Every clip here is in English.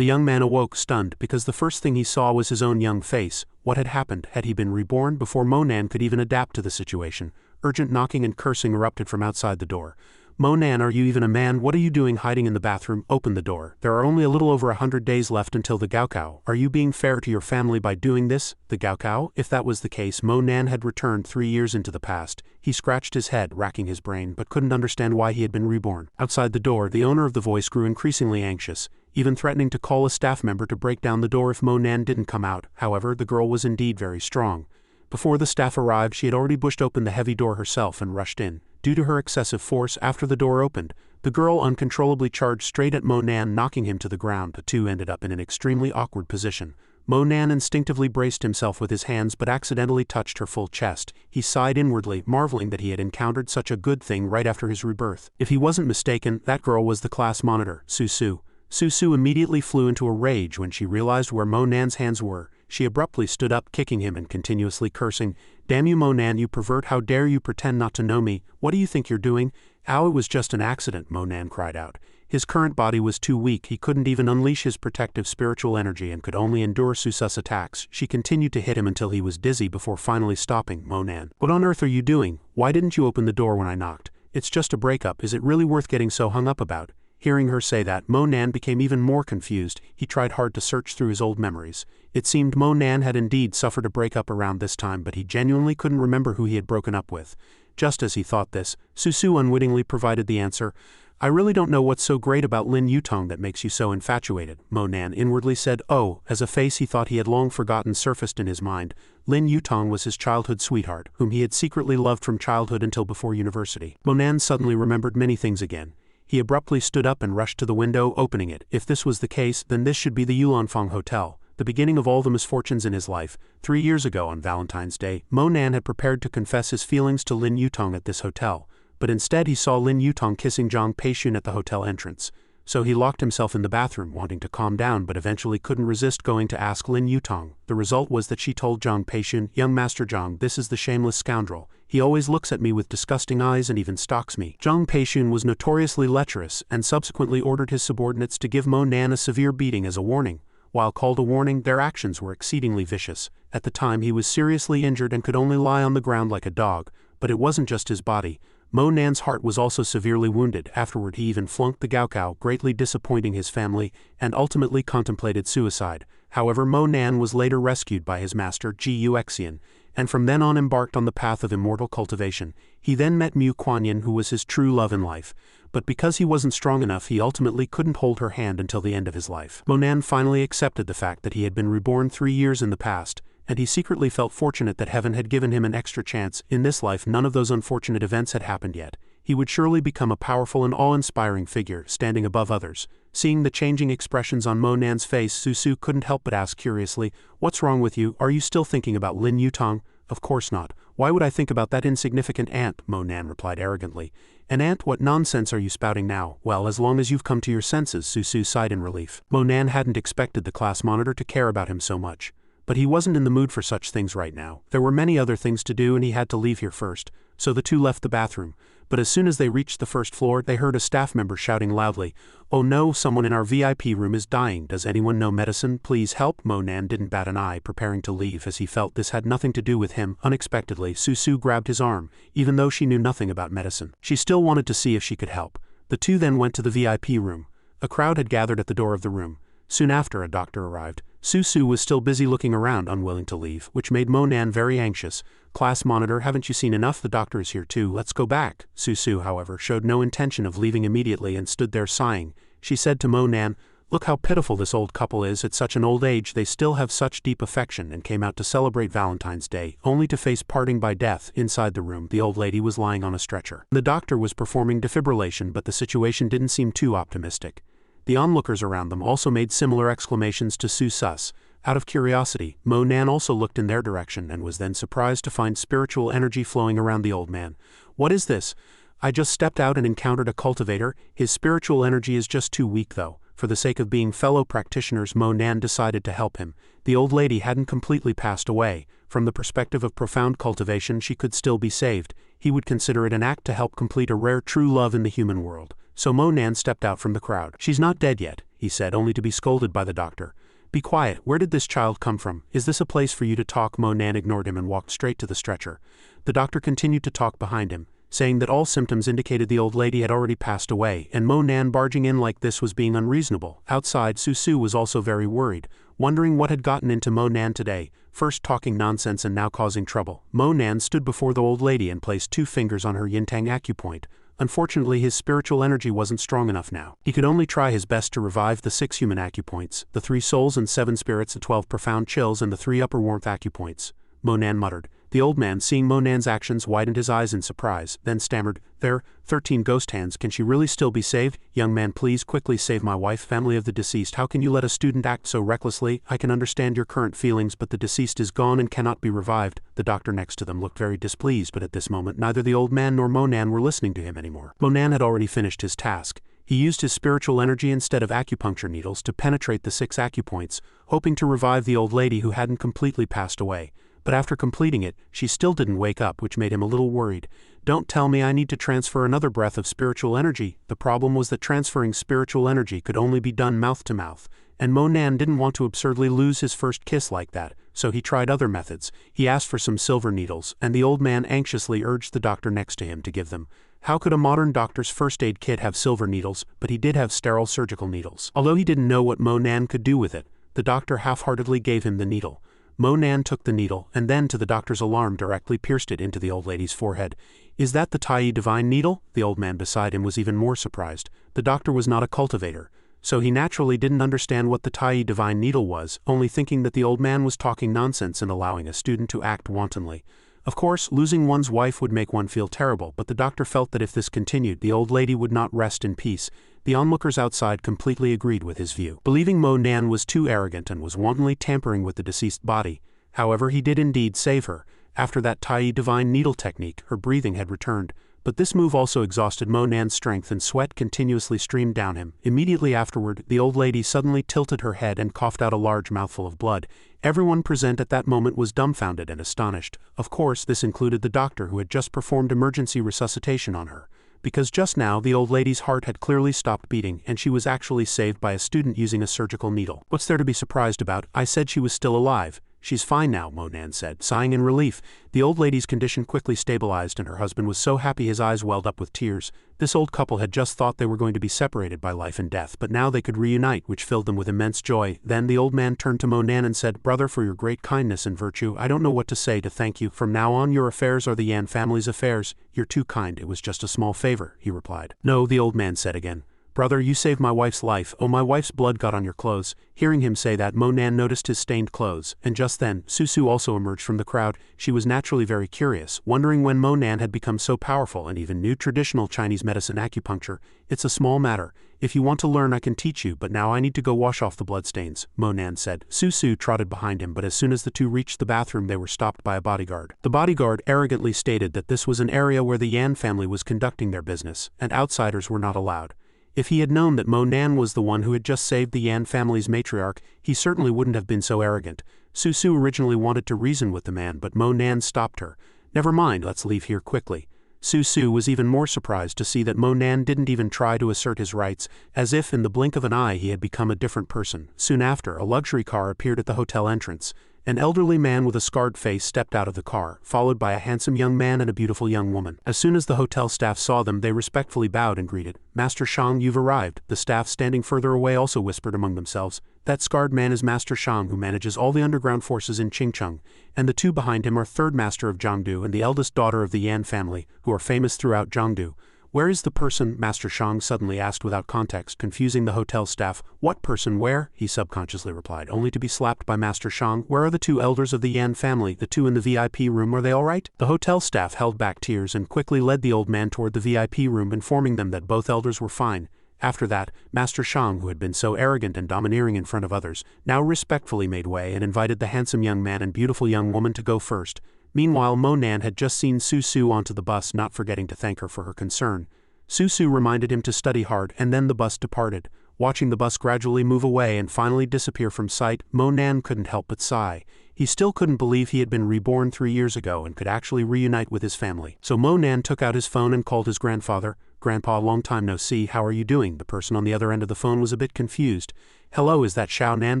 The young man awoke stunned because the first thing he saw was his own young face. What had happened? Had he been reborn before Monan could even adapt to the situation? Urgent knocking and cursing erupted from outside the door. Monan, are you even a man? What are you doing hiding in the bathroom? Open the door. There are only a little over 100 days left until the Gaokao. Are you being fair to your family by doing this? The Gaokao? If that was the case, Monan had returned 3 years into the past. He scratched his head, racking his brain, but couldn't understand why he had been reborn. Outside the door, the owner of the voice grew increasingly anxious, even threatening to call a staff member to break down the door if Monan didn't come out. However, the girl was indeed very strong. Before the staff arrived, she had already pushed open the heavy door herself and rushed in. Due to her excessive force, after the door opened, the girl uncontrollably charged straight at Monan, knocking him to the ground. The two ended up in an extremely awkward position. Monan instinctively braced himself with his hands but accidentally touched her full chest. He sighed inwardly, marveling that he had encountered such a good thing right after his rebirth. If he wasn't mistaken, that girl was the class monitor, Susu. Susu immediately flew into a rage when she realized where Monan's hands were. She abruptly stood up, kicking him and continuously cursing. Damn you, Monan, you pervert, how dare you pretend not to know me? What do you think you're doing? Ow, it was just an accident, Monan cried out. His current body was too weak, he couldn't even unleash his protective spiritual energy and could only endure Susa's attacks. She continued to hit him until he was dizzy before finally stopping. Monan, what on earth are you doing? Why didn't you open the door when I knocked? It's just a breakup, is it really worth getting so hung up about? Hearing her say that, Monan became even more confused. He tried hard to search through his old memories. It seemed Monan had indeed suffered a breakup around this time, but he genuinely couldn't remember who he had broken up with. Just as he thought this, Susu unwittingly provided the answer. I really don't know what's so great about Lin Yutong that makes you so infatuated, Monan inwardly said. Oh, as a face he thought he had long forgotten surfaced in his mind. Lin Yutong was his childhood sweetheart, whom he had secretly loved from childhood until before university. Monan suddenly remembered many things again. He abruptly stood up and rushed to the window, opening it. If this was the case, then this should be the Yulanfang Hotel, the beginning of all the misfortunes in his life. 3 years ago on Valentine's Day, Monan had prepared to confess his feelings to Lin Yutong at this hotel, but instead he saw Lin Yutong kissing Zhang Peixun at the hotel entrance. So he locked himself in the bathroom, wanting to calm down, but eventually couldn't resist going to ask Lin Yutong. The result was that she told Zhang Peixun, Young Master Zhang, this is the shameless scoundrel. He always looks at me with disgusting eyes and even stalks me. Zhang Peixun was notoriously lecherous and subsequently ordered his subordinates to give Monan a severe beating as a warning. While called a warning, their actions were exceedingly vicious. At the time he was seriously injured and could only lie on the ground like a dog, but it wasn't just his body. Monan's heart was also severely wounded. Afterward he even flunked the Gaokao, greatly disappointing his family, and ultimately contemplated suicide. However, Monan was later rescued by his master, Xianxia, and from then on embarked on the path of immortal cultivation. He then met Mu Kuanyin, who was his true love in life, but because he wasn't strong enough he ultimately couldn't hold her hand until the end of his life. Monan finally accepted the fact that he had been reborn 3 years in the past, and he secretly felt fortunate that heaven had given him an extra chance. In this life none of those unfortunate events had happened yet. He would surely become a powerful and awe-inspiring figure, standing above others. Seeing the changing expressions on Monan's face, Susu couldn't help but ask curiously, What's wrong with you? Are you still thinking about Lin Yutong? Of course not. Why would I think about that insignificant ant? Monan replied arrogantly. An ant? What nonsense are you spouting now? Well, as long as you've come to your senses, Susu sighed in relief. Monan hadn't expected the class monitor to care about him so much. But he wasn't in the mood for such things right now. There were many other things to do and he had to leave here first, so the two left the bathroom. But as soon as they reached the first floor, they heard a staff member shouting loudly, Oh no, someone in our VIP room is dying. Does anyone know medicine? Please help. Monan didn't bat an eye, preparing to leave as he felt this had nothing to do with him. Unexpectedly, Susu grabbed his arm, even though she knew nothing about medicine. She still wanted to see if she could help. The two then went to the VIP room. A crowd had gathered at the door of the room. Soon after, a doctor arrived. Susu was still busy looking around, unwilling to leave, which made Monan very anxious. Class monitor, haven't you seen enough? The doctor is here too. Let's go back. Susu, however, showed no intention of leaving immediately and stood there sighing. She said to Monan, Look how pitiful this old couple is. At such an old age they still have such deep affection, and came out to celebrate Valentine's Day, only to face parting by death. Inside the room, the old lady was lying on a stretcher. The doctor was performing defibrillation, but the situation didn't seem too optimistic. The onlookers around them also made similar exclamations to Susus. Out of curiosity, Monan also looked in their direction and was then surprised to find spiritual energy flowing around the old man. What is this? I just stepped out and encountered a cultivator. His spiritual energy is just too weak though. For the sake of being fellow practitioners, Monan decided to help him. The old lady hadn't completely passed away. From the perspective of profound cultivation, she could still be saved. He would consider it an act to help complete a rare true love in the human world. so Mo Nan stepped out from the crowd. "She's not dead yet," he said, only to be scolded by the doctor. "Be quiet, where did this child come from? Is this a place for you to talk?" Mo Nan ignored him and walked straight to the stretcher. The doctor continued to talk behind him, saying that all symptoms indicated the old lady had already passed away, and Mo Nan barging in like this was being unreasonable. Outside, Su was also very worried, wondering what had gotten into Mo Nan today, first talking nonsense and now causing trouble. Mo Nan stood before the old lady and placed 2 fingers on her Yintang acupoint. Unfortunately, his spiritual energy wasn't strong enough now. He could only try his best to revive the 6 human acupoints, the 3 souls and 7 spirits, the 12 profound chills, and the 3 upper warmth acupoints. Mo Nan muttered. The old man, seeing Mo Nan's actions, widened his eyes in surprise, then stammered, "There, 13 ghost hands, can she really still be saved? Young man, please quickly save my wife, family of the deceased. How can you let a student act so recklessly? I can understand your current feelings, but the deceased is gone and cannot be revived." The doctor next to them looked very displeased, but at this moment neither the old man nor Mo Nan were listening to him anymore. Mo Nan had already finished his task. He used his spiritual energy instead of acupuncture needles to penetrate the 6 acupoints, hoping to revive the old lady who hadn't completely passed away. But after completing it, she still didn't wake up, which made him a little worried. "Don't tell me I need to transfer another breath of spiritual energy." The problem was that transferring spiritual energy could only be done mouth to mouth, and Mo Nan didn't want to absurdly lose his first kiss like that, so he tried other methods. He asked for some silver needles, and the old man anxiously urged the doctor next to him to give them. How could a modern doctor's first aid kit have silver needles, but he did have sterile surgical needles. Although he didn't know what Mo Nan could do with it, the doctor half-heartedly gave him the needle. Mo Nan took the needle, and then, to the doctor's alarm, directly pierced it into the old lady's forehead. "Is that the Tai divine needle?" The old man beside him was even more surprised. The doctor was not a cultivator, so he naturally didn't understand what the Tai divine needle was, only thinking that the old man was talking nonsense and allowing a student to act wantonly. Of course, losing one's wife would make one feel terrible, but the doctor felt that if this continued, the old lady would not rest in peace. The onlookers outside completely agreed with his view, believing Mo Nan was too arrogant and was wantonly tampering with the deceased body. However, he did indeed save her. After that Tai divine needle technique, her breathing had returned, but this move also exhausted Mo Nan's strength and sweat continuously streamed down him. Immediately afterward, the old lady suddenly tilted her head and coughed out a large mouthful of blood. Everyone present at that moment was dumbfounded and astonished. Of course, this included the doctor who had just performed emergency resuscitation on her. Because just now the old lady's heart had clearly stopped beating and she was actually saved by a student using a surgical needle. "What's there to be surprised about? I said she was still alive." "She's fine now," Mo Nan said, sighing in relief. The old lady's condition quickly stabilized and her husband was so happy his eyes welled up with tears. This old couple had just thought they were going to be separated by life and death, but now they could reunite, which filled them with immense joy. Then the old man turned to Mo Nan and said, "Brother, for your great kindness and virtue, I don't know what to say to thank you. From now on your affairs are the Yan family's affairs." "You're too kind, it was just a small favor," he replied. "No," the old man said again. "Brother, you saved my wife's life. Oh, my wife's blood got on your clothes." Hearing him say that, Mo Nan noticed his stained clothes, and just then, Su also emerged from the crowd. She was naturally very curious, wondering when Mo Nan had become so powerful and even knew traditional Chinese medicine acupuncture. "It's a small matter. If you want to learn I can teach you, but now I need to go wash off the bloodstains," Mo Nan said. Su trotted behind him, but as soon as the two reached the bathroom they were stopped by a bodyguard. The bodyguard arrogantly stated that this was an area where the Yan family was conducting their business, and outsiders were not allowed. If he had known that Mo Nan was the one who had just saved the Yan family's matriarch, he certainly wouldn't have been so arrogant. Su originally wanted to reason with the man, but Mo Nan stopped her. "Never mind, let's leave here quickly." Su was even more surprised to see that Mo Nan didn't even try to assert his rights, as if in the blink of an eye he had become a different person. Soon after, a luxury car appeared at the hotel entrance. An elderly man with a scarred face stepped out of the car, followed by a handsome young man and a beautiful young woman. As soon as the hotel staff saw them, they respectfully bowed and greeted. "Master Shang, you've arrived." The staff standing further away also whispered among themselves. "That scarred man is Master Shang, who manages all the underground forces in Qingcheng, and the two behind him are third master of Jiangdu and the eldest daughter of the Yan family, who are famous throughout Jiangdu." "Where is the person?" Master Shang suddenly asked without context, confusing the hotel staff. "What person where?" he subconsciously replied, only to be slapped by Master Shang. "Where are the two elders of the Yan family, the two in the VIP room, are they all right?" The hotel staff held back tears and quickly led the old man toward the VIP room, informing them that both elders were fine. After that, Master Shang, who had been so arrogant and domineering in front of others, now respectfully made way and invited the handsome young man and beautiful young woman to go first. Meanwhile, Mo Nan had just seen Su onto the bus, not forgetting to thank her for her concern. Su reminded him to study hard, and then the bus departed. Watching the bus gradually move away and finally disappear from sight, Mo Nan couldn't help but sigh. He still couldn't believe he had been reborn 3 years ago and could actually reunite with his family. So Mo Nan took out his phone and called his grandfather. Grandpa, long time no see, how are you doing? The person on the other end of the phone was a bit confused. Hello, is that Xiao-nan?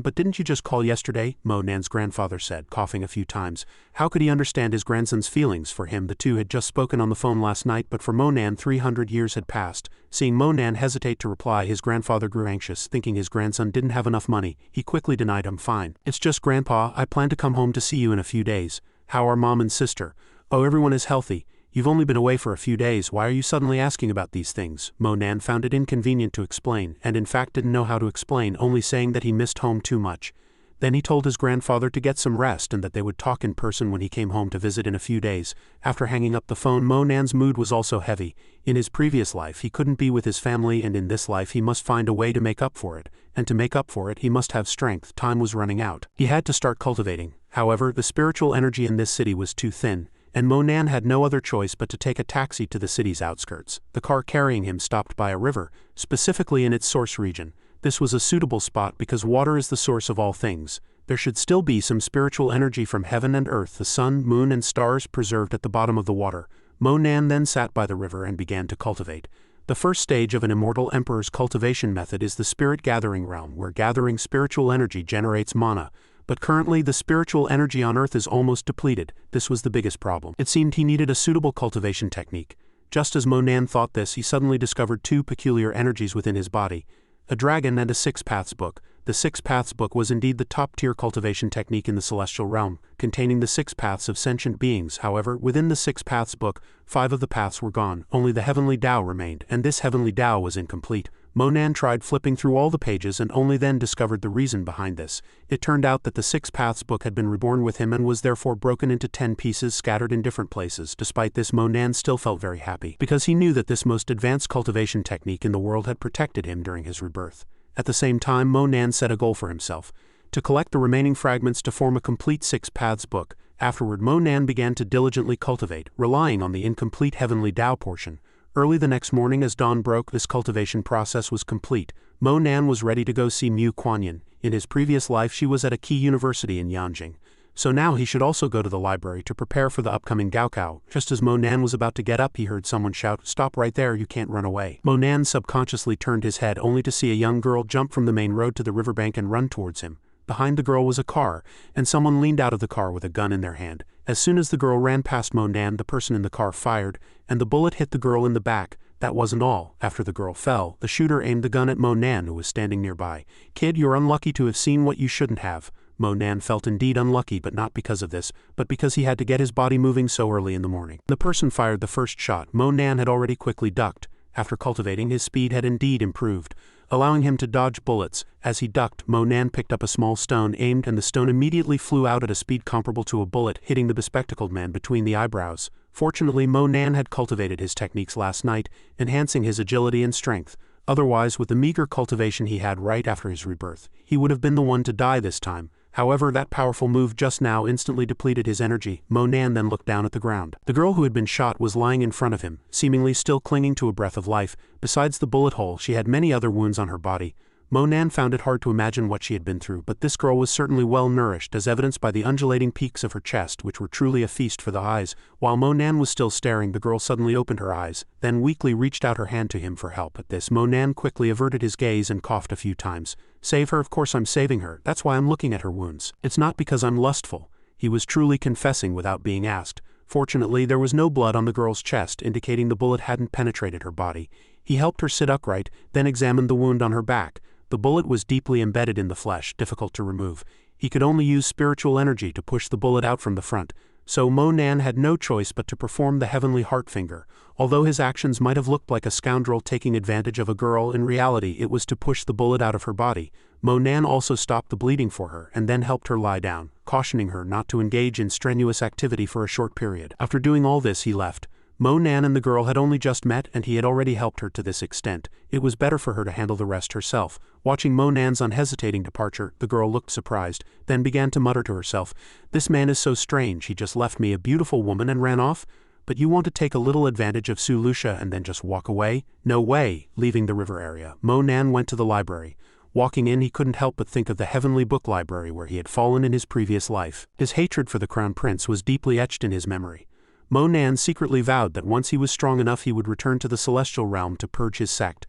But didn't you just call yesterday? Mo-nan's grandfather said, coughing a few times. How could he understand his grandson's feelings? For him, the two had just spoken on the phone last night, but for Mo-nan 300 years had passed. Seeing Mo-nan hesitate to reply, his grandfather grew anxious, thinking his grandson didn't have enough money. He quickly denied him. Fine. It's just Grandpa, I plan to come home to see you in a few days. How are Mom and Sister? Oh, everyone is healthy. You've only been away for a few days, why are you suddenly asking about these things? Mo-nan found it inconvenient to explain, and in fact didn't know how to explain, only saying that he missed home too much. Then he told his grandfather to get some rest and that they would talk in person when he came home to visit in a few days. After hanging up the phone, Mo-nan's mood was also heavy. In his previous life he couldn't be with his family, and in this life he must find a way to make up for it. And to make up for it he must have strength. Time was running out. He had to start cultivating. However, the spiritual energy in this city was too thin, and Mo-nan had no other choice but to take a taxi to the city's outskirts. The car carrying him stopped by a river, specifically in its source region. This was a suitable spot because water is the source of all things. There should still be some spiritual energy from heaven and earth, the sun, moon and stars preserved at the bottom of the water. Mo-nan then sat by the river and began to cultivate. The first stage of an Immortal Emperor's cultivation method is the spirit gathering realm, where gathering spiritual energy generates mana. But currently the spiritual energy on Earth is almost depleted. This was the biggest problem. It seemed he needed a suitable cultivation technique. Just as Mo-nan thought this, he suddenly discovered two peculiar energies within his body: a dragon and a Six Paths book. The Six Paths book was indeed the top-tier cultivation technique in the celestial realm, containing the six paths of sentient beings. However, within the Six Paths book, 5 of the paths were gone, only the heavenly Tao remained, and this heavenly Tao was incomplete. Mo-nan tried flipping through all the pages and only then discovered the reason behind this. It turned out that the Six Paths book had been reborn with him and was therefore broken into 10 pieces scattered in different places. Despite this, Mo-nan still felt very happy, because he knew that this most advanced cultivation technique in the world had protected him during his rebirth. At the same time, Mo-nan set a goal for himself: to collect the remaining fragments to form a complete Six Paths book. Afterward, Mo-nan began to diligently cultivate, relying on the incomplete heavenly Tao portion. Early the next morning as dawn broke, this cultivation process was complete. Mo-nan was ready to go see Mu Kuan-yin. In his previous life she was at a key university in Yanjing. So now he should also go to the library to prepare for the upcoming Gaokao. Just as Mo-nan was about to get up, he heard someone shout, "Stop right there, you can't run away." Mo-nan subconsciously turned his head only to see a young girl jump from the main road to the riverbank and run towards him. Behind the girl was a car, and someone leaned out of the car with a gun in their hand. As soon as the girl ran past Mo-nan, the person in the car fired, and the bullet hit the girl in the back. That wasn't all. After the girl fell, the shooter aimed the gun at Mo-nan, who was standing nearby. "Kid, you're unlucky to have seen what you shouldn't have." Mo-nan felt indeed unlucky, but not because of this, but because he had to get his body moving so early in the morning. The person fired the first shot. Mo-nan had already quickly ducked. After cultivating, his speed had indeed improved, allowing him to dodge bullets. As he ducked, Mo-nan picked up a small stone, aimed, and the stone immediately flew out at a speed comparable to a bullet, hitting the bespectacled man between the eyebrows. Fortunately, Mo-nan had cultivated his techniques last night, enhancing his agility and strength. Otherwise, with the meager cultivation he had right after his rebirth, he would have been the one to die this time. However, that powerful move just now instantly depleted his energy. Mo-nan then looked down at the ground. The girl who had been shot was lying in front of him, seemingly still clinging to a breath of life. Besides the bullet hole, she had many other wounds on her body. Mo-nan found it hard to imagine what she had been through, but this girl was certainly well nourished, as evidenced by the undulating peaks of her chest, which were truly a feast for the eyes. While Mo-nan was still staring, the girl suddenly opened her eyes, then weakly reached out her hand to him for help. At this, Mo-nan quickly averted his gaze and coughed a few times. "Save her? Of course I'm saving her. That's why I'm looking at her wounds. It's not because I'm lustful." He was truly confessing without being asked. Fortunately, there was no blood on the girl's chest, indicating the bullet hadn't penetrated her body. He helped her sit upright, then examined the wound on her back. The bullet was deeply embedded in the flesh, difficult to remove. He could only use spiritual energy to push the bullet out from the front. So Mo-nan had no choice but to perform the heavenly heart finger. Although his actions might have looked like a scoundrel taking advantage of a girl, in reality it was to push the bullet out of her body. Mo-nan also stopped the bleeding for her and then helped her lie down, cautioning her not to engage in strenuous activity for a short period. After doing all this, he left. Mo-nan and the girl had only just met, and he had already helped her to this extent. It was better for her to handle the rest herself. Watching Mo-nan's unhesitating departure, the girl looked surprised, then began to mutter to herself, "This man is so strange. He just left me a beautiful woman and ran off? But you want to take a little advantage of Su Lucia and then just walk away? No way!" Leaving the river area, Mo-nan went to the library. Walking in, he couldn't help but think of the heavenly book library where he had fallen in his previous life. His hatred for the crown prince was deeply etched in his memory. Mo Nan secretly vowed that once he was strong enough he would return to the celestial realm to purge his sect.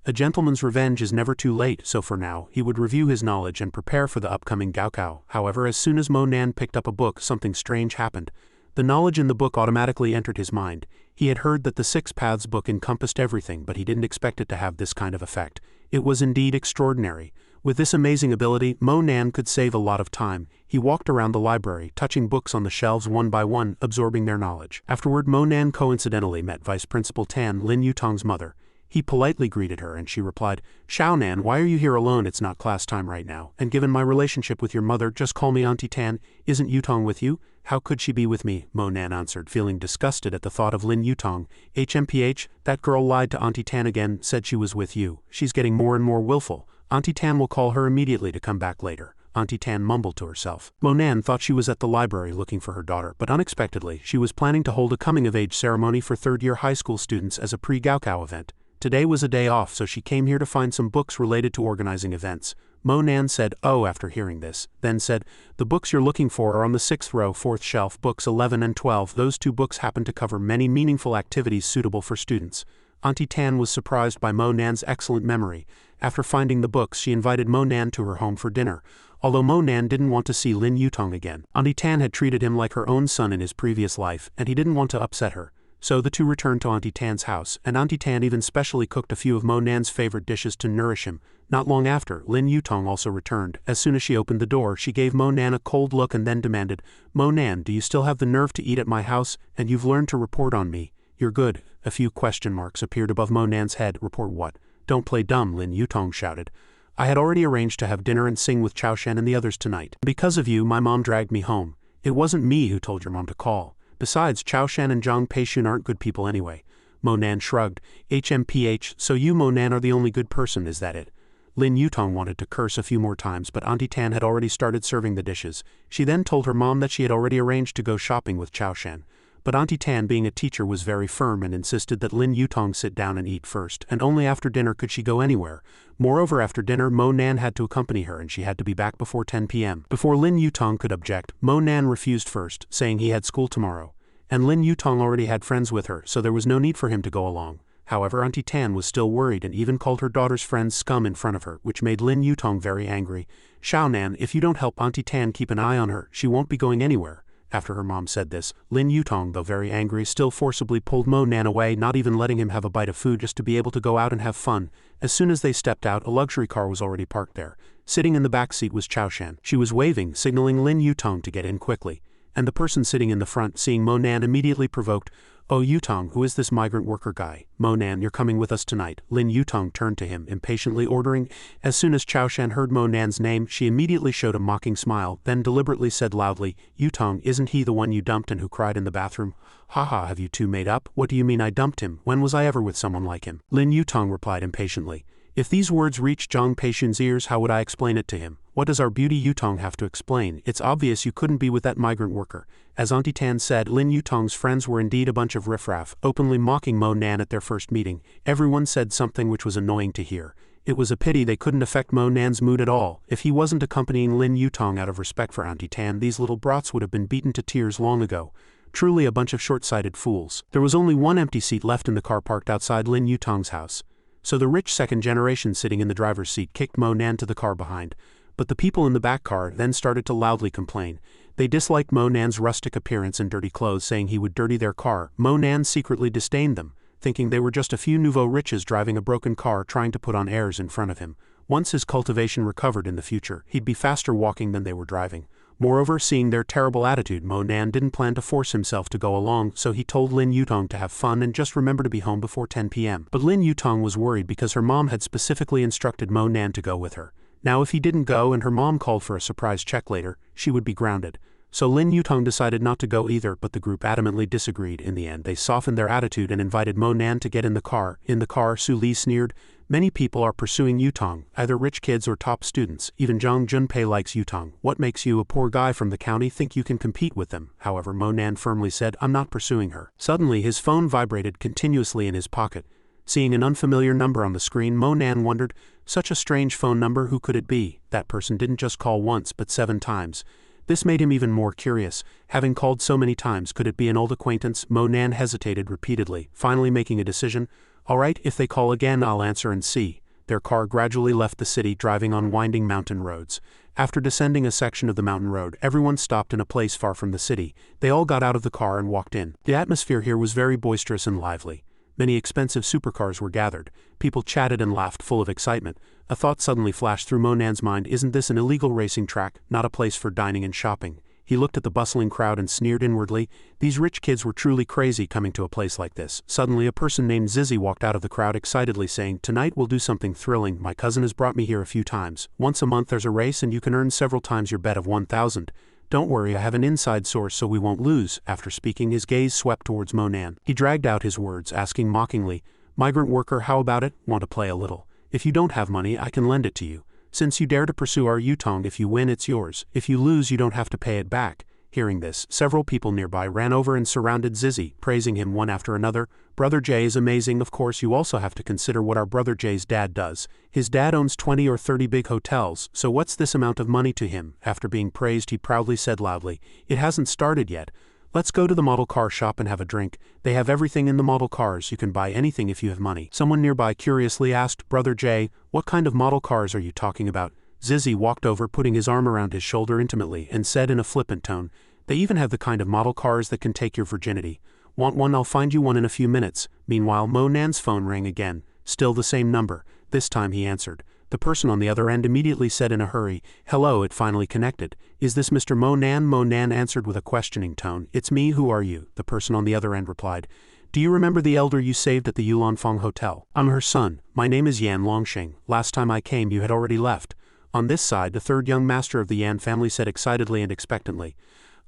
A gentleman's revenge is never too late, so for now, he would review his knowledge and prepare for the upcoming Gaokao. However, as soon as Mo Nan picked up a book, something strange happened. The knowledge in the book automatically entered his mind. He had heard that the Six Paths book encompassed everything, but he didn't expect it to have this kind of effect. It was indeed extraordinary. With this amazing ability, Mo Nan could save a lot of time. He walked around the library, touching books on the shelves one by one, absorbing their knowledge. Afterward, Mo Nan coincidentally met Vice Principal Tan, Lin Yutong's mother. He politely greeted her and she replied, "Xiao Nan, why are you here alone? It's not class time right now. And given my relationship with your mother, just call me Auntie Tan. Isn't Yutong with you?" "How could she be with me?" Mo Nan answered, feeling disgusted at the thought of Lin Yutong. "HMPH, that girl lied to Auntie Tan again, said she was with you. She's getting more and more willful. Auntie Tan will call her immediately to come back later." Auntie Tan mumbled to herself. Mo Nan thought she was at the library looking for her daughter, but unexpectedly, she was planning to hold a coming-of-age ceremony for third-year high school students as a pre-Gaokao event. Today was a day off, so she came here to find some books related to organizing events. Mo Nan said, "Oh," after hearing this, then said, "The books you're looking for are on the 6th row, 4th shelf, books 11 and 12. Those two books happen to cover many meaningful activities suitable for students." Auntie Tan was surprised by Mo Nan's excellent memory. After finding the books, she invited Mo Nan to her home for dinner. Although Mo Nan didn't want to see Lin Yutong again, Auntie Tan had treated him like her own son in his previous life, and he didn't want to upset her. So the two returned to Auntie Tan's house, and Auntie Tan even specially cooked a few of Mo Nan's favorite dishes to nourish him. Not long after, Lin Yutong also returned. As soon as she opened the door, she gave Mo Nan a cold look and then demanded, "Mo Nan, do you still have the nerve to eat at my house? And you've learned to report on me. You're good." A few question marks appeared above Mo Nan's head. "Report what?" "Don't play dumb," Lin Yutong shouted. "I had already arranged to have dinner and sing with Chao Shen and the others tonight. Because of you, my mom dragged me home. It wasn't me who told your mom to call. Besides, Chao Shen and Zhang Peishun aren't good people anyway." Mo Nan shrugged. "HMPH, so you, Mo Nan, are the only good person, is that it?" Lin Yutong wanted to curse a few more times, but Auntie Tan had already started serving the dishes. She then told her mom that she had already arranged to go shopping with Chao Shen. But Auntie Tan, being a teacher, was very firm and insisted that Lin Yutong sit down and eat first, and only after dinner could she go anywhere. Moreover, after dinner, Mo Nan had to accompany her and she had to be back before 10 p.m. Before Lin Yutong could object, Mo Nan refused first, saying he had school tomorrow. And Lin Yutong already had friends with her, so there was no need for him to go along. However, Auntie Tan was still worried and even called her daughter's friends scum in front of her, which made Lin Yutong very angry. "Xiao Nan, if you don't help Auntie Tan keep an eye on her, she won't be going anywhere." After her mom said this, Lin Yutong, though very angry, still forcibly pulled Mo Nan away, not even letting him have a bite of food just to be able to go out and have fun. As soon as they stepped out, a luxury car was already parked there. Sitting in the back seat was Chao Shen. She was waving, signaling Lin Yutong to get in quickly. And the person sitting in the front, seeing Mo Nan, immediately provoked, "Oh Yutong, who is this migrant worker guy? Mo Nan, you're coming with us tonight." Lin Yutong turned to him, impatiently ordering. As soon as Chao Shen heard Mo Nan's name, she immediately showed a mocking smile, then deliberately said loudly, "Yutong, isn't he the one you dumped and who cried in the bathroom?" "Haha, have you two made up? What do you mean I dumped him? When was I ever with someone like him?" Lin Yutong replied impatiently. "If these words reached Zhang Peishun's ears, how would I explain it to him? What does our beauty Yutong have to explain? It's obvious you couldn't be with that migrant worker." As Auntie Tan said, Lin Yutong's friends were indeed a bunch of riffraff, openly mocking Mo Nan at their first meeting. Everyone said something which was annoying to hear. It was a pity they couldn't affect Mo Nan's mood at all. If he wasn't accompanying Lin Yutong out of respect for Auntie Tan, these little brats would have been beaten to tears long ago. Truly a bunch of short-sighted fools. There was only one empty seat left in the car parked outside Lin Yutong's house. So the rich second generation sitting in the driver's seat kicked Mo Nan to the car behind. But the people in the back car then started to loudly complain. They disliked Mo Nan's rustic appearance and dirty clothes, saying he would dirty their car. Mo Nan secretly disdained them, thinking they were just a few nouveau riches driving a broken car trying to put on airs in front of him. Once his cultivation recovered in the future, he'd be faster walking than they were driving. Moreover, seeing their terrible attitude, Mo Nan didn't plan to force himself to go along, so he told Lin Yutong to have fun and just remember to be home before 10 p.m. But Lin Yutong was worried because her mom had specifically instructed Mo Nan to go with her. Now if he didn't go and her mom called for a surprise check later, she would be grounded. So Lin Yutong decided not to go either, but the group adamantly disagreed. In the end, they softened their attitude and invited Mo Nan to get in the car. In the car, Su Li sneered, "Many people are pursuing Yutong, either rich kids or top students. Even Zhang Junpei likes Yutong. What makes you, a poor guy from the county, think you can compete with them?" However, Mo Nan firmly said, "I'm not pursuing her." Suddenly, his phone vibrated continuously in his pocket. Seeing an unfamiliar number on the screen, Mo Nan wondered, such a strange phone number, who could it be? That person didn't just call once but 7 times. This made him even more curious. Having called so many times, could it be an old acquaintance? Mo Nan hesitated repeatedly, finally making a decision. All right, if they call again I'll answer and see. Their car gradually left the city, driving on winding mountain roads. After descending a section of the mountain road, everyone stopped in a place far from the city. They all got out of the car and walked in. The atmosphere here was very boisterous and lively. Many expensive supercars were gathered. People chatted and laughed, full of excitement. A thought suddenly flashed through Mo Nan's mind. Isn't this an illegal racing track, not a place for dining and shopping? He looked at the bustling crowd and sneered inwardly. These rich kids were truly crazy coming to a place like this. Suddenly a person named Zizi walked out of the crowd excitedly, saying, "Tonight we'll do something thrilling. My cousin has brought me here a few times. Once a month there's a race and you can earn several times your bet of 1,000. Don't worry, I have an inside source so we won't lose." After speaking, his gaze swept towards Mo Nan. He dragged out his words, asking mockingly, "Migrant worker, how about it? Want to play a little? If you don't have money, I can lend it to you. Since you dare to pursue our Yutong, if you win it's yours. If you lose you don't have to pay it back." Hearing this, several people nearby ran over and surrounded Zizi, praising him one after another. "Brother Jay is amazing. Of course you also have to consider what our brother Jay's dad does. His dad owns 20 or 30 big hotels, so what's this amount of money to him?" After being praised, he proudly said loudly, "It hasn't started yet. Let's go to the model car shop and have a drink. They have everything in the model cars. You can buy anything if you have money." Someone nearby curiously asked, "Brother Jay, what kind of model cars are you talking about?" Zizi walked over, putting his arm around his shoulder intimately, and said in a flippant tone, "They even have the kind of model cars that can take your virginity. Want one? I'll find you one in a few minutes." Meanwhile, Mo Nan's phone rang again. Still the same number. This time he answered. The person on the other end immediately said in a hurry, "Hello." It finally connected. "Is this Mr. Mo Nan?" Mo Nan answered with a questioning tone. "It's me. Who are you?" The person on the other end replied. "Do you remember the elder you saved at the Yulanfeng Hotel? I'm her son. My name is Yan Longsheng. Last time I came you had already left." On this side, the third young master of the Yan family said excitedly and expectantly,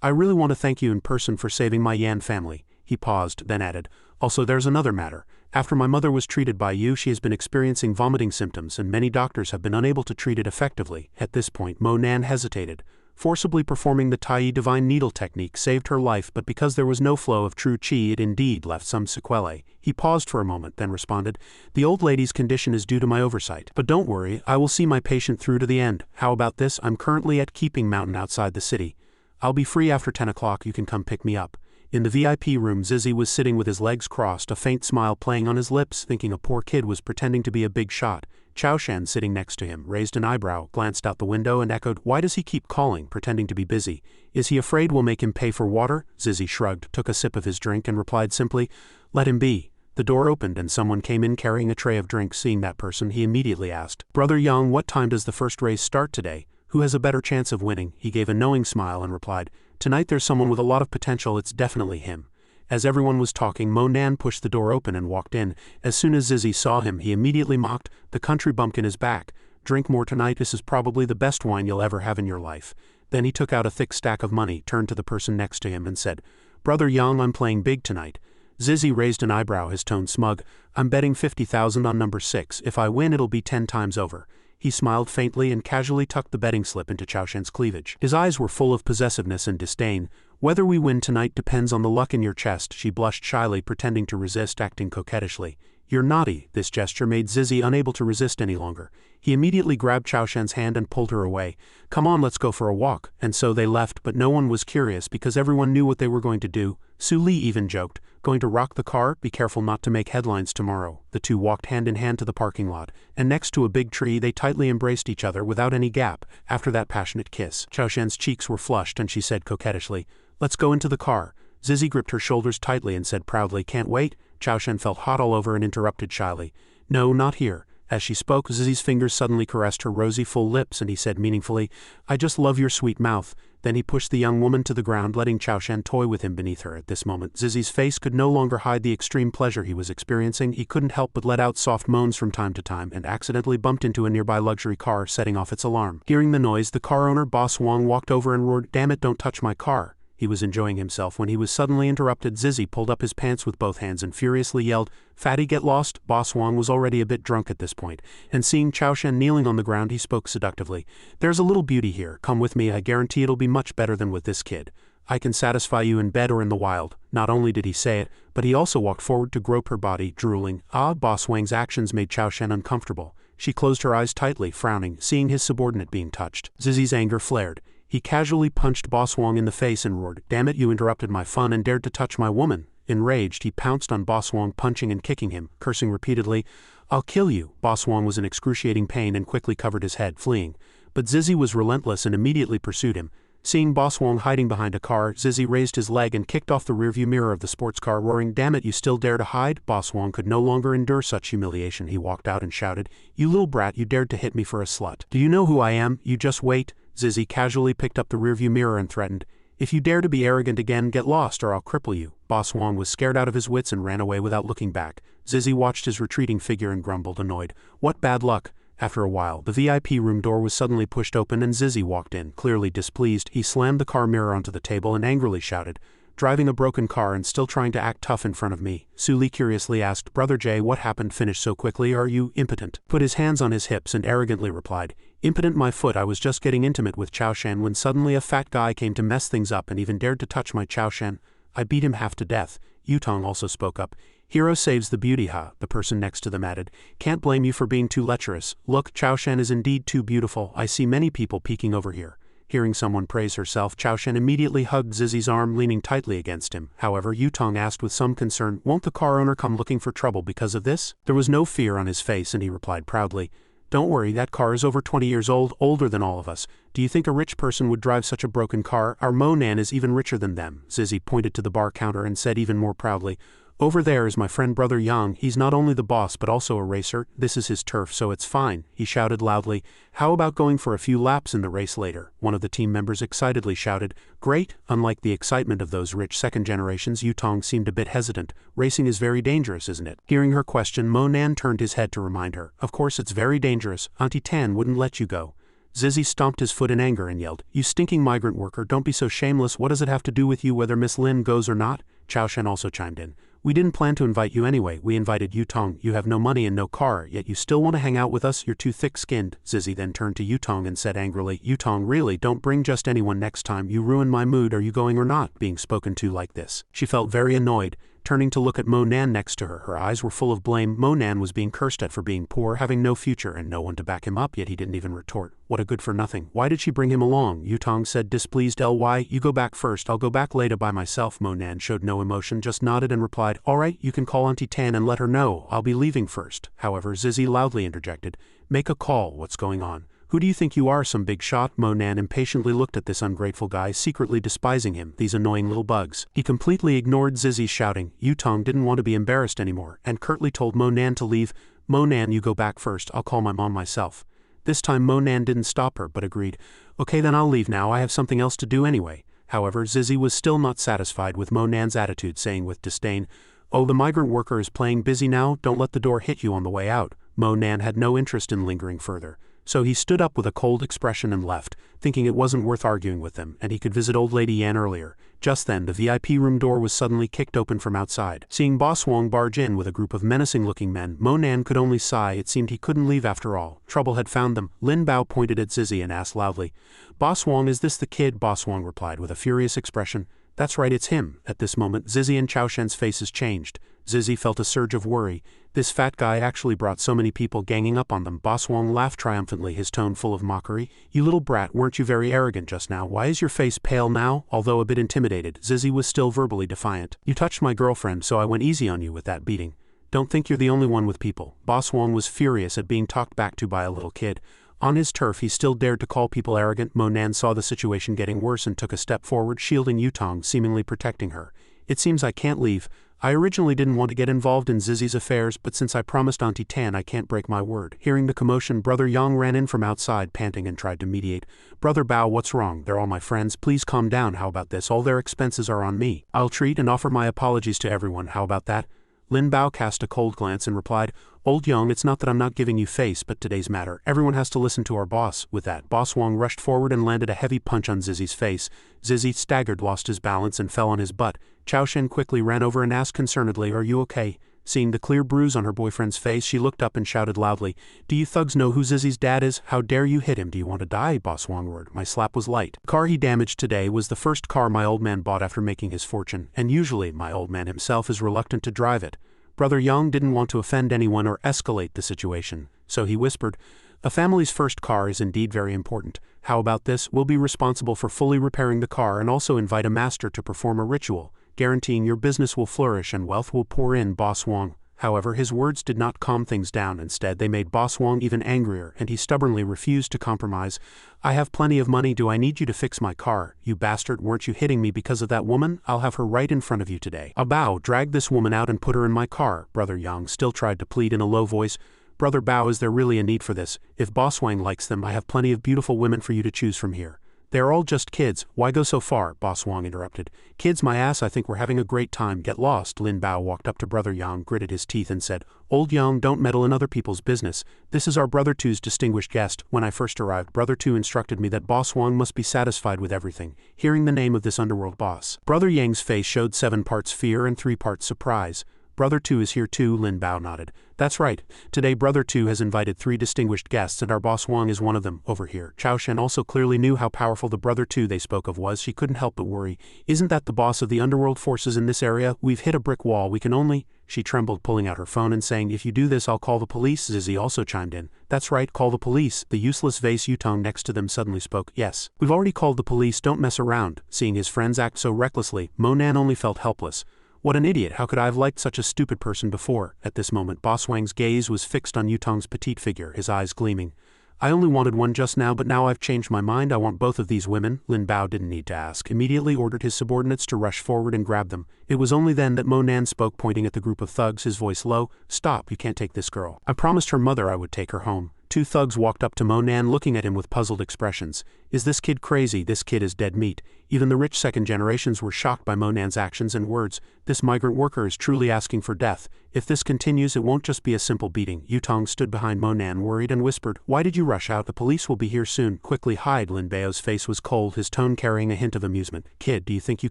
"I really want to thank you in person for saving my Yan family." He paused, then added, "Also there's another matter. After my mother was treated by you, she has been experiencing vomiting symptoms and many doctors have been unable to treat it effectively." At this point, Mo Nan hesitated. Forcibly performing the Tai divine needle technique saved her life, but because there was no flow of true qi, it indeed left some sequelae. He paused for a moment, then responded, "The old lady's condition is due to my oversight. But don't worry, I will see my patient through to the end. How about this? I'm currently at Keeping Mountain outside the city. I'll be free after 10 o'clock, you can come pick me up." In the VIP room, Zizi was sitting with his legs crossed, a faint smile playing on his lips, thinking a poor kid was pretending to be a big shot. Xiaoxian, sitting next to him, raised an eyebrow, glanced out the window and echoed, "Why does he keep calling, pretending to be busy? Is he afraid we'll make him pay for water?" Zizi shrugged, took a sip of his drink and replied simply, "Let him be." The door opened and someone came in carrying a tray of drinks. Seeing that person, he immediately asked, "Brother Yang, what time does the first race start today? Who has a better chance of winning?" He gave a knowing smile and replied, "Tonight there's someone with a lot of potential, it's definitely him." As everyone was talking, Mo Nan pushed the door open and walked in. As soon as Zizi saw him, he immediately mocked, "The country bumpkin is back. Drink more tonight, this is probably the best wine you'll ever have in your life." Then he took out a thick stack of money, turned to the person next to him and said, "Brother Yang, I'm playing big tonight." Zizi raised an eyebrow, his tone smug. "I'm betting 50,000 on number 6. If I win it'll be 10 times over." He smiled faintly and casually tucked the betting slip into Xiaoxian's cleavage. His eyes were full of possessiveness and disdain. "Whether we win tonight depends on the luck in your chest." She blushed shyly, pretending to resist, acting coquettishly. "You're naughty." This gesture made Zizi unable to resist any longer. He immediately grabbed Xiaoxian's hand and pulled her away. "Come on, let's go for a walk." And so they left, but no one was curious because everyone knew what they were going to do. Su Li even joked, "Going to rock the car? Be careful not to make headlines tomorrow." The two walked hand in hand to the parking lot, and next to a big tree they tightly embraced each other without any gap. After that passionate kiss, Xiaoxian's cheeks were flushed and she said coquettishly, "Let's go into the car." Zizi gripped her shoulders tightly and said proudly, "Can't wait." Xiaoxian felt hot all over and interrupted shyly, "No, not here." As she spoke, Zizi's fingers suddenly caressed her rosy full lips and he said meaningfully, "I just love your sweet mouth." Then he pushed the young woman to the ground, letting Xiaoxian toy with him beneath her. At this moment, Zizi's face could no longer hide the extreme pleasure he was experiencing. He couldn't help but let out soft moans from time to time and accidentally bumped into a nearby luxury car, setting off its alarm. Hearing the noise, the car owner, Boss Wang, walked over and roared, "Damn it, don't touch my car." He was enjoying himself when he was suddenly interrupted. Zizi pulled up his pants with both hands and furiously yelled, "Fatty, get lost!" Boss Wang was already a bit drunk at this point, and seeing Xiaoxian kneeling on the ground, he spoke seductively, "There's a little beauty here. Come with me. I guarantee it'll be much better than with this kid. I can satisfy you in bed or in the wild." Not only did he say it, but he also walked forward to grope her body, drooling. Boss Wang's actions made Xiaoxian uncomfortable. She closed her eyes tightly, frowning, seeing his subordinate being touched. Zizi's anger flared. He casually punched Boss Wong in the face and roared, "Damn it, you interrupted my fun and dared to touch my woman." Enraged, he pounced on Boss Wong, punching and kicking him, cursing repeatedly, "I'll kill you." Boss Wong was in excruciating pain and quickly covered his head, fleeing. But Zizi was relentless and immediately pursued him. Seeing Boss Wong hiding behind a car, Zizi raised his leg and kicked off the rearview mirror of the sports car, roaring, "Damn it, you still dare to hide?" Boss Wong could no longer endure such humiliation. He walked out and shouted, "You little brat, you dared to hit me for a slut. Do you know who I am? You just wait." Zizi casually picked up the rearview mirror and threatened, "If you dare to be arrogant again, get lost or I'll cripple you." Boss Wong was scared out of his wits and ran away without looking back. Zizi watched his retreating figure and grumbled, annoyed, "What bad luck." After a while, the VIP room door was suddenly pushed open and Zizi walked in. Clearly displeased, he slammed the car mirror onto the table and angrily shouted, "Driving a broken car and still trying to act tough in front of me." Suli curiously asked, "Brother Jay, what happened? Finished so quickly? Are you impotent?" Put his hands on his hips and arrogantly replied, "Impotent my foot, I was just getting intimate with Xiaoshan when suddenly a fat guy came to mess things up and even dared to touch my Xiaoshan. I beat him half to death." Yutong also spoke up. "Hero saves the beauty, ha," the person next to them added. "Can't blame you for being too lecherous. Look, Xiaoshan is indeed too beautiful. I see many people peeking over here." Hearing someone praise herself, Xiaoshan immediately hugged Zizi's arm, leaning tightly against him. However, Yutong asked with some concern, "Won't the car owner come looking for trouble because of this?" There was no fear on his face and he replied proudly, "Don't worry, that car is over 20 years old, older than all of us. Do you think a rich person would drive such a broken car? Our Monan is even richer than them." Zizi pointed to the bar counter and said even more proudly, "Over there is my friend Brother Yang. He's not only the boss but also a racer. This is his turf, so it's fine." He shouted loudly, "How about going for a few laps in the race later?" One of the team members excitedly shouted, "Great." Unlike the excitement of those rich second generations, Yutong seemed a bit hesitant. "Racing is very dangerous, isn't it?" Hearing her question, Monan turned his head to remind her, "Of course it's very dangerous. Auntie Tan wouldn't let you go." Zizi stomped his foot in anger and yelled, "You stinking migrant worker, don't be so shameless. What does it have to do with you whether Miss Lin goes or not?" Xiaoshan also chimed in. "We didn't plan to invite you anyway. We invited Yutong. You have no money and no car, yet you still want to hang out with us? You're too thick-skinned." Zizi then turned to Yutong and said angrily, "Yutong, really, don't bring just anyone next time. You ruin my mood. Are you going or not?" Being spoken to like this, she felt very annoyed. Turning to look at Monan next to her, her eyes were full of blame. Monan was being cursed at for being poor, having no future, and no one to back him up, yet he didn't even retort. What a good-for-nothing. Why did she bring him along? Yutong said displeased, "Ly, you go back first, I'll go back later by myself." Monan showed no emotion, just nodded and replied, "All right, you can call Auntie Tan and let her know. I'll be leaving first." However, Zizi loudly interjected, "Make a call. What's going on? Who do you think you are, some big shot?" Monan impatiently looked at this ungrateful guy, secretly despising him, these annoying little bugs. He completely ignored Zizi's shouting. Yutong didn't want to be embarrassed anymore, and curtly told Monan to leave. "Monan, you go back first, I'll call my mom myself." This time Monan didn't stop her, but agreed, "Okay, then I'll leave now, I have something else to do anyway." However, Zizi was still not satisfied with Monan's attitude, saying with disdain, "Oh, the migrant worker is playing busy now, don't let the door hit you on the way out." Monan had no interest in lingering further. So he stood up with a cold expression and left, thinking it wasn't worth arguing with them, and he could visit old lady Yan earlier. Just then, the VIP room door was suddenly kicked open from outside. Seeing Boss Wong barge in with a group of menacing-looking men, Monan could only sigh. It seemed he couldn't leave after all. Trouble had found them. Lin Bao pointed at Zizi and asked loudly, "Boss Wong, is this the kid?" Boss Wong replied with a furious expression, "That's right, it's him." At this moment, Zizi and Xiaoshan's faces changed. Zizi felt a surge of worry. This fat guy actually brought so many people ganging up on them. Boss Wong laughed triumphantly, his tone full of mockery. "You little brat, weren't you very arrogant just now? Why is your face pale now?" Although a bit intimidated, Zizi was still verbally defiant. "You touched my girlfriend, so I went easy on you with that beating. Don't think you're the only one with people." Boss Wong was furious at being talked back to by a little kid. On his turf, he still dared to call people arrogant. Monan saw the situation getting worse and took a step forward, shielding Yutong, seemingly protecting her. "It seems I can't leave. I originally didn't want to get involved in Zizi's affairs, but since I promised Auntie Tan, I can't break my word." Hearing the commotion, Brother Yang ran in from outside, panting, and tried to mediate. "Brother Bao, what's wrong? They're all my friends. Please calm down. How about this? All their expenses are on me. I'll treat and offer my apologies to everyone. How about that?" Lin Bao cast a cold glance and replied, "Old Yang, it's not that I'm not giving you face, but today's matter. Everyone has to listen to our boss." With that, Boss Wong rushed forward and landed a heavy punch on Zizi's face. Zizi staggered, lost his balance, and fell on his butt. Xiaoshan quickly ran over and asked concernedly, "Are you okay?" Seeing the clear bruise on her boyfriend's face, she looked up and shouted loudly, "Do you thugs know who Zizi's dad is? How dare you hit him? Do you want to die?" Boss Wong roared. "My slap was light. The car he damaged today was the first car my old man bought after making his fortune, and usually my old man himself is reluctant to drive it." Brother Yang didn't want to offend anyone or escalate the situation, so he whispered, "A family's first car is indeed very important. How about this? We'll be responsible for fully repairing the car and also invite a master to perform a ritual, guaranteeing your business will flourish and wealth will pour in, Boss Wong. However, his words did not calm things down. Instead, they made Boss Wong even angrier, and he stubbornly refused to compromise. I have plenty of money. Do I need you to fix my car? You bastard, weren't you hitting me because of that woman? I'll have her right in front of you today. Bao, drag this woman out and put her in my car. Brother Yang still tried to plead in a low voice. Brother Bao, is there really a need for this? If Boss Wang likes them, I have plenty of beautiful women for you to choose from here. They are all just kids. Why go so far? Boss Wang interrupted. Kids, my ass, I think we're having a great time. Get lost. Lin Bao walked up to Brother Yang, gritted his teeth and said, Old Yang, don't meddle in other people's business. This is our Brother Tu's distinguished guest. When I first arrived, Brother Tu instructed me that Boss Wang must be satisfied with everything. Hearing the name of this underworld boss, Brother Yang's face showed 7 parts fear and 3 parts surprise. Brother Tu is here too, Lin Bao nodded. That's right. Today Brother Tu has invited 3 distinguished guests and our boss Wang is one of them, over here. Chao Shen also clearly knew how powerful the Brother Tu they spoke of was. She couldn't help but worry. Isn't that the boss of the underworld forces in this area? We've hit a brick wall. We can only... She trembled, pulling out her phone and saying, if you do this I'll call the police. Zizi also chimed in. That's right, call the police. The useless vase Yutong next to them suddenly spoke. Yes. We've already called the police, don't mess around. Seeing his friends act so recklessly, Monan only felt helpless. What an idiot, how could I have liked such a stupid person before? At this moment Boss Wang's gaze was fixed on Yutong's petite figure, his eyes gleaming. I only wanted one just now, but now I've changed my mind. I want both of these women. Lin Bao didn't need to ask, immediately ordered his subordinates to rush forward and grab them. It was only then that Monan spoke, pointing at the group of thugs, his voice low. Stop, you can't take this girl. I promised her mother I would take her home. 2 thugs walked up to Monan, looking at him with puzzled expressions. Is this kid crazy? This kid is dead meat. Even the rich second generations were shocked by Monan's actions and words. This migrant worker is truly asking for death. If this continues, it won't just be a simple beating. Yutong stood behind Monan, worried, and whispered, Why did you rush out? The police will be here soon. Quickly hide. Lin Bao's face was cold, his tone carrying a hint of amusement. Kid, do you think you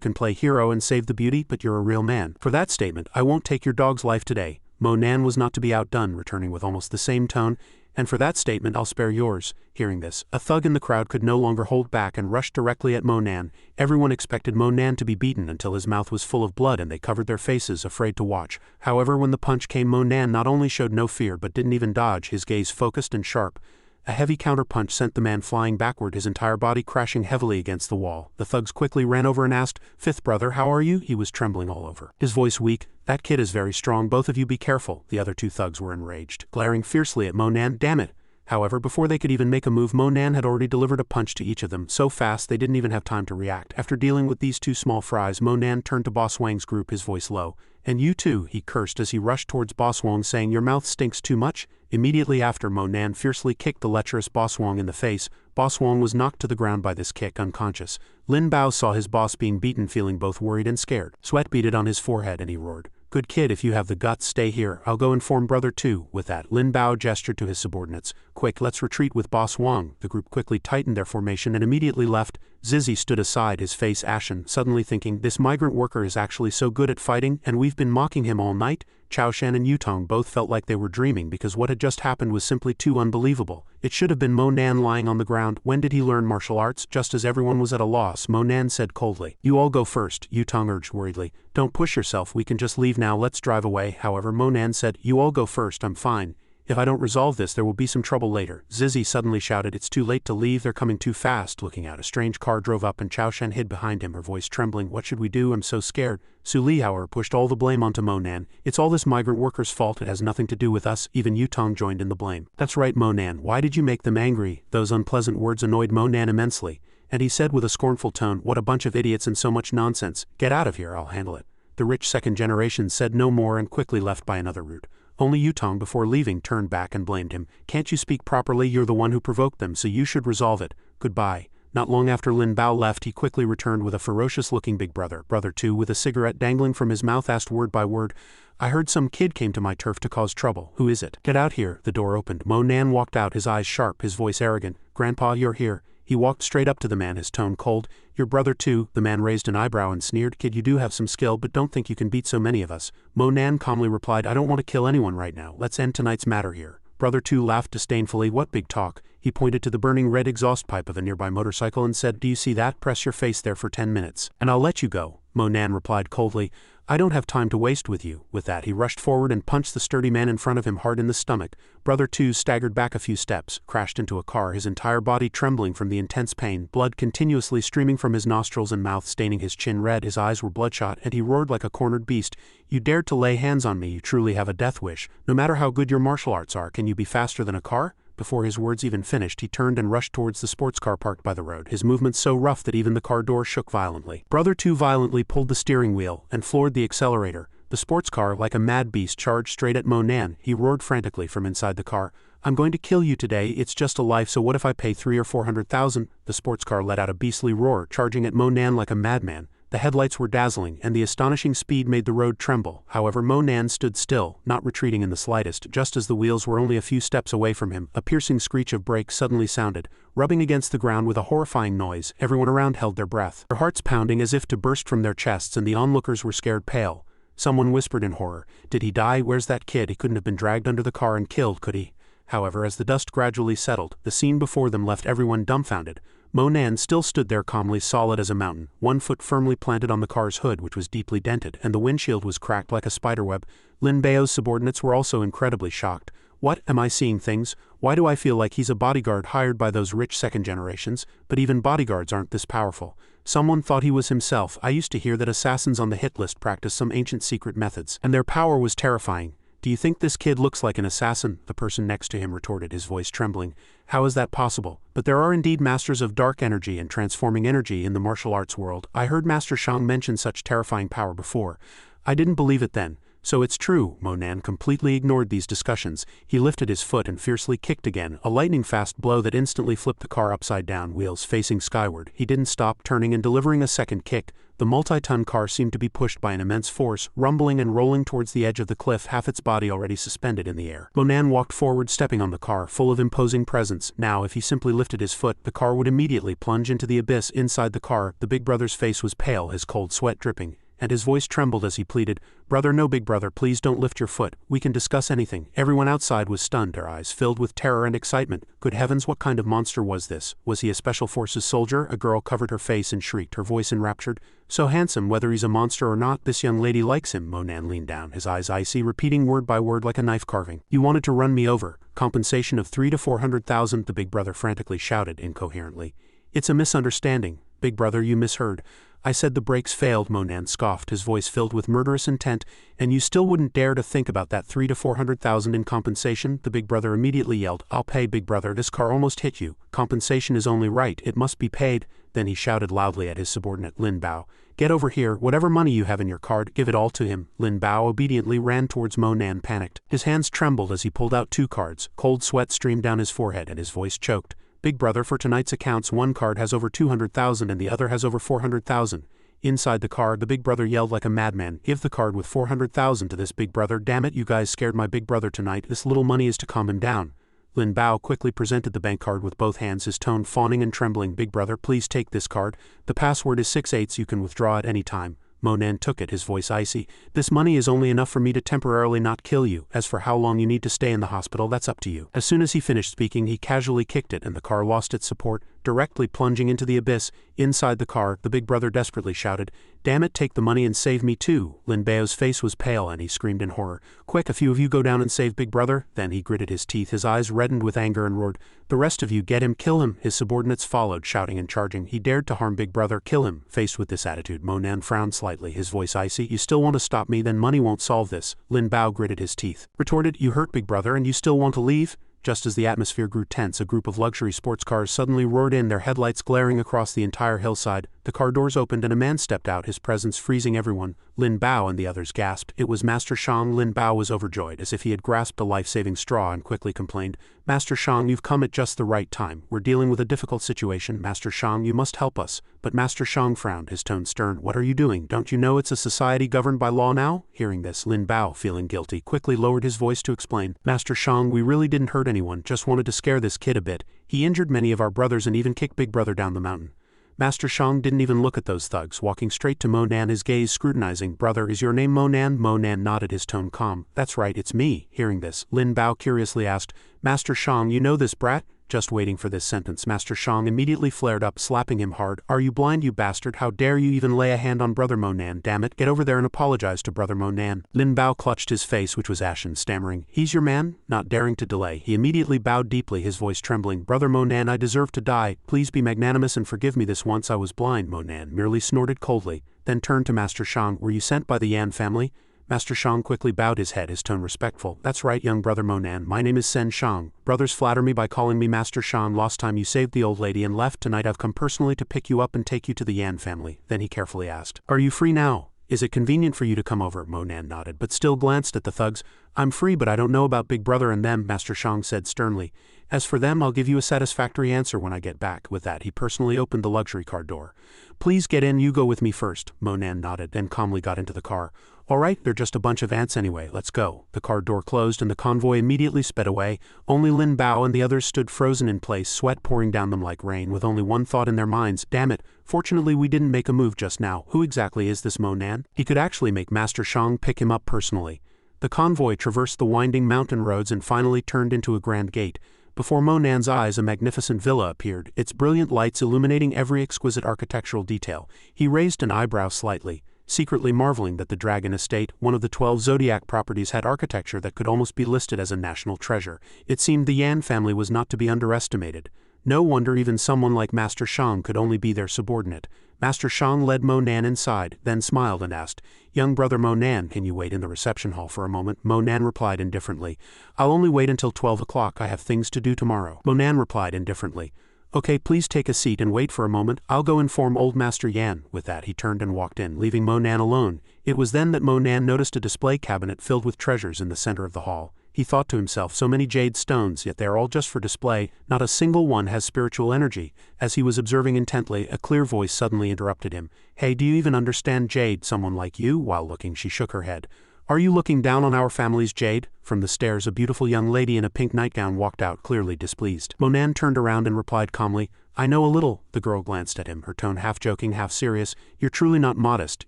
can play hero and save the beauty? But you're a real man. For that statement, I won't take your dog's life today. Monan was not to be outdone, returning with almost the same tone. And for that statement I'll spare yours. Hearing this, a thug in the crowd could no longer hold back and rushed directly at Monan. Everyone expected Monan to be beaten until his mouth was full of blood and they covered their faces, afraid to watch. However, when the punch came, Monan not only showed no fear but didn't even dodge, his gaze focused and sharp. A heavy counterpunch sent the man flying backward, his entire body crashing heavily against the wall. The thugs quickly ran over and asked, Fifth brother, how are you? He was trembling all over, his voice weak. That kid is very strong, both of you be careful. The other 2 thugs were enraged, glaring fiercely at Monan. Damn it. However, before they could even make a move, Monan had already delivered a punch to each of them, so fast they didn't even have time to react. After dealing with these 2 small fries, Monan turned to Boss Wang's group, his voice low. And you too, he cursed as he rushed towards Boss Wang, saying, Your mouth stinks too much. Immediately after, Monan fiercely kicked the lecherous Boss Wang in the face. Boss Wang was knocked to the ground by this kick, unconscious. Lin Bao saw his boss being beaten, feeling both worried and scared. Sweat beaded on his forehead and he roared, Good kid, if you have the guts, stay here. I'll go inform Brother Tu. With that, Lin Bao gestured to his subordinates. Quick, let's retreat with Boss Wang. The group quickly tightened their formation and immediately left. Zizi stood aside, his face ashen, suddenly thinking, this migrant worker is actually so good at fighting, and we've been mocking him all night? Chao Shan and Yutong both felt like they were dreaming because what had just happened was simply too unbelievable. It should have been Monan lying on the ground. When did he learn martial arts? Just as everyone was at a loss, Monan said coldly. You all go first, Yutong urged worriedly. Don't push yourself, we can just leave now, let's drive away. However, Monan said, you all go first, I'm fine. If I don't resolve this, there will be some trouble later. Zizi suddenly shouted, it's too late to leave, they're coming too fast. Looking out, a strange car drove up and Chao Shan hid behind him, her voice trembling. What should we do? I'm so scared. Su Li, however, pushed all the blame onto Monan. It's all this migrant worker's fault, it has nothing to do with us. Even Yutong joined in the blame. That's right, Monan, why did you make them angry? Those unpleasant words annoyed Monan immensely. And he said with a scornful tone, what a bunch of idiots and so much nonsense. Get out of here, I'll handle it. The rich second generation said no more and quickly left by another route. Only Yutong, before leaving, turned back and blamed him. Can't you speak properly? You're the one who provoked them, so you should resolve it. Goodbye. Not long after Lin Bao left, he quickly returned with a ferocious-looking big brother. Brother Tu, with a cigarette dangling from his mouth, asked word by word, I heard some kid came to my turf to cause trouble. Who is it? Get out here. The door opened. Monan walked out, his eyes sharp, his voice arrogant. Grandpa, you're here. He walked straight up to the man, his tone cold. Your brother too. The man raised an eyebrow and sneered. Kid, you do have some skill, but don't think you can beat so many of us. Monan calmly replied, I don't want to kill anyone right now. Let's end tonight's matter here. Brother Tu laughed disdainfully. What big talk? He pointed to the burning red exhaust pipe of a nearby motorcycle and said, Do you see that? Press your face there for 10 minutes, and I'll let you go. Monan replied coldly, I don't have time to waste with you. With that, he rushed forward and punched the sturdy man in front of him hard in the stomach. Brother 2 staggered back a few steps, crashed into a car, his entire body trembling from the intense pain, blood continuously streaming from his nostrils and mouth, staining his chin red. His eyes were bloodshot, and he roared like a cornered beast. You dared to lay hands on me. You truly have a death wish. No matter how good your martial arts are, can you be faster than a car? Before his words even finished, he turned and rushed towards the sports car parked by the road, his movements so rough that even the car door shook violently. Brother 2 violently pulled the steering wheel and floored the accelerator. The sports car, like a mad beast, charged straight at Monan. He roared frantically from inside the car. I'm going to kill you today. It's just a life, so what if I pay 300,000 or 400,000? The sports car let out a beastly roar, charging at Monan like a madman. The headlights were dazzling, and the astonishing speed made the road tremble. However, Monan stood still, not retreating in the slightest. Just as the wheels were only a few steps away from him, a piercing screech of brakes suddenly sounded, rubbing against the ground with a horrifying noise. Everyone around held their breath, their hearts pounding as if to burst from their chests, and the onlookers were scared pale. Someone whispered in horror, "Did he die? Where's that kid? He couldn't have been dragged under the car and killed, could he?" However, as the dust gradually settled, the scene before them left everyone dumbfounded. Monan still stood there calmly, solid as a mountain, one foot firmly planted on the car's hood, which was deeply dented, and the windshield was cracked like a spiderweb. Lin Bao's subordinates were also incredibly shocked. What, am I seeing things? Why do I feel like he's a bodyguard hired by those rich second generations? But even bodyguards aren't this powerful. Someone thought he was himself. I used to hear that assassins on the hit list practiced some ancient secret methods, and their power was terrifying. Do you think this kid looks like an assassin? The person next to him retorted, his voice trembling. How is that possible? But there are indeed masters of dark energy and transforming energy in the martial arts world. I heard Master Xiang mention such terrifying power before. I didn't believe it then. So it's true. Monan completely ignored these discussions. He lifted his foot and fiercely kicked again, a lightning-fast blow that instantly flipped the car upside down, wheels facing skyward. He didn't stop, turning and delivering a second kick. The multi-ton car seemed to be pushed by an immense force, rumbling and rolling towards the edge of the cliff, half its body already suspended in the air. Monan walked forward, stepping on the car, full of imposing presence. Now, if he simply lifted his foot, the car would immediately plunge into the abyss. Inside the car, the big brother's face was pale, his cold sweat dripping, and his voice trembled as he pleaded, "Brother, no, big brother, please don't lift your foot. We can discuss anything." Everyone outside was stunned, their eyes filled with terror and excitement. Good heavens, what kind of monster was this? Was he a special forces soldier? A girl covered her face and shrieked, her voice enraptured. So handsome, whether he's a monster or not, this young lady likes him. Monan leaned down, his eyes icy, repeating word by word like a knife carving. You wanted to run me over. Compensation of 300,000 to 400,000, the big brother frantically shouted incoherently. It's a misunderstanding. Big brother, you misheard. I said the brakes failed, Monan scoffed, his voice filled with murderous intent. And you still wouldn't dare to think about that 300,000 to 400,000 in compensation? The big brother immediately yelled, I'll pay, big brother, this car almost hit you. Compensation is only right, it must be paid. Then he shouted loudly at his subordinate, Lin Bao. Get over here, whatever money you have in your card, give it all to him. Lin Bao obediently ran towards Monan, panicked. His hands trembled as he pulled out 2 cards. Cold sweat streamed down his forehead and his voice choked. Big brother, for tonight's accounts, one card has over 200,000 and the other has over 400,000. Inside the car, the big brother yelled like a madman, give the card with 400,000 to this big brother. Damn it, you guys scared my big brother tonight. This little money is to calm him down. Lin Bao quickly presented the bank card with both hands, his tone fawning and trembling. Big brother, please take this card. The password is 6/8. You can withdraw at any time. Monan took it, his voice icy. This money is only enough for me to temporarily not kill you. As for how long you need to stay in the hospital, that's up to you. As soon as he finished speaking, he casually kicked it and the car lost its support, directly plunging into the abyss. Inside the car, the big brother desperately shouted, Damn it, take the money and save me too. Lin Bao's face was pale and he screamed in horror. Quick, a few of you go down and save big brother. Then he gritted his teeth, his eyes reddened with anger and roared, The rest of you, get him, kill him. His subordinates followed, shouting and charging. He dared to harm big brother, kill him. Faced with this attitude, Monan frowned slightly, his voice icy. You still want to stop me? Then money won't solve this. Lin Bao gritted his teeth. Retorted, You hurt big brother and you still want to leave? Just as the atmosphere grew tense, a group of luxury sports cars suddenly roared in, their headlights glaring across the entire hillside. The car doors opened and a man stepped out, his presence freezing everyone. Lin Bao and the others gasped. It was Master Xiang. Lin Bao was overjoyed, as if he had grasped a life-saving straw, and quickly complained, Master Xiang, you've come at just the right time. We're dealing with a difficult situation. Master Xiang, you must help us. But Master Xiang frowned, his tone stern. What are you doing? Don't you know it's a society governed by law now? Hearing this, Lin Bao, feeling guilty, quickly lowered his voice to explain, Master Xiang, we really didn't hurt anyone, just wanted to scare this kid a bit. He injured many of our brothers and even kicked big brother down the mountain. Master Xiang didn't even look at those thugs, walking straight to Monan, his gaze scrutinizing. Brother, is your name Monan? Monan nodded, his tone calm. That's right, it's me. Hearing this, Lin Bao curiously asked, Master Xiang, you know this brat? just waiting for this sentence. Master Xiang immediately flared up, slapping him hard. Are you blind, you bastard? How dare you even lay a hand on Brother Monan? Damn it, get over there and apologize to Brother Monan. Lin Bao clutched his face, which was ashen, stammering, he's your man? Not daring to delay, he immediately bowed deeply, his voice trembling. Brother Monan, I deserve to die. Please be magnanimous and forgive me. This once I was blind. Monan merely snorted coldly, then turned to Master Xiang. Were you sent by the Yan family? Master Xiang quickly bowed his head, his tone respectful. That's right, young Brother Monan. My name is Sen Xiang. Brothers flatter me by calling me Master Xiang. Last time you saved the old lady and left. Tonight I've come personally to pick you up and take you to the Yan family. Then he carefully asked, are you free now? Is it convenient for you to come over? Monan nodded, but still glanced at the thugs. I'm free, but I don't know about Big Brother and them, Master Xiang said sternly. As for them, I'll give you a satisfactory answer when I get back. With that, he personally opened the luxury car door. Please get in, you go with me first. Monan nodded, then calmly got into the car. All right, they're just a bunch of ants anyway, let's go. The car door closed and the convoy immediately sped away. Only Lin Bao and the others stood frozen in place, sweat pouring down them like rain, with only one thought in their minds. Damn it, fortunately we didn't make a move just now. Who exactly is this Monan? He could actually make Master Xiang pick him up personally. The convoy traversed the winding mountain roads and finally turned into a grand gate. Before Monan's eyes a magnificent villa appeared, its brilliant lights illuminating every exquisite architectural detail. He raised an eyebrow slightly, secretly marveling that the Dragon Estate, one of the 12 zodiac properties, had architecture that could almost be listed as a national treasure. It seemed the Yan family was not to be underestimated. No wonder even someone like Master Xiang could only be their subordinate. Master Xiang led Monan inside, then smiled and asked, young Brother Monan, can you wait in the reception hall for a moment? Monan replied indifferently, I'll only wait until 12 o'clock, I have things to do tomorrow. Monan replied indifferently, okay, please take a seat and wait for a moment, I'll go inform old Master Yan. With that he turned and walked in, leaving Monan alone. It was then that Monan noticed a display cabinet filled with treasures in the center of the hall. He thought to himself, so many jade stones, yet they are all just for display, not a single one has spiritual energy. As he was observing intently, a clear voice suddenly interrupted him. Hey, do you even understand jade? Someone like you? While looking, she shook her head. Are you looking down on our family's jade? From the stairs a beautiful young lady in a pink nightgown walked out, clearly displeased. Monan turned around and replied calmly, I know a little. The girl glanced at him, her tone half joking, half serious. You're truly not modest.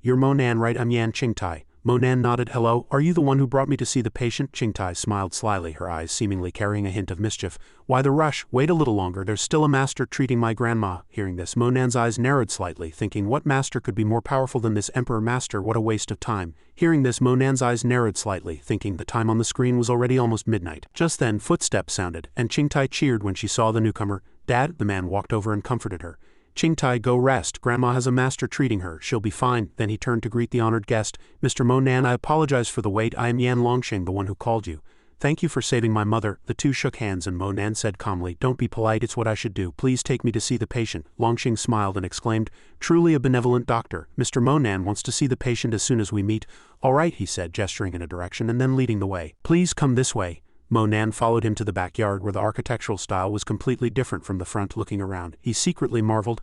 You're Monan, right? I'm Yan Qingtai. Monan nodded. Hello, are you the one who brought me to see the patient? Qingtai smiled slyly, her eyes seemingly carrying a hint of mischief. Why the rush? Wait a little longer, there's still a master treating my grandma. Hearing this, Monan's eyes narrowed slightly, thinking what master could be more powerful than this Emperor Master? What a waste of time. Hearing this, Monan's eyes narrowed slightly, thinking the time on the screen was already almost midnight. Just then, footsteps sounded, and Qingtai cheered when she saw the newcomer. Dad, the man walked over and comforted her. Qingtai, go rest. Grandma has a master treating her. She'll be fine. Then he turned to greet the honored guest. Mr. Monan, I apologize for the wait. I am Yan Longxing, the one who called you. Thank you for saving my mother. The two shook hands and Monan said calmly, don't be polite, it's what I should do. Please take me to see the patient. Longxing smiled and exclaimed, truly a benevolent doctor. Mr. Monan wants to see the patient as soon as we meet. All right, he said, gesturing in a direction and then leading the way. Please come this way. Monan followed him to the backyard where the architectural style was completely different from the front. Looking around, he secretly marveled,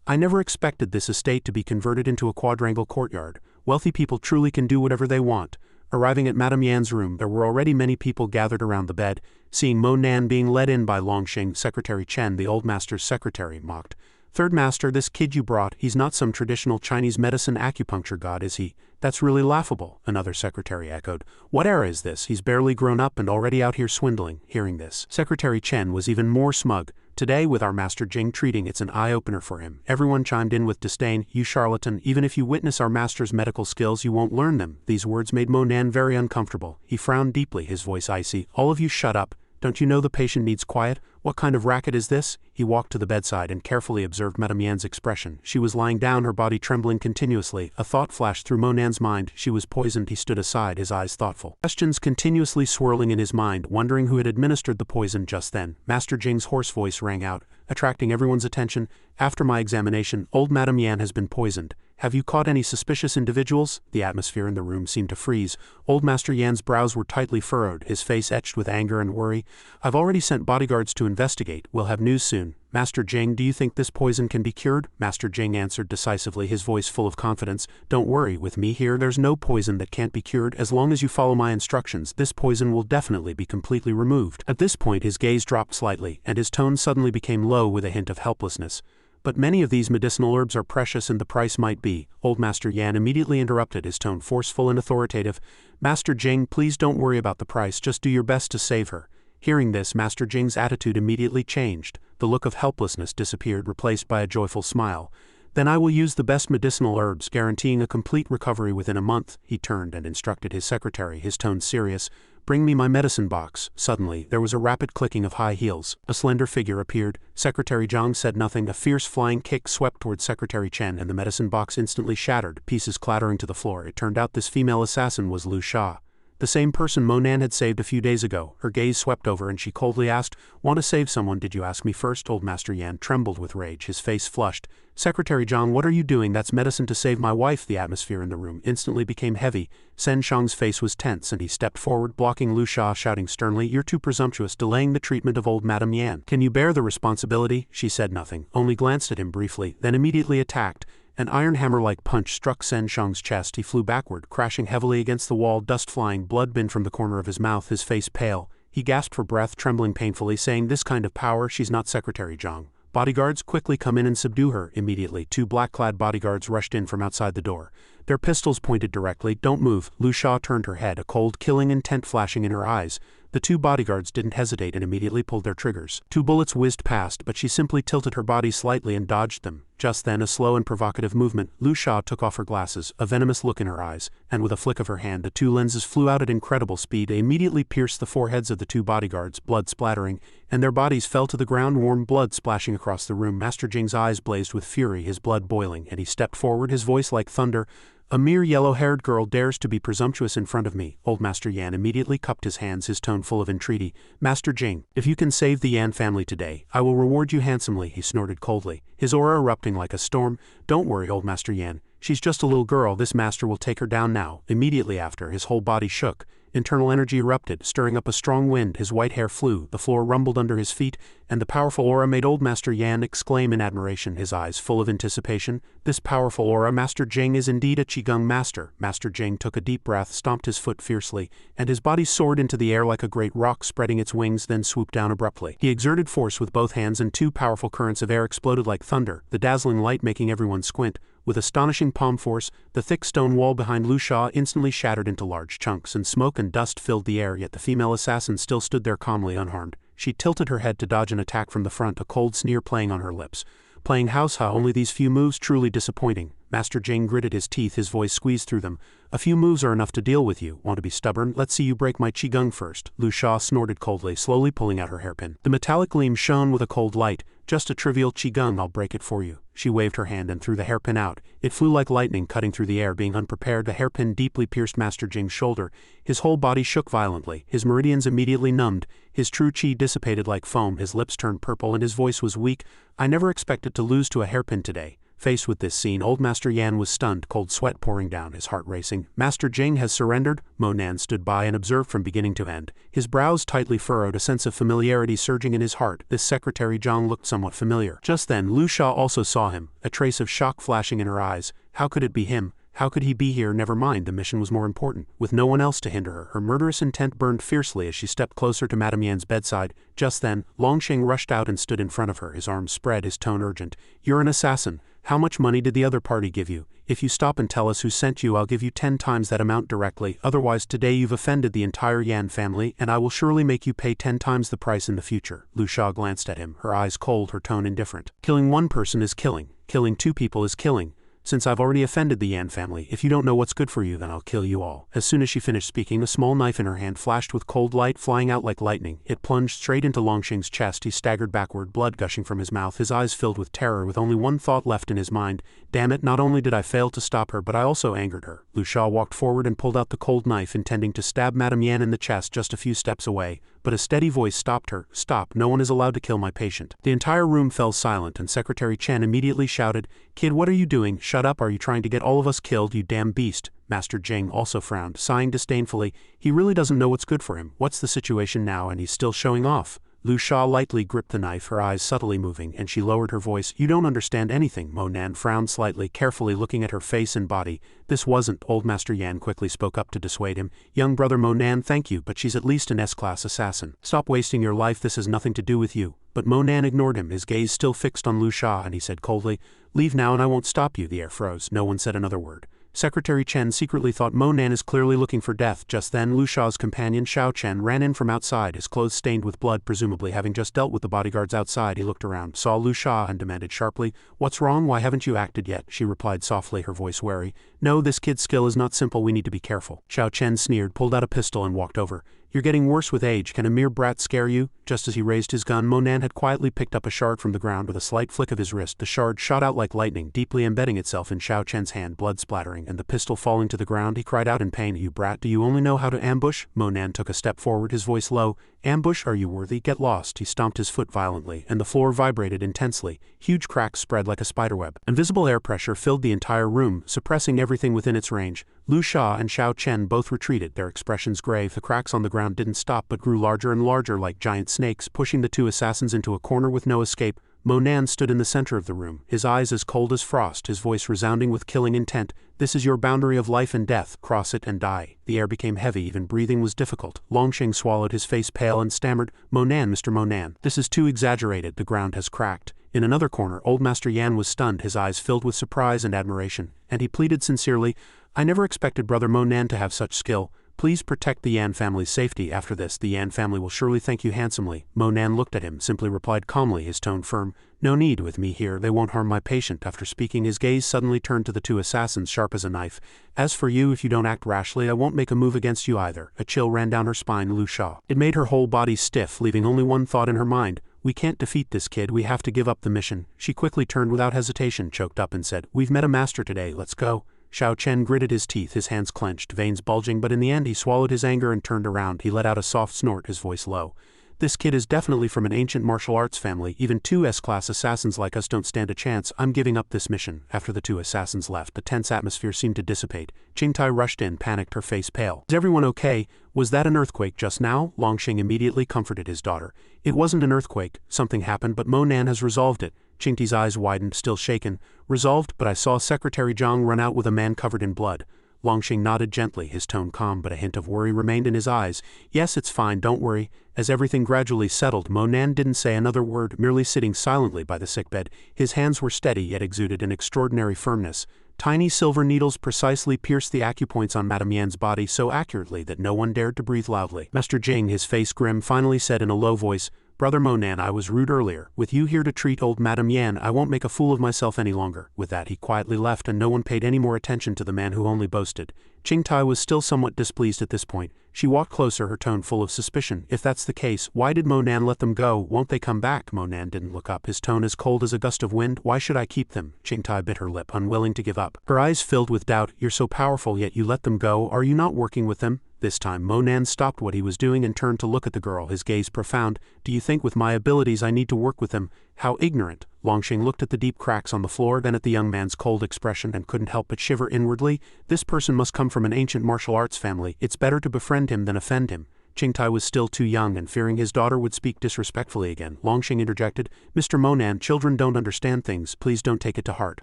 I never expected this estate to be converted into a quadrangle courtyard. Wealthy people truly can do whatever they want. Arriving at Madame Yan's room, there were already many people gathered around the bed. Seeing Monan being led in by Longxing, Secretary Chen, the old master's secretary, mocked. Third master, this kid you brought, he's not some traditional Chinese medicine acupuncture god, is he? That's really laughable, another secretary echoed. What era is this? He's barely grown up and already out here swindling. Hearing this, Secretary Chen was even more smug. Today, with our Master Jing treating, it's an eye-opener for him. Everyone chimed in with disdain. You charlatan, even if you witness our master's medical skills, you won't learn them. These words made Monan very uncomfortable. He frowned deeply, his voice icy. All of you shut up. Don't you know the patient needs quiet? What kind of racket is this? He walked to the bedside and carefully observed Madame Yan's expression. She was lying down, her body trembling continuously. A thought flashed through Monan's mind. She was poisoned. He stood aside, his eyes thoughtful. Questions continuously swirling in his mind, wondering who had administered the poison just then. Master Jing's hoarse voice rang out, attracting everyone's attention. After my examination, old Madame Yan has been poisoned. Have you caught any suspicious individuals? The atmosphere in the room seemed to freeze. Old Master Yan's brows were tightly furrowed, his face etched with anger and worry. I've already sent bodyguards to investigate. We'll have news soon. Master Jing, do you think this poison can be cured? Master Jing answered decisively, his voice full of confidence. Don't worry, with me here, there's no poison that can't be cured. As long as you follow my instructions, this poison will definitely be completely removed. At this point, his gaze dropped slightly, and his tone suddenly became low with a hint of helplessness. But many of these medicinal herbs are precious and the price might be. Old Master Yan immediately interrupted, his tone forceful and authoritative. Master Jing, please don't worry about the price, just do your best to save her. Hearing this, Master Jing's attitude immediately changed. The look of helplessness disappeared, replaced by a joyful smile. Then I will use the best medicinal herbs, guaranteeing a complete recovery within a month. He turned and instructed his secretary, his tone serious. Bring me my medicine box. Suddenly, there was a rapid clicking of high heels. A slender figure appeared. Secretary Zhang said nothing. A fierce flying kick swept toward Secretary Chen, and the medicine box instantly shattered, pieces clattering to the floor. It turned out this female assassin was Lu Sha, the same person Mo Nan had saved a few days ago. Her gaze swept over and she coldly asked, "Want to save someone? Did you ask me first?" Old Master Yan trembled with rage, his face flushed. "Secretary Zhang, what are you doing? That's medicine to save my wife." The atmosphere in the room instantly became heavy. Sen Shang's face was tense and he stepped forward, blocking Lu Sha, shouting sternly, "You're too presumptuous, delaying the treatment of old Madame Yan. Can you bear the responsibility?" She said nothing, only glanced at him briefly, then immediately attacked. An iron hammer-like punch struck Sen Shang's chest. He flew backward, crashing heavily against the wall, dust flying, blood bin from the corner of his mouth, his face pale. He gasped for breath, trembling painfully, saying, "This kind of power, she's not Secretary Zhang. Bodyguards, quickly come in and subdue her." Immediately, 2 black-clad bodyguards rushed in from outside the door. Their pistols pointed directly. "Don't move." Lu Sha turned her head, a cold, killing intent flashing in her eyes. The 2 bodyguards didn't hesitate and immediately pulled their triggers. 2 bullets whizzed past, but she simply tilted her body slightly and dodged them. Just then, a slow and provocative movement. Lu Sha took off her glasses, a venomous look in her eyes, and with a flick of her hand, the 2 lenses flew out at incredible speed. They immediately pierced the foreheads of the 2 bodyguards, blood splattering, and their bodies fell to the ground, warm blood splashing across the room. Master Jing's eyes blazed with fury, his blood boiling, and he stepped forward, his voice like thunder. "A mere yellow-haired girl dares to be presumptuous in front of me." Old Master Yan immediately cupped his hands, his tone full of entreaty. "Master Jing, if you can save the Yan family today, I will reward you handsomely," he snorted coldly, his aura erupting like a storm. "Don't worry, Old Master Yan. She's just a little girl. This master will take her down now." Immediately after, his whole body shook. Internal energy erupted, stirring up a strong wind. His white hair flew, the floor rumbled under his feet, and the powerful aura made Old Master Yan exclaim in admiration, his eyes full of anticipation. "This powerful aura, Master Jing, is indeed a Qigong master." Master Jing took a deep breath, stomped his foot fiercely, and his body soared into the air like a great rock, spreading its wings, then swooped down abruptly. He exerted force with both hands, and 2 powerful currents of air exploded like thunder, the dazzling light making everyone squint. With astonishing palm force, the thick stone wall behind Lu Sha instantly shattered into large chunks, and smoke and dust filled the air, yet the female assassin still stood there calmly unharmed. She tilted her head to dodge an attack from the front, a cold sneer playing on her lips. "Playing house, huh? Only these few moves? Truly disappointing." Master Jing gritted his teeth, his voice squeezed through them. "A few moves are enough to deal with you. Want to be stubborn? Let's see you break my Qigong first." Lu Sha snorted coldly, slowly pulling out her hairpin. The metallic gleam shone with a cold light. "Just a trivial Qigong, I'll break it for you." She waved her hand and threw the hairpin out. It flew like lightning, cutting through the air. Being unprepared, the hairpin deeply pierced Master Jing's shoulder. His whole body shook violently, his meridians immediately numbed, his true qi dissipated like foam, his lips turned purple and his voice was weak. "I never expected to lose to a hairpin today." Faced with this scene, Old Master Yan was stunned, cold sweat pouring down, his heart racing. "Master Jing has surrendered?" Mo Nan stood by and observed from beginning to end. His brows tightly furrowed, a sense of familiarity surging in his heart. This Secretary Zhang looked somewhat familiar. Just then, Lu Sha also saw him, a trace of shock flashing in her eyes. How could it be him? How could he be here? Never mind, the mission was more important. With no one else to hinder her, her murderous intent burned fiercely as she stepped closer to Madame Yan's bedside. Just then, Longsheng rushed out and stood in front of her, his arms spread, his tone urgent. "You're an assassin. How much money did the other party give you? If you stop and tell us who sent you, I'll give you 10 times that amount directly. Otherwise, today you've offended the entire Yan family, and I will surely make you pay 10 times the price in the future." Lu Sha glanced at him, her eyes cold, her tone indifferent. "Killing one person is killing. Killing 2 people is killing. Since I've already offended the Yan family, if you don't know what's good for you, then I'll kill you all." As soon as she finished speaking, a small knife in her hand flashed with cold light, flying out like lightning. It plunged straight into Longsheng's chest. He staggered backward, blood gushing from his mouth, his eyes filled with terror, with only one thought left in his mind. "Damn it, not only did I fail to stop her, but I also angered her." Lu Sha walked forward and pulled out the cold knife, intending to stab Madame Yan in the chest just a few steps away. But a steady voice stopped her. "Stop, no one is allowed to kill my patient." The entire room fell silent, and Secretary Chen immediately shouted, "Kid, what are you doing? Shut up, are you trying to get all of us killed, you damn beast?" Master Jing also frowned, sighing disdainfully. He really doesn't know what's good for him. What's the situation now, and he's still showing off? Lu Sha lightly gripped the knife, her eyes subtly moving, and she lowered her voice. "You don't understand anything." Mo Nan frowned slightly, carefully looking at her face and body. "This wasn't." Old Master Yan quickly spoke up to dissuade him. "Young brother Mo Nan, thank you, but she's at least an S-class assassin. Stop wasting your life, this has nothing to do with you." But Mo Nan ignored him, his gaze still fixed on Lu Sha, and he said coldly, "Leave now and I won't stop you." The air froze. No one said another word. Secretary Chen secretly thought Mo Nan is clearly looking for death. Just then Lu Sha's companion Xiao Chen ran in from outside, his clothes stained with blood, presumably having just dealt with the bodyguards outside. He looked around, saw Lu Sha and demanded sharply, "What's wrong? Why haven't you acted yet?" She replied softly, her voice wary, "No, this kid's skill is not simple, we need to be careful." Xiao Chen sneered, pulled out a pistol and walked over. "You're getting worse with age, can a mere brat scare you?" Just as he raised his gun, Mo Nan had quietly picked up a shard from the ground. With a slight flick of his wrist, the shard shot out like lightning, deeply embedding itself in Xiao Chen's hand, blood splattering, and the pistol falling to the ground. He cried out in pain, "You brat, do you only know how to ambush?" Mo Nan took a step forward, his voice low. "Ambush? Are you worthy? Get lost." He stomped his foot violently, and the floor vibrated intensely. Huge cracks spread like a spiderweb. Invisible air pressure filled the entire room, suppressing everything within its range. Lu Sha and Xiao Chen both retreated, their expressions grave. The cracks on the ground didn't stop but grew larger and larger like giant snakes, pushing the two assassins into a corner with no escape. Mo Nan stood in the center of the room, his eyes as cold as frost, his voice resounding with killing intent. "This is your boundary of life and death, cross it and die." The air became heavy, even breathing was difficult. Longsheng swallowed, his face pale, and stammered, "Mo Nan, Mr. Mo Nan, this is too exaggerated, the ground has cracked." In another corner, old Master Yan was stunned, his eyes filled with surprise and admiration, and he pleaded sincerely, "I never expected Brother Mo Nan to have such skill. Please protect the Yan family's safety. After this, the Yan family will surely thank you handsomely." Mo Nan looked at him, simply replied calmly, his tone firm, "No need with me here, they won't harm my patient." After speaking, his gaze suddenly turned to the two assassins, sharp as a knife. "As for you, if you don't act rashly, I won't make a move against you either." A chill ran down her spine, Lu Sha. It made her whole body stiff, leaving only one thought in her mind. "We can't defeat this kid, we have to give up the mission." She quickly turned without hesitation, choked up and said, "We've met a master today, let's go." Xiao Chen gritted his teeth, his hands clenched, veins bulging, but in the end he swallowed his anger and turned around. He let out a soft snort, his voice low. "This kid is definitely from an ancient martial arts family. Even two S-class assassins like us don't stand a chance. I'm giving up this mission." After the two assassins left, the tense atmosphere seemed to dissipate. Qingtai rushed in, panicked, her face pale. "Is everyone okay? Was that an earthquake just now?" Longsheng immediately comforted his daughter. "It wasn't an earthquake. Something happened, but Mo Nan has resolved it." Qingti's eyes widened, still shaken. "Resolved, but I saw Secretary Zhang run out with a man covered in blood." Longsheng nodded gently, his tone calm, but a hint of worry remained in his eyes. "Yes, it's fine, don't worry." As everything gradually settled, Mo Nan didn't say another word, merely sitting silently by the sickbed. His hands were steady, yet exuded an extraordinary firmness. Tiny silver needles precisely pierced the acupoints on Madame Yan's body so accurately that no one dared to breathe loudly. Master Jing, his face grim, finally said in a low voice, "Brother Mo Nan, I was rude earlier. With you here to treat old Madame Yan, I won't make a fool of myself any longer." With that he quietly left, and no one paid any more attention to the man who only boasted. Qingtai was still somewhat displeased at this point. She walked closer, her tone full of suspicion. "If that's the case, why did Mo Nan let them go? Won't they come back?" Mo Nan didn't look up, his tone as cold as a gust of wind. "Why should I keep them?" Qingtai bit her lip, unwilling to give up. Her eyes filled with doubt. "You're so powerful, yet you let them go. Are you not working with them?" This time Mo Nan stopped what he was doing and turned to look at the girl, his gaze profound. "Do you think with my abilities I need to work with them? How ignorant." Longsheng looked at the deep cracks on the floor, then at the young man's cold expression, and couldn't help but shiver inwardly. This person must come from an ancient martial arts family. It's better to befriend him than offend him. Qingtai was still too young, and fearing his daughter would speak disrespectfully again, Longsheng interjected, "Mr. Mo Nan, children don't understand things, please don't take it to heart."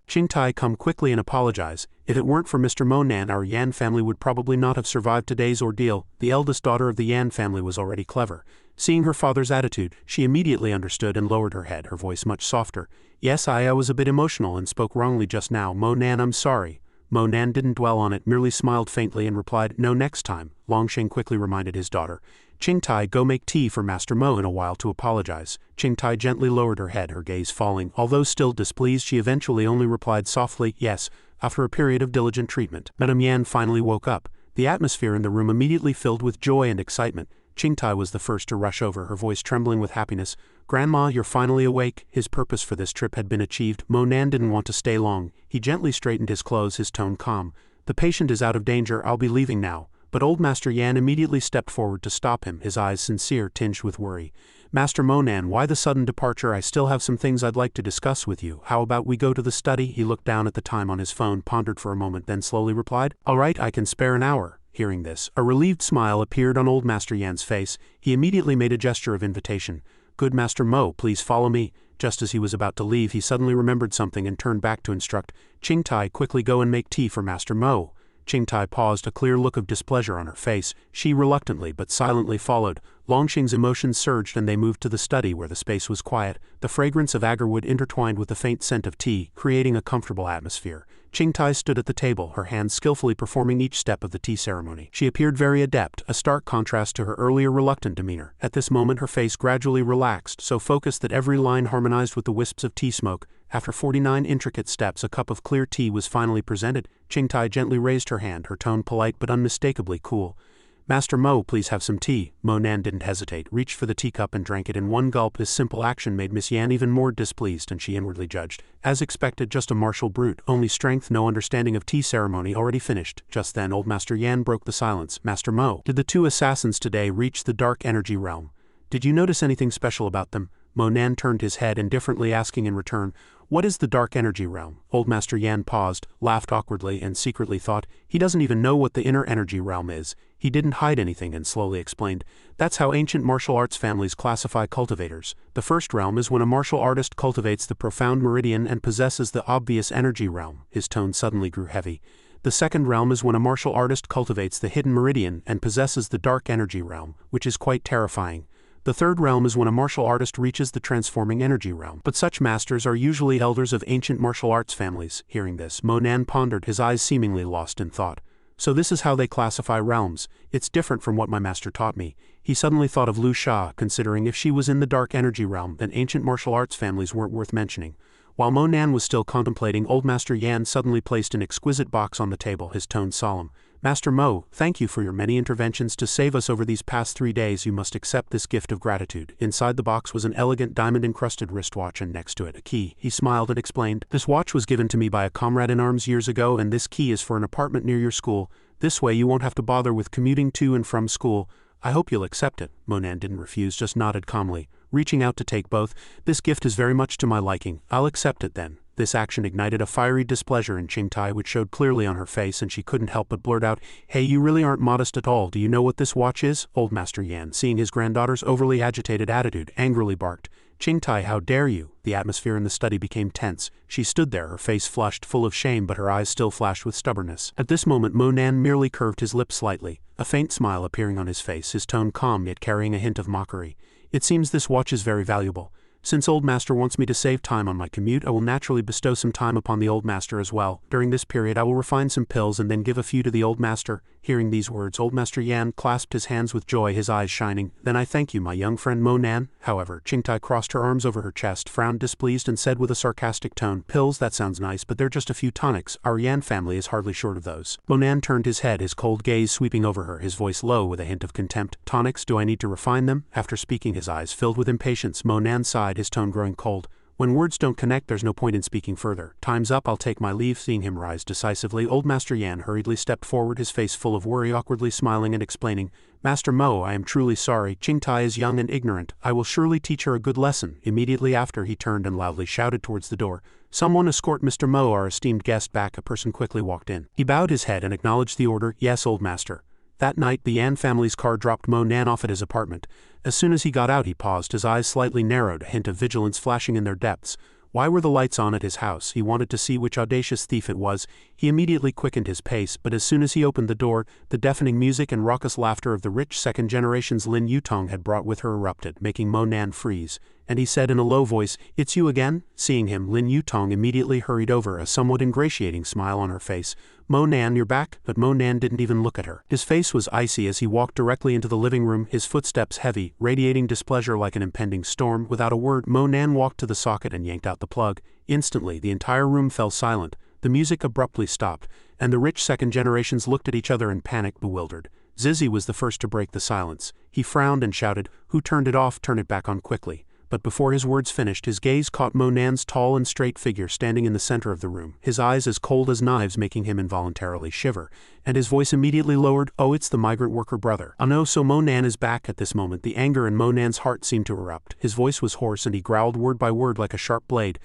Qingtai, come quickly and apologize. "If it weren't for Mr. Mo Nan, our Yan family would probably not have survived today's ordeal." The eldest daughter of the Yan family was already clever. Seeing her father's attitude, she immediately understood and lowered her head, her voice much softer. "Yes, I was a bit emotional and spoke wrongly just now. Mo Nan, I'm sorry." Mo Nan didn't dwell on it, merely smiled faintly and replied, "No, next time." Longsheng quickly reminded his daughter, "Qingtai, go make tea for Master Mo in a while to apologize." Qingtai gently lowered her head, her gaze falling. Although still displeased, she eventually only replied softly, "Yes." After a period of diligent treatment, Madame Yan finally woke up. The atmosphere in the room immediately filled with joy and excitement. Qingtai was the first to rush over, her voice trembling with happiness. "Grandma, you're finally awake." His purpose for this trip had been achieved. Mo Nan didn't want to stay long. He gently straightened his clothes, his tone calm. "The patient is out of danger, I'll be leaving now." But old Master Yan immediately stepped forward to stop him, his eyes sincere, tinged with worry. "Master Mo Nan, why the sudden departure? I still have some things I'd like to discuss with you. How about we go to the study?" He looked down at the time on his phone, pondered for a moment, then slowly replied, "All right, I can spare an hour." Hearing this, a relieved smile appeared on old Master Yan's face. He immediately made a gesture of invitation. "Good Master Mo, please follow me." Just as he was about to leave, he suddenly remembered something and turned back to instruct, "Qingtai, quickly go and make tea for Master Mo." Qingtai paused, a clear look of displeasure on her face. She reluctantly but silently followed. Longxing's emotions surged and they moved to the study where the space was quiet, the fragrance of agarwood intertwined with the faint scent of tea, creating a comfortable atmosphere. Qingtai stood at the table, her hands skillfully performing each step of the tea ceremony. She appeared very adept, a stark contrast to her earlier reluctant demeanor. At this moment her face gradually relaxed, so focused that every line harmonized with the wisps of tea smoke. After 49 intricate steps, a cup of clear tea was finally presented. Qingtai gently raised her hand, her tone polite but unmistakably cool. "Master Mo, please have some tea." Mo Nan didn't hesitate, reached for the teacup and drank it in one gulp. This simple action made Miss Yan even more displeased, and she inwardly judged. As expected, just a martial brute, only strength, no understanding of tea ceremony. Already finished. Just then old Master Yan broke the silence. "Master Mo, did the two assassins today reach the dark energy realm? Did you notice anything special about them?" Mo Nan turned his head indifferently, asking in return, "What is the dark energy realm?" Old Master Yan paused, laughed awkwardly, and secretly thought, he doesn't even know what the inner energy realm is. He didn't hide anything and slowly explained, "That's how ancient martial arts families classify cultivators. The first realm is when a martial artist cultivates the profound meridian and possesses the obvious energy realm." His tone suddenly grew heavy. "The second realm is when a martial artist cultivates the hidden meridian and possesses the dark energy realm, which is quite terrifying. The third realm is when a martial artist reaches the transforming energy realm. But such masters are usually elders of ancient martial arts families." Hearing this, Mo Nan pondered, his eyes seemingly lost in thought. "So this is how they classify realms. It's different from what my master taught me." He suddenly thought of Lu Sha, considering if she was in the dark energy realm, then ancient martial arts families weren't worth mentioning. While Mo Nan was still contemplating, old Master Yan suddenly placed an exquisite box on the table, his tone solemn. "Master Mo, thank you for your many interventions to save us over these past 3 days. You must accept this gift of gratitude." Inside the box was an elegant diamond-encrusted wristwatch and next to it a key. He smiled and explained, "This watch was given to me by a comrade in arms years ago, and this key is for an apartment near your school. This way you won't have to bother with commuting to and from school. I hope you'll accept it." Mo Nan didn't refuse, just nodded calmly, reaching out to take both. "This gift is very much to my liking. I'll accept it then." This action ignited a fiery displeasure in Qingtai which showed clearly on her face, and she couldn't help but blurt out, "Hey, you really aren't modest at all. Do you know what this watch is?" Old Master Yan, seeing his granddaughter's overly agitated attitude, angrily barked, "Qingtai, how dare you!" The atmosphere in the study became tense. She stood there, her face flushed, full of shame, but her eyes still flashed with stubbornness. At this moment Mo Nan merely curved his lips slightly, a faint smile appearing on his face, his tone calm yet carrying a hint of mockery. "It seems this watch is very valuable. Since Old Master wants me to save time on my commute, I will naturally bestow some time upon the Old Master as well. During this period I will refine some pills and then give a few to the Old Master." Hearing these words, Old Master Yan clasped his hands with joy, his eyes shining. "Then I thank you, my young friend Mo Nan." However, Qingtai crossed her arms over her chest, frowned displeased, and said with a sarcastic tone, "Pills, that sounds nice, but they're just a few tonics. Our Yan family is hardly short of those." Mo Nan turned his head, his cold gaze sweeping over her, his voice low with a hint of contempt. "Tonics? Do I need to refine them?" After speaking, his eyes filled with impatience. Mo Nan sighed, his tone growing cold. "When words don't connect, there's no point in speaking further. Time's up, I'll take my leave." Seeing him rise decisively, Old Master Yan hurriedly stepped forward, his face full of worry, awkwardly smiling and explaining, "Master Mo, I am truly sorry. Qingtai is young and ignorant. I will surely teach her a good lesson." Immediately after, he turned and loudly shouted towards the door, "Someone escort Mr. Mo, our esteemed guest, back." A person quickly walked in. He bowed his head and acknowledged the order. "Yes, Old Master." That night, the Yan family's car dropped Mo Nan off at his apartment. As soon as he got out, he paused, his eyes slightly narrowed, a hint of vigilance flashing in their depths. Why were the lights on at his house? He wanted to see which audacious thief it was. He immediately quickened his pace, but as soon as he opened the door, the deafening music and raucous laughter of the rich second generation's Lin Yutong had brought with her erupted, making Mo Nan freeze. And he said in a low voice, "It's you again?" Seeing him, Lin Yutong immediately hurried over, a somewhat ingratiating smile on her face. "Mo Nan, you're back?" But Mo Nan didn't even look at her. His face was icy as he walked directly into the living room, his footsteps heavy, radiating displeasure like an impending storm. Without a word, Mo Nan walked to the socket and yanked out the plug. Instantly, the entire room fell silent. The music abruptly stopped, and the rich second generations looked at each other in panic, bewildered. Zizi was the first to break the silence. He frowned and shouted, "Who turned it off? Turn it back on quickly." But before his words finished, his gaze caught Mo Nan's tall and straight figure standing in the center of the room, his eyes as cold as knives, making him involuntarily shiver, and his voice immediately lowered, "Oh, it's the migrant worker brother. Oh no, so Mo Nan is back." At this moment, the anger in Mo Nan's heart seemed to erupt. His voice was hoarse and he growled word by word like a sharp blade.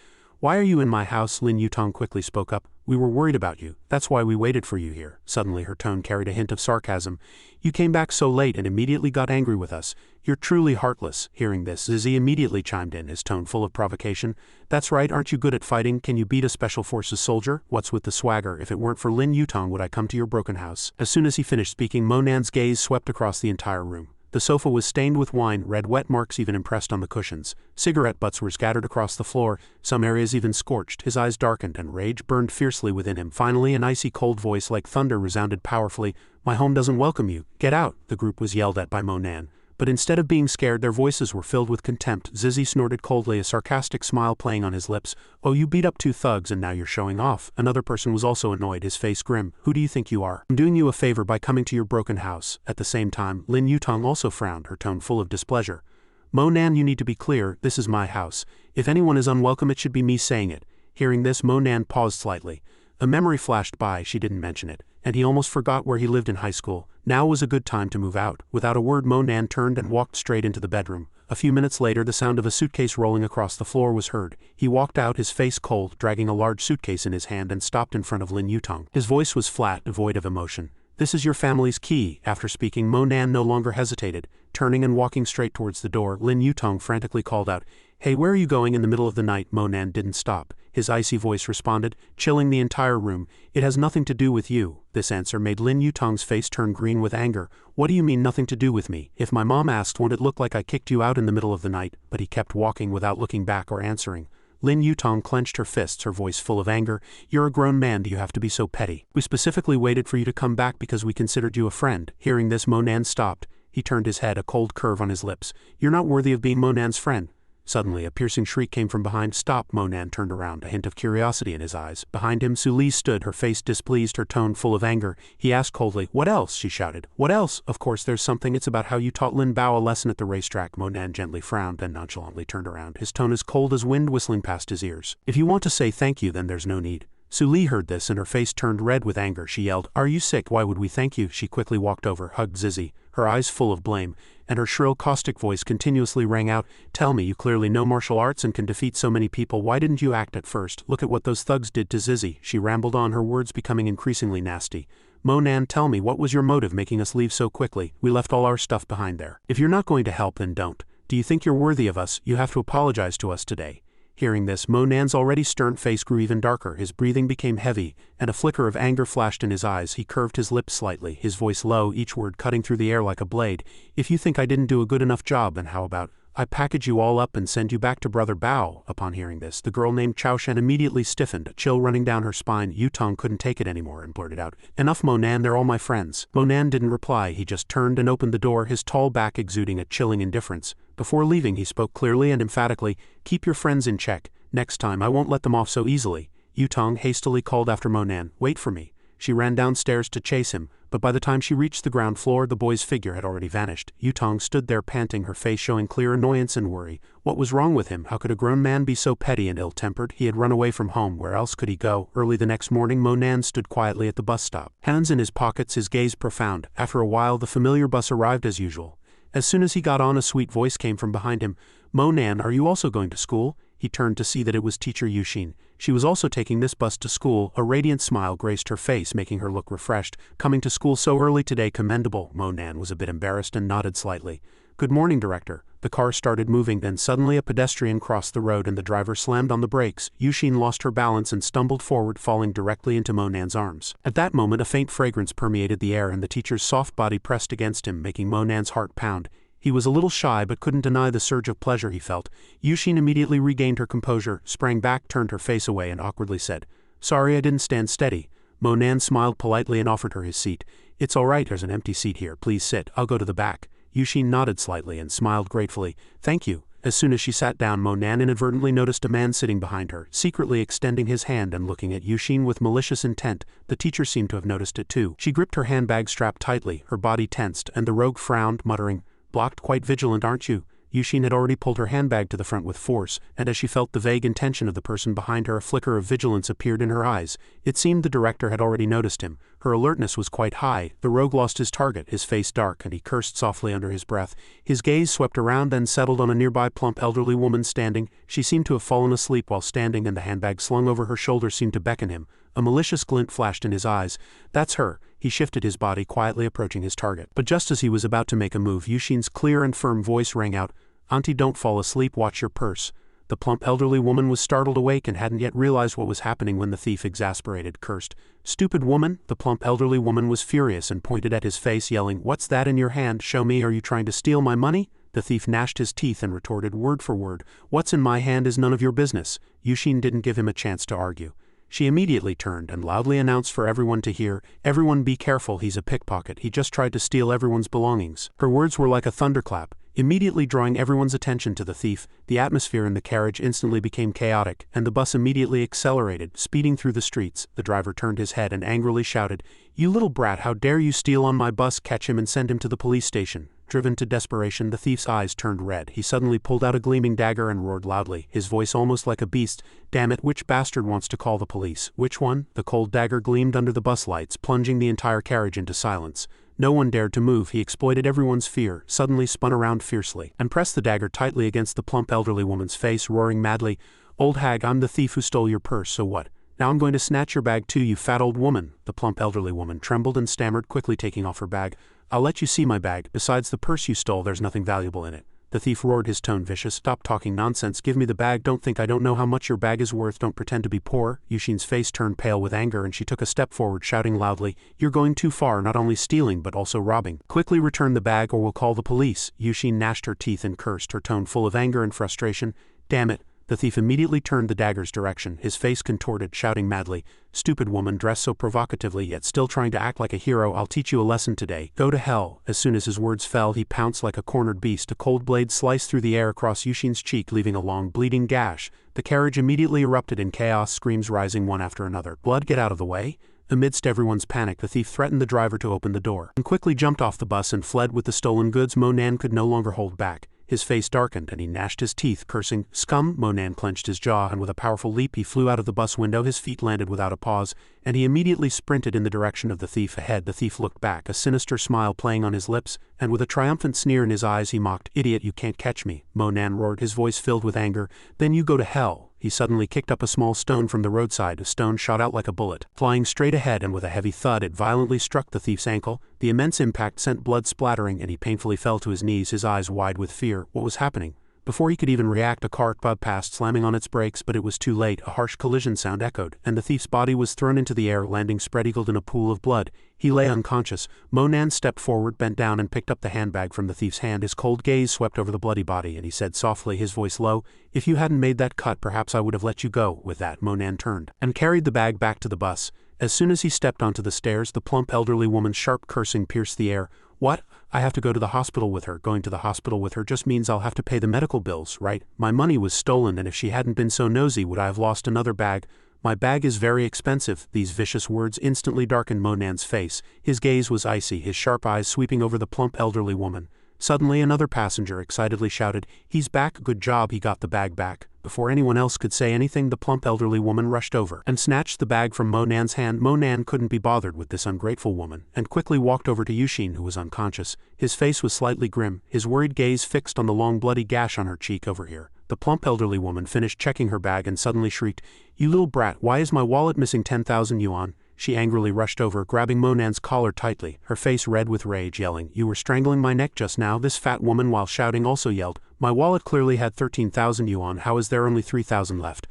Why are you in my house? Lin Yutong quickly spoke up. We were worried about you. That's why we waited for you here. Suddenly her tone carried a hint of sarcasm. You came back so late and immediately got angry with us. You're truly heartless. Hearing this, Zizi immediately chimed in, his tone full of provocation. That's right, aren't you good at fighting? Can you beat a special forces soldier? What's with the swagger? If it weren't for Lin Yutong, would I come to your broken house? As soon as he finished speaking, Monan's gaze swept across the entire room. The sofa was stained with wine, red wet marks even impressed on the cushions. Cigarette butts were scattered across the floor, some areas even scorched. His eyes darkened and rage burned fiercely within him. Finally, an icy cold voice like thunder resounded powerfully. My home doesn't welcome you. Get out, the group was yelled at by Monan. But instead of being scared, their voices were filled with contempt. Zizi snorted coldly, a sarcastic smile playing on his lips. Oh, you beat up 2 thugs and now you're showing off. Another person was also annoyed, his face grim. Who do you think you are? I'm doing you a favor by coming to your broken house. At the same time, Lin Yutong also frowned, her tone full of displeasure. Monan, you need to be clear, this is my house. If anyone is unwelcome, it should be me saying it. Hearing this, Monan paused slightly. A memory flashed by, she didn't mention it, and he almost forgot where he lived in high school. Now was a good time to move out. Without a word, Monan turned and walked straight into the bedroom. A few minutes later, the sound of a suitcase rolling across the floor was heard. He walked out, his face cold, dragging a large suitcase in his hand, and stopped in front of Lin Yutong. His voice was flat, devoid of emotion. This is your family's key. After speaking, Monan no longer hesitated. Turning and walking straight towards the door, Lin Yutong frantically called out, Hey, where are you going in the middle of the night? Monan didn't stop. His icy voice responded, chilling the entire room. It has nothing to do with you. This answer made Lin Yutong's face turn green with anger. What do you mean nothing to do with me? If my mom asked, won't it look like I kicked you out in the middle of the night? But he kept walking without looking back or answering. Lin Yutong clenched her fists, her voice full of anger. You're a grown man, do you have to be so petty? We specifically waited for you to come back because we considered you a friend. Hearing this, Monan stopped. He turned his head, a cold curve on his lips. You're not worthy of being Monan's friend. Suddenly, a piercing shriek came from behind. Stop! Monan turned around, a hint of curiosity in his eyes. Behind him, Su Li stood, her face displeased, her tone full of anger. He asked coldly, What else? She shouted. What else? Of course there's something. It's about how you taught Lin Bao a lesson at the racetrack. Monan gently frowned, then nonchalantly turned around, his tone as cold as wind whistling past his ears. If you want to say thank you, then there's no need. Su Li heard this, and her face turned red with anger. She yelled, Are you sick? Why would we thank you? She quickly walked over, hugged Zizi, her eyes full of blame, and her shrill, caustic voice continuously rang out, Tell me, you clearly know martial arts and can defeat so many people. Why didn't you act at first? Look at what those thugs did to Zizi. She rambled on, her words becoming increasingly nasty. Monan, tell me, what was your motive making us leave so quickly? We left all our stuff behind there. If you're not going to help, then don't. Do you think you're worthy of us? You have to apologize to us today. Hearing this, Monan's already stern face grew even darker, his breathing became heavy, and a flicker of anger flashed in his eyes. He curved his lips slightly, his voice low, each word cutting through the air like a blade. If you think I didn't do a good enough job, then how about I package you all up and send you back to Brother Bao? Upon hearing this, the girl named Chao Shen immediately stiffened, a chill running down her spine. Yutong couldn't take it anymore and blurted out, Enough, Monan, they're all my friends. Monan didn't reply, he just turned and opened the door, his tall back exuding a chilling indifference. Before leaving, he spoke clearly and emphatically, Keep your friends in check. Next time I won't let them off so easily. Yutong hastily called after Monan, Wait for me. She ran downstairs to chase him, but by the time she reached the ground floor, the boy's figure had already vanished. Yutong stood there panting, her face showing clear annoyance and worry. What was wrong with him? How could a grown man be so petty and ill-tempered? He had run away from home. Where else could he go? Early the next morning, Monan stood quietly at the bus stop, hands in his pockets, his gaze profound. After a while, the familiar bus arrived as usual. As soon as he got on, a sweet voice came from behind him. Monan, are you also going to school? He turned to see that it was teacher Yuxin. She was also taking this bus to school. A radiant smile graced her face, making her look refreshed. Coming to school so early today, commendable. Monan was a bit embarrassed and nodded slightly. Good morning, director. The car started moving, then suddenly a pedestrian crossed the road and the driver slammed on the brakes. Yuxin lost her balance and stumbled forward, falling directly into Monan's arms. At that moment, a faint fragrance permeated the air and the teacher's soft body pressed against him, making Monan's heart pound. He was a little shy but couldn't deny the surge of pleasure he felt. Yuxin immediately regained her composure, sprang back, turned her face away and awkwardly said, Sorry, I didn't stand steady. Monan smiled politely and offered her his seat. It's all right, there's an empty seat here. Please sit, I'll go to the back. Yuxin nodded slightly and smiled gratefully. Thank you. As soon as she sat down, Monan inadvertently noticed a man sitting behind her, secretly extending his hand and looking at Yuxin with malicious intent. The teacher seemed to have noticed it too. She gripped her handbag strap tightly, her body tensed, and the rogue frowned, muttering, Blocked, quite vigilant, aren't you? Yushin had already pulled her handbag to the front with force, and as she felt the vague intention of the person behind her, a flicker of vigilance appeared in her eyes. It seemed the director had already noticed him. Her alertness was quite high. The rogue lost his target, his face dark, and he cursed softly under his breath. His gaze swept around, then settled on a nearby plump elderly woman standing. She seemed to have fallen asleep while standing, and the handbag slung over her shoulder seemed to beckon him. A malicious glint flashed in his eyes. That's her. He shifted his body, quietly approaching his target. But just as he was about to make a move, Yushin's clear and firm voice rang out, "Auntie, don't fall asleep, watch your purse." The plump elderly woman was startled awake and hadn't yet realized what was happening when the thief, exasperated, cursed. "Stupid woman!" The plump elderly woman was furious and pointed at his face, yelling, "What's that in your hand? Show me. Are you trying to steal my money?" The thief gnashed his teeth and retorted word for word, "What's in my hand is none of your business." Yushin didn't give him a chance to argue. She immediately turned and loudly announced for everyone to hear, "Everyone be careful, he's a pickpocket. He just tried to steal everyone's belongings." Her words were like a thunderclap, immediately drawing everyone's attention to the thief. The atmosphere in the carriage instantly became chaotic, and the bus immediately accelerated, speeding through the streets. The driver turned his head and angrily shouted, "You little brat, how dare you steal on my bus? Catch him and send him to the police station." Driven to desperation, the thief's eyes turned red. He suddenly pulled out a gleaming dagger and roared loudly, his voice almost like a beast. "Damn it, which bastard wants to call the police? Which one?" The cold dagger gleamed under the bus lights, plunging the entire carriage into silence. No one dared to move. He exploited everyone's fear, suddenly spun around fiercely, and pressed the dagger tightly against the plump elderly woman's face, roaring madly, "Old hag, I'm the thief who stole your purse, so what? Now I'm going to snatch your bag too, you fat old woman." The plump elderly woman trembled and stammered, quickly taking off her bag. "I'll let you see my bag. Besides the purse you stole, there's nothing valuable in it." The thief roared, his tone vicious. "Stop talking nonsense. Give me the bag. Don't think I don't know how much your bag is worth. Don't pretend to be poor." Yushin's face turned pale with anger and she took a step forward, shouting loudly, "You're going too far, not only stealing but also robbing. Quickly return the bag or we'll call the police." Yushin gnashed her teeth and cursed, her tone full of anger and frustration. "Damn it." The thief immediately turned the dagger's direction, his face contorted, shouting madly, "Stupid woman, dressed so provocatively yet still trying to act like a hero. I'll teach you a lesson today. Go to hell." As soon as his words fell, he pounced like a cornered beast. A cold blade sliced through the air across Yushin's cheek, leaving a long bleeding gash. The carriage immediately erupted in chaos, screams rising one after another. "Blood, get out of the way." Amidst everyone's panic, the thief threatened the driver to open the door, and quickly jumped off the bus and fled with the stolen goods. Monan could no longer hold back. His face darkened and he gnashed his teeth, cursing, "Scum!" Monan clenched his jaw, and with a powerful leap he flew out of the bus window. His feet landed without a pause, and he immediately sprinted in the direction of the thief ahead. The thief looked back, a sinister smile playing on his lips, and with a triumphant sneer in his eyes he mocked, "Idiot, you can't catch me." Monan roared, his voice filled with anger, "Then you go to hell." He suddenly kicked up a small stone from the roadside. A stone shot out like a bullet, flying straight ahead, and with a heavy thud it violently struck the thief's ankle. The immense impact sent blood splattering and he painfully fell to his knees, his eyes wide with fear. What was happening? Before he could even react, a car buzzed past, slamming on its brakes, but it was too late. A harsh collision sound echoed, and the thief's body was thrown into the air, landing spread-eagled in a pool of blood. He lay unconscious. Monan stepped forward, bent down, and picked up the handbag from the thief's hand. His cold gaze swept over the bloody body, and he said softly, his voice low, "If you hadn't made that cut, perhaps I would have let you go." With that, Monan turned and carried the bag back to the bus. As soon as he stepped onto the stairs, the plump elderly woman's sharp cursing pierced the air. "What? I have to go to the hospital with her." "Going to the hospital with her just means I'll have to pay the medical bills, right? My money was stolen, and if she hadn't been so nosy, would I have lost another bag? My bag is very expensive." These vicious words instantly darkened Monan's face. His gaze was icy, his sharp eyes sweeping over the plump elderly woman. Suddenly another passenger excitedly shouted, "He's back, good job, he got the bag back." Before anyone else could say anything, the plump elderly woman rushed over and snatched the bag from Monan's hand. Monan couldn't be bothered with this ungrateful woman, and quickly walked over to Yushin, who was unconscious. His face was slightly grim, his worried gaze fixed on the long bloody gash on her cheek over here. The plump elderly woman finished checking her bag and suddenly shrieked, "You little brat, why is my wallet missing 10,000 yuan? She angrily rushed over, grabbing Monan's collar tightly, her face red with rage, yelling, "You were strangling my neck just now." This fat woman, while shouting, also yelled, "My wallet clearly had 13,000 yuan, how is there only 3,000 left?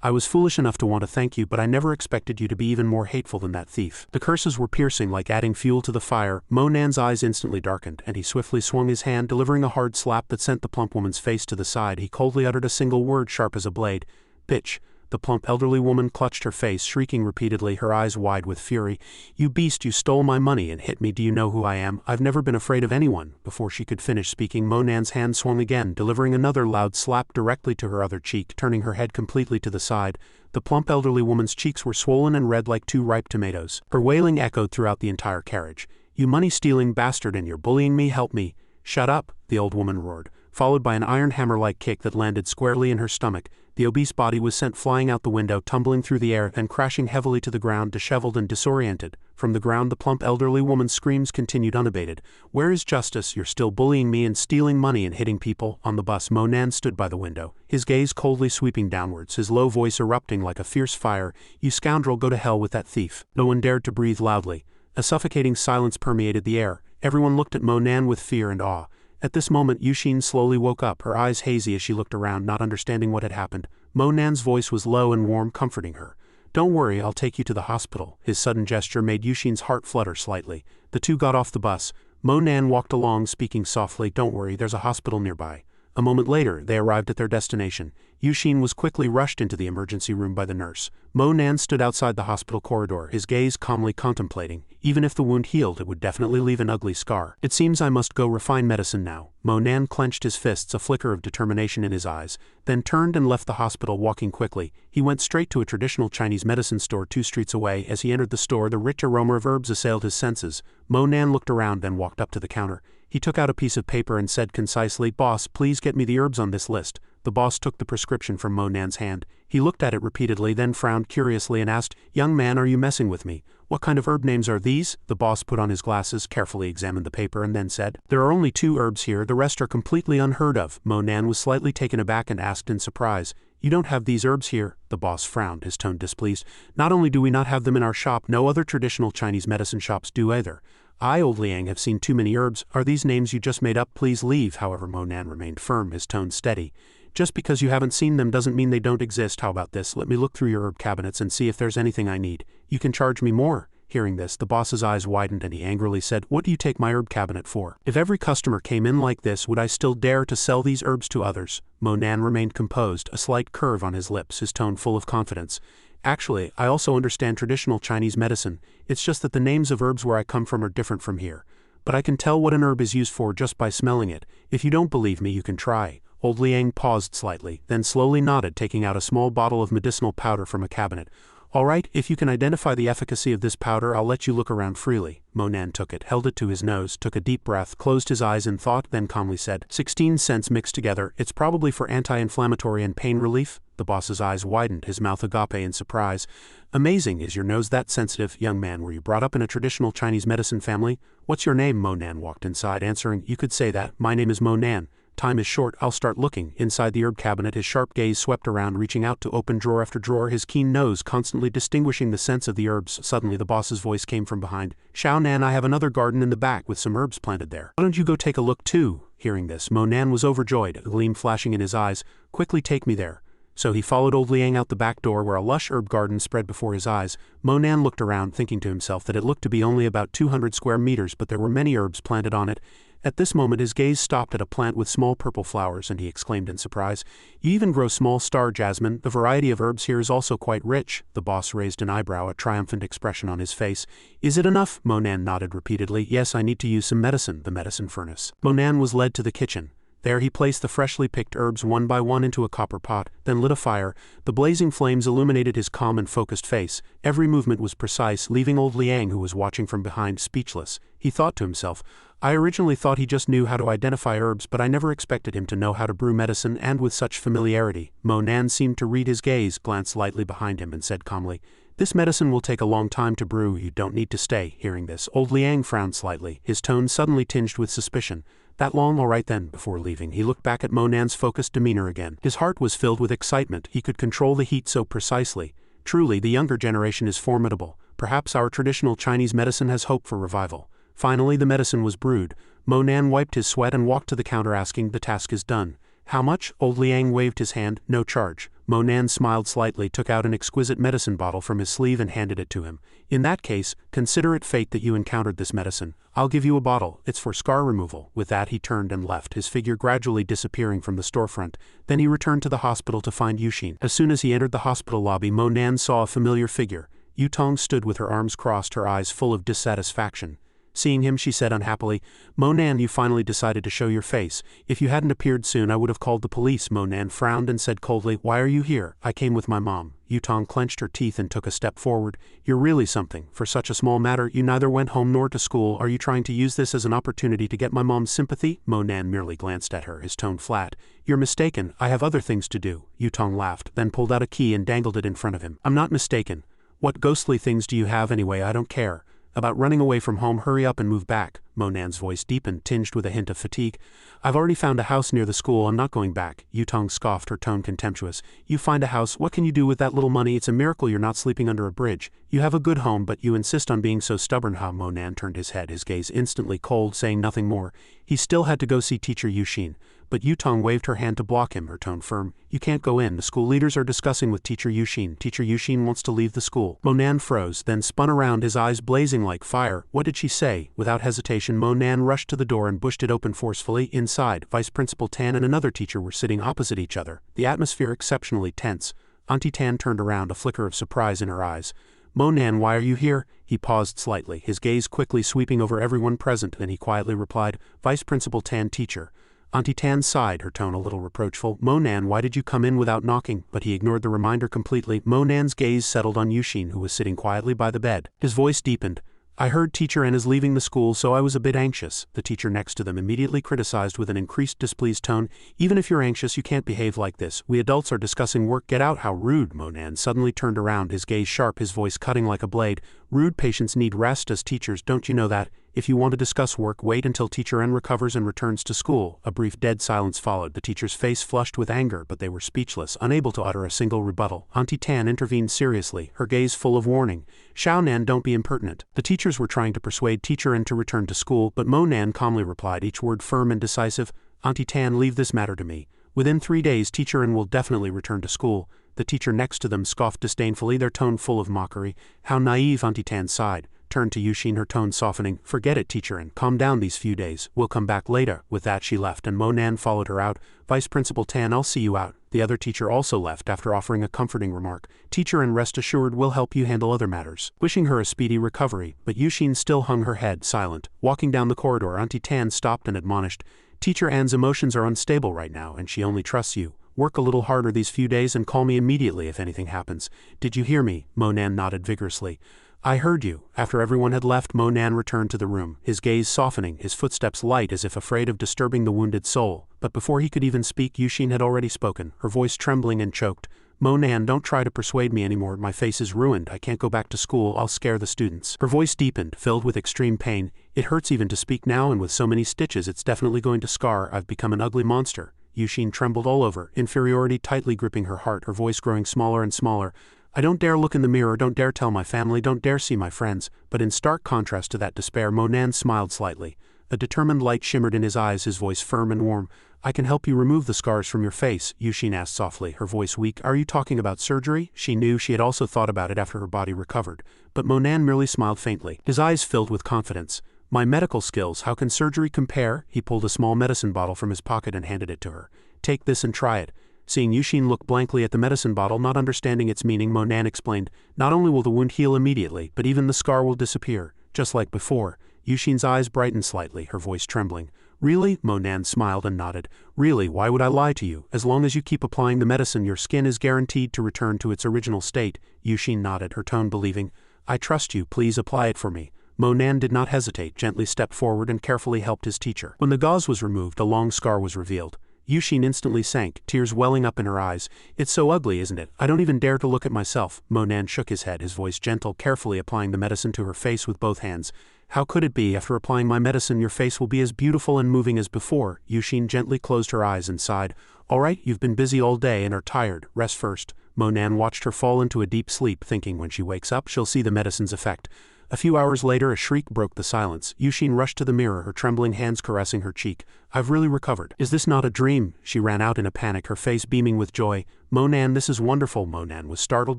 I was foolish enough to want to thank you, but I never expected you to be even more hateful than that thief." The curses were piercing, like adding fuel to the fire. Monan's eyes instantly darkened, and he swiftly swung his hand, delivering a hard slap that sent the plump woman's face to the side. He coldly uttered a single word, sharp as a blade, "Bitch." The plump elderly woman clutched her face, shrieking repeatedly, her eyes wide with fury. "You beast, you stole my money and hit me. Do you know who I am? I've never been afraid of anyone." Before she could finish speaking, Monan's hand swung again, delivering another loud slap directly to her other cheek, turning her head completely to the side. The plump elderly woman's cheeks were swollen and red like two ripe tomatoes. Her wailing echoed throughout the entire carriage. "You money-stealing bastard, and you're bullying me, help me." "Shut up," the old woman roared. followed by an iron hammer-like kick that landed squarely in her stomach. The obese body was sent flying out the window, tumbling through the air, then crashing heavily to the ground, disheveled and disoriented. From the ground, the plump elderly woman's screams continued unabated. "Where is justice? You're still bullying me and stealing money and hitting people." On the bus, Monan stood by the window, his gaze coldly sweeping downwards, his low voice erupting like a fierce fire. "You scoundrel, go to hell with that thief." No one dared to breathe loudly. A suffocating silence permeated the air. Everyone looked at Monan with fear and awe. At this moment, Yuxin slowly woke up, her eyes hazy as she looked around, not understanding what had happened. Monan's voice was low and warm, comforting her. "Don't worry, I'll take you to the hospital." His sudden gesture made Yuxin's heart flutter slightly. The two got off the bus. Monan walked along, speaking softly. "Don't worry, there's a hospital nearby." A moment later, they arrived at their destination. Yuxin was quickly rushed into the emergency room by the nurse. Monan stood outside the hospital corridor, his gaze calmly contemplating. Even if the wound healed, it would definitely leave an ugly scar. "It seems I must go refine medicine now." Monan clenched his fists, a flicker of determination in his eyes, then turned and left the hospital, walking quickly. He went straight to a traditional Chinese medicine store 2 streets away. As he entered the store, the rich aroma of herbs assailed his senses. Monan looked around, then walked up to the counter. He took out a piece of paper and said concisely, "Boss, please get me the herbs on this list." The boss took the prescription from Monan's hand. He looked at it repeatedly, then frowned curiously and asked, "Young man, are you messing with me? What kind of herb names are these?" The boss put on his glasses, carefully examined the paper, and then said, "There are only 2 herbs here, the rest are completely unheard of." Monan was slightly taken aback and asked in surprise, "You don't have these herbs here?" The boss frowned, his tone displeased. "Not only do we not have them in our shop, no other traditional Chinese medicine shops do either. I, Old Liang, have seen too many herbs. Are these names you just made up? Please leave." However, Monan remained firm, his tone steady. "Just because you haven't seen them doesn't mean they don't exist. How about this? Let me look through your herb cabinets and see if there's anything I need. You can charge me more." Hearing this, the boss's eyes widened and he angrily said, "What do you take my herb cabinet for? If every customer came in like this, would I still dare to sell these herbs to others?" Monan remained composed, a slight curve on his lips, his tone full of confidence. "Actually, I also understand traditional Chinese medicine. It's just that the names of herbs where I come from are different from here. But I can tell what an herb is used for just by smelling it. If you don't believe me, you can try." Old Liang paused slightly, then slowly nodded, taking out a small bottle of medicinal powder from a cabinet. "All right, if you can identify the efficacy of this powder, I'll let you look around freely." Monan took it, held it to his nose, took a deep breath, closed his eyes in thought, then calmly said, 16 cents mixed together. It's probably for anti-inflammatory and pain relief." The boss's eyes widened, his mouth agape in surprise. "Amazing, is your nose that sensitive? Young man, were you brought up in a traditional Chinese medicine family? What's your name?" Monan walked inside, answering, "You could say that. My name is Monan. Time is short, I'll start looking." Inside the herb cabinet, his sharp gaze swept around, reaching out to open drawer after drawer, his keen nose constantly distinguishing the scents of the herbs. Suddenly the boss's voice came from behind. "Xiaonan, I have another garden in the back with some herbs planted there. Why don't you go take a look too?" Hearing this, Monan was overjoyed, a gleam flashing in his eyes. "Quickly take me there." So he followed Old Liang out the back door where a lush herb garden spread before his eyes. Monan looked around, thinking to himself that it looked to be only about 200 square meters, but there were many herbs planted on it. At this moment his gaze stopped at a plant with small purple flowers, and he exclaimed in surprise, "You even grow small star jasmine. The variety of herbs here is also quite rich." The boss raised an eyebrow, a triumphant expression on his face. "Is it enough?" Monan nodded repeatedly. "Yes, I need to use some medicine." The medicine furnace. Monan was led to the kitchen. There he placed the freshly picked herbs one by one into a copper pot, then lit a fire. The blazing flames illuminated his calm and focused face. Every movement was precise, leaving Old Liang, who was watching from behind, speechless. He thought to himself, "I originally thought he just knew how to identify herbs, but I never expected him to know how to brew medicine, and with such familiarity." Monan seemed to read his gaze, glanced lightly behind him, and said calmly, "This medicine will take a long time to brew. You don't need to stay." Hearing this, Old Liang frowned slightly, his tone suddenly tinged with suspicion. "That long? All right then." Before leaving, he looked back at Monan's focused demeanor again. His heart was filled with excitement. He could control the heat so precisely. Truly, the younger generation is formidable. Perhaps our traditional Chinese medicine has hope for revival. Finally, the medicine was brewed. Monan wiped his sweat and walked to the counter, asking, "The task is done." "How much?" Old Liang waved his hand. "No charge." Monan smiled slightly, took out an exquisite medicine bottle from his sleeve and handed it to him. "In that case, consider it fate that you encountered this medicine. I'll give you a bottle. It's for scar removal." With that he turned and left, his figure gradually disappearing from the storefront. Then he returned to the hospital to find Yuxin. As soon as he entered the hospital lobby, Monan saw a familiar figure. Yutong stood with her arms crossed, her eyes full of dissatisfaction. Seeing him, she said unhappily, "Monan, you finally decided to show your face. If you hadn't appeared soon, I would have called the police." Monan frowned and said coldly, "Why are you here?" "I came with my mom." Yutong clenched her teeth and took a step forward. "You're really something. For such a small matter, you neither went home nor to school. Are you trying to use this as an opportunity to get my mom's sympathy?" Monan merely glanced at her, his tone flat. "You're mistaken. I have other things to do." Yutong laughed, then pulled out a key and dangled it in front of him. "I'm not mistaken. What ghostly things do you have anyway? I don't care about running away from home. Hurry up and move back." Monan's voice deepened, tinged with a hint of fatigue. "I've already found a house near the school. I'm not going back." Yutong scoffed, her tone contemptuous. "You find a house? What can you do with that little money? It's a miracle you're not sleeping under a bridge. You have a good home, but you insist on being so stubborn." Monan turned his head, his gaze instantly cold, saying nothing more. He still had to go see Teacher Yuxin. But Yutong waved her hand to block him, her tone firm. "You can't go in. The school leaders are discussing with Teacher Yuxin. Teacher Yuxin wants to leave the school." Monan froze, then spun around, his eyes blazing like fire. "What did she say?" Without hesitation, Monan rushed to the door and pushed it open forcefully. Inside, Vice Principal Tan and another teacher were sitting opposite each other, the atmosphere exceptionally tense. Auntie Tan turned around, a flicker of surprise in her eyes. "Monan, why are you here?" He paused slightly, his gaze quickly sweeping over everyone present, then he quietly replied, "Vice Principal Tan, teacher." Auntie Tan sighed, her tone a little reproachful. "Monan, why did you come in without knocking?" But he ignored the reminder completely. Monan's gaze settled on Yuxin, who was sitting quietly by the bed. His voice deepened. "I heard Teacher N is leaving the school, so I was a bit anxious." The teacher next to them immediately criticized with an increased displeased tone. "Even if you're anxious, you can't behave like this. We adults are discussing work. Get out." "How rude." Monan suddenly turned around, his gaze sharp, his voice cutting like a blade. "Rude patients need rest as teachers, don't you know that? If you want to discuss work, wait until Teacher N recovers and returns to school." A brief dead silence followed. The teacher's face flushed with anger, but they were speechless, unable to utter a single rebuttal. Auntie Tan intervened seriously, her gaze full of warning. "Xiaonan, don't be impertinent." The teachers were trying to persuade Teacher N to return to school, but Monan calmly replied, each word firm and decisive. "Auntie Tan, leave this matter to me. Within 3 days, Teacher N will definitely return to school." The teacher next to them scoffed disdainfully, their tone full of mockery. "How naive." Auntie Tan sighed, turned to Yuxin, her tone softening. "Forget it, Teacher N. Calm down these few days. We'll come back later." With that she left, and Monan followed her out. "Vice Principal Tan, I'll see you out." The other teacher also left after offering a comforting remark. "Teacher N, rest assured we'll help you handle other matters," wishing her a speedy recovery, but Yuxin still hung her head, silent. Walking down the corridor, Auntie Tan stopped and admonished, "Teacher An's emotions are unstable right now, and she only trusts you. Work a little harder these few days and call me immediately if anything happens." "Did you hear me?" Monan nodded vigorously. "I heard you." After everyone had left, Monan returned to the room, his gaze softening, his footsteps light as if afraid of disturbing the wounded soul. But before he could even speak, Yuxin had already spoken, her voice trembling and choked. "Monan, don't try to persuade me anymore. My face is ruined. I can't go back to school. I'll scare the students." Her voice deepened, filled with extreme pain. "It hurts even to speak now, and with so many stitches it's definitely going to scar. I've become an ugly monster." Yuxin trembled all over, inferiority tightly gripping her heart, her voice growing smaller and smaller. "I don't dare look in the mirror, don't dare tell my family, don't dare see my friends." But in stark contrast to that despair, Monan smiled slightly. A determined light shimmered in his eyes, his voice firm and warm. "I can help you remove the scars from your face," Yuxin asked softly, her voice weak. "Are you talking about surgery?" She knew she had also thought about it after her body recovered. But Monan merely smiled faintly, his eyes filled with confidence. "My medical skills, how can surgery compare?" He pulled a small medicine bottle from his pocket and handed it to her. "Take this and try it." Seeing Yuxin look blankly at the medicine bottle, not understanding its meaning, Monan explained, "Not only will the wound heal immediately, but even the scar will disappear, just like before." Yuxin's eyes brightened slightly, her voice trembling. "Really?" Monan smiled and nodded. "Really, why would I lie to you? As long as you keep applying the medicine, your skin is guaranteed to return to its original state." Yuxin nodded, her tone believing. "I trust you, please apply it for me." Monan did not hesitate, gently stepped forward and carefully helped his teacher. When the gauze was removed, a long scar was revealed. Yuxin instantly sank, tears welling up in her eyes. "It's so ugly, isn't it? I don't even dare to look at myself." Monan shook his head, his voice gentle, carefully applying the medicine to her face with both hands. "How could it be? After applying my medicine, your face will be as beautiful and moving as before." Yuxin gently closed her eyes and sighed. "All right, you've been busy all day and are tired. Rest first." Monan watched her fall into a deep sleep, thinking when she wakes up she'll see the medicine's effect. A few hours later, a shriek broke the silence. Yuxin rushed to the mirror, her trembling hands caressing her cheek. "I've really recovered. Is this not a dream?" She ran out in a panic, her face beaming with joy. "Monan, this is wonderful." Monan was startled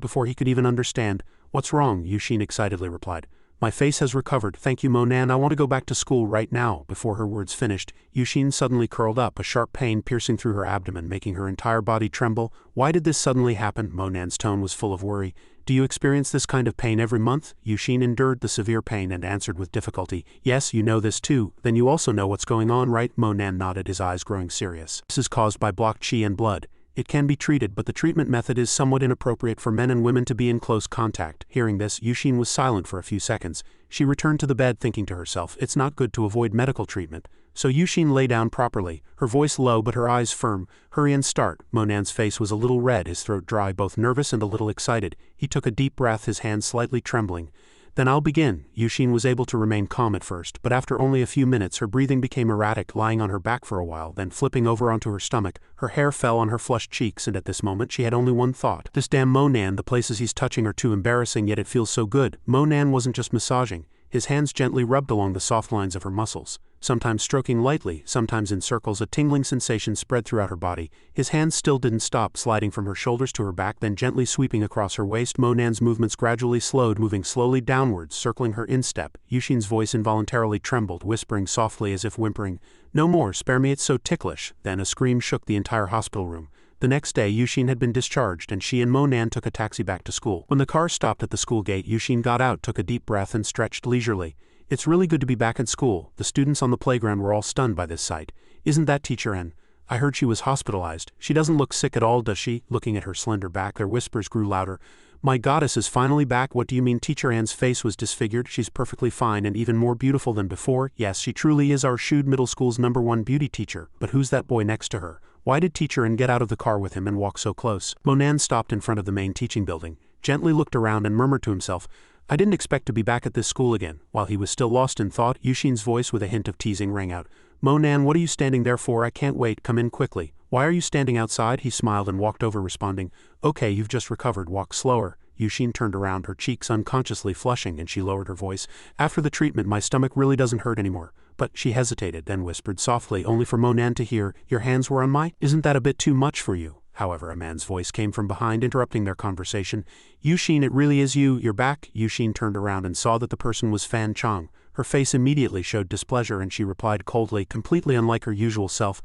before he could even understand. "What's wrong?" Yuxin excitedly replied. "My face has recovered. Thank you, Monan. I want to go back to school right now." Before her words finished, Yuxin suddenly curled up, a sharp pain piercing through her abdomen, making her entire body tremble. "Why did this suddenly happen?" Monan's tone was full of worry. Do you experience this kind of pain every month? Yushin endured the severe pain and answered with difficulty. Yes, you know this too. Then you also know what's going on, right? Monan nodded, his eyes growing serious. This is caused by blocked qi and blood. It can be treated, but the treatment method is somewhat inappropriate for men and women to be in close contact. Hearing this, Yushin was silent for a few seconds. She returned to the bed thinking to herself, it's not good to avoid medical treatment. So Yushin lay down properly, her voice low but her eyes firm. Hurry and start. Monan's face was a little red, his throat dry, both nervous and a little excited. He took a deep breath, his hands slightly trembling. Then I'll begin. Yushin was able to remain calm at first, but after only a few minutes her breathing became erratic, lying on her back for a while, then flipping over onto her stomach. Her hair fell on her flushed cheeks, and at this moment she had only one thought. This damn Monan, the places he's touching are too embarrassing, yet it feels so good. Monan wasn't just massaging. His hands gently rubbed along the soft lines of her muscles, sometimes stroking lightly, sometimes in circles. A tingling sensation spread throughout her body. His hands still didn't stop, sliding from her shoulders to her back, then gently sweeping across her waist. Monan's movements gradually slowed, moving slowly downwards, circling her instep. Yushin's voice involuntarily trembled, whispering softly as if whimpering, "No more, spare me, it's so ticklish." Then a scream shook the entire hospital room. The next day, Yushin had been discharged, and she and Monan took a taxi back to school. When the car stopped at the school gate, Yushin got out, took a deep breath, and stretched leisurely. It's really good to be back at school. The students on the playground were all stunned by this sight. Isn't that Teacher N? I heard she was hospitalized. She doesn't look sick at all, does she? Looking at her slender back, their whispers grew louder. My goddess is finally back. What do you mean? Teacher Anne's face was disfigured. She's perfectly fine and even more beautiful than before. Yes, she truly is our Shud Middle School's #1 beauty teacher. But who's that boy next to her? Why did Teacher Anne get out of the car with him and walk so close? Monan stopped in front of the main teaching building, gently looked around and murmured to himself, I didn't expect to be back at this school again. While he was still lost in thought, Yushin's voice with a hint of teasing rang out. Monan, what are you standing there for? I can't wait, come in quickly. Why are you standing outside? He smiled and walked over, responding, Okay, you've just recovered, walk slower. Yushin turned around, her cheeks unconsciously flushing, and she lowered her voice. After the treatment, my stomach really doesn't hurt anymore. But she hesitated, then whispered softly, only for Monan to hear, Your hands were on my? Isn't that a bit too much for you? However, a man's voice came from behind, interrupting their conversation. Yushin, it really is you, you're back? Yushin turned around and saw that the person was Fan Chong. Her face immediately showed displeasure, and she replied coldly, completely unlike her usual self.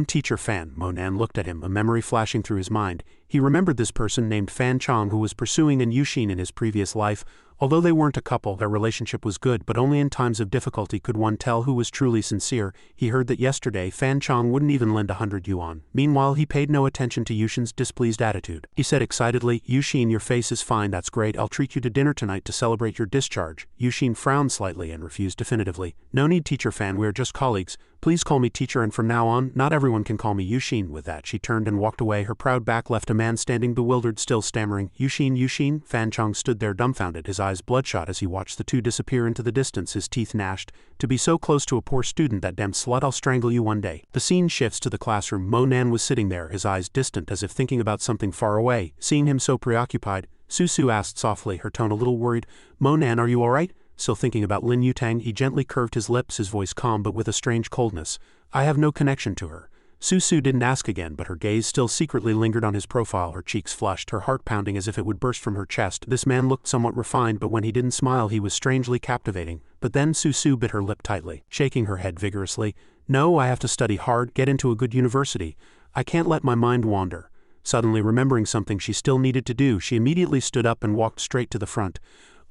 Teacher Fan. Monan looked at him, a memory flashing through his mind. He remembered this person named Fan Chong who was pursuing an Yushin in his previous life. Although they weren't a couple, their relationship was good, but only in times of difficulty could one tell who was truly sincere. He heard that yesterday Fan Chong wouldn't even lend 100 yuan. Meanwhile, he paid no attention to Yushin's displeased attitude. He said excitedly, Yushin, your face is fine, that's great, I'll treat you to dinner tonight to celebrate your discharge. Yushin frowned slightly and refused definitively. No need, Teacher Fan, we're just colleagues. Please call me teacher, and from now on, not everyone can call me Yushin. With that, she turned and walked away. Her proud back left a man standing bewildered, still stammering, Yushin, Yushin. Fan Chong stood there dumbfounded, his eyes bloodshot as he watched the two disappear into the distance, his teeth gnashed. To be so close to a poor student, that damn slut, I'll strangle you one day. The scene shifts to the classroom. Monan was sitting there, his eyes distant as if thinking about something far away. Seeing him so preoccupied, Susu asked softly, her tone a little worried, Monan, are you all right? Still thinking about Lin Yutang, he gently curved his lips, his voice calm but with a strange coldness. I have no connection to her. Susu didn't ask again, but her gaze still secretly lingered on his profile, her cheeks flushed, her heart pounding as if it would burst from her chest. This man looked somewhat refined, but when he didn't smile he was strangely captivating. But then Susu bit her lip tightly, shaking her head vigorously. No, I have to study hard, get into a good university. I can't let my mind wander. Suddenly remembering something she still needed to do, she immediately stood up and walked straight to the front.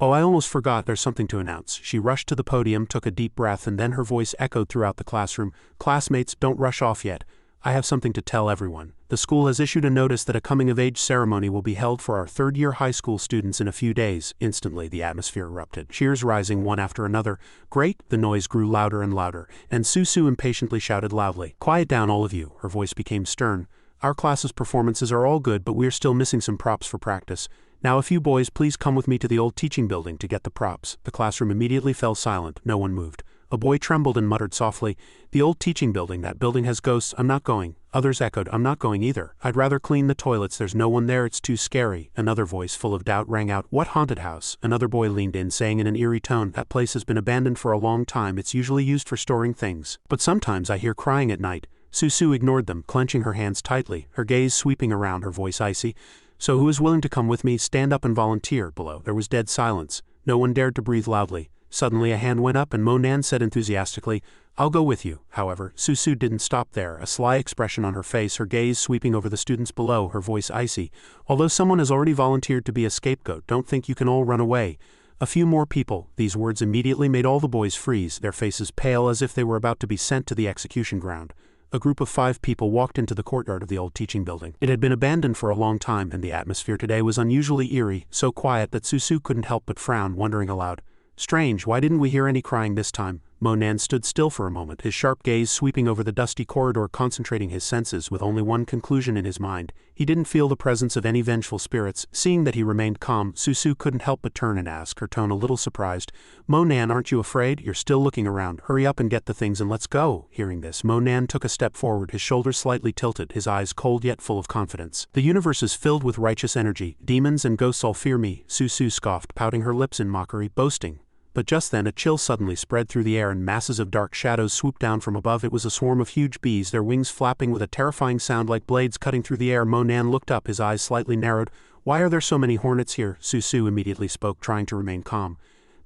Oh, I almost forgot, there's something to announce. She rushed to the podium, took a deep breath, and then her voice echoed throughout the classroom. Classmates, don't rush off yet. I have something to tell everyone. The school has issued a notice that a coming-of-age ceremony will be held for our third-year high school students in a few days. Instantly, the atmosphere erupted, cheers rising one after another. Great! The noise grew louder and louder, and Susu impatiently shouted loudly. Quiet down, all of you. Her voice became stern. Our class's performances are all good, but we're still missing some props for practice. Now if you boys please come with me to the old teaching building to get the props. The classroom immediately fell silent, no one moved. A boy trembled and muttered softly, The old teaching building, that building has ghosts, I'm not going. Others echoed, I'm not going either. I'd rather clean the toilets, there's no one there, it's too scary. Another voice full of doubt rang out, What haunted house? Another boy leaned in, saying in an eerie tone, That place has been abandoned for a long time, it's usually used for storing things. But sometimes I hear crying at night. Susu ignored them, clenching her hands tightly, her gaze sweeping around, her voice icy. So who is willing to come with me? Stand up and volunteer. Below there was dead silence. No one dared to breathe loudly. Suddenly a hand went up and Monan said enthusiastically, "I'll go with you." However, Susu didn't stop there, a sly expression on her face, her gaze sweeping over the students below, her voice icy. "Although someone has already volunteered to be a scapegoat, don't think you can all run away. A few more people." These words immediately made all the boys freeze, their faces pale as if they were about to be sent to the execution ground. A group of 5 people walked into the courtyard of the old teaching building. It had been abandoned for a long time, and the atmosphere today was unusually eerie, so quiet that Susu couldn't help but frown, wondering aloud. "Strange, why didn't we hear any crying this time?" Monan stood still for a moment, his sharp gaze sweeping over the dusty corridor, concentrating his senses with only one conclusion in his mind. He didn't feel the presence of any vengeful spirits. Seeing that he remained calm, Susu couldn't help but turn and ask, her tone a little surprised, "Monan, aren't you afraid? You're still looking around. Hurry up and get the things and let's go." Hearing this, Monan took a step forward, his shoulders slightly tilted, his eyes cold yet full of confidence. "The universe is filled with righteous energy. Demons and ghosts all fear me," Susu scoffed, pouting her lips in mockery, boasting. But just then a chill suddenly spread through the air and masses of dark shadows swooped down from above. It was a swarm of huge bees, their wings flapping with a terrifying sound like blades cutting through the air. Monan looked up, his eyes slightly narrowed. "Why are there so many hornets here?" Susu immediately spoke, trying to remain calm.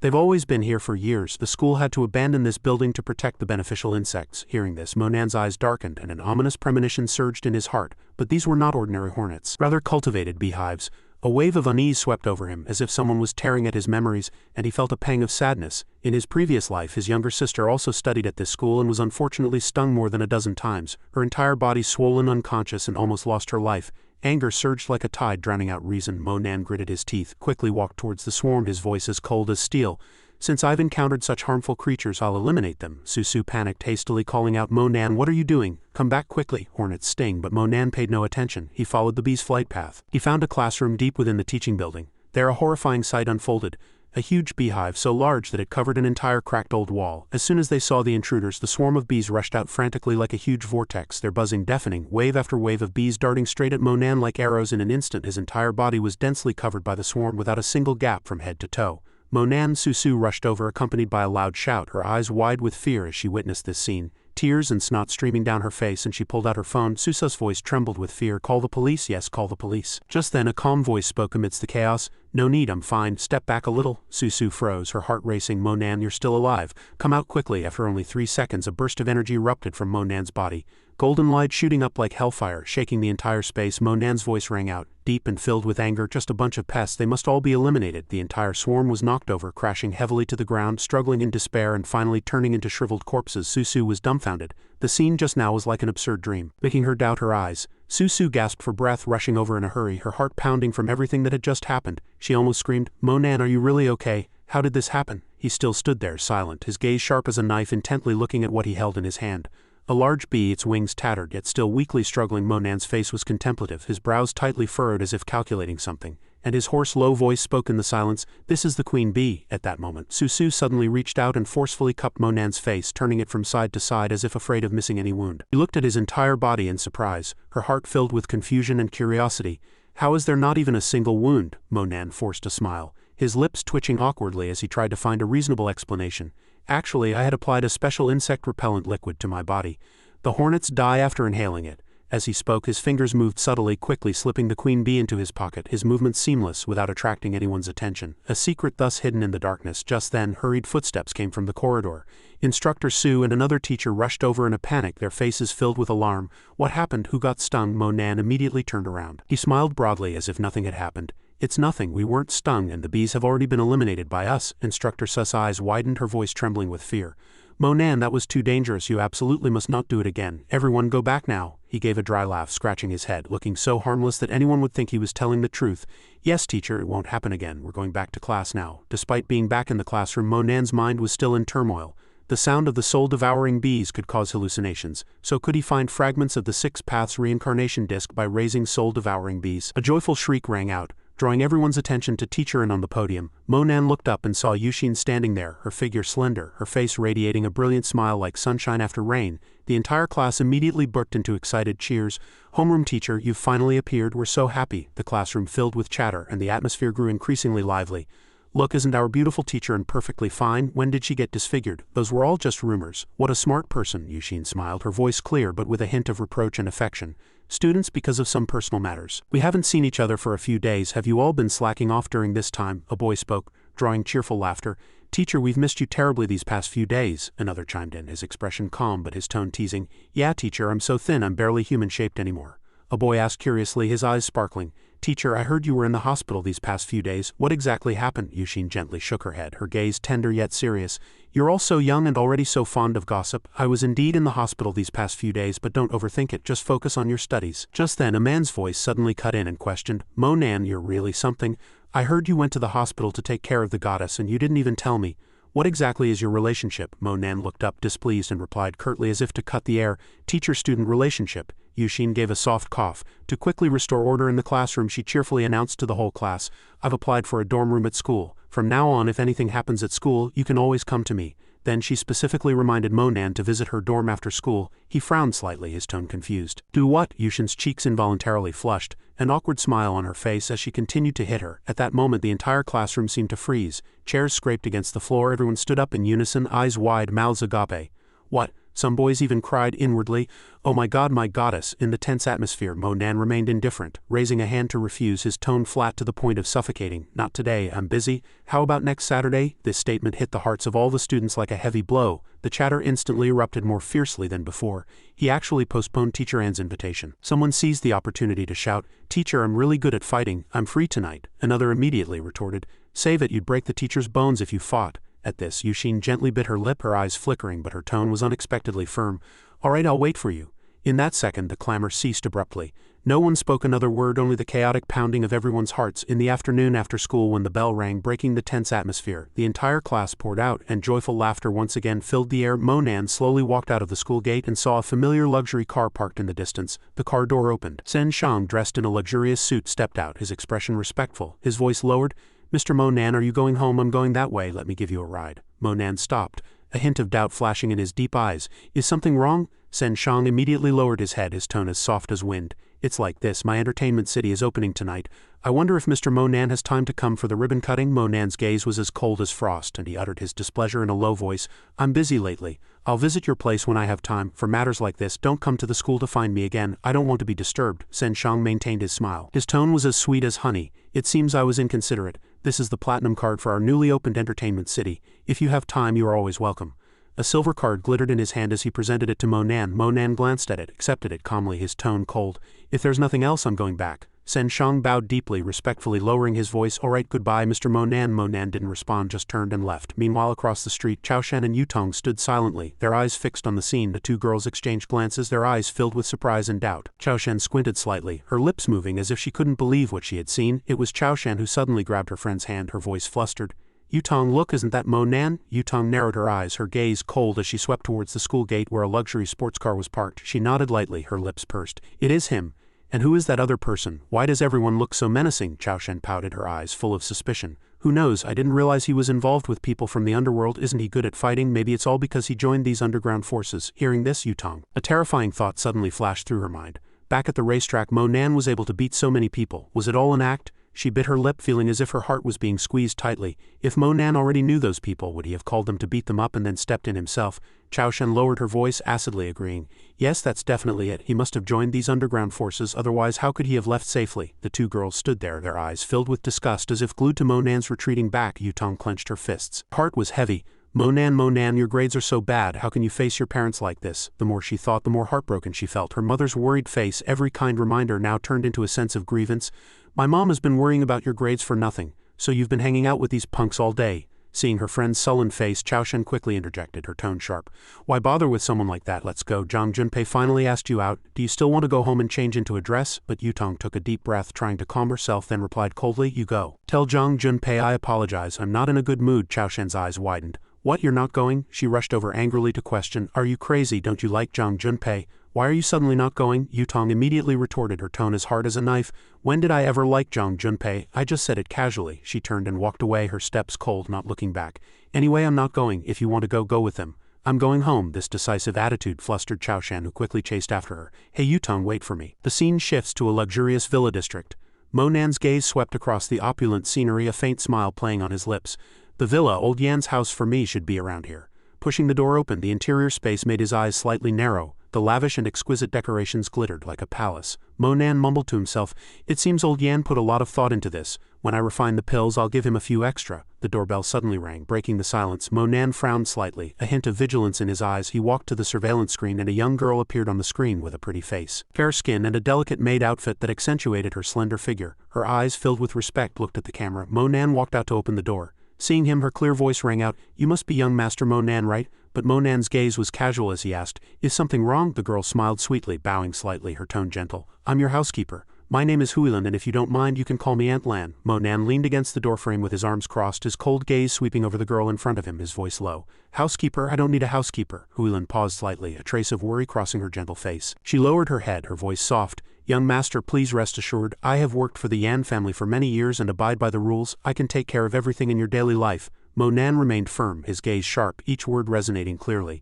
"They've always been here for years. The school had to abandon this building to protect the beneficial insects." Hearing this, Monan's eyes darkened and an ominous premonition surged in his heart, but these were not ordinary hornets, rather cultivated beehives. A wave of unease swept over him, as if someone was tearing at his memories, and he felt a pang of sadness. In his previous life, his younger sister also studied at this school and was unfortunately stung more than a dozen times, her entire body swollen, unconscious, and almost lost her life. Anger surged like a tide, drowning out reason. Monan gritted his teeth, quickly walked towards the swarm, his voice as cold as steel. "Since I've encountered such harmful creatures, I'll eliminate them." Susu panicked, hastily calling out, "Monan, what are you doing? Come back quickly." Hornets sting, but Monan paid no attention. He followed the bee's flight path. He found a classroom deep within the teaching building. There a horrifying sight unfolded. A huge beehive so large that it covered an entire cracked old wall. As soon as they saw the intruders, the swarm of bees rushed out frantically like a huge vortex, their buzzing deafening, wave after wave of bees darting straight at Monan like arrows. In an instant his entire body was densely covered by the swarm without a single gap from head to toe. Monan Susu rushed over, accompanied by a loud shout, her eyes wide with fear as she witnessed this scene. Tears and snot streaming down her face, and she pulled out her phone. Susu's voice trembled with fear. "Call the police." "Yes, call the police." Just then a calm voice spoke amidst the chaos. "No need, I'm fine. Step back a little." Susu froze, her heart racing. "Monan, you're still alive. Come out quickly." After only 3 seconds, a burst of energy erupted from Monan's body. Golden light shooting up like hellfire, shaking the entire space. Monan's voice rang out, deep and filled with anger. "Just a bunch of pests. They must all be eliminated." The entire swarm was knocked over, crashing heavily to the ground, struggling in despair and finally turning into shriveled corpses. Susu was dumbfounded. The scene just now was like an absurd dream, making her doubt her eyes. Susu gasped for breath, rushing over in a hurry, her heart pounding from everything that had just happened. She almost screamed, "Monan, are you really okay? How did this happen?" He still stood there, silent, his gaze sharp as a knife, intently looking at what he held in his hand. A large bee, its wings tattered, yet still weakly struggling. Monan's face was contemplative, his brows tightly furrowed as if calculating something, and his hoarse, low voice spoke in the silence, "This is the queen bee." At that moment, Susu suddenly reached out and forcefully cupped Monan's face, turning it from side to side as if afraid of missing any wound. He looked at his entire body in surprise, her heart filled with confusion and curiosity. "How is there not even a single wound?" Monan forced a smile, his lips twitching awkwardly as he tried to find a reasonable explanation. "Actually, I had applied a special insect repellent liquid to my body. The hornets die after inhaling it." As he spoke, his fingers moved subtly, quickly slipping the queen bee into his pocket, his movements seamless without attracting anyone's attention. A secret thus hidden in the darkness. Just then, hurried footsteps came from the corridor. Instructor Su and another teacher rushed over in a panic, their faces filled with alarm. "What happened? Who got stung?" Monan immediately turned around. He smiled broadly as if nothing had happened. "It's nothing, we weren't stung and the bees have already been eliminated by us." Instructor Su's eyes widened, her voice trembling with fear. "Monan, that was too dangerous. You absolutely must not do it again. Everyone go back now." He gave a dry laugh, scratching his head, looking so harmless that anyone would think he was telling the truth. "Yes, teacher, it won't happen again. We're going back to class now." Despite being back in the classroom, Monan's mind was still in turmoil. The sound of the soul-devouring bees could cause hallucinations, so could he find fragments of the 6 Paths reincarnation disc by raising soul-devouring bees? A joyful shriek rang out, drawing everyone's attention to teacher and on the podium. Monan looked up and saw Yuxin standing there, her figure slender, her face radiating a brilliant smile like sunshine after rain. The entire class immediately burst into excited cheers. "Homeroom teacher, you've finally appeared. We're so happy." The classroom filled with chatter, and the atmosphere grew increasingly lively. "Look, isn't our beautiful teacher and perfectly fine? When did she get disfigured? Those were all just rumors." "What a smart person," Yuxin smiled, her voice clear but with a hint of reproach and affection. "Students, because of some personal matters. We haven't seen each other for a few days. Have you all been slacking off during this time?" A boy spoke, drawing cheerful laughter. Teacher, we've missed you terribly these past few days, another chimed in, his expression calm but his tone teasing. Yeah, teacher, I'm so thin I'm barely human-shaped anymore. A boy asked curiously, his eyes sparkling. Teacher, I heard you were in the hospital these past few days. What exactly happened? Yushin gently shook her head, her gaze tender yet serious. You're all so young and already so fond of gossip. I was indeed in the hospital these past few days, but don't overthink it, just focus on your studies. Just then a man's voice suddenly cut in and questioned, Monan, you're really something. I heard you went to the hospital to take care of the goddess and you didn't even tell me. What exactly is your relationship? Monan looked up displeased and replied curtly as if to cut the air, teacher-student relationship. Yushin gave a soft cough. To quickly restore order in the classroom, she cheerfully announced to the whole class, I've applied for a dorm room at school. From now on, if anything happens at school, you can always come to me. Then she specifically reminded Monan to visit her dorm after school. He frowned slightly, his tone confused. Do what? Yushin's cheeks involuntarily flushed, an awkward smile on her face as she continued to hit her. At that moment the entire classroom seemed to freeze. Chairs scraped against the floor, everyone stood up in unison, eyes wide, mouths agape. What? Some boys even cried inwardly, Oh my God, my goddess. In the tense atmosphere, Monan remained indifferent, raising a hand to refuse, his tone flat to the point of suffocating. Not today, I'm busy. How about next Saturday? This statement hit the hearts of all the students like a heavy blow. The chatter instantly erupted more fiercely than before. He actually postponed Teacher Anne's invitation. Someone seized the opportunity to shout, Teacher, I'm really good at fighting. I'm free tonight. Another immediately retorted, Save it, you'd break the teacher's bones if you fought. At this, Yushin gently bit her lip, her eyes flickering, but her tone was unexpectedly firm. All right, I'll wait for you. In that second, the clamor ceased abruptly. No one spoke another word, only the chaotic pounding of everyone's hearts. In the afternoon after school, when the bell rang, breaking the tense atmosphere, the entire class poured out, and joyful laughter once again filled the air. Monan slowly walked out of the school gate and saw a familiar luxury car parked in the distance. The car door opened. Xianxia, dressed in a luxurious suit, stepped out, his expression respectful, his voice lowered. Mr. Monan, are you going home? I'm going that way. Let me give you a ride. Monan stopped, a hint of doubt flashing in his deep eyes. Is something wrong? Xianxia immediately lowered his head, his tone as soft as wind. It's like this, my entertainment city is opening tonight. I wonder if Mr. Monan has time to come for the ribbon cutting. Monan's gaze was as cold as frost, and he uttered his displeasure in a low voice. I'm busy lately. I'll visit your place when I have time. For matters like this, don't come to the school to find me again. I don't want to be disturbed. Xianxia maintained his smile. His tone was as sweet as honey. It seems I was inconsiderate. This is the platinum card for our newly opened entertainment city. If you have time, you are always welcome. A silver card glittered in his hand as he presented it to Monan. Monan glanced at it, accepted it calmly, his tone cold. If there's nothing else, I'm going back. Xianxia bowed deeply, respectfully lowering his voice. All right, goodbye, Mr. Monan. Monan didn't respond, just turned and left. Meanwhile, across the street, Xiaoshan and Yutong stood silently, their eyes fixed on the scene. The two girls exchanged glances, their eyes filled with surprise and doubt. Xiaoshan squinted slightly, her lips moving as if she couldn't believe what she had seen. It was Xiaoshan who suddenly grabbed her friend's hand, her voice flustered. Yutong, look, isn't that Monan? Yutong narrowed her eyes, her gaze cold as she swept towards the school gate where a luxury sports car was parked. She nodded lightly, her lips pursed. It is him. And who is that other person? Why does everyone look so menacing? Xiaoshan pouted, her eyes full of suspicion. Who knows, I didn't realize he was involved with people from the underworld. Isn't he good at fighting? Maybe it's all because he joined these underground forces. Hearing this, Yutong, a terrifying thought suddenly flashed through her mind. Back at the racetrack, Monan was able to beat so many people. Was it all an act? She bit her lip, feeling as if her heart was being squeezed tightly. If Monan already knew those people, would he have called them to beat them up and then stepped in himself? Xiaoshan lowered her voice, acidly agreeing. Yes, that's definitely it. He must have joined these underground forces, otherwise how could he have left safely? The two girls stood there, their eyes filled with disgust as if glued to Monan's retreating back. Yutong clenched her fists. Her heart was heavy. Monan, your grades are so bad. How can you face your parents like this? The more she thought, the more heartbroken she felt. Her mother's worried face, every kind reminder, now turned into a sense of grievance. My mom has been worrying about your grades for nothing. So you've been hanging out with these punks all day. Seeing her friend's sullen face, Xiaoshan quickly interjected, her tone sharp. Why bother with someone like that? Let's go. Zhang Junpei finally asked you out. Do you still want to go home and change into a dress? But Yutong took a deep breath, trying to calm herself, then replied coldly, You go. Tell Zhang Junpei I apologize. I'm not in a good mood. Xiaoshan's eyes widened. What, you're not going? She rushed over angrily to question. Are you crazy? Don't you like Zhang Junpei? Why are you suddenly not going? Yutong immediately retorted, her tone as hard as a knife. When did I ever like Zhang Junpei? I just said it casually. She turned and walked away, her steps cold, not looking back. Anyway, I'm not going. If you want to go, go with them. I'm going home. This decisive attitude flustered Xiaoshan, who quickly chased after her. Hey Yutong, wait for me. The scene shifts to a luxurious villa district. Monan's gaze swept across the opulent scenery, a faint smile playing on his lips. The villa, old Yan's house for me, should be around here. Pushing the door open, the interior space made his eyes slightly narrow. The The lavish and exquisite decorations glittered like a palace. Mo Nan mumbled to himself, "It seems old Yan put a lot of thought into this. When I refine the pills, I'll give him a few extra." The doorbell suddenly rang, breaking the silence. Mo Nan frowned slightly, a hint of vigilance in his eyes. He walked to the surveillance screen and a young girl appeared on the screen with a pretty face, fair skin and a delicate maid outfit that accentuated her slender figure. Her eyes, filled with respect, looked at the camera. Mo Nan walked out to open the door. Seeing him, her clear voice rang out, "You must be young Master Mo Nan, right?" But Mo Nan's gaze was casual as he asked, "Is something wrong?" The girl smiled sweetly, bowing slightly, her tone gentle. "I'm your housekeeper. My name is Huilan, and if you don't mind, you can call me Aunt Lan." Mo Nan leaned against the doorframe with his arms crossed, his cold gaze sweeping over the girl in front of him, his voice low. "Housekeeper? I don't need a housekeeper." Huilan paused slightly, a trace of worry crossing her gentle face. She lowered her head, her voice soft. "Young master, please rest assured, I have worked for the Yan family for many years and abide by the rules. I can take care of everything in your daily life." Mo Nan remained firm, his gaze sharp, each word resonating clearly.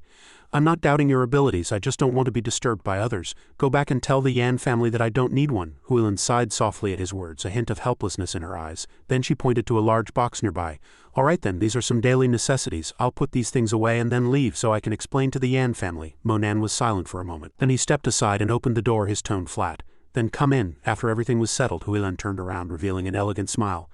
"I'm not doubting your abilities, I just don't want to be disturbed by others. Go back and tell the Yan family that I don't need one." Huilan sighed softly at his words, a hint of helplessness in her eyes. Then she pointed to a large box nearby. "All right then, these are some daily necessities. I'll put these things away and then leave so I can explain to the Yan family." Mo Nan was silent for a moment. Then he stepped aside and opened the door, his tone flat. "Then come in." After everything was settled, Huilan turned around, revealing an elegant smile.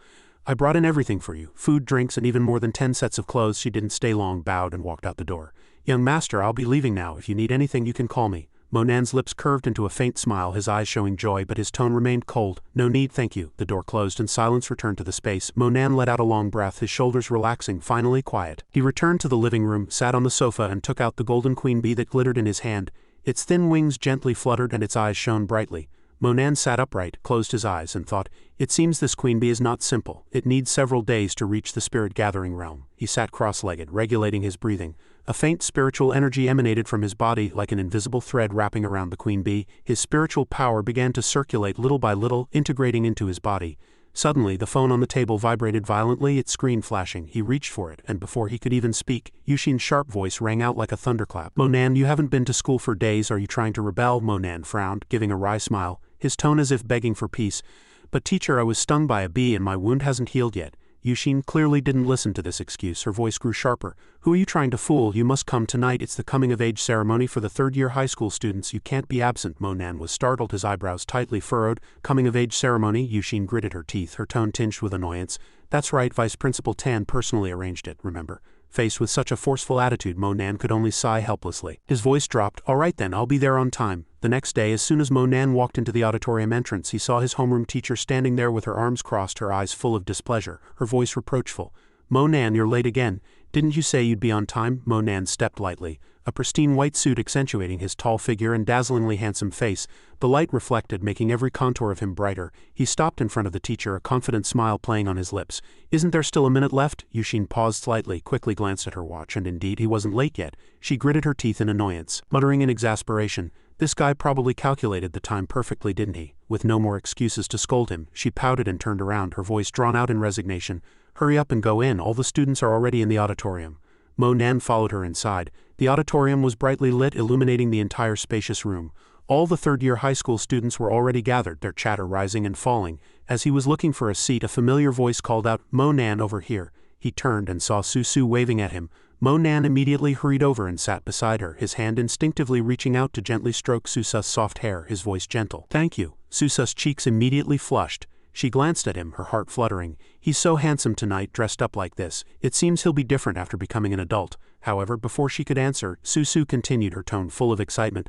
"I brought in everything for you, food, drinks, and even more than 10 sets of clothes." She didn't stay long, bowed and walked out the door. "Young master, I'll be leaving now. If you need anything, you can call me." Mo Nan's lips curved into a faint smile, his eyes showing joy, but his tone remained cold. "No need, thank you." The door closed and silence returned to the space. Mo Nan let out a long breath, his shoulders relaxing, finally quiet. He returned to the living room, sat on the sofa and took out the golden queen bee that glittered in his hand. Its thin wings gently fluttered and its eyes shone brightly. Mo Nan sat upright, closed his eyes, and thought, "It seems this queen bee is not simple. It needs several days to reach the spirit-gathering realm." He sat cross-legged, regulating his breathing. A faint spiritual energy emanated from his body like an invisible thread wrapping around the queen bee. His spiritual power began to circulate little by little, integrating into his body. Suddenly, the phone on the table vibrated violently, its screen flashing. He reached for it, and before he could even speak, Yushin's sharp voice rang out like a thunderclap. "Mo Nan, you haven't been to school for days. Are you trying to rebel?" Mo Nan frowned, giving a wry smile, his tone as if begging for peace. "But teacher, I was stung by a bee and my wound hasn't healed yet." Yushin clearly didn't listen to this excuse. Her voice grew sharper. "Who are you trying to fool? You must come tonight. It's the coming-of-age ceremony for the third-year high school students. You can't be absent." Mo Nan was startled, his eyebrows tightly furrowed. "Coming-of-age ceremony?" Yushin gritted her teeth, her tone tinged with annoyance. "That's right, Vice Principal Tan personally arranged it, remember." Faced with such a forceful attitude, Mo Nan could only sigh helplessly. His voice dropped. "All right then, I'll be there on time." The next day, as soon as Mo Nan walked into the auditorium entrance, he saw his homeroom teacher standing there with her arms crossed, her eyes full of displeasure, her voice reproachful. "Mo Nan, you're late again. Didn't you say you'd be on time?" Mo Nan stepped lightly, a pristine white suit accentuating his tall figure and dazzlingly handsome face. The light reflected, making every contour of him brighter. He stopped in front of the teacher, a confident smile playing on his lips. "Isn't there still a minute left?" Yushin paused slightly, quickly glanced at her watch, and indeed he wasn't late yet. She gritted her teeth in annoyance, muttering in exasperation, "This guy probably calculated the time perfectly, didn't he?" With no more excuses to scold him, she pouted and turned around, her voice drawn out in resignation. "Hurry up and go in, all the students are already in the auditorium." Mo Nan followed her inside. The auditorium was brightly lit, illuminating the entire spacious room. All the third-year high school students were already gathered, their chatter rising and falling. As he was looking for a seat, a familiar voice called out, "Mo Nan, over here." He turned and saw Su waving at him. Mo Nan immediately hurried over and sat beside her, his hand instinctively reaching out to gently stroke Susa's soft hair, his voice gentle. "Thank you." Susa's cheeks immediately flushed. She glanced at him, her heart fluttering. "He's so handsome tonight, dressed up like this. It seems he'll be different after becoming an adult." However, before she could answer, Su continued, her tone full of excitement.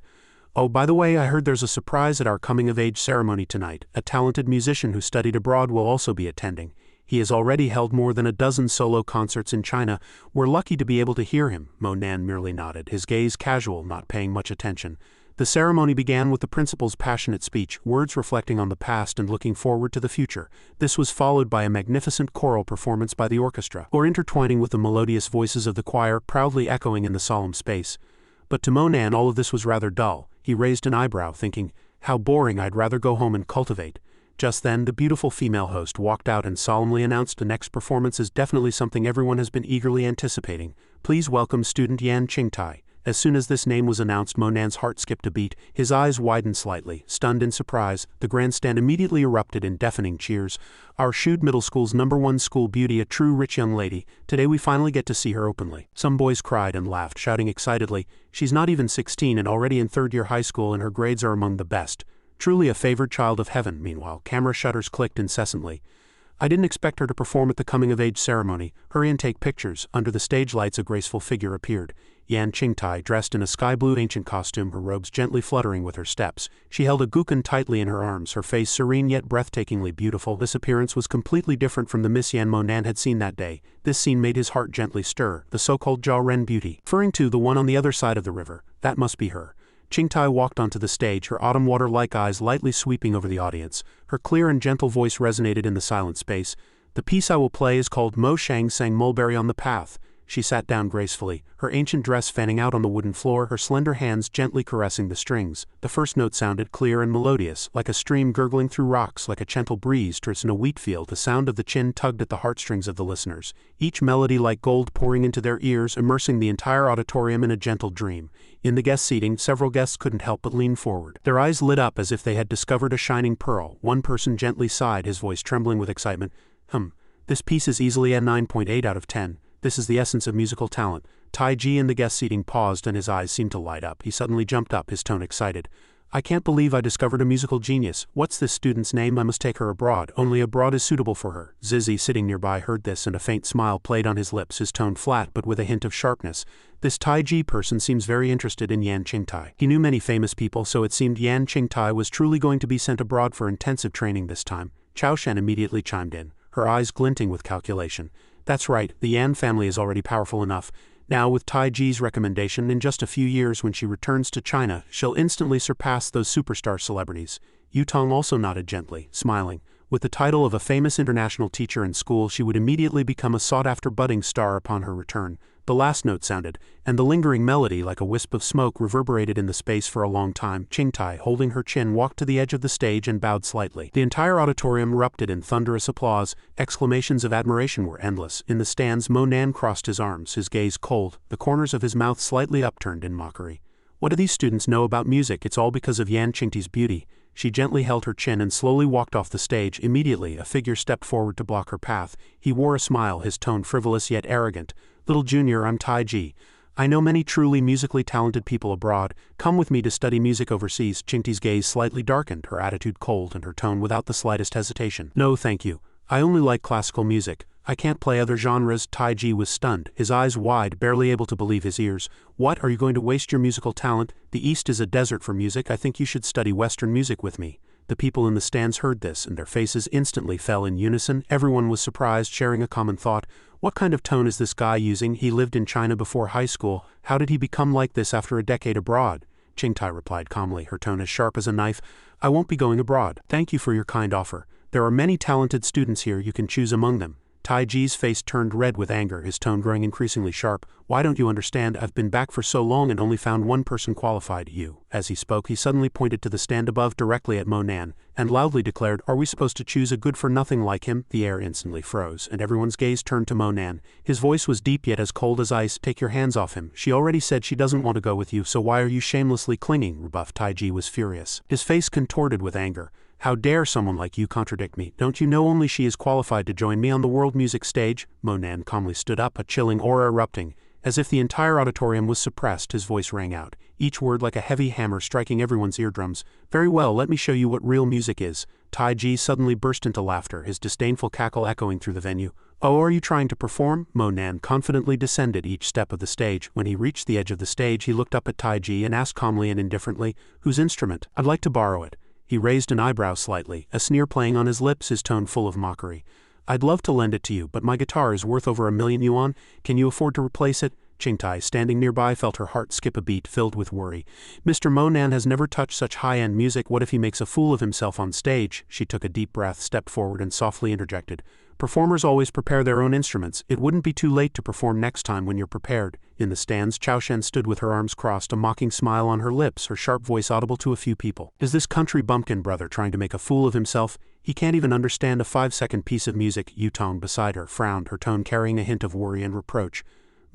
"Oh, by the way, I heard there's a surprise at our coming-of-age ceremony tonight. A talented musician who studied abroad will also be attending. He has already held more than a dozen solo concerts in China. We're lucky to be able to hear him." Mo Nan merely nodded, his gaze casual, not paying much attention. The ceremony began with the principal's passionate speech, words reflecting on the past and looking forward to the future. This was followed by a magnificent choral performance by the orchestra, or intertwining with the melodious voices of the choir, proudly echoing in the solemn space. But to Mo Nan all of this was rather dull. He raised an eyebrow, thinking, "How boring, I'd rather go home and cultivate." Just then, the beautiful female host walked out and solemnly announced the next performance is definitely something everyone has been eagerly anticipating. "Please welcome student Yan Qingtai." As soon as this name was announced, Monan's heart skipped a beat, his eyes widened slightly. Stunned in surprise, the grandstand immediately erupted in deafening cheers. Our Shude Middle School's #1 school beauty, a true rich young lady. Today we finally get to see her openly. Some boys cried and laughed, shouting excitedly, "She's not even 16 and already in third-year high school, and her grades are among the best. Truly a favored child of heaven." Meanwhile, camera shutters clicked incessantly. I didn't expect her to perform at the coming-of-age ceremony. Hurry and take pictures. Under the stage lights a graceful figure appeared. Yan Qingtai, dressed in a sky-blue ancient costume, her robes gently fluttering with her steps. She held a guqin tightly in her arms, her face serene yet breathtakingly beautiful. This appearance was completely different from the Miss Yan Monan had seen that day. This scene made his heart gently stir. The so-called Jia Ren beauty. Referring to the one on the other side of the river. That must be her. Qingtai walked onto the stage, her autumn water-like eyes lightly sweeping over the audience. Her clear and gentle voice resonated in the silent space. "The piece I will play is called Mo Shang Sang Mulberry on the Path." She sat down gracefully, her ancient dress fanning out on the wooden floor, her slender hands gently caressing the strings. The first note sounded clear and melodious, like a stream gurgling through rocks, like a gentle breeze drifts in a wheat field. The sound of the chin tugged at the heartstrings of the listeners, each melody like gold pouring into their ears, immersing the entire auditorium in a gentle dream. In the guest seating, several guests couldn't help but lean forward. Their eyes lit up as if they had discovered a shining pearl. One person gently sighed, his voice trembling with excitement. This piece is easily a 9.8 out of 10. This is the essence of musical talent." Tai Ji in the guest seating paused and his eyes seemed to light up. He suddenly jumped up, his tone excited. "I can't believe I discovered a musical genius. What's this student's name? I must take her abroad. Only abroad is suitable for her." Zizi, sitting nearby, heard this and a faint smile played on his lips, his tone flat but with a hint of sharpness. "This Tai Ji person seems very interested in Yan Qingtai." He knew many famous people, so it seemed Yan Qingtai was truly going to be sent abroad for intensive training this time. Chao Shan immediately chimed in, her eyes glinting with calculation. "That's right, the Yan family is already powerful enough. Now, with Tai Ji's recommendation, in just a few years when she returns to China, she'll instantly surpass those superstar celebrities." Yu Tong also nodded gently, smiling. With the title of a famous international teacher in school, she would immediately become a sought-after budding star upon her return. The last note sounded, and the lingering melody, like a wisp of smoke, reverberated in the space for a long time. Qingtai, holding her chin, walked to the edge of the stage and bowed slightly. The entire auditorium erupted in thunderous applause. Exclamations of admiration were endless. In the stands, Monan crossed his arms, his gaze cold, the corners of his mouth slightly upturned in mockery. "What do these students know about music? It's all because of Yan Qingtai's beauty." She gently held her chin and slowly walked off the stage. Immediately, a figure stepped forward to block her path. He wore a smile, his tone frivolous yet arrogant. "Little Junior, I'm Tai Ji. I know many truly musically talented people abroad. Come with me to study music overseas." Qingtai's gaze slightly darkened, her attitude cold and her tone without the slightest hesitation. "No, thank you. I only like classical music. I can't play other genres." Tai Ji was stunned, his eyes wide, barely able to believe his ears. "What, are you going to waste your musical talent? The East is a desert for music. I think you should study Western music with me." The people in the stands heard this, and their faces instantly fell in unison. Everyone was surprised, sharing a common thought. What kind of tone is this guy using? He lived in China before high school. How did he become like this after a decade abroad? Qingtai replied calmly, her tone as sharp as a knife. "I won't be going abroad. Thank you for your kind offer. There are many talented students here. You can choose among them." Tai Ji's face turned red with anger, his tone growing increasingly sharp. "Why don't you understand? I've been back for so long and only found one person qualified, you." As he spoke, he suddenly pointed to the stand above directly at Monan, and loudly declared, "Are we supposed to choose a good-for-nothing like him?" The air instantly froze, and everyone's gaze turned to Monan. His voice was deep yet as cold as ice. "Take your hands off him. She already said she doesn't want to go with you, so why are you shamelessly clinging?" Rebuffed. Tai Ji was furious, his face contorted with anger. "How dare someone like you contradict me? Don't you know only she is qualified to join me on the world music stage?" Monan calmly stood up, a chilling aura erupting. As if the entire auditorium was suppressed, his voice rang out, each word like a heavy hammer striking everyone's eardrums. "Very well, let me show you what real music is." Tai Ji suddenly burst into laughter, his disdainful cackle echoing through the venue. "Oh, are you trying to perform?" Monan confidently descended each step of the stage. When he reached the edge of the stage, he looked up at Tai Ji and asked calmly and indifferently, "Whose instrument? I'd like to borrow it." He raised an eyebrow slightly, a sneer playing on his lips, his tone full of mockery. "I'd love to lend it to you, but my guitar is worth over 1,000,000 yuan. Can you afford to replace it?" Qingtai, standing nearby, felt her heart skip a beat, filled with worry. "Mr. Monan has never touched such high-end music. What if he makes a fool of himself on stage?" She took a deep breath, stepped forward, and softly interjected, "Performers always prepare their own instruments. It wouldn't be too late to perform next time when you're prepared." In the stands, Chao Shen stood with her arms crossed, a mocking smile on her lips, her sharp voice audible to a few people. "Is this country bumpkin brother trying to make a fool of himself? He can't even understand a 5-second piece of music." Yu Tong beside her frowned, her tone carrying a hint of worry and reproach.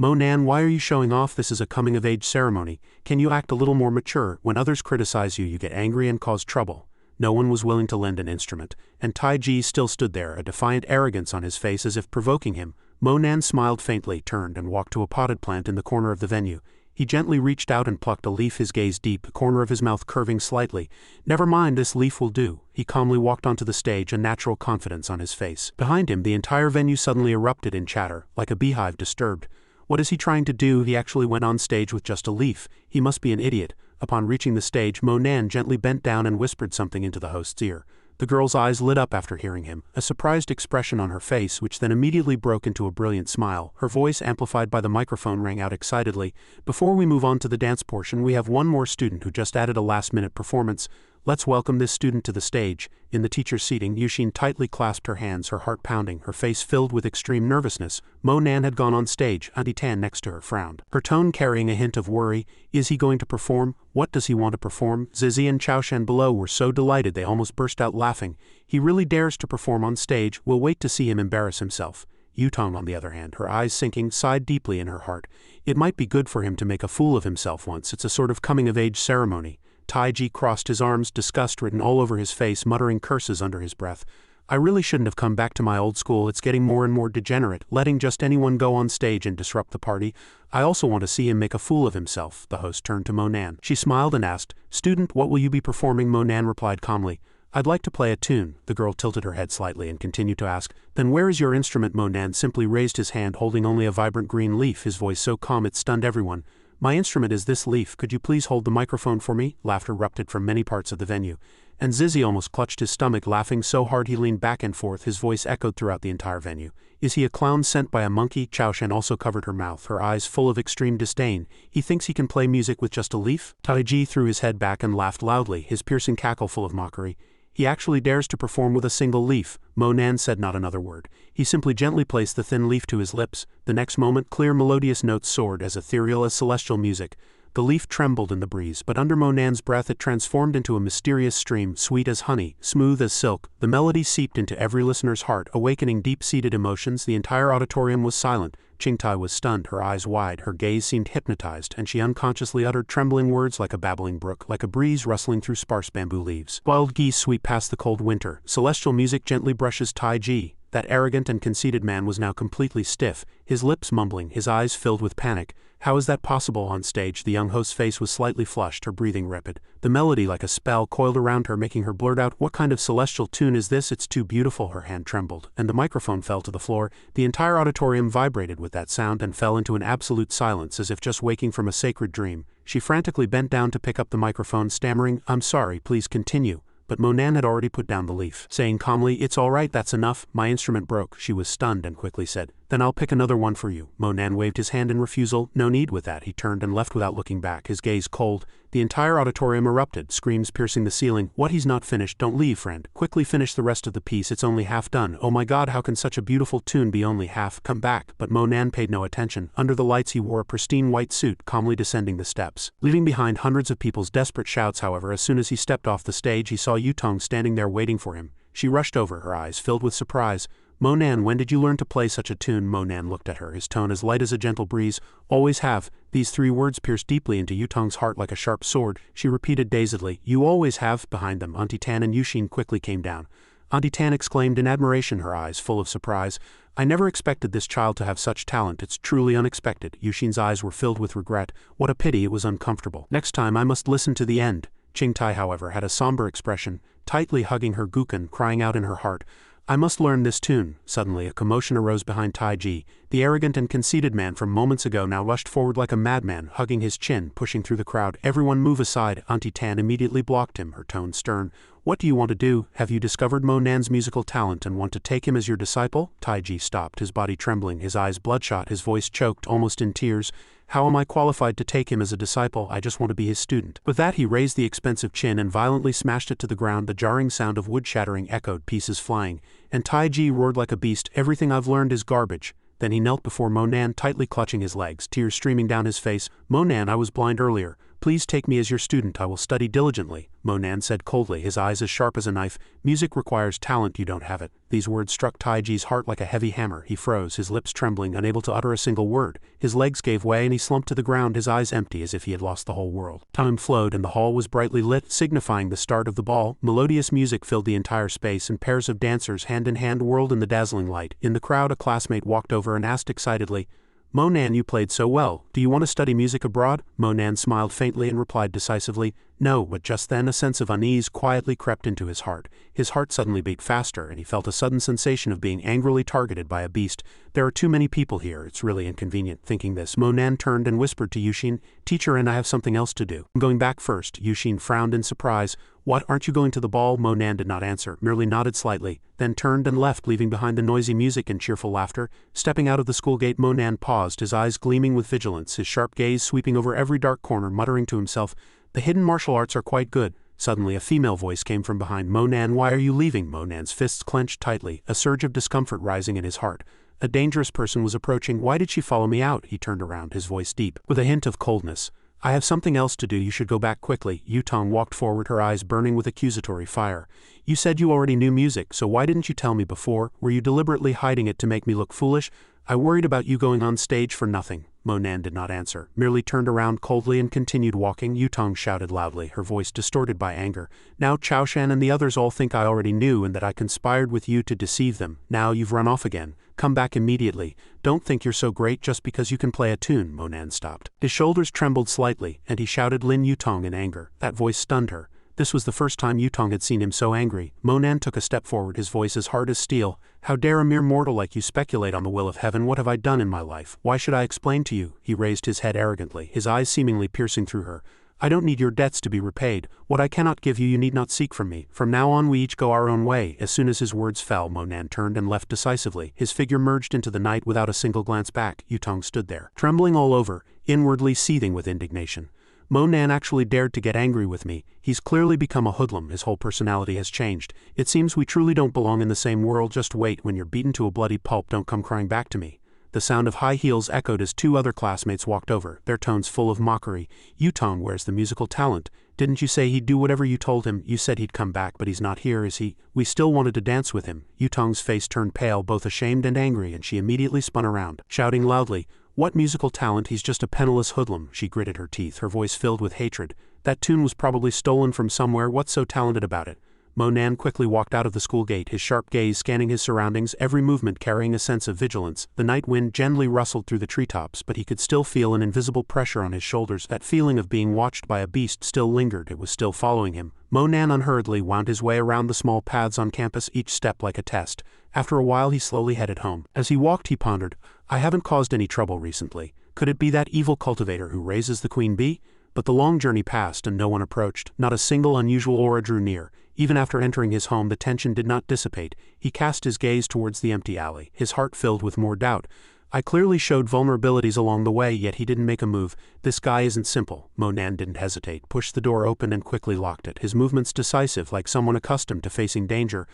Monan, why are you showing off? This is a coming-of-age ceremony. Can you act a little more mature? When others criticize you, you get angry and cause trouble. No one was willing to lend an instrument, and Taiji still stood there, a defiant arrogance on his face as if provoking him. Monan smiled faintly, turned and walked to a potted plant in the corner of the venue. He gently reached out and plucked a leaf, his gaze deep, the corner of his mouth curving slightly. Never mind, this leaf will do. He calmly walked onto the stage, a natural confidence on his face. Behind him, the entire venue suddenly erupted in chatter, like a beehive disturbed. What is he trying to do? He actually went on stage with just a leaf. He must be an idiot. Upon reaching the stage, Monan gently bent down and whispered something into the host's ear. The girl's eyes lit up after hearing him, a surprised expression on her face which then immediately broke into a brilliant smile. Her voice, amplified by the microphone, rang out excitedly. Before we move on to the dance portion, we have one more student who just added a last-minute performance. Let's welcome this student to the stage. In the teacher's seating, Yushin tightly clasped her hands, her heart pounding, her face filled with extreme nervousness. Monan had gone on stage. Auntie Tan next to her frowned, her tone carrying a hint of worry. Is he going to perform? What does he want to perform? Zizi and Chaoshan below were so delighted they almost burst out laughing. He really dares to perform on stage. We'll wait to see him embarrass himself. Yutong, on the other hand, her eyes sinking, sighed deeply in her heart. It might be good for him to make a fool of himself once. It's a sort of coming-of-age ceremony. Taiji crossed his arms, disgust written all over his face, muttering curses under his breath. I really shouldn't have come back to my old school. It's getting more and more degenerate, letting just anyone go on stage and disrupt the party. I also want to see him make a fool of himself. The host turned to Monan. She smiled and asked, Student, what will you be performing? Monan replied calmly, I'd like to play a tune. The girl tilted her head slightly and continued to ask, Then where is your instrument? Monan simply raised his hand, holding only a vibrant green leaf, his voice so calm it stunned everyone. My instrument is this leaf. Could you please hold the microphone for me? Laughter erupted from many parts of the venue, and Zizi almost clutched his stomach, laughing so hard he leaned back and forth. His voice echoed throughout the entire venue. Is he a clown sent by a monkey? Chaoshan also covered her mouth, her eyes full of extreme disdain. He thinks he can play music with just a leaf? Taiji threw his head back and laughed loudly, his piercing cackle full of mockery. He actually dares to perform with a single leaf. Monan said not another word. He simply gently placed the thin leaf to his lips. The next moment, clear melodious notes soared, as ethereal as celestial music. The leaf trembled in the breeze, but under Monan's breath it transformed into a mysterious stream, sweet as honey, smooth as silk. The melody seeped into every listener's heart, awakening deep-seated emotions. The entire auditorium was silent. Qingtai was stunned, her eyes wide, her gaze seemed hypnotized, and she unconsciously uttered trembling words like a babbling brook, like a breeze rustling through sparse bamboo leaves. Wild geese sweep past the cold winter. Celestial music gently brushes Taiji. That arrogant and conceited man was now completely stiff, his lips mumbling, his eyes filled with panic. How is that possible? On stage, the young host's face was slightly flushed, her breathing rapid. The melody, like a spell, coiled around her, making her blurt out, What kind of celestial tune is this? It's too beautiful. Her hand trembled, and the microphone fell to the floor. The entire auditorium vibrated with that sound and fell into an absolute silence, as if just waking from a sacred dream. She frantically bent down to pick up the microphone, stammering, I'm sorry, please continue. But Monan had already put down the leaf, saying calmly, It's all right, that's enough. My instrument broke. She was stunned and quickly said, Then I'll pick another one for you. Monan waved his hand in refusal. No need with that. He turned and left without looking back, his gaze cold. The entire auditorium erupted, screams piercing the ceiling. What, he's not finished? Don't leave, friend. Quickly finish the rest of the piece. It's only half done. Oh my god, how can such a beautiful tune be only half? Come back. But Monan paid no attention. Under the lights he wore a pristine white suit, calmly descending the steps, leaving behind hundreds of people's desperate shouts. However, as soon as he stepped off the stage, he saw Yutong standing there waiting for him. She rushed over, her eyes filled with surprise. Monan, when did you learn to play such a tune? Monan looked at her, his tone as light as a gentle breeze. Always have. These 3 words pierced deeply into Yutong's heart like a sharp sword. She repeated dazedly, You always have. Behind them, Auntie Tan and Yushin quickly came down. Auntie Tan exclaimed in admiration, her eyes full of surprise. I never expected this child to have such talent. It's truly unexpected. Yushin's eyes were filled with regret. What a pity, it was uncomfortable. Next time I must listen to the end. Qingtai, however, had a somber expression, tightly hugging her gukan, crying out in her heart, I must learn this tune. Suddenly, a commotion arose behind Taiji. The arrogant and conceited man from moments ago now rushed forward like a madman, hugging his chin, pushing through the crowd. Everyone move aside. Auntie Tan immediately blocked him, her tone stern. What do you want to do? Have you discovered Monan's musical talent and want to take him as your disciple? Taiji stopped, his body trembling, his eyes bloodshot, his voice choked, almost in tears. How am I qualified to take him as a disciple? I just want to be his student. With that, he raised the expensive chin and violently smashed it to the ground. The jarring sound of wood shattering echoed, pieces flying, and Taiji roared like a beast, Everything I've learned is garbage. Then he knelt before Monan, tightly clutching his legs, tears streaming down his face. Monan, I was blind earlier. Please take me as your student, I will study diligently, Monan said coldly, his eyes as sharp as a knife. Music requires talent, you don't have it. These words struck Taiji's heart like a heavy hammer. He froze, his lips trembling, unable to utter a single word. His legs gave way and he slumped to the ground, his eyes empty as if he had lost the whole world. Time flowed and the hall was brightly lit, signifying the start of the ball. Melodious music filled the entire space and pairs of dancers hand in hand whirled in the dazzling light. In the crowd a classmate walked over and asked excitedly, Monan, you played so well. Do you want to study music abroad? Monan smiled faintly and replied decisively, no, but just then a sense of unease quietly crept into his heart. His heart suddenly beat faster and he felt a sudden sensation of being angrily targeted by a beast. There are too many people here, it's really inconvenient. Thinking this, Monan turned and whispered to Yushin, teacher, and I have something else to do. I'm going back first. Yushin frowned in surprise. What, aren't you going to the ball? Monan did not answer, merely nodded slightly, then turned and left, leaving behind the noisy music and cheerful laughter. Stepping out of the school gate, Monan paused, his eyes gleaming with vigilance, his sharp gaze sweeping over every dark corner, muttering to himself, the hidden martial arts are quite good. Suddenly a female voice came from behind Monan. Why are you leaving? Monan's fists clenched tightly, a surge of discomfort rising in his heart. A dangerous person was approaching. Why did she follow me out? He turned around, his voice deep, with a hint of coldness. I have something else to do, you should go back quickly. Yutong walked forward, her eyes burning with accusatory fire. You said you already knew music, so why didn't you tell me before? Were you deliberately hiding it to make me look foolish? I worried about you going on stage for nothing. Monan did not answer, merely turned around coldly and continued walking. Yutong shouted loudly, her voice distorted by anger. Now Chaoshan and the others all think I already knew and that I conspired with you to deceive them. Now you've run off again. Come back immediately. Don't think you're so great just because you can play a tune. Monan stopped. His shoulders trembled slightly, and he shouted Lin Yutong in anger. That voice stunned her. This was the first time Yutong had seen him so angry. Monan took a step forward, his voice as hard as steel. How dare a mere mortal like you speculate on the will of heaven? What have I done in my life? Why should I explain to you? He raised his head arrogantly, his eyes seemingly piercing through her. I don't need your debts to be repaid. What I cannot give you need not seek from me. From now on we each go our own way. As soon as his words fell, Monan turned and left decisively. His figure merged into the night without a single glance back. Yutong stood there, trembling all over, inwardly seething with indignation. Monan actually dared to get angry with me. He's clearly become a hoodlum, his whole personality has changed. It seems we truly don't belong in the same world. Just wait, when you're beaten to a bloody pulp, don't come crying back to me. The sound of high heels echoed as two other classmates walked over, their tones full of mockery. Yutong, where's the musical talent? Didn't you say he'd do whatever you told him? You said he'd come back, but he's not here, is he? We still wanted to dance with him. Yutong's face turned pale, both ashamed and angry, and she immediately spun around, shouting loudly, what musical talent? He's just a penniless hoodlum. She gritted her teeth, her voice filled with hatred. That tune was probably stolen from somewhere. What's so talented about it? Monan quickly walked out of the school gate, his sharp gaze scanning his surroundings, every movement carrying a sense of vigilance. The night wind gently rustled through the treetops, but he could still feel an invisible pressure on his shoulders. That feeling of being watched by a beast still lingered. It was still following him. Monan unhurriedly wound his way around the small paths on campus, each step like a test. After a while he slowly headed home. As he walked he pondered, I haven't caused any trouble recently. Could it be that evil cultivator who raises the queen bee? But the long journey passed and no one approached. Not a single unusual aura drew near. Even after entering his home the tension did not dissipate. He cast his gaze towards the empty alley, his heart filled with more doubt. I clearly showed vulnerabilities along the way, yet he didn't make a move. This guy isn't simple. Monan didn't hesitate, pushed the door open and quickly locked it, his movements decisive, like someone accustomed to facing danger.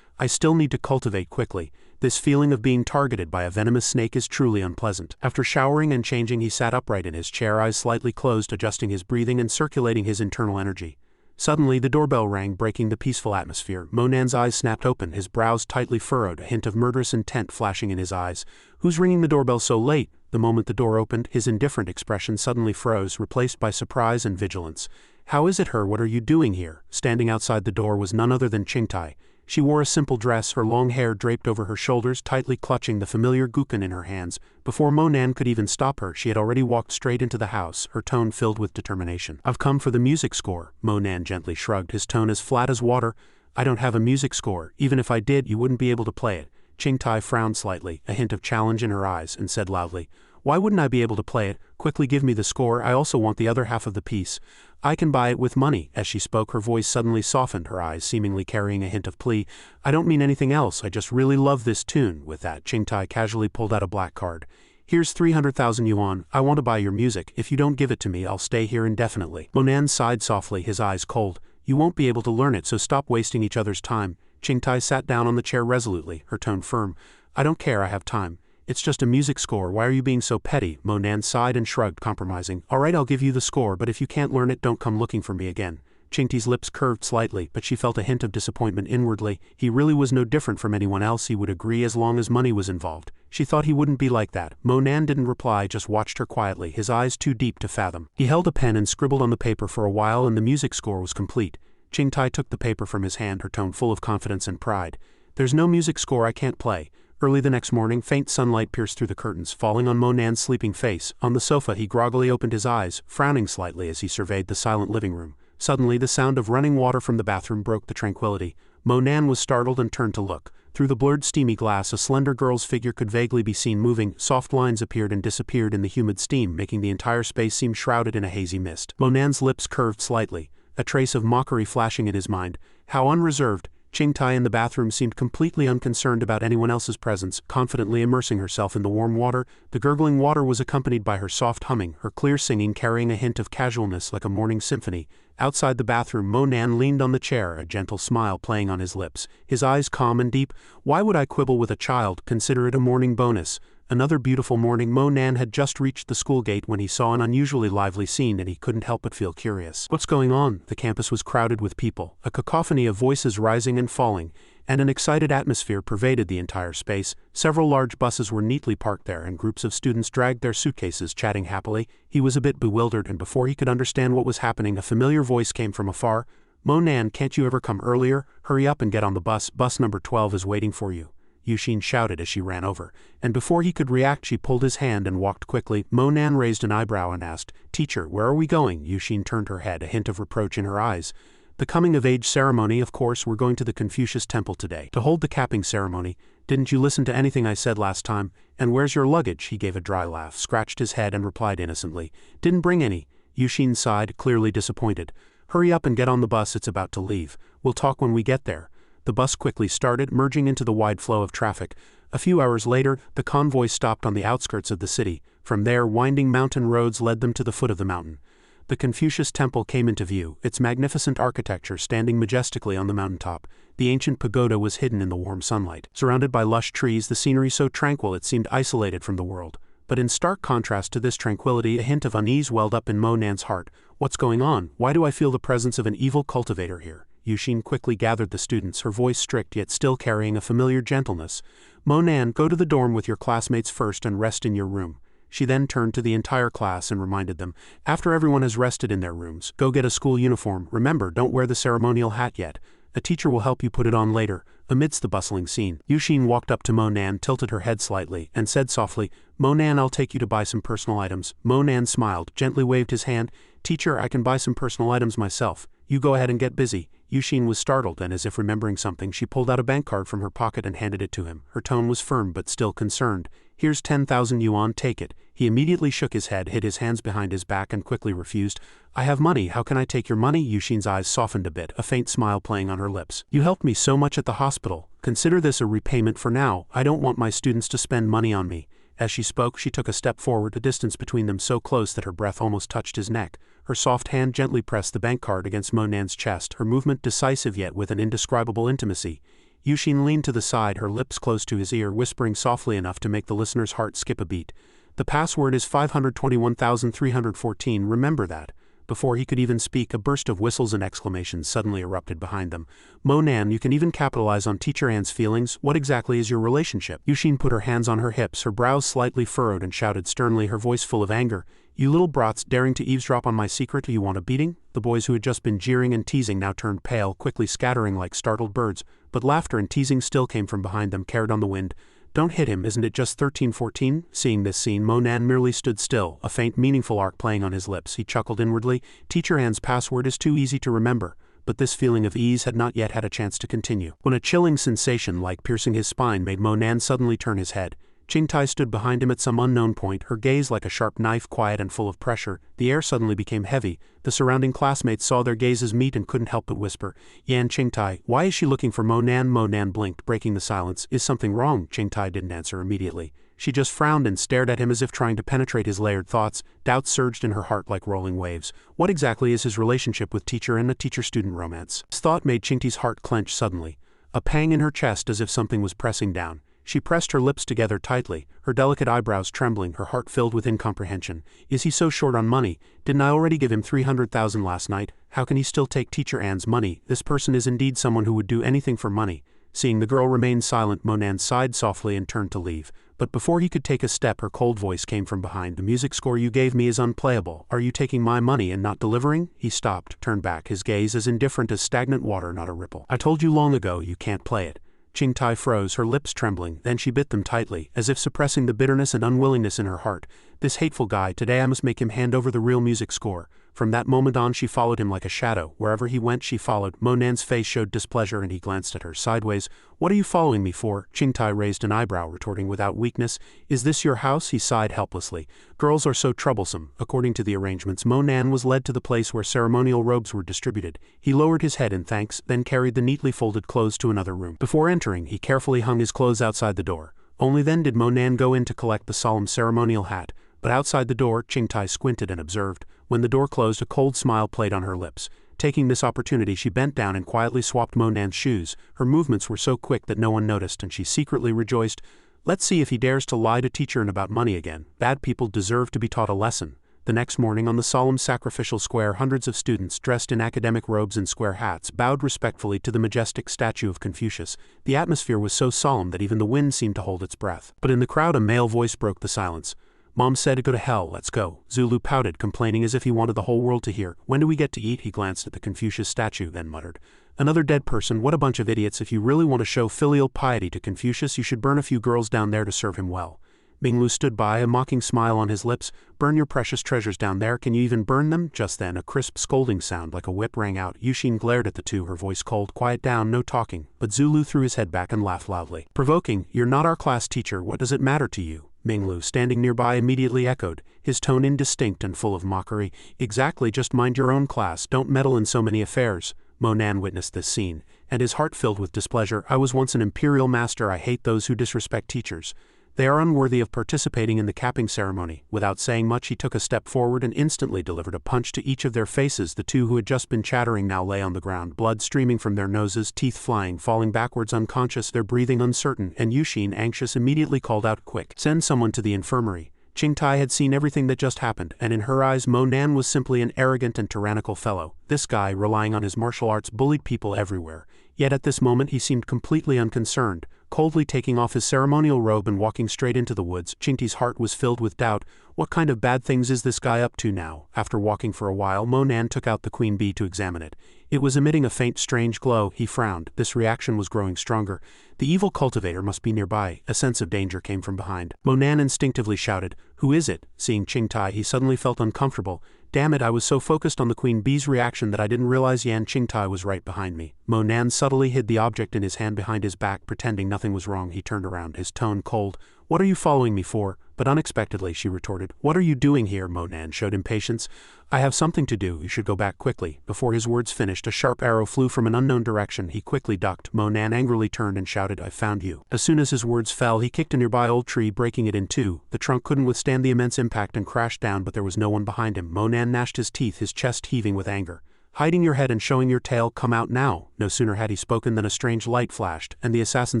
I still need to cultivate quickly. This feeling of being targeted by a venomous snake is truly unpleasant. After showering and changing he sat upright in his chair, eyes slightly closed, adjusting his breathing and circulating his internal energy. Suddenly the doorbell rang, breaking the peaceful atmosphere. Monan's eyes snapped open, his brows tightly furrowed, a hint of murderous intent flashing in his eyes. Who's ringing the doorbell so late? The moment the door opened, his indifferent expression suddenly froze, replaced by surprise and vigilance. How is it, her? What are you doing here? Standing outside the door was none other than Qingtai. She wore a simple dress, her long hair draped over her shoulders, tightly clutching the familiar guqin in her hands. Before Monan could even stop her, she had already walked straight into the house, her tone filled with determination. I've come for the music score. Monan gently shrugged, his tone as flat as water. I don't have a music score. Even if I did, you wouldn't be able to play it. Qingtai frowned slightly, a hint of challenge in her eyes, and said loudly, why wouldn't I be able to play it? Quickly give me the score. I also want the other half of the piece. I can buy it with money. As she spoke, her voice suddenly softened, her eyes seemingly carrying a hint of plea. I don't mean anything else. I just really love this tune. With that, Qingtai casually pulled out a black card. Here's 300,000 yuan. I want to buy your music. If you don't give it to me, I'll stay here indefinitely. Monan sighed softly, his eyes cold. You won't be able to learn it, so stop wasting each other's time. Qingtai sat down on the chair resolutely, her tone firm. I don't care, I have time. It's just a music score, why are you being so petty? Monan sighed and shrugged, compromising. Alright, I'll give you the score, but if you can't learn it, don't come looking for me again. Qingti's lips curved slightly, but she felt a hint of disappointment inwardly. He really was no different from anyone else, he would agree, as long as money was involved. She thought he wouldn't be like that. Monan didn't reply, just watched her quietly, his eyes too deep to fathom. He held a pen and scribbled on the paper for a while, and the music score was complete. Qingti took the paper from his hand, her tone full of confidence and pride. There's no music score I can't play. Early the next morning, faint sunlight pierced through the curtains, falling on Monan's sleeping face. On the sofa he groggily opened his eyes, frowning slightly as he surveyed the silent living room. Suddenly the sound of running water from the bathroom broke the tranquility. Monan was startled and turned to look. Through the blurred steamy glass a slender girl's figure could vaguely be seen moving. Soft lines appeared and disappeared in the humid steam, making the entire space seem shrouded in a hazy mist. Monan's lips curved slightly, a trace of mockery flashing in his mind. How unreserved! Qingti in the bathroom seemed completely unconcerned about anyone else's presence, confidently immersing herself in the warm water. The gurgling water was accompanied by her soft humming, her clear singing carrying a hint of casualness like a morning symphony. Outside the bathroom, Monan leaned on the chair, a gentle smile playing on his lips, his eyes calm and deep. Why would I quibble with a child? Consider it a morning bonus. Another beautiful morning. Monan had just reached the school gate when he saw an unusually lively scene, and he couldn't help but feel curious. What's going on? The campus was crowded with people, a cacophony of voices rising and falling, and an excited atmosphere pervaded the entire space. Several large buses were neatly parked there, and groups of students dragged their suitcases, chatting happily. He was a bit bewildered, and before he could understand what was happening, a familiar voice came from afar. Monan, can't you ever come earlier? Hurry up and get on the bus. Bus number 12 is waiting for you. Yushin shouted as she ran over, and before he could react she pulled his hand and walked quickly. Monan raised an eyebrow and asked, Teacher, where are we going? Yushin turned her head, a hint of reproach in her eyes. The coming-of-age ceremony, of course. We're going to the Confucius temple today, to hold the capping ceremony. Didn't you listen to anything I said last time? And where's your luggage? He gave a dry laugh, scratched his head and replied innocently, Didn't bring any. Yushin sighed, clearly disappointed. Hurry up and get on the bus, it's about to leave. We'll talk when we get there. The bus quickly started, merging into the wide flow of traffic. A few hours later, the convoy stopped on the outskirts of the city. From there, winding mountain roads led them to the foot of the mountain. The Confucius temple came into view, its magnificent architecture standing majestically on the mountaintop. The ancient pagoda was hidden in the warm sunlight. Surrounded by lush trees, the scenery so tranquil it seemed isolated from the world. But in stark contrast to this tranquility, a hint of unease welled up in Monan's heart. What's going on? Why do I feel the presence of an evil cultivator here? Yushin quickly gathered the students, her voice strict yet still carrying a familiar gentleness. Monan, go to the dorm with your classmates first and rest in your room. She then turned to the entire class and reminded them, after everyone has rested in their rooms, go get a school uniform. Remember, don't wear the ceremonial hat yet. A teacher will help you put it on later. Amidst the bustling scene, Yushin walked up to Monan, tilted her head slightly, and said softly, Monan, I'll take you to buy some personal items. Monan smiled, gently waved his hand. Teacher, I can buy some personal items myself. You go ahead and get busy. Yushin was startled, and as if remembering something, she pulled out a bank card from her pocket and handed it to him. Her tone was firm but still concerned. Here's 10,000 yuan, take it. He immediately shook his head, hid his hands behind his back and quickly refused. I have money, how can I take your money? Yushin's eyes softened a bit, a faint smile playing on her lips. You helped me so much at the hospital. Consider this a repayment for now. I don't want my students to spend money on me. As she spoke, she took a step forward, a distance between them so close that her breath almost touched his neck. Her soft hand gently pressed the bank card against Monan's chest, her movement decisive yet with an indescribable intimacy. Yushin leaned to the side, her lips close to his ear, whispering softly enough to make the listener's heart skip a beat. The password is 521,314, remember that. Before he could even speak, a burst of whistles and exclamations suddenly erupted behind them. Monan, you can even capitalize on Teacher Anne's feelings. What exactly is your relationship? Yushin put her hands on her hips, her brows slightly furrowed, and shouted sternly, her voice full of anger. You little brats, daring to eavesdrop on my secret, do you want a beating? The boys who had just been jeering and teasing now turned pale, quickly scattering like startled birds, but laughter and teasing still came from behind them, carried on the wind. Don't hit him, isn't it just 13-14? Seeing this scene, Monan merely stood still, a faint meaningful arc playing on his lips. He chuckled inwardly. Teacher Anne's password is too easy to remember. But this feeling of ease had not yet had a chance to continue, when a chilling sensation like piercing his spine made Monan suddenly turn his head. Qingti stood behind him at some unknown point, her gaze like a sharp knife, quiet and full of pressure. The air suddenly became heavy. The surrounding classmates saw their gazes meet and couldn't help but whisper, Yan Qingti, why is she looking for Monan? Monan blinked, breaking the silence. Is something wrong? Qingti didn't answer immediately. She just frowned and stared at him as if trying to penetrate his layered thoughts. Doubts surged in her heart like rolling waves. What exactly is his relationship with Teacher and a teacher-student romance? This thought made Qingti's heart clench suddenly. A pang in her chest as if something was pressing down. She pressed her lips together tightly, her delicate eyebrows trembling, her heart filled with incomprehension. Is he so short on money? Didn't I already give him 300,000 last night? How can he still take Teacher Anne's money? This person is indeed someone who would do anything for money. Seeing the girl remain silent, Monan sighed softly and turned to leave. But before he could take a step, her cold voice came from behind. The music score you gave me is unplayable. Are you taking my money and not delivering? He stopped, turned back, his gaze as indifferent as stagnant water, not a ripple. I told you long ago you can't play it. Qingtai froze, her lips trembling, then she bit them tightly, as if suppressing the bitterness and unwillingness in her heart. This hateful guy, today I must make him hand over the real music score. From that moment on she followed him like a shadow. Wherever he went she followed. Monan's face showed displeasure and he glanced at her sideways. What are you following me for? Qingtai raised an eyebrow, retorting without weakness. Is this your house? He sighed helplessly. Girls are so troublesome. According to the arrangements, Monan was led to the place where ceremonial robes were distributed. He lowered his head in thanks, then carried the neatly folded clothes to another room. Before entering, he carefully hung his clothes outside the door. Only then did Monan go in to collect the solemn ceremonial hat. But outside the door, Qingtai squinted and observed. When the door closed, a cold smile played on her lips. Taking this opportunity, she bent down and quietly swapped Monan's shoes. Her movements were so quick that no one noticed, and she secretly rejoiced. Let's see if he dares to lie to Teacher Anne about money again. Bad people deserve to be taught a lesson. The next morning, on the solemn sacrificial square, hundreds of students, dressed in academic robes and square hats, bowed respectfully to the majestic statue of Confucius. The atmosphere was so solemn that even the wind seemed to hold its breath. But in the crowd a male voice broke the silence. Mom said, go to hell, let's go. Zulu pouted, complaining as if he wanted the whole world to hear. When do we get to eat? He glanced at the Confucius statue, then muttered. Another dead person, what a bunch of idiots. If you really want to show filial piety to Confucius, you should burn a few girls down there to serve him well. Minglu stood by, a mocking smile on his lips. Burn your precious treasures down there, can you even burn them? Just then, a crisp scolding sound like a whip rang out. Yushin glared at the two, her voice cold. Quiet down, no talking. But Zulu threw his head back and laughed loudly. Provoking, you're not our class teacher, what does it matter to you? Minglu, standing nearby, immediately echoed, his tone indistinct and full of mockery. Exactly, just mind your own class, don't meddle in so many affairs. Monan witnessed this scene, and his heart filled with displeasure. I was once an imperial master, I hate those who disrespect teachers. They are unworthy of participating in the capping ceremony. Without saying much, he took a step forward and instantly delivered a punch to each of their faces. The two who had just been chattering now lay on the ground, blood streaming from their noses, teeth flying, falling backwards unconscious, their breathing uncertain, and Yushin, anxious, immediately called out, quick, send someone to the infirmary. Qingtai had seen everything that just happened, and in her eyes Monan was simply an arrogant and tyrannical fellow. This guy, relying on his martial arts, bullied people everywhere. Yet at this moment he seemed completely unconcerned. Coldly taking off his ceremonial robe and walking straight into the woods, Qingtai's heart was filled with doubt. What kind of bad things is this guy up to now? After walking for a while, Monan took out the queen bee to examine it. It was emitting a faint, strange glow. He frowned. This reaction was growing stronger. The evil cultivator must be nearby. A sense of danger came from behind. Monan instinctively shouted, "Who is it?" Seeing Qingtai, he suddenly felt uncomfortable. Damn it, I was so focused on the queen bee's reaction that I didn't realize Yan Qingtai was right behind me. Monan subtly hid the object in his hand behind his back, pretending nothing was wrong. He turned around, his tone cold. What are you following me for? But unexpectedly, she retorted. What are you doing here? Monan showed impatience. I have something to do, you should go back quickly. Before his words finished, a sharp arrow flew from an unknown direction. He quickly ducked. Monan angrily turned and shouted, I found you. As soon as his words fell, he kicked a nearby old tree, breaking it in two. The trunk couldn't withstand the immense impact and crashed down, but there was no one behind him. Monan gnashed his teeth, his chest heaving with anger. Hiding your head and showing your tail, come out now. No sooner had he spoken than a strange light flashed, and the assassin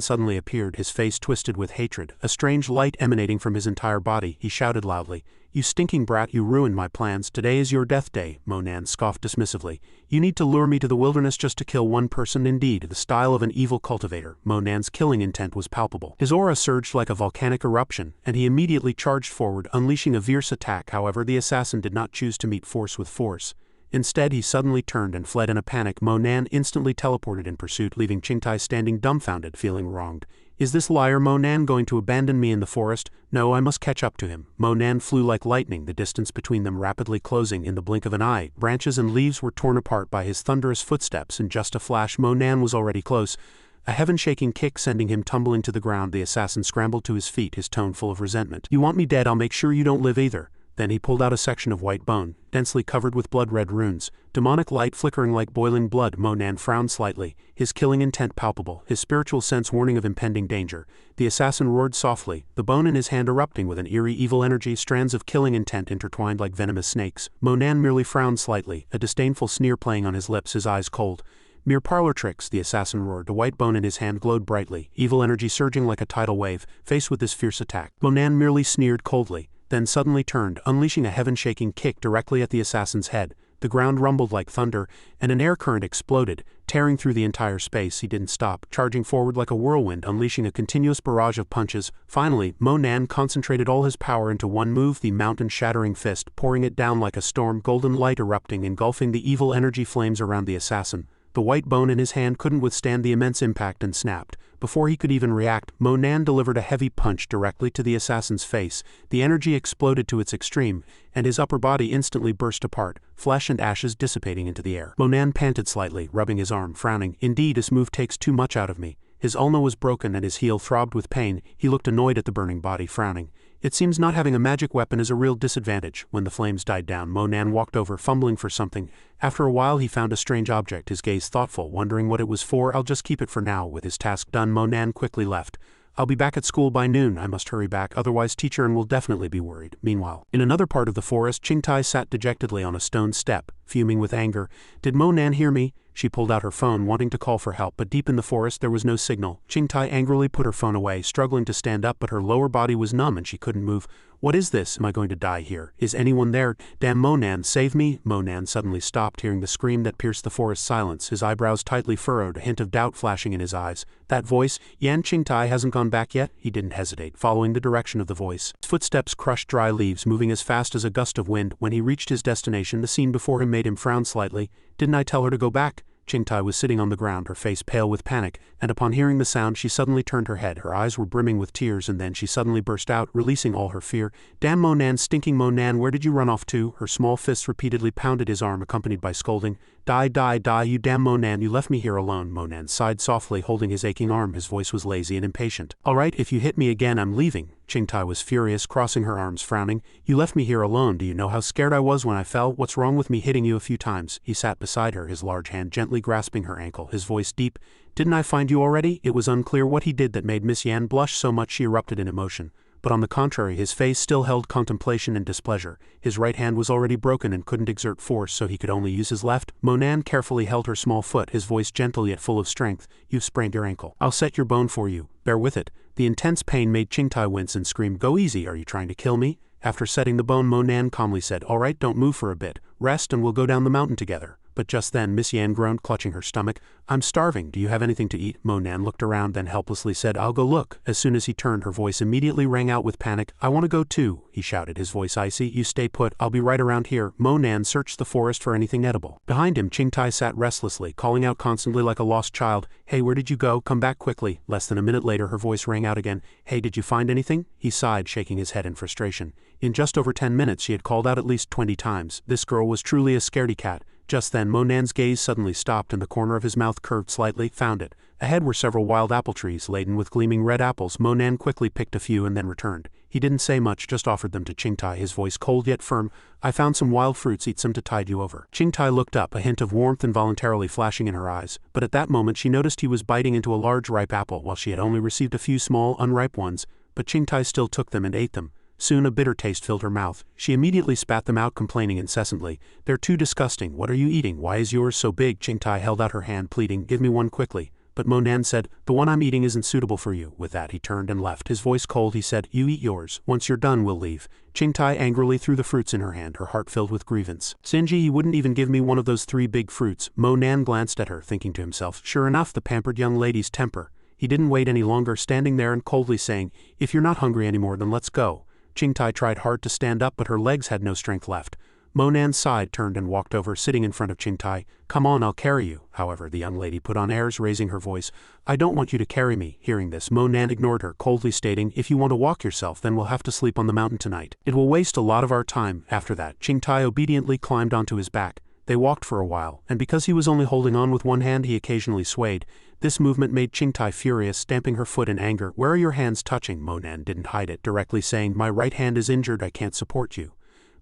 suddenly appeared, his face twisted with hatred, a strange light emanating from his entire body. He shouted loudly, You stinking brat, you ruined my plans. Today is your death day. Monan scoffed dismissively. You need to lure me to the wilderness just to kill one person. Indeed, the style of an evil cultivator. Monan's killing intent was palpable. His aura surged like a volcanic eruption, and he immediately charged forward, unleashing a fierce attack. However, the assassin did not choose to meet force with force. Instead, he suddenly turned and fled in a panic. Monan instantly teleported in pursuit, leaving Qingtai standing dumbfounded, feeling wronged. Is this liar Monan going to abandon me in the forest? No, I must catch up to him. Monan flew like lightning, the distance between them rapidly closing in the blink of an eye. Branches and leaves were torn apart by his thunderous footsteps. In just a flash, Monan was already close. A heaven-shaking kick sending him tumbling to the ground, the assassin scrambled to his feet, his tone full of resentment. You want me dead? I'll make sure you don't live either. Then he pulled out a section of white bone, densely covered with blood-red runes. Demonic light flickering like boiling blood. Monan frowned slightly, his killing intent palpable, his spiritual sense warning of impending danger. The assassin roared softly, the bone in his hand erupting with an eerie evil energy, strands of killing intent intertwined like venomous snakes. Monan merely frowned slightly, a disdainful sneer playing on his lips, his eyes cold. Mere parlor tricks, the assassin roared, the white bone in his hand glowed brightly, evil energy surging like a tidal wave, faced with this fierce attack. Monan merely sneered coldly, then suddenly turned, unleashing a heaven-shaking kick directly at the assassin's head. The ground rumbled like thunder, and an air current exploded, tearing through the entire space. He didn't stop, charging forward like a whirlwind, unleashing a continuous barrage of punches. Finally, Monan concentrated all his power into one move, the mountain-shattering fist, pouring it down like a storm, golden light erupting, engulfing the evil energy flames around the assassin. The white bone in his hand couldn't withstand the immense impact and snapped. Before he could even react, Monan delivered a heavy punch directly to the assassin's face. The energy exploded to its extreme, and his upper body instantly burst apart, flesh and ashes dissipating into the air. Monan panted slightly, rubbing his arm, frowning. Indeed, this move takes too much out of me. His ulna was broken and his heel throbbed with pain. He looked annoyed at the burning body, frowning. It seems not having a magic weapon is a real disadvantage. When the flames died down, Monan walked over, fumbling for something. After a while he found a strange object, his gaze thoughtful, wondering what it was for. I'll just keep it for now. With his task done, Monan quickly left. I'll be back at school by noon. I must hurry back, otherwise teacher N will definitely be worried. Meanwhile, in another part of the forest, Qingtai sat dejectedly on a stone step, fuming with anger. Did Monan hear me? She pulled out her phone, wanting to call for help, but deep in the forest there was no signal. Qingtai angrily put her phone away, struggling to stand up, but her lower body was numb and she couldn't move. What is this? Am I going to die here? Is anyone there? Damn, Monan, save me! Monan suddenly stopped, hearing the scream that pierced the forest silence, his eyebrows tightly furrowed, a hint of doubt flashing in his eyes. That voice? Yan Qingtai hasn't gone back yet? He didn't hesitate, following the direction of the voice. His footsteps crushed dry leaves, moving as fast as a gust of wind. When he reached his destination, the scene before him made him frown slightly. Didn't I tell her to go back? Qingtai was sitting on the ground, her face pale with panic, and upon hearing the sound she suddenly turned her head. Her eyes were brimming with tears, and then she suddenly burst out, releasing all her fear. Damn, Monan, stinking Monan, where did you run off to? Her small fists repeatedly pounded his arm, accompanied by scolding. Die, die, die, you damn Monan, you left me here alone. Monan sighed softly, holding his aching arm. His voice was lazy and impatient. All right, if you hit me again, I'm leaving. Qingtai was furious, crossing her arms, frowning. You left me here alone. Do you know how scared I was when I fell? What's wrong with me hitting you a few times? He sat beside her, his large hand gently grasping her ankle, his voice deep. Didn't I find you already? It was unclear what he did that made Miss Yan blush so much she erupted in emotion. But on the contrary, his face still held contemplation and displeasure. His right hand was already broken and couldn't exert force, so he could only use his left. Monan carefully held her small foot, his voice gentle yet full of strength. You've sprained your ankle. I'll set your bone for you. Bear with it. The intense pain made Qingtai wince and scream, Go easy, are you trying to kill me? After setting the bone, Monan calmly said, All right, don't move for a bit. Rest and we'll go down the mountain together. But just then Miss Yan groaned, clutching her stomach. I'm starving. Do you have anything to eat? Monan looked around, then helplessly said, I'll go look. As soon as he turned, her voice immediately rang out with panic. I want to go too, he shouted, his voice icy. You stay put. I'll be right around here. Monan searched the forest for anything edible. Behind him, Qingtai sat restlessly, calling out constantly like a lost child. Hey, where did you go? Come back quickly. Less than a minute later, her voice rang out again. Hey, did you find anything? He sighed, shaking his head in frustration. In just over 10 minutes, she had called out at least 20 times. This girl was truly a scaredy cat. Just then, Monan's gaze suddenly stopped and the corner of his mouth curved slightly. Found it. Ahead were several wild apple trees laden with gleaming red apples. Monan quickly picked a few and then returned. He didn't say much, just offered them to Qingtai, his voice cold yet firm. I found some wild fruits, eat some to tide you over. Qingtai looked up, a hint of warmth involuntarily flashing in her eyes, but at that moment she noticed he was biting into a large ripe apple while she had only received a few small, unripe ones, but Qingtai still took them and ate them. Soon a bitter taste filled her mouth. She immediately spat them out, complaining incessantly. They're too disgusting. What are you eating? Why is yours so big? Qingtai held out her hand, pleading, Give me one quickly. But Monan said, The one I'm eating isn't suitable for you. With that he turned and left. His voice cold, he said, You eat yours. Once you're done, we'll leave. Qingtai angrily threw the fruits in her hand, her heart filled with grievance. Sinji, he wouldn't even give me one of those 3 big fruits. Monan glanced at her, thinking to himself, Sure enough, the pampered young lady's temper. He didn't wait any longer, standing there and coldly saying, If you're not hungry anymore, then let's go. Qingtai tried hard to stand up, but her legs had no strength left. Monan sighed, turned and walked over, sitting in front of Qingtai. Come on, I'll carry you. However, the young lady put on airs, raising her voice. I don't want you to carry me. Hearing this, Monan ignored her, coldly stating, If you want to walk yourself, then we'll have to sleep on the mountain tonight. It will waste a lot of our time. After that, Qingtai obediently climbed onto his back. They walked for a while, and because he was only holding on with one hand, he occasionally swayed. This movement made Qingtai furious, stamping her foot in anger. Where are your hands touching? Monan didn't hide it, directly saying, My right hand is injured, I can't support you.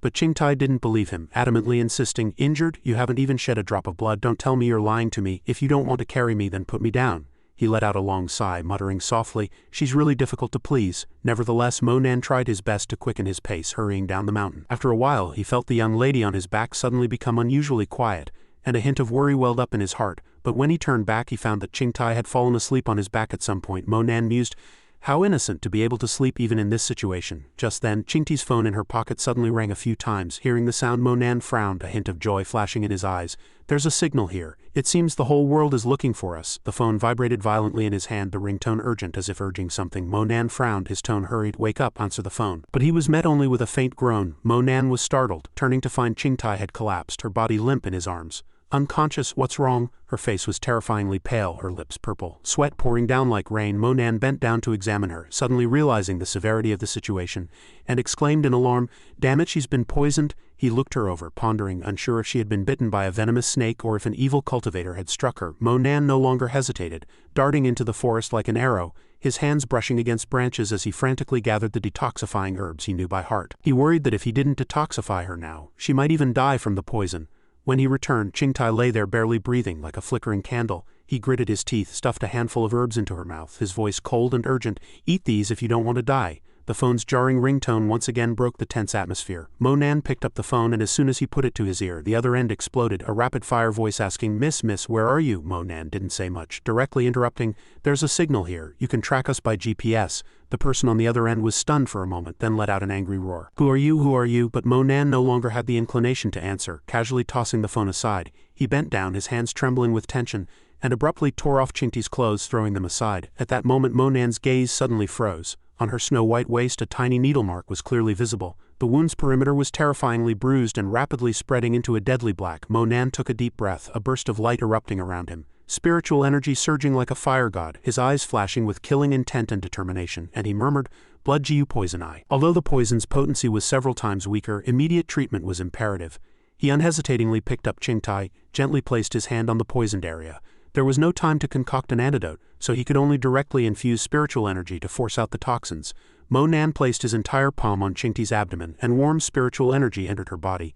But Qingtai didn't believe him, adamantly insisting, Injured? You haven't even shed a drop of blood. Don't tell me you're lying to me. If you don't want to carry me, then put me down. He let out a long sigh, muttering softly, She's really difficult to please. Nevertheless, Monan tried his best to quicken his pace, hurrying down the mountain. After a while, he felt the young lady on his back suddenly become unusually quiet, and a hint of worry welled up in his heart. but when he turned back he found that Qingtai had fallen asleep on his back at some point. Mo Nan mused, how innocent to be able to sleep even in this situation. Just then, Qingtai's phone in her pocket suddenly rang a few times. Hearing the sound, Mo Nan frowned, a hint of joy flashing in his eyes. There's a signal here. It seems the whole world is looking for us. The phone vibrated violently in his hand, the ringtone urgent as if urging something. Mo Nan frowned, his tone hurried. Wake up, answer the phone. But he was met only with a faint groan. Mo Nan was startled, turning to find Qingtai had collapsed, her body limp in his arms. Unconscious, what's wrong? Her face was terrifyingly pale, her lips purple, sweat pouring down like rain. Mo Nan bent down to examine her, suddenly realizing the severity of the situation, and exclaimed in alarm, damn it, she's been poisoned. He looked her over, pondering, unsure if she had been bitten by a venomous snake or if an evil cultivator had struck her. Mo Nan no longer hesitated, darting into the forest like an arrow, his hands brushing against branches as he frantically gathered the detoxifying herbs he knew by heart. He worried that if he didn't detoxify her now, she might even die from the poison. When he returned, Qingtai lay there barely breathing, like a flickering candle. He gritted his teeth, stuffed a handful of herbs into her mouth, his voice cold and urgent, eat these if you don't want to die. The phone's jarring ringtone once again broke the tense atmosphere. Mo Nan picked up the phone, and as soon as he put it to his ear, the other end exploded, a rapid-fire voice asking, Miss, where are you? Mo Nan didn't say much, directly interrupting, there's a signal here. You can track us by GPS. The person on the other end was stunned for a moment, then let out an angry roar. Who are you? Who are you? But Mo Nan no longer had the inclination to answer, casually tossing the phone aside. He bent down, his hands trembling with tension, and abruptly tore off Qingtai's clothes, throwing them aside. At that moment Mo Nan's gaze suddenly froze. On her snow-white waist a tiny needle mark was clearly visible. The wound's perimeter was terrifyingly bruised and rapidly spreading into a deadly black. Mo Nan took a deep breath, a burst of light erupting around him. Spiritual energy surging like a fire god, his eyes flashing with killing intent and determination, and he murmured, Blood Gu poison eye. Although the poison's potency was several times weaker, immediate treatment was imperative. He unhesitatingly picked up Qingtai, gently placed his hand on the poisoned area. There was no time to concoct an antidote, so he could only directly infuse spiritual energy to force out the toxins. Mo Nan placed his entire palm on Qingtai's abdomen, and warm spiritual energy entered her body.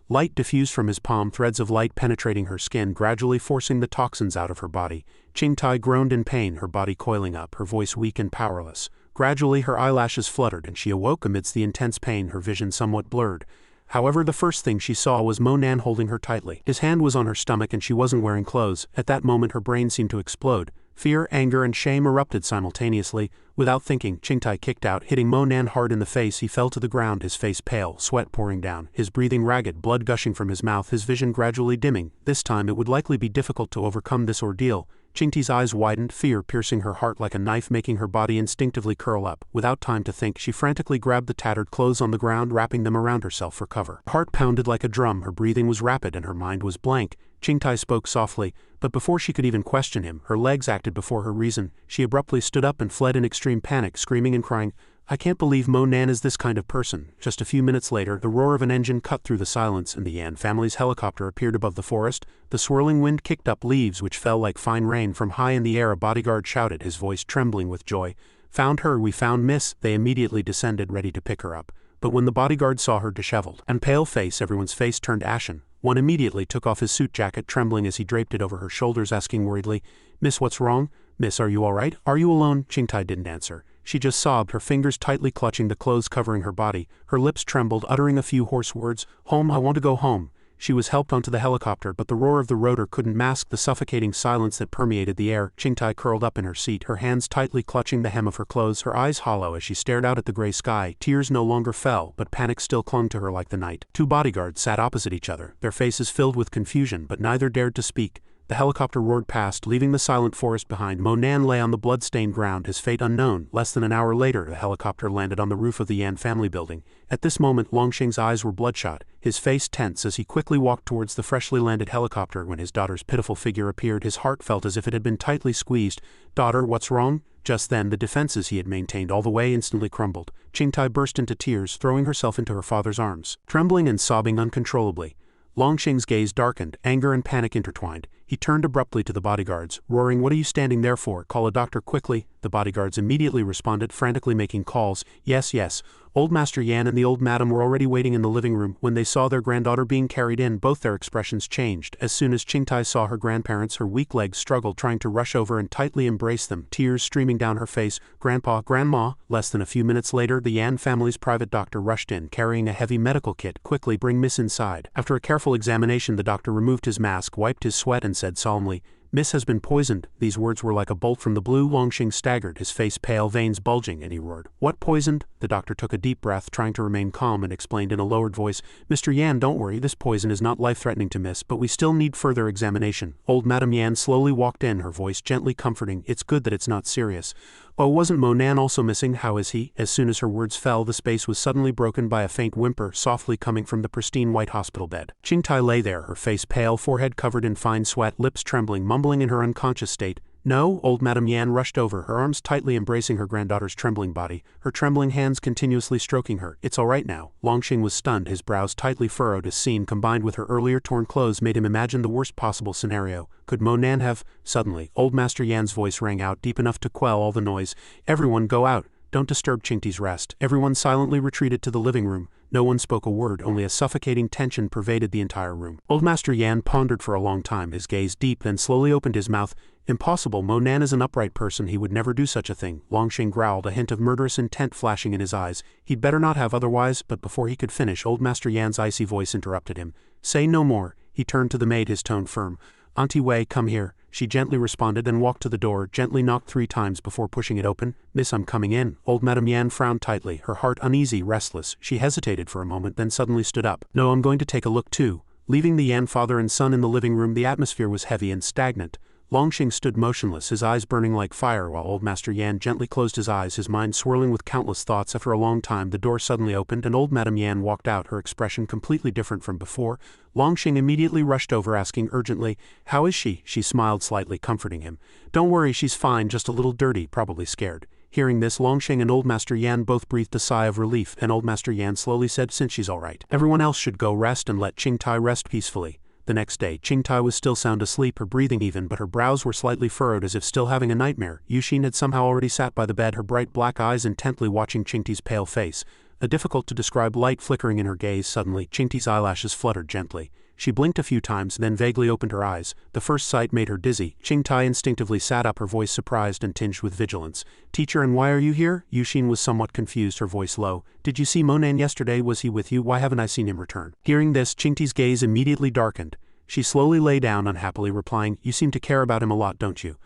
Light diffused from his palm, threads of light penetrating her skin, gradually forcing the toxins out of her body. Qingtai groaned in pain, her body coiling up, her voice weak and powerless. Gradually her eyelashes fluttered, and she awoke amidst the intense pain, her vision somewhat blurred. However, the first thing she saw was Mo Nan holding her tightly. His hand was on her stomach and she wasn't wearing clothes. At that moment her brain seemed to explode. Fear, anger, and shame erupted simultaneously. Without thinking, Qingtai kicked out, hitting Mo Nan hard in the face. He fell to the ground, his face pale, sweat pouring down, his breathing ragged, blood gushing from his mouth, his vision gradually dimming. This time it would likely be difficult to overcome this ordeal. Qingtai's eyes widened, fear piercing her heart like a knife, making her body instinctively curl up. Without time to think, she frantically grabbed the tattered clothes on the ground, wrapping them around herself for cover. Her heart pounded like a drum, her breathing was rapid, and her mind was blank. Qingtai spoke softly, but before she could even question him, her legs acted before her reason. She abruptly stood up and fled in extreme panic, screaming and crying, I can't believe Mo Nan is this kind of person. Just a few minutes later, the roar of an engine cut through the silence, and the Yan family's helicopter appeared above the forest. The swirling wind kicked up leaves which fell like fine rain from high in the air. A bodyguard shouted, his voice trembling with joy, Found her, we found Miss. They immediately descended, ready to pick her up. But when the bodyguard saw her disheveled and pale face, everyone's face turned ashen. One immediately took off his suit jacket, trembling as he draped it over her shoulders, asking worriedly, Miss, what's wrong? Miss, are you all right? Are you alone? Qingtai didn't answer. She just sobbed, her fingers tightly clutching the clothes covering her body. Her lips trembled, uttering a few hoarse words. Home, I want to go home. She was helped onto the helicopter, but the roar of the rotor couldn't mask the suffocating silence that permeated the air. Qingtai curled up in her seat, her hands tightly clutching the hem of her clothes, her eyes hollow as she stared out at the gray sky. Tears no longer fell, but panic still clung to her like the night. Two bodyguards sat opposite each other, their faces filled with confusion, but neither dared to speak. The helicopter roared past, leaving the silent forest behind. Mo Nan lay on the blood-stained ground, his fate unknown. Less than an hour later, the helicopter landed on the roof of the Yan family building. At this moment, Longxing's eyes were bloodshot, his face tense as he quickly walked towards the freshly landed helicopter. When his daughter's pitiful figure appeared, his heart felt as if it had been tightly squeezed. Daughter, what's wrong? Just then, the defenses he had maintained all the way instantly crumbled. Qingtai burst into tears, throwing herself into her father's arms, trembling and sobbing uncontrollably. Longxing's gaze darkened, anger and panic intertwined. He turned abruptly to the bodyguards, roaring, What are you standing there for? Call a doctor quickly. The bodyguards immediately responded, frantically making calls. Yes, yes. Old Master Yan and the old madam were already waiting in the living room. When they saw their granddaughter being carried in, both their expressions changed. As soon as Qingtai saw her grandparents, her weak legs struggled, trying to rush over and tightly embrace them, tears streaming down her face. Grandpa, Grandma. Less than a few minutes later, the Yan family's private doctor rushed in, carrying a heavy medical kit. Quickly, bring Miss inside. After a careful examination, the doctor removed his mask, wiped his sweat, and said solemnly, Miss has been poisoned. These words were like a bolt from the blue. Longxing staggered, his face pale, veins bulging, and he roared. What poisoned? The doctor took a deep breath, trying to remain calm, and explained in a lowered voice, Mr. Yan, don't worry, this poison is not life-threatening to Miss, but we still need further examination. Old Madame Yan slowly walked in, her voice gently comforting. It's good that it's not serious. Oh, wasn't Monan also missing? How is he? As soon as her words fell, the space was suddenly broken by a faint whimper, softly coming from the pristine white hospital bed. Qingtai lay there, her face pale, forehead covered in fine sweat, lips trembling, mumbling in her unconscious state. No, old Madame Yan rushed over, her arms tightly embracing her granddaughter's trembling body, her trembling hands continuously stroking her. It's all right now. Longxing was stunned, his brows tightly furrowed. His scene, combined with her earlier torn clothes, made him imagine the worst possible scenario. Could Monan have? Suddenly, old Master Yan's voice rang out, deep enough to quell all the noise. Everyone go out. Don't disturb Qingti's rest. Everyone silently retreated to the living room. No one spoke a word, only a suffocating tension pervaded the entire room. Old Master Yan pondered for a long time, his gaze deep, then slowly opened his mouth. Impossible, Monan is an upright person, he would never do such a thing. Longxing growled, a hint of murderous intent flashing in his eyes. He'd better not have otherwise, but before he could finish, old Master Yan's icy voice interrupted him. Say no more. He turned to the maid, his tone firm. Auntie Wei, come here. She gently responded and walked to the door, gently knocked 3 times before pushing it open. Miss, I'm coming in. Old Madame Yan frowned tightly, her heart uneasy, restless. She hesitated for a moment, then suddenly stood up. No, I'm going to take a look too. Leaving the Yan father and son in the living room, the atmosphere was heavy and stagnant. Longxing stood motionless, his eyes burning like fire, while old Master Yan gently closed his eyes, his mind swirling with countless thoughts. After a long time, the door suddenly opened and old Madame Yan walked out, her expression completely different from before. Longxing immediately rushed over, asking urgently, How is she? She smiled slightly, comforting him. Don't worry, she's fine, just a little dirty, probably scared. Hearing this, Longxing and old Master Yan both breathed a sigh of relief, and old Master Yan slowly said, Since she's all right, everyone else should go rest and let Qingtai rest peacefully. The next day, Qingtai was still sound asleep, her breathing even, but her brows were slightly furrowed as if still having a nightmare. Yuxin had somehow already sat by the bed, her bright black eyes intently watching Qingti's pale face. A difficult-to-describe light flickering in her gaze. Suddenly, Qingti's eyelashes fluttered gently. She blinked a few times, then vaguely opened her eyes. The first sight made her dizzy. Qingtai instinctively sat up, her voice surprised and tinged with vigilance. Teacher, and why are you here? Yuxin was somewhat confused, her voice low. Did you see Monan yesterday? Was he with you? Why haven't I seen him return? Hearing this, Qingti's gaze immediately darkened. She slowly lay down, unhappily replying, You seem to care about him a lot, don't you?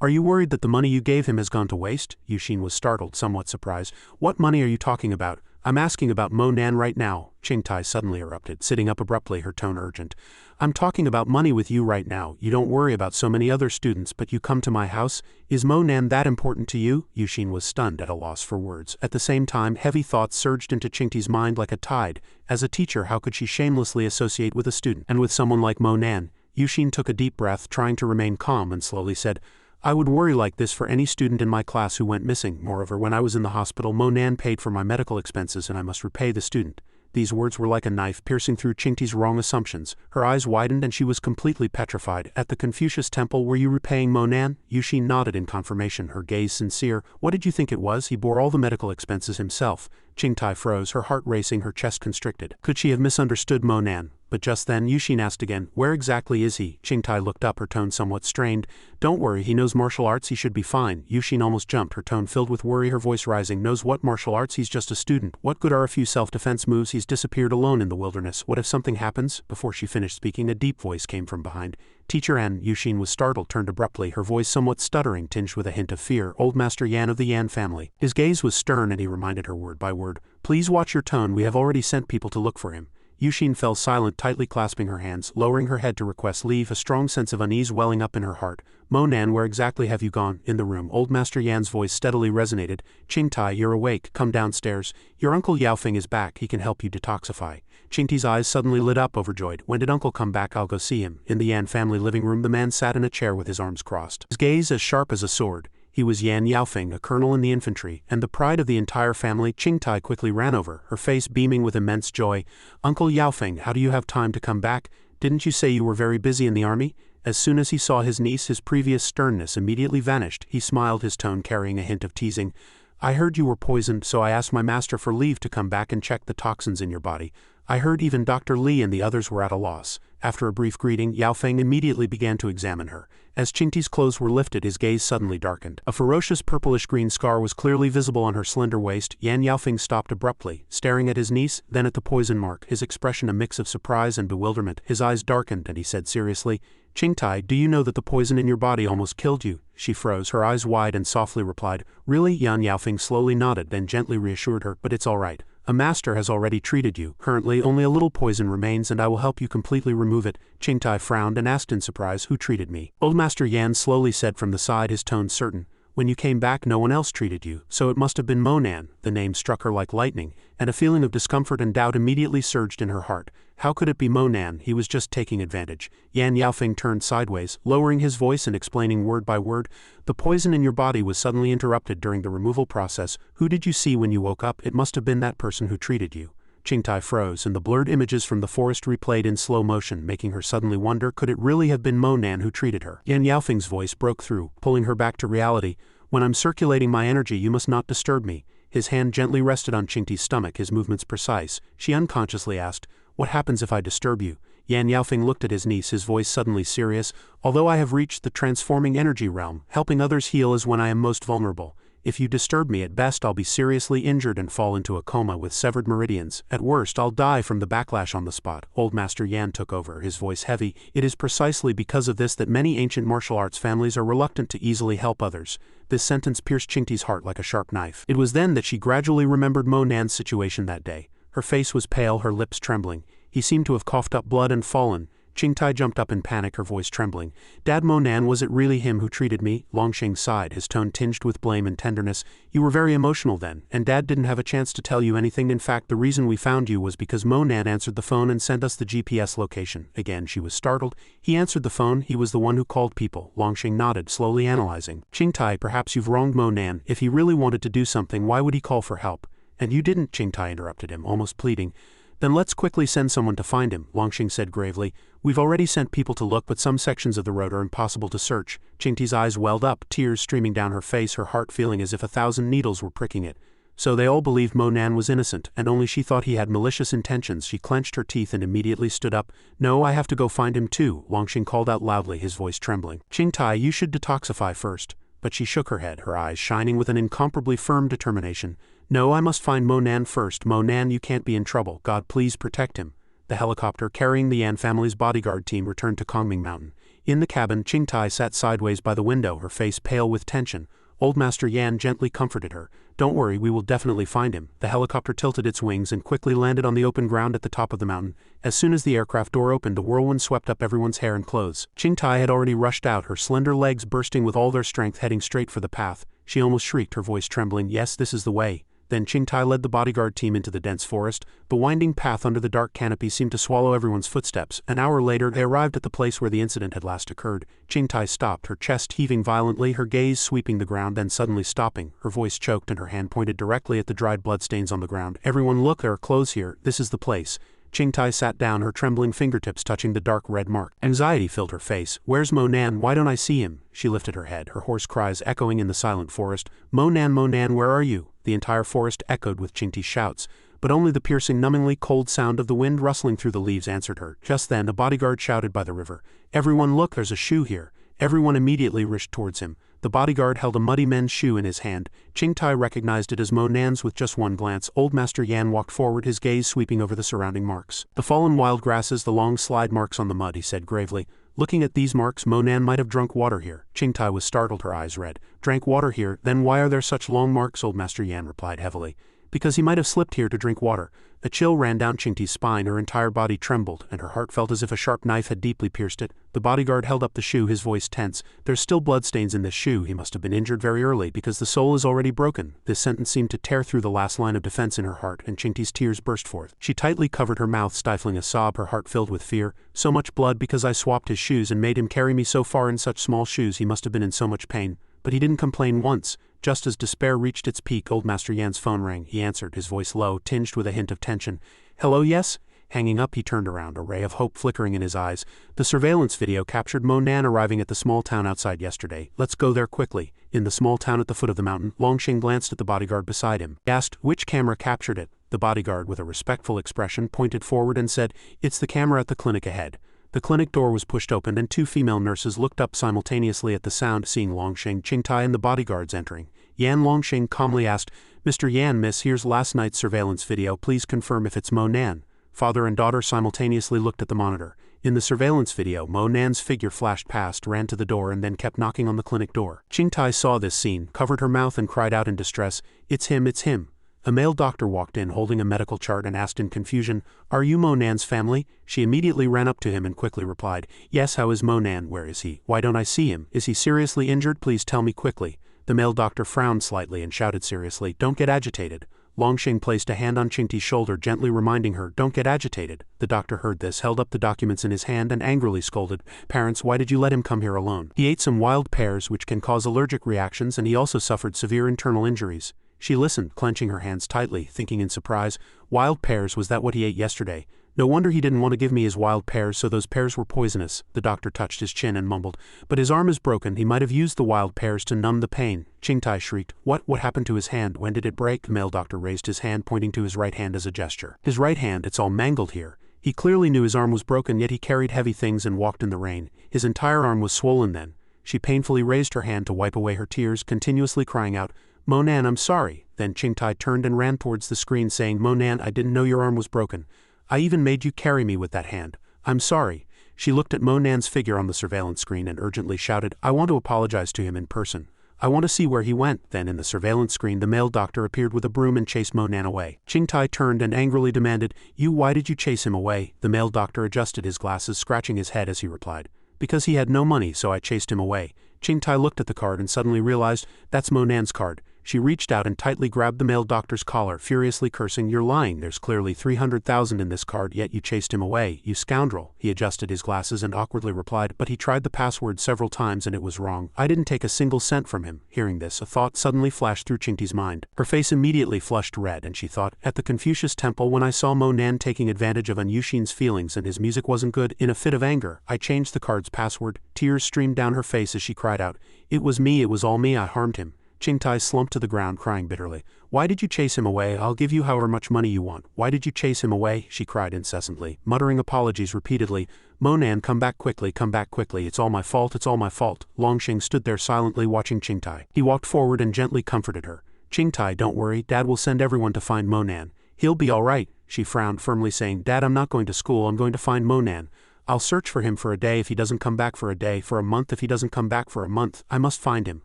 Are you worried that the money you gave him has gone to waste? Yuxin was startled, somewhat surprised. What money are you talking about? I'm asking about Monan right now, Qingtai suddenly erupted, sitting up abruptly, her tone urgent. I'm talking about money with you right now. You don't worry about so many other students, but you come to my house. Is Monan that important to you? Yuxin was stunned, at a loss for words. At the same time, heavy thoughts surged into Qingti's mind like a tide. As a teacher, how could she shamelessly associate with a student? And with someone like Monan? Yuxin took a deep breath, trying to remain calm, and slowly said, I would worry like this for any student in my class who went missing. Moreover, when I was in the hospital, Monan paid for my medical expenses and I must repay the student. These words were like a knife piercing through Qingti's wrong assumptions. Her eyes widened and she was completely petrified. At the Confucius Temple, were you repaying Monan? Yuxin nodded in confirmation, her gaze sincere. What did you think it was? He bore all the medical expenses himself. Qingtai froze, her heart racing, her chest constricted. Could she have misunderstood Monan? But just then, Yuxin asked again, Where exactly is he? Qingtai looked up, her tone somewhat strained. Don't worry, he knows martial arts, he should be fine. Yuxin almost jumped, her tone filled with worry, her voice rising. Knows what martial arts? He's just a student. What good are a few self-defense moves? He's disappeared alone in the wilderness. What if something happens? Before she finished speaking, a deep voice came from behind. Teacher N. Yuxin was startled, turned abruptly, her voice somewhat stuttering, tinged with a hint of fear. Old Master Yan of the Yan family. His gaze was stern and he reminded her word by word. Please watch your tone, we have already sent people to look for him. Yuxin fell silent, tightly clasping her hands, lowering her head to request leave, a strong sense of unease welling up in her heart. Monan, where exactly have you gone? In the room, old Master Yan's voice steadily resonated. Qingtai, you're awake, come downstairs. Your uncle Yaofeng is back, he can help you detoxify. Qingti's eyes suddenly lit up, overjoyed. When did uncle come back? I'll go see him. In the Yan family living room, the man sat in a chair with his arms crossed. His gaze as sharp as a sword. He was Yan Yaofeng, a colonel in the infantry, and the pride of the entire family. Qingtai quickly ran over, her face beaming with immense joy. Uncle Yaofeng, how do you have time to come back? Didn't you say you were very busy in the army? As soon as he saw his niece, his previous sternness immediately vanished. He smiled, his tone carrying a hint of teasing. I heard you were poisoned, so I asked my master for leave to come back and check the toxins in your body. I heard even Dr. Li and the others were at a loss. After a brief greeting, Yao Feng immediately began to examine her. As Qingti's clothes were lifted, his gaze suddenly darkened. A ferocious purplish-green scar was clearly visible on her slender waist. Yao Feng stopped abruptly, staring at his niece, then at the poison mark, his expression a mix of surprise and bewilderment. His eyes darkened and he said seriously, "Qingtai, do you know that the poison in your body almost killed you?" She froze, her eyes wide, and softly replied, "Really?" Yao Feng slowly nodded, then gently reassured her, "But it's all right. A master has already treated you. Currently, only a little poison remains and I will help you completely remove it." Qingtai frowned and asked in surprise, "Who treated me?" Old Master Yan slowly said from the side, his tone certain, "When you came back no one else treated you, so it must have been Monan." The name struck her like lightning, and a feeling of discomfort and doubt immediately surged in her heart. How could it be Monan? He was just taking advantage. Yao Feng turned sideways, lowering his voice and explaining word by word, "The poison in your body was suddenly interrupted during the removal process. Who did you see when you woke up? It must have been that person who treated you." Qingtai froze, and the blurred images from the forest replayed in slow motion, making her suddenly wonder, could it really have been Monan who treated her? Yao Feng's voice broke through, pulling her back to reality. "When I'm circulating my energy, you must not disturb me." His hand gently rested on Qingti's stomach, his movements precise. She unconsciously asked, "What happens if I disturb you?" Yao Feng looked at his niece, his voice suddenly serious. "Although I have reached the transforming energy realm, helping others heal is when I am most vulnerable. If you disturb me, at best I'll be seriously injured and fall into a coma with severed meridians. At worst, I'll die from the backlash on the spot." Old Master Yan took over, his voice heavy. "It is precisely because of this that many ancient martial arts families are reluctant to easily help others." This sentence pierced Qingti's heart like a sharp knife. It was then that she gradually remembered Monan's situation that day. Her face was pale, her lips trembling. He seemed to have coughed up blood and fallen. Qingtai jumped up in panic, her voice trembling. "Dad, Monan, was it really him who treated me?" Longsheng sighed, his tone tinged with blame and tenderness. "You were very emotional then, and Dad didn't have a chance to tell you anything. In fact, the reason we found you was because Monan answered the phone and sent us the GPS location." Again she was startled. "He answered the phone, he was the one who called people." Longsheng nodded, slowly analyzing. "Qingtai, perhaps you've wronged Monan. If he really wanted to do something, why would he call for help?" "And you didn't," Qingtai interrupted him, almost pleading. "Then let's quickly send someone to find him," Longsheng said gravely. "We've already sent people to look, but some sections of the road are impossible to search." Qingti's eyes welled up, tears streaming down her face, her heart feeling as if 1,000 needles were pricking it. So they all believed Monan was innocent, and only she thought he had malicious intentions. She clenched her teeth and immediately stood up. "No, I have to go find him too," Longsheng called out loudly, his voice trembling. "Qingtai, you should detoxify first." But she shook her head, her eyes shining with an incomparably firm determination. "No, I must find Monan first. Monan, you can't be in trouble. God, please protect him." The helicopter carrying the Yan family's bodyguard team returned to Kongming Mountain. In the cabin, Qingtai sat sideways by the window, her face pale with tension. Old Master Yan gently comforted her. "Don't worry, we will definitely find him." The helicopter tilted its wings and quickly landed on the open ground at the top of the mountain. As soon as the aircraft door opened, a whirlwind swept up everyone's hair and clothes. Qingtai had already rushed out, her slender legs bursting with all their strength, heading straight for the path. She almost shrieked, her voice trembling, "Yes, this is the way." Then Qingtai led the bodyguard team into the dense forest. The winding path under the dark canopy seemed to swallow everyone's footsteps. An hour later, they arrived at the place where the incident had last occurred. Qingtai stopped, her chest heaving violently, her gaze sweeping the ground, then suddenly stopping. Her voice choked and her hand pointed directly at the dried bloodstains on the ground. "Everyone look, there are clothes here. This is the place." Qingtai sat down, her trembling fingertips touching the dark red mark. Anxiety filled her face. "Where's Monan? Why don't I see him?" She lifted her head, her hoarse cries echoing in the silent forest. "Monan, Monan, where are you?" The entire forest echoed with Qingti's shouts, but only the piercing, numbingly cold sound of the wind rustling through the leaves answered her. Just then, a bodyguard shouted by the river, "Everyone look, there's a shoe here." Everyone immediately rushed towards him. The bodyguard held a muddy men's shoe in his hand. Qingtai recognized it as Monan's with just one glance. Old Master Yan walked forward, his gaze sweeping over the surrounding marks. "The fallen wild grasses, the long slide marks on the mud," he said gravely. "Looking at these marks, Monan might have drunk water here." Qingtai was startled, her eyes red. "Drank water here? Then why are there such long marks?" Old Master Yan replied heavily. "Because he might have slipped here to drink water." A chill ran down Qingti's spine, her entire body trembled, and her heart felt as if a sharp knife had deeply pierced it. The bodyguard held up the shoe, his voice tense. "There's still bloodstains in this shoe. He must have been injured very early, because the sole is already broken." This sentence seemed to tear through the last line of defense in her heart, and Qingti's tears burst forth. She tightly covered her mouth, stifling a sob, her heart filled with fear. "So much blood because I swapped his shoes and made him carry me so far in such small shoes. He must have been in so much pain. But he didn't complain once." Just as despair reached its peak, Old Master Yan's phone rang. He answered, his voice low, tinged with a hint of tension. "Hello, yes?" Hanging up, he turned around, a ray of hope flickering in his eyes. "The surveillance video captured Monan arriving at the small town outside yesterday. Let's go there quickly." In the small town at the foot of the mountain, Longsheng glanced at the bodyguard beside him. He asked, "Which camera captured it?" The bodyguard, with a respectful expression, pointed forward and said, "It's the camera at the clinic ahead." The clinic door was pushed open and 2 female nurses looked up simultaneously at the sound, seeing Longsheng, Qingtai and the bodyguards entering. Yan Longsheng calmly asked, "Mr. Yan, miss, here's last night's surveillance video, please confirm if it's Mo Nan." Father and daughter simultaneously looked at the monitor. In the surveillance video, Mo Nan's figure flashed past, ran to the door and then kept knocking on the clinic door. Qingtai saw this scene, covered her mouth and cried out in distress, "It's him, it's him." A male doctor walked in holding a medical chart and asked in confusion, "Are you Mo Nan's family?" She immediately ran up to him and quickly replied, "Yes, how is Mo Nan? Where is he? Why don't I see him? Is he seriously injured? Please tell me quickly." The male doctor frowned slightly and shouted seriously, "Don't get agitated." Longsheng placed a hand on Qingti's shoulder, gently reminding her, "Don't get agitated." The doctor heard this, held up the documents in his hand and angrily scolded, "Parents, why did you let him come here alone? He ate some wild pears which can cause allergic reactions and he also suffered severe internal injuries." She listened, clenching her hands tightly, thinking in surprise, "Wild pears, was that what he ate yesterday? No wonder he didn't want to give me his wild pears, so those pears were poisonous." The doctor touched his chin and mumbled, "But his arm is broken, he might have used the wild pears to numb the pain." Qingtai shrieked, What happened to his hand? When did it break?" The male doctor raised his hand, pointing to his right hand as a gesture. "His right hand, it's all mangled here. He clearly knew his arm was broken, yet he carried heavy things and walked in the rain. His entire arm was swollen then." She painfully raised her hand to wipe away her tears, continuously crying out, "Mo Nan, I'm sorry." Then Qingtai turned and ran towards the screen saying, "Mo Nan, I didn't know your arm was broken. I even made you carry me with that hand. I'm sorry." She looked at Mo Nan's figure on the surveillance screen and urgently shouted, "I want to apologize to him in person. I want to see where he went." Then in the surveillance screen the male doctor appeared with a broom and chased Mo Nan away. Qingtai turned and angrily demanded, Why did you chase him away?" The male doctor adjusted his glasses, scratching his head as he replied, "Because he had no money, so I chased him away." Qingtai looked at the card and suddenly realized, that's Mo Nan's card. She reached out and tightly grabbed the male doctor's collar, furiously cursing, "You're lying, there's clearly 300,000 in this card, yet you chased him away, you scoundrel." He adjusted his glasses and awkwardly replied, "But he tried the password several times and it was wrong. I didn't take a single cent from him." Hearing this, a thought suddenly flashed through Qingti's mind. Her face immediately flushed red and she thought, "At the Confucius temple when I saw Mo Nan taking advantage of An Yuxin's feelings and his music wasn't good, in a fit of anger, I changed the card's password." Tears streamed down her face as she cried out, "It was me, it was all me, I harmed him." Qingtai slumped to the ground crying bitterly. "Why did you chase him away? I'll give you however much money you want. Why did you chase him away?" she cried incessantly, muttering apologies repeatedly. "Mo Nan, come back quickly, it's all my fault, it's all my fault." Longsheng stood there silently watching Qingtai. He walked forward and gently comforted her. "Qingtai, don't worry, Dad will send everyone to find Mo Nan. He'll be all right." She frowned firmly saying, "Dad, I'm not going to school, I'm going to find Mo Nan. I'll search for him for a day if he doesn't come back for a day, for a month if he doesn't come back for a month. I must find him."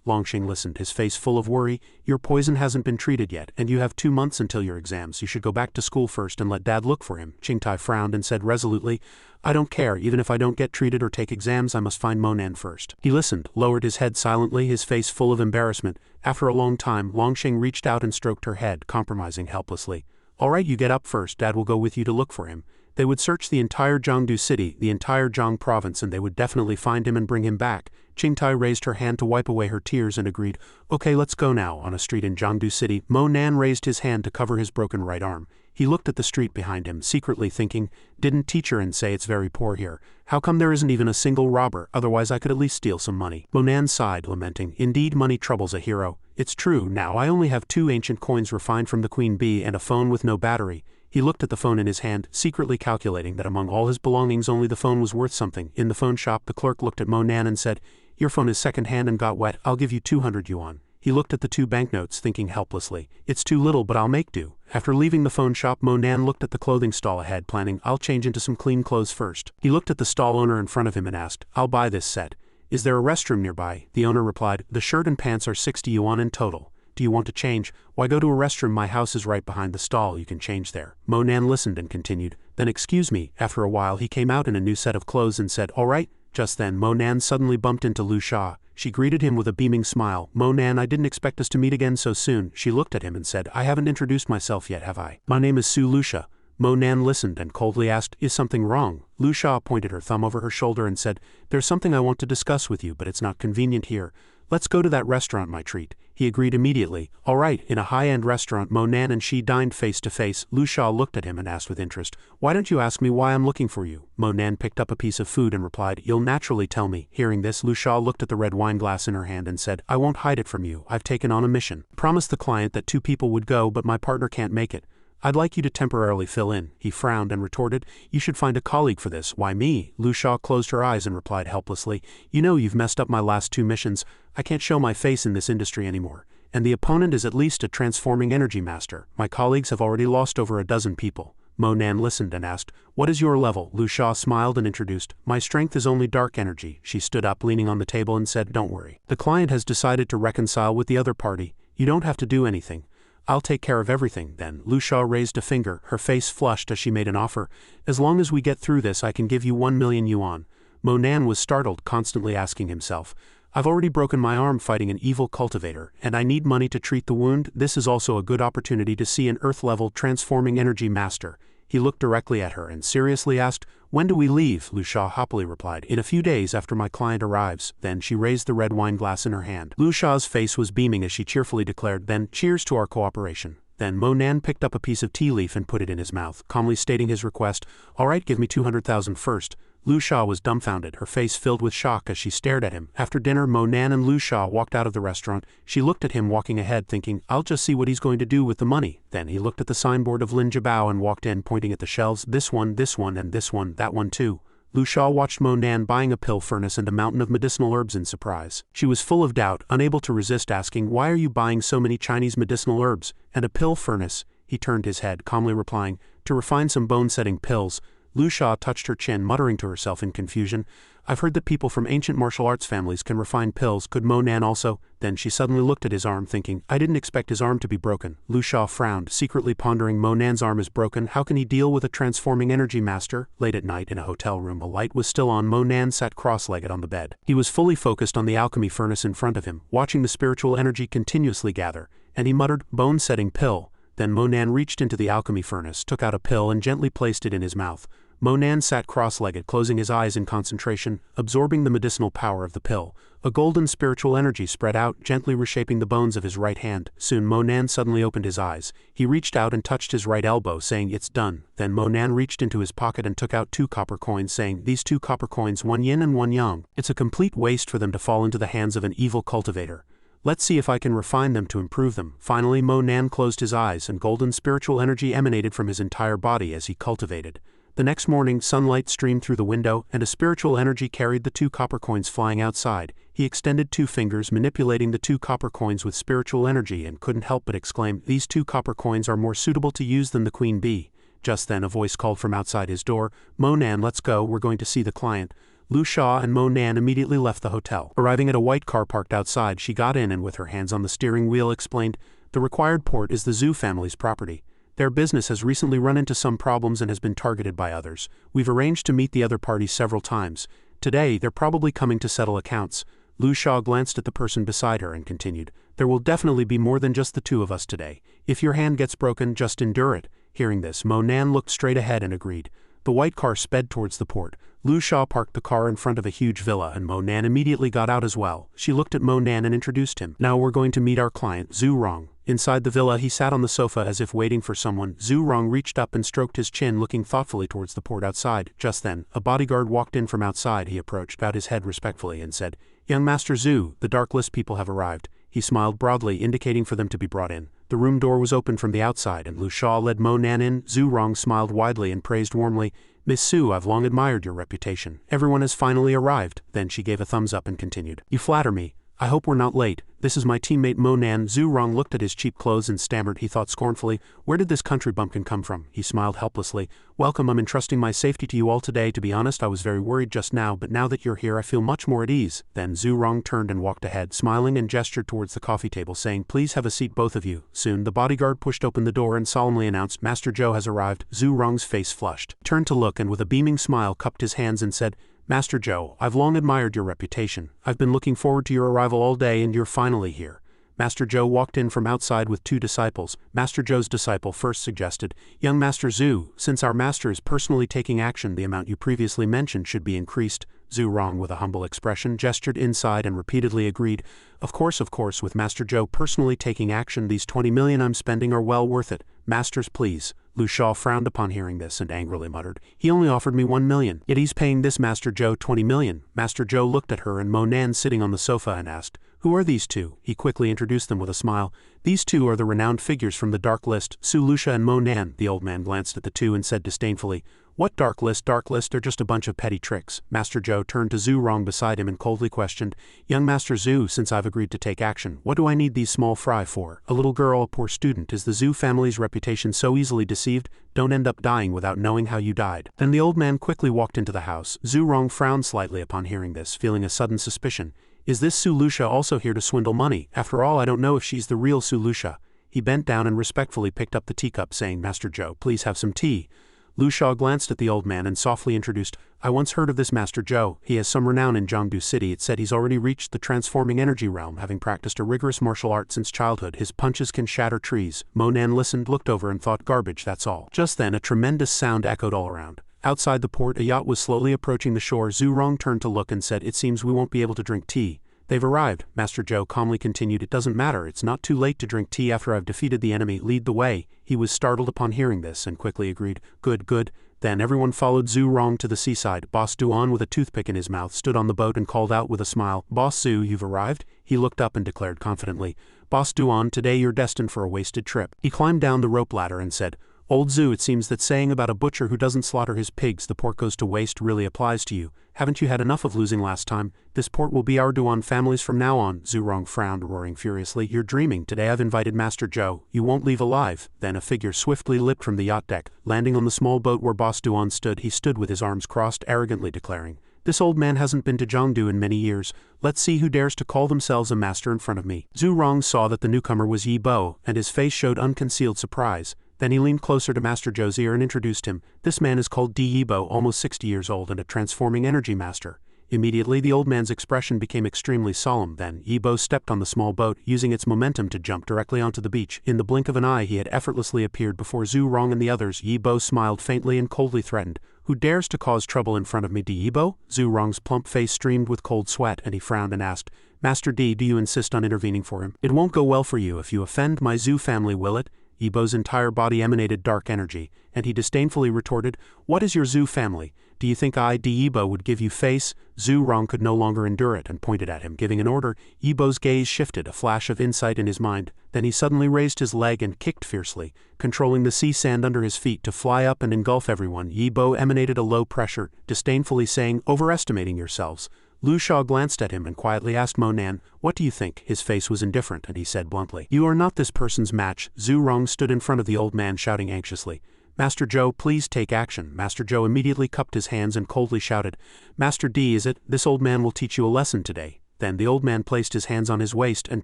Longsheng listened, his face full of worry. "Your poison hasn't been treated yet, and you have 2 months until your exams. You should go back to school first and let Dad look for him." Qingtai frowned and said resolutely, "I don't care, even if I don't get treated or take exams, I must find Mo Nan first." He listened, lowered his head silently, his face full of embarrassment. After a long time, Longsheng reached out and stroked her head, compromising helplessly. "All right, you get up first, Dad will go with you to look for him." They would search the entire Jiangdu city, the entire Jiang province, and they would definitely find him and bring him back. Qingtai raised her hand to wipe away her tears and agreed, "Okay, let's go now." On a street in Jiangdu city, Mo Nan raised his hand to cover his broken right arm. He looked at the street behind him, secretly thinking, "Didn't teacher and say it's very poor here? How come there isn't even a single robber? Otherwise I could at least steal some money." Mo Nan sighed, lamenting, "Indeed, money troubles a hero. It's true, now I only have 2 ancient coins refined from the Queen Bee and a phone with no battery." He looked at the phone in his hand, secretly calculating that among all his belongings only the phone was worth something. In the phone shop, the clerk looked at Mo Nan and said, "Your phone is second-hand and got wet, I'll give you 200 yuan. He looked at the 2 banknotes, thinking helplessly, "It's too little, but I'll make do." After leaving the phone shop, Mo Nan looked at the clothing stall ahead, planning, "I'll change into some clean clothes first." He looked at the stall owner in front of him and asked, "I'll buy this set. Is there a restroom nearby?" The owner replied, "The shirt and pants are 60 yuan in total. Do you want to change? Why go to a restroom? My house is right behind the stall, you can change there." Mo Nan listened and continued, "Then excuse me." After a while he came out in a new set of clothes and said, "All right." Just then Mo Nan suddenly bumped into Lu Sha. She greeted him with a beaming smile. "Mo Nan, I didn't expect us to meet again so soon." She looked at him and said, "I haven't introduced myself yet, have I? My name is Su Lucia." Mo Nan listened and coldly asked, "Is something wrong?" Lu Sha pointed her thumb over her shoulder and said, "There's something I want to discuss with you, but it's not convenient here. Let's go to that restaurant, my treat." He agreed immediately. All right, in a high-end restaurant, Mo Nan and she dined face to face. Lu Sha looked at him and asked with interest, "Why don't you ask me why I'm looking for you?" Mo Nan picked up a piece of food and replied, "You'll naturally tell me." Hearing this, Lu Sha looked at the red wine glass in her hand and said, "I won't hide it from you. I've taken on a mission. I promised the client that 2 people would go, but my partner can't make it. I'd like you to temporarily fill in. He frowned and retorted, you should find a colleague for this. Why me? Lu Sha closed her eyes and replied helplessly, you know you've messed up my last 2 missions. I can't show my face in this industry anymore. And the opponent is at least a transforming energy master. My colleagues have already lost over a dozen people. Mo Nan listened and asked, what is your level? Lu Sha smiled and introduced, my strength is only dark energy. She stood up leaning on the table and said, don't worry. The client has decided to reconcile with the other party. You don't have to do anything. I'll take care of everything, then. Lu Sha raised a finger, her face flushed as she made an offer. As long as we get through this I can give you 1 million yuan. Mo Nan was startled, constantly asking himself, I've already broken my arm fighting an evil cultivator, and I need money to treat the wound. This is also a good opportunity to see an Earth-level transforming energy master. He looked directly at her and seriously asked, when do we leave? Lu Sha happily replied, in a few days after my client arrives. Then she raised the red wine glass in her hand. Lu Sha's face was beaming as she cheerfully declared, then, cheers to our cooperation. Then Mo Nan picked up a piece of tea leaf and put it in his mouth, calmly stating his request, all right, give me 200,000 first. Lu Sha was dumbfounded, her face filled with shock as she stared at him. After dinner, Mo Nan and Lu Sha walked out of the restaurant. She looked at him walking ahead, thinking, I'll just see what he's going to do with the money. Then he looked at the signboard of Lin Jiabao and walked in, pointing at the shelves, this one, and this one, that one too. Lu Sha watched Mo Nan buying a pill furnace and a mountain of medicinal herbs in surprise. She was full of doubt, unable to resist asking, why are you buying so many Chinese medicinal herbs, and a pill furnace? He turned his head, calmly replying, to refine some bone-setting pills. Lu Sha touched her chin, muttering to herself in confusion, I've heard that people from ancient martial arts families can refine pills, could Mo Nan also? Then she suddenly looked at his arm, thinking, I didn't expect his arm to be broken. Lu Sha frowned, secretly pondering, Mo Nan's arm is broken, how can he deal with a transforming energy master? Late at night in a hotel room, a light was still on. Mo Nan sat cross-legged on the bed. He was fully focused on the alchemy furnace in front of him, watching the spiritual energy continuously gather, and he muttered, bone-setting pill. Then Mo Nan reached into the alchemy furnace, took out a pill and gently placed it in his mouth. Mo Nan sat cross-legged, closing his eyes in concentration, absorbing the medicinal power of the pill. A golden spiritual energy spread out, gently reshaping the bones of his right hand. Soon Mo Nan suddenly opened his eyes. He reached out and touched his right elbow, saying, it's done. Then Mo Nan reached into his pocket and took out 2 copper coins, saying, these 2 copper coins, 1 yin and 1 yang. It's a complete waste for them to fall into the hands of an evil cultivator. Let's see if I can refine them to improve them. Finally Mo Nan closed his eyes and golden spiritual energy emanated from his entire body as he cultivated. The next morning, sunlight streamed through the window, and a spiritual energy carried the 2 copper coins flying outside. He extended 2 fingers, manipulating the 2 copper coins with spiritual energy, and couldn't help but exclaim, these 2 copper coins are more suitable to use than the queen bee. Just then a voice called from outside his door, Mo Nan, let's go, we're going to see the client. Lu Sha and Mo Nan immediately left the hotel. Arriving at a white car parked outside, she got in and with her hands on the steering wheel explained, the required port is the Zhu family's property. Their business has recently run into some problems and has been targeted by others. We've arranged to meet the other party several times. Today, they're probably coming to settle accounts. Lu Sha glanced at the person beside her and continued, there will definitely be more than just the 2 of us today. If your hand gets broken, just endure it. Hearing this, Mo Nan looked straight ahead and agreed. The white car sped towards the port. Lu Sha parked the car in front of a huge villa and Mo Nan immediately got out as well. She looked at Mo Nan and introduced him. Now we're going to meet our client, Zhu Rong. Inside the villa he sat on the sofa as if waiting for someone. Zhu Rong reached up and stroked his chin, looking thoughtfully towards the port outside. Just then, a bodyguard walked in from outside. He approached, bowed his head respectfully and said, Young Master Zhu, the Dark List people have arrived. He smiled broadly, indicating for them to be brought in. The room door was opened from the outside and Lu Sha led Mo Nan in. Zhu Rong smiled widely and praised warmly, Miss Su, I've long admired your reputation. Everyone has finally arrived. Then she gave a thumbs up and continued, you flatter me. I hope we're not late. This is my teammate Mo Nan. Zhu Rong looked at his cheap clothes and stammered, he thought scornfully, where did this country bumpkin come from? He smiled helplessly. Welcome, I'm entrusting my safety to you all today. To be honest, I was very worried just now, but now that you're here I feel much more at ease. Then Zhu Rong turned and walked ahead, smiling and gestured towards the coffee table, saying, please have a seat both of you. Soon the bodyguard pushed open the door and solemnly announced, Master Zhou has arrived. Zhu Rong's face flushed, turned to look and with a beaming smile cupped his hands and said, Master Zhou, I've long admired your reputation. I've been looking forward to your arrival all day and you're finally here. Master Zhou walked in from outside with 2 disciples. Master Zhou's disciple first suggested, young Master Zhu, since our master is personally taking action, the amount you previously mentioned should be increased. Zhu Rong, with a humble expression, gestured inside and repeatedly agreed, of course, with Master Zhou personally taking action, these 20 million I'm spending are well worth it. Masters, please. Lu Sha frowned upon hearing this and angrily muttered, he only offered me 1 million, yet he's paying this Master Zhou 20 million. Master Zhou looked at her and Mo Nan sitting on the sofa and asked, Who are these two? He quickly introduced them with a smile. These two are the renowned figures from the Dark List, Su Lucia and Mo Nan. The old man glanced at the two and said disdainfully, "What Dark List? Dark List are just a bunch of petty tricks." Master Zhou turned to Zhu Rong beside him and coldly questioned, "Young Master Zhu, since I've agreed to take action, what do I need these small fry for? A little girl, a poor student. Is the Zhu family's reputation so easily deceived? Don't end up dying without knowing how you died." Then the old man quickly walked into the house. Zhu Rong frowned slightly upon hearing this, feeling a sudden suspicion. Is this Su Lucia also here to swindle money? After all, I don't know if she's the real Su Lucia. He bent down and respectfully picked up the teacup, saying, "Master Zhou, please have some tea." Lu Sha glanced at the old man and softly introduced, "I once heard of this Master Zhou. He has some renown in Jiangdu City. It's said he's already reached the transforming energy realm, having practiced a rigorous martial art since childhood. His punches can shatter trees." Mo Nan listened, looked over and thought, "Garbage, that's all." Just then a tremendous sound echoed all around. Outside the port, a yacht was slowly approaching the shore. Zhu Rong turned to look and said, "It seems we won't be able to drink tea." "They've arrived," Master Zhou calmly continued. "It doesn't matter. It's not too late to drink tea after I've defeated the enemy. Lead the way." He was startled upon hearing this and quickly agreed, "Good, good." Then everyone followed Zhu Rong to the seaside. Boss Duan, with a toothpick in his mouth, stood on the boat and called out with a smile, "Boss Zhu, you've arrived?" He looked up and declared confidently, "Boss Duan, today you're destined for a wasted trip." He climbed down the rope ladder and said, "Old Zhu, it seems that saying about a butcher who doesn't slaughter his pigs the pork goes to waste really applies to you. Haven't you had enough of losing last time? This port will be our Duan family's from now on." Zhu Rong frowned, roaring furiously, "You're dreaming. Today I've invited Master Zhou. You won't leave alive." Then a figure swiftly leaped from the yacht deck. Landing on the small boat where Boss Duan stood, he stood with his arms crossed, arrogantly declaring, "This old man hasn't been to Jiangdu in many years. Let's see who dares to call themselves a master in front of me." Zhu Rong saw that the newcomer was Yi Bo, and his face showed unconcealed surprise. Then he leaned closer to Master Zhou's ear and introduced him. "This man is called Yi Bo, almost 60 years old and a transforming energy master." Immediately the old man's expression became extremely solemn. Then Yi Bo stepped on the small boat, using its momentum to jump directly onto the beach. In the blink of an eye he had effortlessly appeared before Zhu Rong and the others. Yi Bo smiled faintly and coldly threatened, "Who dares to cause trouble in front of me, Yi Bo?" Zhu Rong's plump face streamed with cold sweat, and he frowned and asked, "Master D, do you insist on intervening for him? It won't go well for you if you offend my Zhu family, will it?" Yi Bo's entire body emanated dark energy, and he disdainfully retorted, "What is your Zhu family? Do you think I, Yi Bo, would give you face?" Zhu Rong could no longer endure it and pointed at him, giving an order. Yi Bo's gaze shifted, a flash of insight in his mind. Then he suddenly raised his leg and kicked fiercely, controlling the sea sand under his feet to fly up and engulf everyone. Yi Bo emanated a low pressure, disdainfully saying, "Overestimating yourselves." Lu Sha glanced at him and quietly asked Mo Nan, "What do you think?" His face was indifferent, and he said bluntly, "You are not this person's match." Zhu Rong stood in front of the old man, shouting anxiously, "Master Zhou, please take action." Master Zhou immediately cupped his hands and coldly shouted, "Master D, is it? This old man will teach you a lesson today." Then the old man placed his hands on his waist, and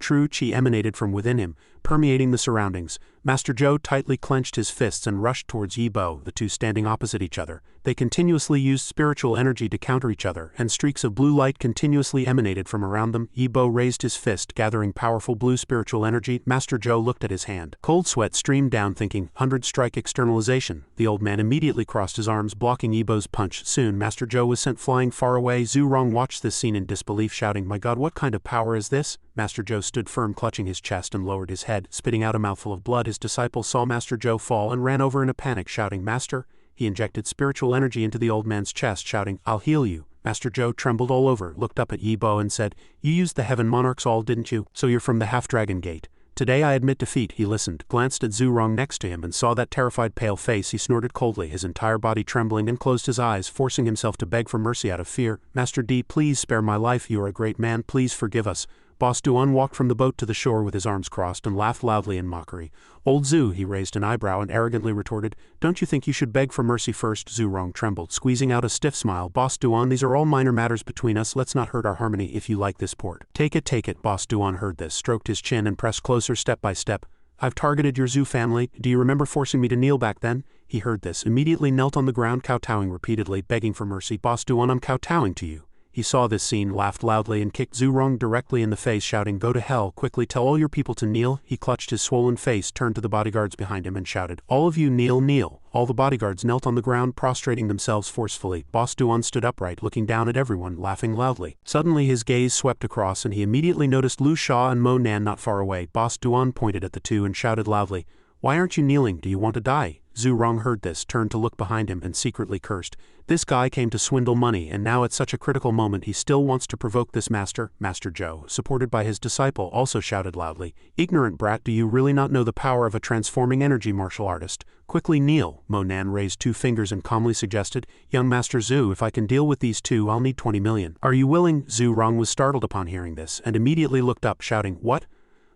true qi emanated from within him, permeating the surroundings. Master Zhou tightly clenched his fists and rushed towards Yi Bo, the two standing opposite each other. They continuously used spiritual energy to counter each other, and streaks of blue light continuously emanated from around them. Yi Bo raised his fist, gathering powerful blue spiritual energy. Master Zhou looked at his hand. Cold sweat streamed down, thinking, 100 strike externalization. The old man immediately crossed his arms, blocking Yi Bo's punch. Soon Master Zhou was sent flying far away. Zhu Rong watched this scene in disbelief, shouting, "My God, what kind of power is this?" Master Zhou stood firm, clutching his chest, and lowered his head, spitting out a mouthful of blood. His disciple saw Master Zhou fall and ran over in a panic, shouting, "Master!" He injected spiritual energy into the old man's chest, shouting, "I'll heal you." Master Zhou trembled all over, looked up at Yi Bo and said, "You used the Heaven Monarch's all, didn't you? So you're from the Half-Dragon Gate. Today I admit defeat." He listened, glanced at Zhu Rong next to him, and saw that terrified pale face. He snorted coldly, his entire body trembling, and closed his eyes, forcing himself to beg for mercy out of fear. "Master D, please spare my life. You are a great man. Please forgive us." Boss Duan walked from the boat to the shore with his arms crossed and laughed loudly in mockery. "Old Zhu," he raised an eyebrow and arrogantly retorted, "don't you think you should beg for mercy first?" Zhu Rong trembled, squeezing out a stiff smile. "Boss Duan, these are all minor matters between us. Let's not hurt our harmony. If you like this port, take it, take it." Boss Duan heard this, stroked his chin and pressed closer step by step. "I've targeted your Zhu family. Do you remember forcing me to kneel back then?" He heard this, immediately knelt on the ground, kowtowing repeatedly, begging for mercy. "Boss Duan, I'm kowtowing to you." He saw this scene, laughed loudly, and kicked Zhu Rong directly in the face, shouting, "Go to hell, quickly tell all your people to kneel." He clutched his swollen face, turned to the bodyguards behind him and shouted, "All of you kneel, kneel." All the bodyguards knelt on the ground, prostrating themselves forcefully. Boss Duan stood upright, looking down at everyone, laughing loudly. Suddenly his gaze swept across, and he immediately noticed Lu Sha and Mo Nan not far away. Boss Duan pointed at the two and shouted loudly, "Why aren't you kneeling? Do you want to die?" Zhu Rong heard this, turned to look behind him and secretly cursed. This guy came to swindle money, and now at such a critical moment he still wants to provoke this master. Master Zhou, supported by his disciple, also shouted loudly, "Ignorant brat, do you really not know the power of a transforming energy martial artist? Quickly kneel." Mo Nan raised 2 fingers and calmly suggested, "Young Master Zhu, if I can deal with these 2, I'll need 20 million. Are you willing?" Zhu Rong was startled upon hearing this, and immediately looked up, shouting, "What?"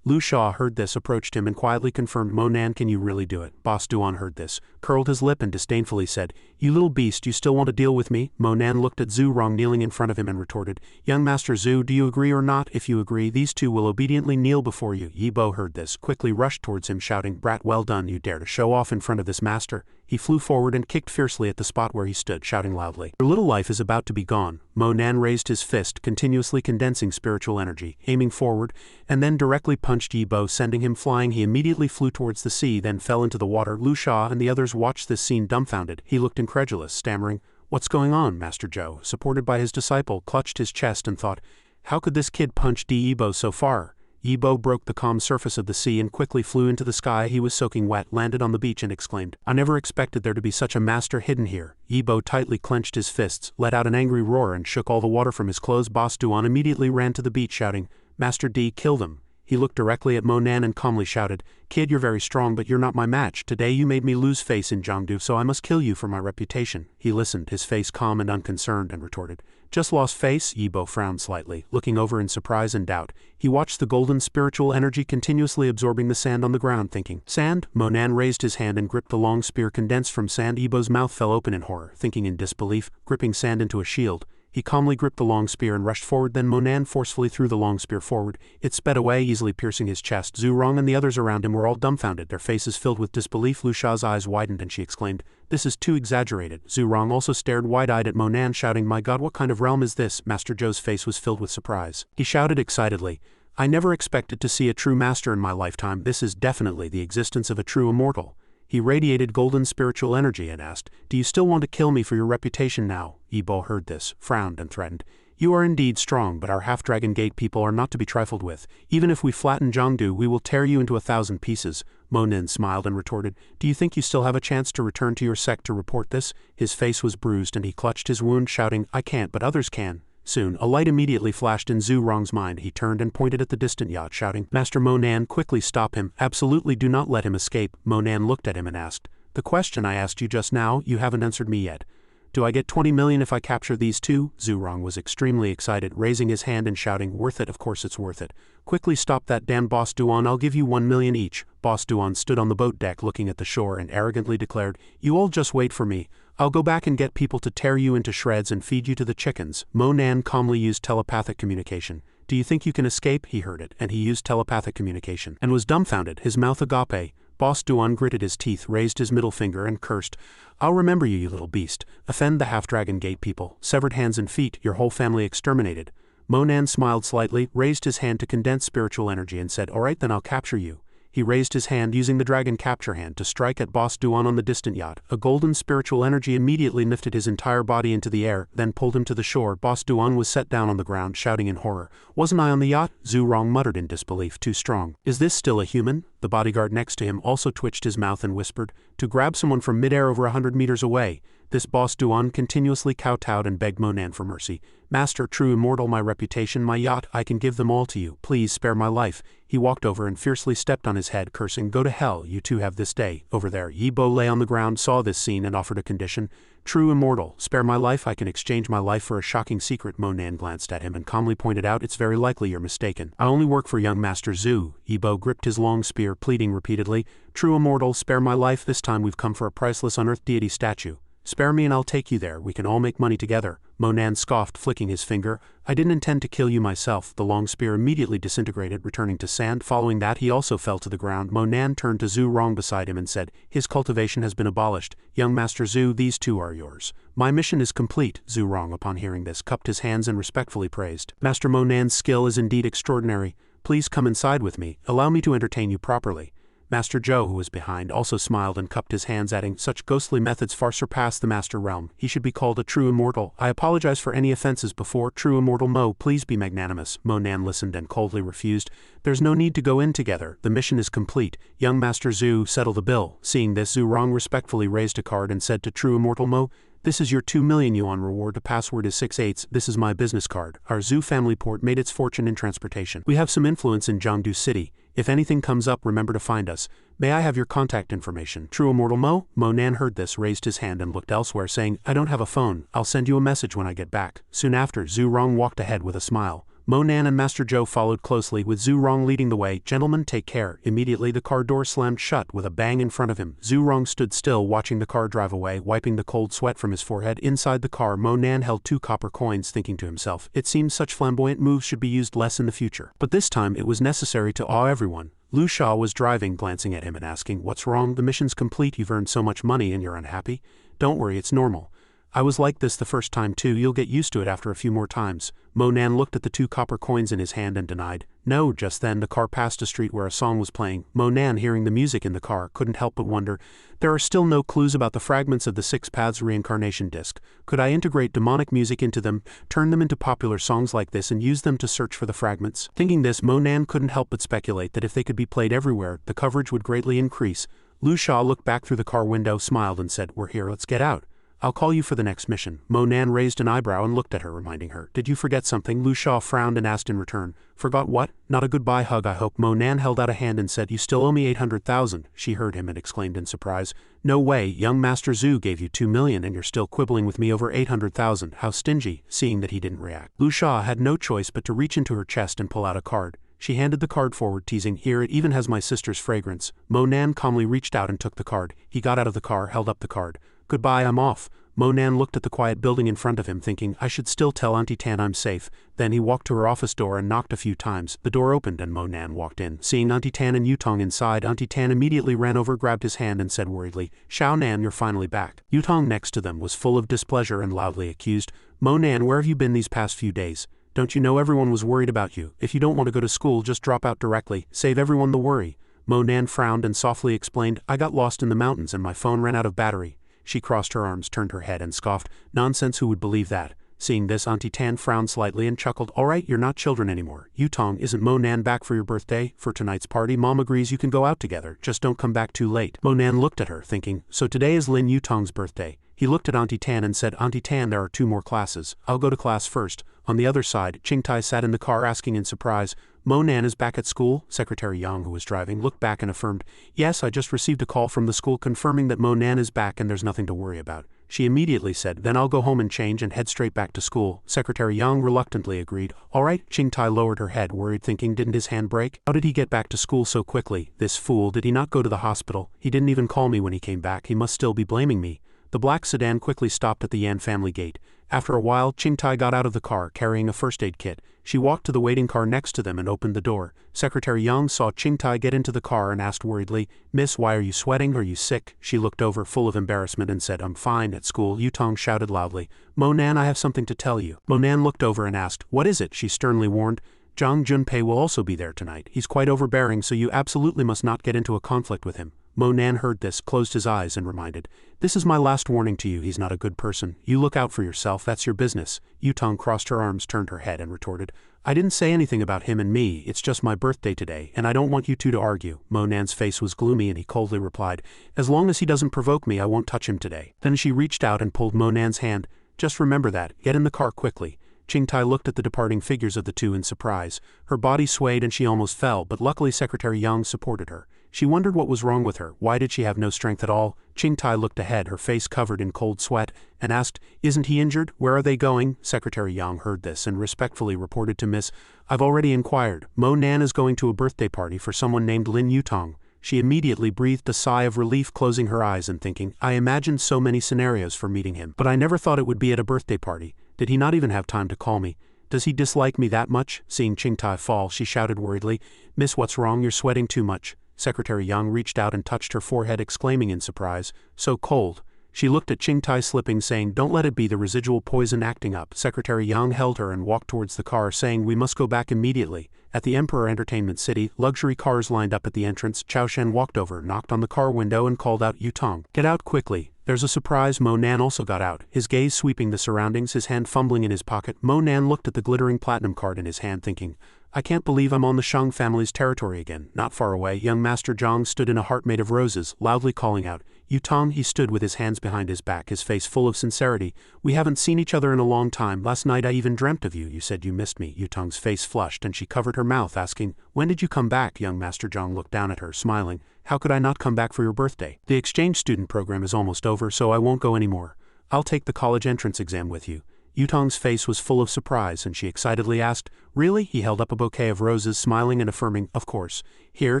Lu Sha heard this, approached him and quietly confirmed, "Mo Nan, can you really do it?" Boss Duan heard this, curled his lip and disdainfully said, "You little beast, you still want to deal with me?" Mo Nan looked at Zhu Rong kneeling in front of him and retorted, "Young Master Zhu, do you agree or not? If you agree, these 2 will obediently kneel before you." Yi Bo heard this, quickly rushed towards him, shouting, "Brat, well done, you dare to show off in front of this master." He flew forward and kicked fiercely at the spot where he stood, shouting loudly, "Your little life is about to be gone." Mo Nan raised his fist, continuously condensing spiritual energy, aiming forward, and then directly punched Yi Bo, sending him flying. He immediately flew towards the sea, then fell into the water. Lu Sha and the others watched this scene dumbfounded. He looked incredulous, stammering, "What's going on?" Master Zhou, supported by his disciple, clutched his chest and thought, "How could this kid punch Yi Bo so far?" Yi Bo broke the calm surface of the sea and quickly flew into the sky. He was soaking wet, landed on the beach and exclaimed, "I never expected there to be such a master hidden here." Yi Bo tightly clenched his fists, let out an angry roar and shook all the water from his clothes. Boss Duan immediately ran to the beach, shouting, "Master D, kill them." He looked directly at Mo Nan and calmly shouted, "Kid, you're very strong, but you're not my match. Today you made me lose face in Jiangdu, so I must kill you for my reputation." He listened, his face calm and unconcerned, and retorted, "Just lost face?" Yi Bo frowned slightly, looking over in surprise and doubt. He watched the golden spiritual energy continuously absorbing the sand on the ground, thinking, "Sand?" Mo Nan raised his hand and gripped the long spear condensed from sand. Yi Bo's mouth fell open in horror, thinking in disbelief, gripping sand into a shield. He calmly gripped the long spear and rushed forward. Then Mo Nan forcefully threw the long spear forward. It sped away, easily piercing his chest. Zhu Rong and the others around him were all dumbfounded, their faces filled with disbelief. Lu Sha's eyes widened and she exclaimed, "This is too exaggerated." Zhu Rong also stared wide-eyed at Mo Nan, shouting, "My God, what kind of realm is this?" Master Zhou's face was filled with surprise. He shouted excitedly, "I never expected to see a true master in my lifetime. This is definitely the existence of a true immortal." He radiated golden spiritual energy and asked, "Do you still want to kill me for your reputation now?" Yi Bo heard this, frowned and threatened, "You are indeed strong, but our Half-Dragon Gate people are not to be trifled with. Even if we flatten Jiangdu, we will tear you into 1,000 pieces." Mo Nan smiled and retorted, "Do you think you still have a chance to return to your sect to report this?" His face was bruised and he clutched his wound, shouting, "I can't, but others can." Soon, a light immediately flashed in Zhu Rong's mind. He turned and pointed at the distant yacht, shouting, "Master Mo Nan, quickly stop him. Absolutely do not let him escape." Mo Nan looked at him and asked, "The question I asked you just now, you haven't answered me yet. Do I get 20 million if I capture these 2? Zhu Rong was extremely excited, raising his hand and shouting, "Worth it, of course it's worth it. Quickly stop that damn Boss Duan, I'll give you 1 million each." Boss Duan stood on the boat deck looking at the shore and arrogantly declared, "You all just wait for me. I'll go back and get people to tear you into shreds and feed you to the chickens." Mo Nan calmly used telepathic communication. "Do you think you can escape?" He heard it, and he used telepathic communication, and was dumbfounded, his mouth agape. Boss Duan gritted his teeth, raised his middle finger and cursed, "I'll remember you, you little beast. Offend the Half-Dragon Gate people. Severed hands and feet, your whole family exterminated." Mo Nan smiled slightly, raised his hand to condense spiritual energy and said, "All right, then I'll capture you." He raised his hand, using the dragon capture hand, to strike at Boss Duan on the distant yacht. A golden spiritual energy immediately lifted his entire body into the air, then pulled him to the shore. Boss Duan was set down on the ground, shouting in horror, "Wasn't I on the yacht?" Zhu Rong muttered in disbelief, "Too strong. Is this still a human?" The bodyguard next to him also twitched his mouth and whispered, "To grab someone from midair over 100 meters away." This Boss Duan continuously kowtowed and begged Mo Nan for mercy. "Master, true immortal, my reputation, my yacht, I can give them all to you. Please spare my life." He walked over and fiercely stepped on his head, cursing, "Go to hell, you two have this day." Over there, Yi Bo lay on the ground, saw this scene, and offered a condition. "True immortal, spare my life. I can exchange my life for a shocking secret." Mo Nan glanced at him and calmly pointed out, "It's very likely you're mistaken. I only work for young Master Zhu." Yi Bo gripped his long spear, pleading repeatedly, "True immortal, spare my life. This time we've come for a priceless unearthed deity statue. Spare me and I'll take you there. We can all make money together." Mo Nan scoffed, flicking his finger. "I didn't intend to kill you myself." The long spear immediately disintegrated, returning to sand. Following that, he also fell to the ground. Mo Nan turned to Zhu Rong beside him and said, "His cultivation has been abolished. Young Master Zhu, these two are yours." "My mission is complete." Zhu Rong, upon hearing this, cupped his hands and respectfully praised, "Master Mo Nan's skill is indeed extraordinary. Please come inside with me. Allow me to entertain you properly." Master Zhou, who was behind, also smiled and cupped his hands, adding, "Such ghostly methods far surpass the master realm. He should be called a true immortal. I apologize for any offenses before. True immortal Mo, please be magnanimous." Mo Nan listened and coldly refused. "There's no need to go in together. The mission is complete. Young Master Zhu, settle the bill." Seeing this, Zhu Rong respectfully raised a card and said to true immortal Mo, "This is your 2 million yuan reward. The password is 6/8. This is my business card. Our Zhu family port made its fortune in transportation. We have some influence in Jiangdu City. If anything comes up, remember to find us. May I have your contact information?" True immortal Mo? Mo Nan heard this, raised his hand and looked elsewhere, saying, "I don't have a phone. I'll send you a message when I get back." Soon after, Zhu Rong walked ahead with a smile. Mo Nan and Master Zhou followed closely, with Zhu Rong leading the way. "Gentlemen, take care." Immediately the car door slammed shut with a bang in front of him. Zhu Rong stood still, watching the car drive away, wiping the cold sweat from his forehead. Inside the car, Mo Nan held 2 copper coins, thinking to himself, "It seems such flamboyant moves should be used less in the future." But this time it was necessary to awe everyone. Lu Sha was driving, glancing at him and asking, "What's wrong? The mission's complete. You've earned so much money and you're unhappy." "Don't worry, it's normal. I was like this the first time too. You'll get used to it after a few more times." Mo Nan looked at the 2 copper coins in his hand and denied, "No." Just then the car passed a street where a song was playing. Mo Nan, hearing the music in the car, couldn't help but wonder, there are still no clues about the fragments of the 6 Paths reincarnation disc. Could I integrate demonic music into them, turn them into popular songs like this and use them to search for the fragments? Thinking this, Mo Nan couldn't help but speculate that if they could be played everywhere, the coverage would greatly increase. Lu Sha looked back through the car window, smiled and said, "We're here, let's get out. I'll call you for the next mission." Mo Nan raised an eyebrow and looked at her, reminding her, "Did you forget something?" Lu Sha frowned and asked in return, "Forgot what? Not a goodbye hug, I hope." Mo Nan held out a hand and said, "You still owe me 800,000. She heard him and exclaimed in surprise, "No way, young Master Zhu gave you 2 million and you're still quibbling with me over 800,000. How stingy." Seeing that he didn't react, Lu Sha had no choice but to reach into her chest and pull out a card. She handed the card forward, teasing, "Here, it even has my sister's fragrance." Mo Nan calmly reached out and took the card. He got out of the car, held up the card. "Goodbye, I'm off." Mo Nan looked at the quiet building in front of him, thinking, "I should still tell Auntie Tan I'm safe." Then he walked to her office door and knocked a few times. The door opened and Mo Nan walked in. Seeing Auntie Tan and Yutong inside, Auntie Tan immediately ran over, grabbed his hand and said worriedly, "Xiao Nan, you're finally back." Yutong next to them was full of displeasure and loudly accused, "Mo Nan, where have you been these past few days? Don't you know everyone was worried about you? If you don't want to go to school, just drop out directly. Save everyone the worry." Mo Nan frowned and softly explained, "I got lost in the mountains and my phone ran out of battery." She crossed her arms, turned her head and scoffed, "Nonsense, who would believe that?" Seeing this, Auntie Tan frowned slightly and chuckled, "All right, you're not children anymore. Yutong, isn't Mo Nan back for your birthday? For tonight's party, Mom agrees you can go out together. Just don't come back too late." Mo Nan looked at her, thinking, so today is Lin Yutong's birthday. He looked at Auntie Tan and said, "Auntie Tan, there are 2 more classes. I'll go to class first." On the other side, Qingtai sat in the car asking in surprise, "Mo Nan is back at school?" Secretary Yang, who was driving, looked back and affirmed, "Yes, I just received a call from the school confirming that Mo Nan is back and there's nothing to worry about." She immediately said, "Then I'll go home and change and head straight back to school." Secretary Yang reluctantly agreed. "All right." Qingtai lowered her head, worried, thinking, didn't his hand break? How did he get back to school so quickly? This fool, did he not go to the hospital? He didn't even call me when he came back. He must still be blaming me. The black sedan quickly stopped at the Yan family gate. After a while, Qingtai got out of the car, carrying a first aid kit. She walked to the waiting car next to them and opened the door. Secretary Yang saw Qingtai get into the car and asked worriedly, "Miss, why are you sweating? Are you sick?" She looked over, full of embarrassment, and said, "I'm fine." At school, Yutong shouted loudly, "Mo Nan, I have something to tell you." Mo Nan looked over and asked, "What is it?" She sternly warned, "Zhang Junpei will also be there tonight. He's quite overbearing, so you absolutely must not get into a conflict with him." Mo Nan heard this, closed his eyes and reminded, "This is my last warning to you. He's not a good person. You look out for yourself, that's your business." Yutong crossed her arms, turned her head and retorted, "I didn't say anything about him and me. It's just my birthday today, and I don't want you two to argue." Mo Nan's face was gloomy and he coldly replied, "As long as he doesn't provoke me, I won't touch him today." Then she reached out and pulled Mo Nan's hand. "Just remember that. Get in the car quickly." Qingtai looked at the departing figures of the two in surprise. Her body swayed and she almost fell, but luckily Secretary Yang supported her. She wondered what was wrong with her. Why did she have no strength at all? Qingtai looked ahead, her face covered in cold sweat, and asked, "Isn't he injured? Where are they going?" Secretary Yang heard this and respectfully reported to Miss, "I've already inquired. Mo Nan is going to a birthday party for someone named Lin Yutong." She immediately breathed a sigh of relief, closing her eyes and thinking, "I imagined so many scenarios for meeting him, but I never thought it would be at a birthday party. Did he not even have time to call me? Does he dislike me that much?" Seeing Qingtai fall, she shouted worriedly, "Miss, what's wrong? You're sweating too much." Secretary Yang reached out and touched her forehead, exclaiming in surprise, "So cold." She looked at Qingtai slipping, saying, "Don't let it be the residual poison acting up." Secretary Yang held her and walked towards the car, saying, "We must go back immediately." At the Emperor Entertainment City, luxury cars lined up at the entrance. Chao Shen walked over, knocked on the car window and called out, "Yutong, get out quickly. There's a surprise." Mo Nan also got out, his gaze sweeping the surroundings, his hand fumbling in his pocket. Mo Nan looked at the glittering platinum card in his hand, thinking, "I can't believe I'm on the Shang family's territory again." Not far away, young Master Zhang stood in a heart made of roses, loudly calling out, "Yutong." He stood with his hands behind his back, his face full of sincerity. "We haven't seen each other in a long time. Last night I even dreamt of you. You said you missed me." Yutong's face flushed and she covered her mouth, asking, "When did you come back?" Young Master Zhang looked down at her, smiling. "How could I not come back for your birthday? The exchange student program is almost over, so I won't go anymore. I'll take the college entrance exam with you." Yutong's face was full of surprise, and she excitedly asked, "Really?" He held up a bouquet of roses, smiling and affirming, "Of course. Here,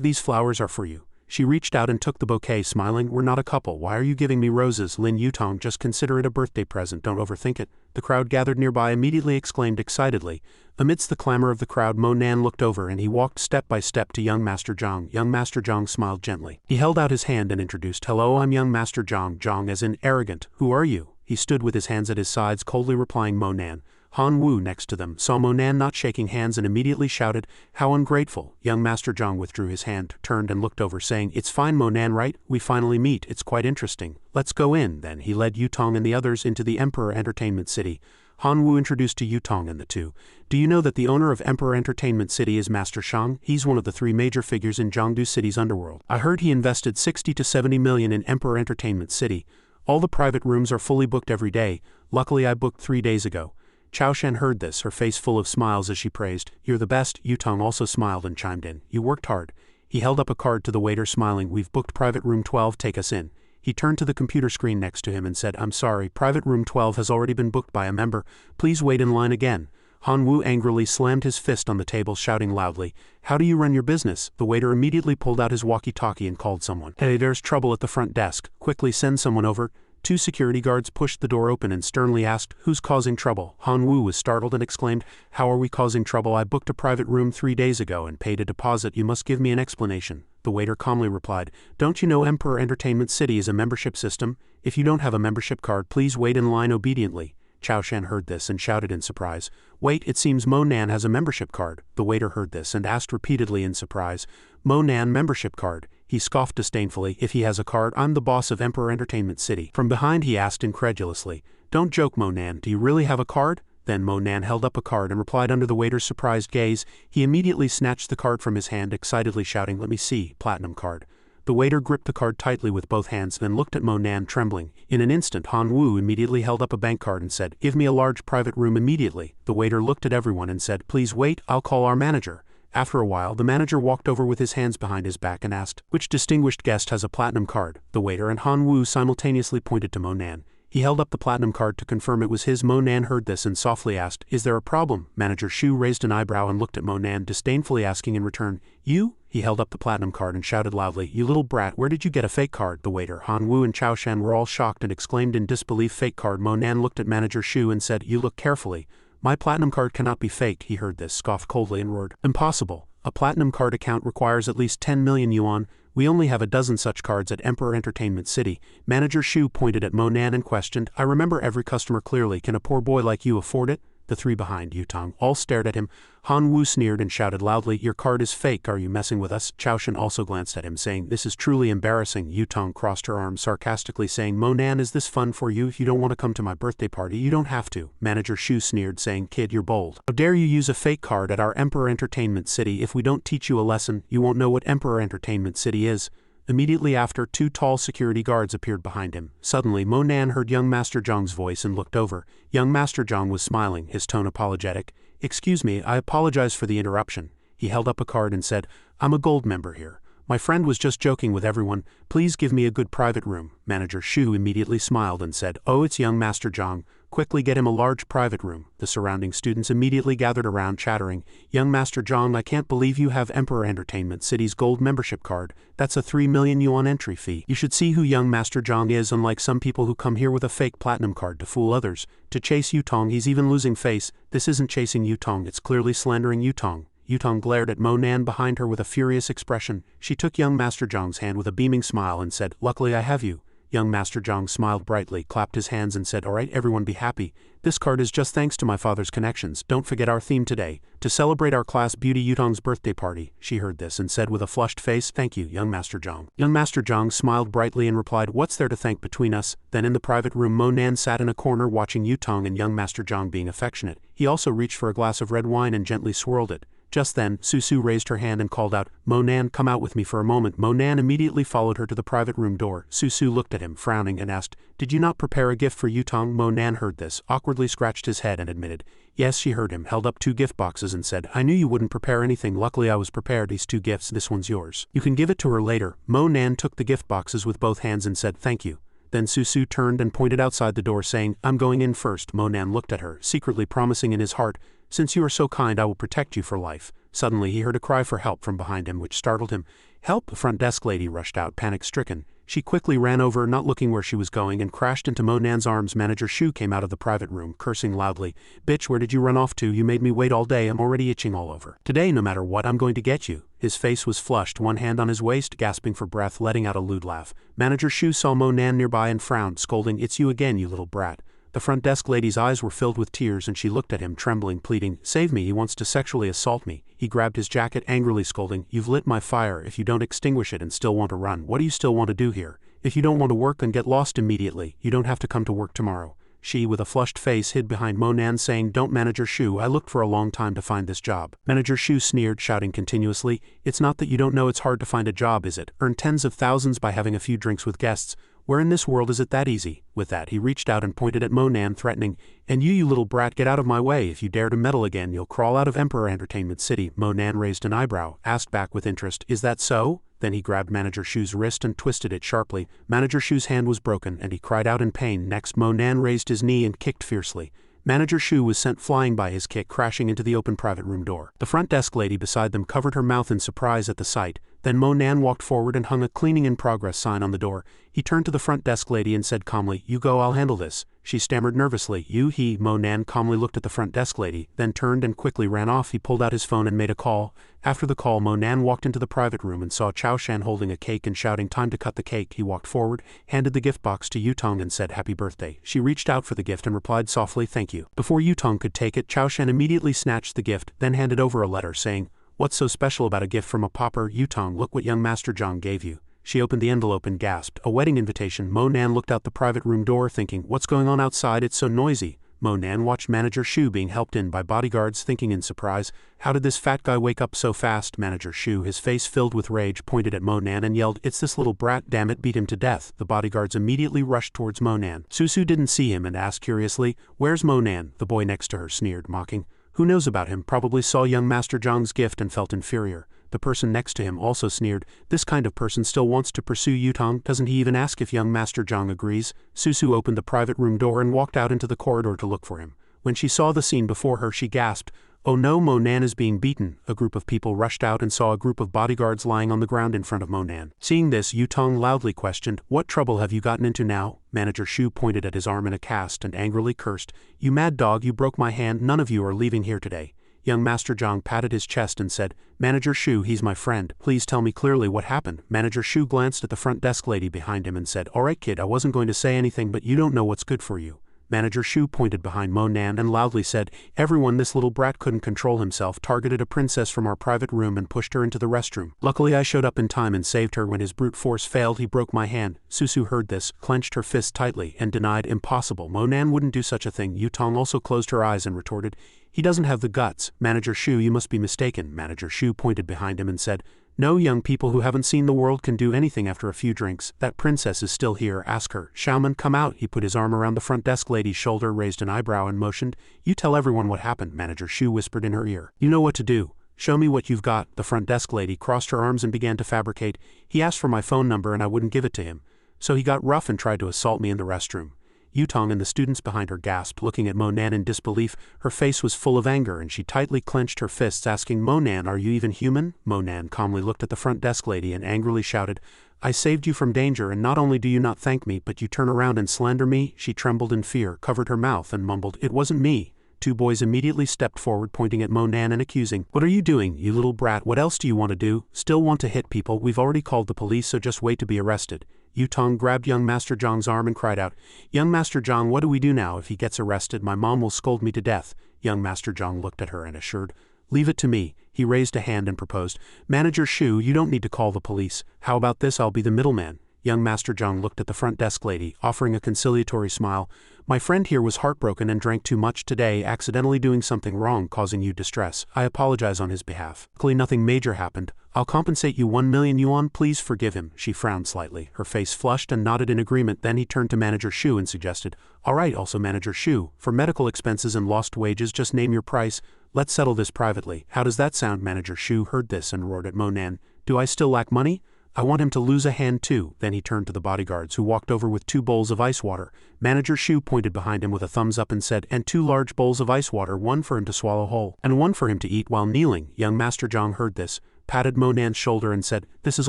these flowers are for you." She reached out and took the bouquet, smiling, "We're not a couple. Why are you giving me roses?" "Lin Yutong, just consider it a birthday present. Don't overthink it." The crowd gathered nearby immediately exclaimed excitedly. Amidst the clamor of the crowd, Mo Nan looked over and he walked step by step to young Master Zhang. Young Master Zhang smiled gently. He held out his hand and introduced, "Hello, I'm young Master Zhang." Zhang as in arrogant. "Who are you?" He stood with his hands at his sides, coldly replying, "Mo Nan." Han Wu, next to them, saw Mo Nan not shaking hands and immediately shouted, "How ungrateful." Young Master Zhang withdrew his hand, turned and looked over, saying, "It's fine, Mo Nan, right? We finally meet. It's quite interesting. Let's go in." Then he led Yutong and the others into the Emperor Entertainment City. Han Wu introduced to Yutong and the two. "Do you know that the owner of Emperor Entertainment City is Master Shang? He's one of the 3 major figures in Jiangdu City's underworld. I heard he invested 60 to 70 million in Emperor Entertainment City. All the private rooms are fully booked every day. Luckily I booked 3 days ago." Chao Shen heard this, her face full of smiles as she praised, "You're the best." Yutong also smiled and chimed in, "You worked hard." He held up a card to the waiter, smiling, "We've booked private room 12, take us in." He turned to the computer screen next to him and said, "I'm sorry, private room 12 has already been booked by a member. Please wait in line again." Han Wu angrily slammed his fist on the table, shouting loudly, "How do you run your business?" The waiter immediately pulled out his walkie-talkie and called someone. "Hey, there's trouble at the front desk. Quickly send someone over." 2 security guards pushed the door open and sternly asked, "Who's causing trouble?" Han Wu was startled and exclaimed, "How are we causing trouble? I booked a private room 3 days ago and paid a deposit. You must give me an explanation." The waiter calmly replied, "Don't you know Emperor Entertainment City is a membership system? If you don't have a membership card, please wait in line obediently." Chao Shen heard this and shouted in surprise, "Wait, it seems Mo Nan has a membership card." The waiter heard this and asked repeatedly in surprise, "Mo Nan membership card?" He scoffed disdainfully, "If he has a card, I'm the boss of Emperor Entertainment City." From behind he asked incredulously, "Don't joke, Mo Nan, do you really have a card?" Then Mo Nan held up a card and replied under the waiter's surprised gaze. He immediately snatched the card from his hand, excitedly shouting, "Let me see, platinum card." The waiter gripped the card tightly with both hands, then looked at Mo Nan, trembling. In an instant, Han Wu immediately held up a bank card and said, "Give me a large private room immediately." The waiter looked at everyone and said, "Please wait, I'll call our manager." After a while, the manager walked over with his hands behind his back and asked, "Which distinguished guest has a platinum card?" The waiter and Han Wu simultaneously pointed to Mo Nan. He held up the platinum card to confirm it was his. Mo Nan heard this and softly asked, "Is there a problem?" Manager Shu raised an eyebrow and looked at Mo Nan, disdainfully asking in return, "You?" He held up the platinum card and shouted loudly, "You little brat, where did you get a fake card?" The waiter, Han Wu and Chao Shen were all shocked and exclaimed in disbelief, "Fake card?" Mo Nan looked at Manager Shu and said, "You look carefully. My platinum card cannot be faked." He heard this, scoffed coldly and roared, "Impossible. A platinum card account requires at least 10 million yuan. We only have a dozen such cards at Emperor Entertainment City." Manager Shu pointed at Mo Nan and questioned, "I remember every customer clearly. Can a poor boy like you afford it?" The 3 behind Yutong all stared at him. Han Wu sneered and shouted loudly, "Your card is fake. Are you messing with us?" Chao Shen also glanced at him, saying, "This is truly embarrassing." Yutong crossed her arms sarcastically, saying, "Mo Nan, is this fun for you? If you don't want to come to my birthday party, you don't have to." Manager Shu sneered, saying, "Kid, you're bold. How dare you use a fake card at our Emperor Entertainment City? If we don't teach you a lesson, you won't know what Emperor Entertainment City is." Immediately after, 2 tall security guards appeared behind him. Suddenly, Mo Nan heard young Master Zhang's voice and looked over. Young Master Zhang was smiling, his tone apologetic. "Excuse me, I apologize for the interruption." He held up a card and said, "I'm a gold member here. My friend was just joking with everyone. Please give me a good private room." Manager Shu immediately smiled and said, "Oh, it's young Master Zhang. Quickly get him a large private room." The surrounding students immediately gathered around, chattering, "Young Master Zhang, I can't believe you have Emperor Entertainment City's gold membership card. That's a 3 million yuan entry fee. You should see who young Master Zhang is, unlike some people who come here with a fake platinum card to fool others. To chase Yutong, he's even losing face. This isn't chasing Yutong, it's clearly slandering Yutong." Yutong glared at Mo Nan behind her with a furious expression. She took young Master Zhang's hand with a beaming smile and said, "Luckily I have you. Young Master Zhang smiled brightly, clapped his hands and said, "Alright everyone, be happy. This card is just thanks to my father's connections. Don't forget our theme today. To celebrate our class Beauty Yutong's birthday party." She heard this and said with a flushed face, "Thank you, Young Master Zhang." Young Master Zhang smiled brightly and replied, "What's there to thank between us?" Then in the private room, Monan sat in a corner watching Yutong and Young Master Zhang being affectionate. He also reached for a glass of red wine and gently swirled it. Just then, Susu raised her hand and called out, "Monan, come out with me for a moment." Monan immediately followed her to the private room door. Susu looked at him, frowning, and asked, "Did you not prepare a gift for Yutong?" Monan heard this, awkwardly scratched his head and admitted, "Yes." She heard him, held up 2 gift boxes and said, "I knew you wouldn't prepare anything. Luckily I was prepared. These 2 gifts, this one's yours. You can give it to her later." Monan took the gift boxes with both hands and said, "Thank you." Then Susu turned and pointed outside the door, saying, "I'm going in first." Monan looked at her, secretly promising in his heart, "Since you are so kind, I will protect you for life." Suddenly he heard a cry for help from behind him, which startled him. "Help!" The front desk lady rushed out, panic-stricken. She quickly ran over, not looking where she was going, and crashed into Monan's arms. Manager Shu came out of the private room, cursing loudly. "Bitch, where did you run off to? You made me wait all day. I'm already itching all over. Today, no matter what, I'm going to get you." His face was flushed, one hand on his waist, gasping for breath, letting out a lewd laugh. Manager Shu saw Monan nearby and frowned, scolding, "It's you again, you little brat." The front desk lady's eyes were filled with tears and she looked at him, trembling, pleading, "Save me, he wants to sexually assault me." He grabbed his jacket, angrily scolding, "You've lit my fire. If you don't extinguish it and still want to run, what do you still want to do here? If you don't want to work, then get lost immediately. You don't have to come to work tomorrow." She, with a flushed face, hid behind Monan, saying, "Don't, Manager Shu, I looked for a long time to find this job." Manager Shu sneered, shouting continuously, "It's not that you don't know it's hard to find a job, is it? Earn tens of thousands by having a few drinks with guests. Where in this world is it that easy?" With that, he reached out and pointed at Monan, threatening, "And you little brat, get out of my way. If you dare to meddle again, you'll crawl out of Emperor Entertainment City." Monan raised an eyebrow, asked back with interest, "Is that so?" Then he grabbed Manager Shu's wrist and twisted it sharply. Manager Shu's hand was broken, and he cried out in pain. Next, Monan raised his knee and kicked fiercely. Manager Shu was sent flying by his kick, crashing into the open private room door. The front desk lady beside them covered her mouth in surprise at the sight. Then Monan walked forward and hung a cleaning in progress sign on the door. He turned to the front desk lady and said calmly, "You go, I'll handle this." She stammered nervously, He." Monan calmly looked at the front desk lady, then turned and quickly ran off. He pulled out his phone and made a call. After the call, Monan walked into the private room and saw Chao Shan holding a cake and shouting, "Time to cut the cake." He walked forward, handed the gift box to Yutong and said, "Happy birthday." She reached out for the gift and replied softly, "Thank you." Before Yutong could take it, Chao Shan immediately snatched the gift, then handed over a letter saying, "What's so special about a gift from a pauper? Yutong, look what young Master Zhang gave you." She opened the envelope and gasped, "A wedding invitation." Monan looked out the private room door, thinking, "What's going on outside? It's so noisy." Monan watched Manager Shu being helped in by bodyguards, thinking in surprise, "How did this fat guy wake up so fast?" Manager Shu, his face filled with rage, pointed at Monan and yelled, "It's this little brat, damn it, beat him to death." The bodyguards immediately rushed towards Monan. Susu didn't see him and asked curiously, "Where's Monan?" The boy next to her sneered, mocking, "Who knows about him? Probably saw young Master Zhang's gift and felt inferior." The person next to him also sneered, "This kind of person still wants to pursue Yutong. Doesn't he even ask if young Master Zhang agrees?" Susu opened the private room door and walked out into the corridor to look for him. When she saw the scene before her, she gasped, "Oh no, Monan is being beaten." A group of people rushed out and saw a group of bodyguards lying on the ground in front of Monan. Seeing this, Yutong loudly questioned, "What trouble have you gotten into now?" Manager Shu pointed at his arm in a cast and angrily cursed, "You mad dog, you broke my hand. None of you are leaving here today." Young Master Zhang patted his chest and said, "Manager Shu, he's my friend. Please tell me clearly what happened." Manager Shu glanced at the front desk lady behind him and said, "Alright kid, I wasn't going to say anything, but you don't know what's good for you." Manager Shu pointed behind Monan and loudly said, "Everyone, this little brat couldn't control himself, targeted a princess from our private room and pushed her into the restroom. Luckily I showed up in time and saved her. When his brute force failed, he broke my hand." Susu heard this, clenched her fist tightly, and denied, "Impossible. Monan wouldn't do such a thing." Yutong also closed her eyes and retorted, "He doesn't have the guts." "Manager Shu, you must be mistaken." Manager Shu pointed behind him and said, "No, young people who haven't seen the world can do anything after a few drinks. That princess is still here. Ask her. Xiaoman, come out." He put his arm around the front desk lady's shoulder, raised an eyebrow and motioned, "You tell everyone what happened." Manager Shu whispered in her ear, "You know what to do. Show me what you've got." The front desk lady crossed her arms and began to fabricate. "He asked for my phone number and I wouldn't give it to him. So he got rough and tried to assault me in the restroom." Yutong and the students behind her gasped, looking at Monan in disbelief. Her face was full of anger and she tightly clenched her fists, asking, "Monan, are you even human?" Monan calmly looked at the front desk lady and angrily shouted, "I saved you from danger, and not only do you not thank me, but you turn around and slander me." She trembled in fear, covered her mouth and mumbled, "It wasn't me." Two boys immediately stepped forward, pointing at Monan and accusing, "What are you doing, you little brat? What else do you want to do? Still want to hit people? We've already called the police, so just wait to be arrested." Yutong grabbed young Master Zhang's arm and cried out, "Young Master Zhang, what do we do now? If he gets arrested, my mom will scold me to death." Young Master Zhang looked at her and assured, "Leave it to me." He raised a hand and proposed, "Manager Shu, you don't need to call the police. How about this? I'll be the middleman." Young Master Zhang looked at the front desk lady, offering a conciliatory smile. "My friend here was heartbroken and drank too much today, accidentally doing something wrong, causing you distress. I apologize on his behalf. Luckily nothing major happened. I'll compensate you 1 million yuan, please forgive him." She frowned slightly. Her face flushed and nodded in agreement. Then he turned to Manager Shu and suggested, "All right, also Manager Shu, for medical expenses and lost wages, just name your price. Let's settle this privately. How does that sound?" Manager Shu heard this and roared at Monan, "Do I still lack money? I want him to lose a hand too." Then he turned to the bodyguards, who walked over with 2 bowls of ice water. Manager Shu pointed behind him with a thumbs up and said, "And 2 large bowls of ice water, 1 for him to swallow whole, and 1 for him to eat while kneeling." Young Master Zhang heard this, patted Monan's shoulder and said, "This is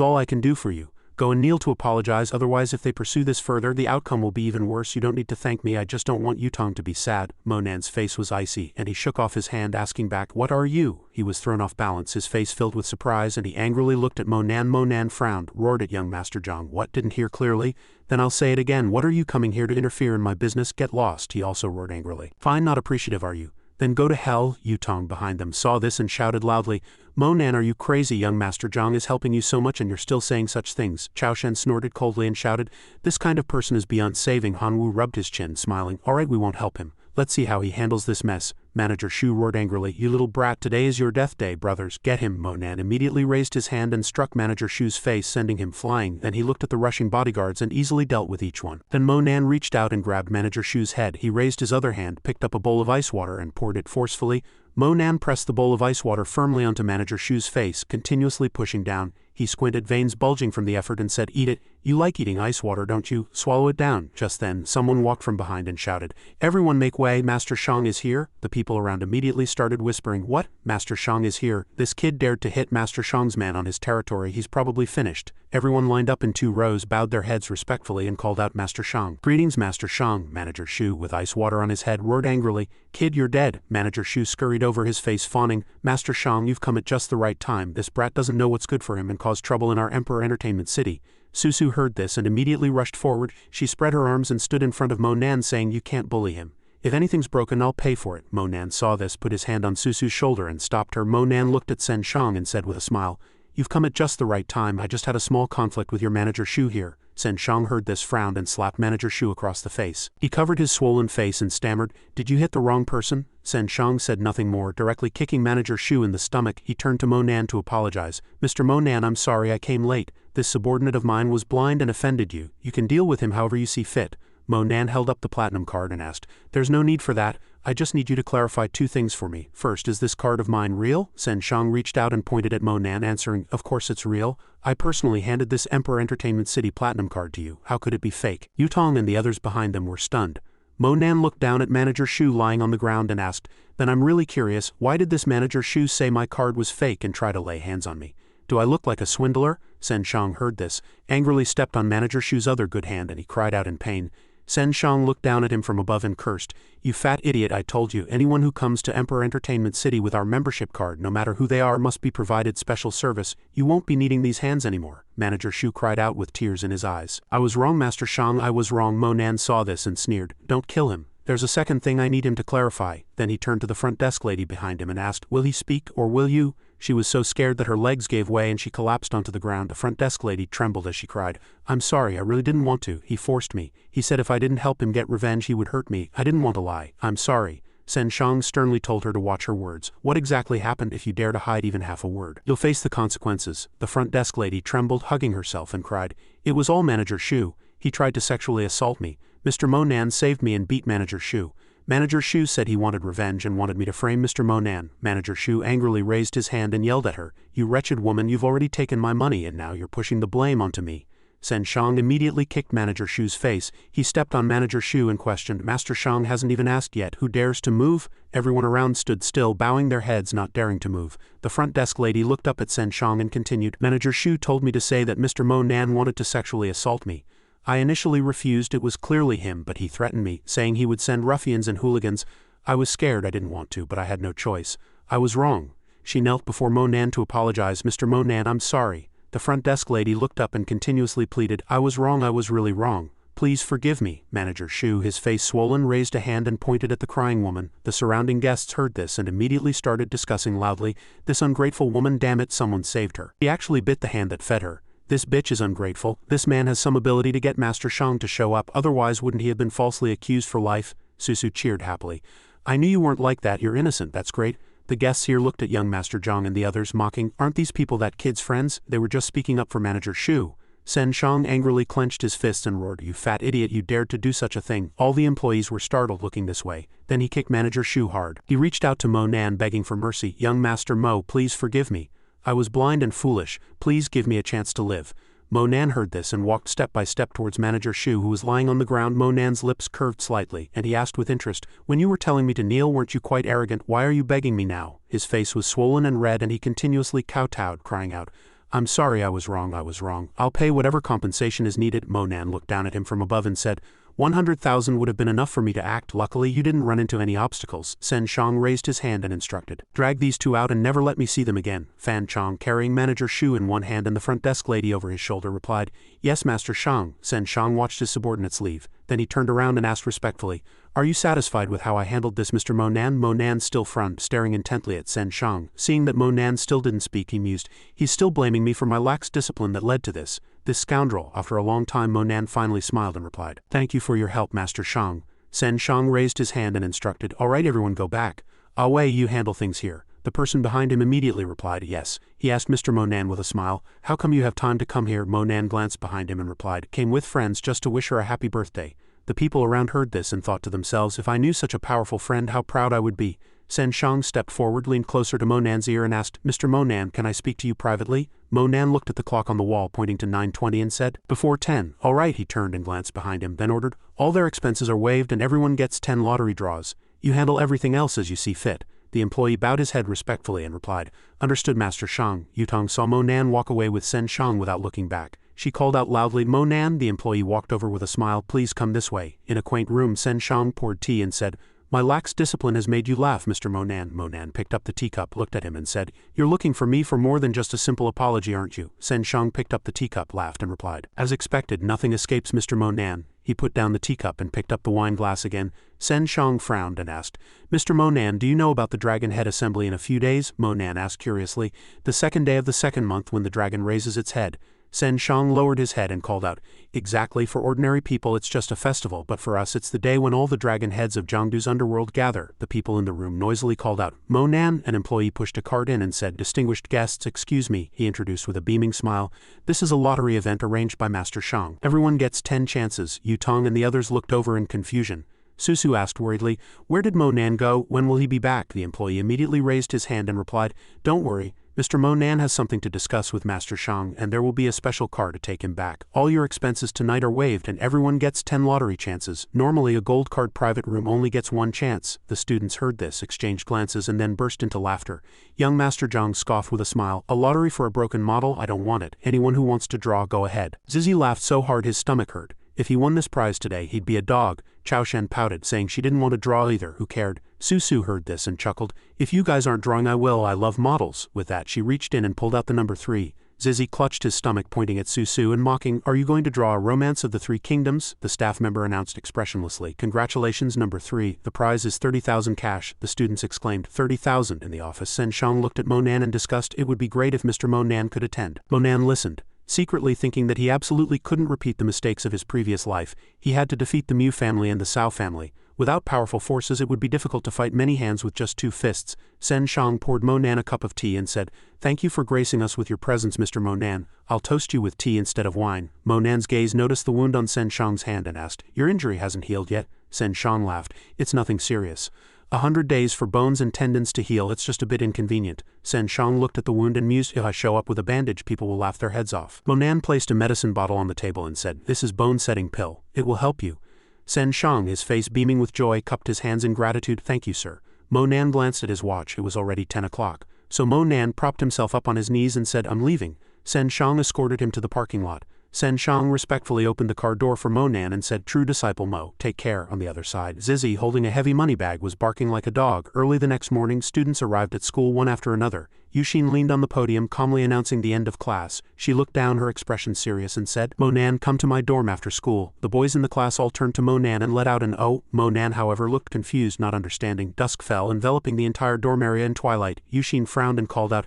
all I can do for you. Go and kneel to apologize, otherwise if they pursue this further, the outcome will be even worse. You don't need to thank me, I just don't want Yutong to be sad." Monan's face was icy, and he shook off his hand, asking back, "What are you?" He was thrown off balance, his face filled with surprise, and he angrily looked at Monan. Monan frowned, roared at young Master Zhang, "What, didn't hear clearly? Then I'll say it again. What are you coming here to interfere in my business? Get lost." He also roared angrily. "Fine, not appreciative are you? Then go to hell." Yutong behind them saw this and shouted loudly, "Monan, are you crazy? Young Master Zhang is helping you so much and you're still saying such things." Chao Shen snorted coldly and shouted, "This kind of person is beyond saving." Han Wu rubbed his chin, smiling, "All right, we won't help him. Let's see how he handles this mess." Manager Shu roared angrily, "You little brat, today is your death day, brothers. Get him." Monan immediately raised his hand and struck Manager Shu's face, sending him flying. Then he looked at the rushing bodyguards and easily dealt with each one. Then Monan reached out and grabbed Manager Shu's head. He raised his other hand, picked up a bowl of ice water and poured it forcefully. Monan pressed the bowl of ice water firmly onto Manager Shu's face, continuously pushing down. He squinted, veins bulging from the effort, and said, "Eat it. You like eating ice water, don't you? Swallow it down." Just then, someone walked from behind and shouted, "Everyone make way, Master Shang is here." The people around immediately started whispering, "What? Master Shang is here? This kid dared to hit Master Shang's man on his territory, he's probably finished." Everyone lined up in 2 rows, bowed their heads respectfully and called out, "Master Shang." "Greetings, Master Shang." Manager Shu, with ice water on his head, roared angrily, "Kid, you're dead." Manager Shu scurried over, his face fawning, "Master Shang, you've come at just the right time. This brat doesn't know what's good for him and caused trouble in our Emperor Entertainment City." Susu heard this and immediately rushed forward. She spread her arms and stood in front of Monan, saying, "You can't bully him. If anything's broken, I'll pay for it." Monan saw this, put his hand on Susu's shoulder and stopped her. Monan looked at Sen Shang and said with a smile, "You've come at just the right time. I just had a small conflict with your Manager Shu here." Sen Shang heard this, frowned, and slapped Manager Shu across the face. He covered his swollen face and stammered, "Did you hit the wrong person?" Sen Shang said nothing more, directly kicking Manager Shu in the stomach. He turned to Monan to apologize. "Mr. Monan, I'm sorry I came late. This subordinate of mine was blind and offended you. You can deal with him however you see fit." Monan held up the platinum card and asked, "There's no need for that. I just need you to clarify 2 things for me. First, is this card of mine real?" Sen Shang reached out and pointed at Monan, answering, "Of course it's real. I personally handed this Emperor Entertainment City platinum card to you. How could it be fake?" Yutong and the others behind them were stunned. Monan looked down at Manager Shu lying on the ground and asked, "Then I'm really curious, why did this Manager Shu say my card was fake and try to lay hands on me? Do I look like a swindler?" Sen Shang heard this, angrily stepped on Manager Shu's other good hand, and he cried out in pain. Sen Shang looked down at him from above and cursed, "You fat idiot, I told you, anyone who comes to Emperor Entertainment City with our membership card, no matter who they are, must be provided special service. You won't be needing these hands anymore." Manager Shu cried out with tears in his eyes. "I was wrong, Master Shang, I was wrong." Monan saw this and sneered, "Don't kill him. There's a second thing I need him to clarify." Then he turned to the front desk lady behind him and asked, "Will he speak, or will you?" She was so scared that her legs gave way and she collapsed onto the ground. The front desk lady trembled as she cried, "I'm sorry, I really didn't want to. He forced me. He said if I didn't help him get revenge he would hurt me. I didn't want to lie. I'm sorry." Sen Shang sternly told her to watch her words. "What exactly happened? If you dare to hide even half a word, you'll face the consequences." The front desk lady trembled, hugging herself, and cried, "It was all Manager Shu. He tried to sexually assault me. Mr. Monan saved me and beat Manager Shu. Manager Shu said he wanted revenge and wanted me to frame Mr. Monan." Manager Shu angrily raised his hand and yelled at her, "You wretched woman, you've already taken my money and now you're pushing the blame onto me." Sen Shang immediately kicked Manager Shu's face. He stepped on Manager Shu and questioned, "Master Shang hasn't even asked yet. Who dares to move?" Everyone around stood still, bowing their heads, not daring to move. The front desk lady looked up at Sen Shang and continued, "Manager Shu told me to say that Mr. Monan wanted to sexually assault me. I initially refused, it was clearly him, but he threatened me, saying he would send ruffians and hooligans. I was scared, I didn't want to, but I had no choice. I was wrong." She knelt before Monan to apologize. "Mr. Monan, I'm sorry. The front desk lady looked up and continuously pleaded, I was wrong, I was really wrong. Please forgive me. Manager Shu, his face swollen, raised a hand and pointed at the crying woman. The surrounding guests heard this and immediately started discussing loudly, this ungrateful woman, damn it, someone saved her. He actually bit the hand that fed her. This bitch is ungrateful. This man has some ability to get Master Shang to show up, otherwise wouldn't he have been falsely accused for life? Susu cheered happily. I knew you weren't like that, you're innocent, that's great. The guests here looked at young Master Zhang and the others, mocking, aren't these people that kid's friends? They were just speaking up for Manager Shu. Sen Shang angrily clenched his fists and roared, you fat idiot, you dared to do such a thing. All the employees were startled looking this way. Then he kicked Manager Shu hard. He reached out to Mo Nan begging for mercy. Young Master Mo, please forgive me. I was blind and foolish. Please give me a chance to live. Mo Nan heard this and walked step by step towards Manager Shu, who was lying on the ground. Mo Nan's lips curved slightly, and he asked with interest, when you were telling me to kneel, weren't you quite arrogant? Why are you begging me now? His face was swollen and red and he continuously kowtowed, crying out, I'm sorry, I was wrong, I was wrong. I'll pay whatever compensation is needed. Mo Nan looked down at him from above and said, 100,000 would have been enough for me to act. Luckily, you didn't run into any obstacles. Sen Shang raised his hand and instructed, drag these two out and never let me see them again. Fan Chong, carrying Manager Shu in one hand and the front desk lady over his shoulder, replied, yes, Master Shang. Sen Shang watched his subordinates leave. Then he turned around and asked respectfully, are you satisfied with how I handled this, Mr. Mo Nan? Mo Nan still frowned, staring intently at Sen Shang. Seeing that Mo Nan still didn't speak, he mused, he's still blaming me for my lax discipline that led to this. This scoundrel. After a long time, Mo Nan finally smiled and replied, thank you for your help, Master Shang. Sen Shang raised his hand and instructed, all right, everyone go back. Away, you handle things here. The person behind him immediately replied, yes. He asked Mr. Mo Nan with a smile, how come you have time to come here? Mo Nan glanced behind him and replied, came with friends just to wish her a happy birthday. The people around heard this and thought to themselves, if I knew such a powerful friend, how proud I would be. Sen Shang stepped forward, leaned closer to Mo Nan's ear and asked, Mr. Mo Nan, can I speak to you privately? Mo Nan looked at the clock on the wall, pointing to 9:20 and said, before 10. All right, he turned and glanced behind him, then ordered, all their expenses are waived and everyone gets 10 lottery draws. You handle everything else as you see fit. The employee bowed his head respectfully and replied, understood, Master Shang. Yutong saw Mo Nan walk away with Sen Shang without looking back. She called out loudly, Mo Nan. The employee walked over with a smile, please come this way. In a quaint room, Sen Shang poured tea and said, my lax discipline has made you laugh, Mr. Mo Nan. Mo Nan picked up the teacup, looked at him and said, you're looking for me for more than just a simple apology, aren't you? Sen Shang picked up the teacup, laughed and replied, as expected, nothing escapes Mr. Mo Nan. He put down the teacup and picked up the wine glass again. Sen Shang frowned and asked, Mr. Mo Nan, do you know about the Dragon Head Assembly in a few days? Mo Nan asked curiously. The second day of the second month, when the dragon raises its head. Sen Shang lowered his head and called out, exactly, for ordinary people it's just a festival, but for us it's the day when all the dragon heads of Jiangdu's underworld gather. The people in the room noisily called out, Mo Nan. An employee pushed a cart in and said, distinguished guests, excuse me, he introduced with a beaming smile. This is a lottery event arranged by Master Shang. Everyone gets 10 chances. Yutong and the others looked over in confusion. Susu asked worriedly, where did Mo Nan go? When will he be back? The employee immediately raised his hand and replied, don't worry. Mr. Mo Nan has something to discuss with Master Shang, and there will be a special car to take him back. All your expenses tonight are waived and everyone gets 10 lottery chances. Normally a gold card private room only gets 1 chance. The students heard this, exchanged glances and then burst into laughter. Young Master Zhang scoffed with a smile, a lottery for a broken model? I don't want it. Anyone who wants to draw, go ahead. Zizi laughed so hard his stomach hurt. If he won this prize today, he'd be a dog. Chao Shen pouted, saying she didn't want to draw either. Who cared? Susu heard this and chuckled. If you guys aren't drawing, I will. I love models. With that, she reached in and pulled out the number 3. Zizi clutched his stomach, pointing at Susu and mocking, are you going to draw a Romance of the Three Kingdoms? The staff member announced expressionlessly, congratulations, number 3. The prize is 30,000 cash. The students exclaimed, 30,000 in the office. Sen Shang looked at Mo Nan and discussed, it would be great if Mr. Mo Nan could attend. Mo Nan listened. Secretly thinking that he absolutely couldn't repeat the mistakes of his previous life, he had to defeat the Mu family and the Cao family. Without powerful forces it would be difficult to fight many hands with just 2 fists. Sen Shang poured Mo Nan a cup of tea and said, thank you for gracing us with your presence, Mr. Mo Nan. I'll toast you with tea instead of wine. Mo Nan's gaze noticed the wound on Sen Shang's hand and asked, your injury hasn't healed yet? Sen Shang laughed, it's nothing serious. 100 days for bones and tendons to heal, it's just a bit inconvenient. Sen Shang looked at the wound and mused, if I show up with a bandage people will laugh their heads off. Mo Nan placed a medicine bottle on the table and said, this is bone-setting pill. It will help you. Sen Shang, his face beaming with joy, cupped his hands in gratitude. Thank you, sir. Mo Nan glanced at his watch, it was already 10 o'clock. So Mo Nan propped himself up on his knees and said, I'm leaving. Sen Shang escorted him to the parking lot. Sen Shang respectfully opened the car door for Mo Nan and said, "True disciple Mo, take care." On the other side, Zizi, holding a heavy money bag, was barking like a dog. Early the next morning, students arrived at school one after another. Yushin leaned on the podium, calmly announcing the end of class. She looked down, her expression serious, and said, "Mo Nan, come to my dorm after school." The boys in the class all turned to Mo Nan and let out an "oh." Mo Nan, however, looked confused, not understanding. Dusk fell, enveloping the entire dorm area in twilight. Yushin frowned and called out,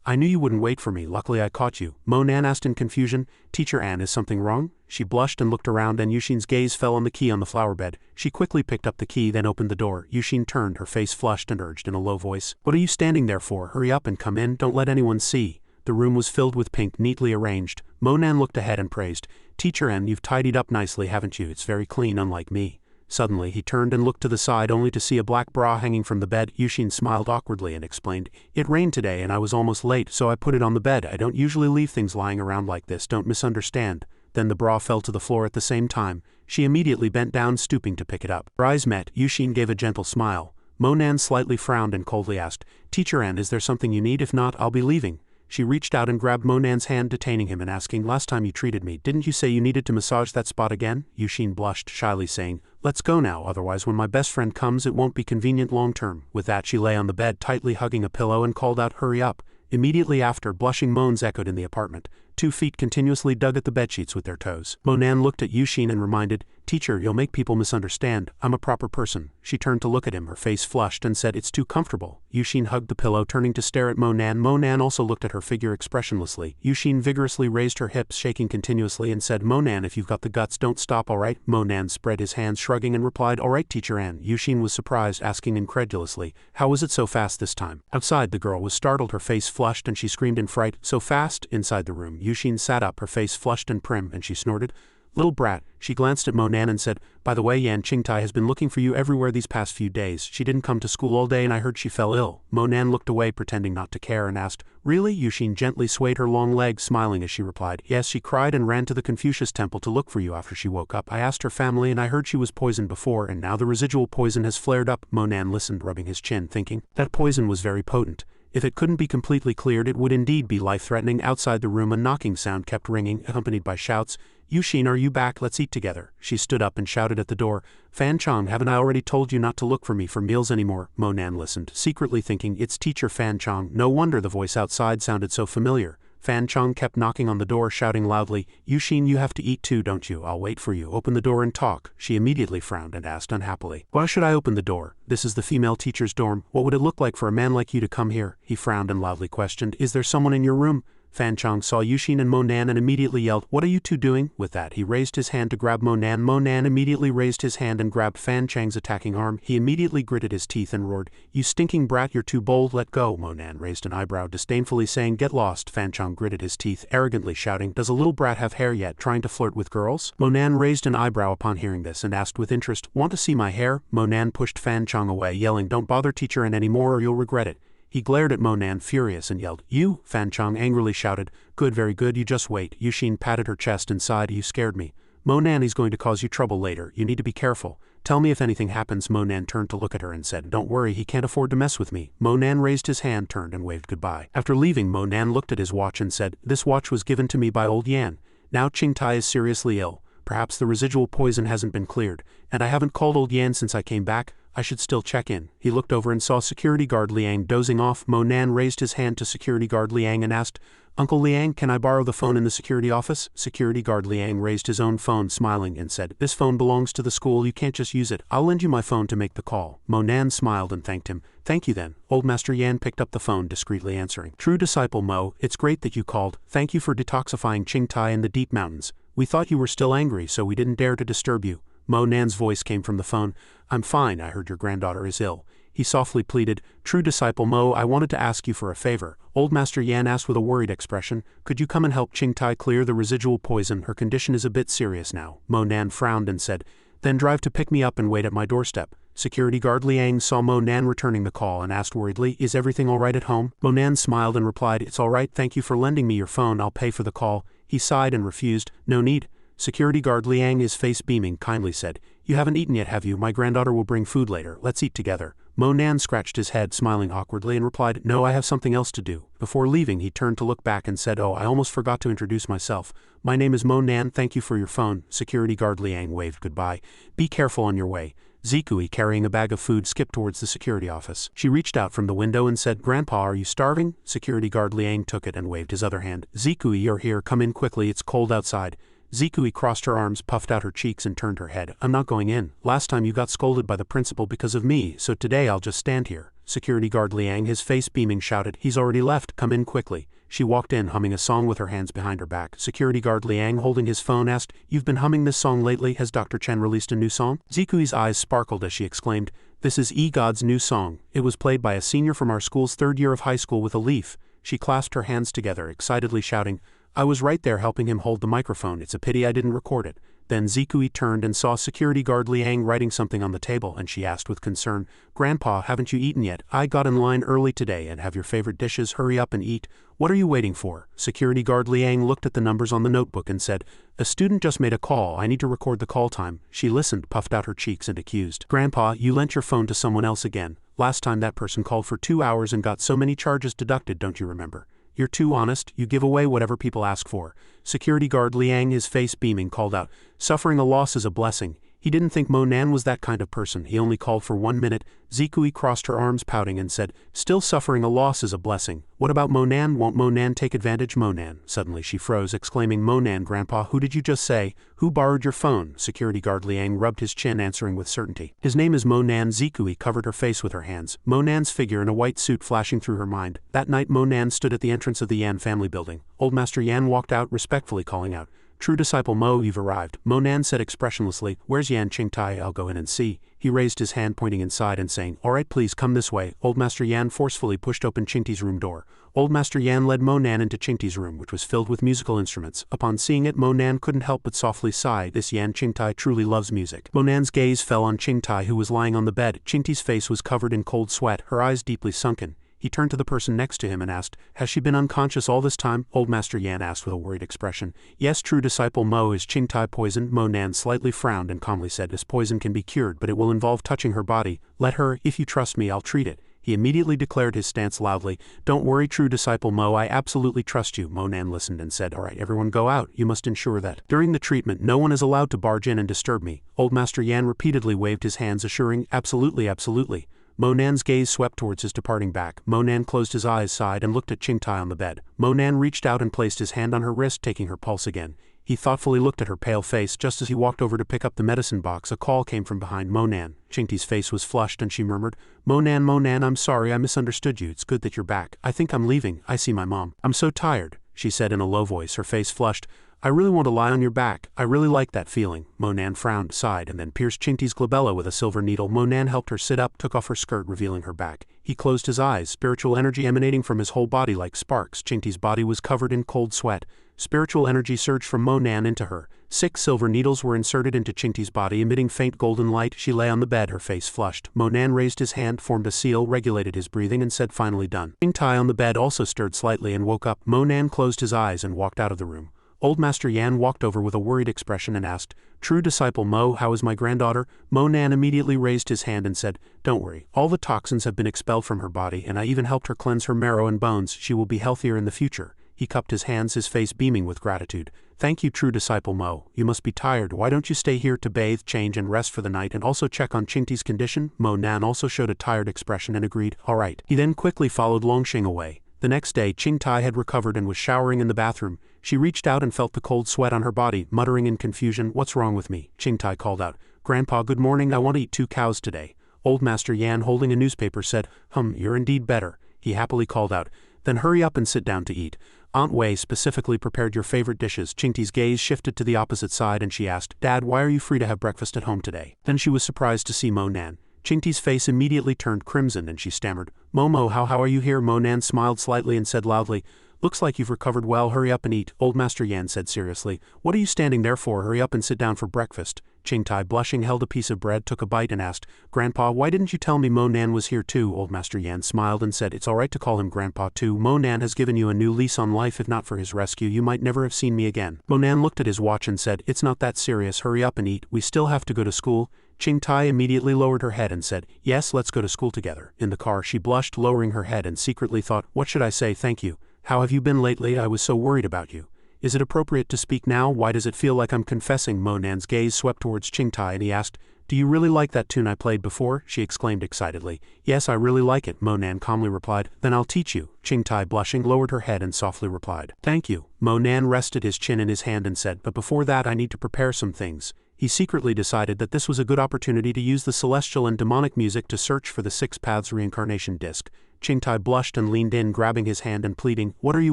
"I knew you wouldn't wait for me, luckily I caught you." Mo Nan asked in confusion, "Teacher Anne, is something wrong?" She blushed and looked around, and Yushin's gaze fell on the key on the flower bed. She quickly picked up the key, then opened the door. Yushin turned, her face flushed, and urged in a low voice, "What are you standing there for? Hurry up and come in, don't let anyone see." The room was filled with pink, neatly arranged. Mo Nan looked ahead and praised, "Teacher Anne, you've tidied up nicely, haven't you? It's very clean, unlike me." Suddenly, he turned and looked to the side, only to see a black bra hanging from the bed. Yushin smiled awkwardly and explained, "It rained today and I was almost late, so I put it on the bed. I don't usually leave things lying around like this, don't misunderstand." Then the bra fell to the floor at the same time. She immediately bent down, stooping to pick it up. Their eyes met. Yushin gave a gentle smile. Mo Nan slightly frowned and coldly asked, "Teacher Anne, is there something you need? If not, I'll be leaving." She reached out and grabbed Mo Nan's hand, detaining him and asking, "Last time you treated me, didn't you say you needed to massage that spot again?" Yushin blushed, shyly saying, "Let's go now, otherwise when my best friend comes it won't be convenient long term." With that she lay on the bed, tightly hugging a pillow, and called out, "Hurry up." Immediately after, blushing moans echoed in the apartment. 2 feet continuously dug at the bedsheets with their toes. Mo Nan looked at Yushin and reminded, "Teacher, you'll make people misunderstand. I'm a proper person." She turned to look at him, her face flushed, and said, "It's too comfortable." Yushin hugged the pillow, turning to stare at Mo Nan. Mo Nan also looked at her figure expressionlessly. Yushin vigorously raised her hips, shaking continuously, and said, "Mo Nan, if you've got the guts, don't stop, alright?" Mo Nan spread his hands, shrugging, and replied, "Alright, Teacher Anne." Yushin was surprised, asking incredulously, "How was it so fast this time?" Outside, the girl was startled, her face flushed, and she screamed in fright, "So fast?" Inside the room, Yushin sat up, her face flushed and prim, and she snorted, "Little brat." She glanced at Mo Nan and said, "By the way, Yan Qingtai has been looking for you everywhere these past few days. She didn't come to school all day and I heard she fell ill." Mo Nan looked away, pretending not to care, and asked, "Really?" Yushin gently swayed her long legs, smiling as she replied, "Yes, she cried and ran to the Confucius temple to look for you after she woke up. I asked her family and I heard she was poisoned before, and now the residual poison has flared up." Mo Nan listened, rubbing his chin, thinking, that poison was very potent. If it couldn't be completely cleared, it would indeed be life-threatening. Outside the room, a knocking sound kept ringing, accompanied by shouts. "Yushin, are you back? Let's eat together." She stood up and shouted at the door, "Fan Chong, haven't I already told you not to look for me for meals anymore?" Mo Nan listened, secretly thinking, it's teacher Fan Chong. No wonder the voice outside sounded so familiar. Fan Chong kept knocking on the door, shouting loudly, "Yushin, you have to eat too, don't you? I'll wait for you. Open the door and talk." She immediately frowned and asked unhappily, "Why should I open the door? This is the female teacher's dorm. What would it look like for a man like you to come here?" He frowned and loudly questioned, "Is there someone in your room?" Fan Chong saw Yushin and Mo Nan and immediately yelled, "What are you two doing?" With that, he raised his hand to grab Mo Nan. Mo Nan immediately raised his hand and grabbed Fan Chang's attacking arm. He immediately gritted his teeth and roared, "You stinking brat, you're too bold, let go." Mo Nan raised an eyebrow, disdainfully saying, "Get lost." Fan Chong gritted his teeth, arrogantly shouting, "Does a little brat have hair yet, trying to flirt with girls?" Mo Nan raised an eyebrow upon hearing this and asked with interest, "Want to see my hair?" Mo Nan pushed Fan Chong away, yelling, "Don't bother Teacher Anne anymore or you'll regret it." He glared at Mo Nan, furious, and yelled, "You!" Fan Chong angrily shouted, "Good, very good, you just wait." Yushin patted her chest and sighed, "You scared me. Mo Nan, he's going to cause you trouble later. You need to be careful. Tell me if anything happens." Mo Nan turned to look at her and said, "Don't worry, he can't afford to mess with me." Mo Nan raised his hand, turned, and waved goodbye. After leaving, Mo Nan looked at his watch and said, "This watch was given to me by old Yan. Now Qingtai is seriously ill. Perhaps the residual poison hasn't been cleared, and I haven't called old Yan since I came back. I should still check in." He looked over and saw security guard Liang dozing off. Mo Nan raised his hand to security guard Liang and asked, "Uncle Liang, can I borrow the phone in the security office?" Security guard Liang raised his own phone, smiling, and said, "This phone belongs to the school, you can't just use it. I'll lend you my phone to make the call." Mo Nan smiled and thanked him. "Thank you then." Old Master Yan picked up the phone, discreetly answering, "True disciple Mo, it's great that you called. Thank you for detoxifying Qingtai in the deep mountains. We thought you were still angry, so we didn't dare to disturb you." Mo Nan's voice came from the phone. "I'm fine, I heard your granddaughter is ill." He softly pleaded, "True disciple Mo, I wanted to ask you for a favor." Old Master Yan asked with a worried expression, "Could you come and help Qingtai clear the residual poison? Her condition is a bit serious now." Mo Nan frowned and said, "Then drive to pick me up and wait at my doorstep." Security guard Liang saw Mo Nan returning the call and asked worriedly, "Is everything all right at home?" Mo Nan smiled and replied, "It's all right, thank you for lending me your phone, I'll pay for the call." He sighed and refused, "No need." Security guard Liang, his face beaming, kindly said, "You haven't eaten yet, have you? My granddaughter will bring food later. Let's eat together." Mo Nan scratched his head, smiling awkwardly, and replied, "No, I have something else to do." Before leaving, he turned to look back and said, "Oh, I almost forgot to introduce myself. My name is Mo Nan, thank you for your phone." Security guard Liang waved goodbye. "Be careful on your way." Zikui, carrying a bag of food, skipped towards the security office. She reached out from the window and said, "Grandpa, are you starving?" Security guard Liang took it and waved his other hand. "Zikui, you're here, come in quickly, it's cold outside." Zikui crossed her arms, puffed out her cheeks and turned her head. "I'm not going in. Last time you got scolded by the principal because of me, so today I'll just stand here." Security guard Liang, his face beaming, shouted, "He's already left, come in quickly." She walked in, humming a song with her hands behind her back. Security guard Liang, holding his phone, asked, "You've been humming this song lately? Has Dr. Chen released a new song?" Zikui's eyes sparkled as she exclaimed, "This is E-God's new song. It was played by a senior from our school's third year of high school with a leaf." She clasped her hands together, excitedly shouting, "I was right there helping him hold the microphone. It's a pity I didn't record it." Then Zikui turned and saw security guard Liang writing something on the table, and she asked with concern, "Grandpa, haven't you eaten yet? I got in line early today and have your favorite dishes. Hurry up and eat. What are you waiting for?" Security guard Liang looked at the numbers on the notebook and said, "A student just made a call. I need to record the call time." She listened, puffed out her cheeks, and accused, "Grandpa, you lent your phone to someone else again. Last time that person called for 2 hours and got so many charges deducted, don't you remember? You're too honest, you give away whatever people ask for." Security guard Liang, his face beaming, called out, "Suffering a loss is a blessing." He didn't think Mo Nan was that kind of person. He only called for 1 minute. Zikui crossed her arms, pouting, and said, "Still suffering a loss is a blessing. What about Mo Nan? Won't Mo Nan take advantage?" Mo Nan. Suddenly she froze, exclaiming, "Mo Nan, Grandpa, who did you just say? Who borrowed your phone?" Security guard Liang rubbed his chin, answering with certainty, "His name is Mo Nan." Zikui covered her face with her hands, Mo Nan's figure in a white suit flashing through her mind. That night Mo Nan stood at the entrance of the Yan family building. Old Master Yan walked out, respectfully calling out, "True disciple Mo, you've arrived." Mo Nan said expressionlessly, "Where's Yan Qingtai? I'll go in and see." He raised his hand, pointing inside and saying, "All right, please come this way." Old Master Yan forcefully pushed open Qingti's room door. Old Master Yan led Mo Nan into Qingti's room, which was filled with musical instruments. Upon seeing it, Mo Nan couldn't help but softly sigh. This Yan Qingtai truly loves music. Mo Nan's gaze fell on Qingtai, who was lying on the bed. Qingti's face was covered in cold sweat, her eyes deeply sunken. He turned to the person next to him and asked, "Has she been unconscious all this time?" Old Master Yan asked with a worried expression. "Yes, true disciple Mo. Is Qingtai poisoned?" Mo Nan slightly frowned and calmly said, "This poison can be cured, but it will involve touching her body. Let her, if you trust me, I'll treat it." He immediately declared his stance loudly. "Don't worry, true disciple Mo, I absolutely trust you." Mo Nan listened and said, "All right, everyone go out. You must ensure that during the treatment no one is allowed to barge in and disturb me." Old Master Yan repeatedly waved his hands, assuring, "Absolutely, absolutely." Mo Nan's gaze swept towards his departing back. Mo Nan closed his eyes, sighed, and looked at Qingtai on the bed. Mo Nan reached out and placed his hand on her wrist, taking her pulse again. He thoughtfully looked at her pale face. Just as he walked over to pick up the medicine box, a call came from behind Mo Nan. Qingti's face was flushed and she murmured, Mo Nan, I'm sorry, I misunderstood you. It's good that you're back. I think I'm leaving. I see my mom. I'm so tired," she said in a low voice, her face flushed. "I really want to lie on your back. I really like that feeling." Mo Nan frowned, sighed, and then pierced Qingti's glabella with a silver needle. Mo Nan helped her sit up, took off her skirt, revealing her back. He closed his eyes, spiritual energy emanating from his whole body like sparks. Qingti's body was covered in cold sweat. Spiritual energy surged from Mo Nan into her. 6 silver needles were inserted into Qingti's body, emitting faint golden light. She lay on the bed, her face flushed. Mo Nan raised his hand, formed a seal, regulated his breathing, and said, "Finally done." Qingtai on the bed also stirred slightly and woke up. Mo Nan closed his eyes and walked out of the room. Old Master Yan walked over with a worried expression and asked, "True disciple Mo, how is my granddaughter?" Mo Nan immediately raised his hand and said, "Don't worry, all the toxins have been expelled from her body, and I even helped her cleanse her marrow and bones. She will be healthier in the future." He cupped his hands, his face beaming with gratitude. "Thank you, true disciple Mo. You must be tired. Why don't you stay here to bathe, change, and rest for the night, and also check on Qingti's condition?" Mo Nan also showed a tired expression and agreed, "All right." He then quickly followed Longxing away. The next day, Qingtai had recovered and was showering in the bathroom. She reached out and felt the cold sweat on her body, muttering in confusion, "What's wrong with me?" Qingtai called out, "Grandpa, good morning. I want to eat 2 cows today." Old Master Yan, holding a newspaper, said, You're indeed better." He happily called out, "Then hurry up and sit down to eat. Aunt Wei specifically prepared your favorite dishes." Qingti's gaze shifted to the opposite side and she asked, "Dad, why are you free to have breakfast at home today?" Then she was surprised to see Mo Nan. Qingti's face immediately turned crimson and she stammered, Momo, how are you here?" Mo Nan smiled slightly and said loudly, "Looks like you've recovered well. Hurry up and eat." Old Master Yan said seriously, "What are you standing there for? Hurry up and sit down for breakfast." Qingtai, blushing, held a piece of bread, took a bite and asked, "Grandpa, why didn't you tell me Mo Nan was here too?" Old Master Yan smiled and said, "It's alright to call him Grandpa too. Mo Nan has given you a new lease on life. If not for his rescue, you might never have seen me again." Mo Nan looked at his watch and said, "It's not that serious. Hurry up and eat. We still have to go to school." Qingtai immediately lowered her head and said, "Yes, let's go to school together." In the car she blushed, lowering her head, and secretly thought, "What should I say? Thank you. How have you been lately? I was so worried about you. Is it appropriate to speak now? Why does it feel like I'm confessing?" Mo Nan's gaze swept towards Qingtai and he asked, "Do you really like that tune I played before?" She exclaimed excitedly. "Yes, I really like it," Mo Nan calmly replied. "Then I'll teach you." Qingtai, blushing, lowered her head and softly replied, "Thank you." Mo Nan rested his chin in his hand and said, "But before that I need to prepare some things." He secretly decided that this was a good opportunity to use the celestial and demonic music to search for the Six Paths reincarnation disc. Qingtai blushed and leaned in, grabbing his hand and pleading, "What are you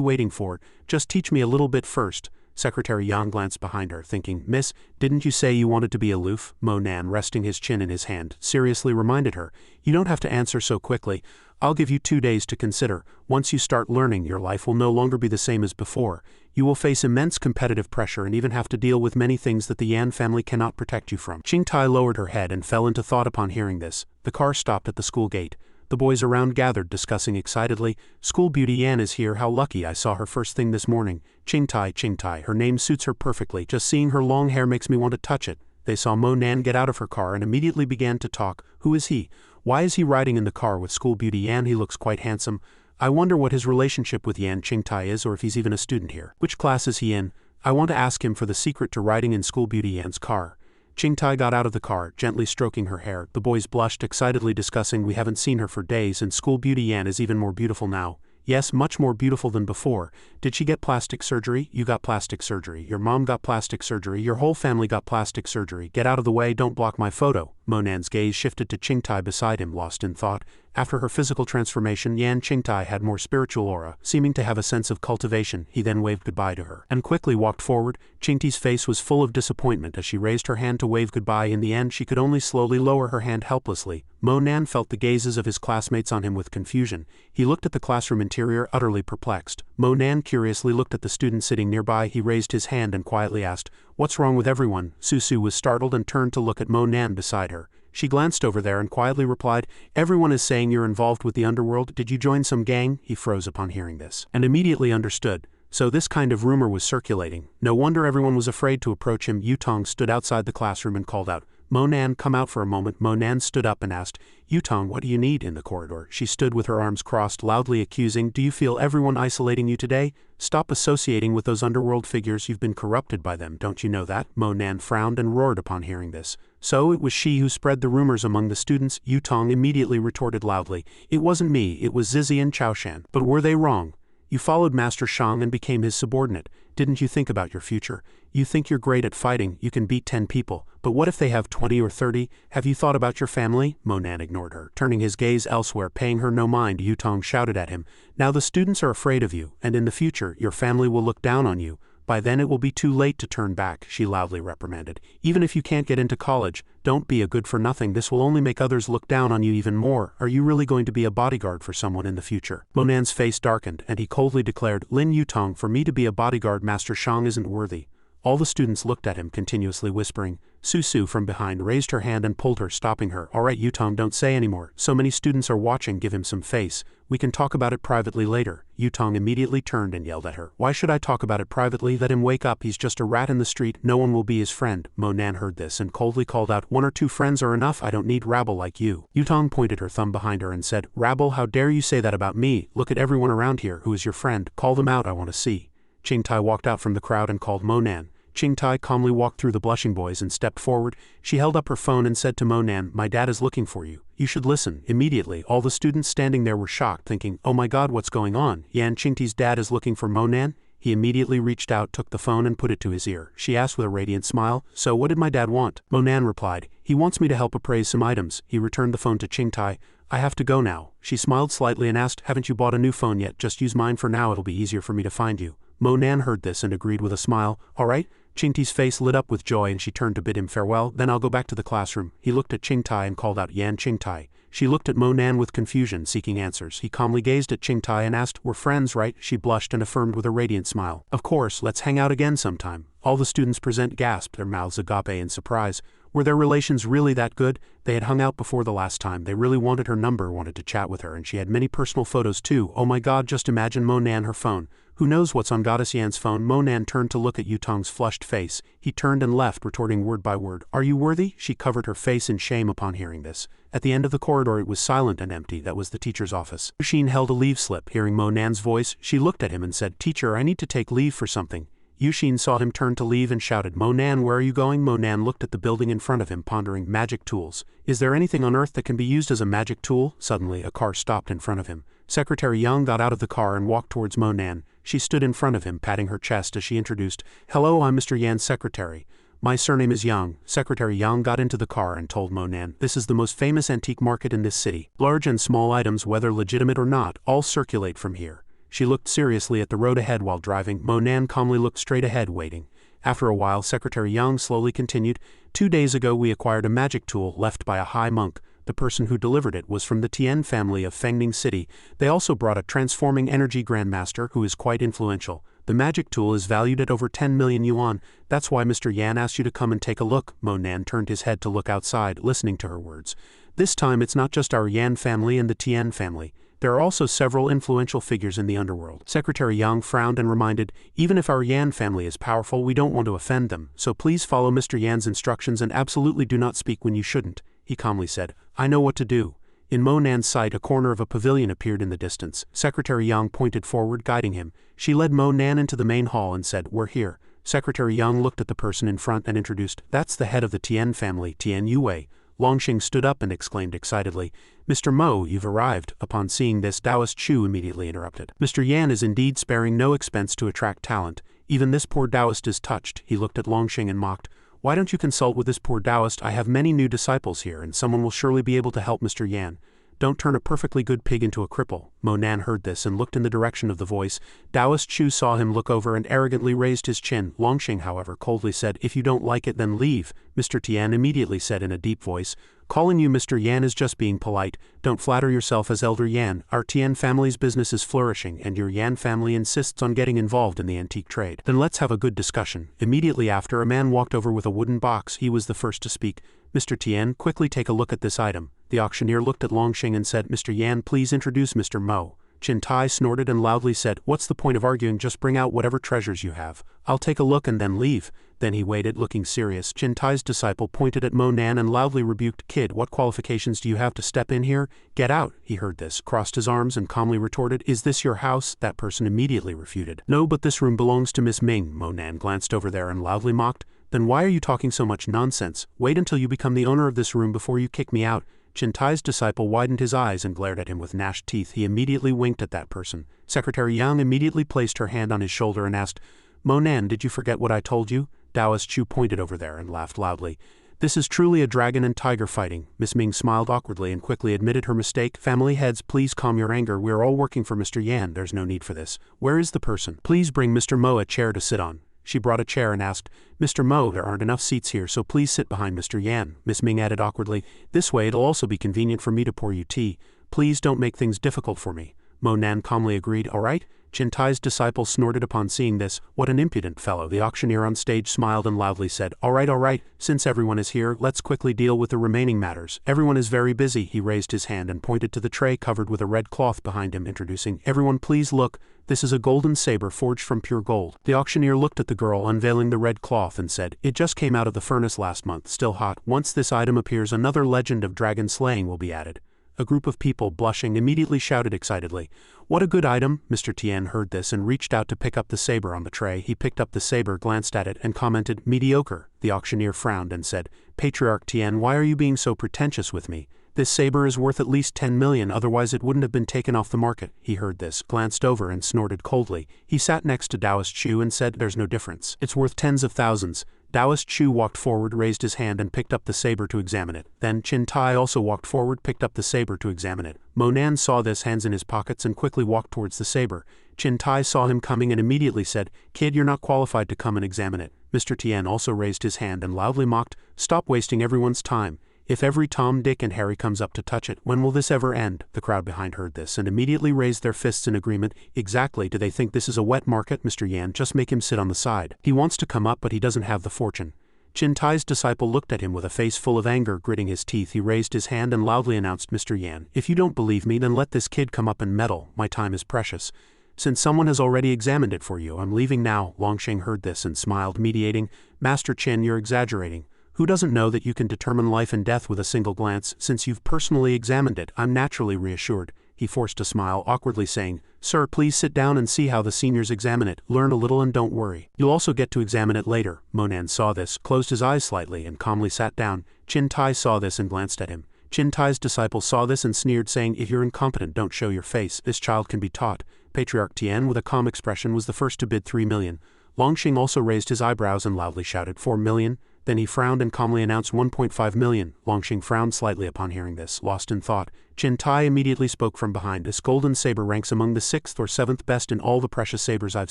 waiting for? Just teach me a little bit first." Secretary Yang glanced behind her, thinking, "Miss, didn't you say you wanted to be aloof?" Mo Nan, resting his chin in his hand, seriously reminded her, "You don't have to answer so quickly. I'll give you 2 days to consider. Once you start learning, your life will no longer be the same as before. You will face immense competitive pressure and even have to deal with many things that the Yan family cannot protect you from." Qingtai lowered her head and fell into thought upon hearing this. The car stopped at the school gate. The boys around gathered, discussing excitedly, "School beauty Yan is here. How lucky. I saw her first thing this morning. Qingtai, her name suits her perfectly. Just seeing her long hair makes me want to touch it." They saw Mo Nan get out of her car and immediately began to talk. "Who is he? Why is he riding in the car with school beauty Yan? He looks quite handsome. I wonder what his relationship with Yan Qingtai is, or if he's even a student here. Which class is he in? I want to ask him for the secret to riding in school beauty Yan's car." Qingtai got out of the car, gently stroking her hair. The boys blushed, excitedly discussing, "We haven't seen her for days, and school beauty Yan is even more beautiful now." "Yes, much more beautiful than before. Did she get plastic surgery?" "You got plastic surgery. Your mom got plastic surgery. Your whole family got plastic surgery. Get out of the way, don't block my photo." Mo Nan's gaze shifted to Qingtai beside him, lost in thought. After her physical transformation, Yan Qingtai had more spiritual aura, seeming to have a sense of cultivation. He then waved goodbye to her and quickly walked forward. Qingtai's face was full of disappointment as she raised her hand to wave goodbye. In the end, she could only slowly lower her hand helplessly. Mo Nan felt the gazes of his classmates on him with confusion. He looked at the classroom interior, utterly perplexed. Mo Nan curiously looked at the student sitting nearby. He raised his hand and quietly asked, "What's wrong with everyone?" Susu was startled and turned to look at Mo Nan beside her. She glanced over there and quietly replied, "Everyone is saying you're involved with the underworld. Did you join some gang?" He froze upon hearing this, and immediately understood. So this kind of rumor was circulating. No wonder everyone was afraid to approach him. Yutong stood outside the classroom and called out, "Mo Nan, come out for a moment." Mo Nan stood up and asked, "Yutong, what do you need?" In the corridor, she stood with her arms crossed, loudly accusing, "Do you feel everyone isolating you today? Stop associating with those underworld figures. You've been corrupted by them, don't you know that?" Mo Nan frowned and roared upon hearing this. "So it was she who spread the rumors among the students?" Yutong immediately retorted loudly, "It wasn't me, it was Zizi and Chaoshan. But were they wrong? You followed Master Shang and became his subordinate. Didn't you think about your future? You think you're great at fighting, you can beat 10 people, but what if they have 20 or 30? Have you thought about your family?" Mo Nan ignored her, turning his gaze elsewhere, paying her no mind. Yutong shouted at him, "Now the students are afraid of you, and in the future, your family will look down on you. By then it will be too late to turn back," she loudly reprimanded. "Even if you can't get into college, don't be a good-for-nothing. This will only make others look down on you even more. Are you really going to be a bodyguard for someone in the future?" Mo Nan's face darkened, and he coldly declared, "Lin Yutong, for me to be a bodyguard, Master Shang isn't worthy." All the students looked at him, continuously whispering. Susu from behind raised her hand and pulled her, stopping her. "All right, Yutong, don't say anymore. So many students are watching, give him some face. We can talk about it privately later." Yutong immediately turned and yelled at her. "Why should I talk about it privately? Let him wake up. He's just a rat in the street. No one will be his friend." Mo Nan heard this and coldly called out, "1 or 2 friends are enough. I don't need rabble like you." Yutong pointed her thumb behind her and said, "Rabble, how dare you say that about me? Look at everyone around here. Who is your friend? Call them out, I want to see." Qingtai walked out from the crowd and called Mo Nan. Qingtai calmly walked through the blushing boys and stepped forward. She held up her phone and said to Mo Nan, "My dad is looking for you. You should listen." Immediately, all the students standing there were shocked, thinking, "Oh my god, what's going on? Yan Qingtai's dad is looking for Mo Nan?" He immediately reached out, took the phone and put it to his ear. She asked with a radiant smile, "So what did my dad want?" Mo Nan replied, "He wants me to help appraise some items." He returned the phone to Qingtai. "I have to go now." She smiled slightly and asked, "Haven't you bought a new phone yet? Just use mine for now, it'll be easier for me to find you." Mo Nan heard this and agreed with a smile. "All right." Qingtai's face lit up with joy and she turned to bid him farewell. "Then I'll go back to the classroom." He looked at Qingtai and called out, "Yan Qingtai." She looked at Mo Nan with confusion, seeking answers. He calmly gazed at Qingtai and asked, "We're friends, right?" She blushed and affirmed with a radiant smile, "Of course, let's hang out again sometime." All the students present gasped, their mouths agape in surprise. Were their relations really that good? They had hung out before the last time. They really wanted her number, wanted to chat with her, and she had many personal photos too. Oh my god, just imagine Monan her phone. Who knows what's on Goddess Yan's phone? Monan turned to look at Yutong's flushed face. He turned and left, retorting word by word. Are you worthy? She covered her face in shame upon hearing this. At the end of the corridor it was silent and empty. That was the teacher's office. Yushin held a leave slip. Hearing Monan's voice, she looked at him and said, Teacher, I need to take leave for something. Yushin saw him turn to leave and shouted, Monan, where are you going? Monan looked at the building in front of him, pondering. Magic tools. Is there anything on Earth that can be used as a magic tool? Suddenly, a car stopped in front of him. Secretary Yang got out of the car and walked towards Monan. She stood in front of him, patting her chest as she introduced, Hello, I'm Mr. Yan's secretary. My surname is Yang. Secretary Yang got into the car and told Monan, This is the most famous antique market in this city. Large and small items, whether legitimate or not, all circulate from here. She looked seriously at the road ahead while driving. Monan calmly looked straight ahead, waiting. After a while, Secretary Yang slowly continued, 2 days ago we acquired a magic tool left by a high monk. The person who delivered it was from the Tian family of Fengning City. They also brought a transforming energy grandmaster who is quite influential. The magic tool is valued at over 10 million yuan. That's why Mr. Yan asked you to come and take a look. Monan turned his head to look outside, listening to her words. This time it's not just our Yan family and the Tian family. There are also several influential figures in the underworld. Secretary Yang frowned and reminded, Even if our Yan family is powerful, we don't want to offend them, so please follow Mr. Yan's instructions and absolutely do not speak when you shouldn't. He calmly said, I know what to do. In Monan's sight, a corner of a pavilion appeared in the distance. Secretary Yang pointed forward, guiding him. She led Monan into the main hall and said, We're here. Secretary Yang looked at the person in front and introduced, That's the head of the Tian family, Tian Yue. Longxing stood up and exclaimed excitedly, Mr. Mo, you've arrived. Upon seeing this, Taoist Chu immediately interrupted. Mr. Yan is indeed sparing no expense to attract talent. Even this poor Taoist is touched. He looked at Longxing and mocked, Why don't you consult with this poor Taoist? I have many new disciples here, and someone will surely be able to help Mr. Yan. Don't turn a perfectly good pig into a cripple. Monan heard this and looked in the direction of the voice. Taoist Chu saw him look over and arrogantly raised his chin. Longxing, however, coldly said, If you don't like it, then leave. Mr. Tian immediately said in a deep voice, Calling you Mr. Yan is just being polite. Don't flatter yourself as Elder Yan. Our Tian family's business is flourishing, and your Yan family insists on getting involved in the antique trade. Then let's have a good discussion. Immediately after, a man walked over with a wooden box. He was the first to speak. Mr. Tian, quickly take a look at this item. The auctioneer looked at Longxing and said, Mr. Yan, please introduce Mr. Mo. Chin Tai snorted and loudly said, What's the point of arguing? Just bring out whatever treasures you have. I'll take a look and then leave. Then he waited, looking serious. Chin Tai's disciple pointed at Monan and loudly rebuked, Kid, what qualifications do you have to step in here? Get out. He heard this, crossed his arms and calmly retorted, Is this your house? That person immediately refuted. No, but this room belongs to Miss Ming. Monan glanced over there and loudly mocked, Then why are you talking so much nonsense? Wait until you become the owner of this room before you kick me out. Chin Tai's disciple widened his eyes and glared at him with gnashed teeth. He immediately winked at that person. Secretary Yang immediately placed her hand on his shoulder and asked, Monan, did you forget what I told you? Taoist Chu pointed over there and laughed loudly. This is truly a dragon and tiger fighting. Miss Ming smiled awkwardly and quickly admitted her mistake. Family heads, please calm your anger. We are all working for Mr. Yan. There's no need for this. Where is the person? Please bring Mr. Mo a chair to sit on. She brought a chair and asked, Mr. Mo, there aren't enough seats here, so please sit behind Mr. Yan. Miss Ming added awkwardly, This way it'll also be convenient for me to pour you tea. Please don't make things difficult for me. Monan calmly agreed, All right. Chin Tai's disciple snorted upon seeing this. What an impudent fellow. The auctioneer on stage smiled and loudly said, All right. Since everyone is here, let's quickly deal with the remaining matters. Everyone is very busy. He raised his hand and pointed to the tray covered with a red cloth behind him, introducing, Everyone please look. This is a golden saber forged from pure gold. The auctioneer looked at the girl unveiling the red cloth and said, It just came out of the furnace last month, still hot. Once this item appears, another legend of dragon slaying will be added. A group of people, blushing, immediately shouted excitedly, What a good item! Mr. Tian heard this and reached out to pick up the saber on the tray. He picked up the saber, glanced at it, and commented, Mediocre. The auctioneer frowned and said, Patriarch Tian, why are you being so pretentious with me? This saber is worth at least 10 million, otherwise it wouldn't have been taken off the market. He heard this, glanced over and snorted coldly. He sat next to Taoist Chu and said, There's no difference. It's worth tens of thousands. Taoist Chu walked forward, raised his hand and picked up the saber to examine it. Then Chin Tai also walked forward, picked up the saber to examine it. Monan saw this, hands in his pockets, and quickly walked towards the saber. Chin Tai saw him coming and immediately said, Kid, you're not qualified to come and examine it. Mr. Tian also raised his hand and loudly mocked, Stop wasting everyone's time. If every Tom, Dick, and Harry comes up to touch it, when will this ever end? The crowd behind heard this and immediately raised their fists in agreement. Exactly, do they think this is a wet market? Mr. Yan, just make him sit on the side. He wants to come up but he doesn't have the fortune. Qin Tai's disciple looked at him with a face full of anger. Gritting his teeth, he raised his hand and loudly announced, "Mr. Yan, if you don't believe me, then let this kid come up and meddle. My time is precious. Since someone has already examined it for you, I'm leaving now." Longsheng heard this and smiled, mediating, "Master Qin, you're exaggerating. Who doesn't know that you can determine life and death with a single glance? Since you've personally examined it, I'm naturally reassured." He forced a smile, awkwardly saying, "Sir, please sit down and see how the seniors examine it. Learn a little and don't worry. You'll also get to examine it later." Monan saw this, closed his eyes slightly, and calmly sat down. Qin Tai saw this and glanced at him. Qin Tai's disciple saw this and sneered, saying, "If you're incompetent, don't show your face. This child can be taught." Patriarch Tian, with a calm expression, was the first to bid 3 million. Longsheng also raised his eyebrows and loudly shouted, 4 million. Then he frowned and calmly announced 1.5 million. Longsheng frowned slightly upon hearing this, lost in thought. Qin Tai immediately spoke from behind. "This golden saber ranks among the 6th or 7th best in all the precious sabers I've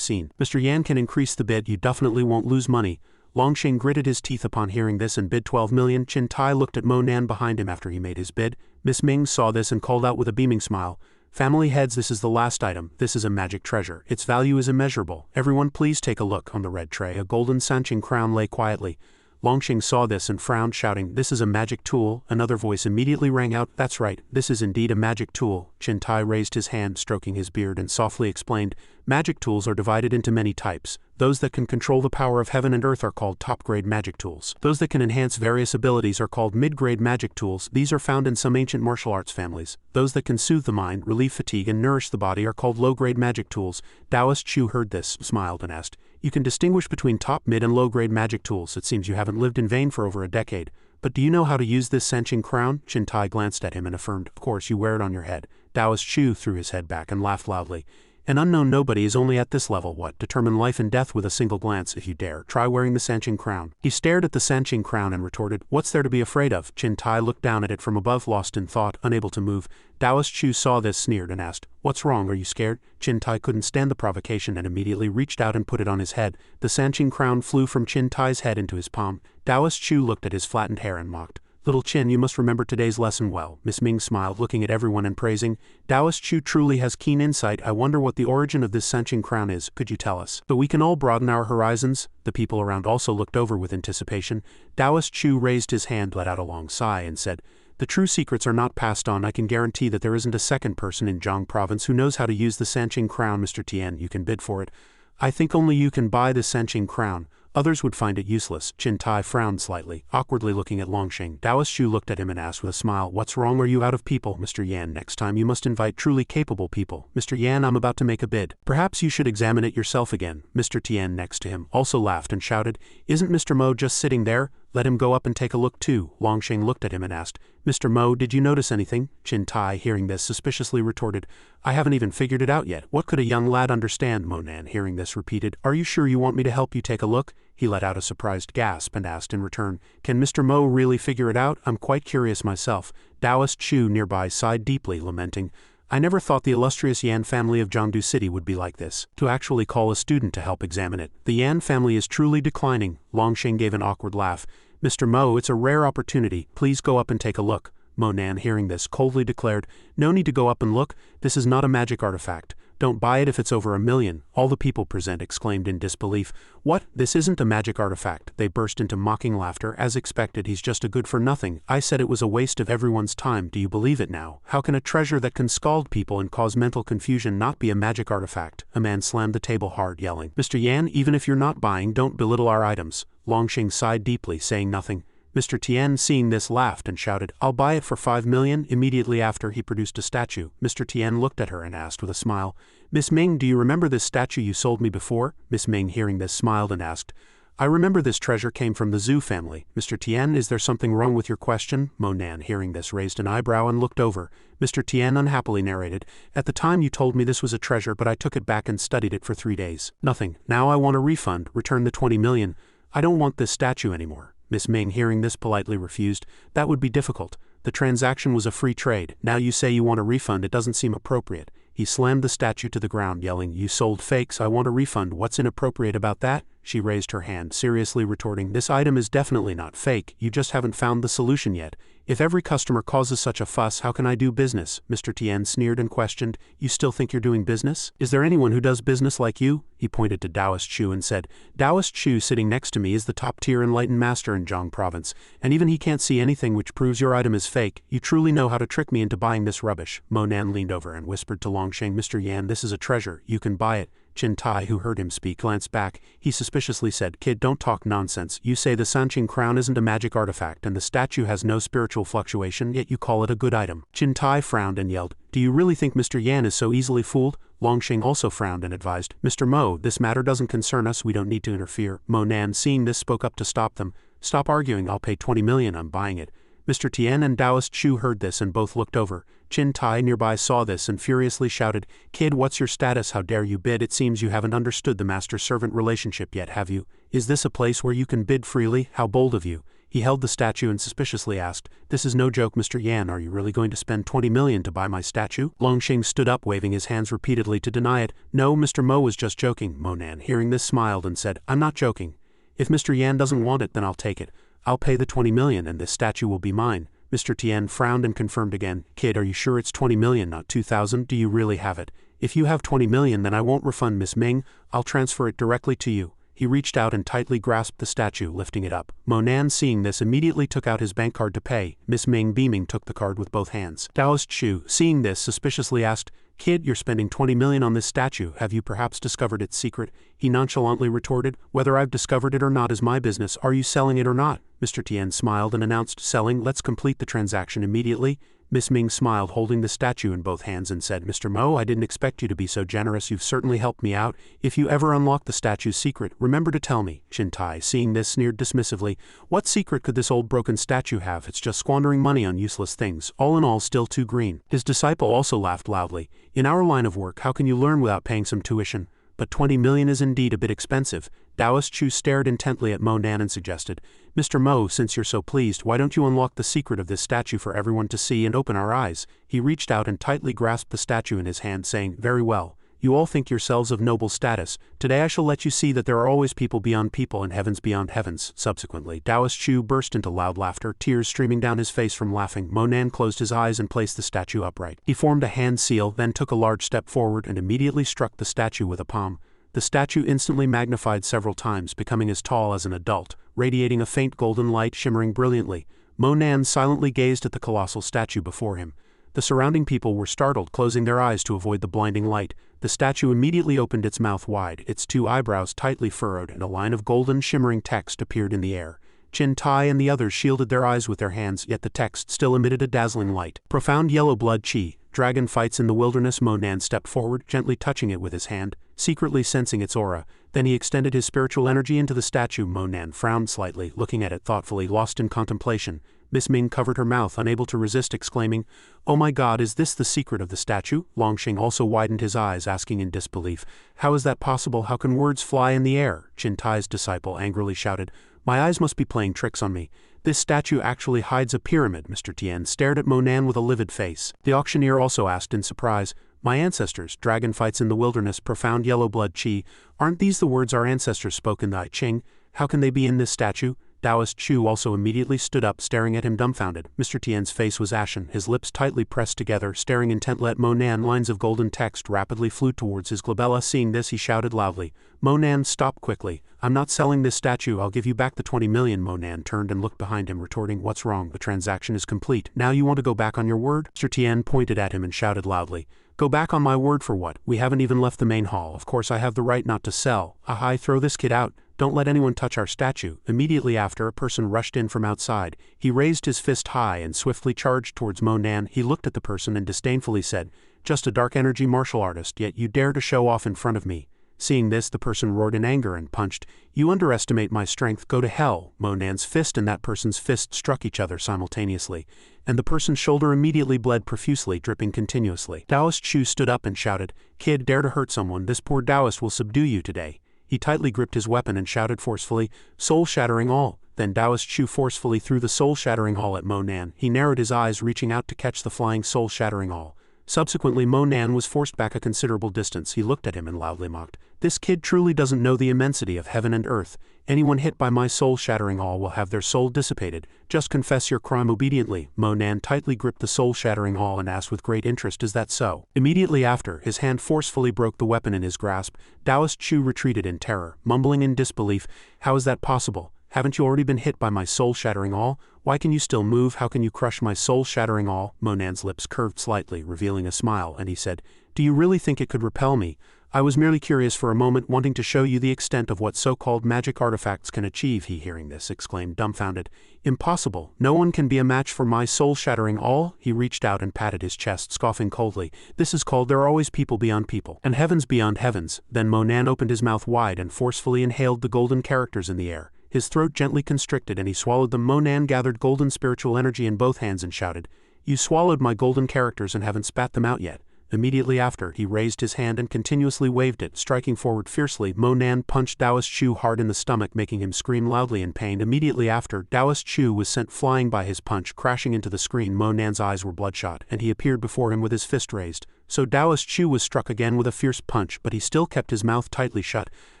seen. Mr. Yan can increase the bid. You definitely won't lose money." Longsheng gritted his teeth upon hearing this and bid 12 million. Qin Tai looked at Mo Nan behind him after he made his bid. Miss Ming saw this and called out with a beaming smile, "Family heads, this is the last item. This is a magic treasure. Its value is immeasurable. Everyone please take a look." On the red tray, a golden Sanqing crown lay quietly. Longsheng saw this and frowned, shouting, "This is a magic tool." Another voice immediately rang out, "That's right, this is indeed a magic tool." Qin Tai raised his hand, stroking his beard, and softly explained, "Magic tools are divided into many types. Those that can control the power of heaven and earth are called top-grade magic tools. Those that can enhance various abilities are called mid-grade magic tools. These are found in some ancient martial arts families. Those that can soothe the mind, relieve fatigue, and nourish the body are called low-grade magic tools." Taoist Chu heard this, smiled, and asked, "You can distinguish between top, mid, and low-grade magic tools. It seems you haven't lived in vain for over a decade. But do you know how to use this Sanqing crown?" Qin Tai glanced at him and affirmed, "Of course, you wear it on your head." Taoist Chu threw his head back and laughed loudly. "An unknown nobody is only at this level. What? Determine life and death with a single glance. If you dare, try wearing the Sanqing crown." He stared at the Sanqing crown and retorted, "What's there to be afraid of?" Qin Tai looked down at it from above, lost in thought, unable to move. Taoist Chu saw this, sneered, and asked, "What's wrong? Are you scared?" Qin Tai couldn't stand the provocation and immediately reached out and put it on his head. The Sanqing crown flew from Qin Tai's head into his palm. Taoist Chu looked at his flattened hair and mocked, "Little Qin, you must remember today's lesson well." Miss Ming smiled, looking at everyone and praising, "Taoist Chu truly has keen insight. I wonder what the origin of this Sanqing crown is. Could you tell us? So we can all broaden our horizons." The people around also looked over with anticipation. Taoist Chu raised his hand, let out a long sigh, and said, "The true secrets are not passed on. I can guarantee that there isn't a second person in Zhang province who knows how to use the Sanqing crown. Mr. Tian, you can bid for it. I think only you can buy this Sanqing crown. Others would find it useless." Qin Tai frowned slightly, awkwardly looking at Longsheng. Taoist Chu looked at him and asked with a smile, "What's wrong? Are you out of people?" "Mr. Yan, next time you must invite truly capable people." "Mr. Yan, I'm about to make a bid. Perhaps you should examine it yourself again." Mr. Tian next to him also laughed and shouted, "Isn't Mr. Mo just sitting there? Let him go up and take a look too." Longsheng looked at him and asked, "Mr. Mo, did you notice anything?" Qin Tai, hearing this, suspiciously retorted, "I haven't even figured it out yet. What could a young lad understand?" Mo Nan, hearing this, repeated, "Are you sure you want me to help you take a look?" He let out a surprised gasp and asked in return, "Can Mr. Mo really figure it out? I'm quite curious myself." Taoist Chu nearby sighed deeply, lamenting, "I never thought the illustrious Yan family of Jiangdu City would be like this, to actually call a student to help examine it. The Yan family is truly declining." Longsheng gave an awkward laugh. "Mr. Mo, it's a rare opportunity. Please go up and take a look." Mo Nan, hearing this, coldly declared, "No need to go up and look. This is not a magic artifact. Don't buy it if it's over 1 million. All the people present exclaimed in disbelief. "What? This isn't a magic artifact." They burst into mocking laughter. "As expected, he's just a good-for-nothing. I said it was a waste of everyone's time. Do you believe it now? How can a treasure that can scald people and cause mental confusion not be a magic artifact?" A man slammed the table hard, yelling, "Mr. Yan, even if you're not buying, don't belittle our items." Longsheng sighed deeply, saying nothing. Mr. Tian, seeing this, laughed and shouted, "I'll buy it for 5 million. Immediately after, he produced a statue. Mr. Tian looked at her and asked with a smile, "Miss Ming, do you remember this statue you sold me before?" Miss Ming, hearing this, smiled and asked, "I remember this treasure came from the Zhu family." "Mr. Tian, is there something wrong with your question?" Mo Nan, hearing this, raised an eyebrow and looked over. Mr. Tian unhappily narrated, "At the time you told me this was a treasure, but I took it back and studied it for 3 days. Nothing. Now I want a refund. Return the 20 million. I don't want this statue anymore." Miss Ming, hearing this, politely refused. "That would be difficult. The transaction was a free trade. Now you say you want a refund. It doesn't seem appropriate." He slammed the statue to the ground, yelling, "You sold fakes. I want a refund. What's inappropriate about that?" She raised her hand, seriously retorting, "This item is definitely not fake. You just haven't found the solution yet. If every customer causes such a fuss, how can I do business? Mr. Tian sneered and questioned, you still think you're doing business? Is there anyone who does business like you? He pointed to Taoist Chu and said, Taoist Chu sitting next to me is the top-tier enlightened master in Zhang province, and even he can't see anything which proves your item is fake. You truly know how to trick me into buying this rubbish. Mo Nan leaned over and whispered to Longsheng, Mr. Yan, this is a treasure, you can buy it. Qin Tai, who heard him speak, glanced back. He suspiciously said, Kid, don't talk nonsense. You say the Sanqing crown isn't a magic artifact and the statue has no spiritual fluctuation, yet you call it a good item. Qin Tai frowned and yelled, do you really think Mr. Yan is so easily fooled? Longsheng also frowned and advised, Mr. Mo, this matter doesn't concern us, we don't need to interfere. Mo Nan, seeing this, spoke up to stop them. Stop arguing, I'll pay 20 million, I'm buying it. Mr. Tian and Taoist Chu heard this and both looked over. Qin Tai nearby saw this and furiously shouted, Kid, what's your status? How dare you bid? It seems you haven't understood the master-servant relationship yet, have you? Is this a place where you can bid freely? How bold of you. He held the statue and suspiciously asked, this is no joke, Mr. Yan, are you really going to spend 20 million to buy my statue? Longsheng stood up, waving his hands repeatedly to deny it. No, Mr. Mo was just joking. Mo Nan, hearing this, smiled and said, I'm not joking. If Mr. Yan doesn't want it, then I'll take it. I'll pay the 20 million and this statue will be mine. Mr. Tian frowned and confirmed again, Kid, are you sure it's 20 million, not 2,000? Do you really have it? If you have 20 million, then I won't refund Miss Ming, I'll transfer it directly to you. He reached out and tightly grasped the statue, lifting it up. Mo Nan, seeing this, immediately took out his bank card to pay. Miss Ming, beaming, took the card with both hands. Taoist Chu, seeing this, suspiciously asked, Kid, you're spending 20 million on this statue, have you perhaps discovered its secret? He nonchalantly retorted, whether I've discovered it or not is my business, are you selling it or not? Mr. Tian smiled and announced, selling, let's complete the transaction immediately. Miss Ming smiled, holding the statue in both hands, and said, Mr. Mo, I didn't expect you to be so generous, you've certainly helped me out. If you ever unlock the statue's secret, remember to tell me. Qin Tai, seeing this, sneered dismissively, what secret could this old broken statue have? It's just squandering money on useless things, all in all still too green. His disciple also laughed loudly. In our line of work, how can you learn without paying some tuition? But 20 million is indeed a bit expensive. Taoist Chu stared intently at Mo Nan and suggested, Mr. Mo, since you're so pleased, why don't you unlock the secret of this statue for everyone to see and open our eyes? He reached out and tightly grasped the statue in his hand, saying, very well. You all think yourselves of noble status. Today I shall let you see that there are always people beyond people and heavens beyond heavens. Subsequently, Taoist Chu burst into loud laughter, tears streaming down his face from laughing. Mo Nan closed his eyes and placed the statue upright. He formed a hand seal, then took a large step forward and immediately struck the statue with a palm. The statue instantly magnified several times, becoming as tall as an adult, radiating a faint golden light shimmering brilliantly. Mo Nan silently gazed at the colossal statue before him. The surrounding people were startled, closing their eyes to avoid the blinding light. The statue immediately opened its mouth wide, its two eyebrows tightly furrowed, and a line of golden shimmering text appeared in the air. Qin Tai and the others shielded their eyes with their hands, yet the text still emitted a dazzling light. Profound yellow blood chi. Dragon fights in the wilderness. Mo Nan stepped forward, gently touching it with his hand, secretly sensing its aura. Then he extended his spiritual energy into the statue. Mo Nan frowned slightly, looking at it thoughtfully, lost in contemplation. Miss Ming covered her mouth, unable to resist, exclaiming, Oh my God, is this the secret of the statue? Longsheng also widened his eyes, asking in disbelief, How is that possible? How can words fly in the air? Qin Tai's disciple angrily shouted, My eyes must be playing tricks on me. This statue actually hides a pyramid. Mr. Tian stared at Mo Nan with a livid face. The auctioneer also asked in surprise, My ancestors, dragon fights in the wilderness, profound yellow blood chi, aren't these the words our ancestors spoke in the I Ching? How can they be in this statue? Taoist Chu also immediately stood up, staring at him dumbfounded. Mr. Tian's face was ashen, his lips tightly pressed together, staring intently at Mo Nan. Lines of golden text rapidly flew towards his glabella. Seeing this, he shouted loudly, Mo Nan, stop quickly. I'm not selling this statue, I'll give you back the 20 million. Mo Nan turned and looked behind him, retorting, What's wrong? The transaction is complete. Now you want to go back on your word? Mr. Tian pointed at him and shouted loudly, Go back on my word for what? We haven't even left the main hall. Of course I have the right not to sell. Ahai, throw this kid out. Don't let anyone touch our statue. Immediately after, a person rushed in from outside. He raised his fist high and swiftly charged towards Mo Nan. He looked at the person and disdainfully said, Just a dark energy martial artist, yet you dare to show off in front of me. Seeing this, the person roared in anger and punched. You underestimate my strength, go to hell. Mo Nan's fist and that person's fist struck each other simultaneously, and the person's shoulder immediately bled profusely, dripping continuously. Taoist Chu stood up and shouted, Kid, dare to hurt someone, this poor Taoist will subdue you today. He tightly gripped his weapon and shouted forcefully, Soul-shattering all. Then Taoist Chu forcefully threw the soul-shattering all at Mo Nan. He narrowed his eyes, reaching out to catch the flying soul-shattering all. Subsequently, Mo Nan was forced back a considerable distance. He looked at him and loudly mocked, This kid truly doesn't know the immensity of heaven and earth. Anyone hit by my soul-shattering awl will have their soul dissipated. Just confess your crime obediently. Monan tightly gripped the soul-shattering awl and asked with great interest, is that so? Immediately after, his hand forcefully broke the weapon in his grasp. Taoist Chu retreated in terror, mumbling in disbelief, how is that possible? Haven't you already been hit by my soul-shattering awl? Why can you still move? How can you crush my soul-shattering awl? Monan's lips curved slightly, revealing a smile, and he said, do you really think it could repel me? I was merely curious for a moment, wanting to show you the extent of what so-called magic artifacts can achieve. He, hearing this, exclaimed, dumbfounded, impossible. No one can be a match for my soul-shattering awl. He reached out and patted his chest, scoffing coldly. This is called there are always people beyond people, and heavens beyond heavens. Then Monan opened his mouth wide and forcefully inhaled the golden characters in the air. His throat gently constricted and he swallowed them. Monan gathered golden spiritual energy in both hands and shouted, you swallowed my golden characters and haven't spat them out yet. Immediately after, he raised his hand and continuously waved it, striking forward fiercely. Monan punched Taoist Chu hard in the stomach, making him scream loudly in pain. Immediately after, Taoist Chu was sent flying by his punch, crashing into the screen. Monan's eyes were bloodshot, and he appeared before him with his fist raised. So Taoist Chu was struck again with a fierce punch, but he still kept his mouth tightly shut.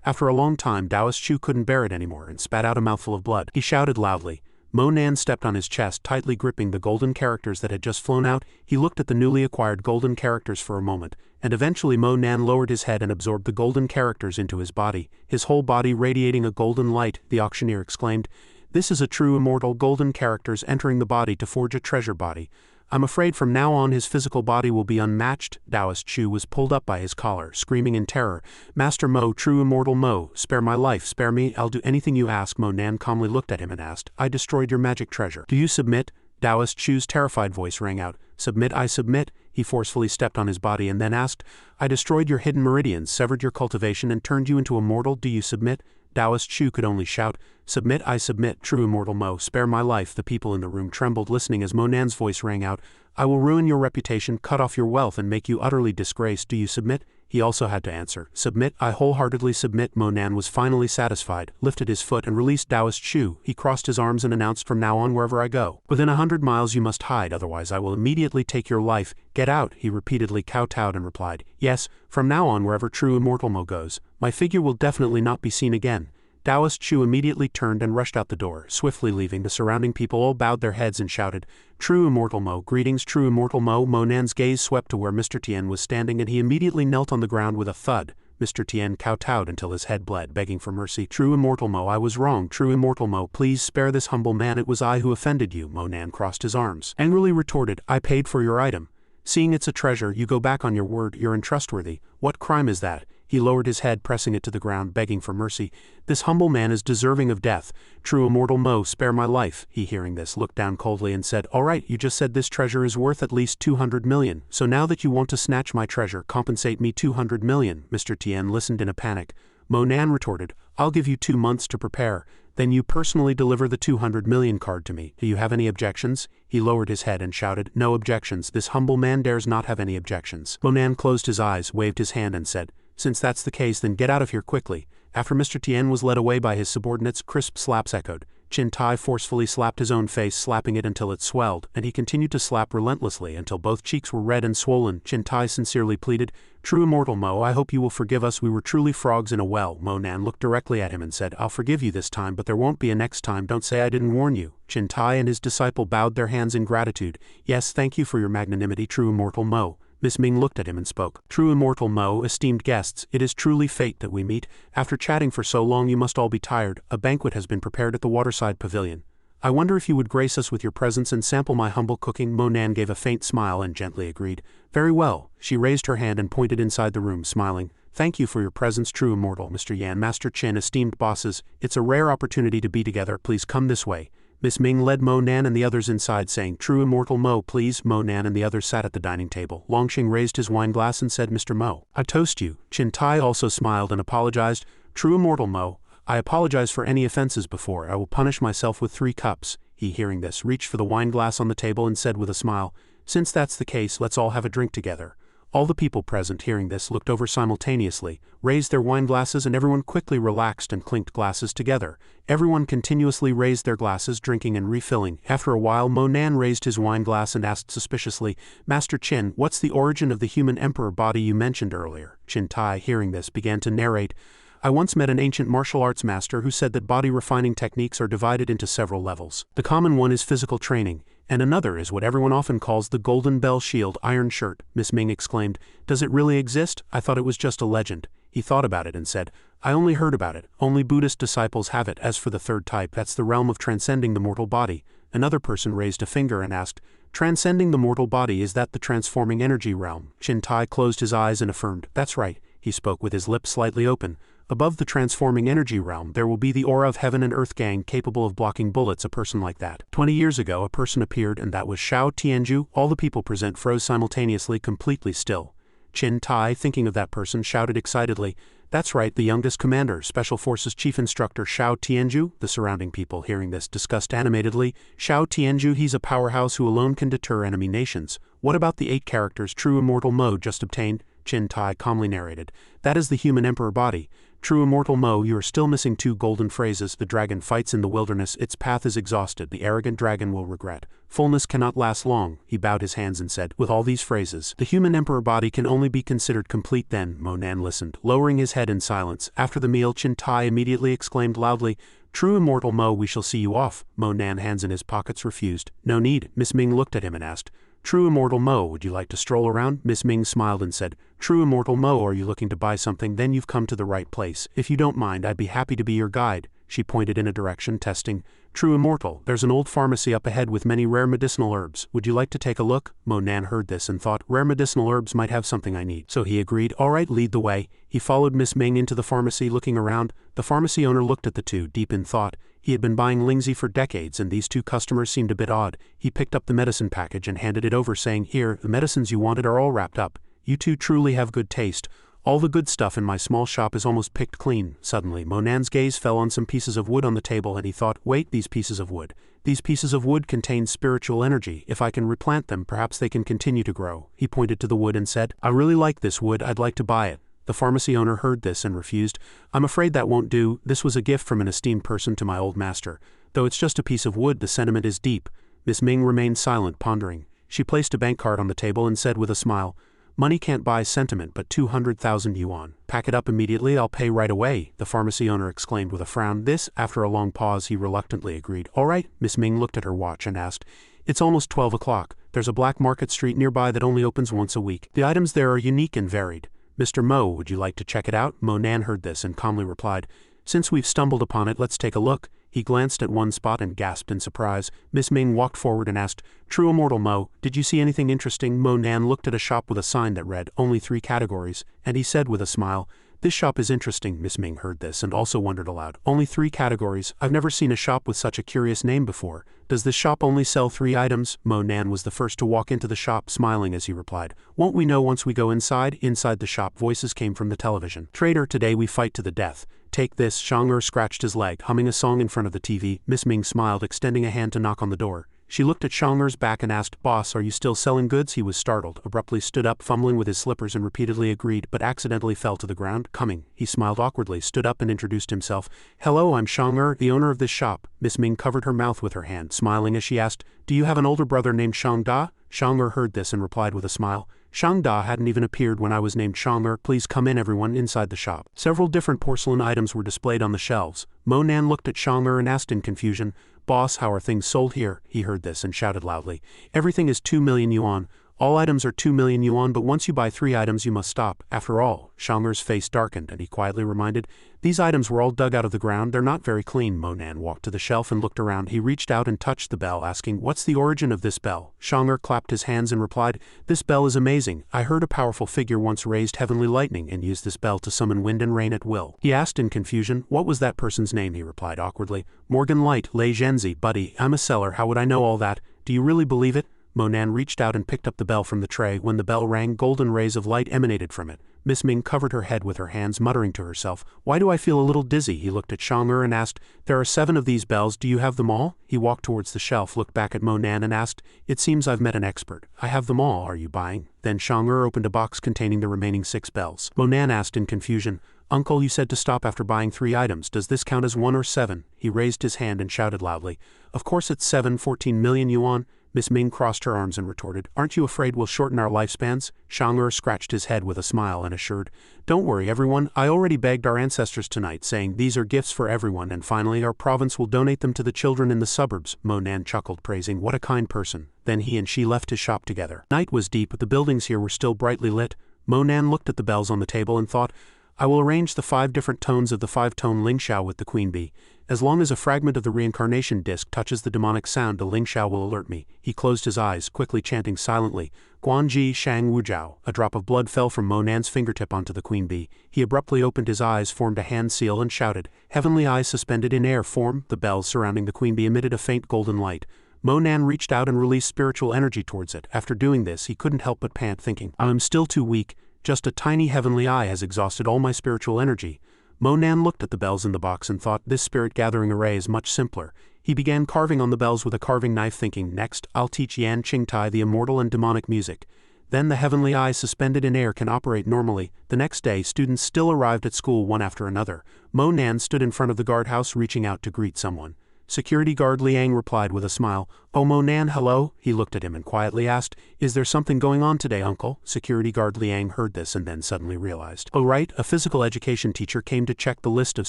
After a long time, Taoist Chu couldn't bear it anymore and spat out a mouthful of blood. He shouted loudly. Monan stepped on his chest, tightly gripping the golden characters that had just flown out. He looked at the newly acquired golden characters for a moment, and eventually Monan lowered his head and absorbed the golden characters into his body, his whole body radiating a golden light. The auctioneer exclaimed, this is a true immortal golden characters entering the body to forge a treasure body. I'm afraid from now on his physical body will be unmatched. Taoist Chu was pulled up by his collar, screaming in terror, Master Mo, true immortal Mo, spare my life, spare me, I'll do anything you ask. Monan calmly looked at him and asked, I destroyed your magic treasure. Do you submit? Taoist Chu's terrified voice rang out, submit, I submit. He forcefully stepped on his body and then asked, I destroyed your hidden meridians, severed your cultivation and turned you into a mortal. Do you submit? Taoist Chu could only shout, submit, I submit, true immortal Mo, spare my life. The people in the room trembled listening as Monan's voice rang out, I will ruin your reputation, cut off your wealth and make you utterly disgraced. Do you submit? He also had to answer, submit, I wholeheartedly submit. Monan was finally satisfied, lifted his foot and released Taoist Chu. He crossed his arms and announced, from now on wherever I go, within 100 miles you must hide, otherwise I will immediately take your life. Get out, he repeatedly kowtowed and replied, yes, from now on wherever true immortal Mo goes, my figure will definitely not be seen again. Taoist Chu immediately turned and rushed out the door, swiftly leaving. The surrounding people all bowed their heads and shouted, true immortal Mo, greetings true immortal Mo. Monan's gaze swept to where Mr. Tien was standing and he immediately knelt on the ground with a thud. Mr. Tien kowtowed until his head bled, begging for mercy. True immortal Mo, I was wrong. True immortal Mo, please spare this humble man. It was I who offended you. Monan crossed his arms, angrily retorted, I paid for your item. Seeing it's a treasure, you go back on your word, you're untrustworthy. What crime is that? He lowered his head, pressing it to the ground, begging for mercy. This humble man is deserving of death. True immortal Mo, spare my life. He, hearing this, looked down coldly and said, all right, you just said this treasure is worth at least 200 million. So now that you want to snatch my treasure, compensate me 200 million. Mr. Tien listened in a panic. Monan retorted, I'll give you 2 months to prepare. Then you personally deliver the 200 million card to me. Do you have any objections? He lowered his head and shouted, no objections. This humble man dares not have any objections. Monan closed his eyes, waved his hand and said, since that's the case, then get out of here quickly. After Mr. Tien was led away by his subordinates, crisp slaps echoed. Chin Tai forcefully slapped his own face, slapping it until it swelled, and he continued to slap relentlessly until both cheeks were red and swollen. Chin Tai sincerely pleaded, true immortal Mo, I hope you will forgive us. We were truly frogs in a well. Monan looked directly at him and said, I'll forgive you this time, but there won't be a next time. Don't say I didn't warn you. Chin Tai and his disciple bowed their hands in gratitude. Yes, thank you for your magnanimity, true immortal Mo. Miss Ming looked at him and spoke. True immortal Mo, esteemed guests, it is truly fate that we meet. After chatting for so long you must all be tired. A banquet has been prepared at the waterside pavilion. I wonder if you would grace us with your presence and sample my humble cooking. Monan gave a faint smile and gently agreed. Very well. She raised her hand and pointed inside the room, smiling. Thank you for your presence, true immortal Mr. Yan, Master Chin, esteemed bosses. It's a rare opportunity to be together. Please come this way. Miss Ming led Monan and the others inside, saying, true immortal Mo, please. Monan and the others sat at the dining table. Longxing raised his wine glass and said, Mr. Mo, I toast you. Chin Tai also smiled and apologized. True immortal Mo, I apologize for any offenses before. I will punish myself with 3 cups. He, hearing this, reached for the wine glass on the table and said with a smile, since that's the case, let's all have a drink together. All the people present hearing this looked over simultaneously, raised their wine glasses, and everyone quickly relaxed and clinked glasses together. Everyone continuously raised their glasses, drinking and refilling. After a while, Monan raised his wine glass and asked suspiciously, "Master Qin, what's the origin of the human emperor body you mentioned earlier?" Qin Tai, hearing this, began to narrate, "I once met an ancient martial arts master who said that body refining techniques are divided into several levels. The common one is physical training, and another is what everyone often calls the Golden Bell Shield Iron Shirt." Miss Ming exclaimed, "Does it really exist? I thought it was just a legend." He thought about it and said, "I only heard about it. Only Buddhist disciples have it. As for the third type, that's the realm of transcending the mortal body." Another person raised a finger and asked, "Transcending the mortal body, is that the transforming energy realm?" Qin Tai closed his eyes and affirmed, "That's right." He spoke with his lips slightly open. "Above the transforming energy realm, there will be the aura of heaven and earth gang capable of blocking bullets. A person like that. 20 years ago, a person appeared, and that was Xiao Tianju." All the people present froze simultaneously, completely still. Qin Tai, thinking of that person, shouted excitedly, "That's right, the youngest commander, Special Forces Chief Instructor Xiao Tianju." The surrounding people, hearing this, discussed animatedly, "Xiao Tianju, he's a powerhouse who alone can deter enemy nations. What about the 8 characters True Immortal Mode just obtained?" Qin Tai calmly narrated, "That is the human emperor body. True Immortal Mo, you are still missing 2 golden phrases. The dragon fights in the wilderness, its path is exhausted, the arrogant dragon will regret. Fullness cannot last long." He bowed his hands and said, "With all these phrases, the human emperor body can only be considered complete then." Monan listened, lowering his head in silence. After the meal, Qin Tai immediately exclaimed loudly, "True Immortal Mo, we shall see you off." Monan, hands in his pockets, refused. "No need." Miss Ming looked at him and asked, "True Immortal Mo, would you like to stroll around?" Miss Ming smiled and said, "True Immortal Mo, are you looking to buy something? Then you've come to the right place. If you don't mind, I'd be happy to be your guide." She pointed in a direction, testing. "True Immortal, there's an old pharmacy up ahead with many rare medicinal herbs. Would you like to take a look?" Monan heard this and thought, rare medicinal herbs might have something I need. So he agreed, "All right, lead the way." He followed Miss Ming into the pharmacy, looking around. The pharmacy owner looked at the two, deep in thought. He had been buying Lingzi for decades, and these 2 customers seemed a bit odd. He picked up the medicine package and handed it over, saying, "Here, the medicines you wanted are all wrapped up. You 2 truly have good taste. All the good stuff in my small shop is almost picked clean." Suddenly, Monan's gaze fell on some pieces of wood on the table, and he thought, "Wait, these pieces of wood. These pieces of wood contain spiritual energy. If I can replant them, perhaps they can continue to grow." He pointed to the wood and said, "I really like this wood, I'd like to buy it." The pharmacy owner heard this and refused. "I'm afraid that won't do. This was a gift from an esteemed person to my old master. Though it's just a piece of wood, the sentiment is deep." Miss Ming remained silent, pondering. She placed a bank card on the table and said with a smile, "Money can't buy sentiment, but 200,000 yuan. Pack it up immediately, I'll pay right away." The pharmacy owner exclaimed with a frown. This, after a long pause, he reluctantly agreed. "All right." Miss Ming looked at her watch and asked, "It's almost 12 o'clock. There's a black market street nearby that only opens once a week. The items there are unique and varied. Mr. Mo, would you like to check it out?" Monan heard this and calmly replied, "Since we've stumbled upon it, let's take a look." He glanced at one spot and gasped in surprise. Miss Ming walked forward and asked, "True Immortal Mo, did you see anything interesting?" Monan looked at a shop with a sign that read, "Only 3 categories," and he said with a smile, "This shop is interesting." Miss Ming heard this and also wondered aloud, "Only 3 categories? I've never seen a shop with such a curious name before. Does this shop only sell 3 items? Monan was the first to walk into the shop, smiling as he replied, "Won't we know once we go inside?" Inside the shop, voices came from the television. "Trader, today we fight to the death. Take this." Xianxia scratched his leg, humming a song in front of the TV. Miss Ming smiled, extending a hand to knock on the door. She looked at Xianxia's back and asked, "Boss, are you still selling goods?" He was startled, abruptly stood up, fumbling with his slippers, and repeatedly agreed, but accidentally fell to the ground. "Coming." He smiled awkwardly, stood up and introduced himself. "Hello, I'm Xianxia, the owner of this shop." Miss Ming covered her mouth with her hand, smiling as she asked, "Do you have an older brother named Xiangda?" Xianxia heard this and replied with a smile, "Xiangda hadn't even appeared when I was named Xianxia. Please come in." Everyone inside the shop. Several different porcelain items were displayed on the shelves. Monan looked at Xianxia and asked in confusion, "Boss, how are things sold here?" He heard this and shouted loudly, "Everything is 2 million yuan. All items are 2 million yuan, but once you buy 3 items you must stop." After all, Xianxia's face darkened and he quietly reminded, "These items were all dug out of the ground, they're not very clean." Monan walked to the shelf and looked around. He reached out and touched the bell, asking, "What's the origin of this bell?" Xianxia clapped his hands and replied, "This bell is amazing. I heard a powerful figure once raised heavenly lightning and used this bell to summon wind and rain at will." He asked in confusion, "What was that person's name?" He replied awkwardly, "Morgan Light, Lei Zhenzi, Bati. I'm a seller, how would I know all that? Do you really believe it?" Mo Nan reached out and picked up the bell from the tray. When the bell rang, golden rays of light emanated from it. Miss Ming covered her head with her hands, muttering to herself, "Why do I feel a little dizzy?" He looked at Xianxia and asked, "There are 7 of these bells, do you have them all?" He walked towards the shelf, looked back at Mo Nan and asked, "It seems I've met an expert. I have them all, are you buying?" Then Xianxia opened a box containing the remaining 6 bells. Mo Nan asked in confusion, "Uncle, you said to stop after buying 3 items. Does this count as 1 or 7? He raised his hand and shouted loudly, "Of course it's 7, 14 million yuan. Miss Ming crossed her arms and retorted, "Aren't you afraid we'll shorten our lifespans?" Xianxia scratched his head with a smile and assured, "Don't worry, everyone. I already begged our ancestors tonight, saying these are gifts for everyone, and finally our province will donate them to the children in the suburbs." Mo Nan chuckled, praising, "What a kind person." Then he and she left his shop together. Night was deep, but the buildings here were still brightly lit. Mo Nan looked at the bells on the table and thought, "I will arrange the 5 different tones of the 5-tone Lingxiao with the queen bee. As long as a fragment of the reincarnation disc touches the demonic sound, the Lingxiao will alert me." He closed his eyes, quickly chanting silently, "Guanji Shang Wujiao." A drop of blood fell from Mo Nan's fingertip onto the queen bee. He abruptly opened his eyes, formed a hand seal, and shouted, "Heavenly eyes suspended in air, form." The bells surrounding the queen bee emitted a faint golden light. Mo Nan reached out and released spiritual energy towards it. After doing this, he couldn't help but pant, thinking, "I'm still too weak. Just a tiny heavenly eye has exhausted all my spiritual energy." Mo Nan looked at the bells in the box and thought, this spirit-gathering array is much simpler. He began carving on the bells with a carving knife, thinking, "Next, I'll teach Yan Qingtai the immortal and demonic music. Then the heavenly eye suspended in air can operate normally." The next day, students still arrived at school one after another. Mo Nan stood in front of the guardhouse, reaching out to greet someone. Security guard Liang replied with a smile, "Oh, Mo Nan, hello." He looked at him and quietly asked, "Is there something going on today, uncle?" Security guard Liang heard this and then suddenly realized, "Oh right, a physical education teacher came to check the list of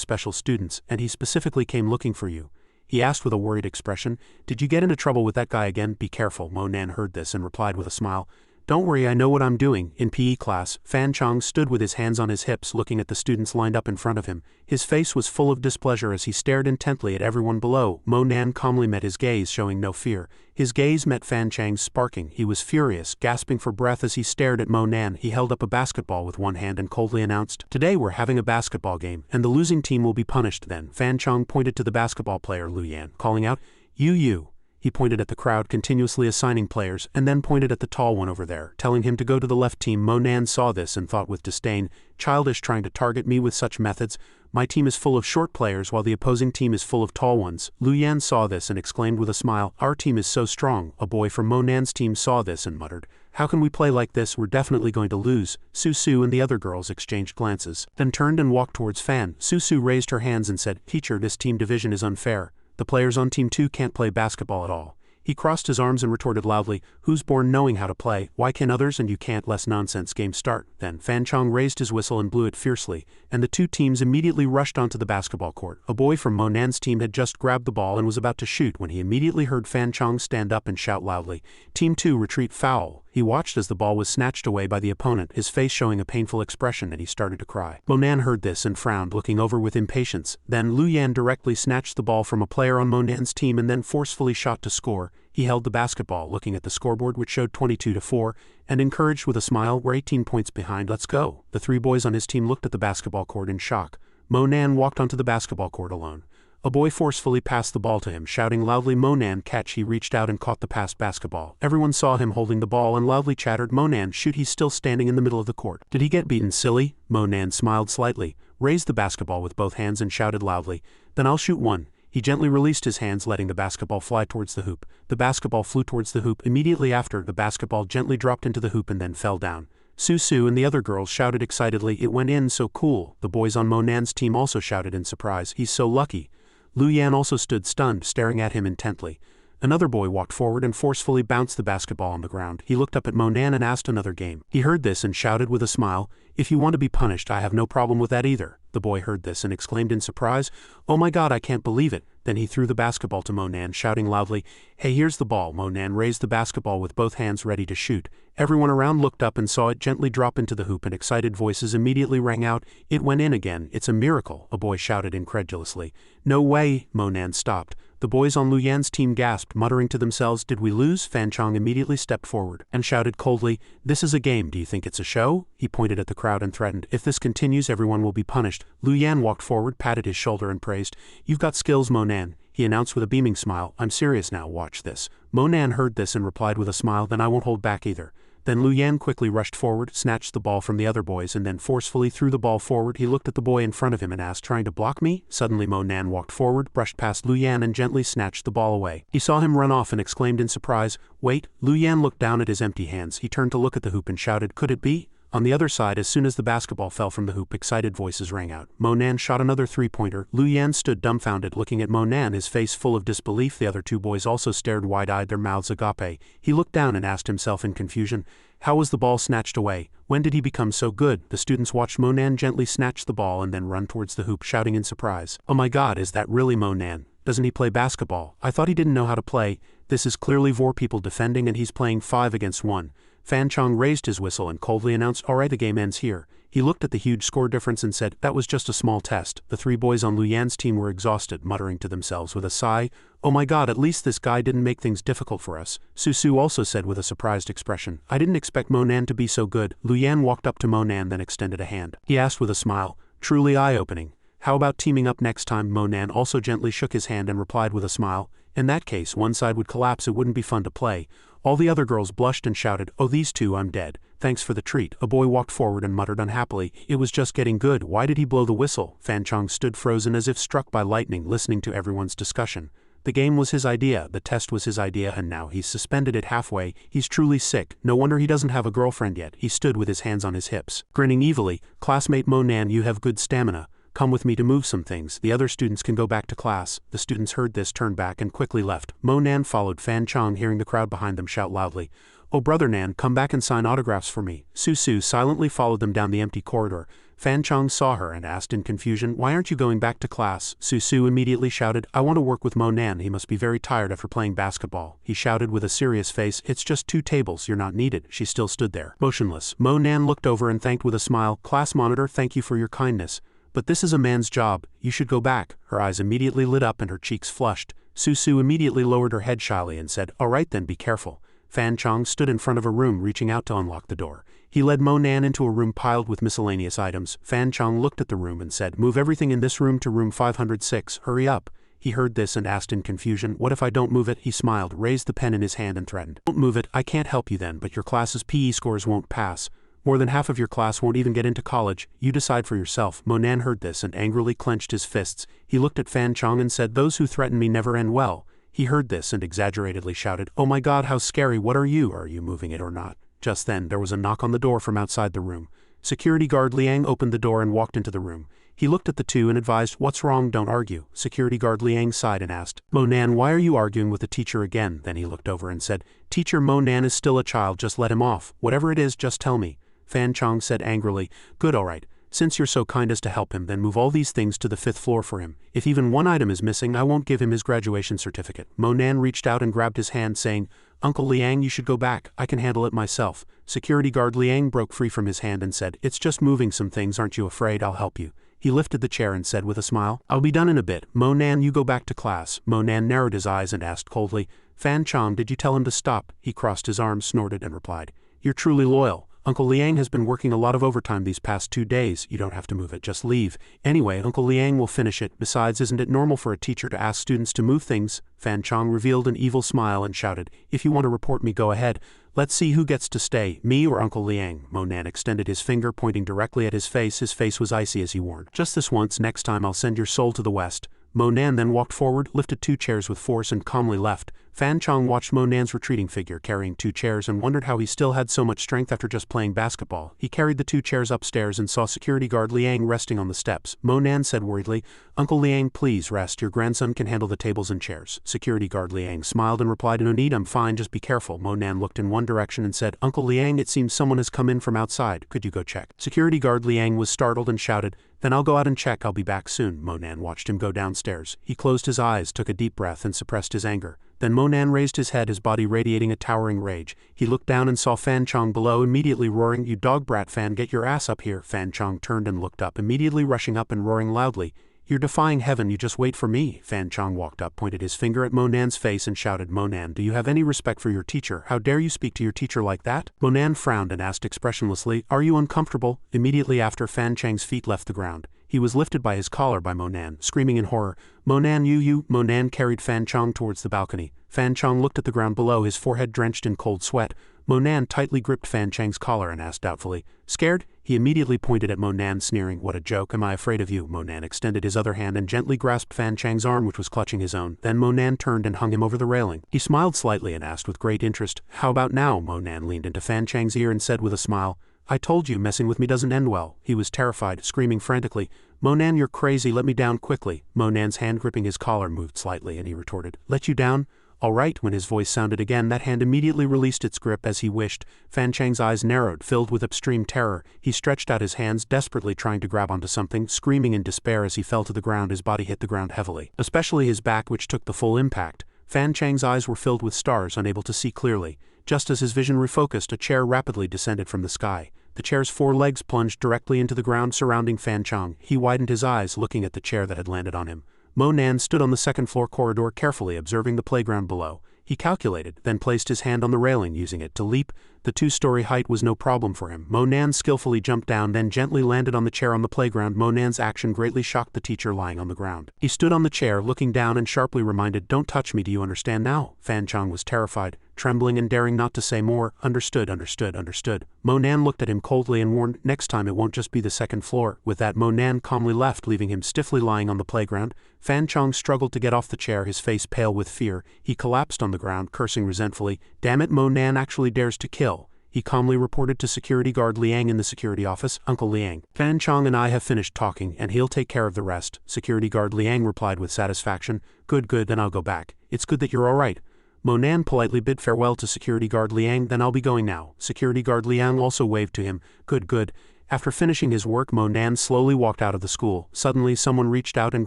special students, and he specifically came looking for you." He asked with a worried expression, "Did you get into trouble with that guy again? Be careful." Mo Nan heard this and replied with a smile, "Don't worry, I know what I'm doing." In PE class, Fan Chong stood with his hands on his hips, looking at the students lined up in front of him. His face was full of displeasure as he stared intently at everyone below. Mo Nan calmly met his gaze, showing no fear. His gaze met Fan Chang's, sparking. He was furious, gasping for breath as he stared at Mo Nan. He held up a basketball with one hand and coldly announced, "Today we're having a basketball game, and the losing team will be punished." Then Fan Chong pointed to the basketball player Lu Yan, calling out, You. He pointed at the crowd, continuously assigning players, and then pointed at the tall one over there, telling him to go to the left team. Mo Nan saw this and thought with disdain, "Childish, trying to target me with such methods. My team is full of short players while the opposing team is full of tall ones." Lu Yan saw this and exclaimed with a smile, "Our team is so strong." A boy from Mo Nan's team saw this and muttered, "How can we play like this? We're definitely going to lose." Su and the other girls exchanged glances, then turned and walked towards Fan. Su raised her hands and said, "Teacher, this team division is unfair. The players on Team 2 can't play basketball at all." He crossed his arms and retorted loudly, "Who's born knowing how to play? Why can others and you can't? Less nonsense, game start." Then Fan Chong raised his whistle and blew it fiercely, and the 2 teams immediately rushed onto the basketball court. A boy from Mo Nan's team had just grabbed the ball and was about to shoot when he immediately heard Fan Chong stand up and shout loudly, "Team 2 retreat, foul." He watched as the ball was snatched away by the opponent, his face showing a painful expression, and he started to cry. Mo Nan heard this and frowned, looking over with impatience. Then Lu Yan directly snatched the ball from a player on Mo Nan's team and then forcefully shot to score. He held the basketball, looking at the scoreboard which showed 22-4, and encouraged with a smile, "We're 18 points behind, let's go." The 3 boys on his team looked at the basketball court in shock. Mo Nan walked onto the basketball court alone. A boy forcefully passed the ball to him, shouting loudly, "Mo Nan, catch." He reached out and caught the passed basketball. Everyone saw him holding the ball and loudly chattered, "Mo Nan, shoot." He's still standing in the middle of the court. "Did he get beaten, silly?" Mo Nan smiled slightly, raised the basketball with both hands and shouted loudly, "Then I'll shoot one." He gently released his hands, letting the basketball fly towards the hoop. The basketball flew towards the hoop. Immediately after, the basketball gently dropped into the hoop and then fell down. Su and the other girls shouted excitedly, "It went in, so cool." The boys on Mo Nan's team also shouted in surprise, "He's so lucky." Lu Yan also stood stunned, staring at him intently. Another boy walked forward and forcefully bounced the basketball on the ground. He looked up at Mo Nan and asked another game. He heard this and shouted with a smile, "If you want to be punished, I have no problem with that either." The boy heard this and exclaimed in surprise, "Oh my God, I can't believe it." Then he threw the basketball to Mo Nan, shouting loudly, "Hey, here's the ball." Mo Nan raised the basketball with both hands ready to shoot. Everyone around looked up and saw it gently drop into the hoop, and excited voices immediately rang out, "It went in again. It's a miracle." A boy shouted incredulously. "No way." Mo Nan stopped. The boys on Lu Yan's team gasped, muttering to themselves, "Did we lose?" Fan Chong immediately stepped forward and shouted coldly, "This is a game. Do you think it's a show?" He pointed at the crowd and threatened, "If this continues, everyone will be punished." Lu Yan walked forward, patted his shoulder and praised, "You've got skills, Mo Nan." he announced with a beaming smile. I'm serious now, watch this. Mo Nan heard this and replied with a smile, then I won't hold back either. Then Lu Yan quickly rushed forward, snatched the ball from the other boys and then forcefully threw the ball forward. He looked at the boy in front of him and asked, trying to block me? Suddenly Mo Nan walked forward, brushed past Lu Yan and gently snatched the ball away. He saw him run off and exclaimed in surprise, wait. Lu Yan looked down at his empty hands. He turned to look at the hoop and shouted, could it be? On the other side, as soon as the basketball fell from the hoop, excited voices rang out. Mo Nan shot another three-pointer. Lu Yan stood dumbfounded, looking at Mo Nan, his face full of disbelief. The other two boys also stared wide-eyed, their mouths agape. He looked down and asked himself in confusion, how was the ball snatched away? When did he become so good? The students watched Mo Nan gently snatch the ball and then run towards the hoop, shouting in surprise, oh my god, is that really Mo Nan? Doesn't he play basketball? I thought he didn't know how to play. This is clearly 4 people defending and he's playing 5 against 1. Fan Chong raised his whistle and coldly announced, alright, the game ends here. He looked at the huge score difference and said, that was just a small test. The 3 boys on Lu Yan's team were exhausted, muttering to themselves with a sigh, oh my god, at least this guy didn't make things difficult for us. Su also said with a surprised expression, I didn't expect Mo Nan to be so good. Lu Yan walked up to Mo Nan, then extended a hand. He asked with a smile, truly eye-opening. How about teaming up next time? Mo Nan also gently shook his hand and replied with a smile, in that case, one side would collapse, it wouldn't be fun to play. All the other girls blushed and shouted, oh these two, I'm dead. Thanks for the treat. A boy walked forward and muttered unhappily, it was just getting good, why did he blow the whistle? Fan Chong stood frozen as if struck by lightning, listening to everyone's discussion. The game was his idea, the test was his idea, and now he's suspended it halfway. He's truly sick. No wonder he doesn't have a girlfriend yet. He stood with his hands on his hips, grinning evilly. Classmate Mo Nan, you have good stamina. Come with me to move some things. The other students can go back to class. The students heard this, turned back and quickly left. Mo Nan followed. Fan Chong, hearing the crowd behind them, shout loudly, oh brother Nan, come back and sign autographs for me. Su silently followed them down the empty corridor. Fan Chong saw her and asked in confusion, why aren't you going back to class? Su immediately shouted, I want to work with Mo Nan, he must be very tired after playing basketball. He shouted with a serious face, it's just 2 tables, you're not needed. She still stood there, motionless. Mo Nan looked over and thanked with a smile, class monitor, thank you for your kindness. But this is a man's job, you should go back. Her eyes immediately lit up and her cheeks flushed. Su immediately lowered her head shyly and said, alright then, be careful. Fan Chong stood in front of a room, reaching out to unlock the door. He led Mo Nan into a room piled with miscellaneous items. Fan Chong looked at the room and said, move everything in this room to room 506, hurry up. He heard this and asked in confusion, what if I don't move it? He smiled, raised the pen in his hand and threatened, don't move it, I can't help you then, but your class's PE scores won't pass. More than half of your class won't even get into college, you decide for yourself. Mo Nan heard this and angrily clenched his fists. He looked at Fan Chong and said, those who threaten me never end well. He heard this and exaggeratedly shouted, oh my god, how scary, what are you moving it or not? Just then, there was a knock on the door from outside the room. Security guard Liang opened the door and walked into the room. He looked at the two and advised, what's wrong, don't argue. Security guard Liang sighed and asked, Mo Nan, why are you arguing with the teacher again? Then he looked over and said, teacher, Mo Nan is still a child, just let him off. Whatever it is, just tell me. Fan Chong said angrily, good, alright. Since you're so kind as to help him, then move all these things to the 5th floor for him. If even one item is missing, I won't give him his graduation certificate. Mo Nan reached out and grabbed his hand, saying, Uncle Liang, you should go back, I can handle it myself. Security guard Liang broke free from his hand and said, it's just moving some things, aren't you afraid? I'll help you. He lifted the chair and said with a smile, I'll be done in a bit. Mo Nan, you go back to class. Mo Nan narrowed his eyes and asked coldly, Fan Chong, did you tell him to stop? He crossed his arms, snorted and replied, you're truly loyal. Uncle Liang has been working a lot of overtime these past 2 days. You don't have to move it, just leave. Anyway, Uncle Liang will finish it. Besides, isn't it normal for a teacher to ask students to move things? Fan Chong revealed an evil smile and shouted, if you want to report me, go ahead. Let's see who gets to stay, me or Uncle Liang. Mo Nan extended his finger, pointing directly at his face. His face was icy as he warned, just this once, next time I'll send your soul to the west. Mo Nan then walked forward, lifted 2 chairs with force and calmly left. Fan Chong watched Mo Nan's retreating figure carrying 2 chairs and wondered how he still had so much strength after just playing basketball. He carried the 2 chairs upstairs and saw security guard Liang resting on the steps. Mo Nan said worriedly, Uncle Liang, please rest, your grandson can handle the tables and chairs. Security guard Liang smiled and replied, no need, I'm fine, just be careful. Mo Nan looked in one direction and said, Uncle Liang, it seems someone has come in from outside, could you go check? Security guard Liang was startled and shouted, then I'll go out and check, I'll be back soon. Mo Nan watched him go downstairs. He closed his eyes, took a deep breath and suppressed his anger. Then Mo Nan raised his head, his body radiating a towering rage. He looked down and saw Fan Chong below, immediately roaring, you dog brat Fan, get your ass up here. Fan Chong turned and looked up, immediately rushing up and roaring loudly, you're defying heaven, you just wait for me. Fan Chong walked up, pointed his finger at Mo Nan's face and shouted, Mo Nan, do you have any respect for your teacher? How dare you speak to your teacher like that? Mo Nan frowned and asked expressionlessly, are you uncomfortable? Immediately after, Fan Chang's feet left the ground. He was lifted by his collar by Mo Nan, screaming in horror, "Mo Nan, you!" Mo Nan carried Fan Chong towards the balcony. Fan Chong looked at the ground below, his forehead drenched in cold sweat. Mo Nan tightly gripped Fan Chang's collar and asked doubtfully, "Scared?" He immediately pointed at Mo Nan, sneering, "What a joke, am I afraid of you?" Mo Nan extended his other hand and gently grasped Fan Chang's arm, which was clutching his own. Then Mo Nan turned and hung him over the railing. He smiled slightly and asked with great interest, "How about now?" Mo Nan leaned into Fan Chang's ear and said with a smile, "I told you messing with me doesn't end well." He was terrified, screaming frantically, "Mo Nan, you're crazy, let me down quickly." Mo Nan's hand gripping his collar moved slightly and he retorted, "Let you down? All right." When his voice sounded again, that hand immediately released its grip as he wished. Fan Chang's eyes narrowed, filled with extreme terror. He stretched out his hands, desperately trying to grab onto something, screaming in despair as he fell to the ground. His body hit the ground heavily, especially his back, which took the full impact. Fan Chang's eyes were filled with stars, unable to see clearly. Just as his vision refocused, a chair rapidly descended from the sky. The chair's 4 legs plunged directly into the ground surrounding Fan Chong. He widened his eyes, looking at the chair that had landed on him. Mo Nan stood on the second-floor corridor, carefully observing the playground below. He calculated, then placed his hand on the railing, using it to leap. The 2-story height was no problem for him. Mo Nan skillfully jumped down, then gently landed on the chair on the playground. Mo Nan's action greatly shocked the teacher lying on the ground. He stood on the chair, looking down and sharply reminded, "Don't touch me, do you understand now?" Fan Chong was terrified, trembling and daring not to say more. "Understood, understood, understood." Mo Nan looked at him coldly and warned, "Next time it won't just be the second floor." With that, Mo Nan calmly left, leaving him stiffly lying on the playground. Fan Chong struggled to get off the chair, his face pale with fear. He collapsed on the ground, cursing resentfully, "Damn it, Mo Nan actually dares to kill." He calmly reported to security guard Liang in the security office, "Uncle Liang, Fan Chong and I have finished talking, and he'll take care of the rest." Security guard Liang replied with satisfaction, "Good, good, then I'll go back. It's good that you're all right." Mo Nan politely bid farewell to security guard Liang, "Then I'll be going now." Security guard Liang also waved to him, "Good, good." After finishing his work, Mo Nan slowly walked out of the school. Suddenly, someone reached out and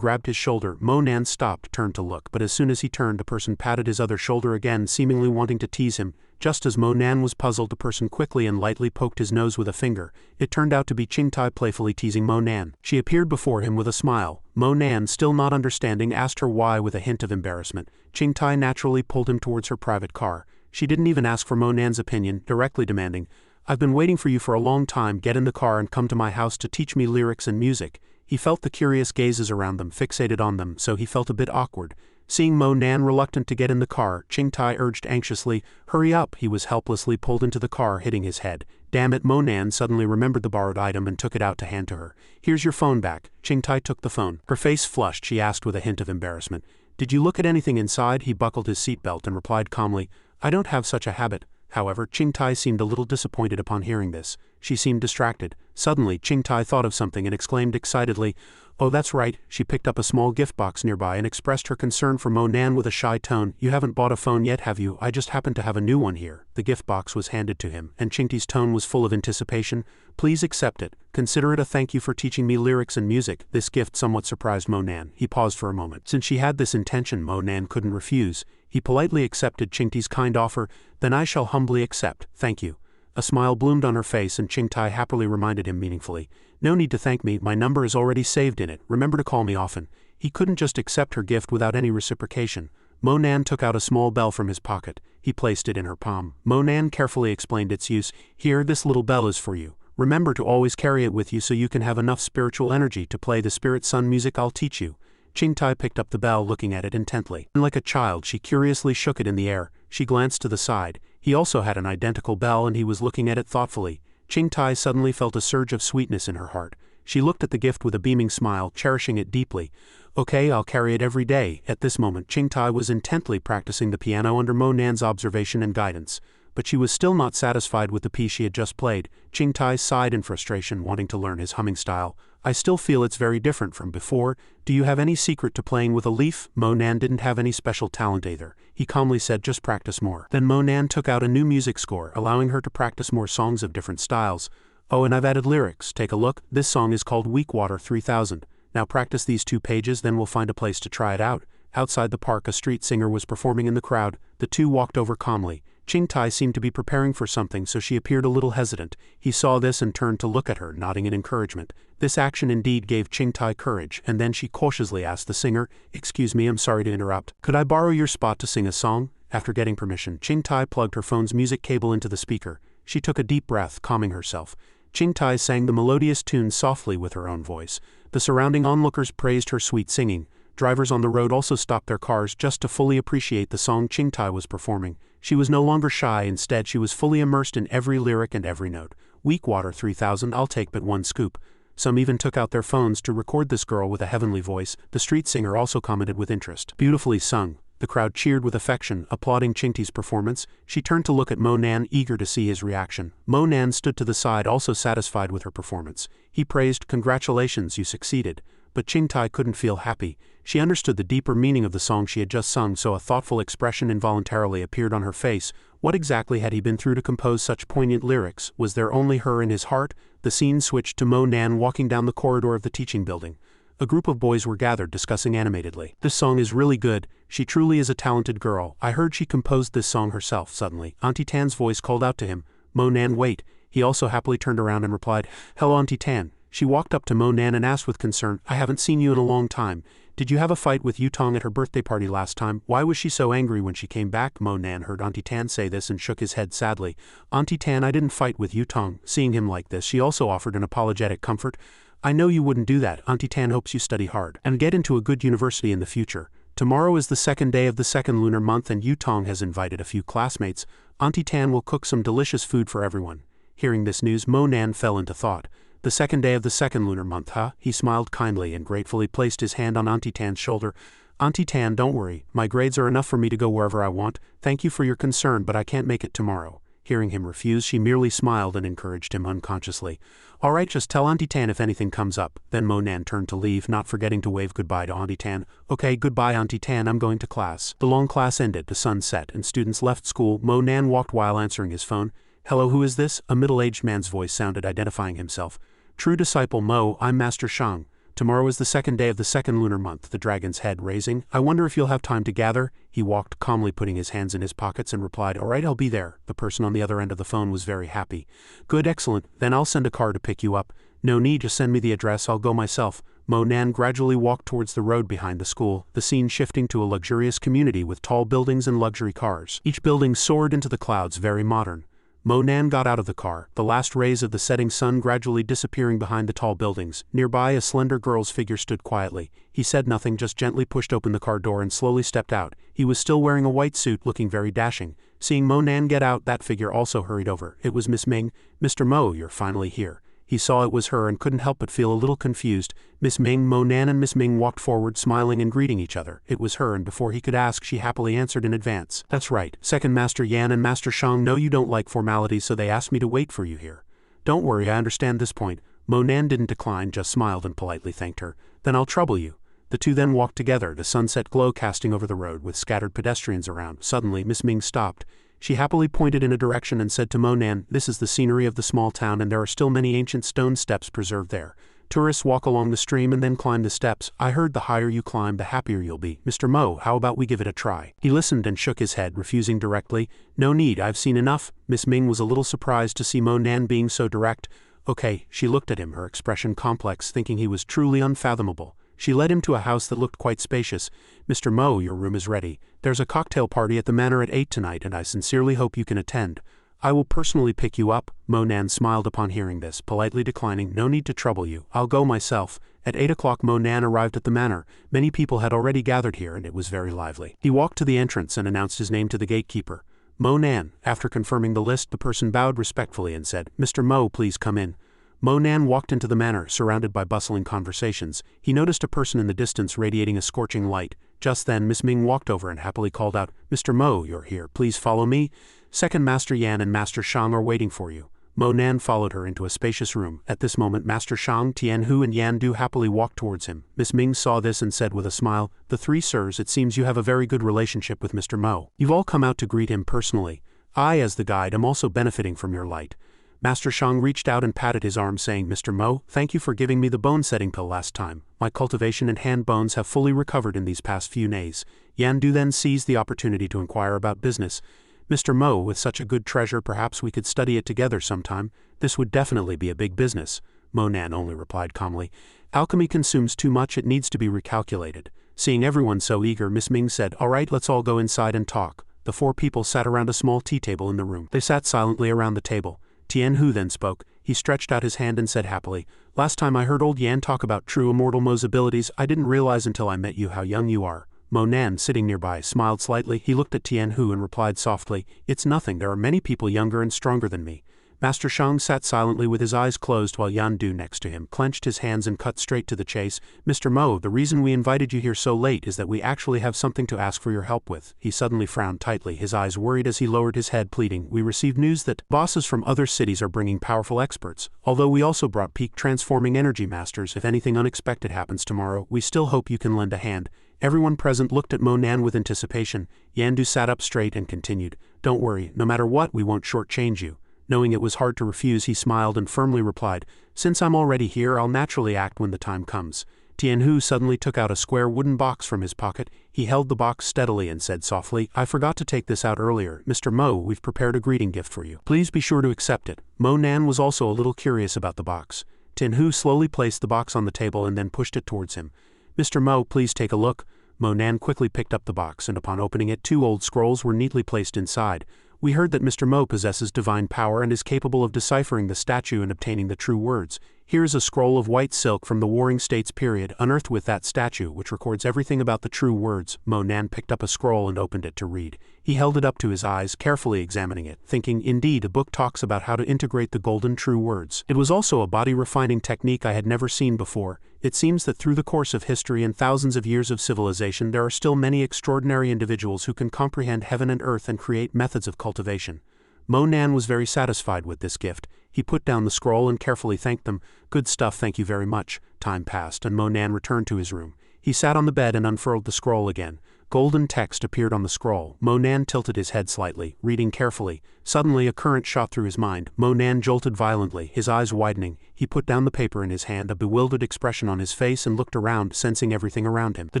grabbed his shoulder. Mo Nan stopped, turned to look, but as soon as he turned, a person patted his other shoulder again, seemingly wanting to tease him. Just as Mo Nan was puzzled, the person quickly and lightly poked his nose with a finger. It turned out to be Qingtai playfully teasing Mo Nan. She appeared before him with a smile. Mo Nan, still not understanding, asked her why with a hint of embarrassment. Qingtai naturally pulled him towards her private car. She didn't even ask for Mo Nan's opinion, directly demanding, "I've been waiting for you for a long time, get in the car and come to my house to teach me lyrics and music." He felt the curious gazes around them, fixated on them, so he felt a bit awkward. Seeing Mo Nan reluctant to get in the car, Qingtai urged anxiously, "Hurry up." He was helplessly pulled into the car, hitting his head. "Damn it." Mo Nan suddenly remembered the borrowed item and took it out to hand to her. "Here's your phone back." Qingtai took the phone. Her face flushed, she asked with a hint of embarrassment, "Did you look at anything inside?" He buckled his seatbelt and replied calmly, "I don't have such a habit." However, Qingtai seemed a little disappointed upon hearing this. She seemed distracted. Suddenly, Qingtai thought of something and exclaimed excitedly, "Oh, that's right." She picked up a small gift box nearby and expressed her concern for Mo Nan with a shy tone. "You haven't bought a phone yet, have you? I just happen to have a new one here." The gift box was handed to him, and Qingtai's tone was full of anticipation. "Please accept it. Consider it a thank you for teaching me lyrics and music." This gift somewhat surprised Mo Nan. He paused for a moment. Since she had this intention, Mo Nan couldn't refuse. He politely accepted Qingtai's kind offer. "Then I shall humbly accept. Thank you." A smile bloomed on her face, and Qingtai happily reminded him meaningfully, "No need to thank me, my number is already saved in it, remember to call me often." He couldn't just accept her gift without any reciprocation. Mo Nan took out a small bell from his pocket. He placed it in her palm. Mo Nan carefully explained its use. "Here, this little bell is for you. Remember to always carry it with you so you can have enough spiritual energy to play the Spirit Sun music I'll teach you." Qingtai picked up the bell, looking at it intently. And like a child, she curiously shook it in the air. She glanced to the side. He also had an identical bell and he was looking at it thoughtfully. Qingtai suddenly felt a surge of sweetness in her heart. She looked at the gift with a beaming smile, cherishing it deeply. "Okay, I'll carry it every day." At this moment, Qingtai was intently practicing the piano under Mo Nan's observation and guidance. But she was still not satisfied with the piece she had just played. Qingtai sighed in frustration, wanting to learn his humming style. "I still feel it's very different from before. Do you have any secret to playing with a leaf?" Mo Nan didn't have any special talent either. He calmly said, "Just practice more." Then Mo Nan took out a new music score, allowing her to practice more songs of different styles. "Oh, and I've added lyrics. Take a look. This song is called Weak Water 3000. Now practice these 2 pages, then we'll find a place to try it out." Outside the park, a street singer was performing in the crowd. The two walked over calmly. Qingtai seemed to be preparing for something, so she appeared a little hesitant. He saw this and turned to look at her, nodding in encouragement. This action indeed gave Qingtai courage, and then she cautiously asked the singer, "Excuse me, I'm sorry to interrupt. Could I borrow your spot to sing a song?" After getting permission, Qingtai plugged her phone's music cable into the speaker. She took a deep breath, calming herself. Qingtai sang the melodious tune softly with her own voice. The surrounding onlookers praised her sweet singing. Drivers on the road also stopped their cars just to fully appreciate the song Qingtai was performing. She was no longer shy, instead she was fully immersed in every lyric and every note. Weak water 3000, I'll take but one scoop. Some even took out their phones to record this girl with a heavenly voice. The street singer also commented with interest. Beautifully sung. The crowd cheered with affection, applauding Qingtai's performance. She turned to look at Mo Nan, eager to see his reaction. Mo Nan stood to the side, also satisfied with her performance. He praised, "Congratulations, you succeeded." But Qingtai couldn't feel happy. She understood the deeper meaning of the song she had just sung, so a thoughtful expression involuntarily appeared on her face. What exactly had he been through to compose such poignant lyrics? Was there only her in his heart? The scene switched to Mo Nan walking down the corridor of the teaching building. A group of boys were gathered, discussing animatedly. "This song is really good. She truly is a talented girl. I heard she composed this song herself." Suddenly, Auntie Tan's voice called out to him, "Mo Nan, wait." He also happily turned around and replied, "Hello, Auntie Tan." She walked up to Mo Nan and asked with concern, "I haven't seen you in a long time. Did you have a fight with Yutong at her birthday party last time? Why was she so angry when she came back?" Mo Nan heard Auntie Tan say this and shook his head sadly. "Auntie Tan, I didn't fight with Yutong." Seeing him like this, she also offered an apologetic comfort. "I know you wouldn't do that. Auntie Tan hopes you study hard and get into a good university in the future. Tomorrow is the second day of the second lunar month and Yutong has invited a few classmates. Auntie Tan will cook some delicious food for everyone." Hearing this news, Mo Nan fell into thought. "The second day of the second lunar month, huh?" He smiled kindly and gratefully placed his hand on Auntie Tan's shoulder. "Auntie Tan, don't worry. My grades are enough for me to go wherever I want. Thank you for your concern, but I can't make it tomorrow." Hearing him refuse, she merely smiled and encouraged him unconsciously. "All right, just tell Auntie Tan if anything comes up." Then Mo Nan turned to leave, not forgetting to wave goodbye to Auntie Tan. "Okay, goodbye Auntie Tan, I'm going to class." The long class ended, the sun set, and students left school. Mo Nan walked while answering his phone. "Hello, who is this?" A middle-aged man's voice sounded, identifying himself. "True disciple Mo, I'm Master Xiang. Tomorrow is the second day of the second lunar month," the dragon's head raising. "I wonder if you'll have time to gather?" He walked calmly, putting his hands in his pockets, and replied, "All right, I'll be there." The person on the other end of the phone was very happy. "Good, excellent. Then I'll send a car to pick you up." "No need, just send me the address, I'll go myself." Mo Nan gradually walked towards the road behind the school, the scene shifting to a luxurious community with tall buildings and luxury cars. Each building soared into the clouds, very modern. Mo Nan got out of the car, the last rays of the setting sun gradually disappearing behind the tall buildings. Nearby, a slender girl's figure stood quietly. He said nothing, just gently pushed open the car door and slowly stepped out. He was still wearing a white suit, looking very dashing. Seeing Mo Nan get out, that figure also hurried over. It was Miss Ming. "Mr. Mo, you're finally here." He saw it was her and couldn't help but feel a little confused. Miss Ming, Mo Nan and Miss Ming walked forward, smiling and greeting each other. It was her, and before he could ask, she happily answered in advance. "That's right. Second Master Yan and Master Xiang know you don't like formalities, so they asked me to wait for you here." "Don't worry, I understand this point." Mo Nan didn't decline, just smiled and politely thanked her. "Then I'll trouble you." The two then walked together, the sunset glow casting over the road with scattered pedestrians around. Suddenly, Miss Ming stopped. She happily pointed in a direction and said to Mo Nan, "This is the scenery of the small town and there are still many ancient stone steps preserved there. Tourists walk along the stream and then climb the steps. I heard the higher you climb, the happier you'll be. Mr. Mo, how about we give it a try?" He listened and shook his head, refusing directly. "No need, I've seen enough." Miss Ming was a little surprised to see Mo Nan being so direct. "Okay," she looked at him, her expression complex, thinking he was truly unfathomable. She led him to a house that looked quite spacious. "Mr. Mo, your room is ready. There's a cocktail party at the manor at 8 tonight and I sincerely hope you can attend. I will personally pick you up." Mo Nan smiled upon hearing this, politely declining. "No need to trouble you. I'll go myself." At 8 o'clock Mo Nan arrived at the manor. Many people had already gathered here and it was very lively. He walked to the entrance and announced his name to the gatekeeper. "Mo Nan." After confirming the list, the person bowed respectfully and said, "Mr. Mo, please come in." Mo Nan walked into the manor, surrounded by bustling conversations. He noticed a person in the distance radiating a scorching light. Just then Miss Ming walked over and happily called out, "Mr. Mo, you're here. Please follow me. Second Master Yan and Master Xiang are waiting for you." Mo Nan followed her into a spacious room. At this moment Master Xiang, Tianhu and Yan Du happily walked towards him. Miss Ming saw this and said with a smile, "The three sirs, it seems you have a very good relationship with Mr. Mo. You've all come out to greet him personally. I, as the guide, am also benefiting from your light." Master Xiang reached out and patted his arm, saying, "Mr. Mo, thank you for giving me the bone-setting pill last time. My cultivation and hand bones have fully recovered in these past few days." Yan Du then seized the opportunity to inquire about business. "Mr. Mo, with such a good treasure, perhaps we could study it together sometime. This would definitely be a big business." Mo Nan only replied calmly, "Alchemy consumes too much, it needs to be recalculated." Seeing everyone so eager, Miss Ming said, "All right, let's all go inside and talk." The four people sat around a small tea table in the room. They sat silently around the table. Tianhu then spoke. He stretched out his hand and said happily, Last time I heard old Yan talk about true Immortal Mo's abilities, I didn't realize until I met you how young you are. Mo Nan, sitting nearby, smiled slightly. He looked at Tianhu and replied softly, "It's nothing, there are many people younger and stronger than me." Master Shang sat silently with his eyes closed while Yan Du next to him clenched his hands and cut straight to the chase. "Mr. Mo, the reason we invited you here so late is that we actually have something to ask for your help with." He suddenly frowned tightly, his eyes worried as he lowered his head, pleading, "We received news that bosses from other cities are bringing powerful experts. Although we also brought peak transforming energy masters, if anything unexpected happens tomorrow, we still hope you can lend a hand." Everyone present looked at Mo Nan with anticipation. Yan Du sat up straight and continued, "Don't worry, no matter what, we won't shortchange you." Knowing it was hard to refuse, he smiled and firmly replied, "Since I'm already here, I'll naturally act when the time comes." Tianhu suddenly took out a square wooden box from his pocket. He held the box steadily and said softly, "I forgot to take this out earlier. Mr. Mo, we've prepared a greeting gift for you. Please be sure to accept it." Mo Nan was also a little curious about the box. Tianhu slowly placed the box on the table and then pushed it towards him. "Mr. Mo, please take a look." Mo Nan quickly picked up the box, and upon opening it, 2 old scrolls were neatly placed inside. "We heard that Mr. Mo possesses divine power and is capable of deciphering the statue and obtaining the true words. Here is a scroll of white silk from the Warring States period, unearthed with that statue, which records everything about the true words." Mo Nan picked up a scroll and opened it to read. He held it up to his eyes, carefully examining it, thinking, indeed, a book talks about how to integrate the golden true words. It was also a body refining technique I had never seen before. It seems that through the course of history and thousands of years of civilization, there are still many extraordinary individuals who can comprehend heaven and earth and create methods of cultivation. Mo Nan was very satisfied with this gift. He put down the scroll and carefully thanked them. "Good stuff, thank you very much." Time passed, and Mo Nan returned to his room. He sat on the bed and unfurled the scroll again. Golden text appeared on the scroll. Mo Nan tilted his head slightly, reading carefully. Suddenly a current shot through his mind. Mo Nan jolted violently, his eyes widening. He put down the paper in his hand, a bewildered expression on his face, and looked around, sensing everything around him. "The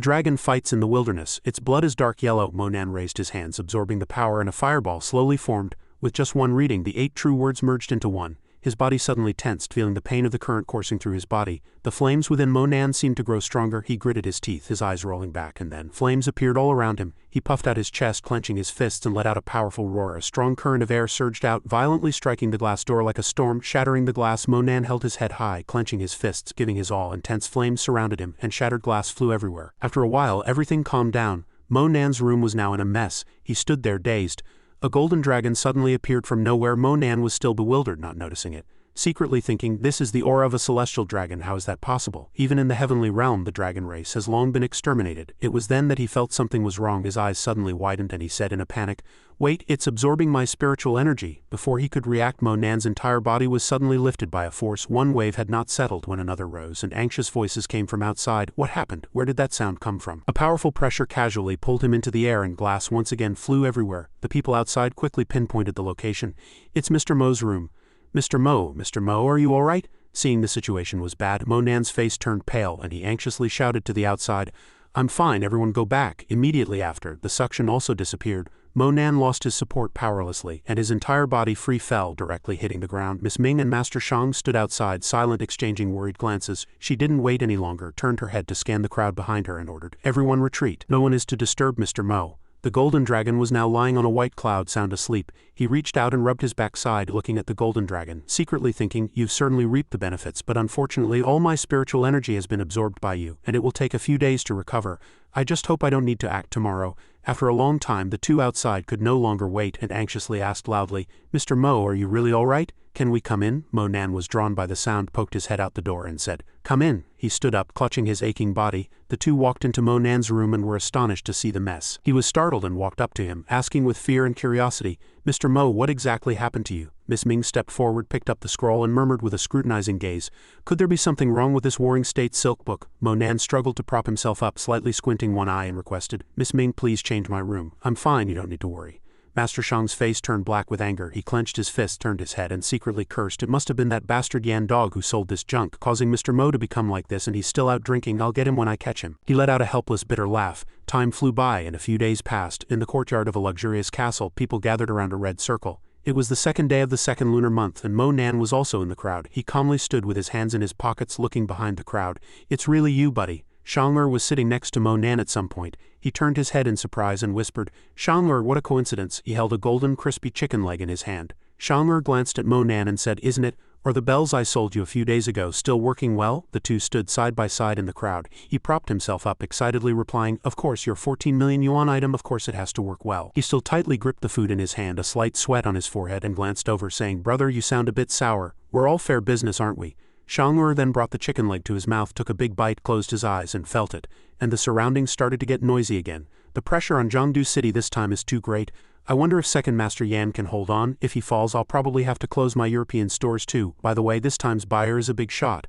dragon fights in the wilderness. Its blood is dark yellow." Mo Nan raised his hands, absorbing the power, and a fireball slowly formed. With just one reading, the 8 true words merged into one. His body suddenly tensed, feeling the pain of the current coursing through his body. The flames within Mo Nan seemed to grow stronger. He gritted his teeth, his eyes rolling back, and then flames appeared all around him. He puffed out his chest, clenching his fists, and let out a powerful roar. A strong current of air surged out, violently striking the glass door like a storm, shattering the glass. Mo Nan held his head high, clenching his fists, giving his all. Intense flames surrounded him, and shattered glass flew everywhere. After a while, everything calmed down. Mo Nan's room was now in a mess. He stood there dazed. A golden dragon suddenly appeared from nowhere. Mo Nan was still bewildered, not noticing it. Secretly thinking, "This is the aura of a celestial dragon, how is that possible? Even in the heavenly realm, the dragon race has long been exterminated." It was then that he felt something was wrong. His eyes suddenly widened and he said in a panic, "Wait, it's absorbing my spiritual energy." Before he could react, Mo Nan's entire body was suddenly lifted by a force. One wave had not settled when another rose, and anxious voices came from outside. "What happened? Where did that sound come from?" A powerful pressure casually pulled him into the air, and glass once again flew everywhere. The people outside quickly pinpointed the location. "It's Mr. Mo's room." Mr. Mo, are you all right?" Seeing the situation was bad, Mo Nan's face turned pale, and he anxiously shouted to the outside, "I'm fine, everyone go back." Immediately after, the suction also disappeared. Mo Nan lost his support powerlessly, and his entire body free fell, directly hitting the ground. Miss Ming and Master Shang stood outside, silent, exchanging worried glances. She didn't wait any longer, turned her head to scan the crowd behind her, and ordered, "Everyone retreat. No one is to disturb Mr. Mo." The golden dragon was now lying on a white cloud, sound asleep. He reached out and rubbed his backside, looking at the golden dragon, secretly thinking, "You've certainly reaped the benefits, but unfortunately all my spiritual energy has been absorbed by you, and it will take a few days to recover. I just hope I don't need to act tomorrow." After a long time, the two outside could no longer wait and anxiously asked loudly, "Mr. Mo, are you really all right? Can we come in?" Mo Nan was drawn by the sound, poked his head out the door, and said, "Come in." He stood up, clutching his aching body. The two walked into Mo Nan's room and were astonished to see the mess. He was startled and walked up to him, asking with fear and curiosity, "Mr. Mo, what exactly happened to you?" Miss Ming stepped forward, picked up the scroll, and murmured with a scrutinizing gaze, "Could there be something wrong with this Warring States silk book?" Mo Nan struggled to prop himself up, slightly squinting one eye, and requested, "Miss Ming, please change my room. I'm fine, you don't need to worry." Master Shang's face turned black with anger. He clenched his fist, turned his head, and secretly cursed. "It must have been that bastard Yan dog who sold this junk, causing Mr. Mo to become like this, and he's still out drinking. I'll get him when I catch him." He let out a helpless, bitter laugh. Time flew by, and a few days passed. In the courtyard of a luxurious castle, people gathered around a red circle. It was the second day of the second lunar month, and Mo Nan was also in the crowd. He calmly stood with his hands in his pockets, looking behind the crowd. "It's really you, buddy." Xianxia was sitting next to Mo Nan at some point. He turned his head in surprise and whispered, "Xianxia, what a coincidence." He held a golden, crispy chicken leg in his hand. Xianxia glanced at Mo Nan and said, "Isn't it? Are the bells I sold you a few days ago still working well? The two stood side by side in the crowd. He propped himself up excitedly replying, of course, your 14 million yuan item, of course it has to work well. He still tightly gripped the food in his hand, a slight sweat on his forehead, and glanced over saying, brother, you sound a bit sour. We're all fair business, aren't we? Xianxia then brought the chicken leg to his mouth, took a big bite, closed his eyes and felt it, and the surroundings started to get noisy again. The pressure on Jiangdu City this time is too great. I wonder if Second Master Yan can hold on. If he falls, I'll probably have to close my European stores too. By the way, this time's buyer is a big shot.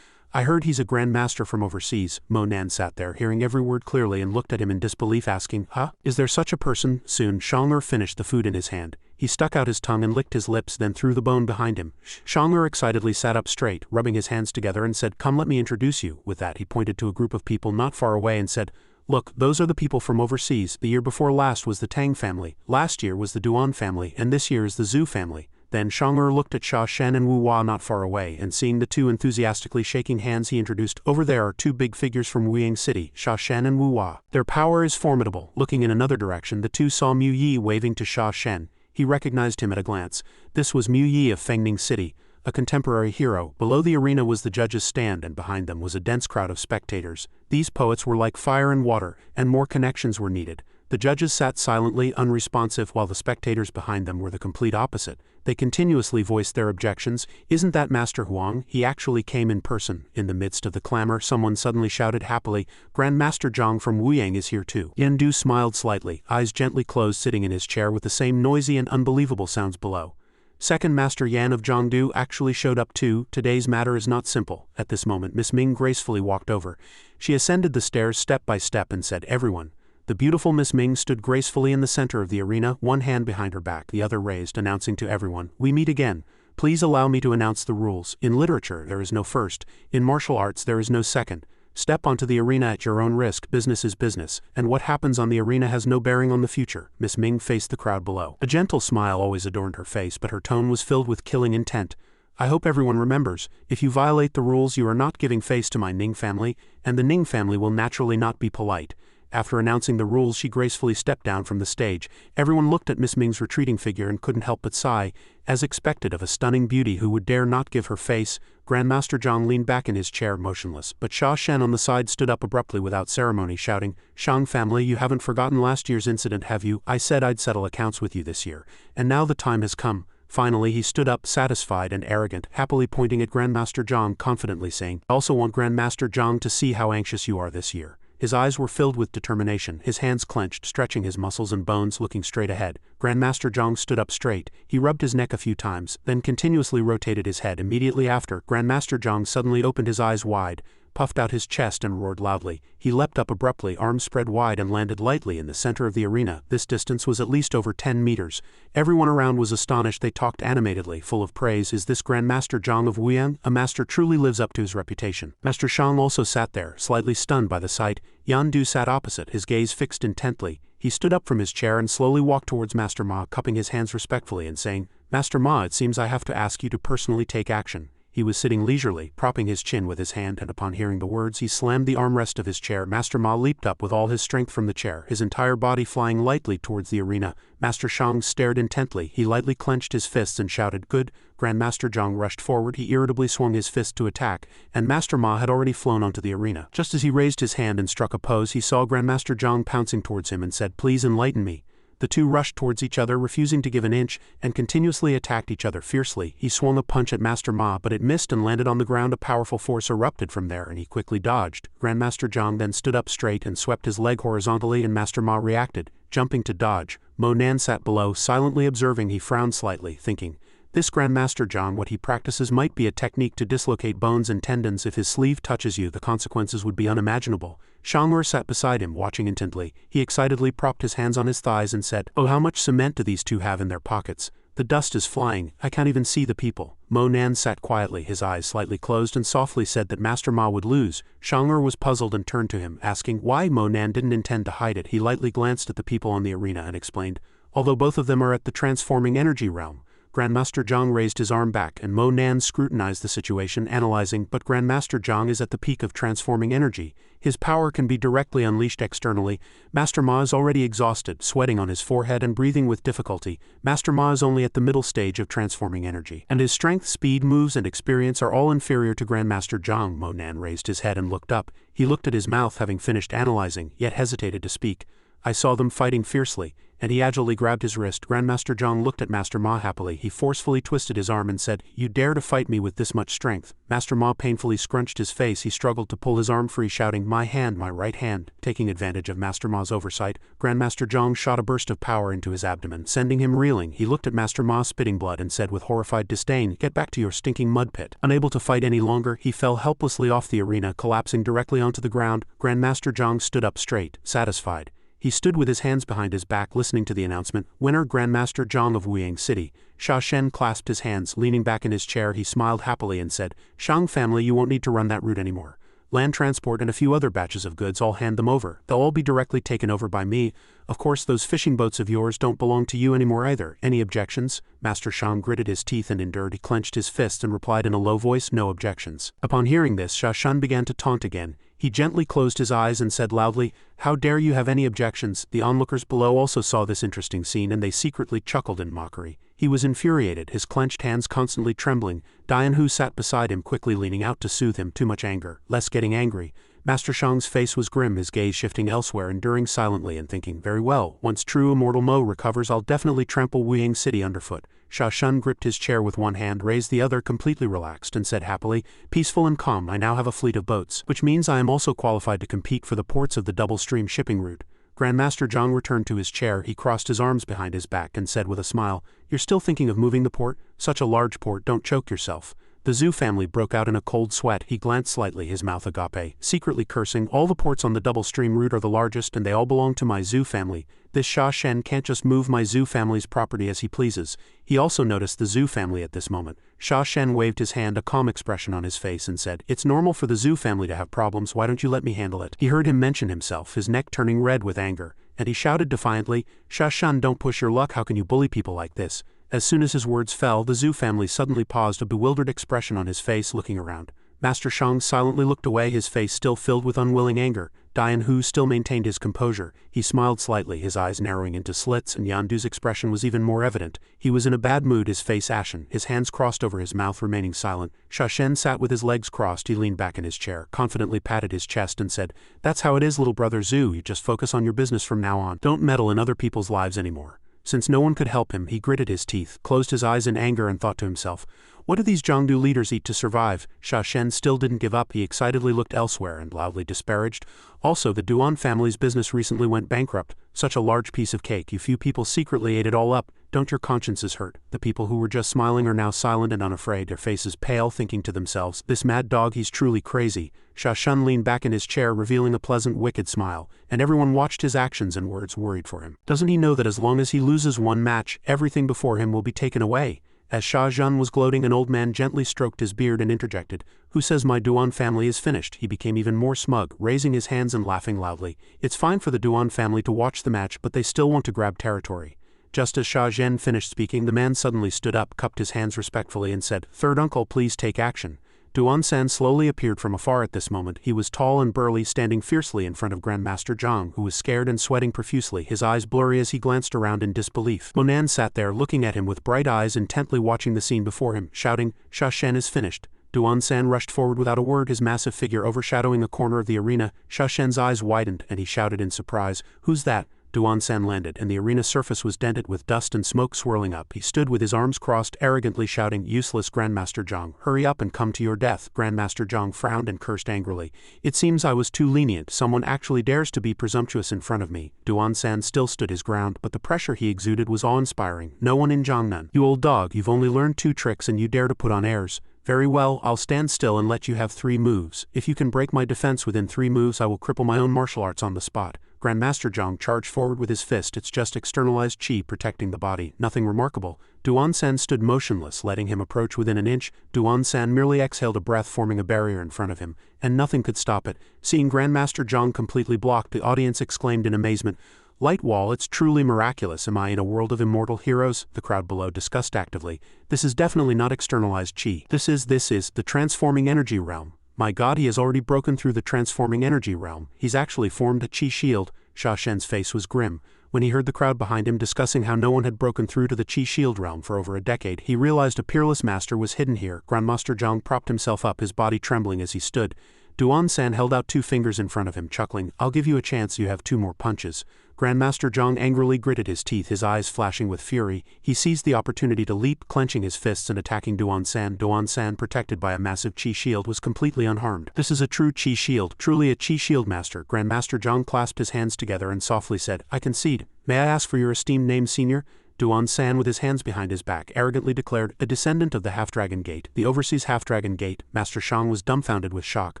I heard he's a Grand Master from overseas. Mo Nan sat there, hearing every word clearly, and looked at him in disbelief, asking, huh? Is there such a person? Soon, Xianxia finished the food in his hand. He stuck out his tongue and licked his lips, then threw the bone behind him. Xianxia excitedly sat up straight, rubbing his hands together, and said, come, let me introduce you. With that, he pointed to a group of people not far away and said, look, those are the people from overseas. The year before last was the Tang family, last year was the Duan family, and this year is the Zhu family. Then Xianxia looked at Sha Shen and Wu Hua not far away, and seeing the two enthusiastically shaking hands, he introduced, over there are two big figures from Wuying City, Sha Shen and Wu Hua. Their power is formidable. Looking in another direction, the two saw Mu Yi waving to Sha Shen. He recognized him at a glance. This was Mu Yi of Fengning City, a contemporary hero. Below the arena was the judges' stand, and behind them was a dense crowd of spectators. These poets were like fire and water, and more connections were needed. The judges sat silently, unresponsive, while the spectators behind them were the complete opposite. They continuously voiced their objections. Isn't that Master Huang? He actually came in person. In the midst of the clamor, someone suddenly shouted happily, Grand Master Zhang from Wuyang is here too. Yandu smiled slightly, eyes gently closed, sitting in his chair with the same noisy and unbelievable sounds below. Second Master Yan of Jiangdu actually showed up too. Today's matter is not simple. At this moment, Miss Ming gracefully walked over. She ascended the stairs step by step and said, everyone. The beautiful Miss Ming stood gracefully in the center of the arena, one hand behind her back, the other raised, announcing to everyone, we meet again. Please allow me to announce the rules. In literature, there is no first. In martial arts, there is no second. Step onto the arena at your own risk. Business is business, and what happens on the arena has no bearing on the future. Miss Ming faced the crowd below. A gentle smile always adorned her face, but her tone was filled with killing intent. I hope everyone remembers, if you violate the rules, you are not giving face to my Ning family, and the Ning family will naturally not be polite. After announcing the rules, she gracefully stepped down from the stage. Everyone looked at Miss Ming's retreating figure and couldn't help but sigh, as expected of a stunning beauty who would dare not give her face. Grandmaster Zhang leaned back in his chair motionless, but Sha Shen on the side stood up abruptly without ceremony, shouting, Shang family, you haven't forgotten last year's incident, have you? I said I'd settle accounts with you this year, and now the time has come. Finally, he stood up, satisfied and arrogant, happily pointing at Grandmaster Zhang, confidently saying, I also want Grandmaster Zhang to see how anxious you are this year. His eyes were filled with determination, his hands clenched, stretching his muscles and bones, looking straight ahead. Grandmaster Zhang stood up straight. He rubbed his neck a few times, then continuously rotated his head. Immediately after, Grandmaster Zhang suddenly opened his eyes wide, puffed out his chest and roared loudly. He leapt up abruptly, arms spread wide, and landed lightly in the center of the arena. This distance was at least over 10 meters. Everyone around was astonished. They talked animatedly, full of praise. Is this Grandmaster Zhang of Wuyang? A master truly lives up to his reputation. Master Shang also sat there, slightly stunned by the sight. Yan Du sat opposite, his gaze fixed intently. He stood up from his chair and slowly walked towards Master Ma, cupping his hands respectfully and saying, Master Ma, it seems I have to ask you to personally take action. He was sitting leisurely, propping his chin with his hand, and upon hearing the words, he slammed the armrest of his chair. Master Ma leaped up with all his strength from the chair, his entire body flying lightly towards the arena. Master Shang stared intently. He lightly clenched his fists and shouted, Good. Grandmaster Zhang rushed forward. He irritably swung his fist to attack, and Master Ma had already flown onto the arena. Just as he raised his hand and struck a pose, he saw Grandmaster Zhang pouncing towards him and said, Please enlighten me. The two rushed towards each other, refusing to give an inch, and continuously attacked each other fiercely. He swung a punch at Master Ma, but it missed and landed on the ground. A powerful force erupted from there, and he quickly dodged. Grandmaster Zhang then stood up straight and swept his leg horizontally, and Master Ma reacted, jumping to dodge. Mo Nan sat below, silently observing. He frowned slightly, thinking, This Grandmaster Zhang, what he practices might be a technique to dislocate bones and tendons. If his sleeve touches you, the consequences would be unimaginable. Xianxia sat beside him, watching intently. He excitedly propped his hands on his thighs and said, Oh, how much cement do these two have in their pockets? The dust is flying. I can't even see the people. Mo Nan sat quietly, his eyes slightly closed, and softly said that Master Ma would lose. Xianxia was puzzled and turned to him, asking why. Mo Nan didn't intend to hide it. He lightly glanced at the people on the arena and explained, Although both of them are at the transforming energy realm, Grandmaster Zhang raised his arm back and Mo Nan scrutinized the situation, analyzing, but Grandmaster Zhang is at the peak of transforming energy. His power can be directly unleashed externally. Master Ma is already exhausted, sweating on his forehead and breathing with difficulty. Master Ma is only at the middle stage of transforming energy, and his strength, speed, moves, and experience are all inferior to Grandmaster Zhang. Mo Nan raised his head and looked up. He looked at his mouth, having finished analyzing, yet hesitated to speak. I saw them fighting fiercely, and he agilely grabbed his wrist. Grandmaster Zhang looked at Master Ma happily. He forcefully twisted his arm and said, "You dare to fight me with this much strength?" Master Ma painfully scrunched his face. He struggled to pull his arm free, shouting, "My hand, my right hand." Taking advantage of Master Ma's oversight, Grandmaster Zhang shot a burst of power into his abdomen, sending him reeling. He looked at Master Ma spitting blood and said with horrified disdain, "Get back to your stinking mud pit." Unable to fight any longer, he fell helplessly off the arena, collapsing directly onto the ground. Grandmaster Zhang stood up straight, satisfied. He stood with his hands behind his back, listening to the announcement, "Winner Grandmaster Zhang of Wuying City." Xianxia clasped his hands. Leaning back in his chair, he smiled happily and said, "Shang family, you won't need to run that route anymore. Land transport and a few other batches of goods, I'll hand them over. They'll all be directly taken over by me. Of course, those fishing boats of yours don't belong to you anymore either. Any objections?" Master Shang gritted his teeth and endured. He clenched his fists and replied in a low voice, "No objections." Upon hearing this, Xianxia began to taunt again. He gently closed his eyes and said loudly, "How dare you have any objections?" The onlookers below also saw this interesting scene, and they secretly chuckled in mockery. He was infuriated, his clenched hands constantly trembling. Dian Hu sat beside him, quickly leaning out to soothe him. Too much anger, less getting angry. Master Shang's face was grim, his gaze shifting elsewhere, enduring silently and thinking, "Very well, once true Immortal Mo recovers, I'll definitely trample Wuying City underfoot." Xianxia gripped his chair with one hand, raised the other, completely relaxed, and said happily, "Peaceful and calm, I now have a fleet of boats, which means I am also qualified to compete for the ports of the double-stream shipping route." Grandmaster Zhang returned to his chair. He crossed his arms behind his back and said with a smile, "You're still thinking of moving the port? Such a large port, don't choke yourself." The Zhu family broke out in a cold sweat. He glanced slightly, his mouth agape, secretly cursing, "All the ports on the double-stream route are the largest, and they all belong to my Zhu family. This Xianxia can't just move my Zhu family's property as he pleases." He also noticed the Zhu family at this moment. Xianxia waved his hand, a calm expression on his face, and said, "It's normal for the Zhu family to have problems. Why don't you let me handle it?" He heard him mention himself, his neck turning red with anger, and he shouted defiantly, "Xianxia, don't push your luck. How can you bully people like this?" As soon as his words fell, the Zhu family suddenly paused, a bewildered expression on his face, looking around. Master Shang silently looked away, his face still filled with unwilling anger. Dian Hu still maintained his composure. He smiled slightly, his eyes narrowing into slits, and Yandu's expression was even more evident. He was in a bad mood, his face ashen, his hands crossed over his mouth, remaining silent. Xianxia sat with his legs crossed. He leaned back in his chair, confidently patted his chest, and said, "That's how it is, little brother Zhu. You just focus on your business from now on. Don't meddle in other people's lives anymore." Since no one could help him, he gritted his teeth, closed his eyes in anger, and thought to himself, "What do these Zhongdu leaders eat to survive?" Xianxia still didn't give up. He excitedly looked elsewhere and loudly disparaged, "Also, the Duan family's business recently went bankrupt. Such a large piece of cake, you few people secretly ate it all up. Don't your consciences hurt?" The people who were just smiling are now silent and unafraid, their faces pale, thinking to themselves, "This mad dog, he's truly crazy." Xianxia leaned back in his chair, revealing a pleasant, wicked smile, and everyone watched his actions and words, worried for him. Doesn't he know that as long as he loses one match, everything before him will be taken away? As Xianxia was gloating, an old man gently stroked his beard and interjected, "Who says my Duan family is finished?" He became even more smug, raising his hands and laughing loudly. "It's fine for the Duan family to watch the match, but they still want to grab territory." Just as Xianxia finished speaking, the man suddenly stood up, cupped his hands respectfully, and said, "Third uncle, please take action." Duan-san slowly appeared from afar at this moment. He was tall and burly, standing fiercely in front of Grandmaster Zhang, who was scared and sweating profusely, his eyes blurry as he glanced around in disbelief. Monan sat there, looking at him with bright eyes, intently watching the scene before him, shouting, "Xianxia is finished." Duan-san rushed forward without a word, his massive figure overshadowing a corner of the arena. Xianxia's eyes widened, and he shouted in surprise, "Who's that?" Duan-san landed, and the arena surface was dented with dust and smoke swirling up. He stood with his arms crossed, arrogantly shouting, "Useless Grandmaster Zhang, hurry up and come to your death." Grandmaster Zhang frowned and cursed angrily. "It seems I was too lenient. Someone actually dares to be presumptuous in front of me." Duan-san still stood his ground, but the pressure he exuded was awe-inspiring. "No one in Jiangnan. You old dog, you've only learned 2 tricks and you dare to put on airs. Very well, I'll stand still and let you have 3 moves. If you can break my defense within 3 moves, I will cripple my own martial arts on the spot." Grandmaster Zhang charged forward with his fist. "It's just externalized chi protecting the body, nothing remarkable." Duan-san stood motionless, letting him approach within an inch. Duan-san merely exhaled a breath, forming a barrier in front of him, and nothing could stop it. Seeing Grandmaster Zhang completely blocked, the audience exclaimed in amazement, Light wall, it's truly miraculous. Am I in a world of immortal heroes? The crowd below discussed actively. This is definitely not externalized chi. This is the transforming energy realm. My god, he has already broken through the transforming energy realm. He's actually formed a chi shield. Xia Shen's face was grim. When he heard the crowd behind him discussing how no one had broken through to the chi shield realm for over a decade, he realized a peerless master was hidden here. Grandmaster Zhang propped himself up, his body trembling as he stood. Duan-san held out 2 fingers in front of him, chuckling. I'll give you a chance, you have 2 more punches. Grandmaster Zhang angrily gritted his teeth, his eyes flashing with fury. He seized the opportunity to leap, clenching his fists and attacking Duan-san. Duan-san, protected by a massive chi shield, was completely unharmed. This is a true chi shield, truly a chi shield master. Grandmaster Zhang clasped his hands together and softly said, I concede. May I ask for your esteemed name, senior? Duan-san, with his hands behind his back, arrogantly declared, a descendant of the Half-Dragon Gate, the overseas Half-Dragon Gate. Master Shang was dumbfounded with shock.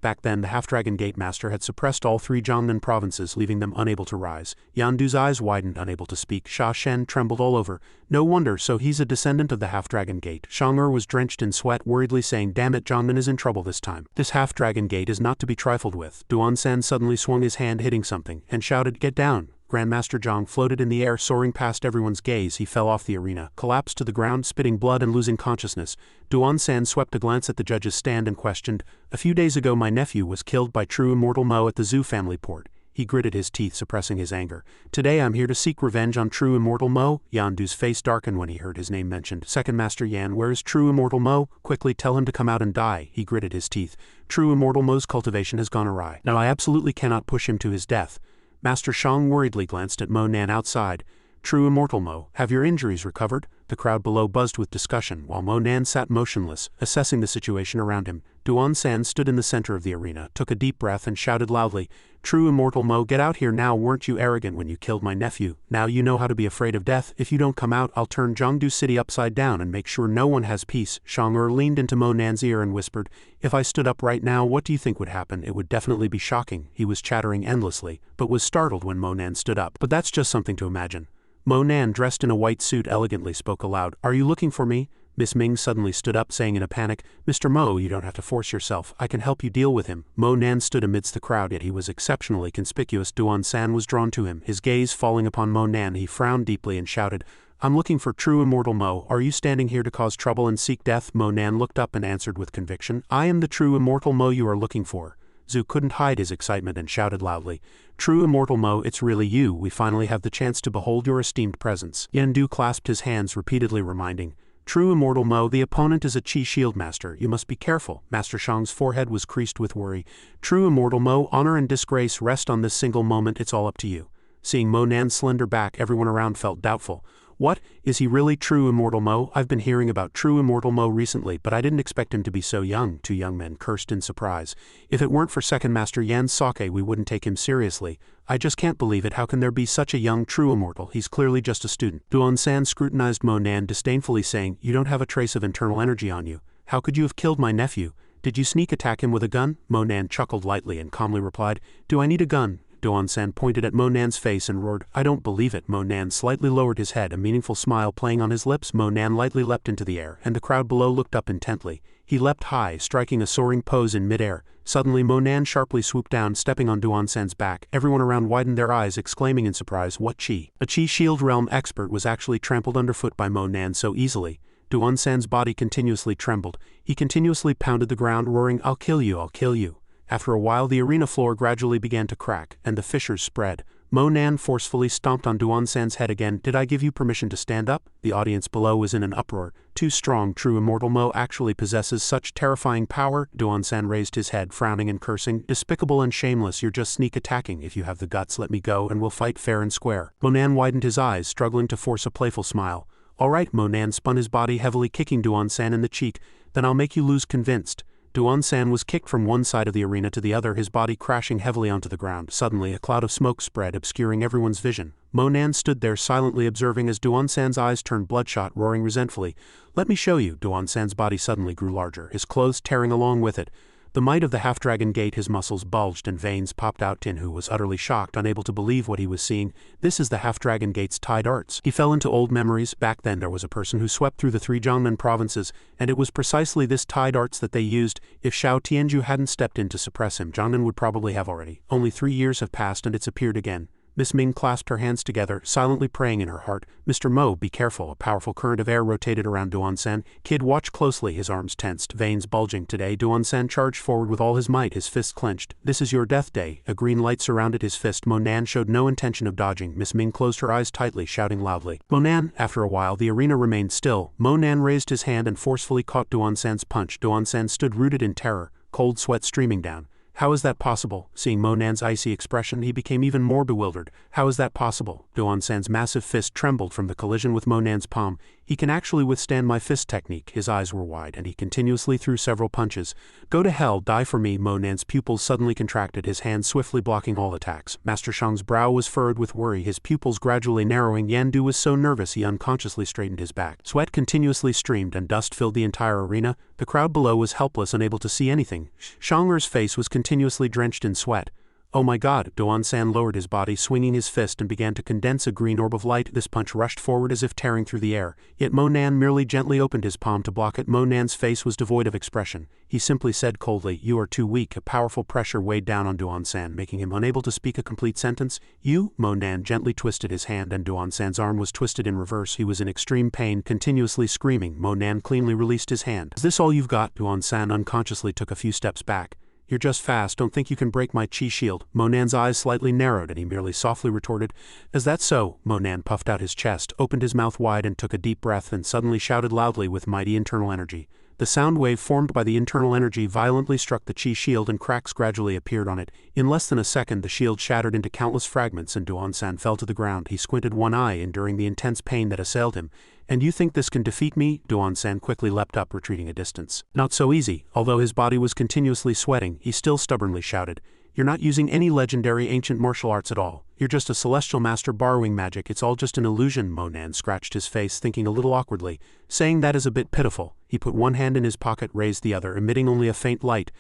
Back then, the Half-Dragon Gate Master had suppressed all 3 Jiangnan provinces, leaving them unable to rise. Yandu's eyes widened, unable to speak. Xia Shen trembled all over. No wonder, so he's a descendant of the Half-Dragon Gate. Shang was drenched in sweat, worriedly saying, damn it, Jiangnan is in trouble this time. This Half-Dragon Gate is not to be trifled with. Duan-san suddenly swung his hand, hitting something, and shouted, get down. Grandmaster Zhang floated in the air, soaring past everyone's gaze. He fell off the arena, collapsed to the ground, spitting blood and losing consciousness. Duan-san swept a glance at the judge's stand and questioned, a few days ago my nephew was killed by true Immortal Mo at the Zhu family port. He gritted his teeth, suppressing his anger. Today I'm here to seek revenge on true Immortal Mo. Yandu's face darkened when he heard his name mentioned. Second Master Yan, where is true Immortal Mo? Quickly tell him to come out and die. He gritted his teeth. True Immortal Mo's cultivation has gone awry. Now I absolutely cannot push him to his death. Master Shang worriedly glanced at Mo Nan outside. True Immortal Mo, have your injuries recovered? The crowd below buzzed with discussion, while Mo Nan sat motionless, assessing the situation around him. Duan-san stood in the center of the arena, took a deep breath and shouted loudly, True Immortal Mo, get out here now. Weren't you arrogant when you killed my nephew? Now you know how to be afraid of death. If you don't come out, I'll turn Jiangdu City upside down and make sure no one has peace. Shang leaned into Mo Nan's ear and whispered, if I stood up right now, what do you think would happen? It would definitely be shocking. He was chattering endlessly, but was startled when Mo Nan stood up. But that's just something to imagine. Mo Nan, dressed in a white suit, elegantly spoke aloud. Are you looking for me? Miss Ming suddenly stood up, saying in a panic, Mr. Mo, you don't have to force yourself. I can help you deal with him. Mo Nan stood amidst the crowd, yet he was exceptionally conspicuous. Duan-san was drawn to him. His gaze falling upon Mo Nan, he frowned deeply and shouted, I'm looking for true Immortal Mo. Are you standing here to cause trouble and seek death? Mo Nan looked up and answered with conviction, I am the true Immortal Mo you are looking for. Zhu couldn't hide his excitement and shouted loudly, True Immortal Mo, it's really you. We finally have the chance to behold your esteemed presence. Yandu clasped his hands, repeatedly reminding, True Immortal Mo, the opponent is a Chi Shield Master. You must be careful. Master Shang's forehead was creased with worry. True Immortal Mo, honor and disgrace rest on this single moment. It's all up to you. Seeing Mo Nan's slender back, everyone around felt doubtful. What? Is he really true Immortal Mo? I've been hearing about true Immortal Mo recently, but I didn't expect him to be so young. 2 young men cursed in surprise. If it weren't for Second Master Yan's sake, we wouldn't take him seriously. I just can't believe it. How can there be such a young true immortal? He's clearly just a student. Duan-san scrutinized Mo Nan disdainfully, saying, You don't have a trace of internal energy on you. How could you have killed my nephew? Did you sneak attack him with a gun? Mo Nan chuckled lightly and calmly replied, Do I need a gun? Duan-san pointed at Mo Nan's face and roared, I don't believe it. Mo Nan slightly lowered his head, a meaningful smile playing on his lips. Mo Nan lightly leapt into the air, and the crowd below looked up intently. He leapt high, striking a soaring pose in midair. Suddenly Mo Nan sharply swooped down, stepping on Duan-san's back. Everyone around widened their eyes, exclaiming in surprise, What chi? A Chi Shield Realm expert was actually trampled underfoot by Mo Nan so easily. Duan-san's body continuously trembled. He continuously pounded the ground, roaring, I'll kill you, I'll kill you. After a while the arena floor gradually began to crack, and the fissures spread. Mo Nan forcefully stomped on Duan-san's head again. Did I give you permission to stand up? The audience below was in an uproar. Too strong. True Immortal Mo actually possesses such terrifying power. Duan-san raised his head, frowning and cursing. Despicable and shameless, you're just sneak attacking. If you have the guts, let me go and we'll fight fair and square. Mo Nan widened his eyes, struggling to force a playful smile. All right, Mo Nan spun his body, heavily kicking Duan-san in the cheek. Then I'll make you lose. Convinced. Duan-san was kicked from one side of the arena to the other, his body crashing heavily onto the ground. Suddenly, a cloud of smoke spread, obscuring everyone's vision. Mo Nan stood there silently observing as Duan-san's eyes turned bloodshot, roaring resentfully. Let me show you. Duan-san's body suddenly grew larger, his clothes tearing along with it. The might of the Half-Dragon Gate, his muscles bulged and veins popped out. Tinhu was utterly shocked, unable to believe what he was seeing. This is the Half-Dragon Gate's tide arts. He fell into old memories. Back then there was a person who swept through the 3 Jiangnan provinces, and it was precisely this tide arts that they used. If Xiao Tianju hadn't stepped in to suppress him, Jiangnan would probably have already. Only 3 years have passed and it's appeared again. Miss Ming clasped her hands together, silently praying in her heart. Mr. Mo, be careful. A powerful current of air rotated around Duan-san. Kid, watch closely. His arms tensed, veins bulging. Today, Duan-san charged forward with all his might, his fists clenched. This is your death day. A green light surrounded his fist. Monan showed no intention of dodging. Miss Ming closed her eyes tightly, shouting loudly. Monan. After a while, the arena remained still. Monan raised his hand and forcefully caught Duan-san's punch. Duan-san stood rooted in terror, cold sweat streaming down. How is that possible? Seeing Monan's icy expression, he became even more bewildered. How is that possible? Duan-san's massive fist trembled from the collision with Monan's palm. He can actually withstand my fist technique. His eyes were wide, and he continuously threw several punches. Go to hell, die for me. Monan's pupils suddenly contracted, his hands swiftly blocking all attacks. Master Shang's brow was furrowed with worry, his pupils gradually narrowing. Yandu was so nervous he unconsciously straightened his back. Sweat continuously streamed, and dust filled the entire arena. The crowd below was helpless, unable to see anything. Shang'er's face was continuously drenched in sweat. Oh my god, Duan-san lowered his body, swinging his fist, and began to condense a green orb of light. This punch rushed forward as if tearing through the air, yet Monan merely gently opened his palm to block it. Monan's face was devoid of expression. He simply said coldly, "You are too weak." A powerful pressure weighed down on Duan-san, making him unable to speak a complete sentence. "You?" Monan gently twisted his hand, and Duan-san's arm was twisted in reverse. He was in extreme pain, continuously screaming. Monan cleanly released his hand. "Is this all you've got?" Duan-san unconsciously took a few steps back. "You're just fast. Don't think you can break my chi shield." Monan's eyes slightly narrowed, and he merely softly retorted, "Is that so?" Monan puffed out his chest, opened his mouth wide, and took a deep breath, then suddenly shouted loudly with mighty internal energy. The sound wave formed by the internal energy violently struck the chi shield, and cracks gradually appeared on it. In less than a second, the shield shattered into countless fragments, and Duan-san fell to the ground. He squinted one eye, enduring the intense pain that assailed him. "And you think this can defeat me?" Duan-san quickly leapt up, retreating a distance. "Not so easy." Although his body was continuously sweating, he still stubbornly shouted, "You're not using any legendary ancient martial arts at all. You're just a celestial master borrowing magic. It's all just an illusion." Monan scratched his face, thinking a little awkwardly. Saying that is a bit pitiful. He put one hand in his pocket, raised the other, emitting only a faint light.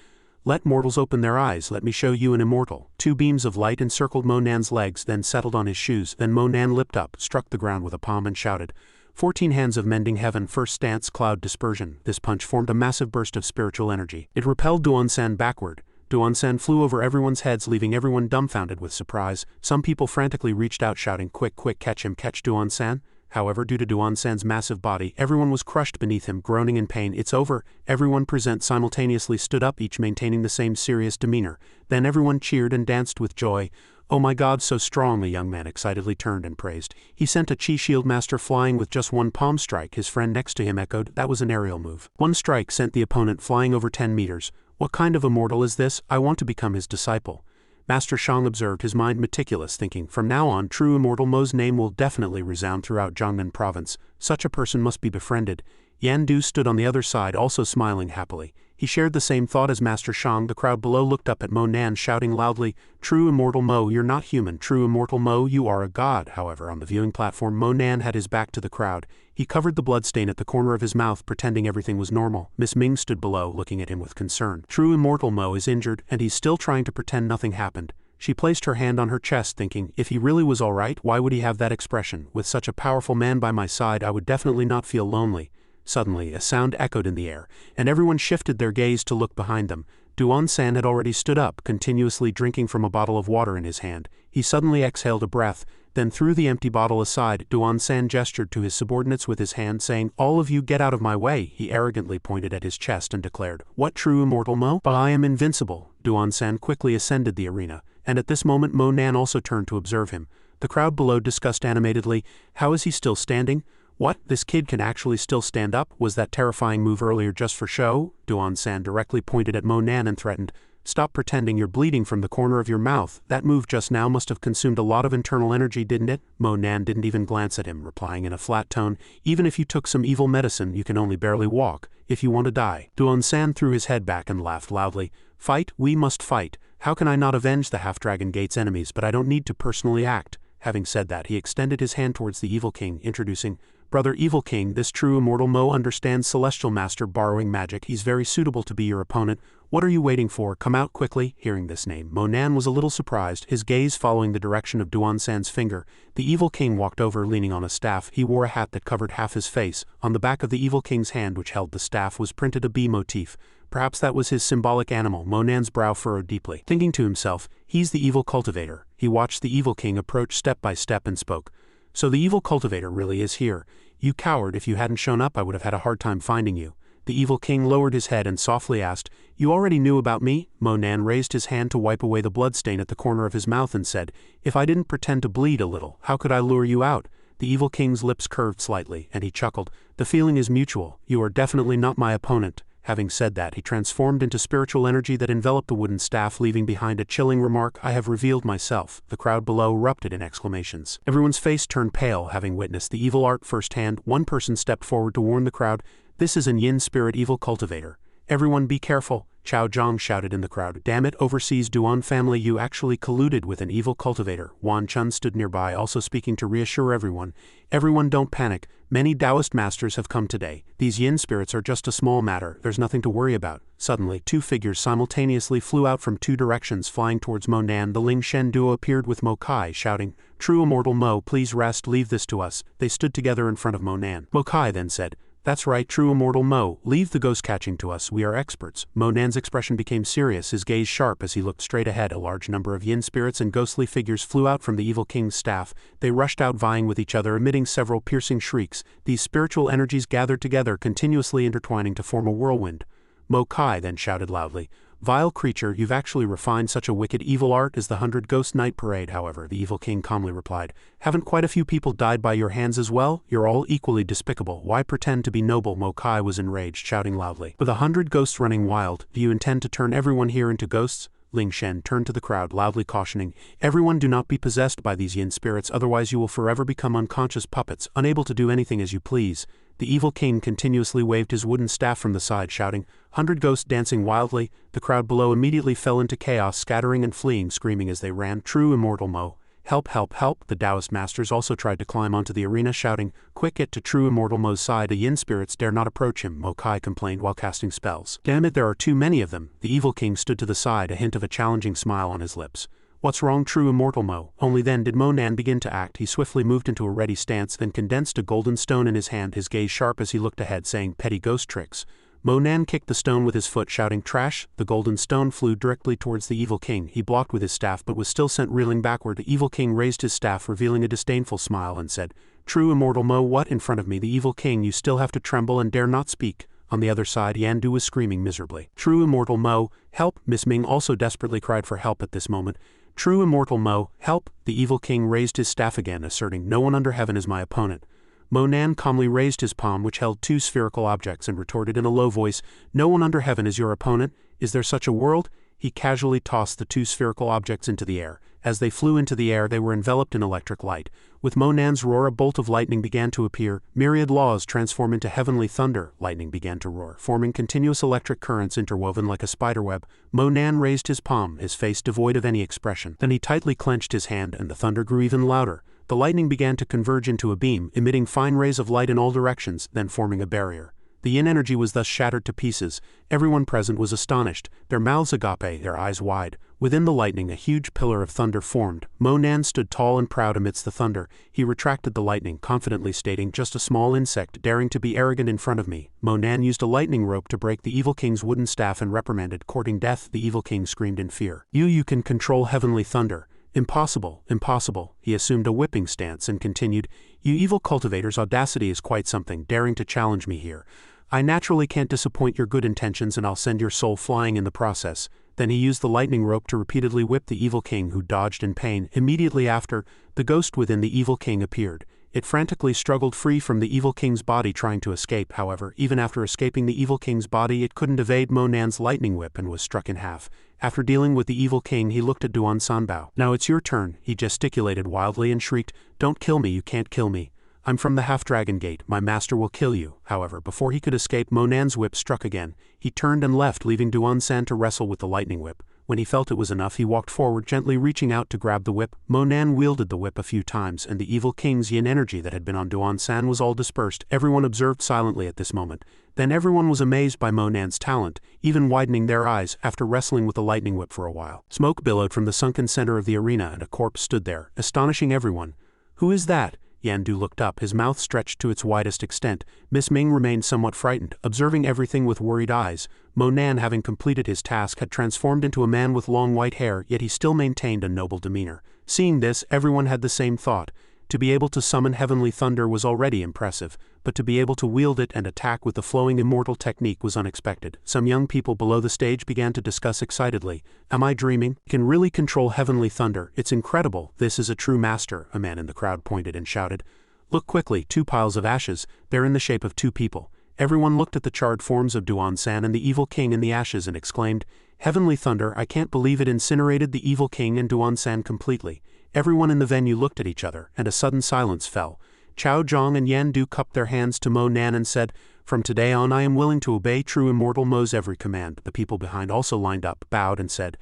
"Let mortals open their eyes. Let me show you an immortal." Two beams of light encircled Monan's legs, then settled on his shoes. Then Monan leapt up, struck the ground with a palm, and shouted, 14 hands of mending heaven. First stance, cloud dispersion." This punch formed a massive burst of spiritual energy. It repelled Duan-san backward. Duan-san flew over everyone's heads, leaving everyone dumbfounded with surprise. Some people frantically reached out, shouting, "Quick, quick, catch him, catch Duan-san." However, due to Duan-san's massive body, everyone was crushed beneath him, groaning in pain. "It's over." Everyone present simultaneously stood up, each maintaining the same serious demeanor. Then everyone cheered and danced with joy. "Oh my god, so strong," the young man excitedly turned and praised. He sent a chi shield master flying with just one palm strike. His friend next to him echoed, "That was an aerial move." One strike sent the opponent flying over 10 meters. "What kind of immortal is this? I want to become his disciple." Master Shang observed, his mind meticulous, thinking, "From now on, true Immortal Mo's name will definitely resound throughout Jiangnan province. Such a person must be befriended." Yandu stood on the other side, also smiling happily. He shared the same thought as Master Shang. The crowd below looked up at Monan, shouting loudly, "True Immortal Mo, you're not human. True Immortal Mo, you are a god." However, on the viewing platform, Monan had his back to the crowd. He covered the bloodstain at the corner of his mouth, pretending everything was normal. Miss Ming stood below, looking at him with concern. True Immortal Mo is injured, and he's still trying to pretend nothing happened. She placed her hand on her chest, thinking, if he really was all right, why would he have that expression? With such a powerful man by my side, I would definitely not feel lonely. Suddenly, a sound echoed in the air, and everyone shifted their gaze to look behind them. Duan-san had already stood up, continuously drinking from a bottle of water in his hand. He suddenly exhaled a breath, then threw the empty bottle aside. Duan-san gestured to his subordinates with his hand, saying, "All of you get out of my way." He arrogantly pointed at his chest and declared, "What true Immortal Mo? But I am invincible." Duan-san quickly ascended the arena, and at this moment Monan also turned to observe him. The crowd below discussed animatedly, "How is he still standing? What, this kid can actually still stand up? Was that terrifying move earlier just for show?" Duan-san directly pointed at Monan and threatened, "Stop pretending, you're bleeding from the corner of your mouth. That move just now must have consumed a lot of internal energy, didn't it?" Monan didn't even glance at him, replying in a flat tone, "Even if you took some evil medicine, you can only barely walk. If you want to die." Duan-san threw his head back and laughed loudly. "Fight, we must fight. How can I not avenge the Half-Dragon Gate's enemies? But I don't need to personally act." Having said that, he extended his hand towards the Evil King, introducing, "Brother Evil King, this true Immortal Mo understands Celestial Master borrowing magic. He's very suitable to be your opponent. What are you waiting for? Come out quickly. Hearing this name, Monan was a little surprised, his gaze following the direction of Duansan's finger. The evil king walked over leaning on a staff. He wore a hat that covered half his face. On the back of the evil king's hand which held the staff was printed a bee motif. Perhaps that was his symbolic animal. Monan's brow furrowed deeply. Thinking to himself, he's the evil cultivator. He watched the evil king approach step by step and spoke. So the evil cultivator really is here. You coward, if you hadn't shown up I would have had a hard time finding you. The evil king lowered his head and softly asked, You already knew about me? Monan raised his hand to wipe away the bloodstain at the corner of his mouth and said, If I didn't pretend to bleed a little, how could I lure you out? The evil king's lips curved slightly, and he chuckled. The feeling is mutual. You are definitely not my opponent. Having said that, he transformed into spiritual energy that enveloped the wooden staff, leaving behind a chilling remark, I have revealed myself. The crowd below erupted in exclamations. Everyone's face turned pale, having witnessed the evil art firsthand. One person stepped forward to warn the crowd, This is an yin spirit evil cultivator. Everyone be careful. Chao Zhang shouted in the crowd. Damn it, overseas Duan family, you actually colluded with an evil cultivator. Wan Chun stood nearby, also speaking to reassure everyone. Everyone don't panic. Many Taoist masters have come today. These yin spirits are just a small matter. There's nothing to worry about. Suddenly, two figures simultaneously flew out from two directions, flying towards Monan. The Ling Shen duo appeared with Mo Kai, shouting, True immortal Mo, please rest, leave this to us. They stood together in front of Monan. Mo Kai then said, That's right, true immortal Mo, leave the ghost catching to us, we are experts. Monan's expression became serious, his gaze sharp as he looked straight ahead. A large number of yin spirits and ghostly figures flew out from the evil king's staff. They rushed out vying with each other, emitting several piercing shrieks. These spiritual energies gathered together, continuously intertwining to form a whirlwind. Mo Kai then shouted loudly, Vile creature, you've actually refined such a wicked evil art as the 100 Ghost Night Parade. However, the evil king calmly replied, Haven't quite a few people died by your hands as well? You're all equally despicable. Why pretend to be noble? Mo Kai was enraged, shouting loudly. With 100 ghosts running wild, do you intend to turn everyone here into ghosts? Ling Shen turned to the crowd, loudly cautioning, Everyone do not be possessed by these yin spirits, otherwise you will forever become unconscious puppets, unable to do anything as you please. The evil king continuously waved his wooden staff from the side, shouting, 100 ghosts dancing wildly. The crowd below immediately fell into chaos, scattering and fleeing, screaming as they ran, True immortal Mo. Help, help, help. The Taoist masters also tried to climb onto the arena, shouting, Quick, get to true immortal Mo's side. The yin spirits dare not approach him, Mo Kai complained while casting spells. Damn it, there are too many of them. The evil king stood to the side, a hint of a challenging smile on his lips. What's wrong, true immortal Mo? Only then did Monan begin to act. He swiftly moved into a ready stance, then condensed a golden stone in his hand, his gaze sharp as he looked ahead, saying, Petty ghost tricks. Monan kicked the stone with his foot, shouting, Trash! The golden stone flew directly towards the evil king. He blocked with his staff but was still sent reeling backward. The evil king raised his staff, revealing a disdainful smile, and said, True immortal Mo, what? In front of me, the evil king, you still have to tremble and dare not speak. On the other side, Yandu was screaming miserably. True immortal Mo, help! Miss Ming also desperately cried for help at this moment. True immortal Mo, help! The evil king raised his staff again, asserting, No one under heaven is my opponent. Monan calmly raised his palm, which held two spherical objects, and retorted in a low voice, No one under heaven is your opponent. Is there such a world? He casually tossed the two spherical objects into the air. As they flew into the air, they were enveloped in electric light. With Monan's roar, a bolt of lightning began to appear. Myriad laws transform into heavenly thunder. Lightning began to roar, forming continuous electric currents interwoven like a spiderweb. Monan raised his palm, his face devoid of any expression. Then he tightly clenched his hand, and the thunder grew even louder. The lightning began to converge into a beam, emitting fine rays of light in all directions, then forming a barrier. The yin energy was thus shattered to pieces. Everyone present was astonished, their mouths agape, their eyes wide. Within the lightning, a huge pillar of thunder formed. Monan stood tall and proud amidst the thunder. He retracted the lightning, confidently stating, Just a small insect, daring to be arrogant in front of me. Monan used a lightning rope to break the evil king's wooden staff and reprimanded, courting death. The evil king screamed in fear. You can control heavenly thunder. Impossible, impossible. He assumed a whipping stance and continued, You evil cultivator's audacity is quite something, daring to challenge me here. I naturally can't disappoint your good intentions, and I'll send your soul flying in the process. Then he used the lightning rope to repeatedly whip the evil king, who dodged in pain. Immediately after, the ghost within the evil king appeared. It frantically struggled free from the evil king's body, trying to escape. However, even after escaping the evil king's body, it couldn't evade Monan's lightning whip and was struck in half. After dealing with the evil king, he looked at Duan Sanbao. Now it's your turn. He gesticulated wildly and shrieked, Don't kill me, you can't kill me. I'm from the Half-Dragon Gate, my master will kill you. However, before he could escape, Monan's whip struck again. He turned and left, leaving Duan San to wrestle with the lightning whip. When he felt it was enough, he walked forward, gently reaching out to grab the whip. Monan wielded the whip a few times, and the evil king's yin energy that had been on Duan San was all dispersed. Everyone observed silently at this moment. Then everyone was amazed by Mo Nan's talent, even widening their eyes after wrestling with the lightning whip for a while. Smoke billowed from the sunken center of the arena and a corpse stood there, astonishing everyone. "Who is that?" Yandu looked up, his mouth stretched to its widest extent. Miss Ming remained somewhat frightened, observing everything with worried eyes. Mo Nan, having completed his task, had transformed into a man with long white hair, yet he still maintained a noble demeanor. Seeing this, everyone had the same thought. To be able to summon heavenly thunder was already impressive, but to be able to wield it and attack with the flowing immortal technique was unexpected. Some young people below the stage began to discuss excitedly. "Am I dreaming? He can really control heavenly thunder. It's incredible. This is a true master," a man in the crowd pointed and shouted. "Look quickly, 2 piles of ashes. They're in the shape of 2 people." Everyone looked at the charred forms of Duan-san and the evil king in the ashes and exclaimed, "Heavenly thunder, I can't believe it incinerated the evil king and Duan-san completely." Everyone in the venue looked at each other, and a sudden silence fell. Chao Zhang and Yan Du cupped their hands to Mo Nan and said, "From today on I am willing to obey true Immortal Mo's every command." The people behind also lined up, bowed and said,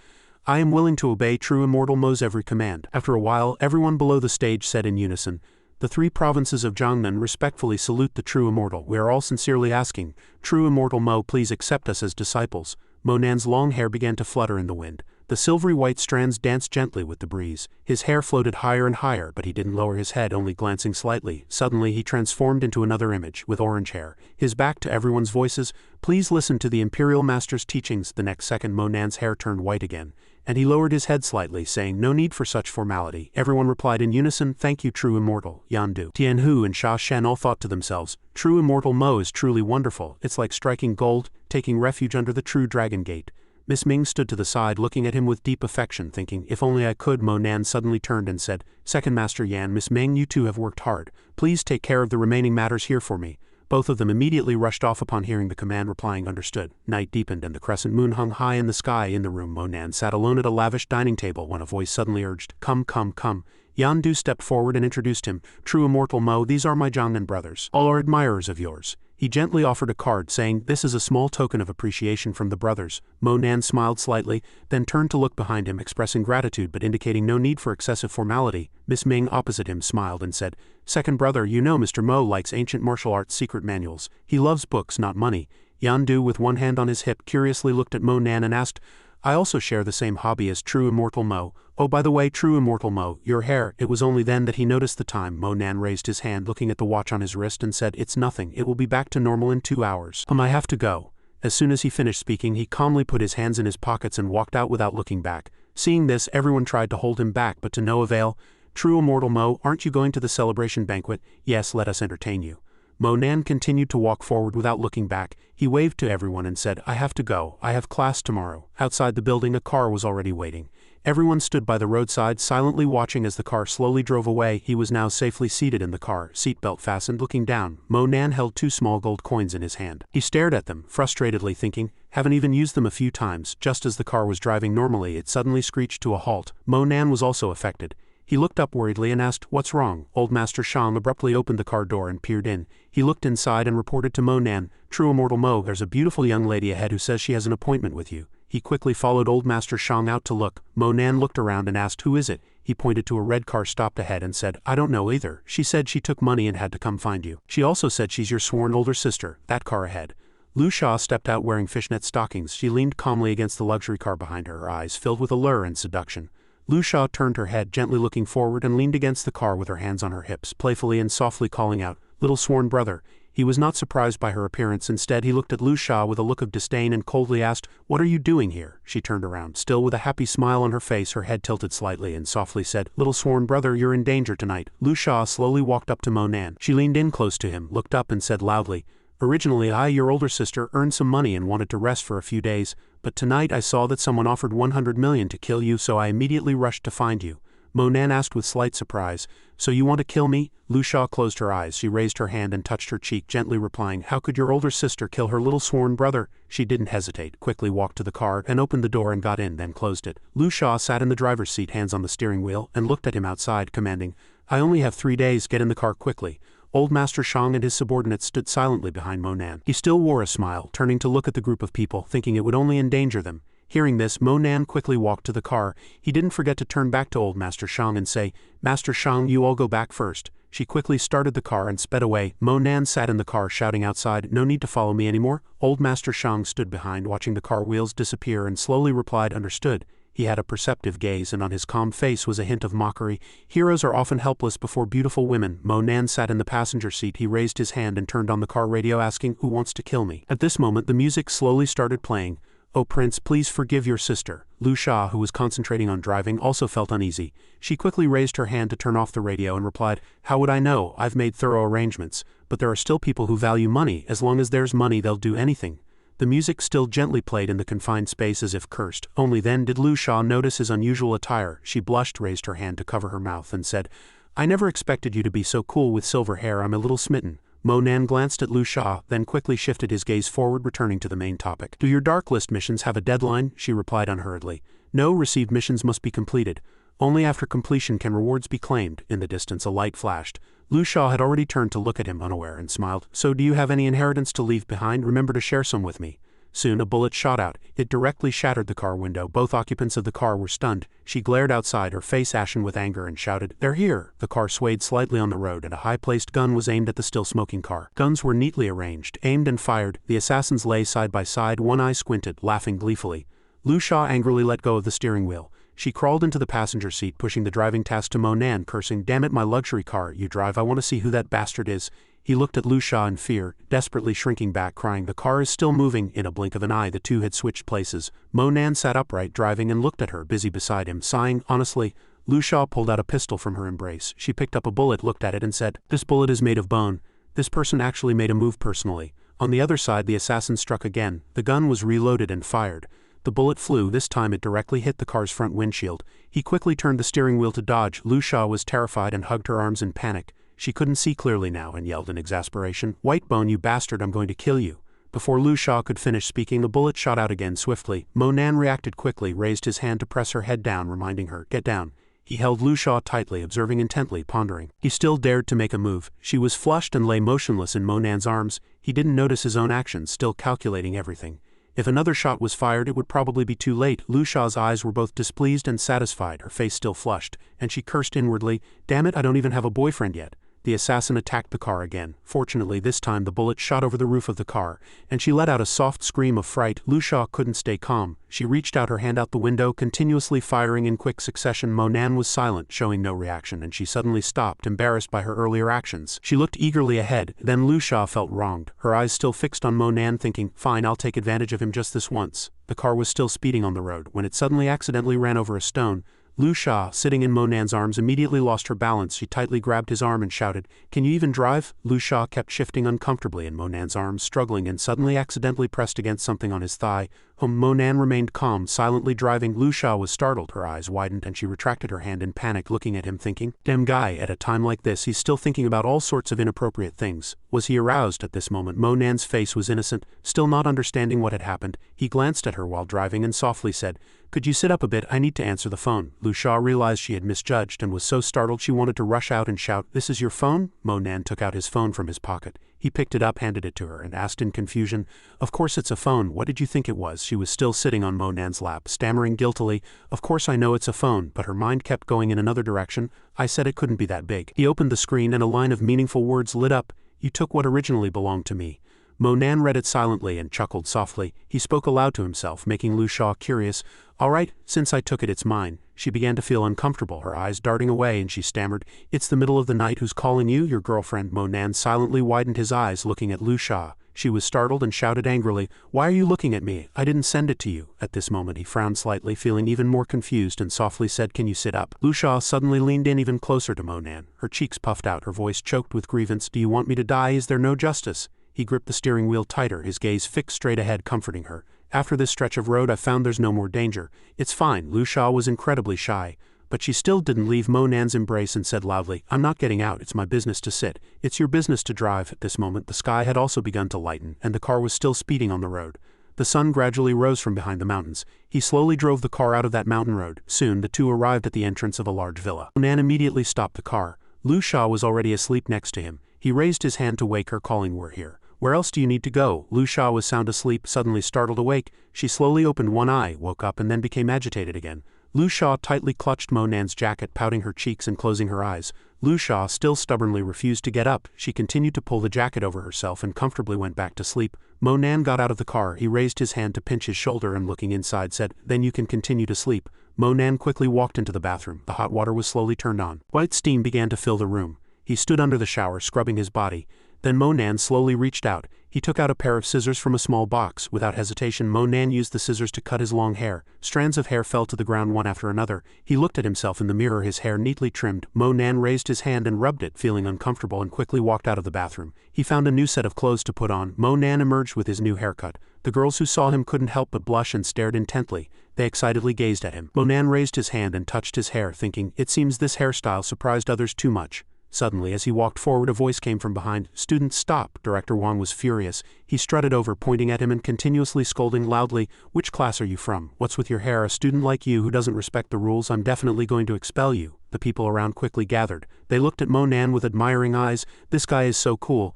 "I am willing to obey true Immortal Mo's every command." After a while, everyone below the stage said in unison, "The 3 provinces of Jiangnan respectfully salute the true Immortal. We are all sincerely asking, true Immortal Mo, please accept us as disciples." Mo Nan's long hair began to flutter in the wind. The silvery white strands danced gently with the breeze. His hair floated higher and higher, but he didn't lower his head, only glancing slightly. Suddenly he transformed into another image, with orange hair. His back to everyone's voices, "Please listen to the Imperial Master's teachings." The next second Mo Nan's hair turned white again, and he lowered his head slightly, saying, "No need for such formality." Everyone replied in unison, "Thank you, true Immortal." Yandu, Tianhu and Sha Shen all thought to themselves, "True Immortal Mo is truly wonderful. It's like striking gold, taking refuge under the true Dragon Gate." Miss Ming stood to the side, looking at him with deep affection, thinking, "If only I could." Mo Nan suddenly turned and said, "Second Master Yan, Miss Ming, you two have worked hard. Please take care of the remaining matters here for me." Both of them immediately rushed off upon hearing the command, replying, "Understood." Night deepened and the crescent moon hung high in the sky. In the room, Mo Nan sat alone at a lavish dining table when a voice suddenly urged, "Come, come, come." Yan Du stepped forward and introduced him. "True Immortal Mo, these are my Jiangnan brothers. All are admirers of yours." He gently offered a card, saying, "This is a small token of appreciation from the brothers." Mo Nan smiled slightly, then turned to look behind him, expressing gratitude but indicating no need for excessive formality. Miss Ming opposite him smiled and said, "Second brother, you know Mr. Mo likes ancient martial arts secret manuals. He loves books, not money." Yan Du, with one hand on his hip, curiously looked at Mo Nan and asked, "I also share the same hobby as true Immortal Mo. Oh, by the way, true Immortal Mo, your hair." It was only then that he noticed the time. Mo Nan raised his hand, looking at the watch on his wrist, and said, "It's nothing. It will be back to normal in 2 hours. I have to go." As soon as he finished speaking, he calmly put his hands in his pockets and walked out without looking back. Seeing this, everyone tried to hold him back, but to no avail. "True Immortal Mo, aren't you going to the celebration banquet?" "Yes, let us entertain you." Mo Nan continued to walk forward without looking back. He waved to everyone and said, "I have to go. I have class tomorrow." Outside the building, a car was already waiting. Everyone stood by the roadside, silently watching as the car slowly drove away. He was now safely seated in the car, seatbelt fastened, looking down. Mo Nan held 2 small gold coins in his hand. He stared at them, frustratedly thinking, "Haven't even used them a few times." Just as the car was driving normally, it suddenly screeched to a halt. Mo Nan was also affected. He looked up worriedly and asked, "What's wrong?" Old Master Shang abruptly opened the car door and peered in. He looked inside and reported to Mo Nan, "True Immortal Mo, there's a beautiful young lady ahead who says she has an appointment with you." He quickly followed Old Master Shang out to look. Mo Nan looked around and asked, "Who is it?" He pointed to a red car stopped ahead and said, "I don't know either. She said she took money and had to come find you. She also said she's your sworn older sister." That car ahead. Lu Sha stepped out wearing fishnet stockings. She leaned calmly against the luxury car behind her, her eyes filled with allure and seduction. Lu Sha turned her head, gently looking forward, and leaned against the car with her hands on her hips, playfully and softly calling out, "Little sworn brother." He was not surprised by her appearance. Instead, he looked at Lu Sha with a look of disdain and coldly asked, "What are you doing here?" She turned around, still with a happy smile on her face, her head tilted slightly, and softly said, "Little sworn brother, you're in danger tonight." Lu Sha slowly walked up to Mo Nan. She leaned in close to him, looked up and said loudly, "Originally I, your older sister, earned some money and wanted to rest for a few days, but tonight I saw that someone offered 100 million to kill you, so I immediately rushed to find you." Mo Nan asked with slight surprise, "So you want to kill me?" Lu Sha closed her eyes. She raised her hand and touched her cheek, gently replying, "How could your older sister kill her little sworn brother?" She didn't hesitate, quickly walked to the car and opened the door and got in, then closed it. Lu Sha sat in the driver's seat, hands on the steering wheel, and looked at him outside, commanding, "I only have 3 days, get in the car quickly." Old Master Shang and his subordinates stood silently behind Mo Nan. He still wore a smile, turning to look at the group of people, thinking it would only endanger them. Hearing this, Mo Nan quickly walked to the car. He didn't forget to turn back to Old Master Shang and say, "Master Shang, you all go back first." She quickly started the car and sped away. Mo Nan sat in the car shouting outside, "No need to follow me anymore." Old Master Shang stood behind watching the car wheels disappear and slowly replied, "Understood." He had a perceptive gaze and on his calm face was a hint of mockery. "Heroes are often helpless before beautiful women." Mo Nan sat in the passenger seat. He raised his hand and turned on the car radio asking, "Who wants to kill me?" At this moment the music slowly started playing. "Oh Prince, please forgive your sister." Lu Sha, who was concentrating on driving, also felt uneasy. She quickly raised her hand to turn off the radio and replied, "How would I know? I've made thorough arrangements. But there are still people who value money. As long as there's money they'll do anything." The music still gently played in the confined space as if cursed. Only then did Lu Sha notice his unusual attire. She blushed, raised her hand to cover her mouth and said, "I never expected you to be so cool with silver hair. I'm a little smitten." Mo Nan glanced at Lu Sha, then quickly shifted his gaze forward, returning to the main topic. "Do your dark list missions have a deadline?" She replied unhurriedly. "No, received missions must be completed. Only after completion can rewards be claimed." In the distance a light flashed. Lu Sha had already turned to look at him unaware and smiled. "So do you have any inheritance to leave behind? Remember to share some with me." Soon a bullet shot out. It directly shattered the car window. Both occupants of the car were stunned. She glared outside, her face ashen with anger, and shouted, "They're here!" The car swayed slightly on the road and a high-placed gun was aimed at the still smoking car. Guns were neatly arranged, aimed and fired. The assassins lay side by side, one eye squinted, laughing gleefully. Lu Sha angrily let go of the steering wheel. She crawled into the passenger seat, pushing the driving task to Mo Nan, cursing, "Damn it, my luxury car, you drive. I want to see who that bastard is." He looked at Lu Sha in fear, desperately shrinking back, crying, "The car is still moving." In a blink of an eye the two had switched places. Mo Nan sat upright, driving, and looked at her, busy beside him, sighing. Honestly, Lu Sha pulled out a pistol from her embrace. She picked up a bullet, looked at it, and said, "This bullet is made of bone. This person actually made a move personally." On the other side the assassin struck again. The gun was reloaded and fired. The bullet flew. This time it directly hit the car's front windshield. He quickly turned the steering wheel to dodge. Lu Sha was terrified and hugged her arms in panic. She couldn't see clearly now and yelled in exasperation, "Whitebone, you bastard, I'm going to kill you." Before Lu Sha could finish speaking the bullet shot out again swiftly. Mo Nan reacted quickly, raised his hand to press her head down, reminding her, "Get down." He held Lu Sha tightly, observing intently, pondering. He still dared to make a move. She was flushed and lay motionless in Mo Nan's arms. He didn't notice his own actions, still calculating everything. If another shot was fired it would probably be too late. Lu Sha's eyes were both displeased and satisfied, her face still flushed, and she cursed inwardly, "Damn it, I don't even have a boyfriend yet." The assassin attacked the car again. Fortunately this time the bullet shot over the roof of the car, and she let out a soft scream of fright. Lu Sha couldn't stay calm. She reached out her hand out the window, continuously firing in quick succession. Mo Nan was silent, showing no reaction, and she suddenly stopped, embarrassed by her earlier actions. She looked eagerly ahead, then Lu Sha felt wronged, her eyes still fixed on Mo Nan, thinking, "Fine, I'll take advantage of him just this once." The car was still speeding on the road, when it suddenly accidentally ran over a stone. Lu Sha, sitting in Mo Nan's arms, immediately lost her balance. She tightly grabbed his arm and shouted, "Can you even drive?" Lu Sha kept shifting uncomfortably in Mo Nan's arms, struggling, and suddenly accidentally pressed against something on his thigh. Mo Nan remained calm, silently driving. Lu Sha was startled, her eyes widened, and she retracted her hand in panic, looking at him thinking, "Damn guy, at a time like this he's still thinking about all sorts of inappropriate things." Was he aroused at this moment? Mo Nan's face was innocent, still not understanding what had happened. He glanced at her while driving and softly said, "Could you sit up a bit? I need to answer the phone." Lu Sha realized she had misjudged and was so startled she wanted to rush out and shout, "This is your phone?" Mo Nan took out his phone from his pocket. He picked it up, handed it to her, and asked in confusion, "Of course it's a phone. What did you think it was?" She was still sitting on Mo Nan's lap, stammering guiltily, "Of course I know it's a phone," but her mind kept going in another direction. "I said it couldn't be that big." He opened the screen and a line of meaningful words lit up. "You took what originally belonged to me." Mo Nan read it silently and chuckled softly. He spoke aloud to himself, making Lu Sha curious. "All right, since I took it, it's mine." She began to feel uncomfortable, her eyes darting away, and she stammered, "It's the middle of the night. Who's calling you? Your girlfriend." Mo Nan silently widened his eyes, looking at Lu Sha. She was startled and shouted angrily, "Why are you looking at me? I didn't send it to you." At this moment he frowned slightly, feeling even more confused, and softly said, "Can you sit up?" Lu Sha suddenly leaned in even closer to Mo Nan. Her cheeks puffed out, her voice choked with grievance. "Do you want me to die? Is there no justice?" He gripped the steering wheel tighter, his gaze fixed straight ahead, comforting her. "After this stretch of road I've found there's no more danger. It's fine." Lu Sha was incredibly shy, but she still didn't leave Mo Nan's embrace and said loudly, "I'm not getting out. It's my business to sit. It's your business to drive." At this moment the sky had also begun to lighten, and the car was still speeding on the road. The sun gradually rose from behind the mountains. He slowly drove the car out of that mountain road. Soon the two arrived at the entrance of a large villa. Mo Nan immediately stopped the car. Lu Sha was already asleep next to him. He raised his hand to wake her, calling, "We're here." "Where else do you need to go?" Lu Sha was sound asleep, suddenly startled awake. She slowly opened one eye, woke up, and then became agitated again. Lu Sha tightly clutched Mo Nan's jacket, pouting her cheeks and closing her eyes. Lu Sha still stubbornly refused to get up. She continued to pull the jacket over herself and comfortably went back to sleep. Mo Nan got out of the car. He raised his hand to pinch his shoulder and looking inside said, "Then you can continue to sleep." Mo Nan quickly walked into the bathroom. The hot water was slowly turned on. White steam began to fill the room. He stood under the shower, scrubbing his body. Then Mo Nan slowly reached out. He took out a pair of scissors from a small box. Without hesitation, Mo Nan used the scissors to cut his long hair. Strands of hair fell to the ground one after another. He looked at himself in the mirror, his hair neatly trimmed. Mo Nan raised his hand and rubbed it, feeling uncomfortable, and quickly walked out of the bathroom. He found a new set of clothes to put on. Mo Nan emerged with his new haircut. The girls who saw him couldn't help but blush and stared intently. They excitedly gazed at him. Mo Nan raised his hand and touched his hair, thinking, it seems this hairstyle surprised others too much. Suddenly, as he walked forward, a voice came from behind. "Students, stop!" Director Wang was furious. He strutted over, pointing at him and continuously scolding loudly, "Which class are you from? What's with your hair? A student like you who doesn't respect the rules, I'm definitely going to expel you." The people around quickly gathered. They looked at Mo Nan with admiring eyes. "This guy is so cool."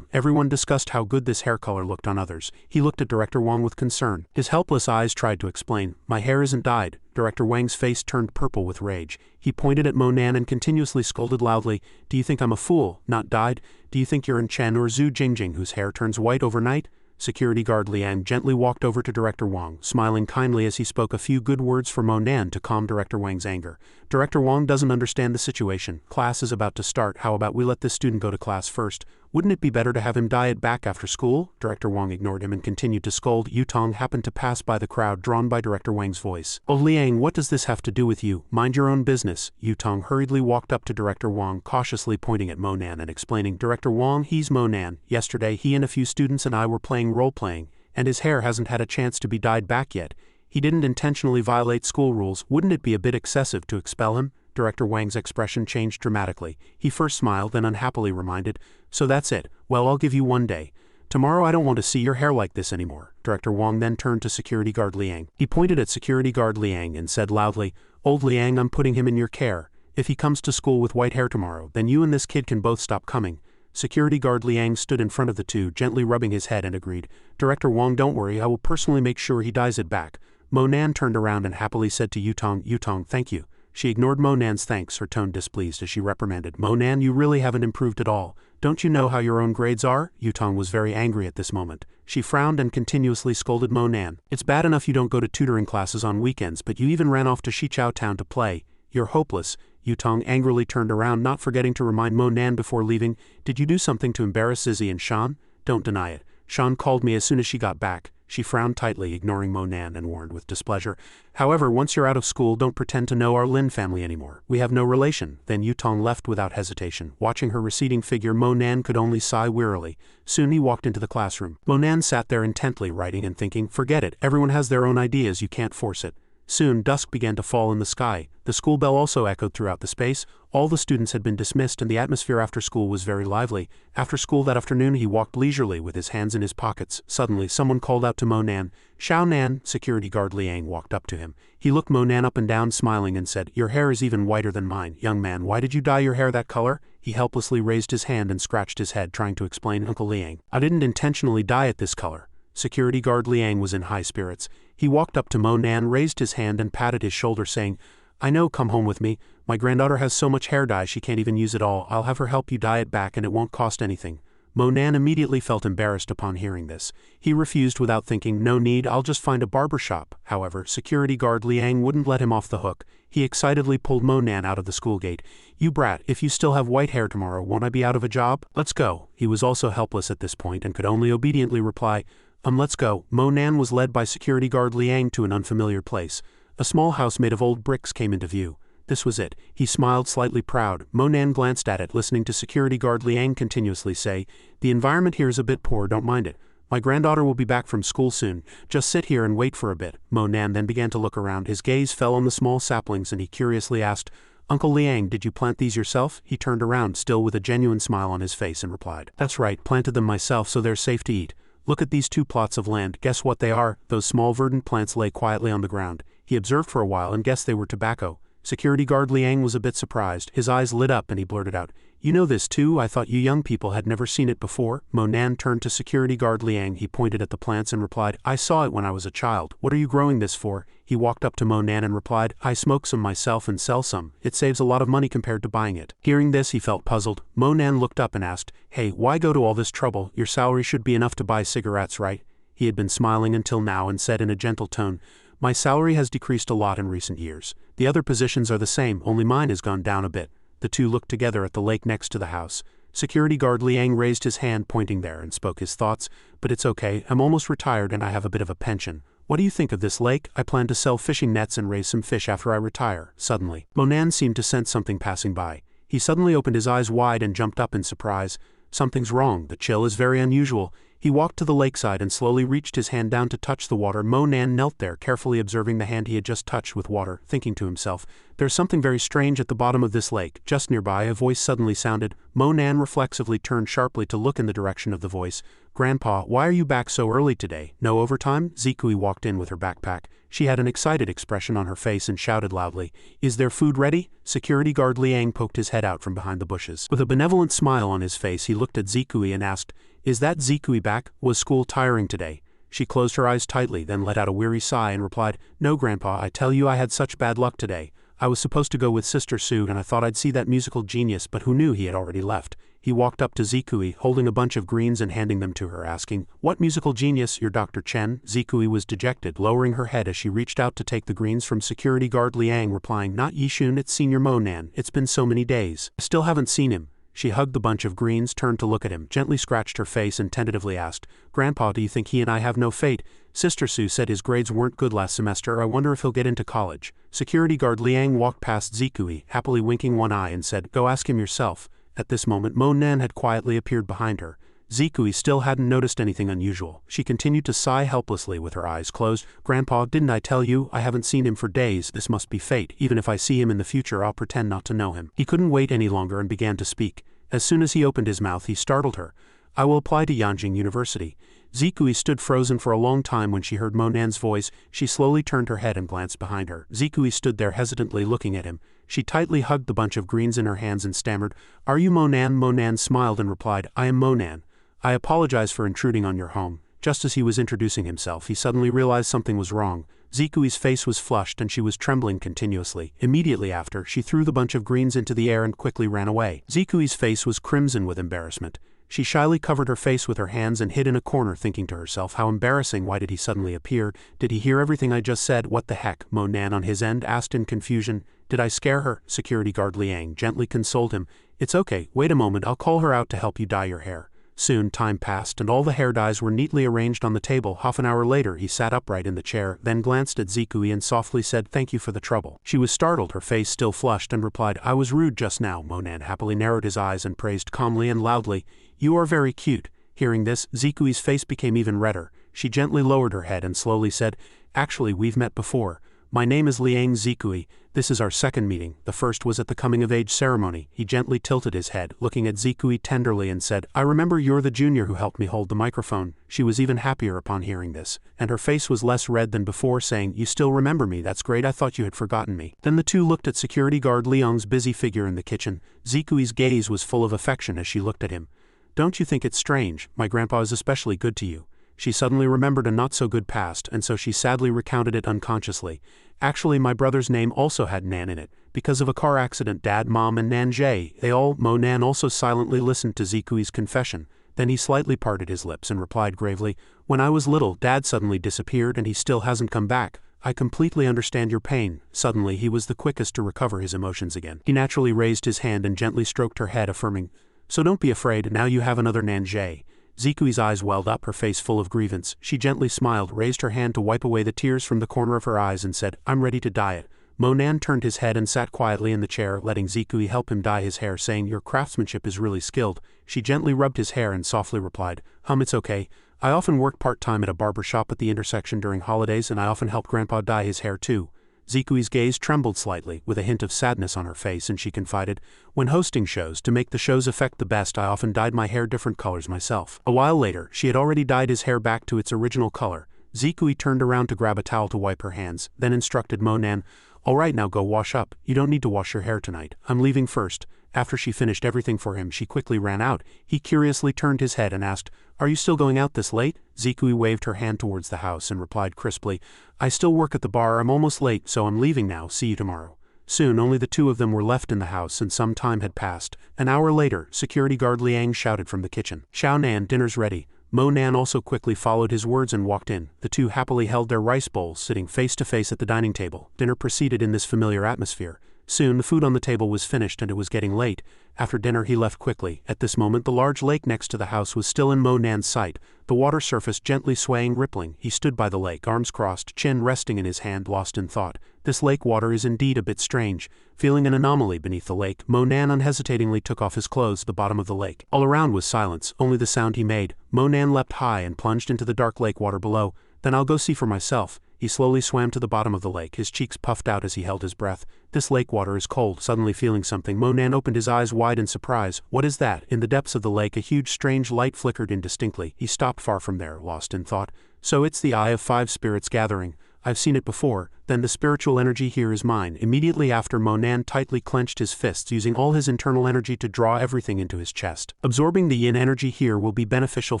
Everyone discussed how good this hair color looked on others. He looked at Director Wang with concern. His helpless eyes tried to explain, "My hair isn't dyed." Director Wang's face turned purple with rage. He pointed at Mo Nan and continuously scolded loudly, "Do you think I'm a fool? Not dyed? Do you think you're in Chen or Zhu Jingjing whose hair turns white overnight?" Security guard Liang gently walked over to Director Wang, smiling kindly as he spoke a few good words for Mo Nan to calm Director Wang's anger. "Director Wang doesn't understand the situation. Class is about to start. How about we let this student go to class first? Wouldn't it be better to have him dye it back after school?" Director Wang ignored him and continued to scold. Yutong happened to pass by the crowd, drawn by Director Wang's voice. "Oh Liang, what does this have to do with you? Mind your own business." Yutong hurriedly walked up to Director Wang, cautiously pointing at Mo Nan and explaining, "Director Wang, he's Mo Nan. Yesterday he and a few students and I were playing role-playing, and his hair hasn't had a chance to be dyed back yet. He didn't intentionally violate school rules. Wouldn't it be a bit excessive to expel him?" Director Wang's expression changed dramatically. He first smiled, then unhappily reminded, "So that's it. Well, I'll give you one day. Tomorrow I don't want to see your hair like this anymore." Director Wang then turned to security guard Liang. He pointed at security guard Liang and said loudly, "Old Liang, I'm putting him in your care. If he comes to school with white hair tomorrow, then you and this kid can both stop coming." Security guard Liang stood in front of the two, gently rubbing his head, and agreed, "Director Wang, don't worry, I will personally make sure he dyes it back." Mo Nan turned around and happily said to Yutong, "Yutong, thank you." She ignored Mo Nan's thanks, her tone displeased as she reprimanded, "Mo Nan, you really haven't improved at all. Don't you know how your own grades are?" Yutong was very angry at this moment. She frowned and continuously scolded Mo Nan. "It's bad enough you don't go to tutoring classes on weekends, but you even ran off to Xichao Town to play. You're hopeless." Yutong angrily turned around, not forgetting to remind Mo Nan before leaving, "Did you do something to embarrass Zizi and Shan? Don't deny it. Shan called me as soon as she got back." She frowned tightly, ignoring Mo Nan, and warned with displeasure, "However, once you're out of school, don't pretend to know our Lin family anymore. We have no relation." Then Yutong left without hesitation. Watching her receding figure, Mo Nan could only sigh wearily. Soon he walked into the classroom. Mo Nan sat there intently writing and thinking, "Forget it, everyone has their own ideas, you can't force it." Soon, dusk began to fall in the sky. The school bell also echoed throughout the space. All the students had been dismissed and the atmosphere after school was very lively. After school that afternoon he walked leisurely with his hands in his pockets. Suddenly, someone called out to Mo Nan. "Xiao Nan." Security guard Liang walked up to him. He looked Mo Nan up and down, smiling, and said, "Your hair is even whiter than mine. Young man, why did you dye your hair that color?" He helplessly raised his hand and scratched his head, trying to explain, "Uncle Liang, I didn't intentionally dye it this color." Security guard Liang was in high spirits. He walked up to Mo Nan, raised his hand and patted his shoulder, saying, "I know, come home with me. My granddaughter has so much hair dye she can't even use it all. I'll have her help you dye it back and it won't cost anything." Mo Nan immediately felt embarrassed upon hearing this. He refused without thinking, "No need, I'll just find a barber shop." However, security guard Liang wouldn't let him off the hook. He excitedly pulled Mo Nan out of the school gate. "You brat, if you still have white hair tomorrow, won't I be out of a job? Let's go." He was also helpless at this point and could only obediently reply, Let's go." Mo Nan was led by security guard Liang to an unfamiliar place. A small house made of old bricks came into view. This was it. He smiled, slightly proud. Mo Nan glanced at it, listening to security guard Liang continuously say, "The environment here is a bit poor, don't mind it. My granddaughter will be back from school soon. Just sit here and wait for a bit." Mo Nan then began to look around. His gaze fell on the small saplings and he curiously asked, "Uncle Liang, did you plant these yourself?" He turned around, still with a genuine smile on his face, and replied, "That's right, planted them myself so they're safe to eat. Look at these 2 plots of land. Guess what they are?" Those small verdant plants lay quietly on the ground. He observed for a while and guessed they were tobacco. Security guard Liang was a bit surprised. His eyes lit up and he blurted out, "You know this too? I thought you young people had never seen it before." Mo Nan turned to security guard Liang. He pointed at the plants and replied, "I saw it when I was a child. What are you growing this for?" He walked up to Mo Nan and replied, "I smoke some myself and sell some. It saves a lot of money compared to buying it." Hearing this, he felt puzzled. Mo Nan looked up and asked, "Hey, why go to all this trouble? Your salary should be enough to buy cigarettes, right?" He had been smiling until now and said in a gentle tone, "My salary has decreased a lot in recent years. The other positions are the same, only mine has gone down a bit." The two looked together at the lake next to the house. Security guard Liang raised his hand pointing there and spoke his thoughts, "But it's okay, I'm almost retired and I have a bit of a pension. What do you think of this lake? I plan to sell fishing nets and raise some fish after I retire." Suddenly, Mo Nan seemed to sense something passing by. He suddenly opened his eyes wide and jumped up in surprise. "Something's wrong, the chill is very unusual." He walked to the lakeside and slowly reached his hand down to touch the water. Mo Nan knelt there, carefully observing the hand he had just touched with water, thinking to himself, "There's something very strange at the bottom of this lake." Just nearby, a voice suddenly sounded. Mo Nan reflexively turned sharply to look in the direction of the voice. "Grandpa, why are you back so early today? No overtime?" Zikui walked in with her backpack. She had an excited expression on her face and shouted loudly, "Is there food ready?" Security guard Liang poked his head out from behind the bushes. With a benevolent smile on his face, he looked at Zikui and asked, "Is that Zikui back? Was school tiring today?" She closed her eyes tightly, then let out a weary sigh and replied, "No, Grandpa, I tell you I had such bad luck today. I was supposed to go with Sister Sue and I thought I'd see that musical genius, but who knew he had already left." He walked up to Zikui, holding a bunch of greens and handing them to her, asking, "What musical genius? Your Dr. Chen?" Zikui was dejected, lowering her head as she reached out to take the greens from security guard Liang, replying, "Not Yishun, it's Senior Mo Nan. It's been so many days. I still haven't seen him." She hugged the bunch of greens, turned to look at him, gently scratched her face and tentatively asked, "Grandpa, do you think he and I have no fate? Sister Sue said his grades weren't good last semester. I wonder if he'll get into college." Security guard Liang walked past Zikui, happily winking one eye and said, "Go ask him yourself." At this moment, Mo Nan had quietly appeared behind her. Zikui still hadn't noticed anything unusual. She continued to sigh helplessly with her eyes closed. "Grandpa, didn't I tell you? I haven't seen him for days. This must be fate. Even if I see him in the future, I'll pretend not to know him." He couldn't wait any longer and began to speak. As soon as he opened his mouth, he startled her. "I will apply to Yanjing University." Zikui stood frozen for a long time when she heard Mo Nan's voice. She slowly turned her head and glanced behind her. Zikui stood there hesitantly looking at him. She tightly hugged the bunch of greens in her hands and stammered, "Are you Mo Nan?" Mo Nan smiled and replied, "I am Mo Nan. I apologize for intruding on your home." Just as he was introducing himself, he suddenly realized something was wrong. Zikui's face was flushed and she was trembling continuously. Immediately after, she threw the bunch of greens into the air and quickly ran away. Zikui's face was crimson with embarrassment. She shyly covered her face with her hands and hid in a corner, thinking to herself, how embarrassing. Why did he suddenly appear? Did he hear everything I just said? What the heck? Mo Nan on his end asked in confusion. Did I scare her? Security guard Liang gently consoled him. "It's okay, wait a moment, I'll call her out to help you dye your hair." Soon time passed and all the hair dyes were neatly arranged on the table. Half an hour later he sat upright in the chair, then glanced at Zikui and softly said, "Thank you for the trouble." She was startled, her face still flushed, and replied, "I was rude just now." Mo Nan happily narrowed his eyes and praised calmly and loudly, "You are very cute." Hearing this, Zikui's face became even redder. She gently lowered her head and slowly said, "Actually, we've met before. My name is Liang Zikui. This is our second meeting. The first was at the coming-of-age ceremony." He gently tilted his head, looking at Zikui tenderly and said, "I remember you're the junior who helped me hold the microphone." She was even happier upon hearing this, and her face was less red than before, saying, "You still remember me? That's great, I thought you had forgotten me." Then the two looked at security guard Liang's busy figure in the kitchen. Zikui's gaze was full of affection as she looked at him. "Don't you think it's strange? My grandpa is especially good to you." She suddenly remembered a not-so-good past, and so she sadly recounted it unconsciously. "Actually, my brother's name also had Nan in it. Because of a car accident, Dad, Mom, and Nan Jay, Mo Nan also silently listened to Zikui's confession. Then he slightly parted his lips and replied gravely, "When I was little, Dad suddenly disappeared and he still hasn't come back. I completely understand your pain." Suddenly, he was the quickest to recover his emotions again. He naturally raised his hand and gently stroked her head, affirming, "So don't be afraid, now you have another Nan Jay." Zikui's eyes welled up, her face full of grievance. She gently smiled, raised her hand to wipe away the tears from the corner of her eyes and said, "I'm ready to dye it." Mo Nan turned his head and sat quietly in the chair, letting Zikui help him dye his hair, saying, "Your craftsmanship is really skilled." She gently rubbed his hair and softly replied, "It's okay. I often work part-time at a barber shop at the intersection during holidays and I often help Grandpa dye his hair too." Zikui's gaze trembled slightly, with a hint of sadness on her face, and she confided, "When hosting shows, to make the show's effect the best, I often dyed my hair different colors myself." A while later, she had already dyed his hair back to its original color. Zikui turned around to grab a towel to wipe her hands, then instructed Mo Nan, All right, now go wash up. You don't need to wash your hair tonight. I'm leaving first. After she finished everything for him, she quickly ran out. He curiously turned his head and asked, "Are you still going out this late?" Zikui waved her hand towards the house and replied crisply, "I still work at the bar. I'm almost late, so I'm leaving now. See you tomorrow." Soon only the two of them were left in the house and some time had passed. An hour later, security guard Liang shouted from the kitchen, "Xiaonan, dinner's ready." Mo Nan also quickly followed his words and walked in. The two happily held their rice bowls, sitting face to face at the dining table. Dinner proceeded in this familiar atmosphere. Soon the food on the table was finished and it was getting late. After dinner he left quickly. At this moment the large lake next to the house was still in Mo Nan's sight, the water surface gently swaying, rippling. He stood by the lake, arms crossed, chin resting in his hand, lost in thought. This lake water is indeed a bit strange. Feeling an anomaly beneath the lake, Mo Nan unhesitatingly took off his clothes at the bottom of the lake. All around was silence, only the sound he made. Mo Nan leapt high and plunged into the dark lake water below. "Then I'll go see for myself." He slowly swam to the bottom of the lake, his cheeks puffed out as he held his breath. "This lake water is cold." Suddenly feeling something, Mo Nan opened his eyes wide in surprise. "What is that?" In the depths of the lake a huge strange light flickered indistinctly. He stopped far from there, lost in thought. "So it's the Eye of Five Spirits gathering. I've seen it before. Then the spiritual energy here is mine." Immediately after, Mo Nan tightly clenched his fists, using all his internal energy to draw everything into his chest. Absorbing the yin energy here will be beneficial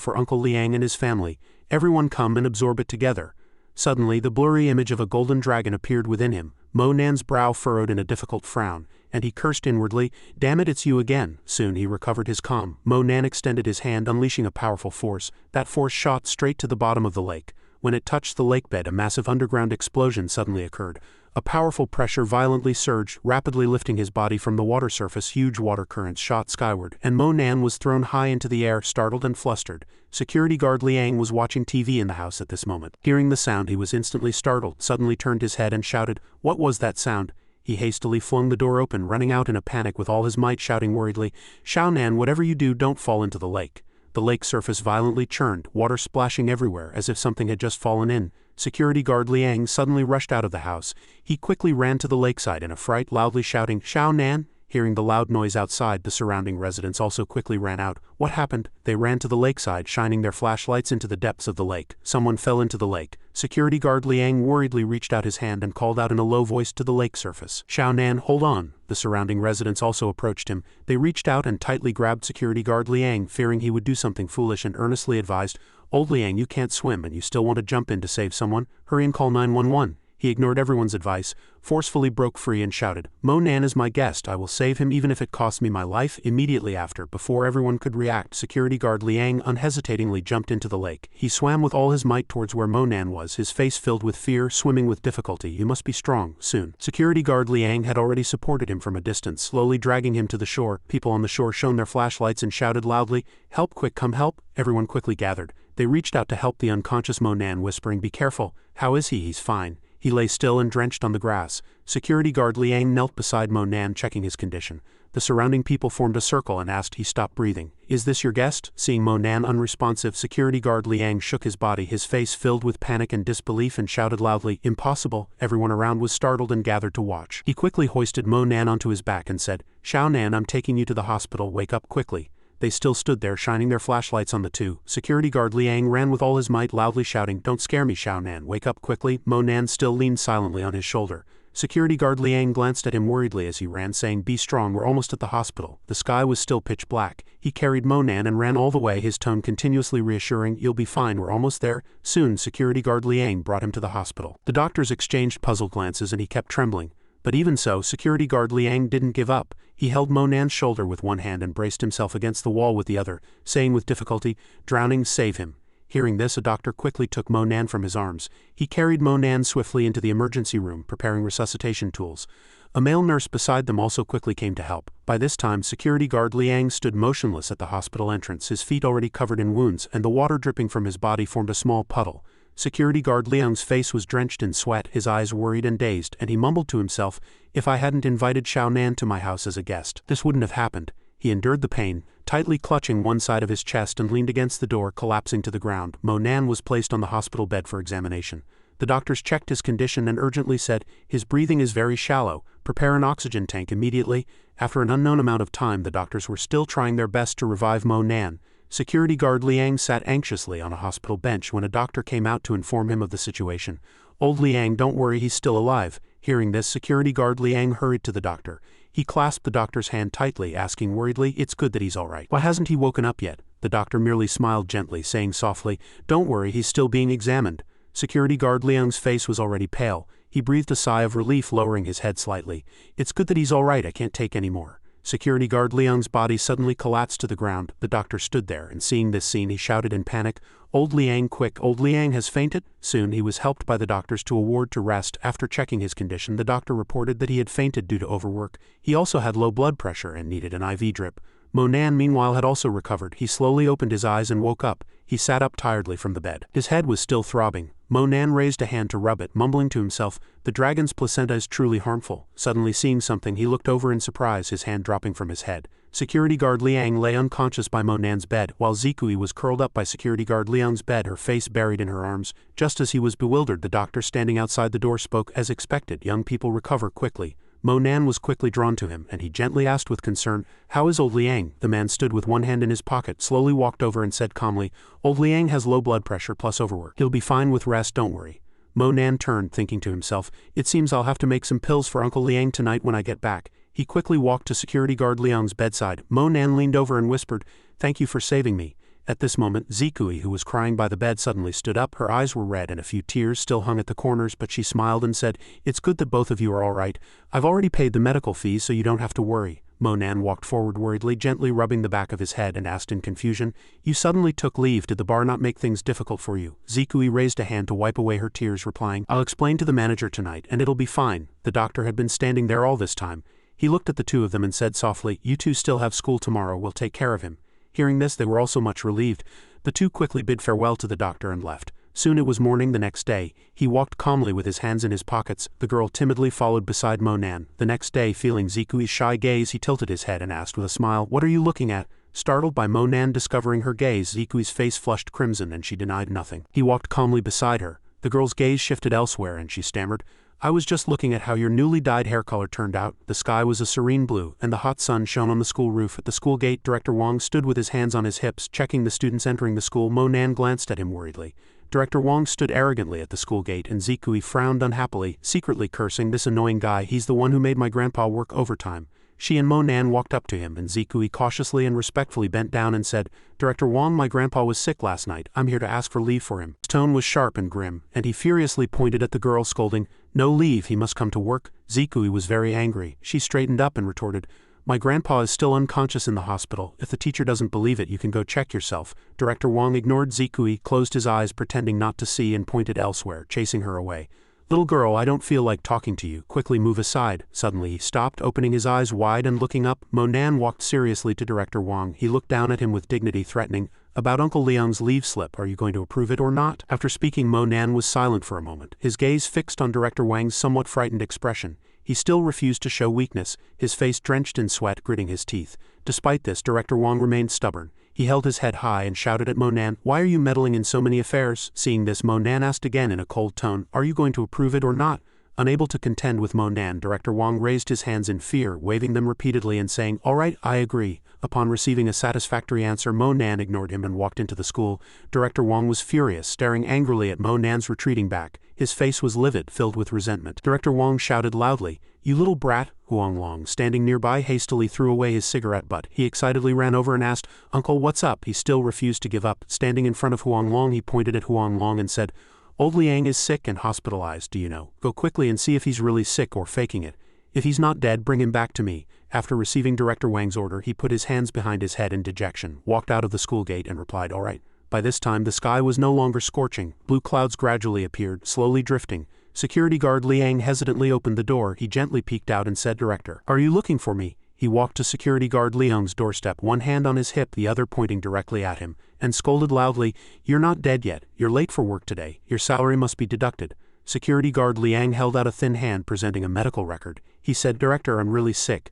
for Uncle Liang and his family. Everyone come and absorb it together. Suddenly the blurry image of a golden dragon appeared within him. Mo Nan's brow furrowed in a difficult frown, and he cursed inwardly, "Damn it, it's you again." Soon he recovered his calm. Mo Nan extended his hand, unleashing a powerful force. That force shot straight to the bottom of the lake. When it touched the lake bed, a massive underground explosion suddenly occurred. A powerful pressure violently surged, rapidly lifting his body from the water surface. Huge water currents shot skyward, and Mo Nan was thrown high into the air, startled and flustered. Security guard Liang was watching TV in the house at this moment. Hearing the sound, he was instantly startled, suddenly turned his head and shouted, "What was that sound?" He hastily flung the door open, running out in a panic with all his might, shouting worriedly, "Xiaonan, whatever you do, don't fall into the lake." The lake surface violently churned, water splashing everywhere as if something had just fallen in. Security guard Liang suddenly rushed out of the house. He quickly ran to the lakeside in a fright, loudly shouting, "Xiaonan!" Hearing the loud noise outside, the surrounding residents also quickly ran out. What happened? They ran to the lakeside, shining their flashlights into the depths of the lake. Someone fell into the lake. Security guard Liang worriedly reached out his hand and called out in a low voice to the lake surface, "Xiaonan, hold on." The surrounding residents also approached him. They reached out and tightly grabbed security guard Liang, fearing he would do something foolish, and earnestly advised, "Old Liang, you can't swim and you still want to jump in to save someone? Hurry and call 911. He ignored everyone's advice, forcefully broke free and shouted, "Mo Nan is my guest. I will save him even if it costs me my life." Immediately after, before everyone could react, security guard Liang unhesitatingly jumped into the lake. He swam with all his might towards where Mo Nan was, his face filled with fear, swimming with difficulty. "You must be strong." Soon, security guard Liang had already supported him from a distance, slowly dragging him to the shore. People on the shore shone their flashlights and shouted loudly, "Help, quick, come help." Everyone quickly gathered. They reached out to help the unconscious Mo Nan, whispering, "Be careful. How is he?" "He's fine." He lay still and drenched on the grass. Security guard Liang knelt beside Mo Nan, checking his condition. The surrounding people formed a circle and asked. He stopped breathing. "Is this your guest?" Seeing Mo Nan unresponsive, security guard Liang shook his body, his face filled with panic and disbelief, and shouted loudly, "Impossible." Everyone around was startled and gathered to watch. He quickly hoisted Mo Nan onto his back and said, "Xiaonan, I'm taking you to the hospital. Wake up quickly." They still stood there, shining their flashlights on the two. Security guard Liang ran with all his might, loudly shouting, "Don't scare me, Xiaonan. Wake up quickly." Mo Nan still leaned silently on his shoulder. Security guard Liang glanced at him worriedly as he ran, saying, "Be strong, we're almost at the hospital." The sky was still pitch black. He carried Mo Nan and ran all the way, his tone continuously reassuring, "You'll be fine, we're almost there." Soon, security guard Liang brought him to the hospital. The doctors exchanged puzzled glances and he kept trembling. But even so, security guard Liang didn't give up. He held Mo Nan's shoulder with one hand and braced himself against the wall with the other, saying with difficulty, "Drowning, save him." Hearing this, a doctor quickly took Mo Nan from his arms. He carried Mo Nan swiftly into the emergency room, preparing resuscitation tools. A male nurse beside them also quickly came to help. By this time, security guard Liang stood motionless at the hospital entrance, his feet already covered in wounds, and the water dripping from his body formed a small puddle. Security guard Liang's face was drenched in sweat, his eyes worried and dazed, and he mumbled to himself, "If I hadn't invited Xiaonan to my house as a guest, this wouldn't have happened." He endured the pain, tightly clutching one side of his chest, and leaned against the door, collapsing to the ground. Mo Nan was placed on the hospital bed for examination. The doctors checked his condition and urgently said, "His breathing is very shallow. Prepare an oxygen tank immediately." After an unknown amount of time, the doctors were still trying their best to revive Mo Nan. Security guard Liang sat anxiously on a hospital bench when a doctor came out to inform him of the situation. "Old Liang, don't worry, he's still alive. Hearing this, security guard Liang hurried to the doctor. He clasped the doctor's hand tightly, asking worriedly, "It's good that he's all right. Why hasn't he woken up yet?" The doctor merely smiled gently, saying softly, "Don't worry, he's still being examined." Security guard Liang's face was already pale. He breathed a sigh of relief, lowering his head slightly. "It's good that he's all right, I can't take any more." Security guard Liang's body suddenly collapsed to the ground. The doctor stood there, and seeing this scene he shouted in panic, "Old Liang, quick, old Liang has fainted!" Soon he was helped by the doctors to a ward to rest. After checking his condition, the doctor reported that he had fainted due to overwork. He also had low blood pressure and needed an IV drip. Monan meanwhile had also recovered. He slowly opened his eyes and woke up. He sat up tiredly from the bed. His head was still throbbing. Monan raised a hand to rub it, mumbling to himself, "The dragon's placenta is truly harmful." Suddenly seeing something, he looked over in surprise, his hand dropping from his head. Security guard Liang lay unconscious by Monan's bed, while Zikui was curled up by security guard Liang's bed, her face buried in her arms. Just as he was bewildered, the doctor standing outside the door spoke. "As expected, young people recover quickly." Monan was quickly drawn to him, and he gently asked with concern, "How is old Liang?" The man stood with one hand in his pocket, slowly walked over and said calmly, "Old Liang has low blood pressure plus overwork. He'll be fine with rest, don't worry." Monan turned, thinking to himself, "It seems I'll have to make some pills for Uncle Liang tonight when I get back." He quickly walked to security guard Liang's bedside. Monan leaned over and whispered, "Thank you for saving me." At this moment, Zikui, who was crying by the bed, suddenly stood up. Her eyes were red and a few tears still hung at the corners, but she smiled and said, "It's good that both of you are all right. I've already paid the medical fees, so you don't have to worry." Monan walked forward worriedly, gently rubbing the back of his head, and asked in confusion, "You suddenly took leave. Did the bar not make things difficult for you?" Zikui raised a hand to wipe away her tears, replying, "I'll explain to the manager tonight, and it'll be fine." The doctor had been standing there all this time. He looked at the two of them and said softly, "You two still have school tomorrow, we'll take care of him." Hearing this, they were also much relieved. The two quickly bid farewell to the doctor and left. Soon it was morning the next day. He walked calmly with his hands in his pockets. The girl timidly followed beside Monan. The next day, feeling Zikui's shy gaze, he tilted his head and asked with a smile, "What are you looking at?" Startled by Monan discovering her gaze, Zikui's face flushed crimson and she denied nothing. He walked calmly beside her. The girl's gaze shifted elsewhere and she stammered, "I was just looking at how your newly dyed hair color turned out." The sky was a serene blue, and the hot sun shone on the school roof. At the school gate, Director Wang stood with his hands on his hips, checking the students entering the school. Monan glanced at him worriedly. Director Wang stood arrogantly at the school gate, and Zikui frowned unhappily, secretly cursing, "This annoying guy, he's the one who made my grandpa work overtime." She and Monan walked up to him, and Zikui cautiously and respectfully bent down and said, "Director Wang, my grandpa was sick last night. I'm here to ask for leave for him." His tone was sharp and grim, and he furiously pointed at the girl, scolding, "No leave, he must come to work." Zikui was very angry. She straightened up and retorted, "My grandpa is still unconscious in the hospital. If the teacher doesn't believe it, you can go check yourself." Director Wang ignored Zikui, closed his eyes pretending not to see, and pointed elsewhere, chasing her away. "Little girl, I don't feel like talking to you. Quickly move aside." Suddenly he stopped, opening his eyes wide and looking up. Monan walked seriously to Director Wang. He looked down at him with dignity, threatening, "About Uncle Liang's leave slip, are you going to approve it or not?" After speaking, Monan was silent for a moment, his gaze fixed on Director Wang's somewhat frightened expression. He still refused to show weakness, his face drenched in sweat, gritting his teeth. Despite this, Director Wang remained stubborn. He held his head high and shouted at Monan, "Why are you meddling in so many affairs?" Seeing this, Monan asked again in a cold tone, "Are you going to approve it or not?" Unable to contend with Monan, Director Wang raised his hands in fear, waving them repeatedly and saying, "All right, I agree." Upon receiving a satisfactory answer, Monan ignored him and walked into the school. Director Wang was furious, staring angrily at Monan's retreating back. His face was livid, filled with resentment. Director Wang shouted loudly, "You little brat!" Huang Long, standing nearby, hastily threw away his cigarette butt. He excitedly ran over and asked, "Uncle, what's up?" He still refused to give up. Standing in front of Huang Long, he pointed at Huang Long and said, "Old Liang is sick and hospitalized, do you know? Go quickly and see if he's really sick or faking it. If he's not dead, bring him back to me." After receiving Director Wang's order, he put his hands behind his head in dejection, walked out of the school gate, and replied, "All right." By this time, the sky was no longer scorching. Blue clouds gradually appeared, slowly drifting. Security guard Liang hesitantly opened the door. He gently peeked out and said, "Director, are you looking for me?" He walked to security guard Liang's doorstep, one hand on his hip, the other pointing directly at him, and scolded loudly, "You're not dead yet. You're late for work today. Your salary must be deducted." Security guard Liang held out a thin hand presenting a medical record. He said, "Director, I'm really sick."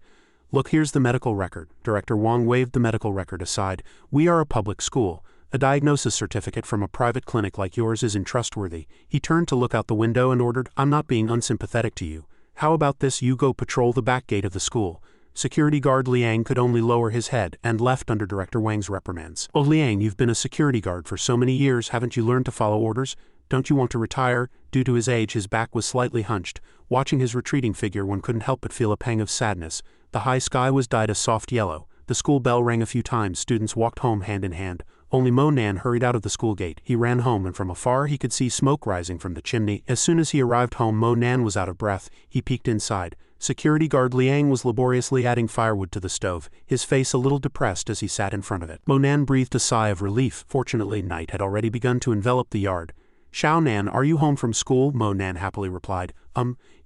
"Look, here's the medical record." Director Wang waved the medical record aside. "We are a public school. A diagnosis certificate from a private clinic like yours isn't trustworthy." He turned to look out the window and ordered, "I'm not being unsympathetic to you. How about this, you go patrol the back gate of the school." Security guard Liang could only lower his head and left under Director Wang's reprimands. "Oh Liang, you've been a security guard for so many years, haven't you learned to follow orders? Don't you want to retire?" Due to his age, his back was slightly hunched. Watching his retreating figure, one couldn't help but feel a pang of sadness. The high sky was dyed a soft yellow. The school bell rang a few times. Students walked home hand in hand. Only Monan hurried out of the school gate. He ran home, and from afar he could see smoke rising from the chimney. As soon as he arrived home, Monan was out of breath. He peeked inside. Security guard Liang was laboriously adding firewood to the stove, his face a little depressed as he sat in front of it. Monan breathed a sigh of relief. Fortunately, night had already begun to envelop the yard. "Xiaonan, are you home from school?" Monan happily replied.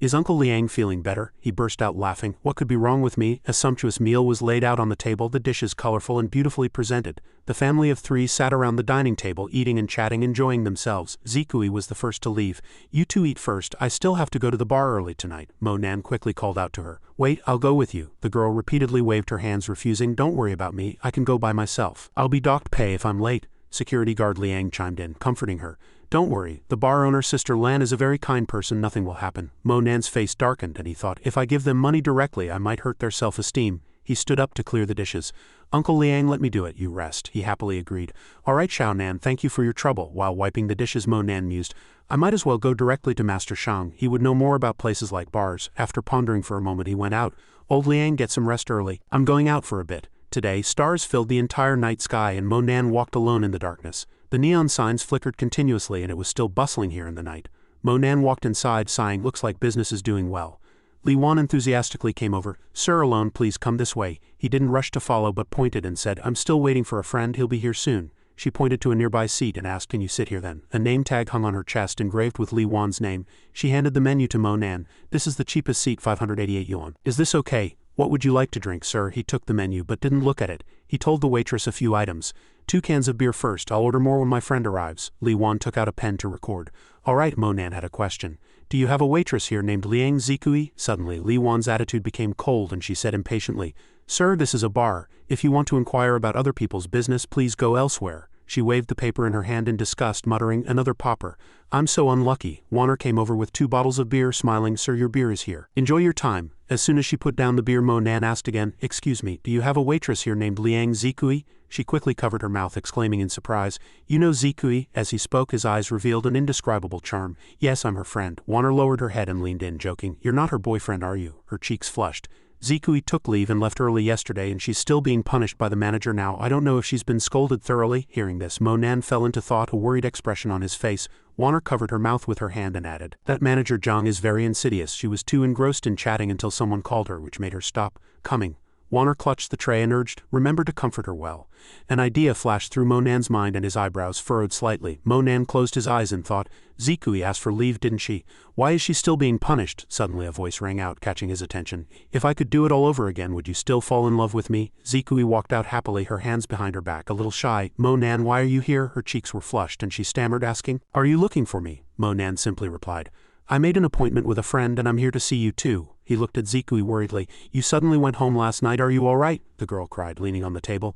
Is Uncle Liang feeling better?" He burst out laughing. "What could be wrong with me?" A sumptuous meal was laid out on the table, the dishes colorful and beautifully presented. The family of 3 sat around the dining table, eating and chatting, enjoying themselves. Zikui was the first to leave. "You two eat first, I still have to go to the bar early tonight," Monan quickly called out to her. "Wait, I'll go with you." The girl repeatedly waved her hands, refusing. "Don't worry about me, I can go by myself. I'll be docked pay if I'm late." Security guard Liang chimed in, comforting her. "Don't worry, the bar owner, Sister Lan, is a very kind person, nothing will happen." Monan's face darkened, and he thought, if I give them money directly, I might hurt their self-esteem. He stood up to clear the dishes. "Uncle Liang, let me do it, you rest," he happily agreed. "All right, Xiaonan, thank you for your trouble." While wiping the dishes, Monan mused, "I might as well go directly to Master Shang, he would know more about places like bars." After pondering for a moment, he went out. "Old Liang, get some rest early. I'm going out for a bit." Today, stars filled the entire night sky, and Monan walked alone in the darkness. The neon signs flickered continuously, and it was still bustling here in the night. Monan walked inside, sighing. "Looks like business is doing well." Li Wan enthusiastically came over. "Sir, alone, please come this way." He didn't rush to follow, but pointed and said, "I'm still waiting for a friend, he'll be here soon." She pointed to a nearby seat and asked, "Can you sit here then?" A name tag hung on her chest, engraved with Li Wan's name. She handed the menu to Monan. "This is the cheapest seat, 588 yuan. Is this okay? What would you like to drink, sir?" He took the menu, but didn't look at it. He told the waitress a few items. "2 cans of beer first, I'll order more when my friend arrives." Li Wan took out a pen to record. "All right," Monan had a question. "Do you have a waitress here named Liang Zikui?" Suddenly, Li Wan's attitude became cold, and she said impatiently, "Sir, this is a bar. If you want to inquire about other people's business, please go elsewhere." She waved the paper in her hand in disgust, muttering, "Another pauper. I'm so unlucky." Warner came over with 2 bottles of beer, smiling. "Sir, your beer is here. Enjoy your time." As soon as she put down the beer, Monan asked again, "Excuse me, do you have a waitress here named Liang Zikui?" She quickly covered her mouth, exclaiming in surprise, "You know Zikui?" As he spoke, his eyes revealed an indescribable charm. "Yes, I'm her friend." Warner lowered her head and leaned in, joking, "You're not her boyfriend, are you?" Her cheeks flushed. "Zikui took leave and left early yesterday, and she's still being punished by the manager now. I don't know if she's been scolded thoroughly." Hearing this, Monan fell into thought, a worried expression on his face. Warner covered her mouth with her hand and added, "That manager Zhang is very insidious." She was too engrossed in chatting until someone called her, which made her stop. "Coming." Warner clutched the tray and urged, "Remember to comfort her well." An idea flashed through Monan's mind, and his eyebrows furrowed slightly. Monan closed his eyes and thought, "Zikui asked for leave, didn't she? Why is she still being punished?" Suddenly a voice rang out, catching his attention. "If I could do it all over again, would you still fall in love with me?" Zikui walked out happily, her hands behind her back, a little shy. "Monan, why are you here?" Her cheeks were flushed, and she stammered, asking, "Are you looking for me?" Monan simply replied, "I made an appointment with a friend, and I'm here to see you too." He looked at Zikui worriedly. "You suddenly went home last night, are you all right?" the girl cried, leaning on the table.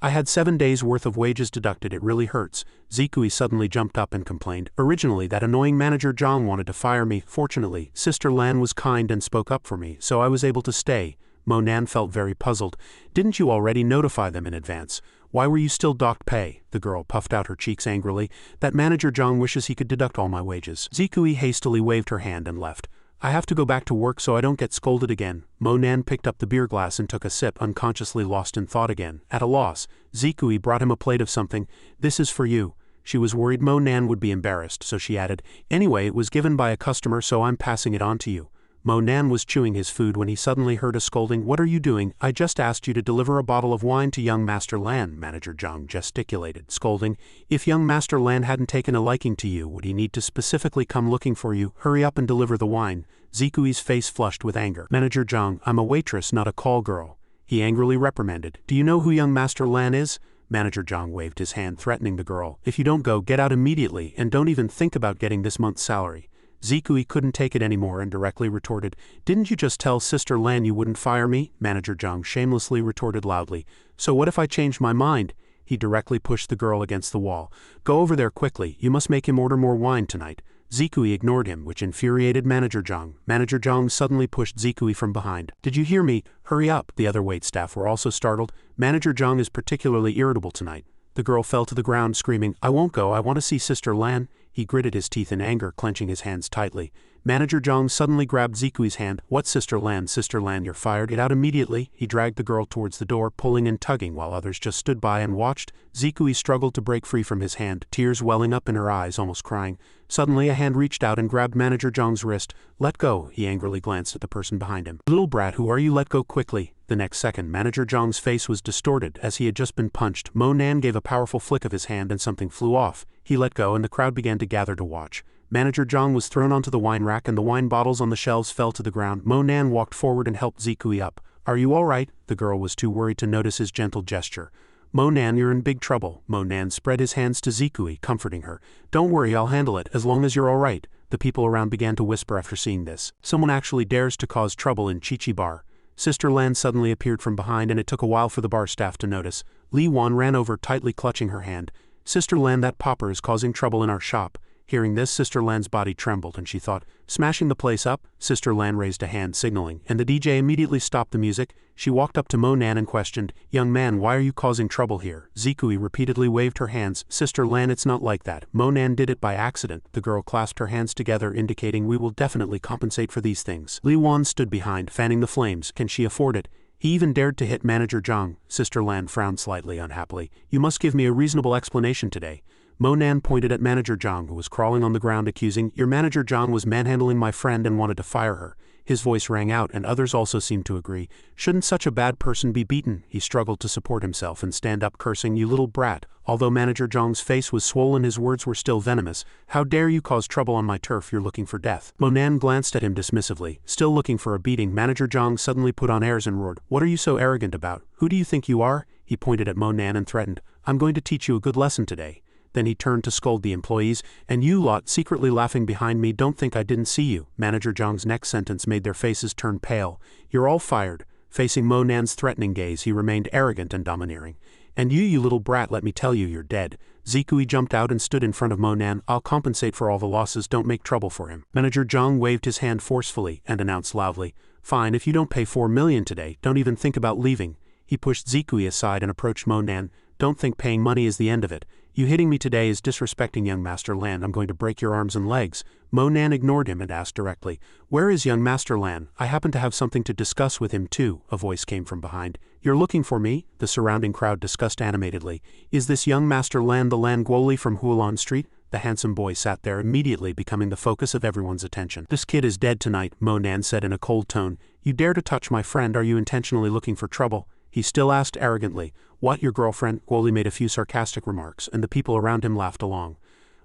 "I had 7 days' worth of wages deducted, it really hurts." Zikui suddenly jumped up and complained. "Originally, that annoying manager Zhang wanted to fire me. Fortunately, Sister Lan was kind and spoke up for me, so I was able to stay." Monan felt very puzzled. "Didn't you already notify them in advance? Why were you still docked pay?" The girl puffed out her cheeks angrily. "That manager Zhang wishes he could deduct all my wages." Zikui hastily waved her hand and left. "I have to go back to work so I don't get scolded again." Monan picked up the beer glass and took a sip, unconsciously lost in thought again. At a loss, Zikui brought him a plate of something. "This is for you." She was worried Monan would be embarrassed, so she added, "Anyway, it was given by a customer, so I'm passing it on to you." Monan was chewing his food when he suddenly heard a scolding. "What are you doing? I just asked you to deliver a bottle of wine to young Master Lan." Manager Zhang gesticulated, scolding. "If young Master Lan hadn't taken a liking to you, would he need to specifically come looking for you? Hurry up and deliver the wine." Zikui's face flushed with anger. "Manager Zhang, I'm a waitress, not a call girl." He angrily reprimanded. "Do you know who young Master Lan is?" Manager Zhang waved his hand, threatening the girl. "If you don't go, get out immediately, and don't even think about getting this month's salary." Zikui couldn't take it anymore and directly retorted, "Didn't you just tell Sister Lan you wouldn't fire me?" Manager Zhang shamelessly retorted loudly, "So what if I changed my mind?" He directly pushed the girl against the wall. "Go over there quickly, you must make him order more wine tonight." Zikui ignored him, which infuriated Manager Zhang. Manager Zhang suddenly pushed Zikui from behind. "Did you hear me? Hurry up!" The other waitstaff were also startled. "Manager Zhang is particularly irritable tonight." The girl fell to the ground, screaming, "I won't go, I want to see Sister Lan." He gritted his teeth in anger, clenching his hands tightly. Manager Zhang suddenly grabbed Zikui's hand. "What, Sister Lan? Sister Lan, you're fired. Get out immediately." He dragged the girl towards the door, pulling and tugging while others just stood by and watched. Zikui struggled to break free from his hand, tears welling up in her eyes, almost crying. Suddenly a hand reached out and grabbed Manager Zhang's wrist. "Let go." He angrily glanced at the person behind him. "Little brat, who are you? Let go quickly." The next second, Manager Zhang's face was distorted as he had just been punched. Mo Nan gave a powerful flick of his hand and something flew off. He let go and the crowd began to gather to watch. Manager Zhang was thrown onto the wine rack and the wine bottles on the shelves fell to the ground. Mo Nan walked forward and helped Zikui up. "Are you all right?" The girl was too worried to notice his gentle gesture. "Mo Nan, you're in big trouble." Mo Nan spread his hands to Zikui, comforting her. "Don't worry, I'll handle it, as long as you're all right." The people around began to whisper after seeing this. "Someone actually dares to cause trouble in Chi Chi Bar." Sister Lan suddenly appeared from behind and it took a while for the bar staff to notice. Li Wan ran over, tightly clutching her hand. "Sister Lan, that pauper is causing trouble in our shop." Hearing this, Sister Lan's body trembled and she thought, "Smashing the place up?" Sister Lan raised a hand, signaling, and the DJ immediately stopped the music. She walked up to Mo Nan and questioned, "Young man, why are you causing trouble here?" Zikui repeatedly waved her hands. "Sister Lan, it's not like that. Mo Nan did it by accident." The girl clasped her hands together, indicating, "We will definitely compensate for these things." Li Wan stood behind, fanning the flames. "Can she afford it?" He even dared to hit Manager Zhang. Sister Lan frowned slightly unhappily. "You must give me a reasonable explanation today." Mo Nan pointed at Manager Zhang, who was crawling on the ground, accusing, "Your Manager Zhang was manhandling my friend and wanted to fire her." His voice rang out and others also seemed to agree. "Shouldn't such a bad person be beaten?" He struggled to support himself and stand up, cursing, "You little brat." Although Manager Zhang's face was swollen, his words were still venomous. "How dare you cause trouble on my turf? You're looking for death." Mo Nan glanced at him dismissively. Still looking for a beating, Manager Zhang suddenly put on airs and roared, "What are you so arrogant about? Who do you think you are?" He pointed at Mo Nan and threatened, "I'm going to teach you a good lesson today." Then he turned to scold the employees, "And you lot secretly laughing behind me, don't think I didn't see you." Manager Zhang's next sentence made their faces turn pale. "You're all fired." Facing Mo Nan's threatening gaze, he remained arrogant and domineering. "And you little brat, let me tell you, you're dead." Zikui jumped out and stood in front of Mo Nan. "I'll compensate for all the losses, don't make trouble for him." Manager Zhang waved his hand forcefully and announced loudly, "Fine, if you don't pay 4 million today, don't even think about leaving." He pushed Zikui aside and approached Mo Nan. "Don't think paying money is the end of it. You hitting me today is disrespecting young Master Lan. I'm going to break your arms and legs." Mo Nan ignored him and asked directly, "Where is young Master Lan? I happen to have something to discuss with him too." A voice came from behind. "You're looking for me?" The surrounding crowd discussed animatedly. "Is this young Master Lan the Lan Guoli from Hualan Street?" The handsome boy sat there, immediately becoming the focus of everyone's attention. "This kid is dead tonight," Mo Nan said in a cold tone. "You dare to touch my friend? Are you intentionally looking for trouble?" He still asked arrogantly, "What, your girlfriend?" Guoli made a few sarcastic remarks, and the people around him laughed along.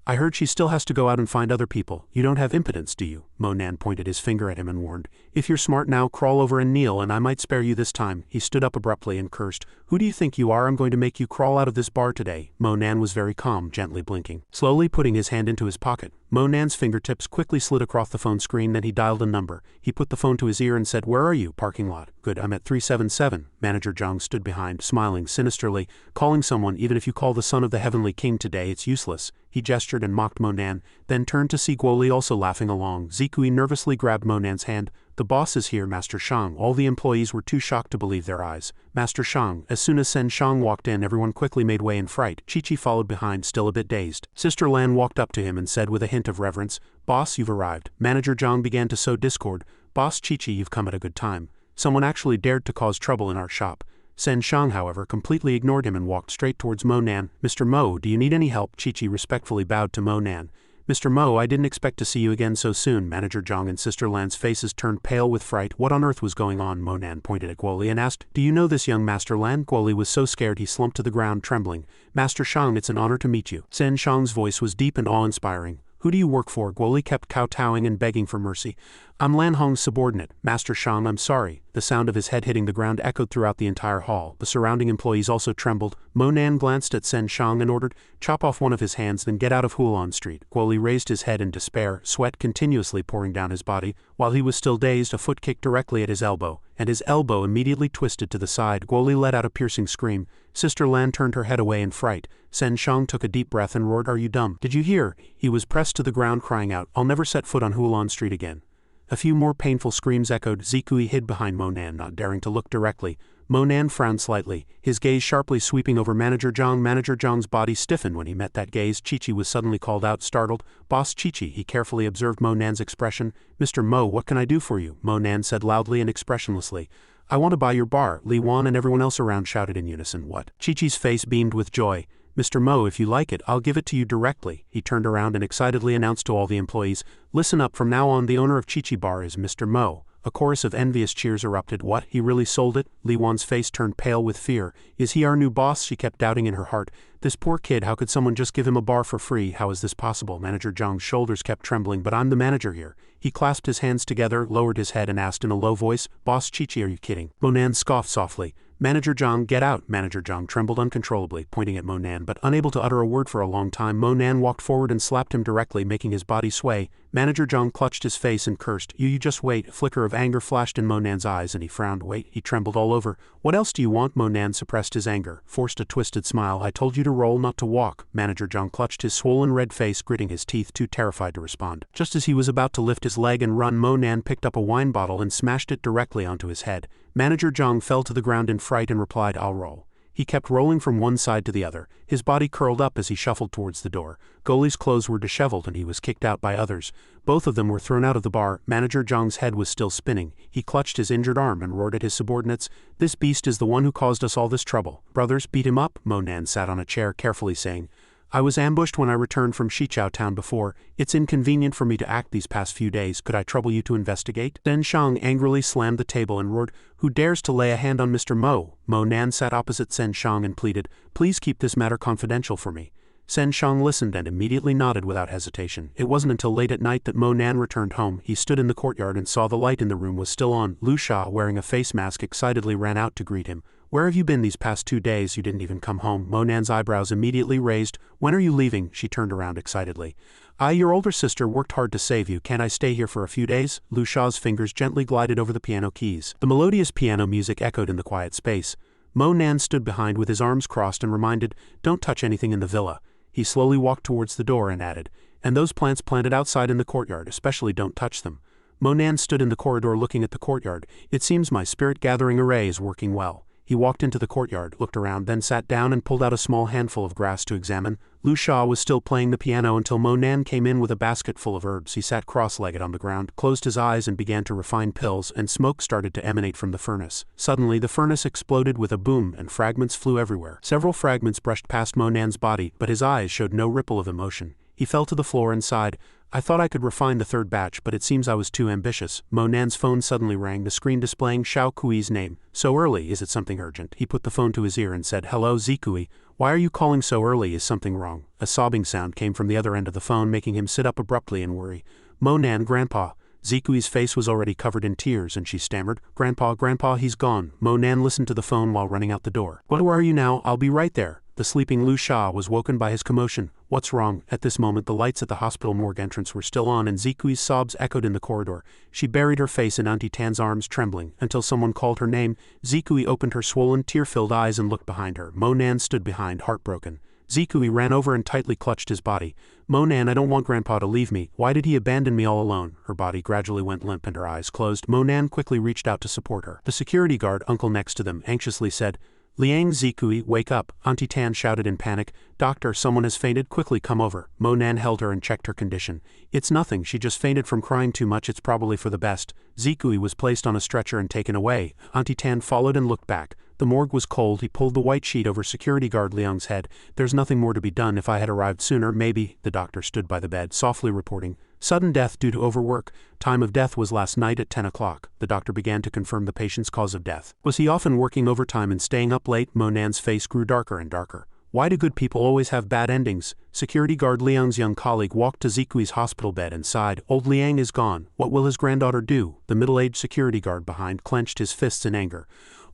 "I heard she still has to go out and find other people. You don't have impotence, do you?" Mo Nan pointed his finger at him and warned, "If you're smart now, crawl over and kneel and I might spare you this time." He stood up abruptly and cursed, "Who do you think you are? I'm going to make you crawl out of this bar today." Mo Nan was very calm, gently blinking. Slowly putting his hand into his pocket, Mo Nan's fingertips quickly slid across the phone screen, then he dialed a number. He put the phone to his ear and said, "Where are you?" "Parking lot." "Good, I'm at 377. Manager Zhang stood behind, smiling sinisterly. "Calling someone, even if you call the son of the Heavenly King today, it's useless." He gestured and mocked Mo Nan, then turned to see Guoli also laughing along. Zikui nervously grabbed Mo Nan's hand. "The boss is here, Master Shang." All the employees were too shocked to believe their eyes. "Master Shang." As soon as Sen Shang walked in, everyone quickly made way in fright. Chi-Chi followed behind, still a bit dazed. Sister Lan walked up to him and said with a hint of reverence, "Boss, you've arrived." Manager Zhang began to sow discord. "Boss Chi-Chi, you've come at a good time. Someone actually dared to cause trouble in our shop." Sen Shang, however, completely ignored him and walked straight towards Mo Nan. "Mr. Mo, do you need any help?" Chi-Chi respectfully bowed to Mo Nan. "Mr. Mo, I didn't expect to see you again so soon." Manager Zhang and Sister Lan's faces turned pale with fright. What on earth was going on? Mo Nan pointed at Guoli and asked, "Do you know this young Master Lan?" Guoli was so scared he slumped to the ground, trembling. "Master Shang, it's an honor to meet you." Sen Shang's voice was deep and awe-inspiring. "Who do you work for?" Guoli kept kowtowing and begging for mercy. "I'm Lan Hong's subordinate." "Master Shang, I'm sorry." The sound of his head hitting the ground echoed throughout the entire hall. The surrounding employees also trembled. Mo Nan glanced at Sen Shang and ordered, "Chop off one of his hands, then get out of Hualan Street." Guoli raised his head in despair, sweat continuously pouring down his body. While he was still dazed, a foot kicked directly at his elbow, and his elbow immediately twisted to the side. Guoli let out a piercing scream. Sister Lan turned her head away in fright. Sen Shang took a deep breath and roared, "Are you dumb? Did you hear?" He was pressed to the ground, crying out, "I'll never set foot on Hualan Street again." A few more painful screams echoed. Zikui hid behind Mo Nan, not daring to look directly. Mo Nan frowned slightly, his gaze sharply sweeping over Manager Zhang. Manager Zhang's body stiffened when he met that gaze. Chi-Chi was suddenly called out, startled. Boss Chi-Chi, he carefully observed Mo Nan's expression. Mr. Mo, what can I do for you? Mo Nan said loudly and expressionlessly. I want to buy your bar, Li Wan and everyone else around shouted in unison. What? Chi-Chi's face beamed with joy. Mr. Mo, if you like it, I'll give it to you directly. He turned around and excitedly announced to all the employees, listen up, from now on the owner of Chi-Chi Bar is Mr. Mo. A chorus of envious cheers erupted. What? He really sold it? Li Wan's face turned pale with fear. Is he our new boss? She kept doubting in her heart. This poor kid, how could someone just give him a bar for free? How is this possible? Manager Zhang's shoulders kept trembling. But I'm the manager here. He clasped his hands together, lowered his head and asked in a low voice, Boss Chi-Chi, are you kidding? Mo Nan scoffed softly. Manager Zhang, get out. Manager Zhang trembled uncontrollably, pointing at Mo Nan, but unable to utter a word for a long time. Mo Nan walked forward and slapped him directly, making his body sway. Manager Zhang clutched his face and cursed. You just wait. A flicker of anger flashed in Mo Nan's eyes and he frowned. Wait, he trembled all over. What else do you want? Mo Nan suppressed his anger, forced a twisted smile. I told you to roll, not to walk. Manager Zhang clutched his swollen red face, gritting his teeth, too terrified to respond. Just as he was about to lift his leg and run, Mo Nan picked up a wine bottle and smashed it directly onto his head. Manager Zhang fell to the ground in fright and replied, I'll roll. He kept rolling from one side to the other, his body curled up as he shuffled towards the door. Goalie's clothes were disheveled and he was kicked out by others. Both of them were thrown out of the bar. Manager Zhang's head was still spinning. He clutched his injured arm and roared at his subordinates, this beast is the one who caused us all this trouble. Brothers, beat him up. Mo Nan sat on a chair carefully saying, I was ambushed when I returned from Xichao town before. It's inconvenient for me to act these past few days. Could I trouble you to investigate? Then Shang angrily slammed the table and roared, Who dares to lay a hand on Mr. Mo? Mo Nan sat opposite Sen Shang and pleaded, Please keep this matter confidential for me. Sen Shang listened and immediately nodded without hesitation. It wasn't until late at night that Mo Nan returned home. He stood in the courtyard and saw the light in the room was still on. Lu Sha, wearing a face mask, excitedly ran out to greet him. Where have you been these past 2 days? You didn't even come home. Mo Nan's eyebrows immediately raised. When are you leaving? She turned around excitedly. Your older sister worked hard to save you. Can't I stay here for a few days? Lu Sha's fingers gently glided over the piano keys. The melodious piano music echoed in the quiet space. Mo Nan stood behind with his arms crossed and reminded, Don't touch anything in the villa. He slowly walked towards the door and added, And those plants planted outside in the courtyard, especially don't touch them. Mo Nan stood in the corridor looking at the courtyard. It seems my spirit-gathering array is working well. He walked into the courtyard, looked around, then sat down and pulled out a small handful of grass to examine. Lu Sha was still playing the piano until Mo Nan came in with a basket full of herbs. He sat cross-legged on the ground, closed his eyes and began to refine pills, and smoke started to emanate from the furnace. Suddenly the furnace exploded with a boom and fragments flew everywhere. Several fragments brushed past Mo Nan's body, but his eyes showed no ripple of emotion. He fell to the floor and sighed. I thought I could refine the third batch, but it seems I was too ambitious. Mo Nan's phone suddenly rang, the screen displaying Xiao Kui's name. So early, is it something urgent? He put the phone to his ear and said, Hello Zikui, why are you calling so early? Is something wrong? A sobbing sound came from the other end of the phone, making him sit up abruptly in worry. Mo Nan, Grandpa. Zikui's face was already covered in tears and she stammered, Grandpa, he's gone. Mo Nan listened to the phone while running out the door. Where are you now? I'll be right there. The sleeping Lu Sha was woken by his commotion. What's wrong? At this moment the lights at the hospital morgue entrance were still on and Zikui's sobs echoed in the corridor. She buried her face in Auntie Tan's arms, trembling, until someone called her name. Zikui opened her swollen, tear-filled eyes and looked behind her. Mo Nan stood behind, heartbroken. Zikui ran over and tightly clutched his body. Mo Nan, I don't want Grandpa to leave me. Why did he abandon me all alone? Her body gradually went limp and her eyes closed. Mo Nan quickly reached out to support her. The security guard, uncle next to them, anxiously said, Liang Zikui, wake up. Auntie Tan shouted in panic. Doctor, someone has fainted, quickly come over. Mo Nan held her and checked her condition. It's nothing, she just fainted from crying too much, it's probably for the best. Zikui was placed on a stretcher and taken away. Auntie Tan followed and looked back. The morgue was cold. He pulled the white sheet over security guard Liang's head. There's nothing more to be done. If I had arrived sooner, maybe. The doctor stood by the bed, softly reporting. Sudden death due to overwork. Time of death was last night at 10 o'clock. The doctor began to confirm the patient's cause of death. Was he often working overtime and staying up late? Mo Nan's face grew darker and darker. Why do good people always have bad endings? Security guard Liang's young colleague walked to Zikui's hospital bed and sighed. Old Liang is gone. What will his granddaughter do? The middle-aged security guard behind clenched his fists in anger.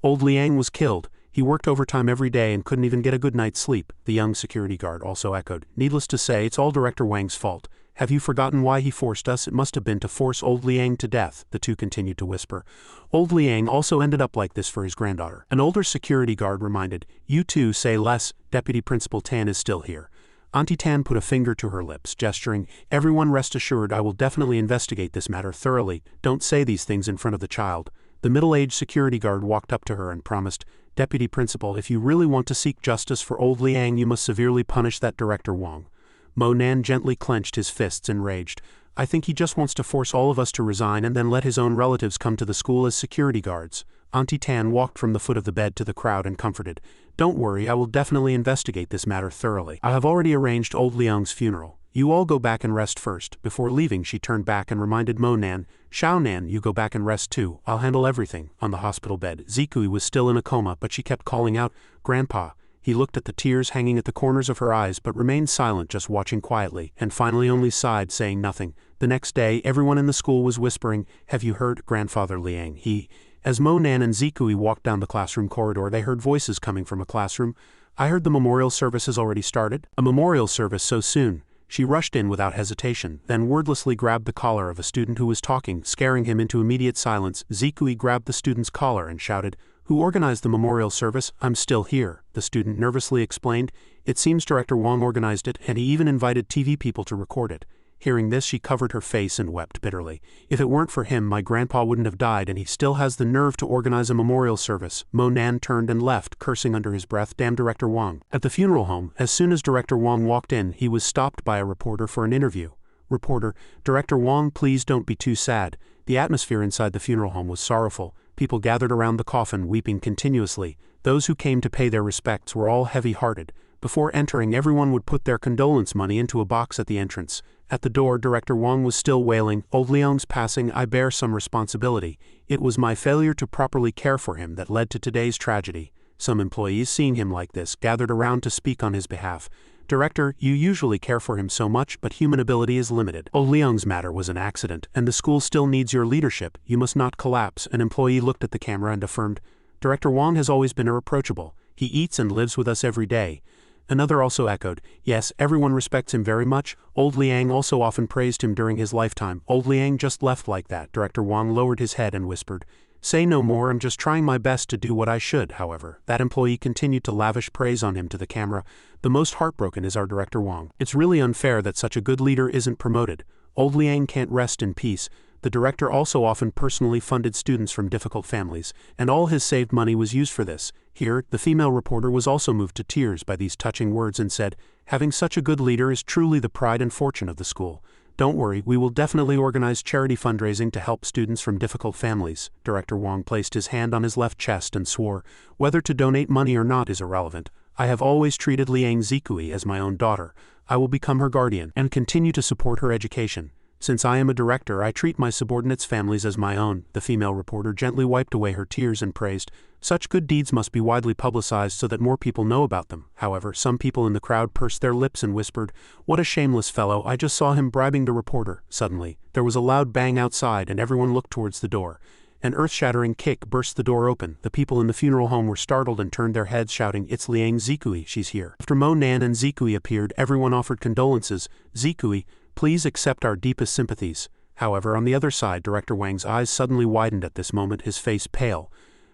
Old Liang was killed. He worked overtime every day and couldn't even get a good night's sleep. The young security guard also echoed. Needless to say, it's all Director Wang's fault. Have you forgotten why he forced us? It must have been to force old Liang to death, the two continued to whisper. Old Liang also ended up like this for his granddaughter. An older security guard reminded, You two say less, Deputy Principal Tan is still here. Auntie Tan put a finger to her lips, gesturing, Everyone rest assured I will definitely investigate this matter thoroughly. Don't say these things in front of the child. The middle-aged security guard walked up to her and promised, "Deputy Principal, if you really want to seek justice for old Liang, you must severely punish that Director Wang." Mo Nan gently clenched his fists enraged. "I think he just wants to force all of us to resign and then let his own relatives come to the school as security guards." Auntie Tan walked from the foot of the bed to the crowd and comforted, "Don't worry, I will definitely investigate this matter thoroughly. I have already arranged old Liang's funeral. You all go back and rest first." Before leaving, she turned back and reminded Mo Nan, "Xiao Nan, you go back and rest too. I'll handle everything." On the hospital bed, Zikui was still in a coma, but she kept calling out, "Grandpa." He looked at the tears hanging at the corners of her eyes but remained silent, just watching quietly, and finally only sighed, saying nothing. The next day, everyone in the school was whispering, "Have you heard, Grandfather Liang? As Mo Nan and Zikui walked down the classroom corridor, they heard voices coming from a classroom. "I heard the memorial service has already started." "A memorial service so soon?" She rushed in without hesitation, then wordlessly grabbed the collar of a student who was talking, scaring him into immediate silence. Zikui grabbed the student's collar and shouted, "Who organized the memorial service?" "I'm still here," the student nervously explained. "It seems Director Wang organized it, and he even invited TV people to record it." Hearing this, she covered her face and wept bitterly. "If it weren't for him, my grandpa wouldn't have died, and he still has the nerve to organize a memorial service." Mo Nan turned and left, cursing under his breath, "Damn Director Wang." At the funeral home, as soon as Director Wang walked in, he was stopped by a reporter for an interview. Reporter: "Director Wang, please don't be too sad." The atmosphere inside the funeral home was sorrowful. People gathered around the coffin, weeping continuously. Those who came to pay their respects were all heavy-hearted. Before entering, everyone would put their condolence money into a box at the entrance. At the door, Director Wang was still wailing, "Old Liang's passing, I bear some responsibility. It was my failure to properly care for him that led to today's tragedy." Some employees, seeing him like this, gathered around to speak on his behalf. "Director, you usually care for him so much, but human ability is limited. Old Liang's matter was an accident, and the school still needs your leadership. You must not collapse." An employee looked at the camera and affirmed, "Director Wang has always been irreproachable. He eats and lives with us every day." Another also echoed, "Yes, everyone respects him very much. Old Liang also often praised him during his lifetime." "Old Liang just left like that." Director Wang lowered his head and whispered, "Say no more, I'm just trying my best to do what I should." However, that employee continued to lavish praise on him to the camera. "The most heartbroken is our Director Wang. It's really unfair that such a good leader isn't promoted. Old Liang can't rest in peace." The director also often personally funded students from difficult families, and all his saved money was used for this. Here, the female reporter was also moved to tears by these touching words and said, "Having such a good leader is truly the pride and fortune of the school. Don't worry, we will definitely organize charity fundraising to help students from difficult families." Director Wang placed his hand on his left chest and swore, "Whether to donate money or not is irrelevant. I have always treated Liang Zikui as my own daughter. I will become her guardian and continue to support her education. Since I am a director, I treat my subordinates' families as my own." The female reporter gently wiped away her tears and praised, "Such good deeds must be widely publicized so that more people know about them." However, some people in the crowd pursed their lips and whispered, "What a shameless fellow, I just saw him bribing the reporter." Suddenly, there was a loud bang outside and everyone looked towards the door. An earth-shattering kick burst the door open. The people in the funeral home were startled and turned their heads, shouting, "It's Liang Zikui, she's here." After Mo Nan and Zikui appeared, everyone offered condolences. "Zikui, please accept our deepest sympathies." However, on the other side, Director Wang's eyes suddenly widened at this moment, his face pale.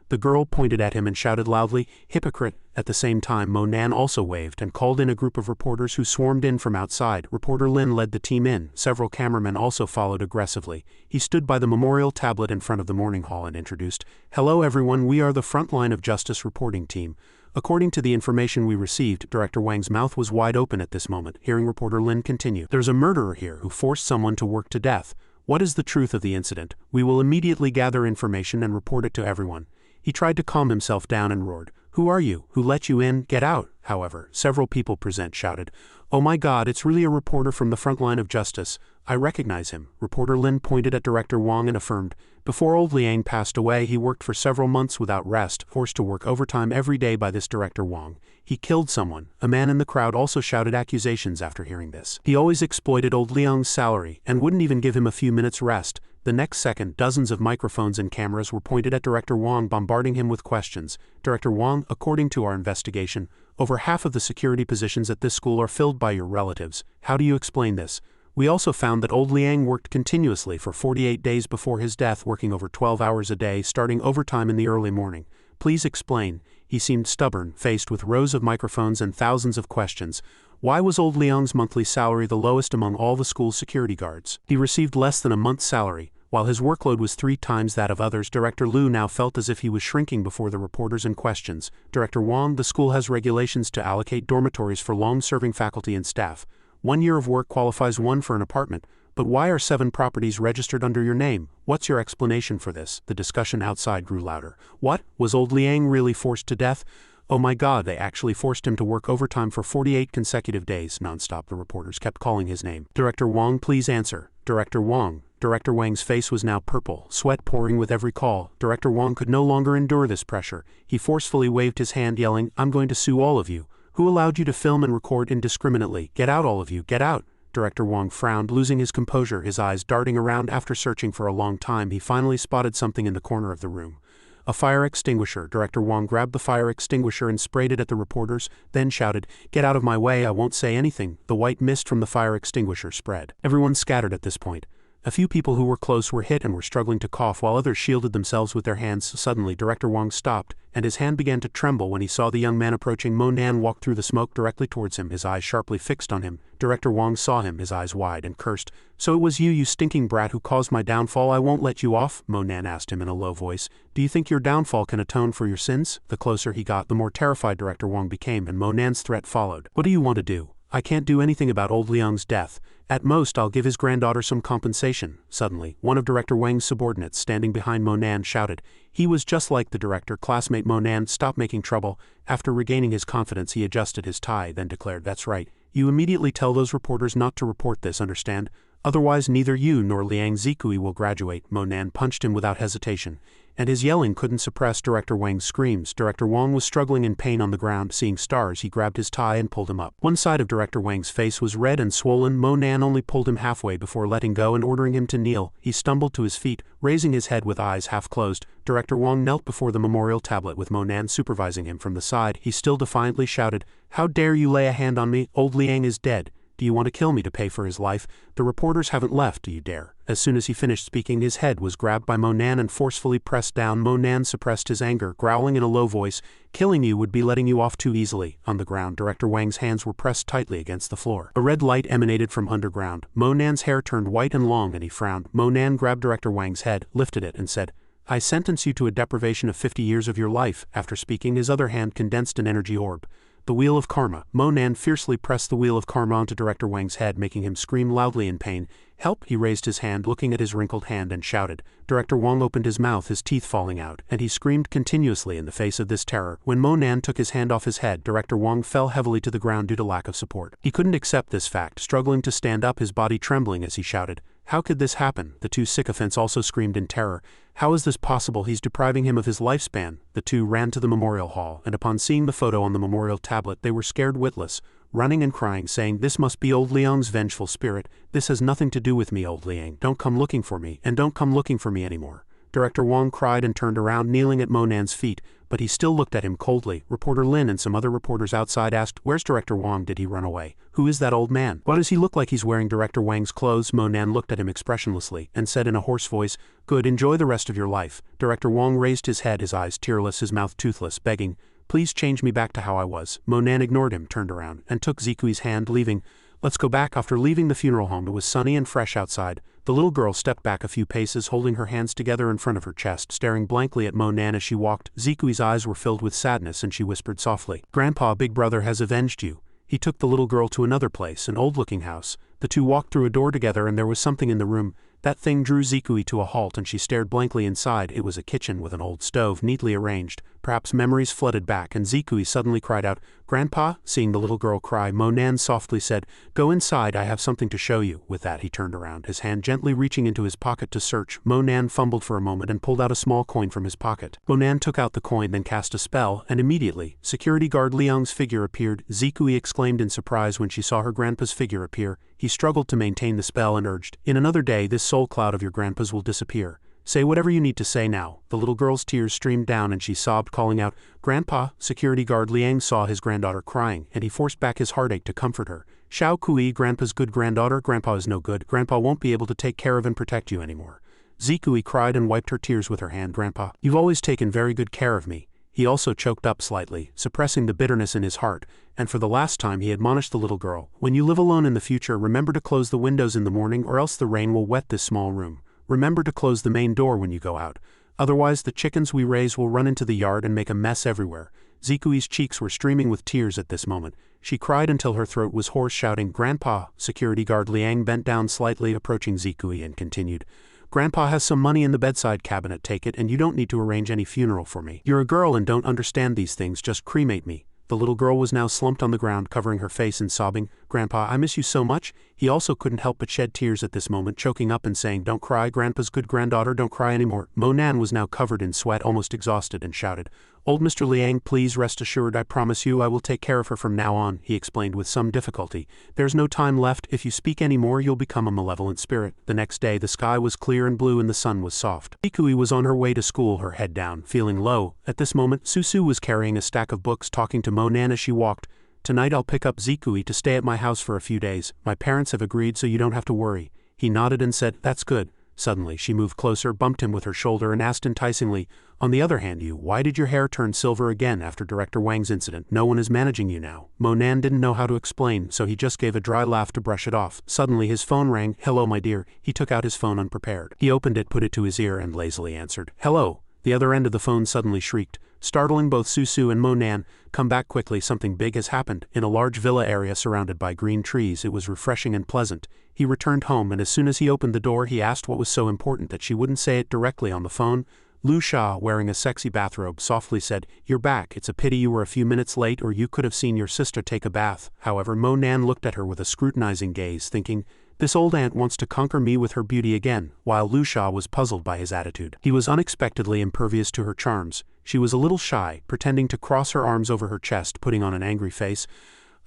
The girl pointed at him and shouted loudly, "Hypocrite!" At the same time, Mo Nan also waved and called in a group of reporters who swarmed in from outside. Reporter Lin led the team in. Several cameramen also followed aggressively. He stood by the memorial tablet in front of the morning hall and introduced, "Hello everyone, we are the front line of justice reporting team." According to the information we received, Director Wang's mouth was wide open at this moment, hearing reporter Lin continue, "There's a murderer here who forced someone to work to death. What is the truth of the incident? We will immediately gather information and report it to everyone." He tried to calm himself down and roared, "Who are you? Who let you in? Get out!" However, several people present shouted, "Oh my God, it's really a reporter from the front line of justice. I recognize him." Reporter Lin pointed at Director Wang and affirmed, "Before old Liang passed away, he worked for several months without rest, forced to work overtime every day by this Director Wang. He killed someone." A man in the crowd also shouted accusations after hearing this. "He always exploited old Liang's salary and wouldn't even give him a few minutes rest." The next second, dozens of microphones and cameras were pointed at Director Wang, bombarding him with questions. "Director Wang, according to our investigation, over half of the security positions at this school are filled by your relatives. How do you explain this? We also found that old Liang worked continuously for 48 days before his death, working over 12 hours a day, starting overtime in the early morning. Please explain." He seemed stubborn, faced with rows of microphones and thousands of questions. Why was old Liang's monthly salary the lowest among all the school's security guards? He received less than a month's salary. While his workload was 3 times that of others, Director Liu now felt as if he was shrinking before the reporters and questions. Director Wang, the school has regulations to allocate dormitories for long-serving faculty and staff. 1 year of work qualifies one for an apartment. But why are 7 properties registered under your name? What's your explanation for this? The discussion outside grew louder. What? Was old Liang really forced to death? Oh my god, they actually forced him to work overtime for 48 consecutive days, nonstop. The reporters kept calling his name. Director Wang, please answer. Director Wang. Director Wang's face was now purple, sweat pouring with every call. Director Wang could no longer endure this pressure. He forcefully waved his hand, yelling, I'm going to sue all of you. Who allowed you to film and record indiscriminately? Get out, all of you, get out. Director Wang frowned, losing his composure, his eyes darting around. After searching for a long time, he finally spotted something in the corner of the room. A fire extinguisher. Director Wang grabbed the fire extinguisher and sprayed it at the reporters, then shouted, Get out of my way, I won't say anything. The white mist from the fire extinguisher spread. Everyone scattered at this point. A few people who were close were hit and were struggling to cough while others shielded themselves with their hands. Suddenly, Director Wang stopped, and his hand began to tremble when he saw the young man approaching. Monan walked through the smoke directly towards him, his eyes sharply fixed on him. Director Wang saw him, his eyes wide, and cursed. So it was you, you stinking brat, who caused my downfall. I won't let you off, Monan asked him in a low voice. Do you think your downfall can atone for your sins? The closer he got, the more terrified Director Wang became, and Monan's threat followed. What do you want to do? I can't do anything about old Liang's death. At most, I'll give his granddaughter some compensation. Suddenly, one of Director Wang's subordinates standing behind Monan shouted. He was just like the director. Classmate Monan, stop making trouble. After regaining his confidence, he adjusted his tie, then declared, That's right. You immediately tell those reporters not to report this, understand? Otherwise, neither you nor Liang Zikui will graduate. Monan punched him without hesitation, and his yelling couldn't suppress Director Wang's screams. Director Wang was struggling in pain on the ground. Seeing stars, he grabbed his tie and pulled him up. One side of Director Wang's face was red and swollen. Monan only pulled him halfway before letting go and ordering him to kneel. He stumbled to his feet, raising his head with eyes half closed. Director Wang knelt before the memorial tablet with Monan supervising him from the side. He still defiantly shouted, How dare you lay a hand on me? Old Liang is dead. Do you want to kill me to pay for his life? The reporters haven't left, do you dare? As soon as he finished speaking, his head was grabbed by Monan and forcefully pressed down. Monan suppressed his anger, growling in a low voice, Killing you would be letting you off too easily. On the ground, Director Wang's hands were pressed tightly against the floor. A red light emanated from underground. Monan's hair turned white and long and he frowned. Monan grabbed Director Wang's head, lifted it, and said, I sentence you to a deprivation of 50 years of your life. After speaking, his other hand condensed an energy orb. The Wheel of Karma. Monan fiercely pressed the Wheel of Karma onto Director Wang's head, making him scream loudly in pain. Help! He raised his hand, looking at his wrinkled hand, and shouted. Director Wang opened his mouth, his teeth falling out, and he screamed continuously in the face of this terror. When Monan took his hand off his head, Director Wang fell heavily to the ground due to lack of support. He couldn't accept this fact, struggling to stand up, his body trembling as he shouted, How could this happen? The 2 sycophants also screamed in terror. How is this possible? He's depriving him of his lifespan. The 2 ran to the memorial hall, and upon seeing the photo on the memorial tablet, they were scared witless, running and crying, saying, This must be old Liang's vengeful spirit. This has nothing to do with me, old Liang. Don't come looking for me, and don't come looking for me anymore. Director Wang cried and turned around, kneeling at Monan's feet, but he still looked at him coldly. Reporter Lin and some other reporters outside asked, Where's Director Wang? Did he run away? Who is that old man? Why does he look like he's wearing Director Wang's clothes? Monan looked at him expressionlessly and said in a hoarse voice, Good, enjoy the rest of your life. Director Wang raised his head, his eyes tearless, his mouth toothless, begging, Please change me back to how I was. Monan ignored him, turned around, and took Zikui's hand, leaving. Let's go back. After leaving the funeral home, it was sunny and fresh outside. The little girl stepped back a few paces, holding her hands together in front of her chest, staring blankly at Monan as she walked. Zikui's eyes were filled with sadness, and she whispered softly, Grandpa, Big Brother has avenged you. He took the little girl to another place, an old-looking house. The 2 walked through a door together, and there was something in the room. That thing drew Zikui to a halt, and she stared blankly inside. It was a kitchen with an old stove neatly arranged. Perhaps memories flooded back, and Zikui suddenly cried out, Grandpa? Seeing the little girl cry, Monan softly said, Go inside, I have something to show you. With that, he turned around, his hand gently reaching into his pocket to search. Monan fumbled for a moment and pulled out a small coin from his pocket. Monan took out the coin, then cast a spell, and immediately, security guard Liang's figure appeared. Zikui exclaimed in surprise when she saw her grandpa's figure appear. He struggled to maintain the spell and urged, In another day, this soul cloud of your grandpa's will disappear. Say whatever you need to say now. The little girl's tears streamed down and she sobbed, calling out, Grandpa. Security guard Liang saw his granddaughter crying, and he forced back his heartache to comfort her. Xiao Kui, Grandpa's good granddaughter. Grandpa is no good. Grandpa won't be able to take care of and protect you anymore. Zikui cried and wiped her tears with her hand. Grandpa, you've always taken very good care of me. He also choked up slightly, suppressing the bitterness in his heart, and for the last time he admonished the little girl, When you live alone in the future, remember to close the windows in the morning or else the rain will wet this small room. Remember to close the main door when you go out. Otherwise the chickens we raise will run into the yard and make a mess everywhere. Zikui's cheeks were streaming with tears at this moment. She cried until her throat was hoarse, shouting, "Grandpa!" Security guard Liang bent down slightly, approaching Zikui, and continued, "Grandpa has some money in the bedside cabinet, take it, and you don't need to arrange any funeral for me. You're a girl and don't understand these things, just cremate me." The little girl was now slumped on the ground, covering her face and sobbing, "Grandpa, I miss you so much." He also couldn't help but shed tears at this moment, choking up and saying, "Don't cry, Grandpa's good granddaughter, don't cry anymore." Monan was now covered in sweat, almost exhausted, and shouted, "Old Mr. Liang, please rest assured, I promise you I will take care of her from now on," he explained with some difficulty. "There's no time left, if you speak any more you'll become a malevolent spirit." The next day the sky was clear and blue and the sun was soft. Zikui was on her way to school, her head down, feeling low. At this moment, Susu was carrying a stack of books, talking to Monan as she walked. "Tonight I'll pick up Zikui to stay at my house for a few days. My parents have agreed, so you don't have to worry." He nodded and said, "That's good." Suddenly she moved closer, bumped him with her shoulder and asked enticingly, "On the other hand, why did your hair turn silver again after Director Wang's incident? No one is managing you now." Monan didn't know how to explain, so he just gave a dry laugh to brush it off. Suddenly his phone rang. "Hello, my dear." He took out his phone unprepared. He opened it, put it to his ear, and lazily answered, "Hello." The other end of the phone suddenly shrieked, startling both Susu and Monan. "Come back quickly, something big has happened." In a large villa area surrounded by green trees, it was refreshing and pleasant. He returned home, and as soon as he opened the door he asked what was so important that she wouldn't say it directly on the phone. Lu Sha, wearing a sexy bathrobe, softly said, "You're back. It's a pity you were a few minutes late, or you could have seen your sister take a bath." However, Monan looked at her with a scrutinizing gaze, thinking, "This old aunt wants to conquer me with her beauty again," while Lu Sha was puzzled by his attitude. He was unexpectedly impervious to her charms. She was a little shy, pretending to cross her arms over her chest, putting on an angry face.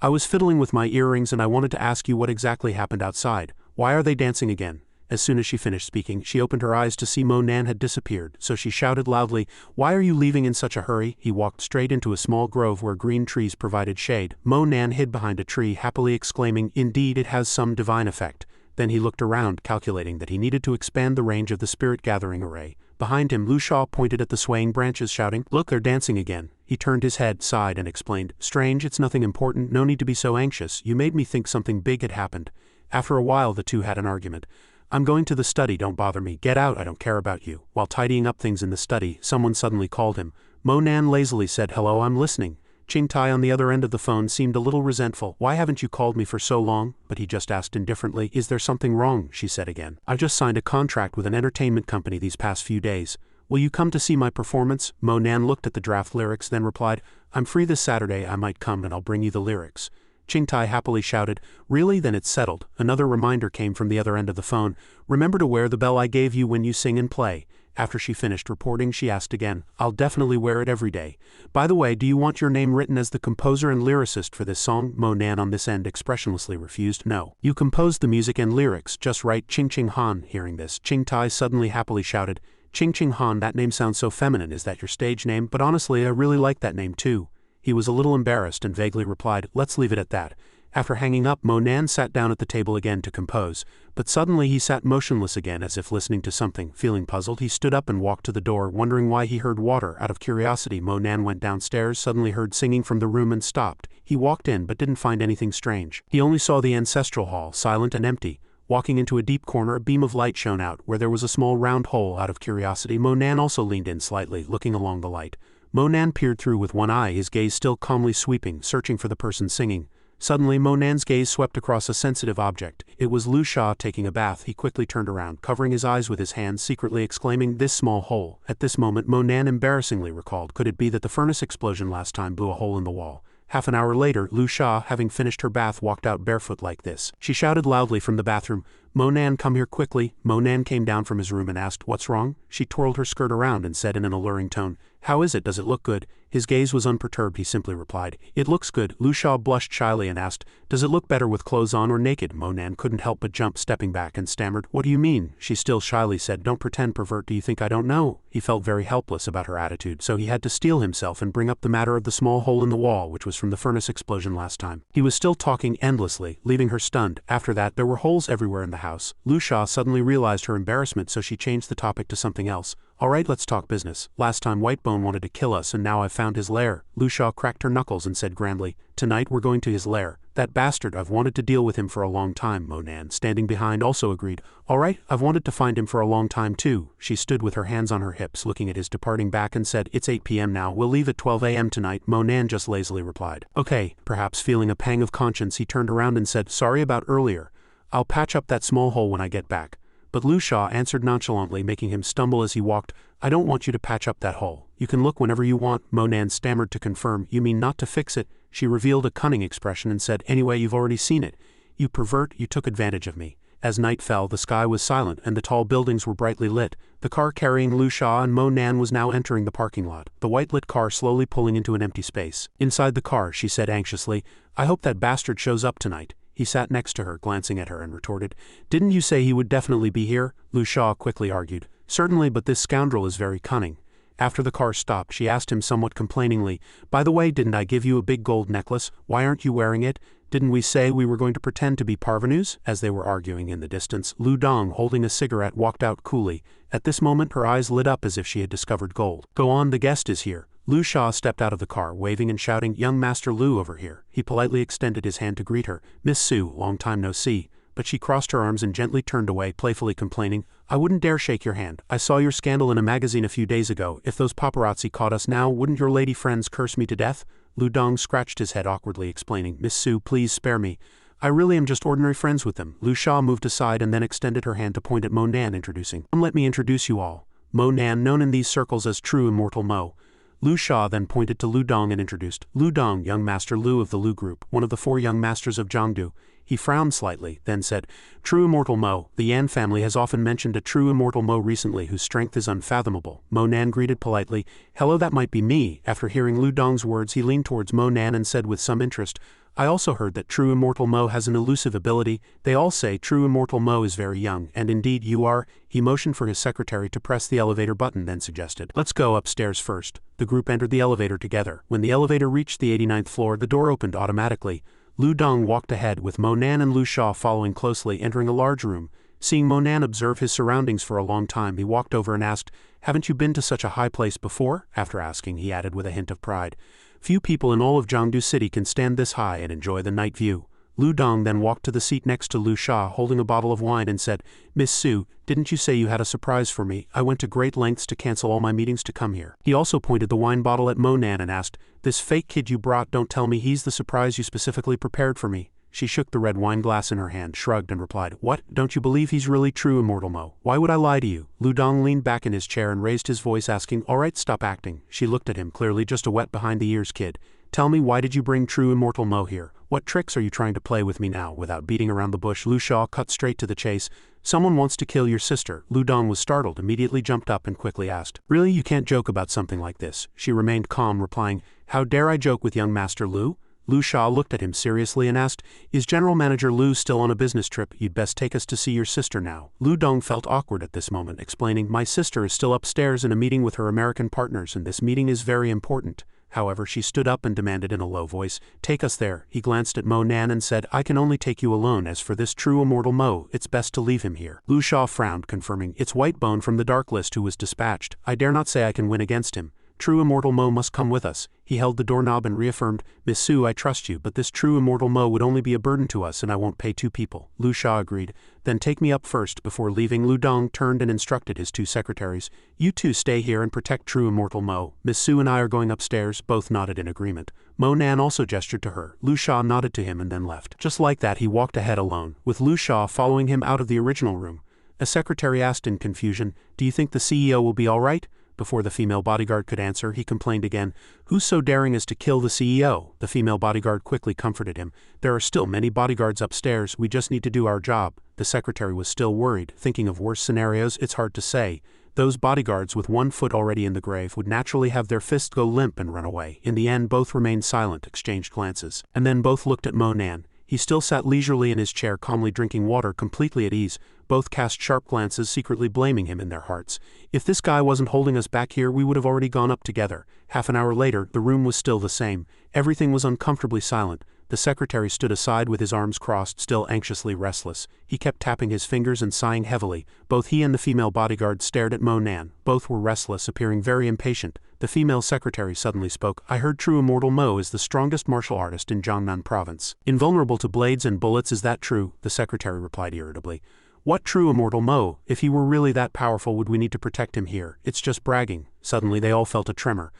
"I was fiddling with my earrings and I wanted to ask you what exactly happened outside. Why are they dancing again?" As soon as she finished speaking, she opened her eyes to see Monan had disappeared, so she shouted loudly, "Why are you leaving in such a hurry?" He walked straight into a small grove where green trees provided shade. Monan hid behind a tree, happily exclaiming, "Indeed, it has some divine effect." Then he looked around, calculating that he needed to expand the range of the spirit gathering array. Behind him, Lu Sha pointed at the swaying branches, shouting, "Look, they're dancing again." He turned his head, sighed, and explained, "Strange, it's nothing important, no need to be so anxious. You made me think something big had happened." After a while the two had an argument. "I'm going to the study, don't bother me. Get out, I don't care about you." While tidying up things in the study, someone suddenly called him. Monan lazily said, "Hello, I'm listening." Qingtai on the other end of the phone seemed a little resentful. "Why haven't you called me for so long?" But he just asked indifferently, "Is there something wrong?" She said again, "I've just signed a contract with an entertainment company these past few days. Will you come to see my performance?" Monan looked at the draft lyrics, then replied, "I'm free this Saturday, I might come and I'll bring you the lyrics." Qingtai happily shouted, "Really? Then it's settled." Another reminder came from the other end of the phone. "Remember to wear the bell I gave you when you sing and play." After she finished reporting, she asked again, "I'll definitely wear it every day. By the way, do you want your name written as the composer and lyricist for this song?" Monan on this end expressionlessly refused. "No. You composed the music and lyrics, just write Ching Ching Han." Hearing this, Qingtai suddenly happily shouted, "Ching Ching Han, that name sounds so feminine. Is that your stage name? But honestly, I really like that name too." He was a little embarrassed and vaguely replied, "Let's leave it at that." After hanging up, Monan sat down at the table again to compose, but suddenly he sat motionless again as if listening to something. Feeling puzzled, he stood up and walked to the door, wondering why he heard water. Out of curiosity, Monan went downstairs, suddenly heard singing from the room and stopped. He walked in but didn't find anything strange. He only saw the ancestral hall, silent and empty. Walking into a deep corner, a beam of light shone out, where there was a small round hole. Out of curiosity, Monan also leaned in slightly, looking along the light. Monan peered through with one eye, his gaze still calmly sweeping, searching for the person singing. Suddenly, Monan's gaze swept across a sensitive object. It was Lu Sha taking a bath. He quickly turned around, covering his eyes with his hands, secretly exclaiming, "This small hole." At this moment, Monan embarrassingly recalled, could it be that the furnace explosion last time blew a hole in the wall? Half an hour later, Lu Sha, having finished her bath, walked out barefoot like this. She shouted loudly from the bathroom, "Monan, come here quickly." Monan came down from his room and asked, "What's wrong?" She twirled her skirt around and said in an alluring tone, "How is it? Does it look good?" His gaze was unperturbed. He simply replied, "It looks good." Lu Sha blushed shyly and asked, "Does it look better with clothes on or naked?" Monan couldn't help but jump, stepping back, and stammered, "What do you mean?" She still shyly said, "Don't pretend, pervert. Do you think I don't know?" He felt very helpless about her attitude, so he had to steel himself and bring up the matter of the small hole in the wall, which was from the furnace explosion last time. He was still talking endlessly, leaving her stunned. After that, there were holes everywhere in the house. Lu Sha suddenly realized her embarrassment, so she changed the topic to something else. Alright, let's talk business. Last time Whitebone wanted to kill us and now I've found his lair. Lu Sha cracked her knuckles and said grandly, tonight we're going to his lair. That bastard, I've wanted to deal with him for a long time, Monan, standing behind, also agreed. Alright, I've wanted to find him for a long time too. She stood with her hands on her hips, looking at his departing back and said, it's 8 p.m. now, we'll leave at 12 a.m. tonight. Monan just lazily replied. Okay, perhaps feeling a pang of conscience he turned around and said, sorry about earlier. I'll patch up that small hole when I get back. But Lu Sha answered nonchalantly, making him stumble as he walked, I don't want you to patch up that hole. You can look whenever you want. Monan stammered to confirm, you mean not to fix it? She revealed a cunning expression and said, anyway, you've already seen it. You pervert, you took advantage of me. As night fell, the sky was silent and the tall buildings were brightly lit. The car carrying Lu Sha and Monan was now entering the parking lot, the white-lit car slowly pulling into an empty space. Inside the car, she said anxiously, I hope that bastard shows up tonight. He sat next to her, glancing at her, and retorted, didn't you say he would definitely be here? Lu Sha quickly argued, certainly, but this scoundrel is very cunning. After the car stopped, she asked him somewhat complainingly, by the way, didn't I give you a big gold necklace? Why aren't you wearing it? Didn't we say we were going to pretend to be parvenus? As they were arguing in the distance, Lu Dong, holding a cigarette, walked out coolly. At this moment her eyes lit up as if she had discovered gold. Go on, the guest is here. Lu Sha stepped out of the car, waving and shouting, young Master Lu over here. He politely extended his hand to greet her. Miss Su, long time no see. But she crossed her arms and gently turned away, playfully complaining, I wouldn't dare shake your hand. I saw your scandal in a magazine a few days ago. If those paparazzi caught us now, wouldn't your lady friends curse me to death? Lu Dong scratched his head awkwardly, explaining, Miss Su, please spare me. I really am just ordinary friends with them. Lu Sha moved aside and then extended her hand to point at Monan, introducing, let me introduce you all. Monan, known in these circles as True Immortal Mo. Lu Sha then pointed to Lu Dong and introduced, Lu Dong, young Master Lu of the Lu Group, one of the 4 young masters of Jiangdu. He frowned slightly, then said, True Immortal Mo, the Yan family has often mentioned a True Immortal Mo recently whose strength is unfathomable. Monan greeted politely, hello, that might be me. After hearing Lu Dong's words, he leaned towards Monan and said with some interest, I also heard that True Immortal Mo has an elusive ability. They all say True Immortal Mo is very young, and indeed you are. He motioned for his secretary to press the elevator button, then suggested, let's go upstairs first. The group entered the elevator together. When the elevator reached the 89th floor, the door opened automatically. Lu Dong walked ahead, with Monan and Lu Sha following closely, entering a large room. Seeing Monan observe his surroundings for a long time, he walked over and asked, haven't you been to such a high place before? After asking, he added with a hint of pride, few people in all of Jiangdu City can stand this high and enjoy the night view. Lu Dong then walked to the seat next to Lu Sha, holding a bottle of wine, and said, Miss Su, didn't you say you had a surprise for me? I went to great lengths to cancel all my meetings to come here. He also pointed the wine bottle at Monan and asked, this fake kid you brought, don't tell me he's the surprise you specifically prepared for me. She shook the red wine glass in her hand, shrugged, and replied, what? Don't you believe he's really True Immortal Mo? Why would I lie to you? Lu Dong leaned back in his chair and raised his voice, asking, alright, stop acting. She looked at him, clearly just a wet behind the ears kid. Tell me, why did you bring True Immortal Mo here? What tricks are you trying to play with me now? Without beating around the bush, Lu Sha cut straight to the chase. Someone wants to kill your sister. Lu Dong was startled, immediately jumped up and quickly asked, really, you can't joke about something like this? She remained calm, replying, how dare I joke with young Master Lu? Lu Sha looked at him seriously and asked, is General Manager Lu still on a business trip? You'd best take us to see your sister now. Lu Dong felt awkward at this moment, explaining, my sister is still upstairs in a meeting with her American partners, and this meeting is very important. However, she stood up and demanded in a low voice, take us there. He glanced at Monan and said, I can only take you alone. As for this True Immortal Mo, it's best to leave him here. Lu Sha frowned, confirming, it's Whitebone from the Dark List who was dispatched. I dare not say I can win against him. True Immortal Mo must come with us. He held the doorknob and reaffirmed, Miss Su, I trust you, but this True Immortal Mo would only be a burden to us and I won't pay 2 people. Lu Sha agreed. Then take me up first. Before leaving, Lu Dong turned and instructed his 2 secretaries. You 2 stay here and protect True Immortal Mo. Miss Su and I are going upstairs. Both nodded in agreement. Monan also gestured to her. Lu Sha nodded to him and then left. Just like that, he walked ahead alone, with Lu Sha following him out of the original room. A secretary asked in confusion, do you think the CEO will be all right? Before the female bodyguard could answer, he complained again, who's so daring as to kill the CEO? The female bodyguard quickly comforted him. There are still many bodyguards upstairs, we just need to do our job. The secretary was still worried, thinking of worse scenarios. It's hard to say. Those bodyguards with 1 foot already in the grave would naturally have their fists go limp and run away. In the end, both remained silent, exchanged glances. And then both looked at Monan. He still sat leisurely in his chair, calmly drinking water, completely at ease. Both cast sharp glances, secretly blaming him in their hearts. If this guy wasn't holding us back here, we would have already gone up together. Half an hour later, the room was still the same. Everything was uncomfortably silent. The secretary stood aside with his arms crossed, still anxiously restless. He kept tapping his fingers and sighing heavily. Both he and the female bodyguard stared at Mo Nan. Both were restless, appearing very impatient. The female secretary suddenly spoke. I heard true Immortal Mo is the strongest martial artist in Jiangnan province. Invulnerable to blades and bullets, is that true? The secretary replied irritably. What true Immortal Mo? If he were really that powerful, would we need to protect him here? It's just bragging. Suddenly they all felt a tremor.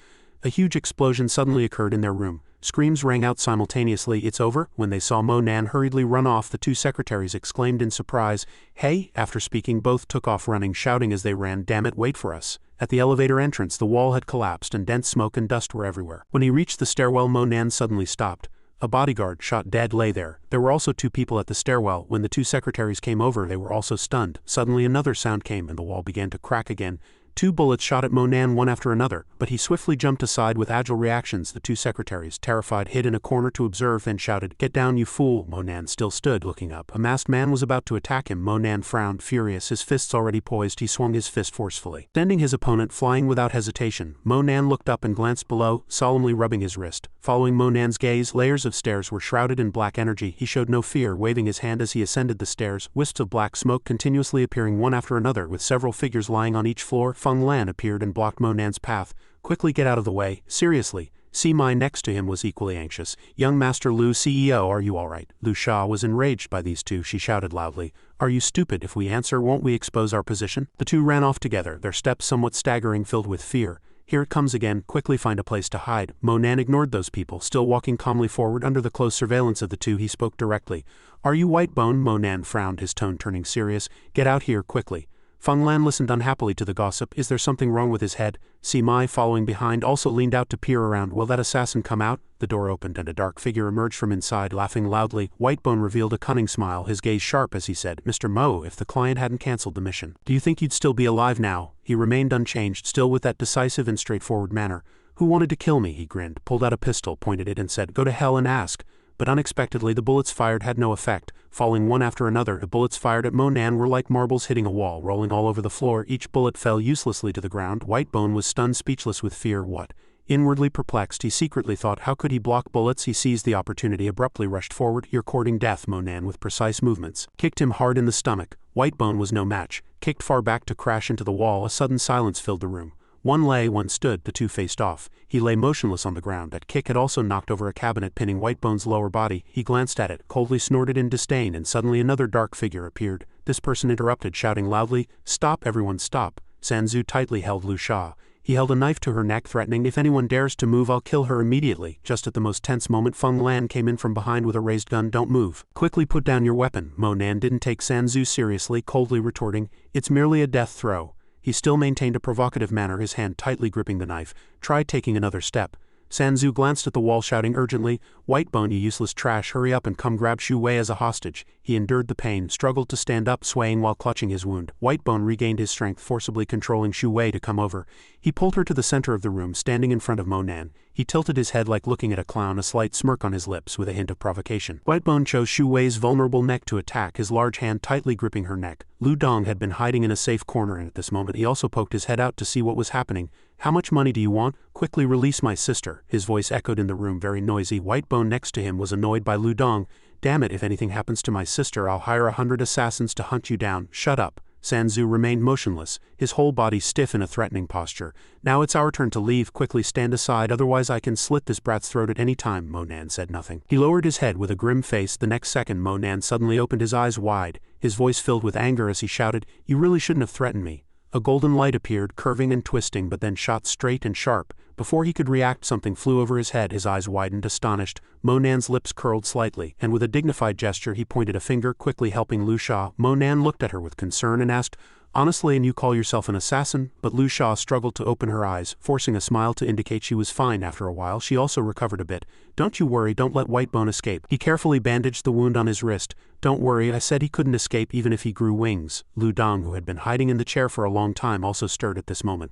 A huge explosion suddenly occurred in their room. Screams rang out simultaneously. It's over. When they saw Mo Nan hurriedly run off, the two secretaries exclaimed in surprise, Hey! After speaking, both took off running, shouting as they ran, Damn it, wait for us. At the elevator entrance, the wall had collapsed and dense smoke and dust were everywhere. When he reached the stairwell, Mo Nan suddenly stopped. A bodyguard, shot dead, lay there. There were also 2 people at the stairwell. When the 2 secretaries came over, they were also stunned. Suddenly another sound came and the wall began to crack again. 2 bullets shot at Mo Nan one after another, but he swiftly jumped aside with agile reactions. The 2 secretaries, terrified, hid in a corner to observe, then shouted, Get down, you fool! Mo Nan still stood, looking up. A masked man was about to attack him. Mo Nan frowned, furious, his fists already poised. He swung his fist forcefully, sending his opponent flying without hesitation. Mo Nan looked up and glanced below, solemnly rubbing his wrist. Following Mo Nan's gaze, layers of stairs were shrouded in black energy. He showed no fear, waving his hand as he ascended the stairs, wisps of black smoke continuously appearing one after another, with several figures lying on each floor. Feng Lan appeared and blocked Mo Nan's path. Quickly, get out of the way. Seriously. Si Mai next to him was equally anxious. Young Master Lu, CEO, are you all right? Lu Sha was enraged by these 2. She shouted loudly, Are you stupid? If we answer, won't we expose our position? The 2 ran off together, their steps somewhat staggering, filled with fear. Here it comes again, quickly find a place to hide. Mo Nan ignored those people, still walking calmly forward under the close surveillance of the 2. He spoke directly. Are you White Bone? Mo Nan frowned, his tone turning serious. Get out here, quickly. Feng Lan listened unhappily to the gossip. Is there something wrong with his head? Si Mai, following behind, also leaned out to peer around. Will that assassin come out? The door opened and a dark figure emerged from inside, laughing loudly. Whitebone revealed a cunning smile, his gaze sharp as he said, Mr. Mo, if the client hadn't cancelled the mission, do you think you'd still be alive now? He remained unchanged, still with that decisive and straightforward manner. Who wanted to kill me? He grinned, pulled out a pistol, pointed it and said, Go to hell and ask. But unexpectedly the bullets fired had no effect. Falling one after another, the bullets fired at Mo Nan were like marbles hitting a wall, rolling all over the floor. Each bullet fell uselessly to the ground. Whitebone was stunned, speechless with fear. What? Inwardly perplexed, he secretly thought, how could he block bullets? He seized the opportunity, abruptly rushed forward. You're courting death, Mo Nan, with precise movements. Kicked him hard in the stomach. Whitebone was no match. Kicked far back to crash into the wall. A sudden silence filled the room. One lay, one stood, the 2 faced off. He lay motionless on the ground. That kick had also knocked over a cabinet pinning Whitebone's lower body. He glanced at it, coldly snorted in disdain, and suddenly another dark figure appeared. This person interrupted, shouting loudly, Stop, everyone, stop. Sanzu tightly held Lu Sha. He held a knife to her neck, threatening, If anyone dares to move, I'll kill her immediately. Just at the most tense moment, Feng Lan came in from behind with a raised gun. Don't move. Quickly put down your weapon. Mo Nan didn't take Sanzu seriously, coldly retorting, It's merely a death throw. He still maintained a provocative manner, his hand tightly gripping the knife. Try taking another step. Sanzu glanced at the wall, shouting urgently, Whitebone, you useless trash, hurry up and come grab Shu Wei as a hostage. He endured the pain, struggled to stand up, swaying while clutching his wound. Whitebone regained his strength, forcibly controlling Shu Wei to come over. He pulled her to the center of the room, standing in front of Mo Nan. He tilted his head like looking at a clown, a slight smirk on his lips with a hint of provocation. Whitebone chose Shu Wei's vulnerable neck to attack, his large hand tightly gripping her neck. Lu Dong had been hiding in a safe corner, and at this moment he also poked his head out to see what was happening. How much money do you want? Quickly release my sister. His voice echoed in the room, very noisy. Whitebone next to him was annoyed by Lu Dong. Damn it, if anything happens to my sister, I'll hire 100 assassins to hunt you down. Shut up. Sanzu remained motionless, his whole body stiff in a threatening posture. Now it's our turn to leave. Quickly stand aside, otherwise I can slit this brat's throat at any time. Mo Nan said nothing. He lowered his head with a grim face. The next second Mo Nan suddenly opened his eyes wide, his voice filled with anger as he shouted, You really shouldn't have threatened me. A golden light appeared, curving and twisting, but then shot straight and sharp. Before he could react, something flew over his head. His eyes widened, astonished. Mo Nan's lips curled slightly, and with a dignified gesture he pointed a finger, quickly helping Lu Sha. Mo Nan looked at her with concern and asked, Honestly, and you call yourself an assassin? But Lu Sha struggled to open her eyes, forcing a smile to indicate she was fine. After a while, she also recovered a bit. Don't you worry, don't let Whitebone escape. He carefully bandaged the wound on his wrist. Don't worry, I said he couldn't escape even if he grew wings. Lu Dong, who had been hiding in the chair for a long time, also stirred at this moment.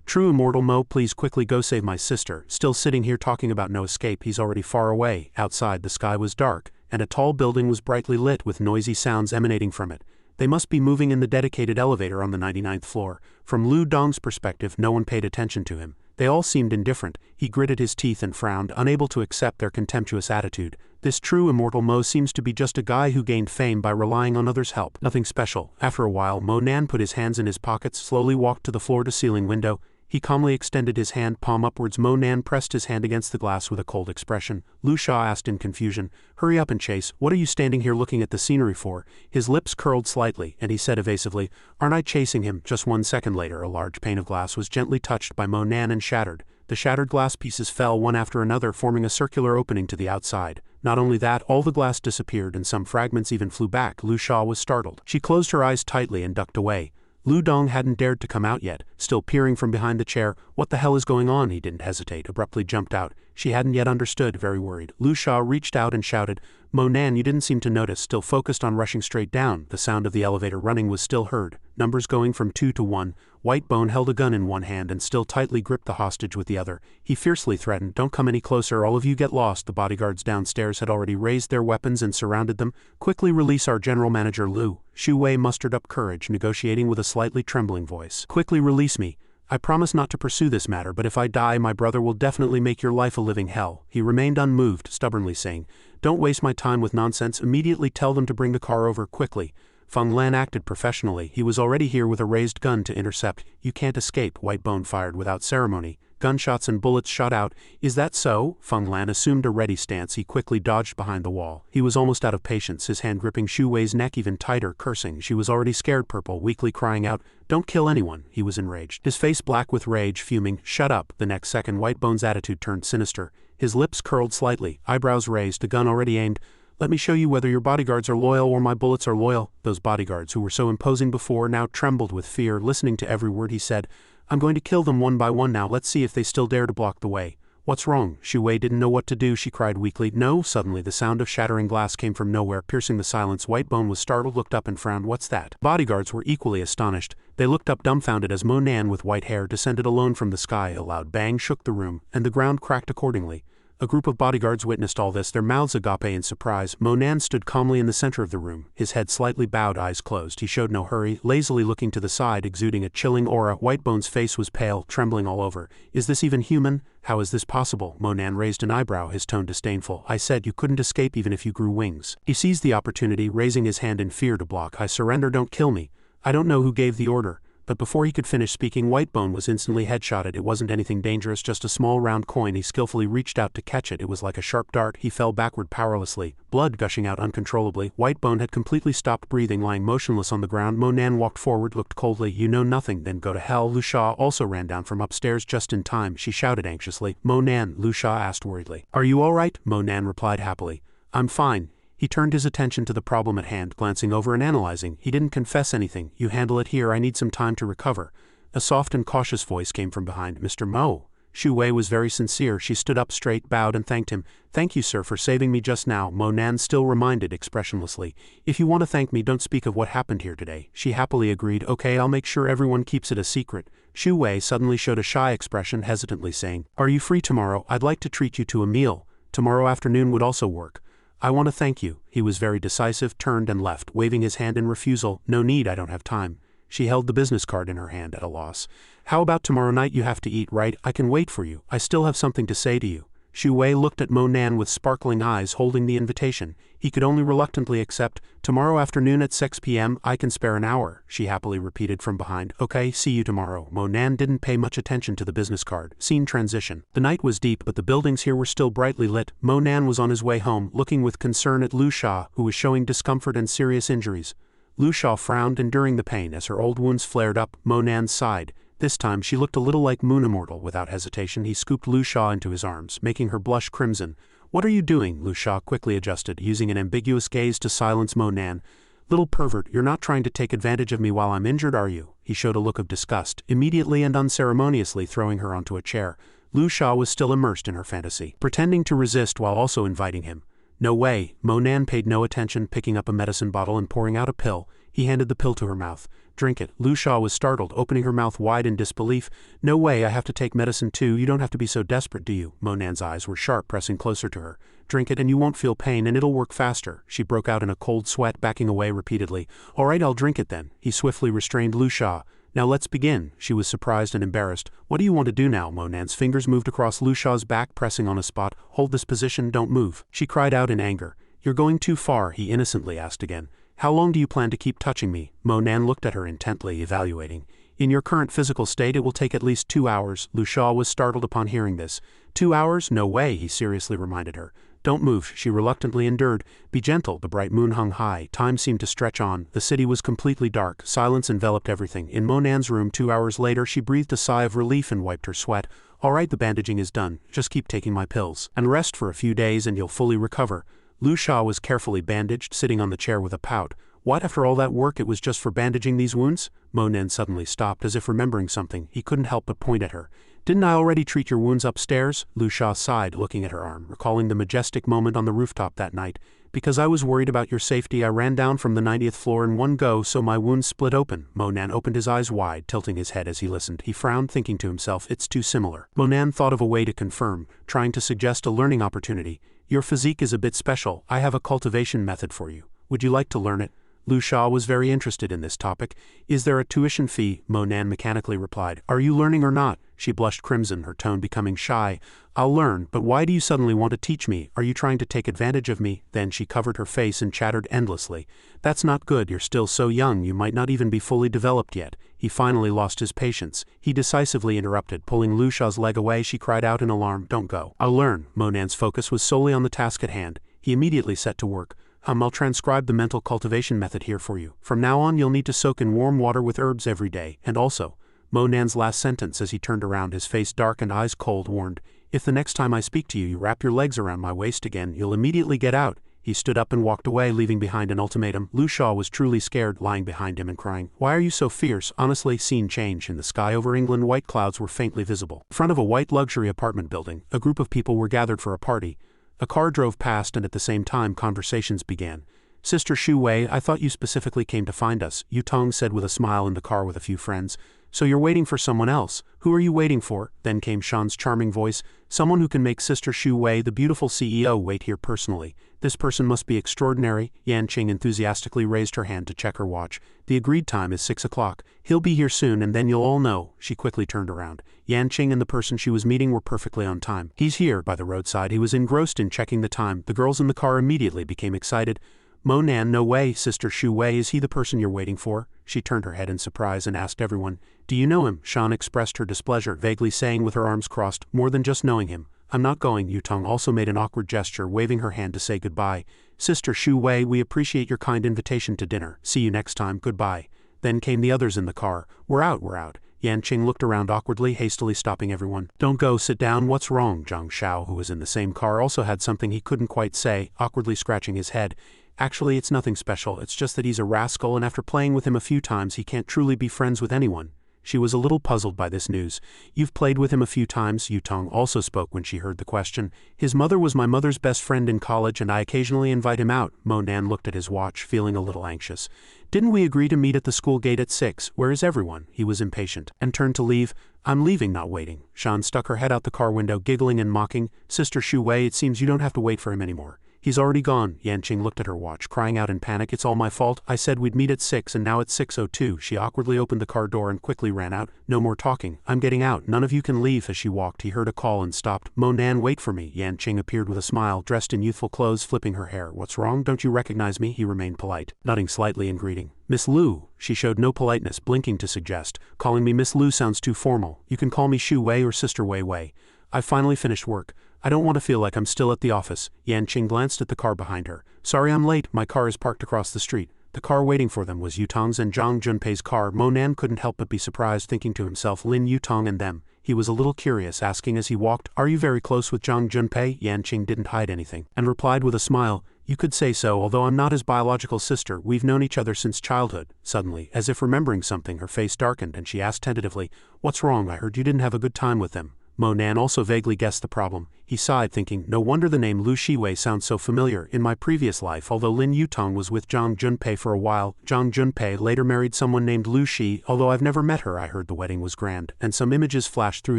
True Immortal Mo, please quickly go save my sister. Still sitting here talking about no escape, he's already far away. Outside, the sky was dark, and a tall building was brightly lit with noisy sounds emanating from it. They must be moving in the dedicated elevator on the 99th floor. From Lu Dong's perspective, no one paid attention to him. They all seemed indifferent. He gritted his teeth and frowned, unable to accept their contemptuous attitude. This true immortal Mo seems to be just a guy who gained fame by relying on others' help. Nothing special. After a while, Mo Nan put his hands in his pockets, slowly walked to the floor-to-ceiling window. He calmly extended his hand, palm upwards. Mo Nan pressed his hand against the glass with a cold expression. Lu Sha asked in confusion, "Hurry up and chase. What are you standing here looking at the scenery for?" His lips curled slightly, and he said evasively, "Aren't I chasing him?" Just 1 second later, a large pane of glass was gently touched by Mo Nan and shattered. The shattered glass pieces fell one after another, forming a circular opening to the outside. Not only that, all the glass disappeared and some fragments even flew back. Lu Sha was startled. She closed her eyes tightly and ducked away. Lu Dong hadn't dared to come out yet, still peering from behind the chair. "What the hell is going on?" He didn't hesitate, abruptly jumped out. She hadn't yet understood, very worried. Lu Sha reached out and shouted, "Mo Nan, you didn't seem to notice," still focused on rushing straight down. The sound of the elevator running was still heard, numbers going from 2 to 1. Whitebone held a gun in one hand and still tightly gripped the hostage with the other. He fiercely threatened, "Don't come any closer, all of you get lost." The bodyguards downstairs had already raised their weapons and surrounded them. "Quickly release our general manager Lu." Xu Wei mustered up courage, negotiating with a slightly trembling voice. "Quickly release me. I promise not to pursue this matter, but if I die, my brother will definitely make your life a living hell." He remained unmoved, stubbornly saying, "Don't waste my time with nonsense. Immediately tell them to bring the car over, quickly." Feng Lan acted professionally. He was already here with a raised gun to intercept. "You can't escape," Whitebone fired without ceremony. Gunshots and bullets shot out. "Is that so?" Feng Lan assumed a ready stance. He quickly dodged behind the wall. He was almost out of patience, his hand gripping Xu Wei's neck even tighter, cursing. She was already scared purple, weakly crying out, "Don't kill anyone." He was enraged, his face black with rage, fuming, "Shut up." The next second, Whitebone's attitude turned sinister. His lips curled slightly, eyebrows raised, the gun already aimed. "Let me show you whether your bodyguards are loyal or my bullets are loyal." Those bodyguards, who were so imposing before, now trembled with fear, listening to every word he said. "I'm going to kill them one by one now. Let's see if they still dare to block the way." "What's wrong?" Xu Wei didn't know what to do. She cried weakly, "No." Suddenly the sound of shattering glass came from nowhere, piercing the silence. Whitebone was startled, looked up and frowned. "What's that?" Bodyguards were equally astonished. They looked up dumbfounded as Mo Nan with white hair descended alone from the sky. A loud bang shook the room, and the ground cracked accordingly. A group of bodyguards witnessed all this, their mouths agape in surprise. Mo Nan stood calmly in the center of the room, his head slightly bowed, eyes closed. He showed no hurry, lazily looking to the side, exuding a chilling aura. Whitebone's face was pale, trembling all over. "Is this even human? How is this possible?" Mo Nan raised an eyebrow, his tone disdainful. "I said you couldn't escape even if you grew wings." He seized the opportunity, raising his hand in fear to block. "I surrender, don't kill me. I don't know who gave the order." But before he could finish speaking, Whitebone was instantly headshotted. It wasn't anything dangerous, just a small round coin. He skillfully reached out to catch it. It was like a sharp dart. He fell backward powerlessly, blood gushing out uncontrollably. Whitebone had completely stopped breathing, lying motionless on the ground. Mo Nan walked forward, looked coldly. "You know nothing, then go to hell." Lu Sha also ran down from upstairs just in time. She shouted anxiously, "Mo Nan," Lu Sha asked worriedly. "Are you all right?" Mo Nan replied happily, "I'm fine." He turned his attention to the problem at hand, glancing over and analyzing. "He didn't confess anything. You handle it here. I need some time to recover." A soft and cautious voice came from behind. "Mr. Mo." Xu Wei was very sincere. She stood up straight, bowed and thanked him. "Thank you, sir, for saving me just now." Mo Nan still reminded expressionlessly, "If you want to thank me, don't speak of what happened here today." She happily agreed. "Okay, I'll make sure everyone keeps it a secret." Xu Wei suddenly showed a shy expression, hesitantly saying, "Are you free tomorrow? I'd like to treat you to a meal. Tomorrow afternoon would also work." "I want to thank you." He was very decisive, turned and left, waving his hand in refusal. "No need, I don't have time." She held the business card in her hand, at a loss. "How about tomorrow night? You have to eat, right? I can wait for you. I still have something to say to you." Xu Wei looked at Mo Nan with sparkling eyes, holding the invitation. He could only reluctantly accept. "Tomorrow afternoon at 6 p.m, I can spare an hour," she happily repeated from behind. "Okay, see you tomorrow." Mo Nan didn't pay much attention to the business card. Scene transition. The night was deep, but the buildings here were still brightly lit. Mo Nan was on his way home, looking with concern at Lu Sha, who was showing discomfort and serious injuries. Lu Sha frowned, enduring the pain. As her old wounds flared up, Mo Nan sighed. This time she looked a little like Moon Immortal. Without hesitation, he scooped Lu Sha into his arms, making her blush crimson. "What are you doing?" Lu Sha quickly adjusted, using an ambiguous gaze to silence Mo Nan. "Little pervert, you're not trying to take advantage of me while I'm injured, are you?" He showed a look of disgust, immediately and unceremoniously throwing her onto a chair. Lu Sha was still immersed in her fantasy, pretending to resist while also inviting him. "No way." Mo Nan paid no attention, picking up a medicine bottle and pouring out a pill. He handed the pill to her mouth. "Drink it." Lu Sha was startled, opening her mouth wide in disbelief. "No way, I have to take medicine too. You don't have to be so desperate, do you?" Mo Nan's eyes were sharp, pressing closer to her. "Drink it and you won't feel pain and it'll work faster." She broke out in a cold sweat, backing away repeatedly. "All right, I'll drink it then." He swiftly restrained Lu Sha. Now let's begin. She was surprised and embarrassed. What do you want to do now? Monan's fingers moved across Lu Sha's back, pressing on a spot. Hold this position, don't move. She cried out in anger. You're going too far, he innocently asked again. How long do you plan to keep touching me? Monan looked at her intently, evaluating. In your current physical state it will take at least 2 hours. Lu Sha was startled upon hearing this. 2 hours? No way, he seriously reminded her. Don't move, she reluctantly endured. Be gentle, the bright moon hung high. Time seemed to stretch on. The city was completely dark. Silence enveloped everything. In Monan's room 2 hours later she breathed a sigh of relief and wiped her sweat. All right, the bandaging is done. Just keep taking my pills. And rest for a few days and you'll fully recover. Lu Sha was carefully bandaged, sitting on the chair with a pout. What, after all that work it was just for bandaging these wounds? Monan suddenly stopped, as if remembering something. He couldn't help but point at her. Didn't I already treat your wounds upstairs? Lu Sha sighed, looking at her arm, recalling the majestic moment on the rooftop that night. Because I was worried about your safety I ran down from the 90th floor in one go, so my wounds split open. Monan opened his eyes wide, tilting his head as he listened. He frowned, thinking to himself, it's too similar. Monan thought of a way to confirm, trying to suggest a learning opportunity. Your physique is a bit special. I have a cultivation method for you. Would you like to learn it? Lu Sha was very interested in this topic. Is there a tuition fee? Monan mechanically replied. Are you learning or not? She blushed crimson, her tone becoming shy. I'll learn, but why do you suddenly want to teach me? Are you trying to take advantage of me? Then she covered her face and chattered endlessly. That's not good, you're still so young, you might not even be fully developed yet. He finally lost his patience. He decisively interrupted, pulling Lu Sha's leg away. She cried out in alarm. Don't go. I'll learn. Monan's focus was solely on the task at hand. He immediately set to work. I'll transcribe the mental cultivation method here for you. From now on you'll need to soak in warm water with herbs every day, and also, Monan's last sentence as he turned around, his face dark and eyes cold, warned, if the next time I speak to you you wrap your legs around my waist again, you'll immediately get out. He stood up and walked away, leaving behind an ultimatum. Lu Sha was truly scared, lying behind him and crying, why are you so fierce? Honestly, scene change. In the sky over England white clouds were faintly visible. In front of a white luxury apartment building, a group of people were gathered for a party. A car drove past and at the same time conversations began. Sister Shu Wei, I thought you specifically came to find us, Yu Tong said with a smile in the car with a few friends. So you're waiting for someone else. Who are you waiting for? Then came Shan's charming voice. Someone who can make Sister Shu Wei, the beautiful CEO, wait here personally. This person must be extraordinary. Yanqing enthusiastically raised her hand to check her watch. The agreed time is 6 o'clock. He'll be here soon and then you'll all know. She quickly turned around. Yanqing and the person she was meeting were perfectly on time. He's here. By the roadside he was engrossed in checking the time. The girls in the car immediately became excited. Monan, no way, Sister Shu Wei, is he the person you're waiting for? She turned her head in surprise and asked everyone, do you know him? Shan expressed her displeasure, vaguely saying with her arms crossed, more than just knowing him. I'm not going. Yu Tong also made an awkward gesture, waving her hand to say goodbye. Sister Shu Wei, we appreciate your kind invitation to dinner. See you next time, goodbye. Then came the others in the car. We're out. Yanqing looked around awkwardly, hastily stopping everyone. Don't go, sit down, what's wrong? Zhang Shao, who was in the same car, also had something he couldn't quite say, awkwardly scratching his head. Actually, it's nothing special, it's just that he's a rascal and after playing with him a few times he can't truly be friends with anyone. She was a little puzzled by this news. You've played with him a few times, Yu Tong also spoke when she heard the question. His mother was my mother's best friend in college and I occasionally invite him out. Monan looked at his watch, feeling a little anxious. Didn't we agree to meet at the school gate at 6? Where is everyone? He was impatient, and turned to leave. I'm leaving, not waiting. Shan stuck her head out the car window, giggling and mocking. Sister Shu Wei, it seems you don't have to wait for him anymore. He's already gone. Yanqing looked at her watch, crying out in panic, it's all my fault. I said we'd meet at 6 and now it's 6:02. She awkwardly opened the car door and quickly ran out. No more talking. I'm getting out. None of you can leave. As she walked, he heard a call and stopped. Monan, wait for me. Yanqing appeared with a smile, dressed in youthful clothes, flipping her hair. What's wrong? Don't you recognize me? He remained polite, nodding slightly in greeting. Miss Lu. She showed no politeness, blinking to suggest. Calling me Miss Lu sounds too formal. You can call me Shu Wei or Sister Wei Wei. I've finally finished work. I don't want to feel like I'm still at the office. Yanqing glanced at the car behind her. Sorry I'm late, my car is parked across the street. The car waiting for them was Yutong's and Zhang Junpei's car. Monan couldn't help but be surprised, thinking to himself, Lin Yutong and them. He was a little curious, asking as he walked, are you very close with Zhang Junpei? Yanqing didn't hide anything, and replied with a smile, you could say so, although I'm not his biological sister. We've known each other since childhood. Suddenly, as if remembering something, her face darkened and she asked tentatively, what's wrong? I heard you didn't have a good time with them. Monan also vaguely guessed the problem. He sighed, thinking, no wonder the name Lu Shiwei sounds so familiar. In my previous life, although Lin Yutong was with Zhang Junpei for a while, Zhang Junpei later married someone named Lu Shi. Although I've never met her, I heard the wedding was grand, and some images flashed through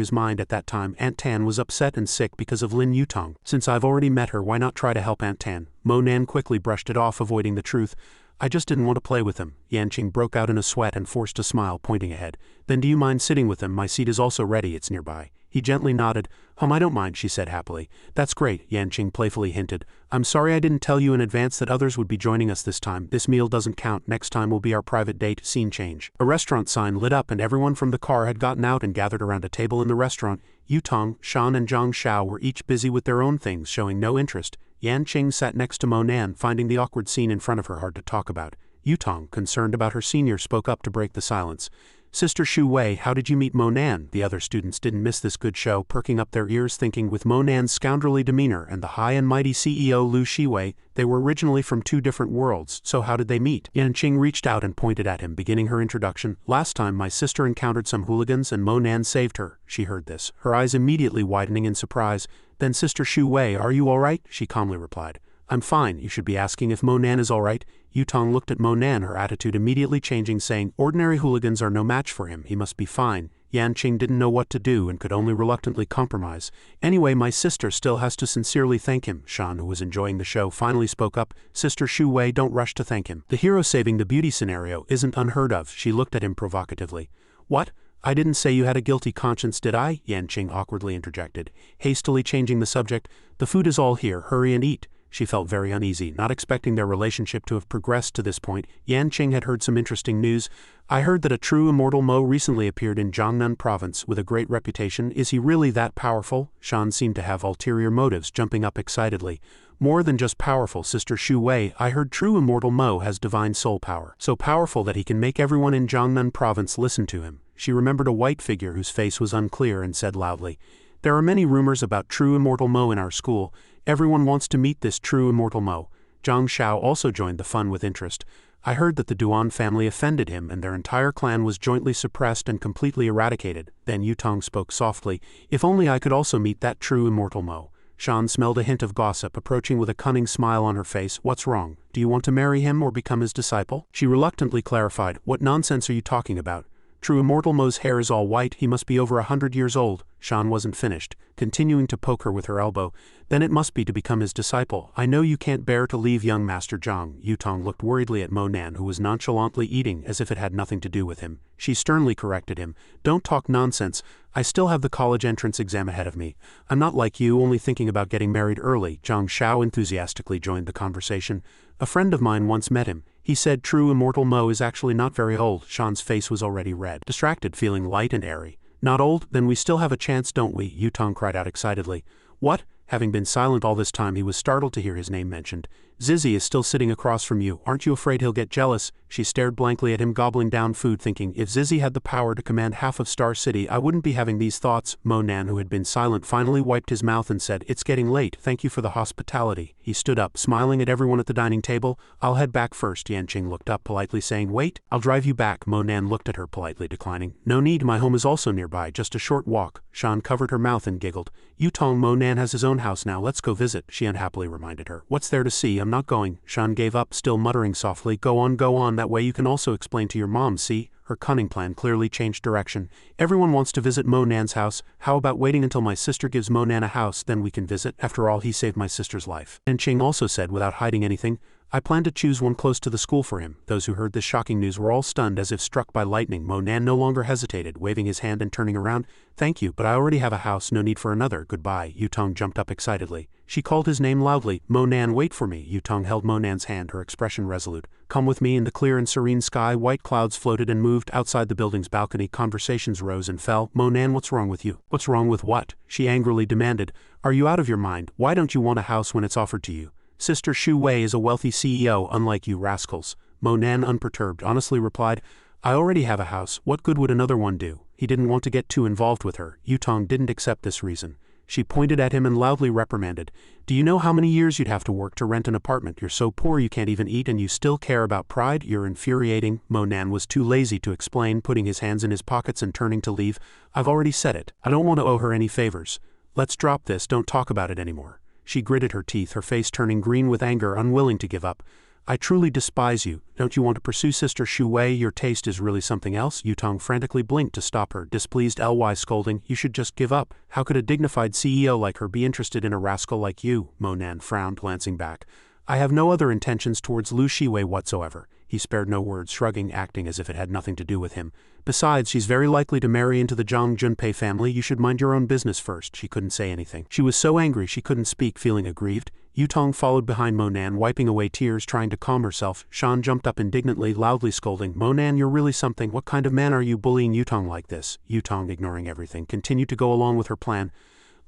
his mind at that time. Aunt Tan was upset and sick because of Lin Yutong. Since I've already met her, why not try to help Aunt Tan? Monan quickly brushed it off, avoiding the truth. I just didn't want to play with them. Yanqing broke out in a sweat and forced a smile, pointing ahead. Then do you mind sitting with them? My seat is also ready, it's nearby. He gently nodded. I don't mind, she said happily. That's great, Yanqing playfully hinted. I'm sorry I didn't tell you in advance that others would be joining us this time. This meal doesn't count. Next time will be our private date. Scene change. A restaurant sign lit up and everyone from the car had gotten out and gathered around a table in the restaurant. Yutong, Shan and Zhang Xiao were each busy with their own things, showing no interest. Yanqing sat next to Mo Nan, finding the awkward scene in front of her hard to talk about. Yutong, concerned about her senior, spoke up to break the silence. Sister Shu Wei, how did you meet Mo Nan? The other students didn't miss this good show, perking up their ears thinking with Mo Nan's scoundrelly demeanor and the high and mighty CEO Lu Shiwei, they were originally from two different worlds, so how did they meet? Yanqing reached out and pointed at him, beginning her introduction. Last time my sister encountered some hooligans and Mo Nan saved her. She heard this, her eyes immediately widening in surprise. Then Sister Shu Wei, are you alright? She calmly replied. I'm fine. You should be asking if Mo Nan is alright. Yutong looked at Mo Nan, her attitude immediately changing, saying, ordinary hooligans are no match for him, he must be fine. Yanqing didn't know what to do and could only reluctantly compromise. Anyway, my sister still has to sincerely thank him. Shan, who was enjoying the show, finally spoke up. Sister Shu Wei, don't rush to thank him. The hero saving the beauty scenario isn't unheard of. She looked at him provocatively. What? I didn't say you had a guilty conscience, did I? Yanqing awkwardly interjected, hastily changing the subject. The food is all here, hurry and eat. She felt very uneasy, not expecting their relationship to have progressed to this point. Yanqing had heard some interesting news. I heard that a true immortal Mo recently appeared in Jiangnan province with a great reputation. Is he really that powerful? Shan seemed to have ulterior motives, jumping up excitedly. More than just powerful, Sister Shu Wei, I heard true immortal Mo has divine soul power. So powerful that he can make everyone in Jiangnan province listen to him. She remembered a white figure whose face was unclear and said loudly, there are many rumors about true immortal Mo in our school. Everyone wants to meet this true immortal Mo. Zhang Xiao also joined the fun with interest. I heard that the Duan family offended him and their entire clan was jointly suppressed and completely eradicated. Then Yutong spoke softly, if only I could also meet that true immortal Mo. Shan smelled a hint of gossip, approaching with a cunning smile on her face. What's wrong? Do you want to marry him or become his disciple? She reluctantly clarified, what nonsense are you talking about? True immortal Mo's hair is all white, he must be over 100 years old. Shan wasn't finished, continuing to poke her with her elbow. Then it must be to become his disciple. I know you can't bear to leave young Master Zhang. Yutong looked worriedly at Mo Nan, who was nonchalantly eating as if it had nothing to do with him. She sternly corrected him. Don't talk nonsense. I still have the college entrance exam ahead of me. I'm not like you, only thinking about getting married early. Zhang Xiao enthusiastically joined the conversation. A friend of mine once met him. He said true immortal Mo is actually not very old. Shan's face was already red, distracted, feeling light and airy. Not old? Then we still have a chance, don't we? Yutong cried out excitedly. What? Having been silent all this time, he was startled to hear his name mentioned. Zizi is still sitting across from you. Aren't you afraid he'll get jealous? She stared blankly at him, gobbling down food, thinking, if Zizi had the power to command half of Star City, I wouldn't be having these thoughts. Mo Nan, who had been silent, finally wiped his mouth and said, it's getting late. Thank you for the hospitality. He stood up, smiling at everyone at the dining table. I'll head back first. Yanqing looked up, politely saying, wait, I'll drive you back. Mo Nan looked at her, politely declining. No need, my home is also nearby, just a short walk. Shan covered her mouth and giggled. Yutong, Mo Nan has his own house now, let's go visit, she unhappily reminded her. What's there to see? I'm not going. Shan gave up, still muttering softly, go on, that way you can also explain to your mom, see? Her cunning plan clearly changed direction. Everyone wants to visit Mo Nan's house. How about waiting until my sister gives Mo Nan a house, then we can visit? After all, he saved my sister's life. Yanqing also said without hiding anything, I plan to choose one close to the school for him. Those who heard this shocking news were all stunned as if struck by lightning. Mo Nan no longer hesitated, waving his hand and turning around. Thank you, but I already have a house, no need for another. Goodbye. Yutong jumped up excitedly. She called his name loudly. Mo Nan, wait for me. Yutong held Mo Nan's hand, her expression resolute. Come with me. In the clear and serene sky, white clouds floated and moved. Outside the building's balcony, conversations rose and fell. Mo Nan, what's wrong with you? What's wrong with what? She angrily demanded. Are you out of your mind? Why don't you want a house when it's offered to you? Sister Shu Wei is a wealthy CEO, unlike you rascals. Mo Nan, unperturbed, honestly replied, I already have a house. What good would another one do? He didn't want to get too involved with her. Yutong didn't accept this reason. She pointed at him and loudly reprimanded. Do you know how many years you'd have to work to rent an apartment? You're so poor you can't even eat and you still care about pride? You're infuriating. Mo Nan was too lazy to explain, putting his hands in his pockets and turning to leave. I've already said it. I don't want to owe her any favors. Let's drop this, don't talk about it anymore. She gritted her teeth, her face turning green with anger, unwilling to give up. I truly despise you. Don't you want to pursue Sister Shu Wei? Your taste is really something else? Yutong frantically blinked to stop her, displeased Ly scolding. You should just give up. How could a dignified CEO like her be interested in a rascal like you? Mo Nan frowned, glancing back. I have no other intentions towards Lu Shiwei whatsoever. He spared no words, shrugging, acting as if it had nothing to do with him. Besides, she's very likely to marry into the Zhang Junpei family. You should mind your own business first. She couldn't say anything. She was so angry she couldn't speak, feeling aggrieved. Yutong followed behind Monan, wiping away tears, trying to calm herself. Shan jumped up indignantly, loudly scolding, "Monan, you're really something. What kind of man are you bullying Yutong like this?" Yutong, ignoring everything, continued to go along with her plan.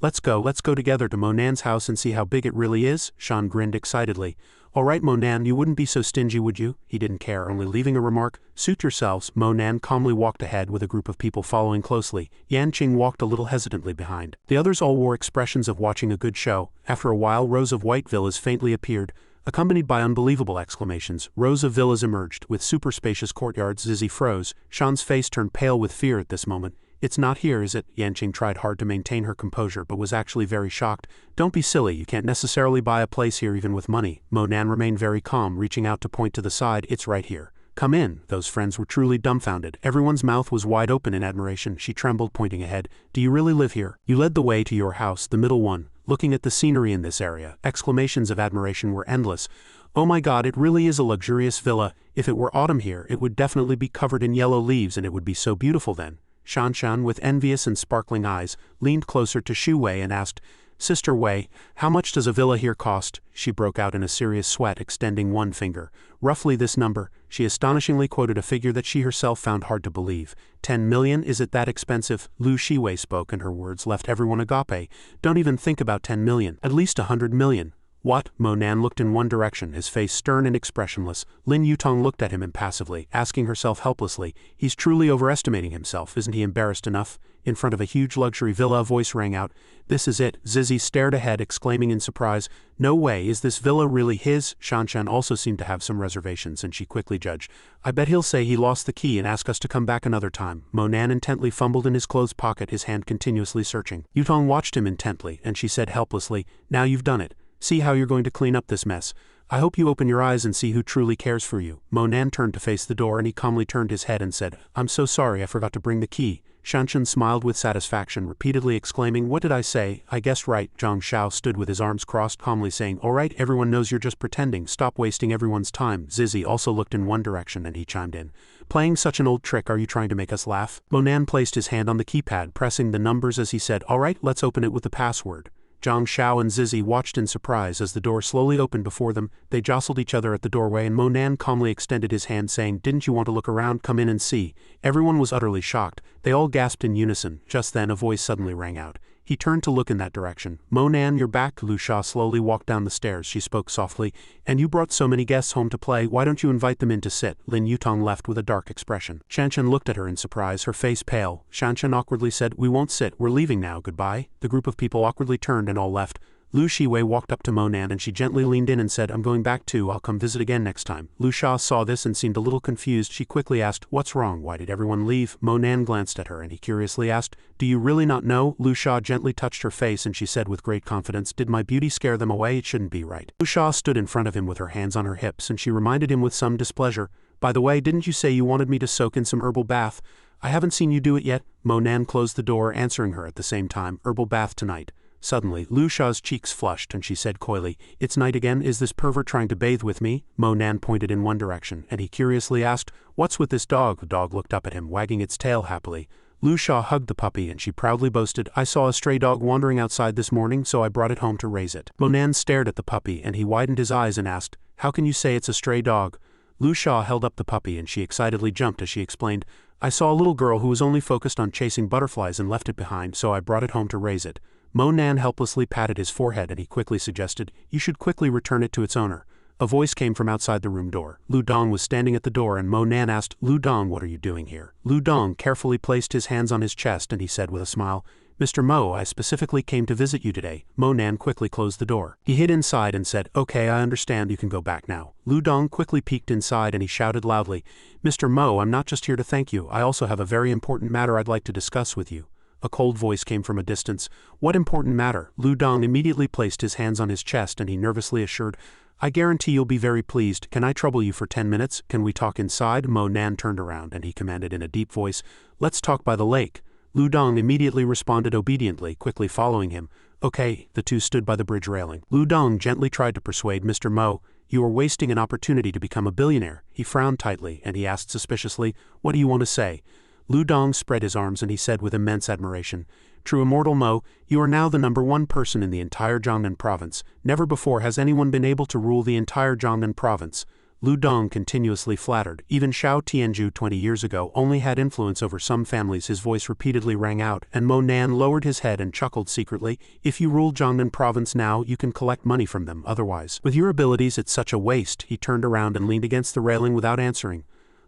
Let's go together to Monan's house and see how big it really is," Shan grinned excitedly. "All right, Monan, you wouldn't be so stingy, would you?" He didn't care, only leaving a remark, "Suit yourselves." Monan calmly walked ahead with a group of people following closely. Yanqing walked a little hesitantly behind. The others all wore expressions of watching a good show. After a while, rows of white villas faintly appeared, accompanied by unbelievable exclamations. Rows of villas emerged, with super spacious courtyards. Zizi froze. Shan's face turned pale with fear at this moment. "It's not here, is it?" Yanqing tried hard to maintain her composure but was actually very shocked. "Don't be silly, you can't necessarily buy a place here even with money." Monan remained very calm, reaching out to point to the side. "It's right here. Come in." Those friends were truly dumbfounded. Everyone's mouth was wide open in admiration. She trembled, pointing ahead. "Do you really live here?" "You led the way to your house, the middle one. Looking at the scenery in this area." Exclamations of admiration were endless. "Oh my god, it really is a luxurious villa. If it were autumn here, it would definitely be covered in yellow leaves and it would be so beautiful then." Xianxia, with envious and sparkling eyes, leaned closer to Xu Wei and asked, "Sister Wei, how much does a villa here cost?" She broke out in a serious sweat, extending one finger. "Roughly this number." She astonishingly quoted a figure that she herself found hard to believe. 10 million? Is it that expensive?" Lu Shiwei spoke, and her words left everyone agape. "Don't even think about 10 million. At least 100 million. "What?" Monan looked in one direction, his face stern and expressionless. Lin Yutong looked at him impassively, asking herself helplessly, "He's truly overestimating himself. Isn't he embarrassed enough?" In front of a huge luxury villa, a voice rang out, "This is it." Zizi stared ahead, exclaiming in surprise, "No way, is this villa really his?" Xianxia also seemed to have some reservations, and she quickly judged, "I bet he'll say he lost the key and ask us to come back another time." Monan intently fumbled in his clothes pocket, his hand continuously searching. Yutong watched him intently, and she said helplessly, "Now you've done it. See how you're going to clean up this mess. I hope you open your eyes and see who truly cares for you." Monan turned to face the door and he calmly turned his head and said, "I'm so sorry, I forgot to bring the key." Xianxia smiled with satisfaction, repeatedly exclaiming, "What did I say? I guessed right." Zhang Shao stood with his arms crossed, calmly saying, "All right, everyone knows you're just pretending. Stop wasting everyone's time." Zizi also looked in one direction and he chimed in, "Playing such an old trick, are you trying to make us laugh?" Monan placed his hand on the keypad, pressing the numbers as he said, "All right, let's open it with the password." Zhang Shao and Zizi watched in surprise as the door slowly opened before them. They jostled each other at the doorway and Monan calmly extended his hand, saying, "Didn't you want to look around? Come in and see." Everyone was utterly shocked. They all gasped in unison. Just then a voice suddenly rang out. He turned to look in that direction. "Monan, you're back." Lu Sha slowly walked down the stairs. She spoke softly, "And you brought so many guests home to play, why don't you invite them in to sit?" Lin Yutong left with a dark expression. Xianxia looked at her in surprise, her face pale. Xianxia awkwardly said, "We won't sit, we're leaving now, goodbye." The group of people awkwardly turned and all left. Lu Shiwei walked up to Monan and she gently leaned in and said, "I'm going back too, I'll come visit again next time." Lu Sha saw this and seemed a little confused. She quickly asked, "What's wrong? Why did everyone leave?" Monan glanced at her and he curiously asked, "Do you really not know?" Lu Sha gently touched her face and she said with great confidence, "Did my beauty scare them away? It shouldn't be right." Lu Sha stood in front of him with her hands on her hips and she reminded him with some displeasure, "By the way, didn't you say you wanted me to soak in some herbal bath? I haven't seen you do it yet." Monan closed the door, answering her at the same time, "Herbal bath tonight." Suddenly, Lu Sha's cheeks flushed and she said coyly, "It's night again, is this pervert trying to bathe with me?" Monan pointed in one direction, and he curiously asked, "What's with this dog?" The dog looked up at him, wagging its tail happily. Lu Sha hugged the puppy and she proudly boasted, "I saw a stray dog wandering outside this morning, so I brought it home to raise it." Monan stared at the puppy and he widened his eyes and asked, "How can you say it's a stray dog?" Lu Sha held up the puppy and she excitedly jumped as she explained, "I saw a little girl who was only focused on chasing butterflies and left it behind, so I brought it home to raise it." Monan helplessly patted his forehead and he quickly suggested, "You should quickly return it to its owner." A voice came from outside the room door. Lu Dong was standing at the door and Monan asked, "Lu Dong, what are you doing here?" Lu Dong carefully placed his hands on his chest and he said with a smile, "Mr. Mo, I specifically came to visit you today." Monan quickly closed the door. He hid inside and said, "Okay, I understand, you can go back now." Lu Dong quickly peeked inside and he shouted loudly, "Mr. Mo, I'm not just here to thank you, I also have a very important matter I'd like to discuss with you." A cold voice came from a distance. "What important matter?" Lu Dong immediately placed his hands on his chest and he nervously assured, "I guarantee you'll be very pleased. Can I trouble you for 10 minutes? Can we talk inside?" Monan turned around and he commanded in a deep voice, "Let's talk by the lake." Lu Dong immediately responded obediently, quickly following him. Okay, the two stood by the bridge railing. Lu Dong gently tried to persuade Mr. Mo. You are wasting an opportunity to become a billionaire. He frowned tightly, and he asked suspiciously, what do you want to say? Lu Dong spread his arms and he said with immense admiration, True Immortal Mo, you are now the #1 person in the entire Jiangnan province. Never before has anyone been able to rule the entire Jiangnan province. Lu Dong continuously flattered. Even Xiao Tianzhu 20 years ago only had influence over some families. His voice repeatedly rang out, and Mo Nan lowered his head and chuckled secretly. If you rule Jiangnan province now, you can collect money from them. Otherwise, with your abilities, it's such a waste. He turned around and leaned against the railing without answering.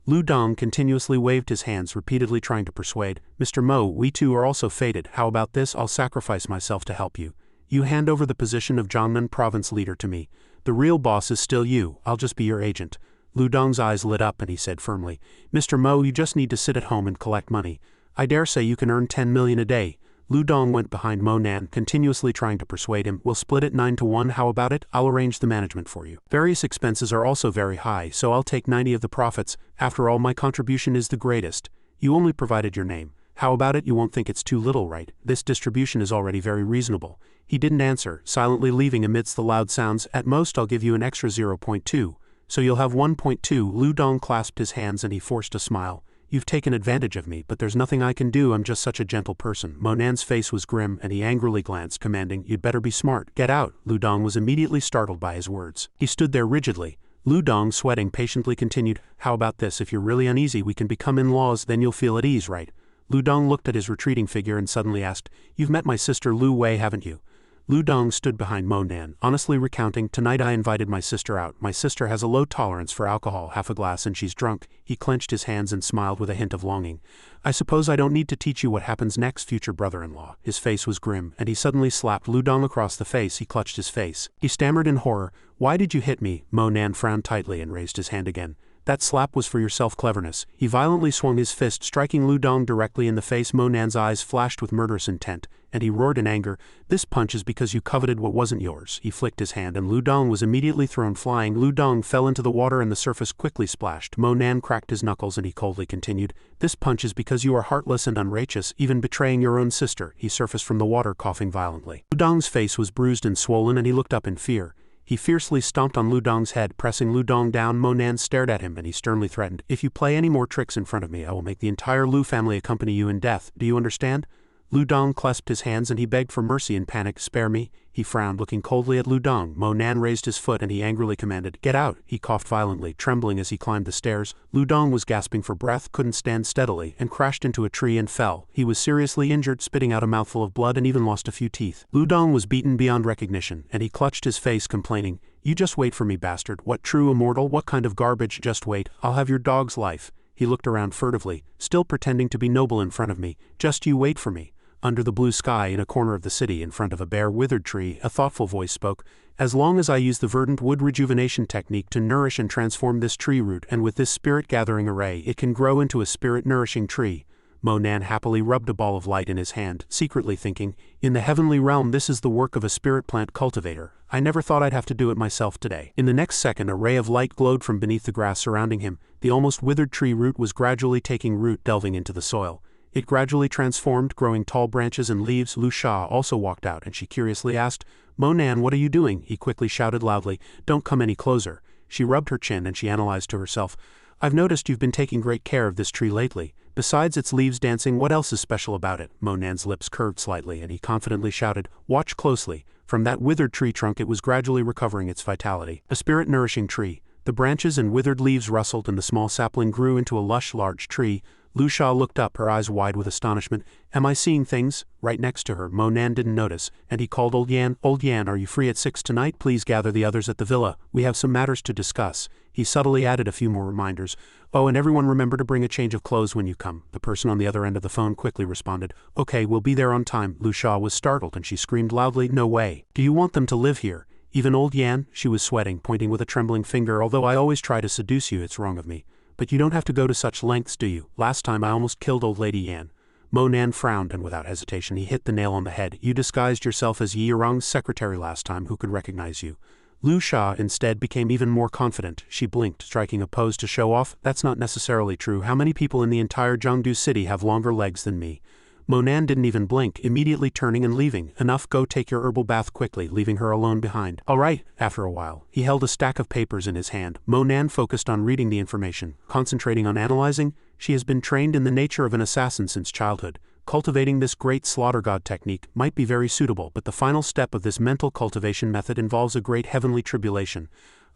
Lu Dong continuously waved his hands, repeatedly trying to persuade. Mr. Mo, we too are also fated. How about this? I'll sacrifice myself to help you. You hand over the position of Jiangnan province leader to me. The real boss is still you. I'll just be your agent. Lu Dong's eyes lit up and he said firmly, Mr. Mo, you just need to sit at home and collect money. I dare say you can earn 10 million a day. Lu Dong went behind Mo Nan, continuously trying to persuade him. We'll split it 9-1. How about it? I'll arrange the management for you. Various expenses are also very high, so I'll take 90 of the profits. After all, my contribution is the greatest. You only provided your name. How about it? You won't think it's too little, right? This distribution is already very reasonable. He didn't answer, silently leaving amidst the loud sounds. At most I'll give you an extra 0.2, so you'll have 1.2. Lu Dong clasped his hands and he forced a smile. You've taken advantage of me, but there's nothing I can do. I'm just such a gentle person. Mo Nan's face was grim and he angrily glanced, commanding, You'd better be smart. Get out. Lu Dong was immediately startled by his words. He stood there rigidly. Lu Dong, sweating, patiently continued, How about this? If you're really uneasy, we can become in-laws, then you'll feel at ease, right? Lu Dong looked at his retreating figure and suddenly asked, You've met my sister Lu Wei, haven't you? Lu Dong stood behind Mo Nan, honestly recounting, Tonight I invited my sister out. My sister has a low tolerance for alcohol, half a glass and she's drunk. He clenched his hands and smiled with a hint of longing. I suppose I don't need to teach you what happens next, future brother-in-law. His face was grim, and he suddenly slapped Lu Dong across the face. He clutched his face. He stammered in horror, Why did you hit me? Mo Nan frowned tightly and raised his hand again. That slap was for your self-cleverness. He violently swung his fist, striking Lu Dong directly in the face. Mo Nan's eyes flashed with murderous intent, and he roared in anger, This punch is because you coveted what wasn't yours. He flicked his hand and Lu Dong was immediately thrown flying. Lu Dong fell into the water and the surface quickly splashed. Mo Nan cracked his knuckles and he coldly continued, This punch is because you are heartless and unrighteous, even betraying your own sister. He surfaced from the water, coughing violently. Lu Dong's face was bruised and swollen and he looked up in fear. He fiercely stomped on Lu Dong's head, pressing Lu Dong down. Mo Nan stared at him and he sternly threatened, If you play any more tricks in front of me, I will make the entire Lu family accompany you in death. Do you understand? Lu Dong clasped his hands and he begged for mercy in panic. Spare me. He frowned, looking coldly at Lu Dong. Mo Nan raised his foot and he angrily commanded, Get out. He coughed violently, trembling as he climbed the stairs. Lu Dong was gasping for breath, couldn't stand steadily, and crashed into a tree and fell. He was seriously injured, spitting out a mouthful of blood and even lost a few teeth. Lu Dong was beaten beyond recognition, and he clutched his face, complaining, You just wait for me, bastard. What true immortal? What kind of garbage? Just wait. I'll have your dog's life. He looked around furtively, still pretending to be noble in front of me. Just you wait for me. Under the blue sky in a corner of the city in front of a bare withered tree, a thoughtful voice spoke, As long as I use the verdant wood rejuvenation technique to nourish and transform this tree root, and with this spirit gathering array it can grow into a spirit nourishing tree. Mo Nan happily rubbed a ball of light in his hand, secretly thinking, In the heavenly realm this is the work of a spirit plant cultivator. I never thought I'd have to do it myself today. In the next second a ray of light glowed from beneath the grass surrounding him. The almost withered tree root was gradually taking root, delving into the soil. It gradually transformed, growing tall branches and leaves. Lu Sha also walked out and she curiously asked, Mo Nan, what are you doing? He quickly shouted loudly, Don't come any closer. She rubbed her chin and she analyzed to herself, I've noticed you've been taking great care of this tree lately. Besides its leaves dancing, what else is special about it? Mo Nan's lips curved slightly and he confidently shouted, Watch closely. From that withered tree trunk it was gradually recovering its vitality. A spirit-nourishing tree. The branches and withered leaves rustled and the small sapling grew into a lush, large tree. Lu Sha looked up, her eyes wide with astonishment. Am I seeing things? Right next to her, Mo Nan didn't notice, and he called Old Yan. Old Yan, are you free at 6 tonight? Please gather the others at the villa. We have some matters to discuss. He subtly added a few more reminders. Oh, and everyone remember to bring a change of clothes when you come. The person on the other end of the phone quickly responded, Okay, we'll be there on time. Lu Sha was startled and she screamed loudly, No way. Do you want them to live here? Even Old Yan? She was sweating, pointing with a trembling finger. Although I always try to seduce you, it's wrong of me. But you don't have to go to such lengths, do you? Last time I almost killed old lady Yan. Mo Nan frowned and without hesitation he hit the nail on the head. You disguised yourself as Yi Rong's secretary last time. Who could recognize you? Lu Sha instead became even more confident. She blinked, striking a pose to show off. That's not necessarily true. How many people in the entire Jiangdu city have longer legs than me? Monan didn't even blink, immediately turning and leaving. Enough, go take your herbal bath quickly, leaving her alone behind. All right, after a while. He held a stack of papers in his hand. Monan focused on reading the information, concentrating on analyzing. She has been trained in the nature of an assassin since childhood. Cultivating this great slaughter god technique might be very suitable, but the final step of this mental cultivation method involves a great heavenly tribulation.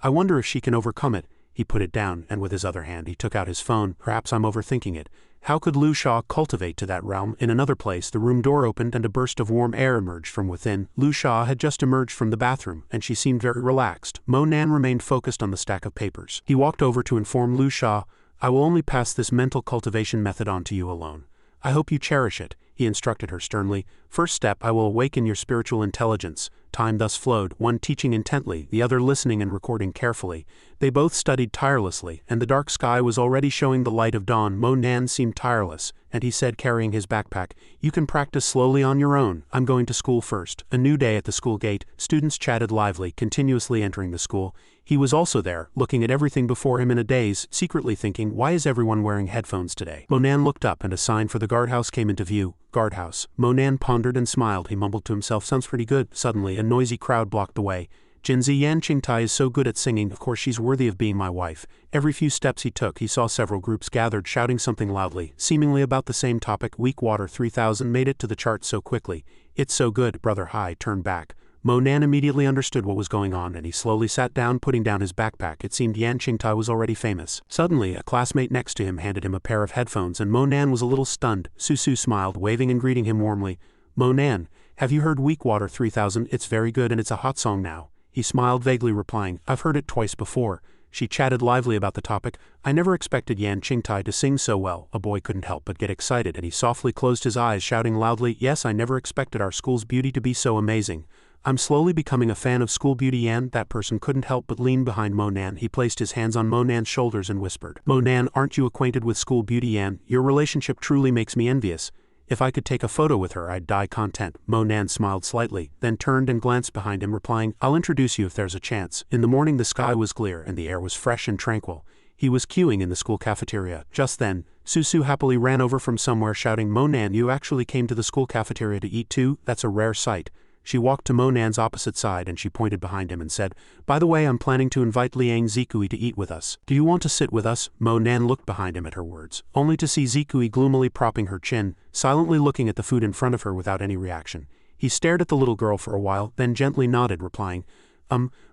I wonder if she can overcome it. He put it down, and with his other hand he took out his phone. Perhaps I'm overthinking it. How could Lu Sha cultivate to that realm? In another place, the room door opened and a burst of warm air emerged from within. Lu Sha had just emerged from the bathroom, and she seemed very relaxed. Monan remained focused on the stack of papers. He walked over to inform Lu Sha, I will only pass this mental cultivation method on to you alone. I hope you cherish it, he instructed her sternly. First step, I will awaken your spiritual intelligence. Time thus flowed, one teaching intently, the other listening and recording carefully. They both studied tirelessly, and the dark sky was already showing the light of dawn. Monan seemed tireless, and he said, carrying his backpack, you can practice slowly on your own. I'm going to school first. A new day at the school gate. Students chatted lively, continuously entering the school. He was also there, looking at everything before him in a daze, secretly thinking, why is everyone wearing headphones today? Monan looked up and a sign for the guardhouse came into view. Guardhouse. Monan pondered and smiled. He mumbled to himself, sounds pretty good. Suddenly, a noisy crowd blocked the way. Jinzi Yanqingtai is so good at singing, of course she's worthy of being my wife. Every few steps he took, he saw several groups gathered shouting something loudly, seemingly about the same topic. Weakwater 3000 made it to the chart so quickly. It's so good. Brother Hai turned back. Monan immediately understood what was going on and he slowly sat down, putting down his backpack. It seemed Yanqingtai was already famous. Suddenly, a classmate next to him handed him a pair of headphones and Monan was a little stunned. Susu smiled, waving and greeting him warmly. Monan, have you heard Weakwater 3000? It's very good and it's a hot song now. He smiled vaguely, replying, I've heard it twice before. She chatted lively about the topic. I never expected Yanqingtai to sing so well. A boy couldn't help but get excited and he softly closed his eyes, shouting loudly, yes, I never expected our school's beauty to be so amazing. I'm slowly becoming a fan of school beauty. Yan, that person couldn't help but lean behind Monan. He placed his hands on Monan's shoulders and whispered, Monan, aren't you acquainted with school beauty? Yan, your relationship truly makes me envious. If I could take a photo with her, I'd die content. Monan smiled slightly, then turned and glanced behind him, replying, I'll introduce you if there's a chance. In the morning the sky was clear and the air was fresh and tranquil. He was queuing in the school cafeteria. Just then, Susu happily ran over from somewhere shouting, Monan, you actually came to the school cafeteria to eat too? That's a rare sight. She walked to Monan's opposite side and she pointed behind him and said, by the way, I'm planning to invite Liang Zikui to eat with us. Do you want to sit with us? Monan looked behind him at her words, only to see Zikui gloomily propping her chin, silently looking at the food in front of her without any reaction. He stared at the little girl for a while, then gently nodded, replying,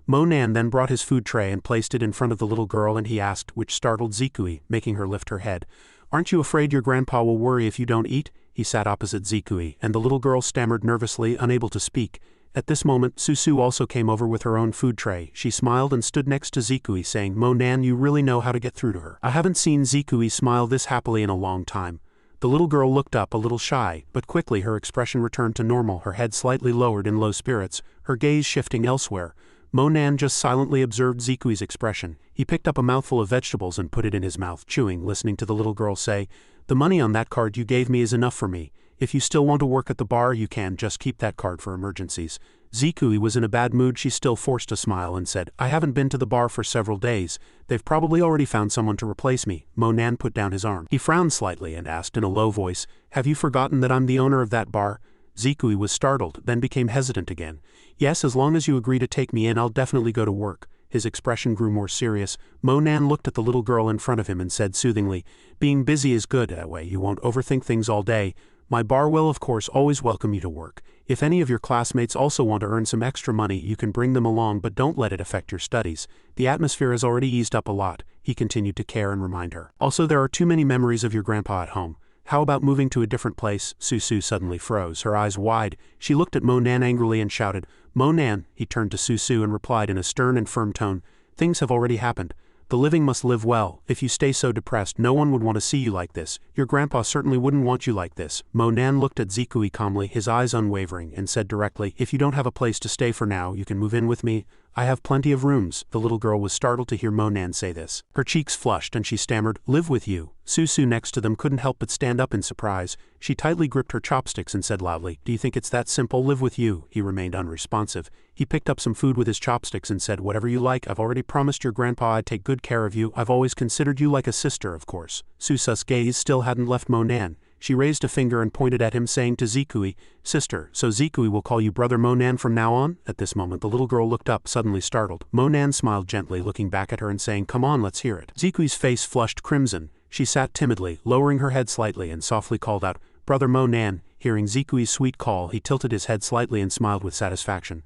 Monan then brought his food tray and placed it in front of the little girl and he asked, which startled Zikui, making her lift her head, aren't you afraid your grandpa will worry if you don't eat? He sat opposite Zikui, and the little girl stammered nervously, unable to speak. At this moment, Susu also came over with her own food tray. She smiled and stood next to Zikui, saying, Monan, you really know how to get through to her. I haven't seen Zikui smile this happily in a long time. The little girl looked up, a little shy, but quickly her expression returned to normal, her head slightly lowered in low spirits, her gaze shifting elsewhere. Monan just silently observed Zikui's expression. He picked up a mouthful of vegetables and put it in his mouth, chewing, listening to the little girl say, the money on that card you gave me is enough for me. If you still want to work at the bar, you can just keep that card for emergencies. Zikui was in a bad mood. She still forced a smile and said, I haven't been to the bar for several days. They've probably already found someone to replace me. Monan put down his arm. He frowned slightly and asked in a low voice, have you forgotten that I'm the owner of that bar? Zikui was startled, then became hesitant again. Yes, as long as you agree to take me in, I'll definitely go to work. His expression grew more serious. Monan looked at the little girl in front of him and said soothingly, being busy is good, that way you won't overthink things all day. My bar will of course always welcome you to work. If any of your classmates also want to earn some extra money, you can bring them along, but don't let it affect your studies. The atmosphere has already eased up a lot, he continued to care and remind her. Also, there are too many memories of your grandpa at home. How about moving to a different place? Susu suddenly froze, her eyes wide. She looked at Monan angrily and shouted, Monan. He turned to Susu and replied in a stern and firm tone, things have already happened. The living must live well. If you stay so depressed, no one would want to see you like this. Your grandpa certainly wouldn't want you like this. Monan looked at Zikui calmly, his eyes unwavering, and said directly, if you don't have a place to stay for now, you can move in with me. I have plenty of rooms. The little girl was startled to hear Monan say this. Her cheeks flushed and she stammered, live with you. Susu next to them couldn't help but stand up in surprise. She tightly gripped her chopsticks and said loudly, do you think it's that simple? Live with you. He remained unresponsive. He picked up some food with his chopsticks and said, whatever you like. I've already promised your grandpa I'd take good care of you. I've always considered you like a sister, of course. Susa's gaze still hadn't left Monan. She raised a finger and pointed at him, saying to Zikui, "Sister, so Zikui will call you Brother Monan from now on?" At this moment the little girl looked up, suddenly startled. Monan smiled gently, looking back at her and saying, "Come on, let's hear it." Zikui's face flushed crimson. She sat timidly, lowering her head slightly, and softly called out, "Brother Monan." Hearing Zikui's sweet call, he tilted his head slightly and smiled with satisfaction.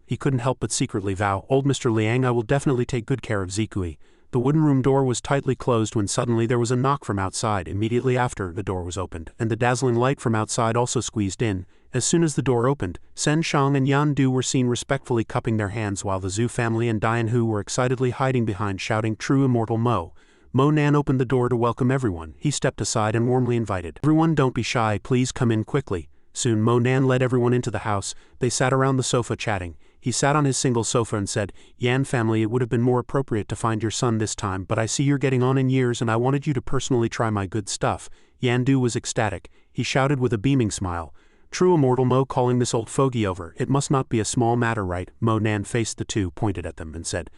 He couldn't help but secretly vow, "Old Mr. Liang, I will definitely take good care of Zikui." The wooden room door was tightly closed when suddenly there was a knock from outside. Immediately after, the door was opened, and the dazzling light from outside also squeezed in. As soon as the door opened, Sen Shang and Yan Du were seen respectfully cupping their hands, while the Zhu family and Dian Hu were excitedly hiding behind, shouting, "True Immortal Mo." Monan opened the door to welcome everyone. He stepped aside and warmly invited, "Everyone, don't be shy, please come in quickly." Soon Monan led everyone into the house. They sat around the sofa chatting. He sat on his single sofa and said, "Yan family, it would have been more appropriate to find your son this time, but I see you're getting on in years and I wanted you to personally try my good stuff." Yan Du was ecstatic. He shouted with a beaming smile, "True Immortal Mo calling this old fogey over. It must not be a small matter, right?" Monan faced the two, pointed at them and said,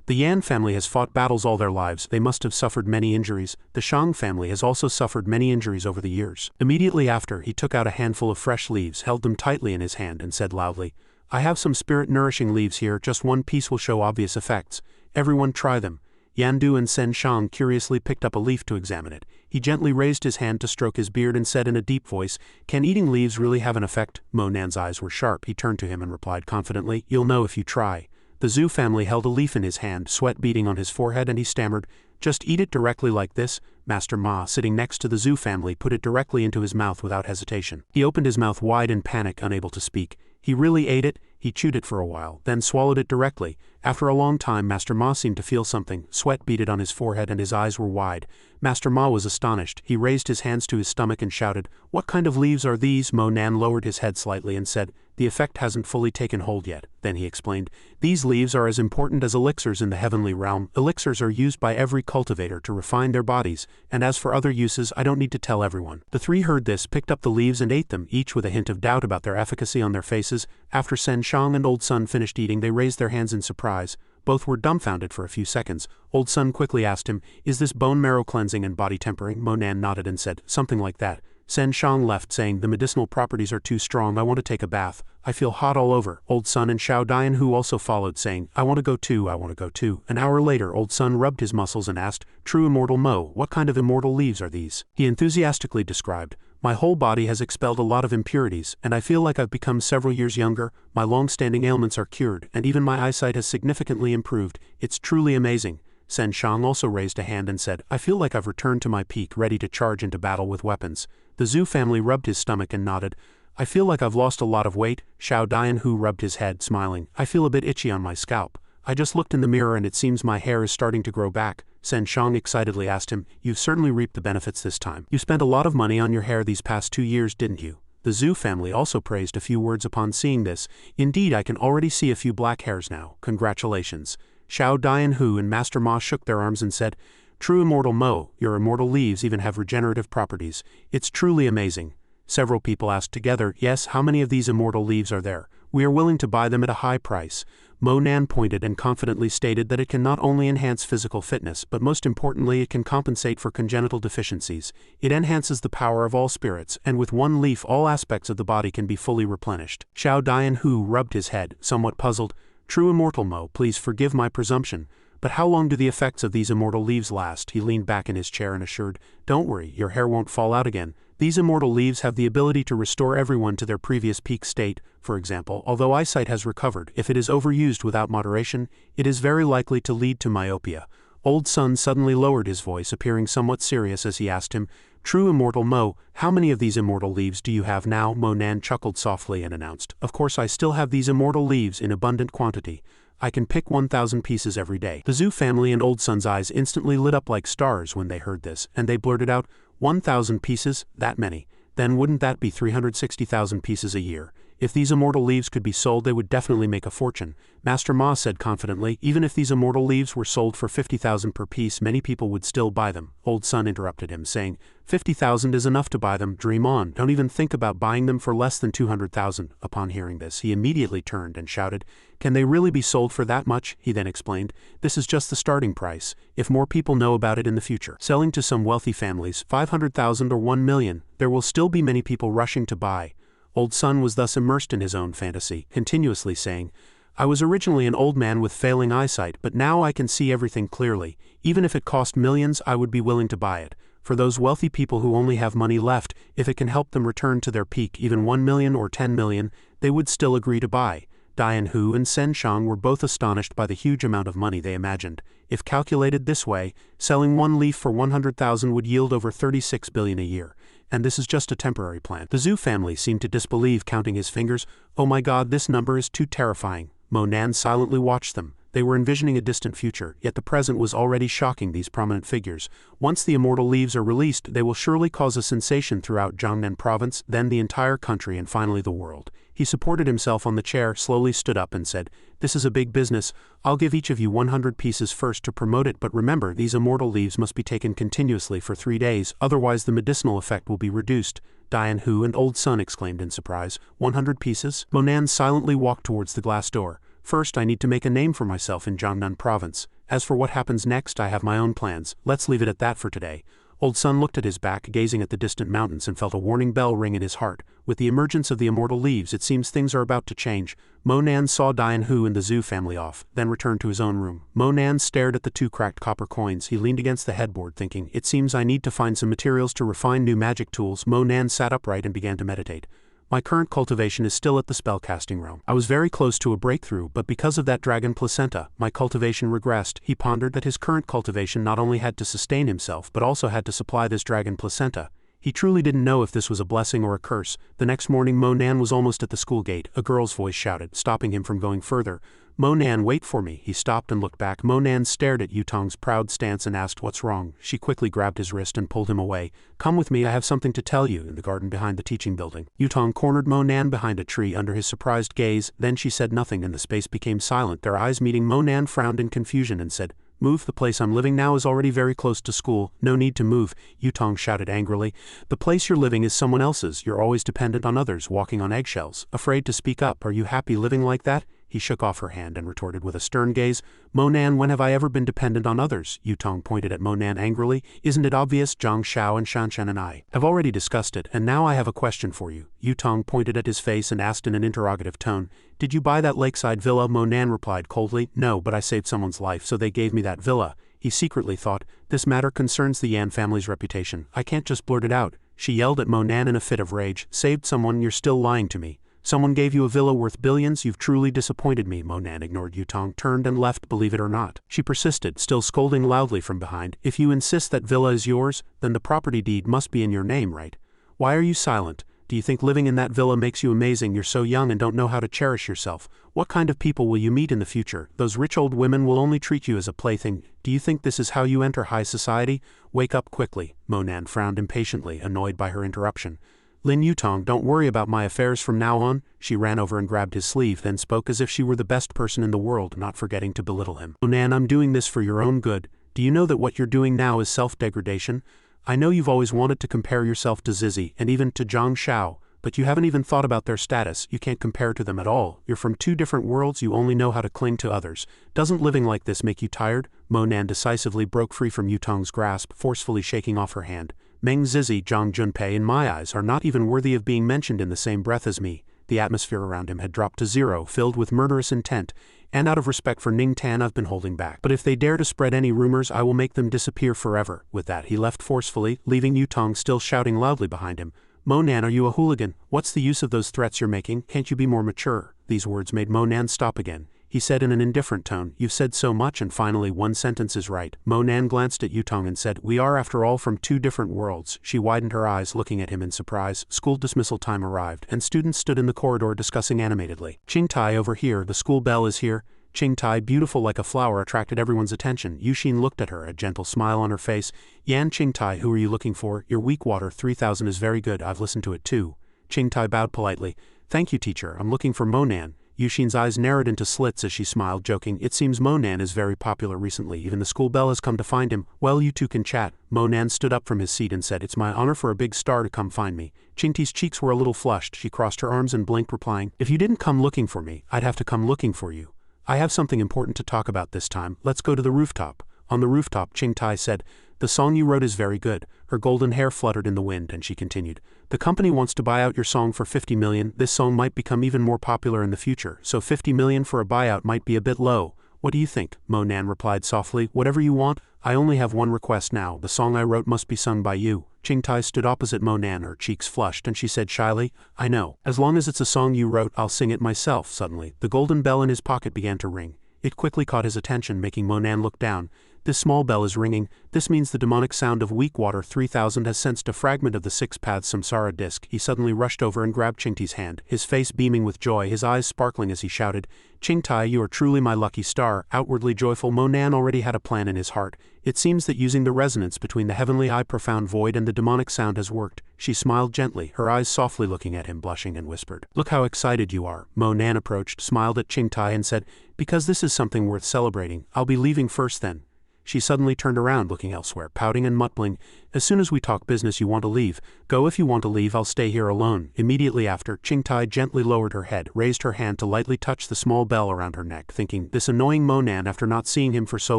"The Yan family has fought battles all their lives. They must have suffered many injuries. The Shang family has also suffered many injuries over the years." Immediately after, he took out a handful of fresh leaves, held them tightly in his hand, and said loudly, "I have some spirit-nourishing leaves here. Just one piece will show obvious effects. Everyone try them." Yan Du and Sen Shang curiously picked up a leaf to examine it. He gently raised his hand to stroke his beard and said in a deep voice, "Can eating leaves really have an effect?" Monan's eyes were sharp. He turned to him and replied confidently, "You'll know if you try." The Zhu family held a leaf in his hand, sweat beading on his forehead, and he stammered, "Just eat it directly like this." Master Ma, sitting next to the Zhu family, put it directly into his mouth without hesitation. He opened his mouth wide in panic, unable to speak. He really ate it. He chewed it for a while, then swallowed it directly. After a long time, Master Ma seemed to feel something. Sweat beaded on his forehead and his eyes were wide. Master Ma was astonished. He raised his hands to his stomach and shouted, "What kind of leaves are these?" Monan lowered his head slightly and said, "The effect hasn't fully taken hold yet." Then he explained, "These leaves are as important as elixirs in the heavenly realm. Elixirs are used by every cultivator to refine their bodies, and as for other uses, I don't need to tell everyone." The three heard this, picked up the leaves and ate them, each with a hint of doubt about their efficacy on their faces. After Sen Shang and Old Sun finished eating, they raised their hands in surprise. Both were dumbfounded for a few seconds. Old Sun quickly asked him, "Is this bone marrow cleansing and body tempering?" Monan nodded and said, "Something like that." Sen Shang left, saying, "The medicinal properties are too strong. I want to take a bath. I feel hot all over." Old Sun and Xiao Dian Hu also followed, saying, "I want to go too, I want to go too." An hour later, Old Sun rubbed his muscles and asked, "True Immortal Mo, what kind of immortal leaves are these?" He enthusiastically described, "My whole body has expelled a lot of impurities, and I feel like I've become several years younger. My long-standing ailments are cured, and even my eyesight has significantly improved. It's truly amazing." Sen Shang also raised a hand and said, "I feel like I've returned to my peak, ready to charge into battle with weapons." The Zhu family rubbed his stomach and nodded. "I feel like I've lost a lot of weight." Xiao Dian Hu rubbed his head, smiling. "I feel a bit itchy on my scalp. I just looked in the mirror and it seems my hair is starting to grow back." Sen Shang excitedly asked him, "You've certainly reaped the benefits this time. You spent a lot of money on your hair these past 2 years, didn't you?" The Zhu family also praised a few words upon seeing this. "Indeed, I can already see a few black hairs now. Congratulations." Xiao Dian Hu and Master Ma shook their arms and said, "True Immortal Mo, your immortal leaves even have regenerative properties. It's truly amazing." Several people asked together, "Yes, how many of these immortal leaves are there? We are willing to buy them at a high price." Monan pointed and confidently stated that it can not only enhance physical fitness, but most importantly it can compensate for congenital deficiencies. It enhances the power of all spirits, and with one leaf all aspects of the body can be fully replenished. Xiao Dian Hu rubbed his head, somewhat puzzled. "True Immortal Mo, please forgive my presumption, but how long do the effects of these immortal leaves last?" He leaned back in his chair and assured, "Don't worry, your hair won't fall out again. These immortal leaves have the ability to restore everyone to their previous peak state. For example, although eyesight has recovered, if it is overused without moderation, it is very likely to lead to myopia." Old Sun suddenly lowered his voice, appearing somewhat serious as he asked him, "True Immortal Mo, how many of these immortal leaves do you have now?" Monan chuckled softly and announced, "Of course I still have these immortal leaves in abundant quantity. I can pick 1,000 pieces every day." The Zhu family and Old Sun's eyes instantly lit up like stars when they heard this, and they blurted out, 1,000 pieces? That many? Then wouldn't that be 360,000 pieces a year? If these immortal leaves could be sold, they would definitely make a fortune, Master Ma said confidently. Even if these immortal leaves were sold for 50,000 per piece, many people would still buy them. Old Sun interrupted him, saying, 50,000 is enough to buy them, dream on, don't even think about buying them for less than 200,000. Upon hearing this, he immediately turned and shouted, can they really be sold for that much? He then explained, this is just the starting price. If more people know about it in the future, selling to some wealthy families, 500,000 or 1 million, there will still be many people rushing to buy. Old Sun was thus immersed in his own fantasy, continuously saying, I was originally an old man with failing eyesight, but now I can see everything clearly. Even if it cost millions, I would be willing to buy it. For those wealthy people who only have money left, if it can help them return to their peak, even 1 million or 10 million, they would still agree to buy. Dianhu and Sen Shang were both astonished by the huge amount of money they imagined. If calculated this way, selling one leaf for 100,000 would yield over 36 billion a year. And this is just a temporary plan. The Zhu family seemed to disbelieve, counting his fingers. Oh my god, this number is too terrifying. Mo Nan silently watched them. They were envisioning a distant future, yet the present was already shocking these prominent figures. Once the immortal leaves are released, they will surely cause a sensation throughout Jiangnan province, then the entire country, and finally the world. He supported himself on the chair, slowly stood up and said, this is a big business. I'll give each of you 100 pieces first to promote it, but remember, these immortal leaves must be taken continuously for 3 days, otherwise the medicinal effect will be reduced. Dianhu and Old Sun exclaimed in surprise, 100 pieces? Mo Nan silently walked towards the glass door. First, I need to make a name for myself in Jiangnan province. As for what happens next, I have my own plans. Let's leave it at that for today. Old Sun looked at his back, gazing at the distant mountains, and felt a warning bell ring in his heart. With the emergence of the immortal leaves, it seems things are about to change. Mo Nan saw Dianhu and the Zhu family off, then returned to his own room. Mo Nan stared at the 2 cracked copper coins. He leaned against the headboard, thinking, it seems I need to find some materials to refine new magic tools. Mo Nan sat upright and began to meditate. My current cultivation is still at the spellcasting realm. I was very close to a breakthrough, but because of that dragon placenta, my cultivation regressed. He pondered that his current cultivation not only had to sustain himself, but also had to supply this dragon placenta. He truly didn't know if this was a blessing or a curse. The next morning, Mo Nan was almost at the school gate. A girl's voice shouted, stopping him from going further. Mo Nan, wait for me. He stopped and looked back. Mo Nan stared at Yutong's proud stance and asked, what's wrong? She quickly grabbed his wrist and pulled him away. Come with me, I have something to tell you. In the garden behind the teaching building, Yutong cornered Mo Nan behind a tree under his surprised gaze. Then she said nothing and the space became silent. Their eyes meeting, Mo Nan frowned in confusion and said, move, the place I'm living now is already very close to school. No need to move, Yutong shouted angrily. The place you're living is someone else's. You're always dependent on others, walking on eggshells, afraid to speak up. Are you happy living like that? He shook off her hand and retorted with a stern gaze, Mo Nan, when have I ever been dependent on others? Yutong pointed at Mo Nan angrily. Isn't it obvious? Zhang Xiao and Xianxia and I have already discussed it, and now I have a question for you. Yutong pointed at his face and asked in an interrogative tone, did you buy that lakeside villa? Mo Nan replied coldly, no, but I saved someone's life, so they gave me that villa. He secretly thought, this matter concerns the Yan family's reputation. I can't just blurt it out. She yelled at Mo Nan in a fit of rage, saved someone? You're still lying to me. Someone gave you a villa worth billions? You've truly disappointed me. Mo Nan ignored Yutong, turned and left. Believe it or not, she persisted, still scolding loudly from behind. If you insist that villa is yours, then the property deed must be in your name, right? Why are you silent? Do you think living in that villa makes you amazing? You're so young and don't know how to cherish yourself. What kind of people will you meet in the future? Those rich old women will only treat you as a plaything. Do you think this is how you enter high society? Wake up quickly. Mo Nan frowned impatiently, annoyed by her interruption. Lin Yutong, don't worry about my affairs from now on. She ran over and grabbed his sleeve, then spoke as if she were the best person in the world, not forgetting to belittle him. Mo Nan, I'm doing this for your own good. Do you know that what you're doing now is self-degradation? I know you've always wanted to compare yourself to Zizi, and even to Zhang Xiao, but you haven't even thought about their status. You can't compare to them at all. You're from 2 different worlds, you only know how to cling to others. Doesn't living like this make you tired? Mo Nan decisively broke free from Yutong's grasp, forcefully shaking off her hand. Meng Zizi, Zhang Junpei, in my eyes, are not even worthy of being mentioned in the same breath as me. The atmosphere around him had dropped to 0, filled with murderous intent, and out of respect for Ning Tan I've been holding back. But if they dare to spread any rumors, I will make them disappear forever. With that he left forcefully, leaving Yutong still shouting loudly behind him. Mo Nan, are you a hooligan? What's the use of those threats you're making? Can't you be more mature? These words made Mo Nan stop again. He said in an indifferent tone, you've said so much and finally one sentence is right. Mo Nan glanced at Yutong and said, we are after all from 2 different worlds. She widened her eyes, looking at him in surprise. School dismissal time arrived, and students stood in the corridor discussing animatedly. Qingtai, over here, the school bell is here. Qingtai, beautiful like a flower, attracted everyone's attention. Yuxin looked at her, a gentle smile on her face. Yan Qingtai, who are you looking for? Your weak water 3000 is very good, I've listened to it too. Qingtai bowed politely. Thank you, teacher, I'm looking for Monan. Yushin's eyes narrowed into slits as she smiled, joking. It seems Monan is very popular recently. Even the school bell has come to find him. Well, you two can chat. Monan stood up from his seat and said, It's my honor for a big star to come find me. Qingti's cheeks were a little flushed. She crossed her arms and blinked, replying, If you didn't come looking for me, I'd have to come looking for you. I have something important to talk about this time. Let's go to the rooftop. On the rooftop, Qingtai said, The song you wrote is very good. Her golden hair fluttered in the wind, and she continued, The company wants to buy out your song for 50 million. This song might become even more popular in the future, so 50 million for a buyout might be a bit low. What do you think? Monan replied softly, Whatever you want. I only have one request now. The song I wrote must be sung by you. Qingtai stood opposite Monan, her cheeks flushed, and she said shyly, I know. As long as it's a song you wrote, I'll sing it myself. Suddenly, the golden bell in his pocket began to ring. It quickly caught his attention, making Monan look down. This small bell is ringing. This means the demonic sound of weak water 3000 has sensed a fragment of the six-path samsara disc. He suddenly rushed over and grabbed Qingti's hand, his face beaming with joy, his eyes sparkling as he shouted, Qingtai, you are truly my lucky star. Outwardly joyful, Monan already had a plan in his heart. It seems that using the resonance between the heavenly eye profound void and the demonic sound has worked. She smiled gently, her eyes softly looking at him, blushing, and whispered, Look how excited you are. Monan approached, smiled at Qingtai and said, Because this is something worth celebrating, I'll be leaving first then. She suddenly turned around, looking elsewhere, pouting and muttering, As soon as we talk business you want to leave. Go if you want to leave, I'll stay here alone. Immediately after, Qingtai gently lowered her head, raised her hand to lightly touch the small bell around her neck, thinking, This annoying Monan, after not seeing him for so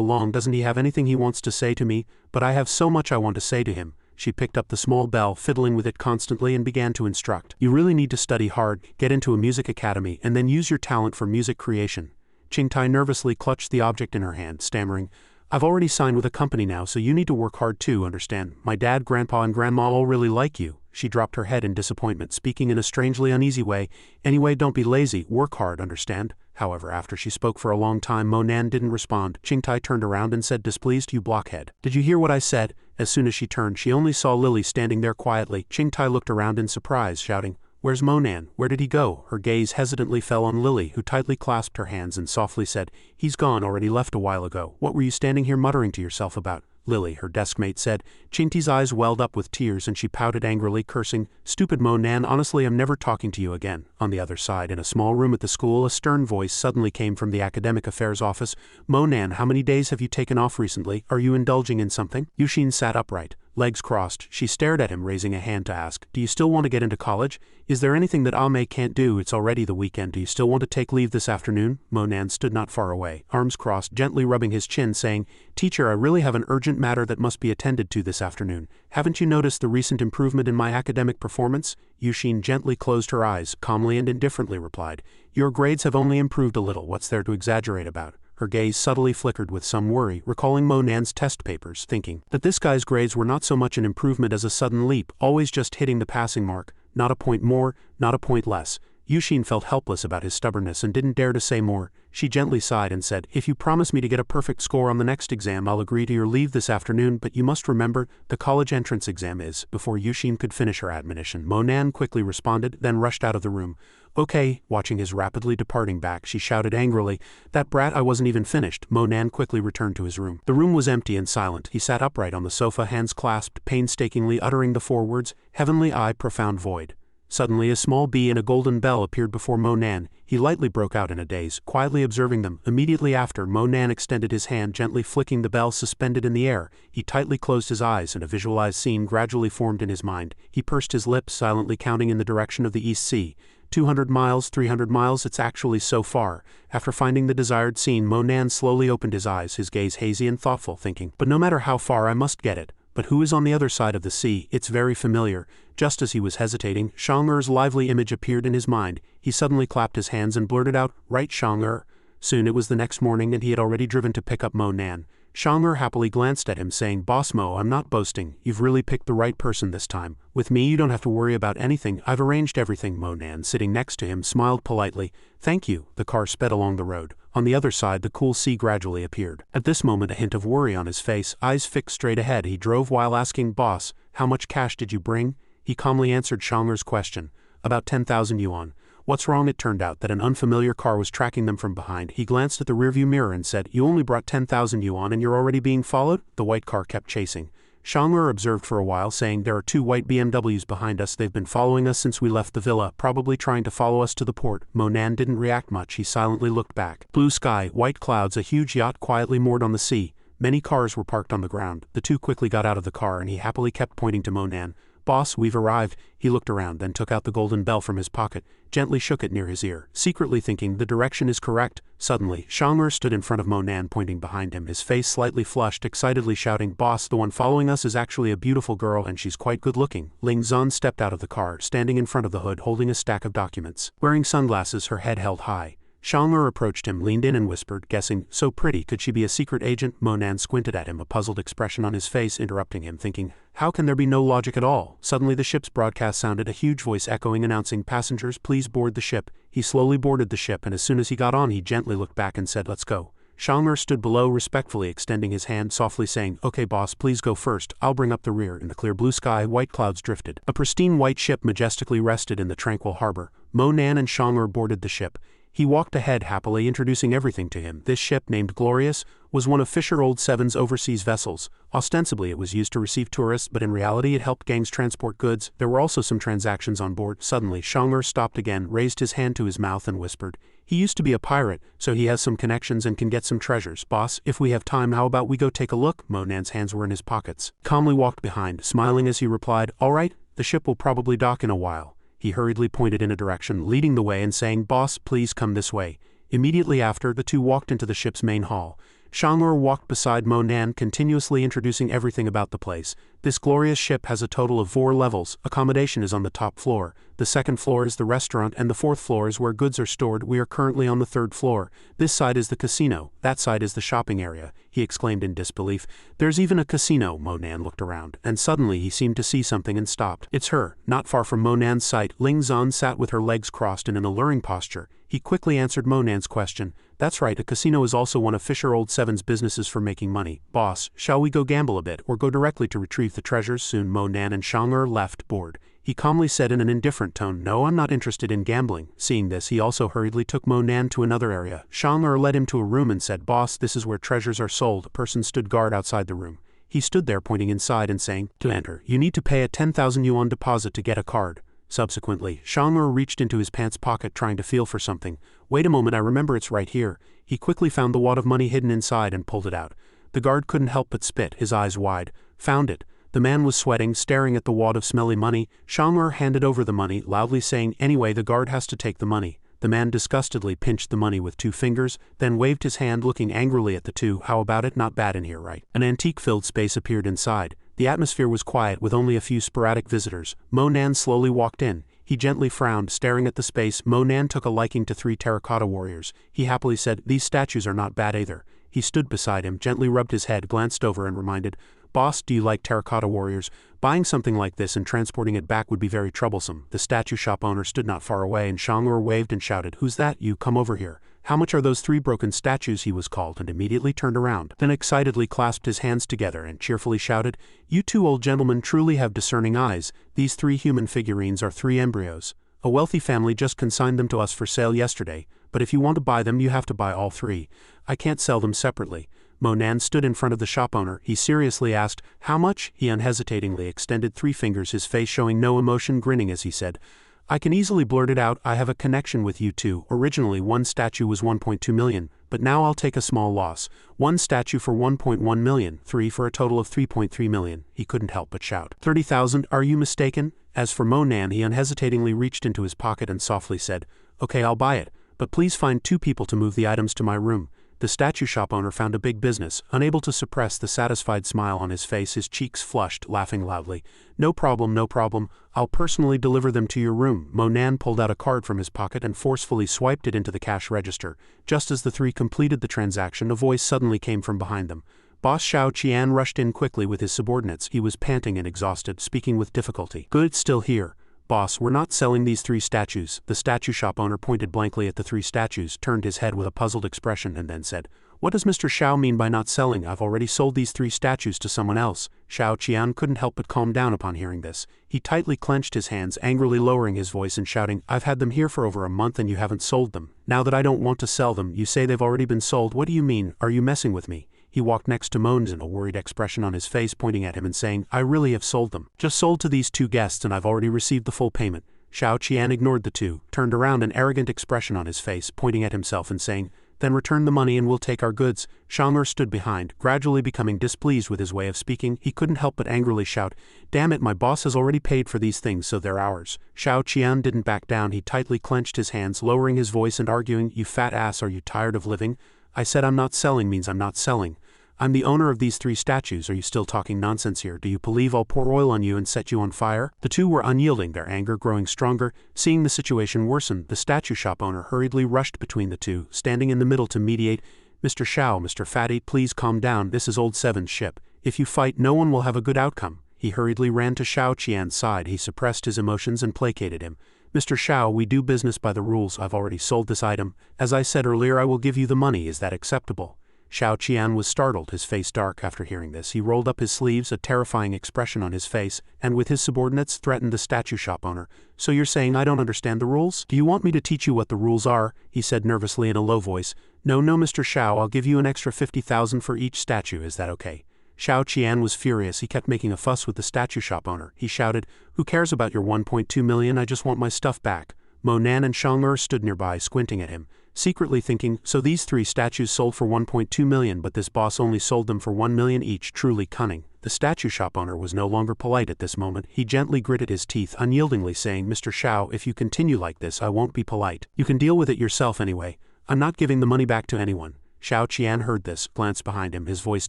long, doesn't he have anything he wants to say to me? But I have so much I want to say to him. She picked up the small bell, fiddling with it constantly, and began to instruct. You really need to study hard, get into a music academy, and then use your talent for music creation. Qingtai nervously clutched the object in her hand, stammering, I've already signed with a company now, so you need to work hard too, understand? My dad, grandpa, and grandma all really like you. She dropped her head in disappointment, speaking in a strangely uneasy way. Anyway, don't be lazy, work hard, understand? However, after she spoke for a long time, Monan didn't respond. Qingtai turned around and said, Displeased, you blockhead. Did you hear what I said? As soon as she turned, she only saw Lily standing there quietly. Qingtai looked around in surprise, shouting, Where's Monan? Where did he go? Her gaze hesitantly fell on Lily, who tightly clasped her hands and softly said, He's gone, already left a while ago. What were you standing here muttering to yourself about? Lily, her deskmate, said. Qingti's eyes welled up with tears and she pouted angrily, cursing, Stupid Monan, honestly I'm never talking to you again. On the other side, in a small room at the school, a stern voice suddenly came from the academic affairs office. Monan, how many days have you taken off recently? Are you indulging in something? Yushin sat upright. Legs crossed, she stared at him, raising a hand to ask, Do you still want to get into college? Is there anything that Ame can't do? It's already the weekend. Do you still want to take leave this afternoon? Monan stood not far away, arms crossed, gently rubbing his chin, saying, Teacher, I really have an urgent matter that must be attended to this afternoon. Haven't you noticed the recent improvement in my academic performance? Yushin gently closed her eyes, calmly and indifferently replied, Your grades have only improved a little. What's there to exaggerate about? Her gaze subtly flickered with some worry, recalling Monan's test papers, thinking that this guy's grades were not so much an improvement as a sudden leap, always just hitting the passing mark, not a point more, not a point less. Yushin felt helpless about his stubbornness and didn't dare to say more. She gently sighed and said, If you promise me to get a perfect score on the next exam, I'll agree to your leave this afternoon, but you must remember, the college entrance exam is. Before Yushin could finish her admonition, Monan quickly responded, then rushed out of the room. Okay. Watching his rapidly departing back, she shouted angrily, That brat, I wasn't even finished. Monan quickly returned to his room. The room was empty and silent. He sat upright on the sofa, hands clasped, painstakingly uttering the 4 words, Heavenly eye, profound void. Suddenly a small bee and a golden bell appeared before Monan. He lightly broke out in a daze, quietly observing them. Immediately after, Monan extended his hand, gently flicking the bell suspended in the air. He tightly closed his eyes and a visualized scene gradually formed in his mind. He pursed his lips, silently counting in the direction of the East Sea. 200 miles, 300 miles, it's actually so far. After finding the desired scene, Monan slowly opened his eyes, his gaze hazy and thoughtful, thinking, But no matter how far, I must get it. But who is on the other side of the sea? It's very familiar. Just as he was hesitating, Xianxia's lively image appeared in his mind. He suddenly clapped his hands and blurted out, Right, Xianxia. Soon it was the next morning and he had already driven to pick up Monan. Xianxia happily glanced at him, saying, Boss Mo, I'm not boasting. You've really picked the right person this time. With me you don't have to worry about anything. I've arranged everything. Monan, sitting next to him, smiled politely. Thank you. The car sped along the road. On the other side, the cool sea gradually appeared. At this moment, a hint of worry on his face, eyes fixed straight ahead, he drove while asking, Boss, how much cash did you bring? He calmly answered Xianxia's question. About 10,000 yuan. What's wrong? It turned out that an unfamiliar car was tracking them from behind. He glanced at the rearview mirror and said, You only brought 10,000 yuan and you're already being followed? The white car kept chasing. Xianxia observed for a while, saying, there are 2 white BMWs behind us. They've been following us since we left the villa, probably trying to follow us to the port. Monan didn't react much. He silently looked back. Blue sky, white clouds, a huge yacht quietly moored on the sea. Many cars were parked on the ground. The 2 quickly got out of the car and he happily kept pointing to Monan. Boss, we've arrived. He looked around, then took out the golden bell from his pocket, gently shook it near his ear, secretly thinking the direction is correct. Suddenly, Xianxia stood in front of Monan, pointing behind him, his face slightly flushed, excitedly shouting, boss, the one following us is actually a beautiful girl and she's quite good looking. Ling Zan stepped out of the car, standing in front of the hood holding a stack of documents. Wearing sunglasses, her head held high. Xianxia approached him, leaned in and whispered, guessing, so pretty, could she be a secret agent? Monan squinted at him, a puzzled expression on his face, interrupting him, thinking, how can there be no logic at all? Suddenly the ship's broadcast sounded, a huge voice echoing, announcing, passengers, please board the ship. He slowly boarded the ship, and as soon as he got on he gently looked back and said, let's go. Xianxia stood below, respectfully extending his hand, softly saying, okay boss, please go first, I'll bring up the rear. In the clear blue sky, white clouds drifted. A pristine white ship majestically rested in the tranquil harbor. Monan and Xianxia boarded the ship. He walked ahead happily, introducing everything to him. This ship, named Glorious, was one of Fisher Old Seven's overseas vessels. Ostensibly it was used to receive tourists, but in reality it helped gangs transport goods. There were also some transactions on board. Suddenly, Xianxia stopped again, raised his hand to his mouth and whispered, he used to be a pirate, so he has some connections and can get some treasures. Boss, if we have time, how about we go take a look? Monan's hands were in his pockets. Calmly walked behind, smiling as he replied, all right, the ship will probably dock in a while. He hurriedly pointed in a direction, leading the way and saying, boss, please come this way. Immediately after, the 2 walked into the ship's main hall. Xianxia walked beside Monan, continuously introducing everything about the place. This glorious ship has a total of 4 levels. Accommodation is on the top floor. The 2nd floor is the restaurant and the 4th floor is where goods are stored. We are currently on the 3rd floor. This side is the casino. That side is the shopping area. He exclaimed in disbelief. There's even a casino. Monan looked around, and suddenly he seemed to see something and stopped. It's her. Not far from Monan's sight, Ling Zan sat with her legs crossed in an alluring posture. He quickly answered Monan's question. That's right, a casino is also one of Fisher Old Seven's businesses for making money. Boss, shall we go gamble a bit or go directly to retrieve the treasures? Soon Monan and Xianxia left, bored. He calmly said in an indifferent tone, no, I'm not interested in gambling. Seeing this, he also hurriedly took Monan to another area. Xianxia led him to a room and said, boss, this is where treasures are sold. A person stood guard outside the room. He stood there pointing inside and saying, to enter, you need to pay a 10,000 yuan deposit to get a card. Subsequently, Xianxia reached into his pants pocket trying to feel for something. Wait a moment, I remember, it's right here. He quickly found the wad of money hidden inside and pulled it out. The guard couldn't help but spit, his eyes wide. Found it. The man was sweating, staring at the wad of smelly money. Xianxia handed over the money, loudly saying, anyway, the guard has to take the money. The man disgustedly pinched the money with 2 fingers, then waved his hand, looking angrily at the 2. How about it? Not bad in here, right? An antique-filled space appeared inside. The atmosphere was quiet, with only a few sporadic visitors. Monan slowly walked in. He gently frowned, staring at the space. Monan took a liking to 3 terracotta warriors. He happily said, these statues are not bad either. He stood beside him, gently rubbed his head, glanced over and reminded, boss, do you like terracotta warriors? Buying something like this and transporting it back would be very troublesome. The statue shop owner stood not far away, and Xianxia waved and shouted, who's that? You come over here. How much are those 3 broken statues? He was called, and immediately turned around, then excitedly clasped his hands together and cheerfully shouted, you 2 old gentlemen truly have discerning eyes. These 3 human figurines are 3 embryos. A wealthy family just consigned them to us for sale yesterday, but if you want to buy them you have to buy all 3. I can't sell them separately. Monan stood in front of the shop owner. He seriously asked, how much? He unhesitatingly extended 3 fingers, his face showing no emotion, grinning as he said, I can easily blurt it out, I have a connection with you 2. Originally 1 statue was 1.2 million, but now I'll take a small loss. 1 statue for 1.1 million, 3 for a total of 3.3 million. He couldn't help but shout, 30,000, are you mistaken? As for Monan, he unhesitatingly reached into his pocket and softly said, okay, I'll buy it, but please find 2 people to move the items to my room. The statue shop owner found a big business, unable to suppress the satisfied smile on his face, his cheeks flushed, laughing loudly. No problem, I'll personally deliver them to your room. Monan pulled out a card from his pocket and forcefully swiped it into the cash register. Just as the 3 completed the transaction, a voice suddenly came from behind them. Boss Xiaoqian rushed in quickly with his subordinates. He was panting and exhausted, speaking with difficulty. Good, still here. Boss, we're not selling these 3 statues. The statue shop owner pointed blankly at the 3 statues, turned his head with a puzzled expression and then said, what does Mr. Xiao mean by not selling? I've already sold these 3 statues to someone else. Xiaoqian couldn't help but calm down upon hearing this. He tightly clenched his hands, angrily lowering his voice and shouting, I've had them here for over a month and you haven't sold them. Now that I don't want to sell them, you say they've already been sold. What do you mean? Are you messing with me? He walked next to Mo Nan, a worried expression on his face, pointing at him and saying, I really have sold them. Just sold to these two guests and I've already received the full payment. Xianxia ignored the two, turned around, an arrogant expression on his face, pointing at himself and saying, then return the money and we'll take our goods. Xianxia stood behind, gradually becoming displeased with his way of speaking. He couldn't help but angrily shout, damn it, my boss has already paid for these things, so they're ours. Xianxia didn't back down. He tightly clenched his hands, lowering his voice and arguing, you fat ass, are you tired of living? I said I'm not selling means I'm not selling. I'm the owner of these 3 statues. Are you still talking nonsense here? Do you believe I'll pour oil on you and set you on fire? The two were unyielding, their anger growing stronger. Seeing the situation worsen, the statue shop owner hurriedly rushed between the two, standing in the middle to mediate. Mr. Xiao, Mr. Fatty, please calm down. This is Old Seven's ship. If you fight, no one will have a good outcome. He hurriedly ran to Xianxia's side. He suppressed his emotions and placated him. Mr. Xiao, we do business by the rules. I've already sold this item. As I said earlier, I will give you the money. Is that acceptable? Xianxia was startled, his face dark after hearing this. He rolled up his sleeves, a terrifying expression on his face, and with his subordinates threatened the statue shop owner. So you're saying I don't understand the rules? Do you want me to teach you what the rules are? He said nervously in a low voice. No, Mr. Xiao, I'll give you an extra 50,000 for each statue. Is that okay? Xianxia was furious. He kept making a fuss with the statue shop owner. He shouted, who cares about your 1.2 million? I just want my stuff back. Mo Nan and Xianxia stood nearby, squinting at him, secretly thinking, so these 3 statues sold for 1.2 million, but this boss only sold them for 1 million each. Truly cunning. The statue shop owner was no longer polite at this moment. He gently gritted his teeth, unyieldingly saying, Mr. Xiao, if you continue like this, I won't be polite. You can deal with it yourself anyway. I'm not giving the money back to anyone. Xianxia heard this, glanced behind him, his voice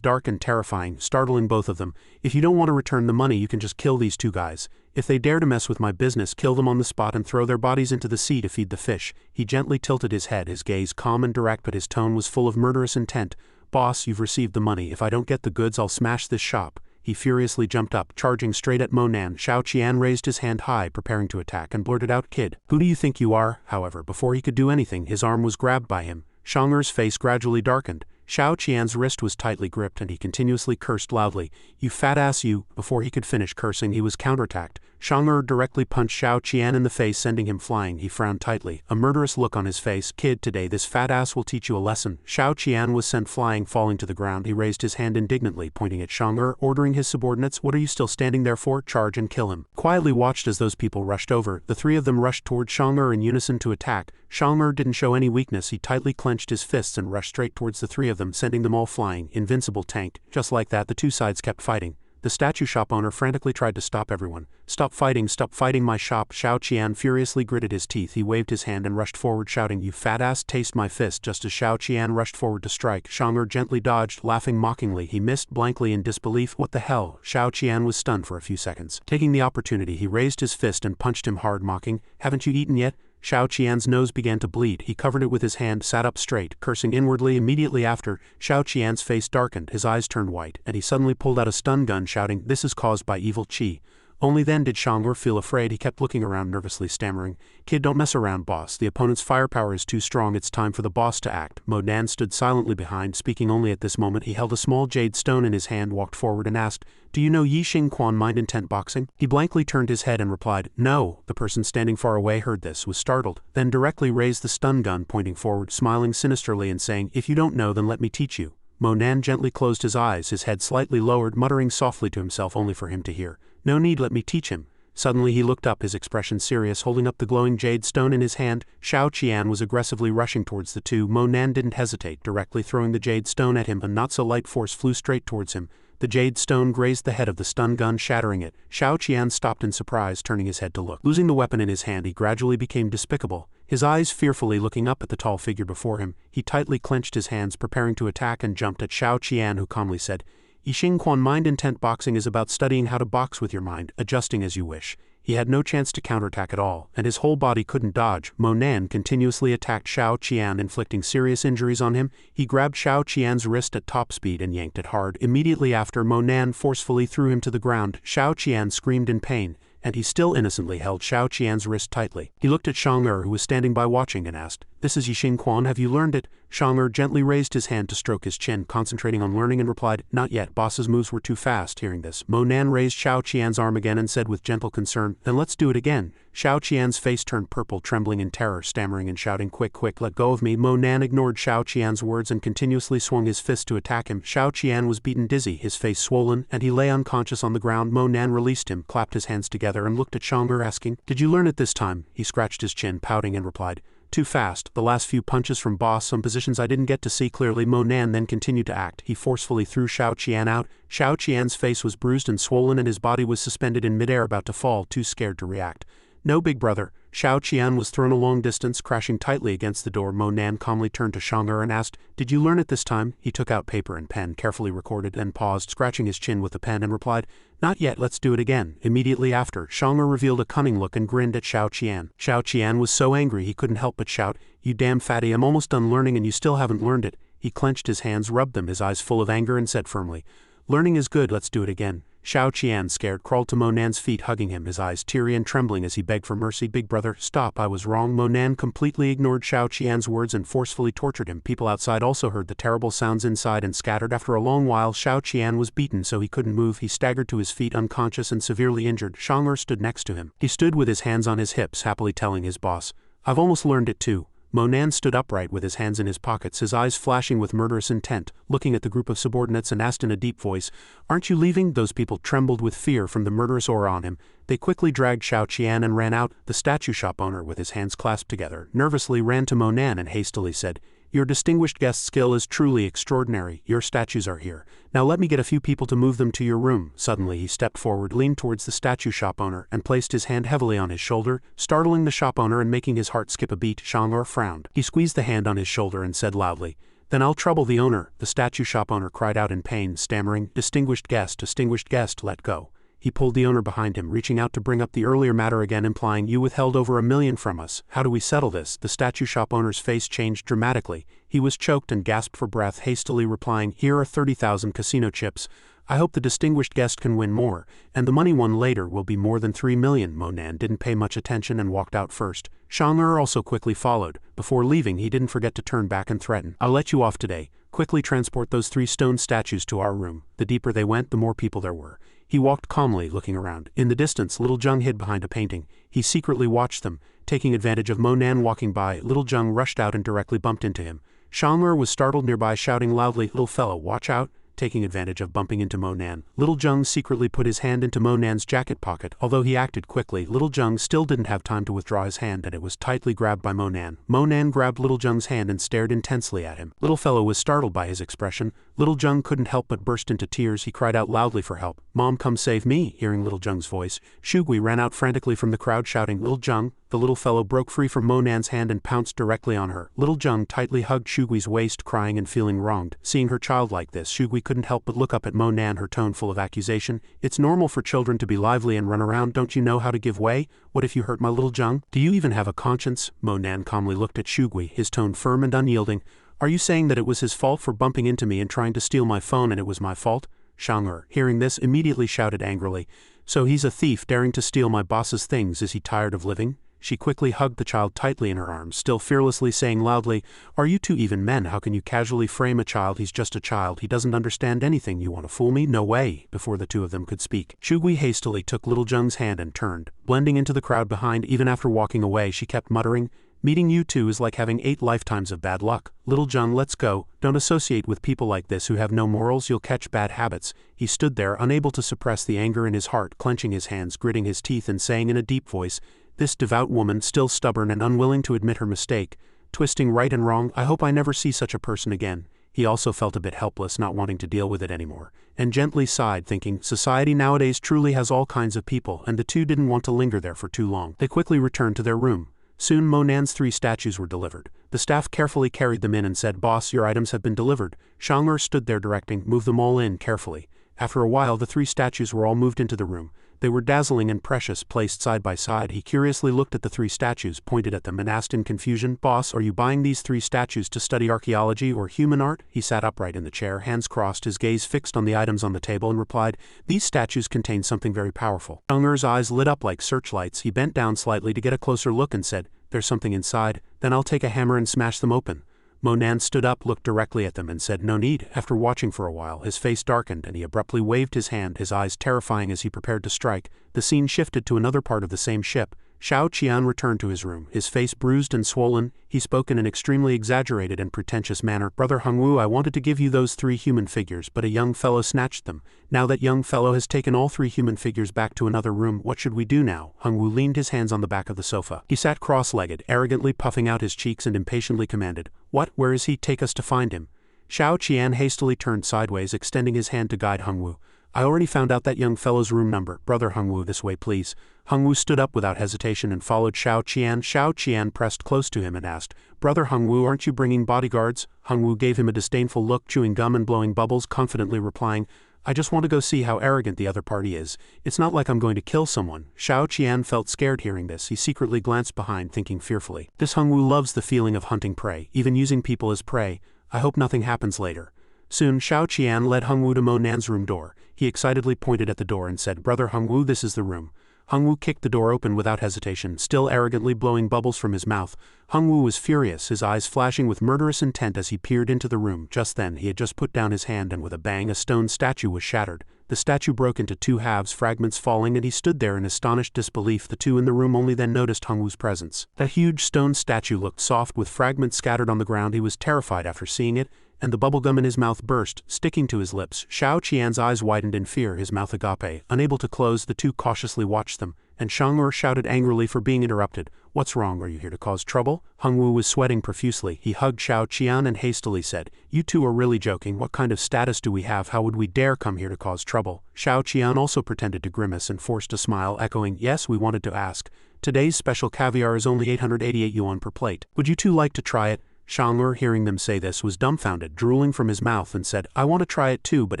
dark and terrifying, startling both of them. If you don't want to return the money, you can just kill these 2 guys. If they dare to mess with my business, kill them on the spot and throw their bodies into the sea to feed the fish. He gently tilted his head, his gaze calm and direct, but his tone was full of murderous intent. Boss, you've received the money. If I don't get the goods, I'll smash this shop. He furiously jumped up, charging straight at Mo Nan. Xianxia raised his hand high, preparing to attack, and blurted out, kid, who do you think you are? However, before he could do anything, his arm was grabbed by him. Xianxia's face gradually darkened. Xianxia's wrist was tightly gripped and he continuously cursed loudly, you fat ass you. Before he could finish cursing, he was counterattacked. Xianxia directly punched Xianxia in the face, sending him flying. He frowned tightly, a murderous look on his face. Kid, today this fat ass will teach you a lesson. Xianxia was sent flying, falling to the ground. He raised his hand indignantly, pointing at Xianxia, ordering his subordinates, what are you still standing there for? Charge and kill him. Quietly watched as those people rushed over. The 3 of them rushed toward Xianxia in unison to attack. Xianxia didn't show any weakness. He tightly clenched his fists and rushed straight towards the 3 of them, sending them all flying. Invincible tanked. Just like that, the 2 sides kept fighting. The statue shop owner frantically tried to stop everyone. Stop fighting my shop. Xianxia furiously gritted his teeth. He waved his hand and rushed forward, shouting, you fat ass, taste my fist. Just as Xianxia rushed forward to strike, Xianxia gently dodged, laughing mockingly. He missed blankly in disbelief. What the hell? Xianxia was stunned for a few seconds. Taking the opportunity, he raised his fist and punched him hard, mocking, haven't you eaten yet? Xianxia's nose began to bleed. He covered it with his hand, sat up straight, cursing inwardly. Immediately after, Xianxia's face darkened, his eyes turned white, and he suddenly pulled out a stun gun, shouting, this is caused by evil qi. Only then did Xianxia feel afraid. He kept looking around nervously, stammering, kid, don't mess around, boss. The opponent's firepower is too strong. It's time for the boss to act. Mo Nan stood silently behind, speaking only at this moment. He held a small jade stone in his hand, walked forward and asked, do you know Yi Xing Quan mind intent boxing? He blankly turned his head and replied, no. The person standing far away heard this, was startled, then directly raised the stun gun, pointing forward, smiling sinisterly and saying, if you don't know, then let me teach you. Mo Nan gently closed his eyes, his head slightly lowered, muttering softly to himself only for him to hear, no need, let me teach him. Suddenly he looked up, his expression serious, holding up the glowing jade stone in his hand. Xianxia was aggressively rushing towards the 2. Mo Nan didn't hesitate, directly throwing the jade stone at him. A not-so-light force flew straight towards him. The jade stone grazed the head of the stun gun, shattering it. Xianxia stopped in surprise, turning his head to look. Losing the weapon in his hand, he gradually became despicable. His eyes fearfully looking up at the tall figure before him, he tightly clenched his hands, preparing to attack, and jumped at Xianxia, who calmly said, Yi Xing Quan mind intent boxing is about studying how to box with your mind, adjusting as you wish. He had no chance to counterattack at all, and his whole body couldn't dodge. Mo Nan continuously attacked Xianxia, inflicting serious injuries on him. He grabbed Xianxia's wrist at top speed and yanked it hard. Immediately after, Mo Nan forcefully threw him to the ground. Xianxia screamed in pain, and he still innocently held Xianxia's wrist tightly. He looked at Xianxia, who was standing by watching, and asked, This is Yixing Quan, have you learned it? Xianxia gently raised his hand to stroke his chin, concentrating on learning, and replied, not yet. Boss's moves were too fast. Hearing this, Mo Nan raised Xiao Qian's arm again and said with gentle concern, then let's do it again. Xiao Qian's face turned purple, trembling in terror, stammering and shouting, quick, let go of me. Mo Nan ignored Xiao Qian's words and continuously swung his fist to attack him. Xiao Qian was beaten dizzy, his face swollen, and he lay unconscious on the ground. Mo Nan released him, clapped his hands together, and looked at Xianxia, asking, did you learn it this time? He scratched his chin, pouting, and replied, too fast. The last few punches from boss, some positions I didn't get to see clearly. Mo Nan then continued to act. He forcefully threw Xiao Qian out. Xiao Qian's face was bruised and swollen, and his body was suspended in midair, about to fall, too scared to react. No, big brother. Xiao Qian was thrown a long distance, crashing tightly against the door. Mo Nan calmly turned to Xianxia and asked, did you learn it this time? He took out paper and pen, carefully recorded, then paused, scratching his chin with the pen, and replied, not yet, let's do it again. Immediately after, Xianxia revealed a cunning look and grinned at Xiao Qian. Xiao Qian was so angry he couldn't help but shout, you damn fatty, I'm almost done learning and you still haven't learned it. He clenched his hands, rubbed them, his eyes full of anger, and said firmly, learning is good, let's do it again. Xiao Qian, scared, crawled to Mo Nan's feet, hugging him, his eyes teary and trembling as he begged for mercy. Big brother, stop, I was wrong. Mo Nan completely ignored Xiao Qian's words and forcefully tortured him. People outside also heard the terrible sounds inside and scattered. After a long while, Xiao Qian was beaten so he couldn't move. He staggered to his feet, unconscious and severely injured. Xianxia stood next to him. He stood with his hands on his hips, happily telling his boss, I've almost learned it too. Mo Nan stood upright with his hands in his pockets, his eyes flashing with murderous intent, looking at the group of subordinates, and asked in a deep voice, aren't you leaving? Those people trembled with fear from the murderous aura on him. They quickly dragged Xiao Qian and ran out. The statue shop owner, with his hands clasped together, nervously ran to Mo Nan and hastily said, your distinguished guest skill is truly extraordinary. Your statues are here. Now let me get a few people to move them to your room. Suddenly he stepped forward, leaned towards the statue shop owner, and placed his hand heavily on his shoulder, startling the shop owner and making his heart skip a beat. Xianxia frowned. He squeezed the hand on his shoulder and said loudly, then I'll trouble the owner. The statue shop owner cried out in pain, stammering, distinguished guest, let go. He pulled the owner behind him, reaching out to bring up the earlier matter again, implying, you withheld over $1 million from us. How do we settle this? The statue shop owner's face changed dramatically. He was choked and gasped for breath, hastily replying, here are 30,000 casino chips. I hope the distinguished guest can win more, and the money won later will be more than 3 million. Mo Nan didn't pay much attention and walked out first. Xianxia also quickly followed. Before leaving, he didn't forget to turn back and threaten, I'll let you off today. Quickly transport those 3 stone statues to our room. The deeper they went, the more people there were. He walked calmly, looking around. In the distance, little Zheng hid behind a painting. He secretly watched them. Taking advantage of Mo Nan walking by, little Zheng rushed out and directly bumped into him. Xianxia was startled nearby, shouting loudly, little fellow, watch out. Taking advantage of bumping into Mo Nan, little Zheng secretly put his hand into Mo Nan's jacket pocket. Although he acted quickly, little Zheng still didn't have time to withdraw his hand, and it was tightly grabbed by Mo Nan. Mo Nan grabbed little Zheng's hand and stared intensely at him. Little fellow was startled by his expression. Little Zheng couldn't help but burst into tears. He cried out loudly for help. Mom, come save me. Hearing little Zheng's voice, Shugui ran out frantically from the crowd, shouting, little Zheng. The little fellow broke free from Mo Nan's hand and pounced directly on her. Little Zheng tightly hugged Shugui's waist, crying and feeling wronged. Seeing her child like this, Shugui couldn't help but look up at Mo Nan, her tone full of accusation. It's normal for children to be lively and run around. Don't you know how to give way? What if you hurt my little Zheng? Do you even have a conscience? Mo Nan calmly looked at Shugui, his tone firm and unyielding. Are you saying that it was his fault for bumping into me and trying to steal my phone, and it was my fault? Xianxia, hearing this, immediately shouted angrily, so he's a thief daring to steal my boss's things. Is he tired of living? She quickly hugged the child tightly in her arms, still fearlessly saying loudly, are you two even men? How can you casually frame a child? He's just a child. He doesn't understand anything. You want to fool me? No way. Before the two of them could speak, Shugui hastily took little Zheng's hand and turned, blending into the crowd behind. Even after walking away, she kept muttering, meeting you two is like having 8 lifetimes of bad luck. Little Zheng, let's go. Don't associate with people like this who have no morals. You'll catch bad habits. He stood there, unable to suppress the anger in his heart, clenching his hands, gritting his teeth, and saying in a deep voice, this devout woman, still stubborn and unwilling to admit her mistake, twisting right and wrong, I hope I never see such a person again. He also felt a bit helpless, not wanting to deal with it anymore, and gently sighed, thinking, society nowadays truly has all kinds of people, and the two didn't want to linger there for too long. They quickly returned to their room. Soon Mo Nan's 3 statues were delivered. The staff carefully carried them in and said, boss, your items have been delivered. Xianxia stood there directing, move them all in carefully. After a while, the 3 statues were all moved into the room. They were dazzling and precious, placed side by side. He curiously looked at the 3 statues, pointed at them, and asked in confusion, boss, are you buying these 3 statues to study archaeology or human art? He sat upright in the chair, hands crossed, his gaze fixed on the items on the table, and replied, these statues contain something very powerful. Xianxia's eyes lit up like searchlights. He bent down slightly to get a closer look and said, there's something inside, then I'll take a hammer and smash them open. Monan stood up, looked directly at them, and said, "No need." After watching for a while, his face darkened and he abruptly waved his hand, his eyes terrifying as he prepared to strike. The scene shifted to another part of the same ship. Xianxia returned to his room, his face bruised and swollen. He spoke in an extremely exaggerated and pretentious manner. "Brother Hongwu, I wanted to give you those 3 human figures, but a young fellow snatched them. Now that young fellow has taken all 3 human figures back to another room, what should we do now?" Hongwu leaned his hands on the back of the sofa. He sat cross-legged, arrogantly puffing out his cheeks and impatiently commanded, "What? Where is he? Take us to find him." Xianxia hastily turned sideways, extending his hand to guide Hongwu. "I already found out that young fellow's room number. Brother Hongwu, this way please." Hongwu stood up without hesitation and followed Xianxia. Xianxia pressed close to him and asked, "Brother Hongwu, aren't you bringing bodyguards?" Hongwu gave him a disdainful look, chewing gum and blowing bubbles, confidently replying, "I just want to go see how arrogant the other party is. It's not like I'm going to kill someone." Xianxia felt scared hearing this. He secretly glanced behind, thinking fearfully, "This Hongwu loves the feeling of hunting prey, even using people as prey. I hope nothing happens later." Soon Xianxia led Hongwu to Monan's room door. He excitedly pointed at the door and said, "Brother Hongwu, this is the room." Hongwu kicked the door open without hesitation, still arrogantly blowing bubbles from his mouth. Hongwu was furious, his eyes flashing with murderous intent as he peered into the room. Just then, he had just put down his hand and with a bang, a stone statue was shattered. The statue broke into 2 halves, fragments falling, and he stood there in astonished disbelief. The 2 in the room only then noticed Hongwu's presence. That huge stone statue looked soft, with fragments scattered on the ground. He was terrified after seeing it, and the bubblegum in his mouth burst, sticking to his lips. Xianxia's eyes widened in fear, his mouth agape. Unable to close, the 2 cautiously watched them, and Xianxia shouted angrily for being interrupted. "What's wrong? Are you here to cause trouble?" Hongwu was sweating profusely. He hugged Xianxia and hastily said, "You 2 are really joking. What kind of status do we have? How would we dare come here to cause trouble?" Xianxia also pretended to grimace and forced a smile, echoing, "Yes, we wanted to ask. Today's special caviar is only 888 yuan per plate. Would you 2 like to try it?" Xianxia, hearing them say this, was dumbfounded, drooling from his mouth, and said, "I want to try it too, but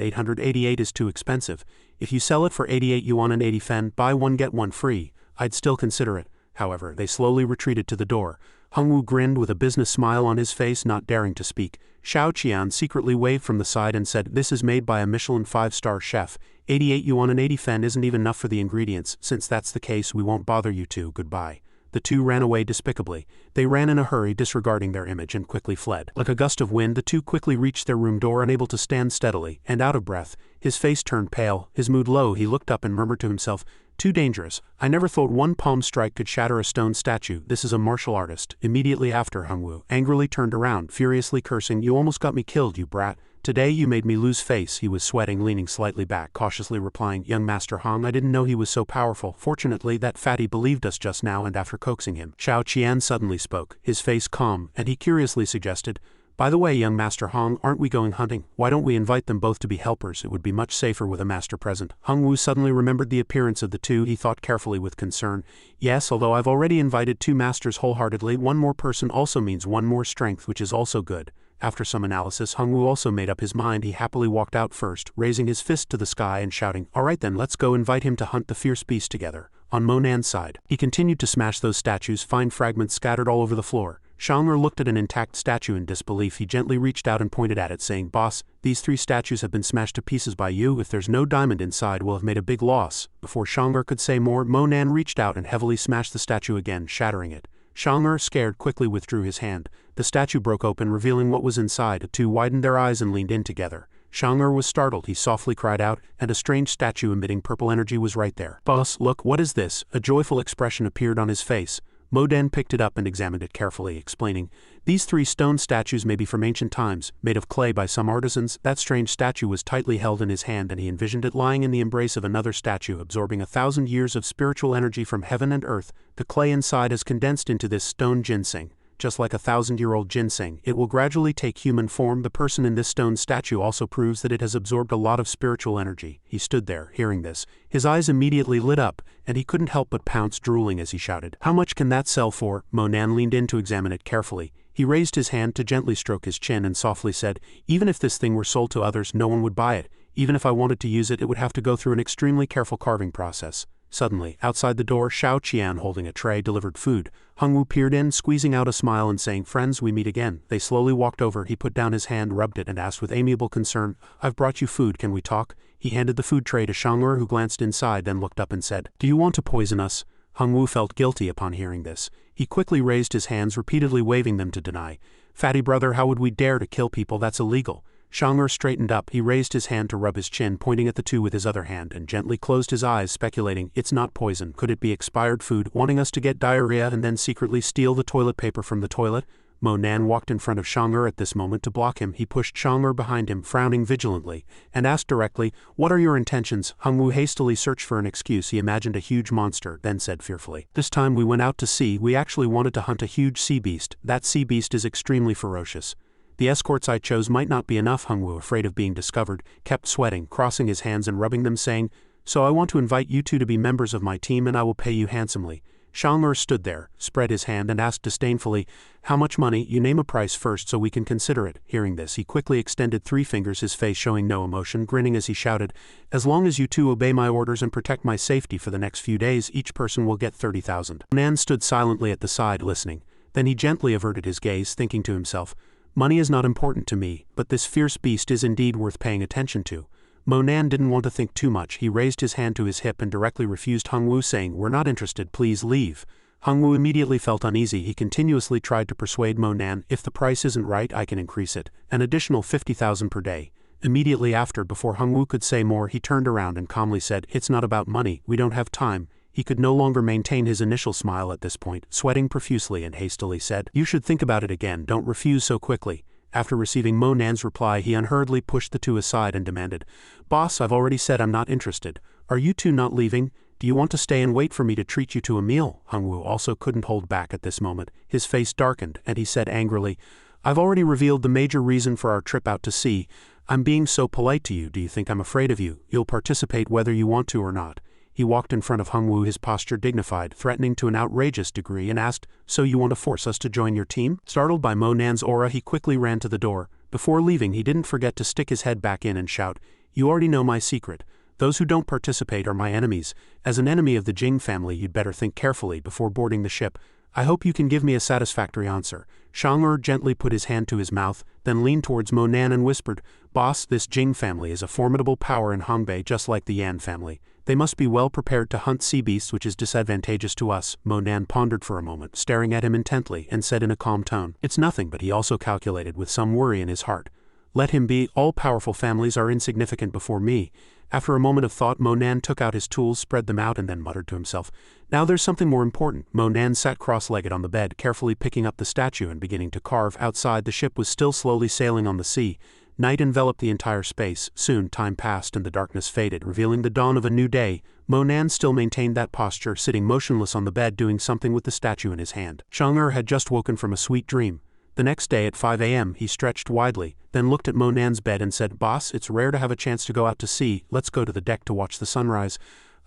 888 is too expensive. If you sell it for 88 yuan and 80 fen, buy one get one free, I'd still consider it." However, they slowly retreated to the door. Hongwu grinned with a business smile on his face, not daring to speak. Xianxia secretly waved from the side and said, "This is made by a Michelin 5-star chef. 88 yuan and 80 fen isn't even enough for the ingredients. Since that's the case, we won't bother you 2. Goodbye." The 2 ran away despicably. They ran in a hurry, disregarding their image, and quickly fled. Like a gust of wind, the 2 quickly reached their room door, unable to stand steadily, and out of breath. His face turned pale, his mood low. He looked up and murmured to himself, "Too dangerous. I never thought one palm strike could shatter a stone statue. This is a martial artist." Immediately after, Hongwu angrily turned around, furiously cursing, "You almost got me killed, you brat. Today you made me lose face." He was sweating, leaning slightly back, cautiously replying, "Young Master Hong, I didn't know he was so powerful. Fortunately, that fatty believed us just now," and after coaxing him, Xianxia suddenly spoke, his face calm, and he curiously suggested, "By the way, young Master Hong, aren't we going hunting? Why don't we invite them both to be helpers? It would be much safer with a master present." Hongwu suddenly remembered the appearance of the 2. He thought carefully with concern. "Yes, although I've already invited 2 masters wholeheartedly, one more person also means one more strength, which is also good." After some analysis, Hongwu also made up his mind. He happily walked out first, raising his fist to the sky and shouting, "All right then, let's go invite him to hunt the fierce beast together." On Monan's side, he continued to smash those statues, fine fragments scattered all over the floor. Xianxia looked at an intact statue in disbelief. He gently reached out and pointed at it, saying, "Boss, these 3 statues have been smashed to pieces by you. If there's no diamond inside, we'll have made a big loss." Before Xianxia could say more, Monan reached out and heavily smashed the statue again, shattering it. Xianxia, scared, quickly withdrew his hand. The statue broke open, revealing what was inside. The 2 widened their eyes and leaned in together. Xianxia was startled. He softly cried out, and a strange statue emitting purple energy was right there. "Boss, look, what is this?" A joyful expression appeared on his face. Modan picked it up and examined it carefully, explaining, "These 3 stone statues may be from ancient times, made of clay by some artisans." That strange statue was tightly held in his hand, and he envisioned it lying in the embrace of another statue, absorbing 1,000 years of spiritual energy from heaven and earth. The clay inside has condensed into this stone ginseng. Just like a 1,000-year-old ginseng, it will gradually take human form. The person in this stone statue also proves that it has absorbed a lot of spiritual energy. He stood there, hearing this. His eyes immediately lit up, and he couldn't help but pounce, drooling as he shouted, "How much can that sell for?" Monan leaned in to examine it carefully. He raised his hand to gently stroke his chin and softly said, "Even if this thing were sold to others, no one would buy it. Even if I wanted to use it, it would have to go through an extremely careful carving process." Suddenly, outside the door, Xianxia, holding a tray, delivered food. Hongwu peered in, squeezing out a smile and saying, "Friends, we meet again." They slowly walked over. He put down his hand, rubbed it, and asked with amiable concern, "I've brought you food, can we talk?" He handed the food tray to Xianxia, who glanced inside, then looked up and said, "Do you want to poison us?" Hongwu felt guilty upon hearing this. He quickly raised his hands, repeatedly waving them to deny. "Fatty brother, how would we dare to kill people? That's illegal." Xianxia straightened up. He raised his hand to rub his chin, pointing at the two with his other hand, and gently closed his eyes, speculating, "It's not poison. Could it be expired food, wanting us to get diarrhea and then secretly steal the toilet paper from the toilet?" Monan walked in front of Xianxia at this moment to block him. He pushed Xianxia behind him, frowning vigilantly, and asked directly, "What are your intentions?" Hongwu hastily searched for an excuse. He imagined a huge monster, then said fearfully, "This time we went out to sea. We actually wanted to hunt a huge sea beast. That sea beast is extremely ferocious. The escorts I chose might not be enough." Hongwu, afraid of being discovered, kept sweating, crossing his hands and rubbing them, saying, "So I want to invite you two to be members of my team and I will pay you handsomely." Xianxia stood there, spread his hand and asked disdainfully, "How much money? You name a price first so we can consider it." Hearing this, he quickly extended 3 fingers, his face showing no emotion, grinning as he shouted, "As long as you two obey my orders and protect my safety for the next few days, each person will get 30,000. Nan stood silently at the side, listening. Then he gently averted his gaze, thinking to himself, "Money is not important to me, but this fierce beast is indeed worth paying attention to." Monan didn't want to think too much. He raised his hand to his hip and directly refused Hongwu, saying, "We're not interested, please leave." Hongwu immediately felt uneasy. He continuously tried to persuade Monan, "If the price isn't right, I can increase it. An additional 50,000 per day." Immediately after, before Hongwu could say more, he turned around and calmly said, "It's not about money, we don't have time." He could no longer maintain his initial smile at this point, sweating profusely, and hastily said, "You should think about it again, don't refuse so quickly." After receiving Monan's reply, he unhurriedly pushed the two aside and demanded, "Boss, I've already said I'm not interested. Are you two not leaving? Do you want to stay and wait for me to treat you to a meal?" Hongwu also couldn't hold back at this moment. His face darkened, and he said angrily, "I've already revealed the major reason for our trip out to sea. I'm being so polite to you. Do you think I'm afraid of you? You'll participate whether you want to or not." He walked in front of Hongwu, his posture dignified, threatening to an outrageous degree, and asked, "So you want to force us to join your team?" Startled by Monan's aura, he quickly ran to the door. Before leaving, he didn't forget to stick his head back in and shout, "You already know my secret. Those who don't participate are my enemies. As an enemy of the Jing family, you'd better think carefully before boarding the ship. I hope you can give me a satisfactory answer." Xianxia gently put his hand to his mouth, then leaned towards Monan and whispered, "Boss, this Jing family is a formidable power in Hongbei, just like the Yan family. They must be well prepared to hunt sea beasts, which is disadvantageous to us." Monan pondered for a moment, staring at him intently, and said in a calm tone, "It's nothing," but he also calculated with some worry in his heart. "Let him be. All powerful families are insignificant before me." After a moment of thought, Monan took out his tools, spread them out, and then muttered to himself, "Now there's something more important." Monan sat cross-legged on the bed, carefully picking up the statue and beginning to carve. Outside, the ship was still slowly sailing on the sea. Night enveloped the entire space. Soon time passed and the darkness faded, revealing the dawn of a new day. Monan still maintained that posture, sitting motionless on the bed, doing something with the statue in his hand. Xianxia had just woken from a sweet dream. The next day at 5 a.m. he stretched widely, then looked at Monan's bed and said, "Boss, it's rare to have a chance to go out to sea. Let's go to the deck to watch the sunrise."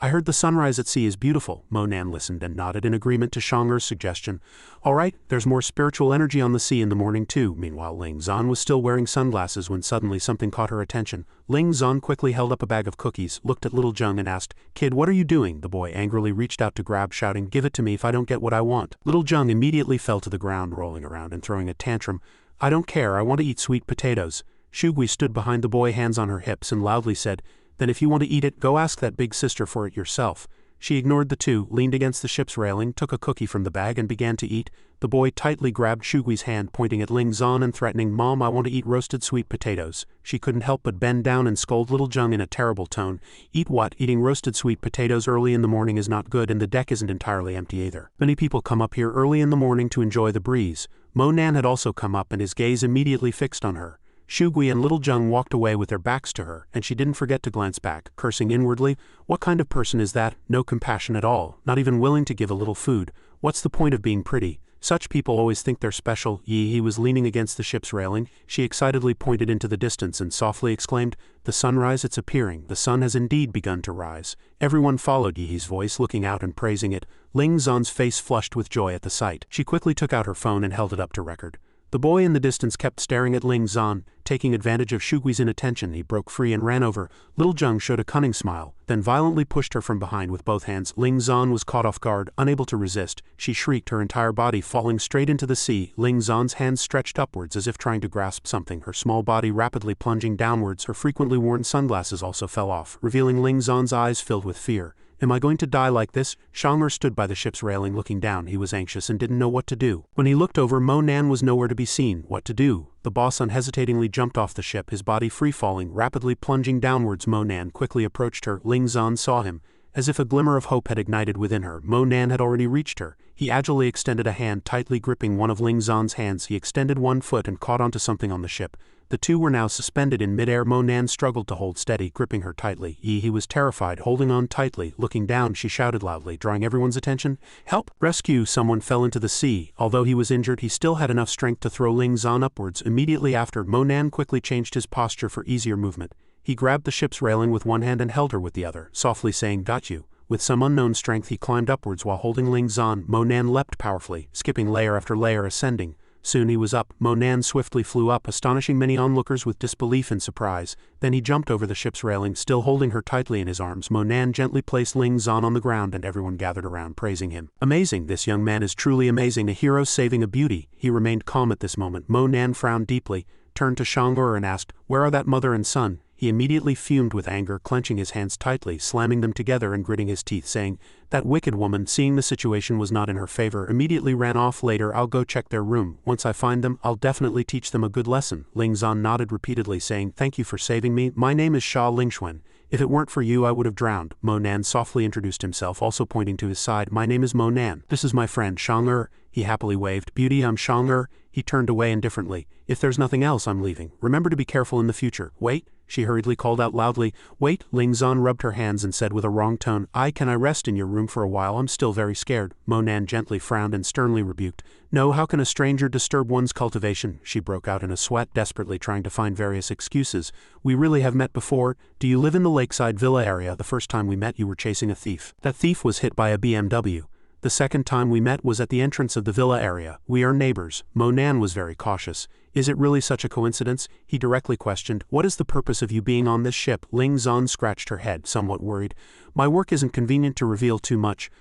"I heard the sunrise at sea is beautiful." Monan listened and nodded in agreement to Xianxia's suggestion. "All right, there's more spiritual energy on the sea in the morning too." Meanwhile, Ling Zan was still wearing sunglasses when suddenly something caught her attention. Ling Zan quickly held up a bag of cookies, looked at little Zheng and asked, "Kid, what are you doing?" The boy angrily reached out to grab, shouting, "Give it to me if I don't get what I want." Little Zheng immediately fell to the ground, rolling around and throwing a tantrum. "I don't care, I want to eat sweet potatoes." Shugui stood behind the boy, hands on her hips, and loudly said, "Then if you want to eat it, go ask that big sister for it yourself." She ignored the two, leaned against the ship's railing, took a cookie from the bag and began to eat. The boy tightly grabbed Shugui's hand, pointing at Ling Zan and threatening, "Mom, I want to eat roasted sweet potatoes." She couldn't help but bend down and scold little Zheng in a terrible tone. "Eat what? Eating roasted sweet potatoes early in the morning is not good, and the deck isn't entirely empty either. Many people come up here early in the morning to enjoy the breeze." Monan had also come up, and his gaze immediately fixed on her. Shugui and little Zheng walked away with their backs to her, and she didn't forget to glance back, cursing inwardly. What kind of person is that? No compassion at all, not even willing to give a little food. What's the point of being pretty? Such people always think they're special. He was leaning against the ship's railing. She excitedly pointed into the distance and softly exclaimed, "The sunrise, it's appearing. The sun has indeed begun to rise." Everyone followed Yi's voice, looking out and praising it. Ling Zan's face flushed with joy at the sight. She quickly took out her phone and held it up to record. The boy in the distance kept staring at Ling Zan. Taking advantage of Shugui's inattention, he broke free and ran over. Little Zheng showed a cunning smile, then violently pushed her from behind with both hands. Ling Zan was caught off guard, unable to resist. She shrieked, her entire body falling straight into the sea. Ling Zan's hands stretched upwards as if trying to grasp something, her small body rapidly plunging downwards. Her frequently worn sunglasses also fell off, revealing Ling Zan's eyes filled with fear. Am I going to die like this? Xianxia stood by the ship's railing looking down. He was anxious and didn't know what to do. When he looked over, Monan was nowhere to be seen. What to do? The boss unhesitatingly jumped off the ship, his body free-falling, rapidly plunging downwards. Monan quickly approached her. Ling Zan saw him. As if a glimmer of hope had ignited within her, Monan had already reached her. He agilely extended a hand, tightly gripping one of Ling Zan's hands. He extended one foot and caught onto something on the ship. The two were now suspended in midair. Monan struggled to hold steady, gripping her tightly. He was terrified, holding on tightly. Looking down, she shouted loudly, drawing everyone's attention. "Help! Rescue!" Someone fell into the sea. Although he was injured, he still had enough strength to throw Ling Zan upwards. Immediately after, Monan quickly changed his posture for easier movement. He grabbed the ship's railing with one hand and held her with the other, softly saying, "Got you." With some unknown strength, he climbed upwards while holding Ling Zan. Monan leapt powerfully, skipping layer after layer, ascending. Soon he was up. Monan swiftly flew up, astonishing many onlookers with disbelief and surprise. Then he jumped over the ship's railing, still holding her tightly in his arms. Monan gently placed Ling Zan on the ground, and everyone gathered around, praising him. Amazing! This young man is truly amazing, a hero saving a beauty. He remained calm at this moment. Monan frowned deeply, turned to Xianxia and asked, "Where are that mother and son?" He immediately fumed with anger, clenching his hands tightly, slamming them together and gritting his teeth, saying, "That wicked woman," seeing the situation was not in her favor, immediately ran off. "Later I'll go check their room. Once I find them, I'll definitely teach them a good lesson." Ling Zan nodded repeatedly, saying, "Thank you for saving me. My name is Xia Lingxuan. If it weren't for you, I would have drowned." Monan softly introduced himself, also pointing to his side. "My name is Monan. This is my friend, Xianxia." He happily waved. "Beauty, I'm Xianxia." He turned away indifferently. "If there's nothing else, I'm leaving. Remember to be careful in the future." "Wait," she hurriedly called out loudly. "Wait." Ling Zan rubbed her hands and said with a wrong tone, Can I rest in your room for a while? I'm still very scared." Monan gently frowned and sternly rebuked. "No, how can a stranger disturb one's cultivation?" She broke out in a sweat, desperately trying to find various excuses. "We really have met before. Do you live in the lakeside villa area? The first time we met you were chasing a thief. That thief was hit by a BMW. The second time we met was at the entrance of the villa area. We are neighbors." Monan was very cautious. "Is it really such a coincidence?" He directly questioned. "What is the purpose of you being on this ship?" Ling Zan scratched her head, somewhat worried. "My work isn't convenient to reveal too much.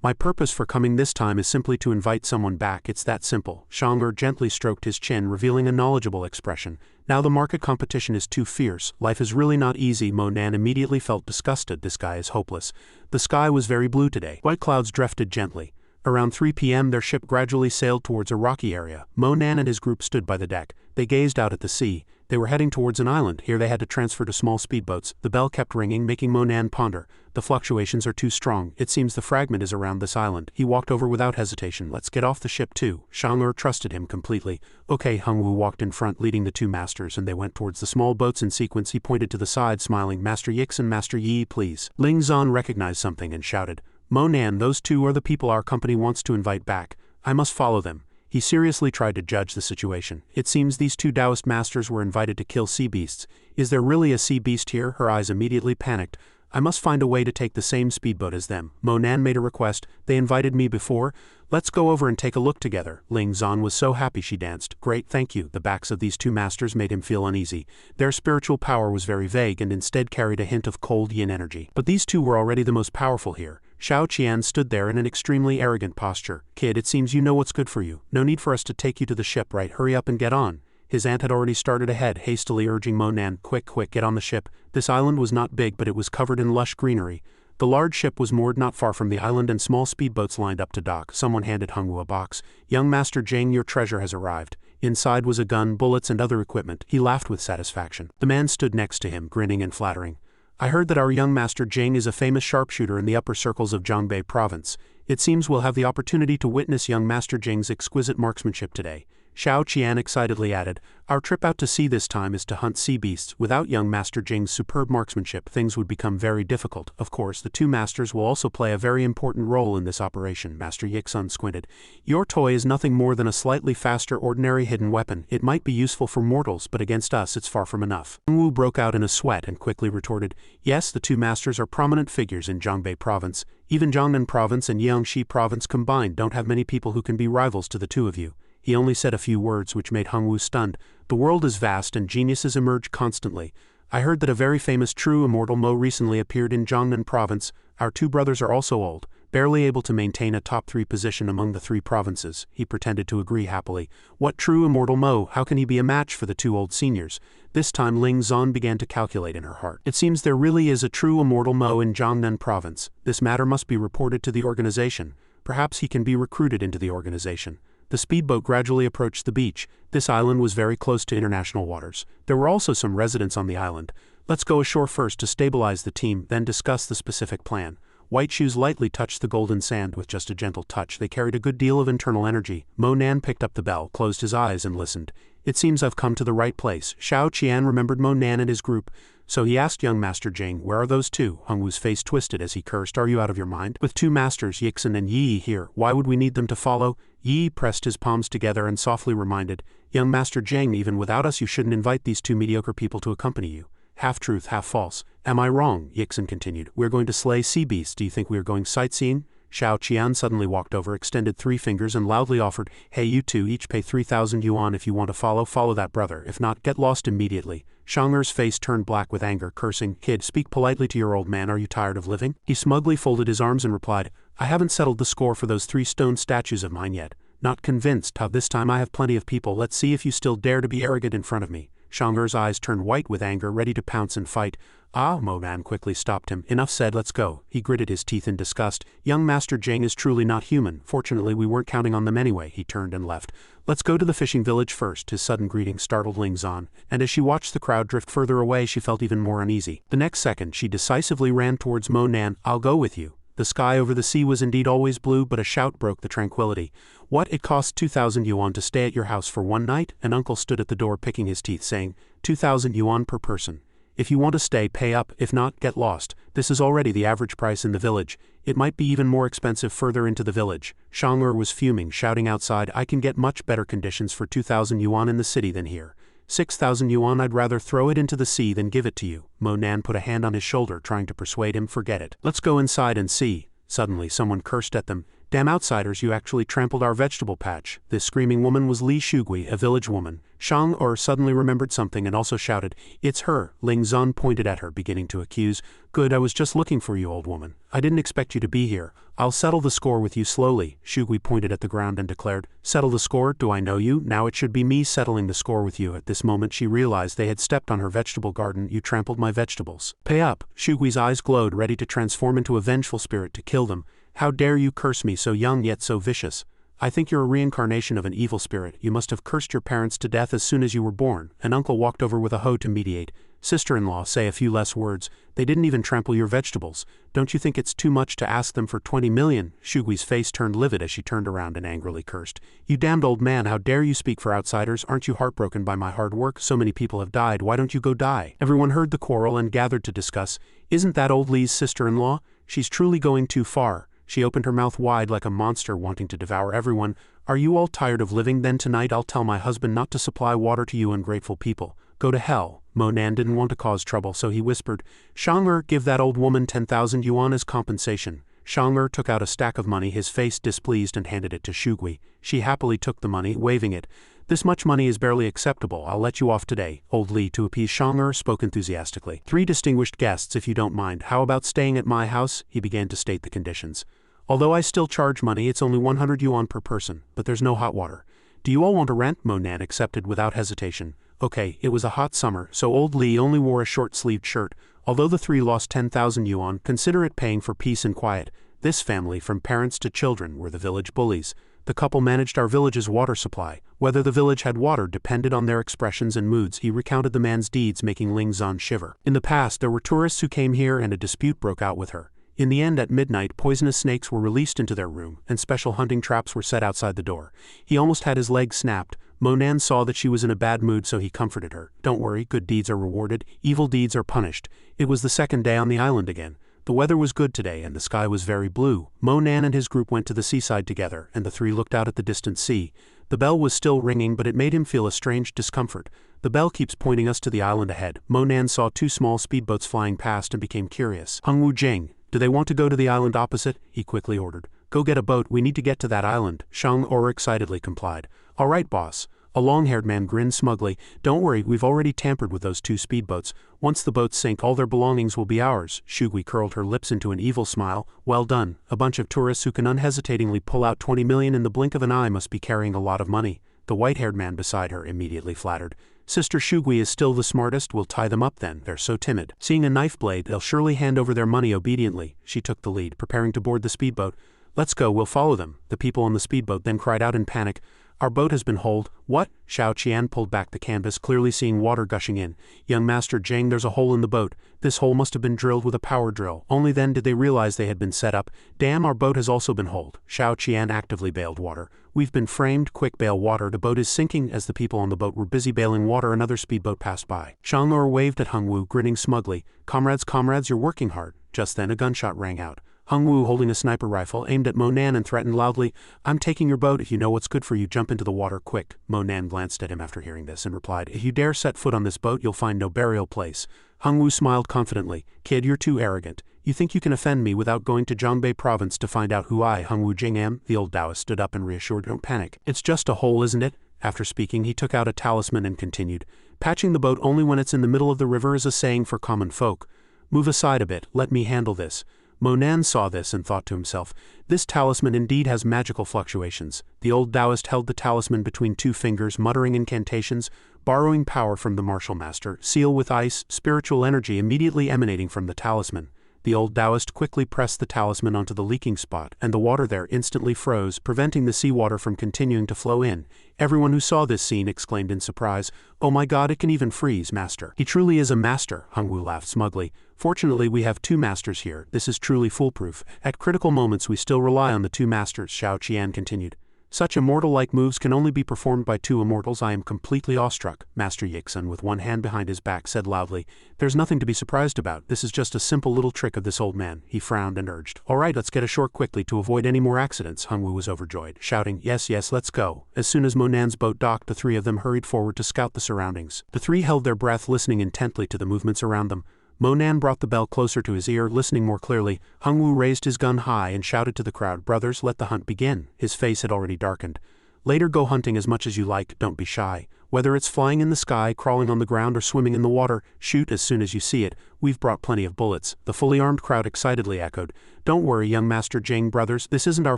My purpose for coming this time is simply to invite someone back. It's that simple." Xianxia gently stroked his chin, revealing a knowledgeable expression. "Now the market competition is too fierce. Life is really not easy." Monan immediately felt disgusted. This guy is hopeless. The sky was very blue today. White clouds drifted gently. Around 3 p.m. their ship gradually sailed towards a rocky area. Monan and his group stood by the deck. They gazed out at the sea. They were heading towards an island. Here they had to transfer to small speedboats. The bell kept ringing, making Monan ponder. The fluctuations are too strong. It seems the fragment is around this island. He walked over without hesitation. "Let's get off the ship too." Xianxia trusted him completely. "Okay." Hongwu walked in front, leading the two masters, and they went towards the small boats in sequence. He pointed to the side, smiling. "Master Yix and Master Yi, please." Ling Zan recognized something and shouted, "Monan, those two are the people our company wants to invite back. I must follow them." He seriously tried to judge the situation. "It seems these two Taoist masters were invited to kill sea beasts. Is there really a sea beast here?" Her eyes immediately panicked. "I must find a way to take the same speedboat as them." Monan made a request. "They invited me before. Let's go over and take a look together." Ling Zan was so happy she danced. "Great, thank you." The backs of these two masters made him feel uneasy. Their spiritual power was very vague and instead carried a hint of cold yin energy. But these two were already the most powerful here. Xiao Qian stood there in an extremely arrogant posture. "Kid, it seems you know what's good for you. No need for us to take you to the ship, right? Hurry up and get on." His aunt had already started ahead, hastily urging Monan, quick, get on the ship." This island was not big, but it was covered in lush greenery. The large ship was moored not far from the island and small speedboats lined up to dock. Someone handed Hongwu a box. "Young Master Jing, your treasure has arrived." Inside was a gun, bullets and other equipment. He laughed with satisfaction. The man stood next to him, grinning and flattering. "I heard that our young Master Jing is a famous sharpshooter in the upper circles of Zhangbei province. It seems we'll have the opportunity to witness young Master Jing's exquisite marksmanship today." Xiao Qian excitedly added, "Our trip out to sea this time is to hunt sea beasts. Without young Master Jing's superb marksmanship, things would become very difficult. Of course, the two masters will also play a very important role in this operation." Master Yixun squinted. "Your toy is nothing more than a slightly faster ordinary hidden weapon. It might be useful for mortals, but against us it's far from enough." Wu broke out in a sweat and quickly retorted, "Yes, the two masters are prominent figures in Zhangbei province. Even Jiangnan province and Xianxia province combined don't have many people who can be rivals to the two of you." He only said a few words which made Hongwu stunned. "The world is vast and geniuses emerge constantly. I heard that a very famous true immortal Mo recently appeared in Jiangnan province. Our two brothers are also old. barely able to maintain a top 3 position among the 3 provinces. He pretended to agree happily. What true immortal Mo, how can he be a match for the 2 old seniors? This time Ling Zan began to calculate in her heart. It seems there really is a true immortal Mo in Jiangnan province. This matter must be reported to the organization. Perhaps he can be recruited into the organization. The speedboat gradually approached the beach. This island was very close to international waters. There were also some residents on the island. Let's go ashore first to stabilize the team, then discuss the specific plan. White shoes lightly touched the golden sand with just a gentle touch. They carried a good deal of internal energy. Mo Nan picked up the bell, closed his eyes and listened. It seems I've come to the right place. Xiao Qian remembered Mo Nan and his group. So he asked young Master Jing, where are those 2? Hongwu's face twisted as he cursed, are you out of your mind? With 2 masters, Yixin and Yi here, why would we need them to follow? Yi pressed his palms together and softly reminded, young Master Jing, even without us you shouldn't invite these 2 mediocre people to accompany you. Half truth, half false. Am I wrong? Yixin continued. We're going to slay sea beasts. Do you think we are going sightseeing? Xiao Qian suddenly walked over, extended 3 fingers and loudly offered, hey you 2 each pay 3,000 yuan if you want to follow that brother, if not get lost immediately. Xiang'er's face turned black with anger, cursing, kid, speak politely to your old man, are you tired of living? He smugly folded his arms and replied, I haven't settled the score for those 3 stone statues of mine yet. Not convinced, how this time I have plenty of people, let's see if you still dare to be arrogant in front of me. Xiang'er's eyes turned white with anger, ready to pounce and fight. Ah, Mo Nan quickly stopped him. Enough said, let's go. He gritted his teeth in disgust. Young Master Jing is truly not human. Fortunately, we weren't counting on them anyway. He turned and left. Let's go to the fishing village first. His sudden greeting startled Ling Zan, and as she watched the crowd drift further away, she felt even more uneasy. The next second, she decisively ran towards Mo Nan. I'll go with you. The sky over the sea was indeed always blue, but a shout broke the tranquility. What, it costs 2,000 yuan to stay at your house for one night? An uncle stood at the door picking his teeth, saying, 2,000 yuan per person. If you want to stay, pay up, if not, get lost. This is already the average price in the village. It might be even more expensive further into the village. Xiang'er was fuming, shouting outside, I can get much better conditions for 2,000 yuan in the city than here. 6,000 yuan, I'd rather throw it into the sea than give it to you. Mo Nan put a hand on his shoulder, trying to persuade him, forget it. Let's go inside and see. Suddenly, someone cursed at them. Damn outsiders, you actually trampled our vegetable patch. This screaming woman was Li Shugui, a village woman. Xiang'er suddenly remembered something and also shouted, it's her. Ling Zan pointed at her, beginning to accuse. Good, I was just looking for you, old woman. I didn't expect you to be here. I'll settle the score with you slowly. Shugui pointed at the ground and declared, settle the score? Do I know you? Now it should be me settling the score with you. At this moment she realized they had stepped on her vegetable garden. You trampled my vegetables. Pay up. Shugui's eyes glowed, ready to transform into a vengeful spirit to kill them. How dare you curse me, so young yet so vicious? I think you're a reincarnation of an evil spirit. You must have cursed your parents to death as soon as you were born. An uncle walked over with a hoe to mediate. Sister-in-law, say a few less words. They didn't even trample your vegetables. Don't you think it's too much to ask them for 20 million? Shugui's face turned livid as she turned around and angrily cursed. You damned old man, how dare you speak for outsiders? Aren't you heartbroken by my hard work? So many people have died, why don't you go die? Everyone heard the quarrel and gathered to discuss. Isn't that old Li's sister-in-law? She's truly going too far. She opened her mouth wide like a monster wanting to devour everyone. Are you all tired of living? Then tonight I'll tell my husband not to supply water to you ungrateful people. Go to hell. Mo Nan didn't want to cause trouble, so he whispered, Xiang'er, give that old woman 10,000 yuan as compensation. Xiang'er took out a stack of money, his face displeased, and handed it to Shugui. She happily took the money, waving it. This much money is barely acceptable. I'll let you off today. Old Li, to appease Xiang'er, spoke enthusiastically. 3 distinguished guests, if you don't mind. How about staying at my house? He began to state the conditions. Although I still charge money, it's only 100 yuan per person, but there's no hot water. Do you all want to rent? Mo Nan accepted without hesitation. Okay, it was a hot summer, so old Li only wore a short-sleeved shirt. Although the 3 lost 10,000 yuan, consider it paying for peace and quiet. This family, from parents to children, were the village bullies. The couple managed our village's water supply. Whether the village had water depended on their expressions and moods. He recounted the man's deeds, making Ling Zan shiver. In the past, there were tourists who came here and a dispute broke out with her. In the end, at midnight, poisonous snakes were released into their room, and special hunting traps were set outside the door. He almost had his leg snapped. Mo Nan saw that she was in a bad mood, so he comforted her. Don't worry, good deeds are rewarded, evil deeds are punished. It was the second day on the island again. The weather was good today, and the sky was very blue. Mo Nan and his group went to the seaside together, and the 3 looked out at the distant sea. The bell was still ringing, but it made him feel a strange discomfort. The bell keeps pointing us to the island ahead. Mo Nan saw 2 small speedboats flying past and became curious. Hongwu Jing, do they want to go to the island opposite? He quickly ordered. Go get a boat, we need to get to that island. Xiang'er excitedly complied. All right, boss. A long-haired man grinned smugly. Don't worry, we've already tampered with those 2 speedboats. Once the boats sink, all their belongings will be ours. Shugui curled her lips into an evil smile. Well done. A bunch of tourists who can unhesitatingly pull out 20 million in the blink of an eye must be carrying a lot of money. The white-haired man beside her immediately flattered. Sister Shugui is still the smartest. We'll tie them up then. They're so timid. Seeing a knife blade, they'll surely hand over their money obediently. She took the lead, preparing to board the speedboat. Let's go, we'll follow them. The people on the speedboat then cried out in panic. Our boat has been holed. What? Xianxia pulled back the canvas, clearly seeing water gushing in. Young Master Jing, there's a hole in the boat. This hole must have been drilled with a power drill. Only then did they realize they had been set up. Damn, our boat has also been holed. Xianxia actively bailed water. We've been framed. Quick, bail water. The boat is sinking. As the people on the boat were busy bailing water, another speedboat passed by. Xianxia waved at Hongwu, grinning smugly. Comrades, you're working hard. Just then a gunshot rang out. Hongwu, holding a sniper rifle, aimed at Monan and threatened loudly, I'm taking your boat. If you know what's good for you, jump into the water quick. Monan glanced at him after hearing this and replied, If you dare set foot on this boat, you'll find no burial place. Hongwu smiled confidently. Kid, you're too arrogant. You think you can offend me without going to Zhongbei province to find out who I, Hongwu Jing, am? The old Taoist stood up and reassured, Don't panic. It's just a hole, isn't it? After speaking, he took out a talisman and continued, Patching the boat only when it's in the middle of the river is a saying for common folk. Move aside a bit, let me handle this. Monan saw this and thought to himself, this talisman indeed has magical fluctuations. The old Taoist held the talisman between 2 fingers, muttering incantations, borrowing power from the martial master, seal with ice, spiritual energy immediately emanating from the talisman. The old Taoist quickly pressed the talisman onto the leaking spot, and the water there instantly froze, preventing the seawater from continuing to flow in. Everyone who saw this scene exclaimed in surprise, Oh my god, it can even freeze, master. He truly is a master, Hongwu laughed smugly. Fortunately, we have 2 masters here. This is truly foolproof. At critical moments we still rely on the 2 masters, Xianxia continued. Such immortal-like moves can only be performed by 2 immortals. I am completely awestruck. Master Yixun, with one hand behind his back, said loudly, There's nothing to be surprised about. This is just a simple little trick of this old man. He frowned and urged, All right, let's get ashore quickly to avoid any more accidents. Hongwu was overjoyed, shouting, Yes, let's go. As soon as Monan's boat docked, the 3 of them hurried forward to scout the surroundings. The 3 held their breath, listening intently to the movements around them. Monan brought the bell closer to his ear, listening more clearly. Hongwu raised his gun high and shouted to the crowd, Brothers, let the hunt begin. His face had already darkened. Later go hunting as much as you like, don't be shy. Whether it's flying in the sky, crawling on the ground, or swimming in the water, shoot as soon as you see it. We've brought plenty of bullets. The fully armed crowd excitedly echoed. Don't worry, young Master Jing, brothers, this isn't our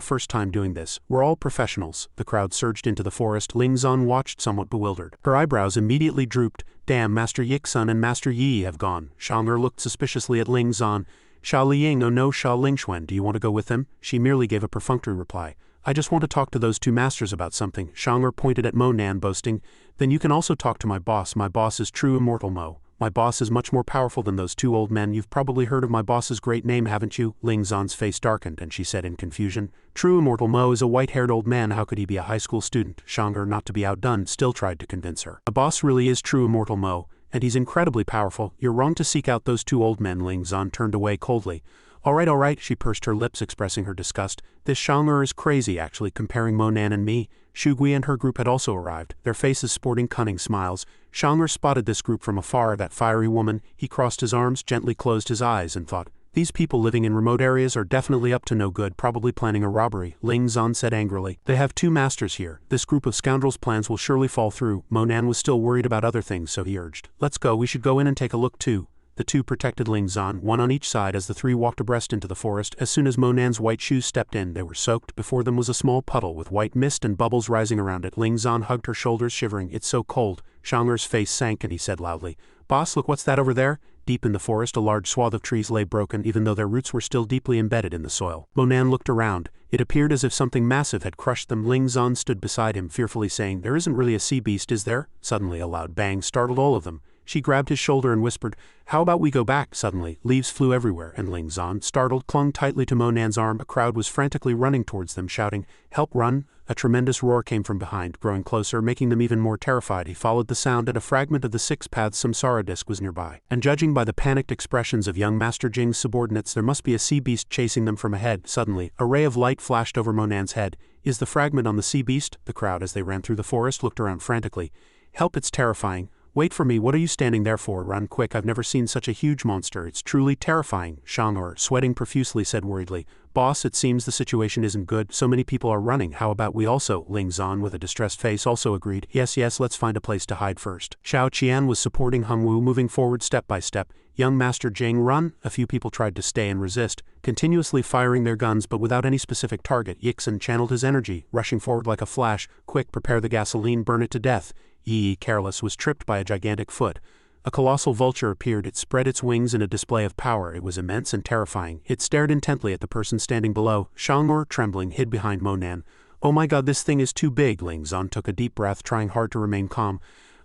first time doing this. We're all professionals. The crowd surged into the forest. Ling Zan watched somewhat bewildered. Her eyebrows immediately drooped. Damn, Master Yixun and Master Yi have gone. Xianxia looked suspiciously at Ling Zan. Xia Liying, oh no, Xia Lingxuan, do you want to go with them? She merely gave a perfunctory reply. I just want to talk to those 2 masters about something. Xianxia pointed at Monan, boasting, Then you can also talk to my boss. My boss is true Immortal Mo. My boss is much more powerful than those 2 old men. You've probably heard of my boss's great name, haven't you? Ling Zan's face darkened, and she said in confusion, True Immortal Mo is a white-haired old man. How could he be a high school student? Xianxia, not to be outdone, still tried to convince her. My boss really is true Immortal Mo, and he's incredibly powerful. You're wrong to seek out those 2 old men. Ling Zan turned away coldly. All right, she pursed her lips, expressing her disgust. This Xianxia is crazy, actually, comparing Monan and me. Shugui and her group had also arrived, their faces sporting cunning smiles. Xianxia spotted this group from afar, that fiery woman. He crossed his arms, gently closed his eyes, and thought, These people living in remote areas are definitely up to no good, probably planning a robbery. Ling Zan said angrily. They have 2 masters here. This group of scoundrels' plans will surely fall through. Monan was still worried about other things, so he urged, Let's go, we should go in and take a look too. The 2 protected Ling Zan, 1 on each side, as the 3 walked abreast into the forest. As soon as Monan's white shoes stepped in, they were soaked. Before them was a small puddle with white mist and bubbles rising around it. Ling Zan hugged her shoulders, shivering. It's so cold. Xianxia's face sank, and he said loudly, Boss, look what's that over there? Deep in the forest, a large swath of trees lay broken, even though their roots were still deeply embedded in the soil. Monan looked around. It appeared as if something massive had crushed them. Ling Zan stood beside him, fearfully saying, There isn't really a sea beast, is there? Suddenly a loud bang startled all of them. She grabbed his shoulder and whispered, How about we go back? Suddenly, leaves flew everywhere, and Ling Zan, startled, clung tightly to Monan's arm. A crowd was frantically running towards them, shouting, Help, run! A tremendous roar came from behind, growing closer, making them even more terrified. He followed the sound, and a fragment of the 6 paths samsara disc was nearby. And judging by the panicked expressions of young Master Jing's subordinates, there must be a sea beast chasing them from ahead. Suddenly, a ray of light flashed over Monan's head. Is the fragment on the sea beast? The crowd, as they ran through the forest, looked around frantically. Help, it's terrifying. Wait for me, what are you standing there for? Run quick, I've never seen such a huge monster, it's truly terrifying, Xianxia, sweating profusely, said worriedly. Boss, it seems the situation isn't good, so many people are running, how about we also? Ling Zan with a distressed face also agreed. Yes, let's find a place to hide first. Xiao Qian was supporting Hung Wu, moving forward step by step. Young Master Jing, run! A few people tried to stay and resist, continuously firing their guns but without any specific target. Yixin channeled his energy, rushing forward like a flash. Quick, prepare the gasoline, burn it to death. Yi, careless, was tripped by a gigantic foot. A colossal vulture appeared, it spread its wings in a display of power, it was immense and terrifying. It stared intently at the person standing below. Xianxia, trembling, hid behind Monan. Oh my god, this thing is too big, Ling Zan took a deep breath, trying hard to remain calm.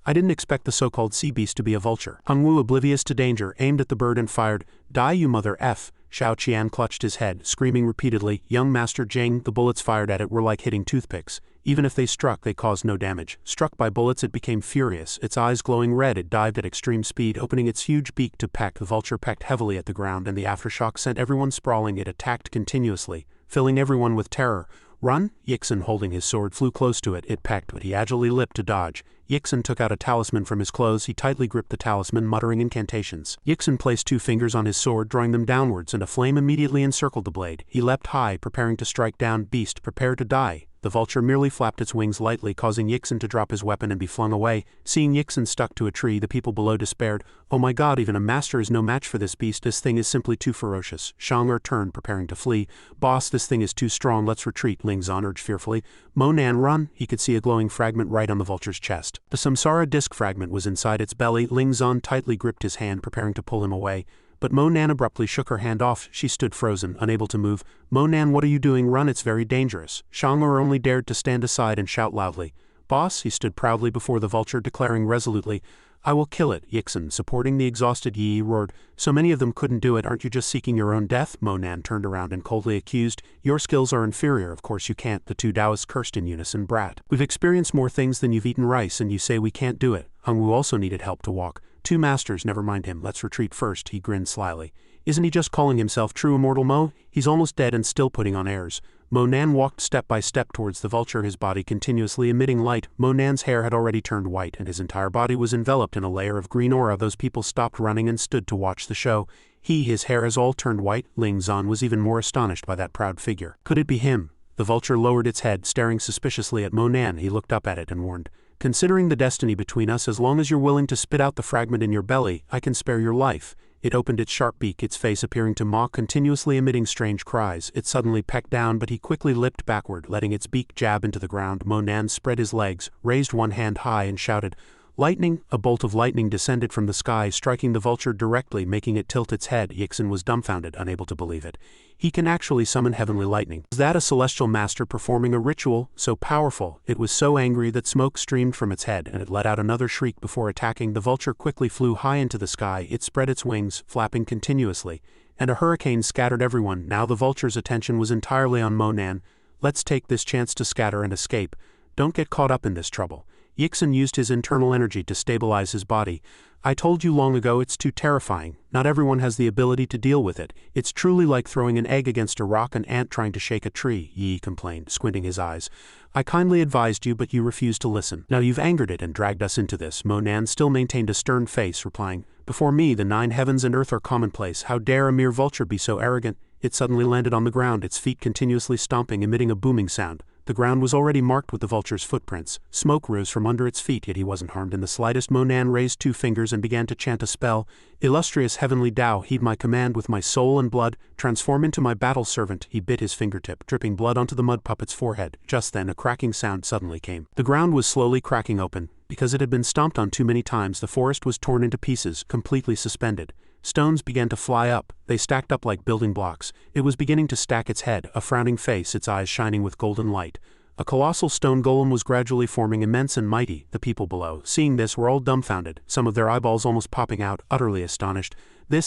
I didn't expect the so-called sea beast to be a vulture. Hung Wu, oblivious to danger, aimed at the bird and fired. Die, you mother F. Xiao Qian clutched his head, screaming repeatedly. Young Master Jing, the bullets fired at it were like hitting toothpicks. Even if they struck, they caused no damage. Struck by bullets, it became furious, its eyes glowing red. It dived at extreme speed, opening its huge beak to peck. The vulture pecked heavily at the ground, and the aftershock sent everyone sprawling. It attacked continuously, filling everyone with terror. Run! Yixin, holding his sword, flew close to it. It pecked, but he agilely leapt to dodge. Yixin took out a talisman from his clothes. He tightly gripped the talisman, muttering incantations. Yixin placed 2 fingers on his sword, drawing them downwards, and a flame immediately encircled the blade. He leapt high, preparing to strike down. Beast, prepare to die. The vulture merely flapped its wings lightly, causing Yixin to drop his weapon and be flung away. Seeing Yixin stuck to a tree, the people below despaired. Oh my god, even a master is no match for this beast. This thing is simply too ferocious. Xianxia turned, preparing to flee. Boss, this thing is too strong, let's retreat, Ling Zan urged fearfully. Monan, run! He could see a glowing fragment right on the vulture's chest. The Samsara disc fragment was inside its belly. Ling Zan tightly gripped his hand, preparing to pull him away. But Monan abruptly shook her hand off. She stood frozen, unable to move. Monan, what are you doing? Run, it's very dangerous. Xianxia only dared to stand aside and shout loudly. Boss, he stood proudly before the vulture, declaring resolutely, I will kill it. Yixin, supporting the exhausted Yi, roared. So many of them couldn't do it, aren't you just seeking your own death? Monan turned around and coldly accused. Your skills are inferior, of course you can't. The 2 Taoists cursed in unison. Brat. We've experienced more things than you've eaten rice, and you say we can't do it. Hung Wu also needed help to walk. 2 masters, never mind him, let's retreat first, he grinned slyly. Isn't he just calling himself true immortal Mo? He's almost dead and still putting on airs. Monan walked step by step towards the vulture, his body continuously emitting light. Monan's hair had already turned white, and his entire body was enveloped in a layer of green aura. Those people stopped running and stood to watch the show. His hair has all turned white. Ling Zan was even more astonished by that proud figure. Could it be him? The vulture lowered its head, staring suspiciously at Monan. He looked up at it and warned. Considering the destiny between us, as long as you're willing to spit out the fragment in your belly, I can spare your life. It opened its sharp beak, its face appearing to mock, continuously emitting strange cries. It suddenly pecked down, but he quickly leapt backward, letting its beak jab into the ground. Monan spread his legs, raised one hand high and shouted, Lightning! A bolt of lightning descended from the sky, striking the vulture directly, making it tilt its head. Yixin was dumbfounded, unable to believe it. He can actually summon heavenly lightning. Was that a celestial master performing a ritual so powerful? It was so angry that smoke streamed from its head, and it let out another shriek before attacking. The vulture quickly flew high into the sky. It spread its wings, flapping continuously, and a hurricane scattered everyone. Now the vulture's attention was entirely on Monan. Let's take this chance to scatter and escape. Don't get caught up in this trouble. Yixin used his internal energy to stabilize his body. I told you long ago, it's too terrifying. Not everyone has the ability to deal with it. It's truly like throwing an egg against a rock, an ant trying to shake a tree, Yi complained, squinting his eyes. I kindly advised you, but you refused to listen. Now you've angered it and dragged us into this. Monan still maintained a stern face, replying, Before me, the 9 heavens and earth are commonplace. How dare a mere vulture be so arrogant? It suddenly landed on the ground, its feet continuously stomping, emitting a booming sound. The ground was already marked with the vulture's footprints. Smoke rose from under its feet, yet he wasn't harmed in the slightest. Monan raised 2 fingers and began to chant a spell. Illustrious heavenly Tao, heed my command with my soul and blood. Transform into my battle servant. He bit his fingertip, dripping blood onto the mud puppet's forehead. Just then, a cracking sound suddenly came. The ground was slowly cracking open. Because it had been stomped on too many times, the forest was torn into pieces, completely suspended. Stones began to fly up. They stacked up like building blocks. It was beginning to stack its head, a frowning face, its eyes shining with golden light. A colossal stone golem was gradually forming, immense and mighty. The people below, seeing this, were all dumbfounded, some of their eyeballs almost popping out, utterly astonished.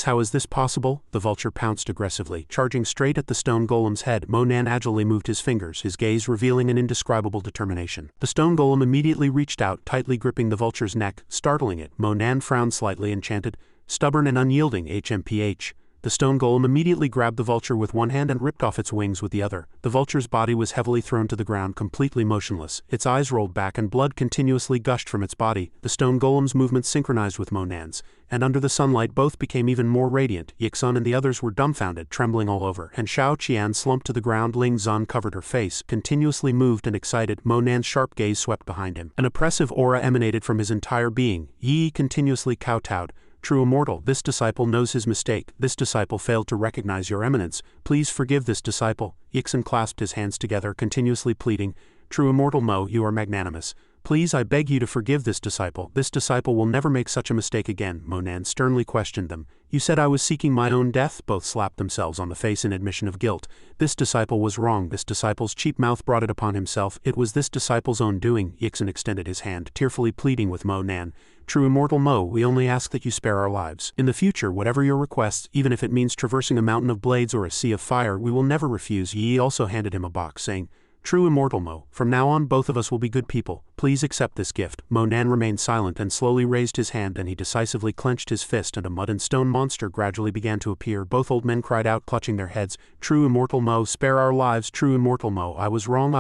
How is this possible? The vulture pounced aggressively, charging straight at the stone golem's head. Monan agilely moved his fingers, his gaze revealing an indescribable determination. The stone golem immediately reached out, tightly gripping the vulture's neck, startling it. Monan frowned slightly and chanted, Stubborn and unyielding HMPH. The stone golem immediately grabbed the vulture with one hand and ripped off its wings with the other. The vulture's body was heavily thrown to the ground, completely motionless. Its eyes rolled back and blood continuously gushed from its body. The stone golem's movements synchronized with Monan's, and under the sunlight both became even more radiant. Yixun and the others were dumbfounded, trembling all over, and Xianxia slumped to the ground. Ling Zun covered her face, continuously moved and excited. Monan's sharp gaze swept behind him. An oppressive aura emanated from his entire being. Yi continuously kowtowed. True Immortal, this disciple knows his mistake. This disciple failed to recognize your eminence. Please forgive this disciple. Yixun clasped his hands together, continuously pleading. True Immortal Mo, you are magnanimous. Please, I beg you to forgive this disciple. This disciple will never make such a mistake again. Monan sternly questioned them. You said I was seeking my own death? Both slapped themselves on the face in admission of guilt. This disciple was wrong. This disciple's cheap mouth brought it upon himself. It was this disciple's own doing. Yixun extended his hand, tearfully pleading with Monan. True Immortal Mo, we only ask that you spare our lives. In the future, whatever your requests, even if it means traversing a mountain of blades or a sea of fire, we will never refuse. Yi also handed him a box, saying, True Immortal Mo, from now on both of us will be good people. Please accept this gift. Monan remained silent and slowly raised his hand, and he decisively clenched his fist, and a mud and stone monster gradually began to appear. Both old men cried out, clutching their heads, True Immortal Mo, spare our lives. True Immortal Mo, I was wrong.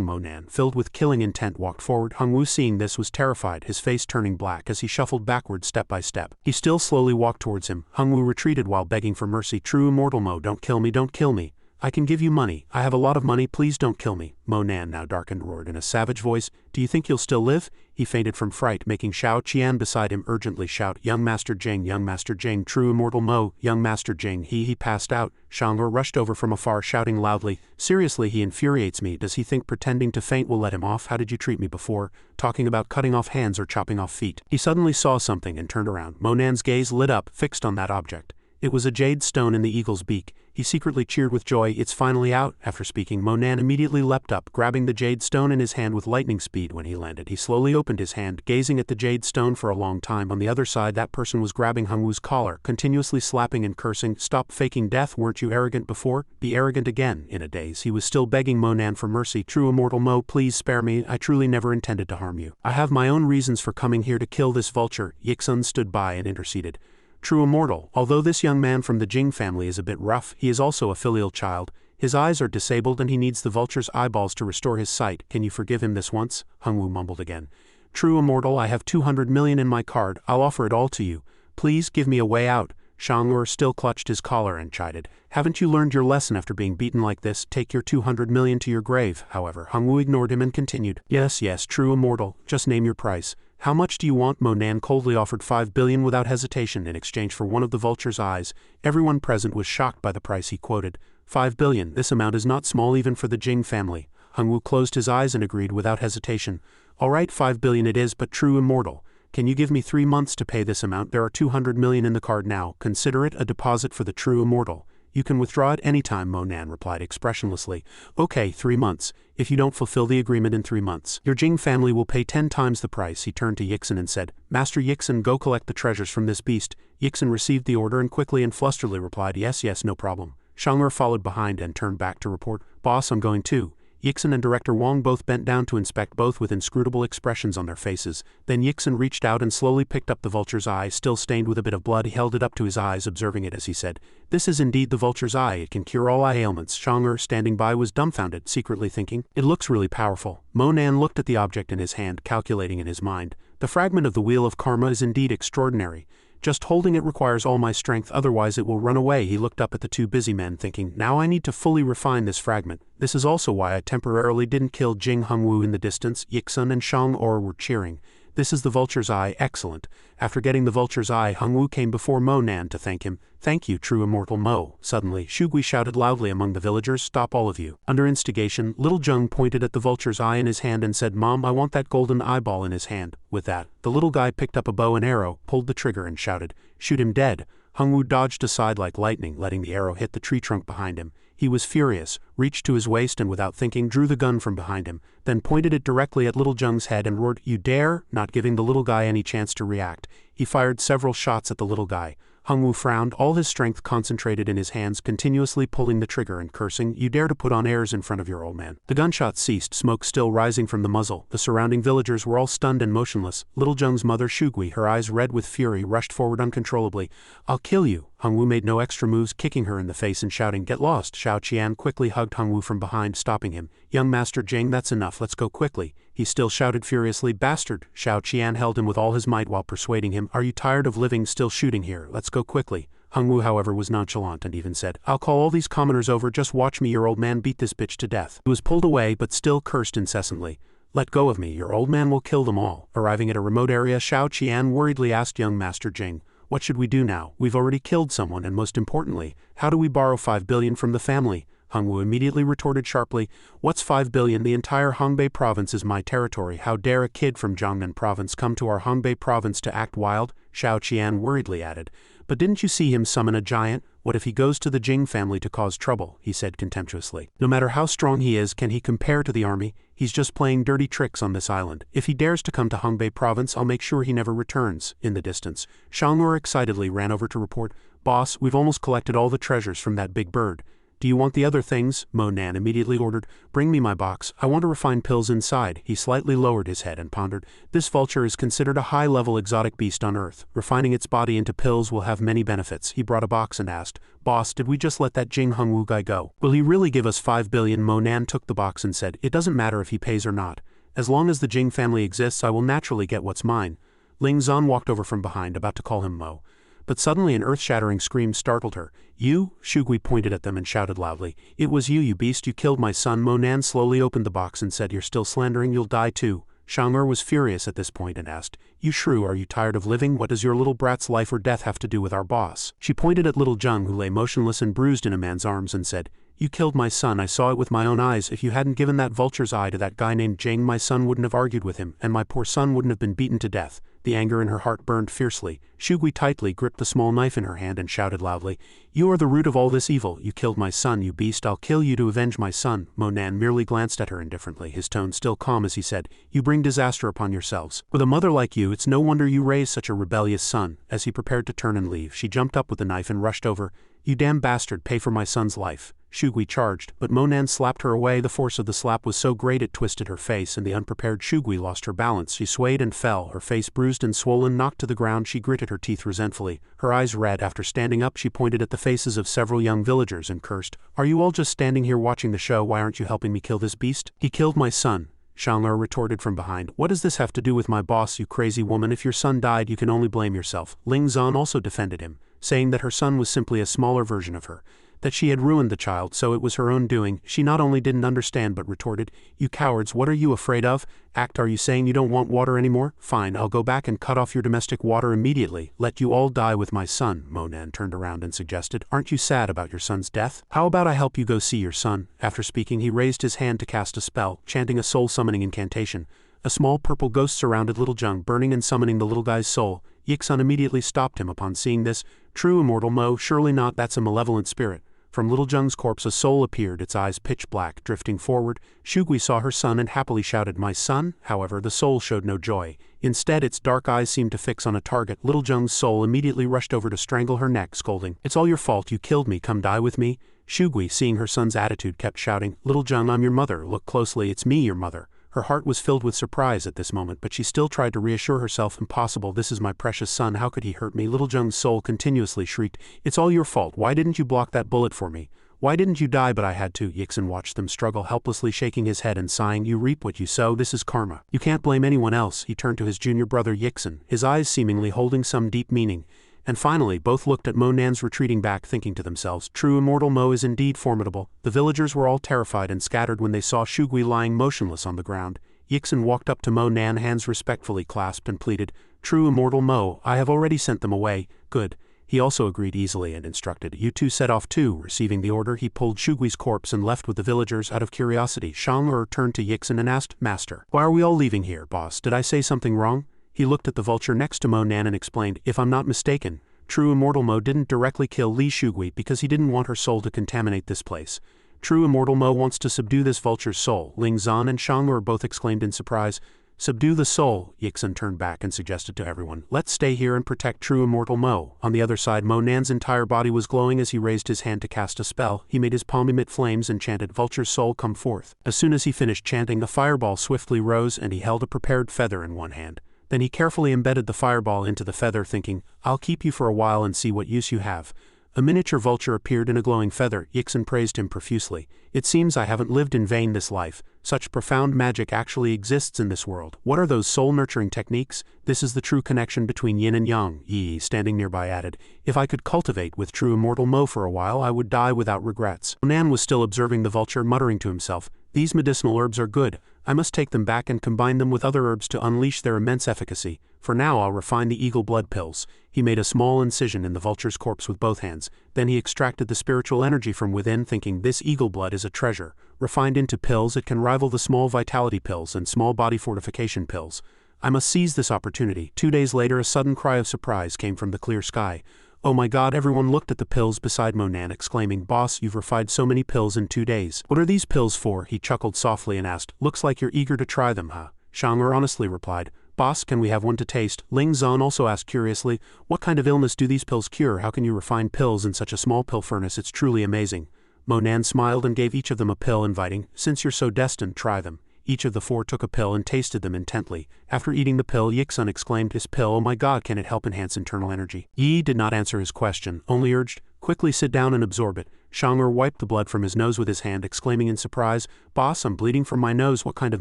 Monan, filled with killing intent, walked forward. Hongwu, seeing this, was terrified, his face turning black as he shuffled backwards step by step. He still slowly walked towards him. Hongwu retreated while begging for mercy. True Immortal Mo, don't kill me, don't kill me. I can give you money. I have a lot of money. Please don't kill me. Monan, now darkened, roared in a savage voice. Do you think you'll still live? He fainted from fright, making Xiao Qian beside him urgently shout, Young Master Jing, Young Master Jing, True Immortal Mo, Young Master Jing. He passed out. Xianxia rushed over from afar, shouting loudly, Seriously, he infuriates me. Does he think pretending to faint will let him off? How did you treat me before? Talking about cutting off hands or chopping off feet. He suddenly saw something and turned around. Monan's gaze lit up, fixed on that object. It was a jade stone in the eagle's beak. He secretly cheered with joy. It's finally out. After speaking, Monan immediately leapt up, grabbing the jade stone in his hand with lightning speed. When he landed, he slowly opened his hand, gazing at the jade stone for a long time. On the other side, that person was grabbing Hongwu's collar, continuously slapping and cursing. Stop faking death. Weren't you arrogant before? Be arrogant again. In a daze, he was still begging Monan for mercy. True Immortal Mo, please spare me. I truly never intended to harm you. I have my own reasons for coming here to kill this vulture. Yixun stood by and interceded. True Immortal, although this young man from the Jing family is a bit rough, he is also a filial child. His eyes are disabled and he needs the vulture's eyeballs to restore his sight. Can you forgive him this once? Hongwu mumbled again. True Immortal, I have 200 million in my card. I'll offer it all to you. Please give me a way out. Xianxia still clutched his collar and chided. Haven't you learned your lesson after being beaten like this? Take your 200 million to your grave. However, Hongwu ignored him and continued. Yes, True Immortal, just name your price. How much do you want? Monan coldly offered 5 billion without hesitation in exchange for one of the vulture's eyes. Everyone present was shocked by the price he quoted. 5 billion, this amount is not small even for the Jing family. Hongwu closed his eyes and agreed without hesitation. All right, 5 billion it is, but True Immortal, can you give me 3 months to pay this amount? There are 200 million in the card now. Consider it a deposit for the True Immortal. You can withdraw at any time, Monan replied expressionlessly. Okay, 3 months. If you don't fulfill the agreement in 3 months, your Jing family will pay 10 times the price. He turned to Yixun and said, Master Yixun, go collect the treasures from this beast. Yixun received the order and quickly and flusteredly replied, Yes, no problem. Xianxia followed behind and turned back to report, Boss, I'm going too. Yixun and Director Wang both bent down to inspect both with inscrutable expressions on their faces. Then Yixun reached out and slowly picked up the vulture's eye, still stained with a bit of blood. He held it up to his eyes, observing it as he said, This is indeed the vulture's eye. It can cure all eye ailments. Xianxia, standing by, was dumbfounded, secretly thinking, It looks really powerful. Monan looked at the object in his hand, calculating in his mind. The fragment of the Wheel of Karma is indeed extraordinary. Just holding it requires all my strength, otherwise it will run away. He looked up at the two busy men, thinking, Now I need to fully refine this fragment. This is also why I temporarily didn't kill Jing Hongwu in the distance. Yixun and Xianxia were cheering. This is the vulture's eye, excellent. After getting the vulture's eye, Hongwu came before Monan to thank him. Thank you, True Immortal Mo. Suddenly, Shugui shouted loudly among the villagers, Stop all of you. Under instigation, little Zheng pointed at the vulture's eye in his hand and said, Mom, I want that golden eyeball in his hand. With that, the little guy picked up a bow and arrow, pulled the trigger and shouted, Shoot him dead. Hongwu dodged aside like lightning, letting the arrow hit the tree trunk behind him. He was furious, reached to his waist and without thinking drew the gun from behind him, then pointed it directly at little Zheng's head and roared, You dare? Not giving the little guy any chance to react. He fired several shots at the little guy. Hongwu frowned, all his strength concentrated in his hands, continuously pulling the trigger and cursing, "You dare to put on airs in front of your old man." The gunshots ceased, smoke still rising from the muzzle. The surrounding villagers were all stunned and motionless. Little Zheng's mother Shugui, her eyes red with fury, rushed forward uncontrollably. "I'll kill you." Hongwu made no extra moves, kicking her in the face and shouting, "Get lost!" Xianxia quickly hugged Hongwu from behind, stopping him. "Young Master Jing, that's enough, let's go quickly." He still shouted furiously, "Bastard!" Xianxia held him with all his might while persuading him, "Are you tired of living still shooting here? Let's go quickly." Hongwu, however, was nonchalant and even said, "I'll call all these commoners over, just watch me, your old man beat this bitch to death." He was pulled away but still cursed incessantly. "Let go of me, your old man will kill them all." Arriving at a remote area, Xianxia worriedly asked young Master Jing, "What should we do now? We've already killed someone, and most importantly, how do we borrow 5 billion from the family?" Hongwu immediately retorted sharply, "What's 5 billion? The entire Hongbei province is my territory. How dare a kid from Jiangnan province come to our Hongbei province to act wild?" Xianxia worriedly added, "But didn't you see him summon a giant? What if he goes to the Jing family to cause trouble?" he said contemptuously. "No matter how strong he is, can he compare to the army? He's just playing dirty tricks on this island. If he dares to come to Hongbei province, I'll make sure he never returns." In the distance, Xianxia excitedly ran over to report, "Boss, we've almost collected all the treasures from that big bird." "Do you want the other things?" Monan immediately ordered. "Bring me my box. I want to refine pills inside." He slightly lowered his head and pondered. "This vulture is considered a high-level exotic beast on Earth. Refining its body into pills will have many benefits." He brought a box and asked, "Boss, did we just let that Jing Hongwu guy go? Will he really give us 5 billion? Monan took the box and said, "It doesn't matter if he pays or not. As long as the Jing family exists, I will naturally get what's mine." Ling Zan walked over from behind, about to call him Mo. But suddenly an earth-shattering scream startled her. "You?" Shugui pointed at them and shouted loudly. "It was you, you beast, you killed my son." Monan slowly opened the box and said, "You're still slandering, you'll die too." Xianxia was furious at this point and asked, "You shrew, are you tired of living? What does your little brat's life or death have to do with our boss?" She pointed at little Zheng, who lay motionless and bruised in a man's arms, and said, "You killed my son, I saw it with my own eyes. If you hadn't given that vulture's eye to that guy named Jing, my son wouldn't have argued with him, and my poor son wouldn't have been beaten to death." The anger in her heart burned fiercely. Shugui tightly gripped the small knife in her hand and shouted loudly, "You are the root of all this evil. You killed my son, you beast. I'll kill you to avenge my son." Monan merely glanced at her indifferently, his tone still calm as he said, "You bring disaster upon yourselves. With a mother like you, it's no wonder you raise such a rebellious son." As he prepared to turn and leave, she jumped up with the knife and rushed over. "You damn bastard, pay for my son's life." Shugui charged, but Monan slapped her away. The force of the slap was so great it twisted her face, and the unprepared Shugui lost her balance. She swayed and fell, her face bruised and swollen, knocked to the ground. She gritted her teeth resentfully, her eyes red. After standing up, she pointed at the faces of several young villagers and cursed, "Are you all just standing here watching the show? Why aren't you helping me kill this beast?" "He killed my son," Xianxia retorted from behind. "What does this have to do with my boss, you crazy woman? If your son died, you can only blame yourself." Ling Zan also defended him, saying that her son was simply a smaller version of her, that she had ruined the child, so it was her own doing. She not only didn't understand but retorted, "You cowards, what are you afraid of? Are you saying you don't want water anymore? Fine, I'll go back and cut off your domestic water immediately. Let you all die with my son." Monan turned around and suggested, "Aren't you sad about your son's death? How about I help you go see your son?" After speaking, he raised his hand to cast a spell, chanting a soul-summoning incantation. A small purple ghost surrounded little Zheng, burning and summoning the little guy's soul. Yixun immediately stopped him upon seeing this. "True, immortal Mo, surely not, that's a malevolent spirit." From little Zheng's corpse a soul appeared, its eyes pitch black, drifting forward. Shugui saw her son and happily shouted, "My son?" However, the soul showed no joy. Instead, its dark eyes seemed to fix on a target. Little Zheng's soul immediately rushed over to strangle her neck, scolding, "It's all your fault, you killed me, come die with me." Shugui, seeing her son's attitude, kept shouting, "Little Zheng, I'm your mother, look closely, it's me, your mother." Her heart was filled with surprise at this moment, but she still tried to reassure herself, "Impossible, this is my precious son, how could he hurt me?" Little Zheng's soul continuously shrieked, "It's all your fault, why didn't you block that bullet for me? Why didn't you die?" "But I had to." Yixun watched them struggle, helplessly shaking his head and sighing, "You reap what you sow, this is karma. You can't blame anyone else." He turned to his junior brother Yixun, his eyes seemingly holding some deep meaning. And finally, both looked at Monan's retreating back, thinking to themselves, "True, immortal Mo is indeed formidable." The villagers were all terrified and scattered when they saw Shugui lying motionless on the ground. Yixun walked up to Monan, hands respectfully clasped, and pleaded, "True, immortal Mo, I have already sent them away." "Good." He also agreed easily and instructed, "You two set off too." Receiving the order, he pulled Shugui's corpse and left with the villagers. Out of curiosity, Xianxia turned to Yixun and asked, "Master, why are we all leaving here, boss? Did I say something wrong?" He looked at the vulture next to Monan and explained, "If I'm not mistaken, True Immortal Mo didn't directly kill Li Shugui because he didn't want her soul to contaminate this place. True Immortal Mo wants to subdue this vulture's soul." Ling Zan and Xianxia both exclaimed in surprise, Subdue the soul, Yixin turned back and suggested to everyone. Let's stay here and protect true immortal Mo. On the other side, Mo Nan's entire body was glowing as he raised his hand to cast a spell. He made his palm emit flames and chanted, Vulture's soul come forth. As soon as he finished chanting, a fireball swiftly rose and he held a prepared feather in one hand. Then he carefully embedded the fireball into the feather, thinking, I'll keep you for a while and see what use you have. A miniature vulture appeared in a glowing feather. Yixin praised him profusely. It seems I haven't lived in vain this life. Such profound magic actually exists in this world. What are those soul-nurturing techniques? This is the true connection between yin and yang, Yi, standing nearby, added. If I could cultivate with true immortal Mo for a while, I would die without regrets. Nan was still observing the vulture, muttering to himself, These medicinal herbs are good. I must take them back and combine them with other herbs to unleash their immense efficacy. For now I'll refine the eagle blood pills. He made a small incision in the vulture's corpse with both hands. Then he extracted the spiritual energy from within, thinking this eagle blood is a treasure. Refined into pills, it can rival the small vitality pills and small body fortification pills. I must seize this opportunity. 2 days later, a sudden cry of surprise came from the clear sky. Oh my God, everyone looked at the pills beside Mo Nan, exclaiming, Boss, you've refined so many pills in 2 days. What are these pills for? He chuckled softly and asked. Looks like you're eager to try them, huh? Xianxia honestly replied. Boss, can we have one to taste? Ling Zan also asked curiously, what kind of illness do these pills cure? How can you refine pills in such a small pill furnace? It's truly amazing. Mo Nan smiled and gave each of them a pill, inviting, since you're so destined, try them. Each of the 4 took a pill and tasted them intently. After eating the pill, Yixin exclaimed, This pill, oh my God, can it help enhance internal energy? Yi did not answer his question, only urged, quickly sit down and absorb it. Xianxia wiped the blood from his nose with his hand, exclaiming in surprise, Boss, I'm bleeding from my nose. What kind of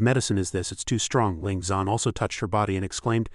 medicine is this? It's too strong. Ling Zan also touched her body and exclaimed,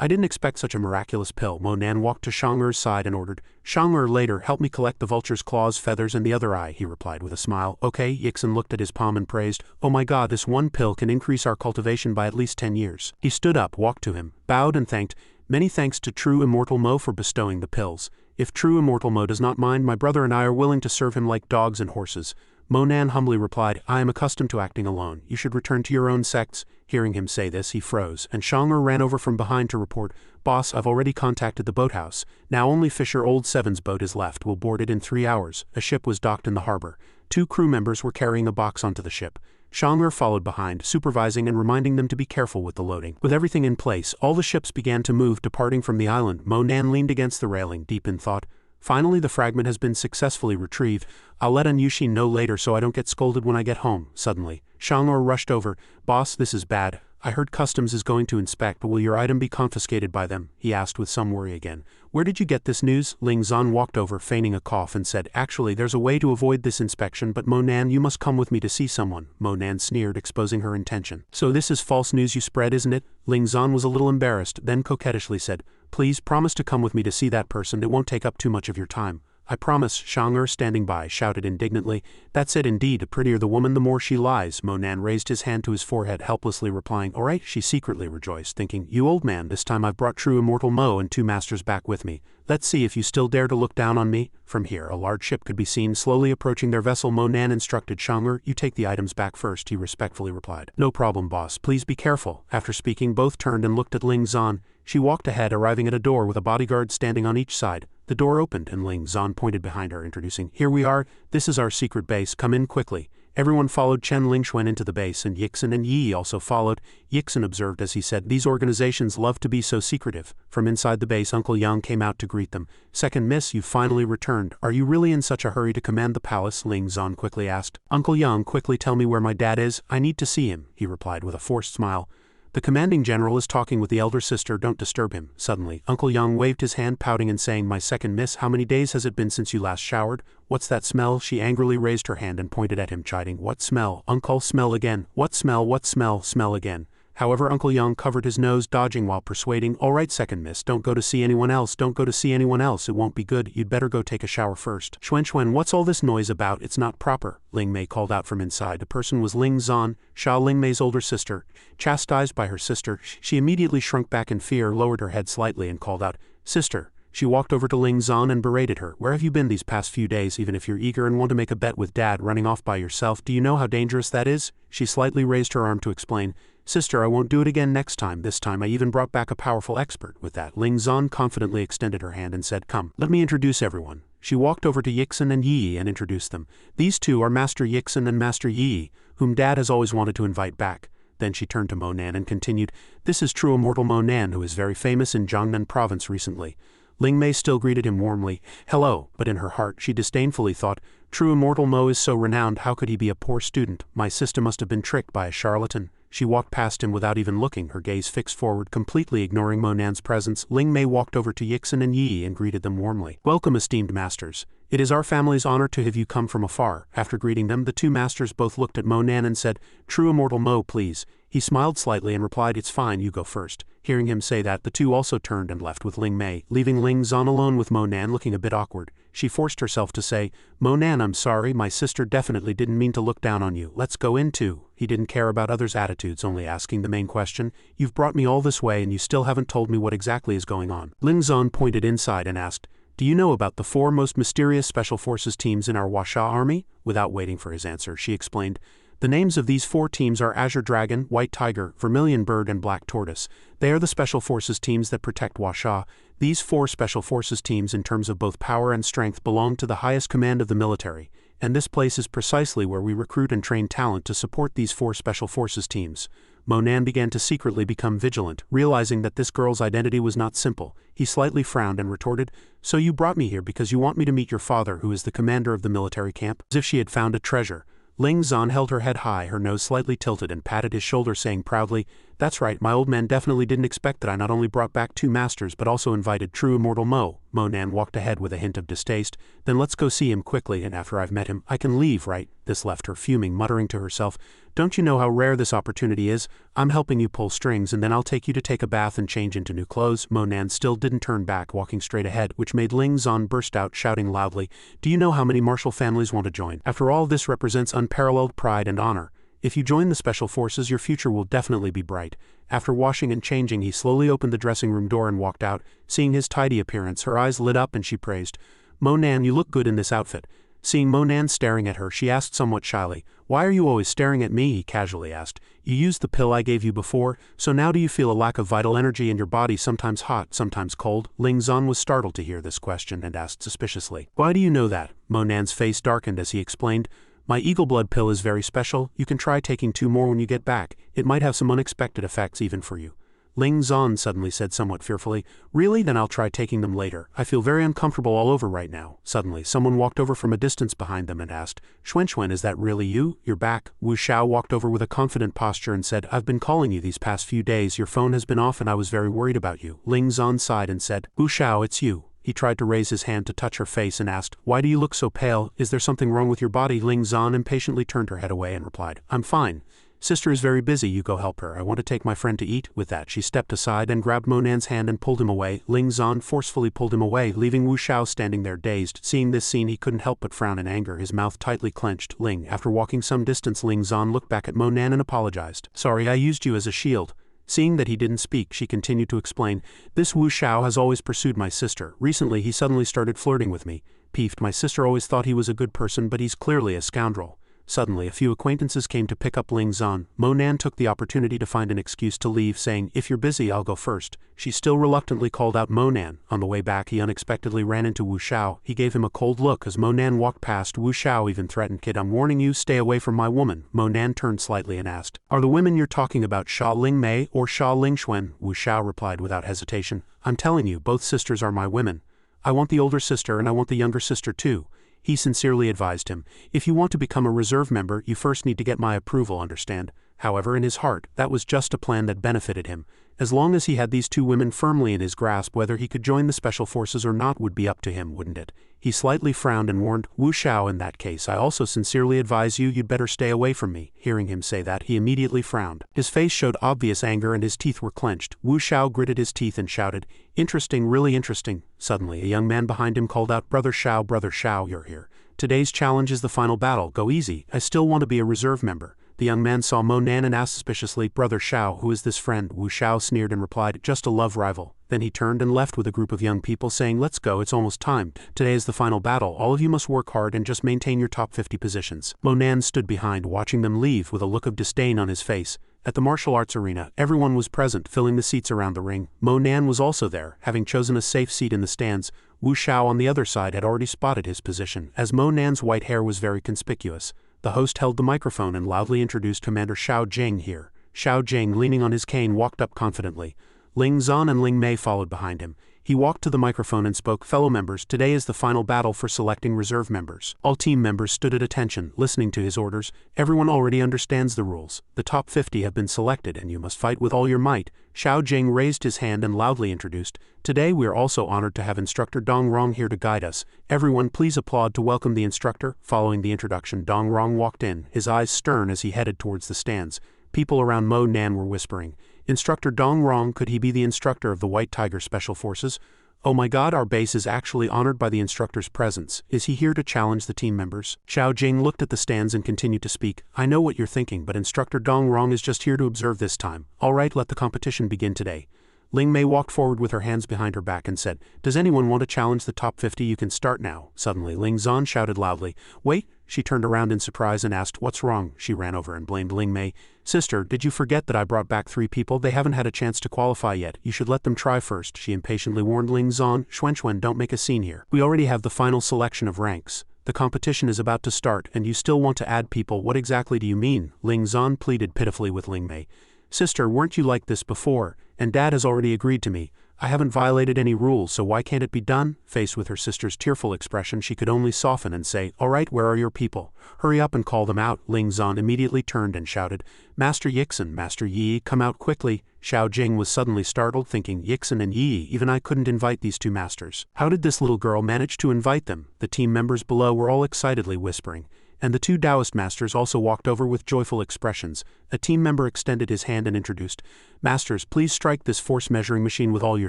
I didn't expect such a miraculous pill. Mo Nan walked to Xianxia's side and ordered, Xianxia, later, help me collect the vulture's claws, feathers, and the other eye, he replied with a smile. Okay, Yixin looked at his palm and praised, Oh my God, this one pill can increase our cultivation by at least 10 years. He stood up, walked to him, bowed and thanked, Many thanks to true immortal Mo for bestowing the pills. If true immortal Mo does not mind, my brother and I are willing to serve him like dogs and horses. Mo Nan humbly replied, I am accustomed to acting alone. You should return to your own sects. Hearing him say this, he froze, and Xianxia ran over from behind to report, Boss, I've already contacted the boathouse. Now only Fisher Old Seven's boat is left. We'll board it in 3 hours. A ship was docked in the harbor. 2 crew members were carrying a box onto the ship. Xianxia followed behind, supervising and reminding them to be careful with the loading. With everything in place, all the ships began to move, departing from the island. Mo Nan leaned against the railing, deep in thought. Finally, the fragment has been successfully retrieved. I'll let An Yushin know later so I don't get scolded when I get home. Suddenly, Xianxia rushed over. Boss, this is bad. I heard customs is going to inspect, but will your item be confiscated by them? He asked with some worry again. Where did you get this news? Ling Zan walked over, feigning a cough, and said, Actually, there's a way to avoid this inspection, but Mo Nan, you must come with me to see someone. Mo Nan sneered, exposing her intention. So this is false news you spread, isn't it? Ling Zan was a little embarrassed, then coquettishly said, Please promise to come with me to see that person. It won't take up too much of your time. I promise, Xianxia, standing by, shouted indignantly. That's it indeed, the prettier the woman the more she lies. Mo Nan raised his hand to his forehead, helplessly replying, All right. She secretly rejoiced, thinking, You old man, this time I've brought true immortal Mo and 2 masters back with me. Let's see if you still dare to look down on me. From here, a large ship could be seen slowly approaching their vessel. Mo Nan instructed Xianxia, You take the items back first, he respectfully replied. No problem, boss. Please be careful. After speaking, both turned and looked at Ling Zan. She walked ahead, arriving at a door with a bodyguard standing on each side. The door opened and Ling Zan pointed behind her, introducing, Here we are. This is our secret base. Come in quickly. Everyone followed Chen Lingxuan into the base, and Yixin and Yi also followed. Yixin observed as he said, These organizations love to be so secretive. From inside the base, Uncle Yang came out to greet them. Second Miss, you've finally returned. Are you really in such a hurry to command the palace? Ling Zan quickly asked. Uncle Yang, quickly tell me where my dad is. I need to see him, he replied with a forced smile. The commanding general is talking with the elder sister, don't disturb him. Suddenly, Uncle Yang waved his hand, pouting and saying, My second miss, how many days has it been since you last showered? What's that smell? She angrily raised her hand and pointed at him, chiding, What smell? Uncle, smell again. What smell? What smell? Smell again. However, Uncle Yang covered his nose, dodging while persuading, All right, second miss, don't go to see anyone else, don't go to see anyone else, it won't be good, you'd better go take a shower first. Xuan, what's all this noise about? It's not proper, Ling Mei called out from inside. The person was Ling Zan, Xiao Ling Mei's older sister. Chastised by her sister, she immediately shrunk back in fear, lowered her head slightly and called out, Sister. She walked over to Ling Zan and berated her. Where have you been these past few days? Even if you're eager and want to make a bet with Dad, running off by yourself, do you know how dangerous that is? She slightly raised her arm to explain, Sister, I won't do it again next time. This time I even brought back a powerful expert. With that, Ling Zan confidently extended her hand and said, Come, let me introduce everyone. She walked over to Yixin and Yi and introduced them. These two are Master Yixin and Master Yi, whom Dad has always wanted to invite back. Then she turned to Mo Nan and continued, "This is true immortal Mo Nan, who is very famous in Jiangnan province recently." Ling Mei still greeted him warmly, "Hello," but in her heart she disdainfully thought, "True immortal Mo is so renowned, how could he be a poor student? My sister must have been tricked by a charlatan." She walked past him without even looking, her gaze fixed forward, completely ignoring Mo Nan's presence. Ling Mei walked over to Yixin and Yi and greeted them warmly. "Welcome, esteemed masters. It is our family's honor to have you come from afar." After greeting them, the two masters both looked at Mo Nan and said, "True immortal Mo, please." He smiled slightly and replied, "It's fine, you go first." Hearing him say that, the two also turned and left with Ling Mei, leaving Ling Zan alone with Mo Nan looking a bit awkward. She forced herself to say, "Mo Nan, I'm sorry, my sister definitely didn't mean to look down on you. Let's go in too." He didn't care about others' attitudes, only asking the main question, "You've brought me all this way and you still haven't told me what exactly is going on." Ling Zan pointed inside and asked, "Do you know about the 4 most mysterious special forces teams in our Huaxia army?" Without waiting for his answer, she explained, "The names of these 4 teams are Azure Dragon, White Tiger, Vermilion Bird and Black Tortoise. They are the special forces teams that protect Huaxia. These 4 special forces teams in terms of both power and strength belong to the highest command of the military, and this place is precisely where we recruit and train talent to support these 4 special forces teams." Mo Nan began to secretly become vigilant, realizing that this girl's identity was not simple. He slightly frowned and retorted, "So you brought me here because you want me to meet your father, who is the commander of the military camp?" As if she had found a treasure, Ling Zan held her head high, her nose slightly tilted, and patted his shoulder, saying proudly, "That's right, my old man definitely didn't expect that I not only brought back 2 masters but also invited true immortal Mo." Mo Nan walked ahead with a hint of distaste, "Then let's go see him quickly, and after I've met him, I can leave, right?" This left her fuming, muttering to herself, "Don't you know how rare this opportunity is? I'm helping you pull strings and then I'll take you to take a bath and change into new clothes." Mo Nan still didn't turn back, walking straight ahead, which made Ling Zan burst out, shouting loudly, "Do you know how many martial families want to join? After all, this represents unparalleled pride and honor. If you join the special forces, your future will definitely be bright." After washing and changing, he slowly opened the dressing room door and walked out. Seeing his tidy appearance, her eyes lit up and she praised, "Mo Nan, you look good in this outfit." Seeing Mo Nan staring at her, she asked somewhat shyly, "Why are you always staring at me?" He casually asked. "You used the pill I gave you before, so now do you feel a lack of vital energy in your body, sometimes hot, sometimes cold?" Ling Zan was startled to hear this question and asked suspiciously, "Why do you know that?" Mo Nan's face darkened as he explained, "My eagle blood pill is very special. You can try taking 2 more when you get back. It might have some unexpected effects even for you." Ling Zan suddenly said somewhat fearfully, "Really? Then I'll try taking them later. I feel very uncomfortable all over right now." Suddenly, someone walked over from a distance behind them and asked, "Xuan, is that really you? You're back." Wu Xiao walked over with a confident posture and said, "I've been calling you these past few days. Your phone has been off and I was very worried about you." Ling Zan sighed and said, "Wu Xiao, it's you." He tried to raise his hand to touch her face and asked, "Why do you look so pale? Is there something wrong with your body?" Ling Zan impatiently turned her head away and replied, "I'm fine. Sister is very busy, you go help her. I want to take my friend to eat." With that, she stepped aside and grabbed Mo Nan's hand and pulled him away. Ling Zan forcefully pulled him away, leaving Wu Xiao standing there dazed. Seeing this scene, he couldn't help but frown in anger, his mouth tightly clenched. After walking some distance, Ling Zan looked back at Mo Nan and apologized. "Sorry, I used you as a shield." Seeing that he didn't speak, she continued to explain, "This Wu Xiao has always pursued my sister. Recently, he suddenly started flirting with me. Peeved, my sister always thought he was a good person, but he's clearly a scoundrel." Suddenly, a few acquaintances came to pick up Ling Zan. Mo Nan took the opportunity to find an excuse to leave, saying, "If you're busy, I'll go first." She still reluctantly called out Mo Nan. On the way back, he unexpectedly ran into Wu Xiao. He gave him a cold look as Mo Nan walked past. Wu Xiao even threatened, "Kid, I'm warning you, stay away from my woman." Mo Nan turned slightly and asked, "Are the women you're talking about Xia Ling Mei or Xia Ling Xuan?" Wu Xiao replied without hesitation, "I'm telling you, both sisters are my women. I want the older sister and I want the younger sister too." He sincerely advised him, "If you want to become a reserve member, you first need to get my approval, understand?" However, in his heart, that was just a plan that benefited him. As long as he had these 2 women firmly in his grasp, whether he could join the special forces or not would be up to him, wouldn't it? He slightly frowned and warned, "Wu Xiao, in that case, I also sincerely advise you'd better stay away from me." Hearing him say that, he immediately frowned. His face showed obvious anger and his teeth were clenched. Wu Xiao gritted his teeth and shouted, "Interesting, really interesting." Suddenly, a young man behind him called out, Brother Xiao, you're here. Today's challenge is the final battle. Go easy. I still want to be a reserve member." The young man saw Mo Nan and asked suspiciously, "Brother Xiao, who is this friend?" Wu Xiao sneered and replied, "Just a love rival." Then he turned and left with a group of young people, saying, "Let's go, it's almost time. Today is the final battle. All of you must work hard and just maintain your top 50 positions." Mo Nan stood behind, watching them leave with a look of disdain on his face. At the martial arts arena, everyone was present, filling the seats around the ring. Mo Nan was also there, having chosen a safe seat in the stands. Wu Xiao on the other side had already spotted his position, as Mo Nan's white hair was very conspicuous. The host held the microphone and loudly introduced Commander Xiao Jing here. Xiao Jing, leaning on his cane, walked up confidently. Ling Zan and Ling Mei followed behind him. He walked to the microphone and spoke, "Fellow members, today is the final battle for selecting reserve members." All team members stood at attention, listening to his orders. Everyone already understands the rules. The top 50 have been selected and you must fight with all your might. Xiao Jing raised his hand and loudly introduced, "Today we are also honored to have instructor Dong Rong here to guide us. Everyone please applaud to welcome the instructor." Following the introduction, Dong Rong walked in, his eyes stern as he headed towards the stands. People around Mo Nan were whispering, "Instructor Dong Rong, could he be the instructor of the White Tiger Special Forces? Oh my god, our base is actually honored by the instructor's presence. Is he here to challenge the team members?" Xiao Jing looked at the stands and continued to speak. "I know what you're thinking, but Instructor Dong Rong is just here to observe this time. Alright, let the competition begin today." Ling Mei walked forward with her hands behind her back and said, "Does anyone want to challenge the top 50? You can start now." Suddenly, Ling Zan shouted loudly, "Wait!" She turned around in surprise and asked, "What's wrong?" She ran over and blamed Ling Mei. "Sister, did you forget that I brought back 3 people? They haven't had a chance to qualify yet. You should let them try first." She impatiently warned Ling Zan, "Xuanxuan, don't make a scene here. We already have the final selection of ranks. The competition is about to start and you still want to add people. What exactly do you mean?" Ling Zan pleaded pitifully with Ling Mei. "Sister, weren't you like this before? And Dad has already agreed to me. I haven't violated any rules, so why can't it be done?" Faced with her sister's tearful expression, she could only soften and say, "Alright, where are your people? Hurry up and call them out." Ling Zan immediately turned and shouted, "Master Yixin, Master Yi, come out quickly." Xiao Jing was suddenly startled, thinking, "Yixin and Yi, even I couldn't invite these 2 masters. How did this little girl manage to invite them?" The team members below were all excitedly whispering. And the 2 Taoist masters also walked over with joyful expressions. A team member extended his hand and introduced, "Masters, please strike this force measuring machine with all your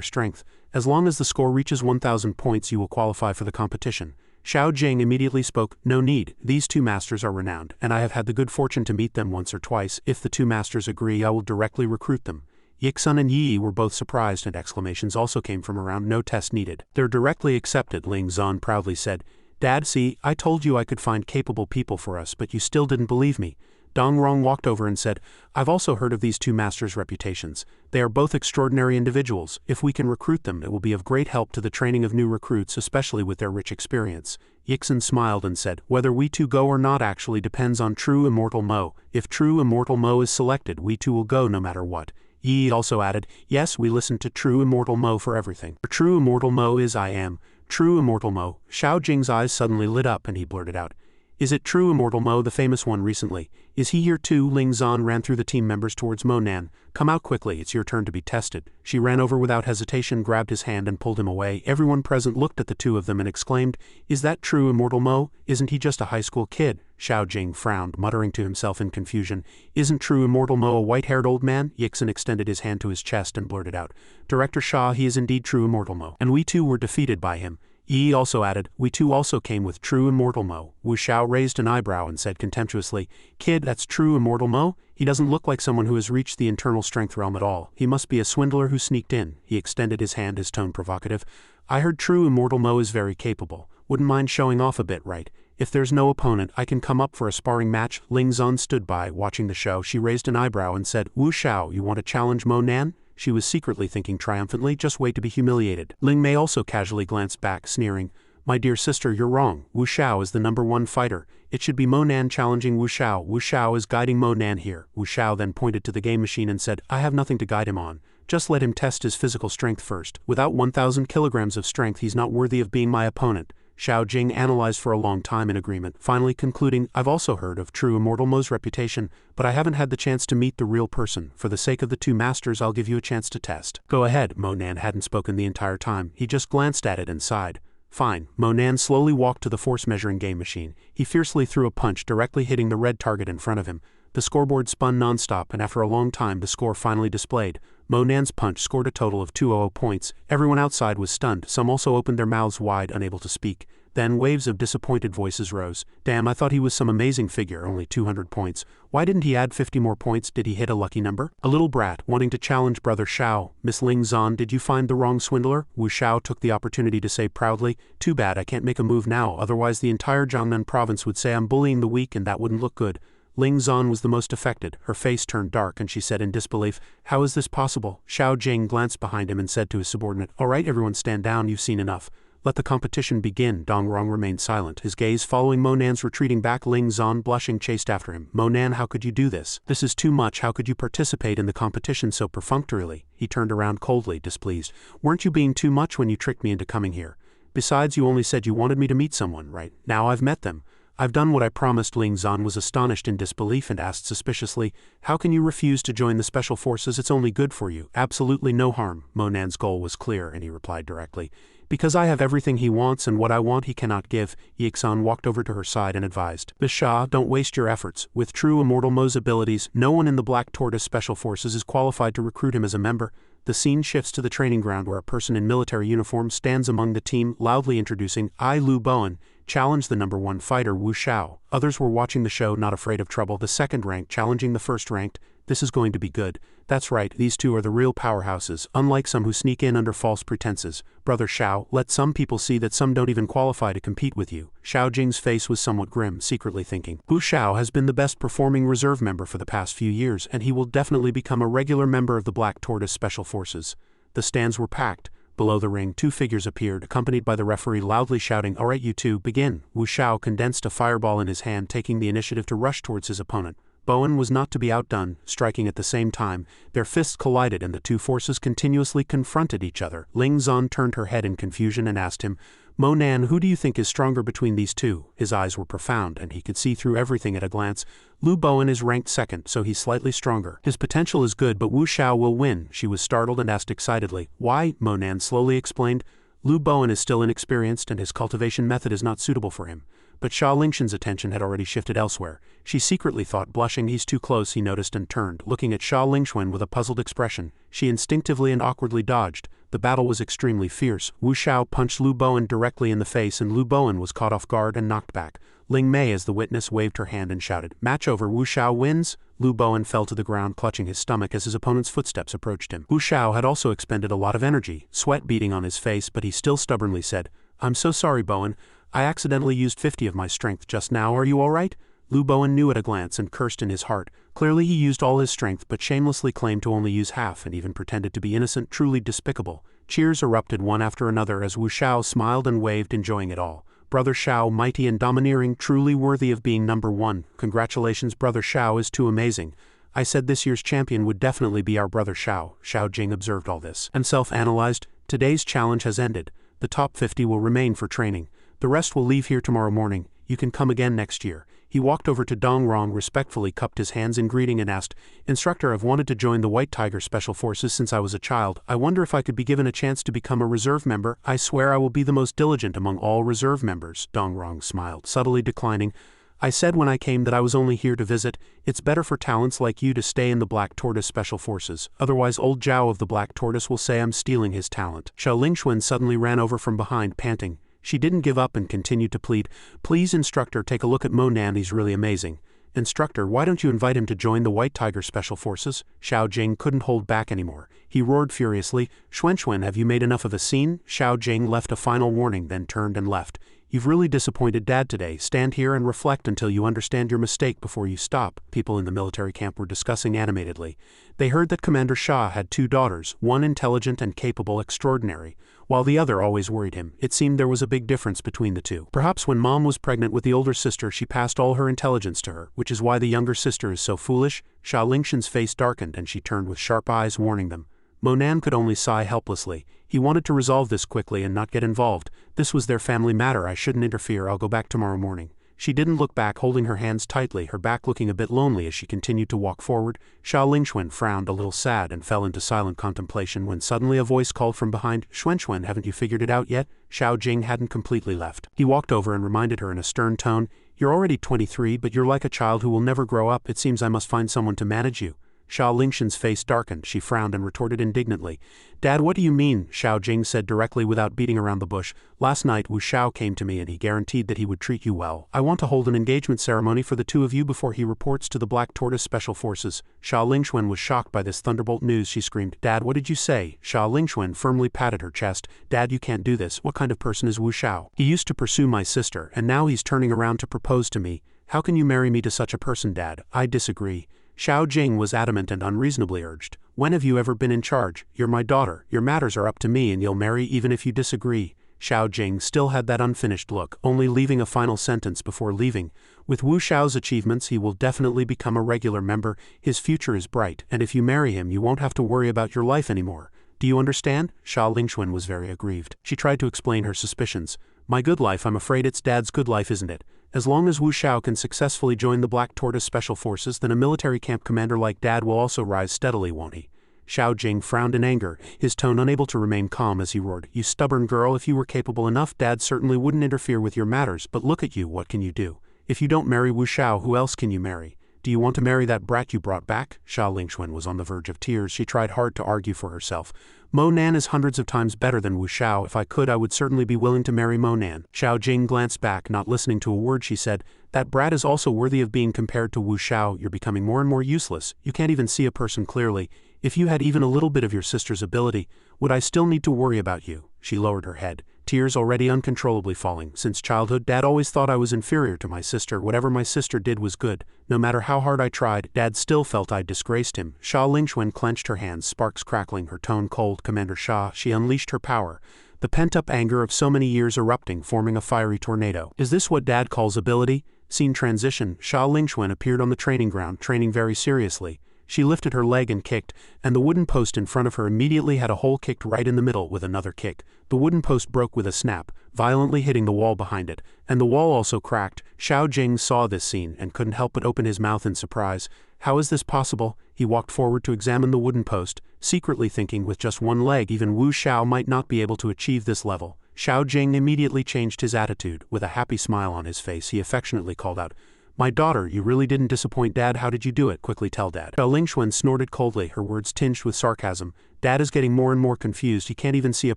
strength. As long as the score reaches 1,000 points, you will qualify for the competition." Xiao Jing immediately spoke, "No need, these 2 masters are renowned, and I have had the good fortune to meet them once or twice. If the 2 masters agree, I will directly recruit them." Yixun and Yi were both surprised and exclamations also came from around. "No test needed. They're directly accepted," Ling Zan proudly said. "Dad, see, I told you I could find capable people for us, but you still didn't believe me." Dong Rong walked over and said, "I've also heard of these 2 masters' reputations. They are both extraordinary individuals. If we can recruit them, it will be of great help to the training of new recruits, especially with their rich experience." Yixin smiled and said, "Whether we 2 go or not actually depends on true Immortal Mo. If true Immortal Mo is selected, we 2 will go no matter what." Yi also added, "Yes, we listen to true Immortal Mo for everything. For true Immortal Mo is I am. True Immortal Mo." Xiao Jing's eyes suddenly lit up and he blurted out, "Is it true Immortal Mo, the famous one recently? Is he here too?" Ling Zan ran through the team members towards Mo Nan. "Come out quickly, it's your turn to be tested." She ran over without hesitation, grabbed his hand and pulled him away. Everyone present looked at the 2 of them and exclaimed, "Is that true Immortal Mo? Isn't he just a high school kid?" Xiao Jing frowned, muttering to himself in confusion, "Isn't true Immortal Mo a white-haired old man?" Yixin extended his hand to his chest and blurted out, "Director Shah, he is indeed true Immortal Mo. And we 2 were defeated by him." Yi also added, "We 2 also came with true Immortal Mo." Wu Xiao raised an eyebrow and said contemptuously, "Kid, that's true Immortal Mo? He doesn't look like someone who has reached the internal strength realm at all. He must be a swindler who sneaked in." He extended his hand, his tone provocative. "I heard true Immortal Mo is very capable. Wouldn't mind showing off a bit, right? If there's no opponent, I can come up for a sparring match." Ling Zan stood by, watching the show. She raised an eyebrow and said, "Wu Xiao, you want to challenge Mo Nan?" She was secretly thinking triumphantly, "Just wait to be humiliated." Ling Mei also casually glanced back, sneering, "My dear sister, you're wrong. Wu Xiao is the #1 fighter. It should be Mo Nan challenging Wu Xiao. Wu Xiao is guiding Mo Nan here." Wu Xiao then pointed to the game machine and said, "I have nothing to guide him on. Just let him test his physical strength first. Without 1,000 kilograms of strength, he's not worthy of being my opponent." Xiao Jing analyzed for a long time in agreement, finally concluding, "I've also heard of true Immortal Mo's reputation, but I haven't had the chance to meet the real person. For the sake of the 2 masters, I'll give you a chance to test." "Go ahead." Mo Nan hadn't spoken the entire time. He just glanced at it and sighed. "Fine." Mo Nan slowly walked to the force measuring game machine. He fiercely threw a punch, directly hitting the red target in front of him. The scoreboard spun non-stop, and after a long time the score finally displayed. Mo Nan's punch scored a total of 200 points. Everyone outside was stunned. Some also opened their mouths wide, unable to speak. Then waves of disappointed voices rose. "Damn, I thought he was some amazing figure, only 200 points. Why didn't he add 50 more points? Did he hit a lucky number?" A little brat, wanting to challenge Brother Xiao. "Miss Ling Zan, did you find the wrong swindler?" Wu Xiao took the opportunity to say proudly, "Too bad I can't make a move now, otherwise the entire Jiangnan province would say I'm bullying the weak and that wouldn't look good." Ling Zan was the most affected. Her face turned dark and she said in disbelief, "How is this possible?" Xiao Jing glanced behind him and said to his subordinate, "Alright, everyone stand down, you've seen enough." Let the competition begin. Dongrong remained silent, his gaze following Monan's retreating back. Ling Zan, blushing, chased after him. Monan, how could you do this? This is too much. How could you participate in the competition so perfunctorily? He turned around coldly, displeased. Weren't you being too much when you tricked me into coming here? Besides, you only said you wanted me to meet someone, right? Now I've met them. I've done what I promised. Ling Zan was astonished in disbelief and asked suspiciously, how can you refuse to join the special forces? It's only good for you. Absolutely no harm. Monan's goal was clear, and he replied directly. Because I have everything he wants, and what I want he cannot give. Yixan walked over to her side and advised. Bisha, don't waste your efforts. With true Immortal Mo's abilities, no one in the Black Tortoise Special Forces is qualified to recruit him as a member. The scene shifts to the training ground where a person in military uniform stands among the team, loudly introducing, I, Lu Bowen, challenge the #1 fighter Wu Xiao. Others were watching the show, not afraid of trouble. The second rank challenging the first ranked. This is going to be good. That's right, these two are the real powerhouses, unlike some who sneak in under false pretenses. Brother Xiao, let some people see that some don't even qualify to compete with you. Xiao Jing's face was somewhat grim, secretly thinking. Wu Xiao has been the best performing reserve member for the past few years, and he will definitely become a regular member of the Black Tortoise Special Forces. The stands were packed. Below the ring, two figures appeared, accompanied by the referee loudly shouting, Alright you two, begin. Wu Xiao condensed a fireball in his hand, taking the initiative to rush towards his opponent. Bowen was not to be outdone, striking at the same time. Their fists collided and the two forces continuously confronted each other. Ling Zan turned her head in confusion and asked him, Monan, who do you think is stronger between these two? His eyes were profound, and he could see through everything at a glance. Lu Bowen is ranked second, so he's slightly stronger. His potential is good, but Wu Xiao will win. She was startled and asked excitedly. Why? Monan slowly explained. Lu Bowen is still inexperienced, and his cultivation method is not suitable for him. But Xia Lingxuan's attention had already shifted elsewhere. She secretly thought, blushing, he's too close. He noticed and turned, looking at Xia Lingxuan with a puzzled expression. She instinctively and awkwardly dodged. The battle was extremely fierce. Wu Xiao punched Lu Bowen directly in the face, and Lu Bowen was caught off guard and knocked back. Ling Mei, as the witness, waved her hand and shouted, Match over. Wu Xiao wins. Lu Bowen fell to the ground, clutching his stomach as his opponent's footsteps approached him. Wu Xiao had also expended a lot of energy, sweat beading on his face, but he still stubbornly said, I'm so sorry, Bowen. I accidentally used 50 of my strength just now. Are you all right? Lu Bowen knew at a glance and cursed in his heart. Clearly he used all his strength, but shamelessly claimed to only use half and even pretended to be innocent. Truly despicable. Cheers erupted one after another as Wu Xiao smiled and waved, enjoying it all. Brother Xiao, mighty and domineering, truly worthy of being #1. Congratulations, Brother Xiao is too amazing. I said this year's champion would definitely be our Brother Xiao. Xiao Jing observed all this and self-analyzed. Today's challenge has ended. The top 50 will remain for training. The rest will leave here tomorrow morning. You can come again next year. He walked over to Dongrong, respectfully cupped his hands in greeting and asked, Instructor, I've wanted to join the White Tiger Special Forces since I was a child. I wonder if I could be given a chance to become a reserve member. I swear I will be the most diligent among all reserve members. Dongrong smiled, subtly declining. I said when I came that I was only here to visit. It's better for talents like you to stay in the Black Tortoise Special Forces. Otherwise old Zhao of the Black Tortoise will say I'm stealing his talent. Xiao Lingxuan suddenly ran over from behind, panting. She didn't give up and continued to plead, Please, Instructor, take a look at Monan, he's really amazing. Instructor, why don't you invite him to join the White Tiger Special Forces? Xiao Jing couldn't hold back anymore. He roared furiously, Xuanxuan, have you made enough of a scene? Xiao Jing left a final warning, then turned and left. You've really disappointed Dad today. Stand here and reflect until you understand your mistake before you stop. People in the military camp were discussing animatedly. They heard that Commander Xia had 2 daughters, one intelligent and capable extraordinary, while the other always worried him. It seemed there was a big difference between the two. Perhaps when Mom was pregnant with the older sister she passed all her intelligence to her, which is why the younger sister is so foolish. Xia Lingxuan's face darkened and she turned with sharp eyes, warning them. Monan could only sigh helplessly. He wanted to resolve this quickly and not get involved. This was their family matter. I shouldn't interfere. I'll go back tomorrow morning. She didn't look back, holding her hands tightly, her back looking a bit lonely as she continued to walk forward. Xiao Lingxuan frowned, a little sad, and fell into silent contemplation when suddenly a voice called from behind, Xuanxuan, haven't you figured it out yet? Xiao Jing hadn't completely left. He walked over and reminded her in a stern tone, You're already 23, but you're like a child who will never grow up. It seems I must find someone to manage you. Xiao Lingxuan's face darkened. She frowned and retorted indignantly. Dad, what do you mean? Xiao Jing said directly without beating around the bush. Last night Wu Xiao came to me and he guaranteed that he would treat you well. I want to hold an engagement ceremony for the two of you before he reports to the Black Tortoise Special Forces. Xiao Lingxuan was shocked by this thunderbolt news. She screamed, Dad, what did you say? Xiao Lingxuan firmly patted her chest. Dad, you can't do this. What kind of person is Wu Xiao? He used to pursue my sister, and now he's turning around to propose to me. How can you marry me to such a person, Dad? I disagree. Xiao Jing was adamant and unreasonably urged. When have you ever been in charge? You're my daughter. Your matters are up to me and you'll marry even if you disagree. Xiao Jing still had that unfinished look, only leaving a final sentence before leaving. With Wu Xiao's achievements, he will definitely become a regular member. His future is bright, and if you marry him, you won't have to worry about your life anymore. Do you understand? Xia Lingxuan was very aggrieved. She tried to explain her suspicions. My good life, I'm afraid it's Dad's good life, isn't it? As long as Wu Xiao can successfully join the Black Tortoise Special Forces, then a military camp commander like Dad will also rise steadily, won't he? Xiao Jing frowned in anger, his tone unable to remain calm as he roared, "You stubborn girl, if you were capable enough, Dad certainly wouldn't interfere with your matters, but look at you, what can you do? If you don't marry Wu Xiao, who else can you marry? Do you want to marry that brat you brought back?" Xia Lingxuan was on the verge of tears. She tried hard to argue for herself. Mo Nan is hundreds of times better than Wu Xiao. If I could, I would certainly be willing to marry Mo Nan. Xiao Jing glanced back, not listening to a word she said. That brat is also worthy of being compared to Wu Xiao. You're becoming more and more useless. You can't even see a person clearly. If you had even a little bit of your sister's ability, would I still need to worry about you? She lowered her head, tears already uncontrollably falling. Since childhood, Dad always thought I was inferior to my sister. Whatever my sister did was good. No matter how hard I tried, Dad still felt I disgraced him. Xia Lingxuan clenched her hands, sparks crackling, her tone cold. Commander Xia, she unleashed her power. The pent-up anger of so many years erupting, forming a fiery tornado. Is this what Dad calls ability? Scene transition. Xia Lingxuan appeared on the training ground, training very seriously. She lifted her leg and kicked, and the wooden post in front of her immediately had a hole kicked right in the middle with another kick. The wooden post broke with a snap, violently hitting the wall behind it, and the wall also cracked. Xiao Jing saw this scene and couldn't help but open his mouth in surprise. How is this possible? He walked forward to examine the wooden post, secretly thinking with just one leg even Wu Xiao might not be able to achieve this level. Xiao Jing immediately changed his attitude. With a happy smile on his face, he affectionately called out, "My daughter, you really didn't disappoint Dad. How did you do it? Quickly tell Dad." Xiao Lingxuan snorted coldly, her words tinged with sarcasm. Dad is getting more and more confused. He can't even see a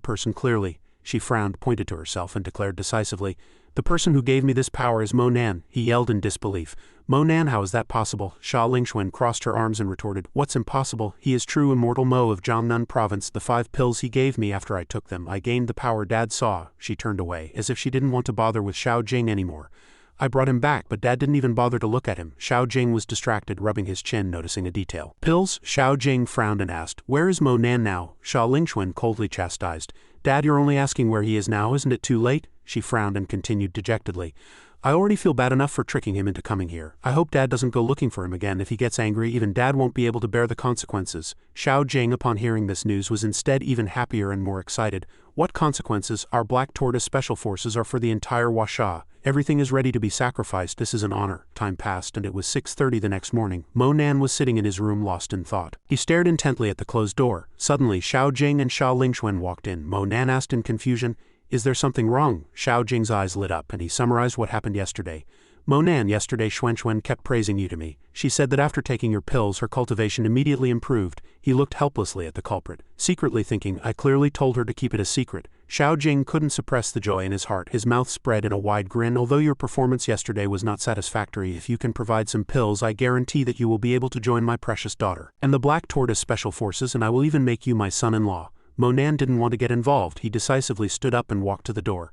person clearly. She frowned, pointed to herself, and declared decisively, "The person who gave me this power is Mo Nan." He yelled in disbelief. "Mo Nan, how is that possible?" Xia Lingxuan crossed her arms and retorted, "What's impossible? He is true immortal Mo of Jiangnan province. The 5 pills he gave me after I took them, I gained the power Dad saw." She turned away, as if she didn't want to bother with Xiao Jing anymore. "I brought him back, but Dad didn't even bother to look at him." Xiao Jing was distracted, rubbing his chin, noticing a detail. "Pills?" Xiao Jing frowned and asked, "Where is Mo Nan now?" Xia Lingxuan coldly chastised, "Dad, you're only asking where he is now, isn't it too late?" She frowned and continued dejectedly, "I already feel bad enough for tricking him into coming here. I hope Dad doesn't go looking for him again. If he gets angry, even Dad won't be able to bear the consequences." Xiao Jing, upon hearing this news, was instead even happier and more excited. "What consequences? Our Black Tortoise Special Forces are for the entire Huaxia. Everything is ready to be sacrificed. This is an honor." Time passed, and it was 6:30 the next morning. Mo Nan was sitting in his room, lost in thought. He stared intently at the closed door. Suddenly, Xiao Jing and Xia Lingxuan walked in. Mo Nan asked in confusion, "Is there something wrong?" Xiao Jing's eyes lit up, and he summarized what happened yesterday. "Mo Nan, yesterday Xianxia kept praising you to me. She said that after taking your pills, her cultivation immediately improved." He looked helplessly at the culprit, secretly thinking, "I clearly told her to keep it a secret." Xiao Jing couldn't suppress the joy in his heart. His mouth spread in a wide grin. "Although your performance yesterday was not satisfactory, if you can provide some pills, I guarantee that you will be able to join my precious daughter and the Black Tortoise Special Forces, and I will even make you my son-in-law." Mo Nan didn't want to get involved. He decisively stood up and walked to the door.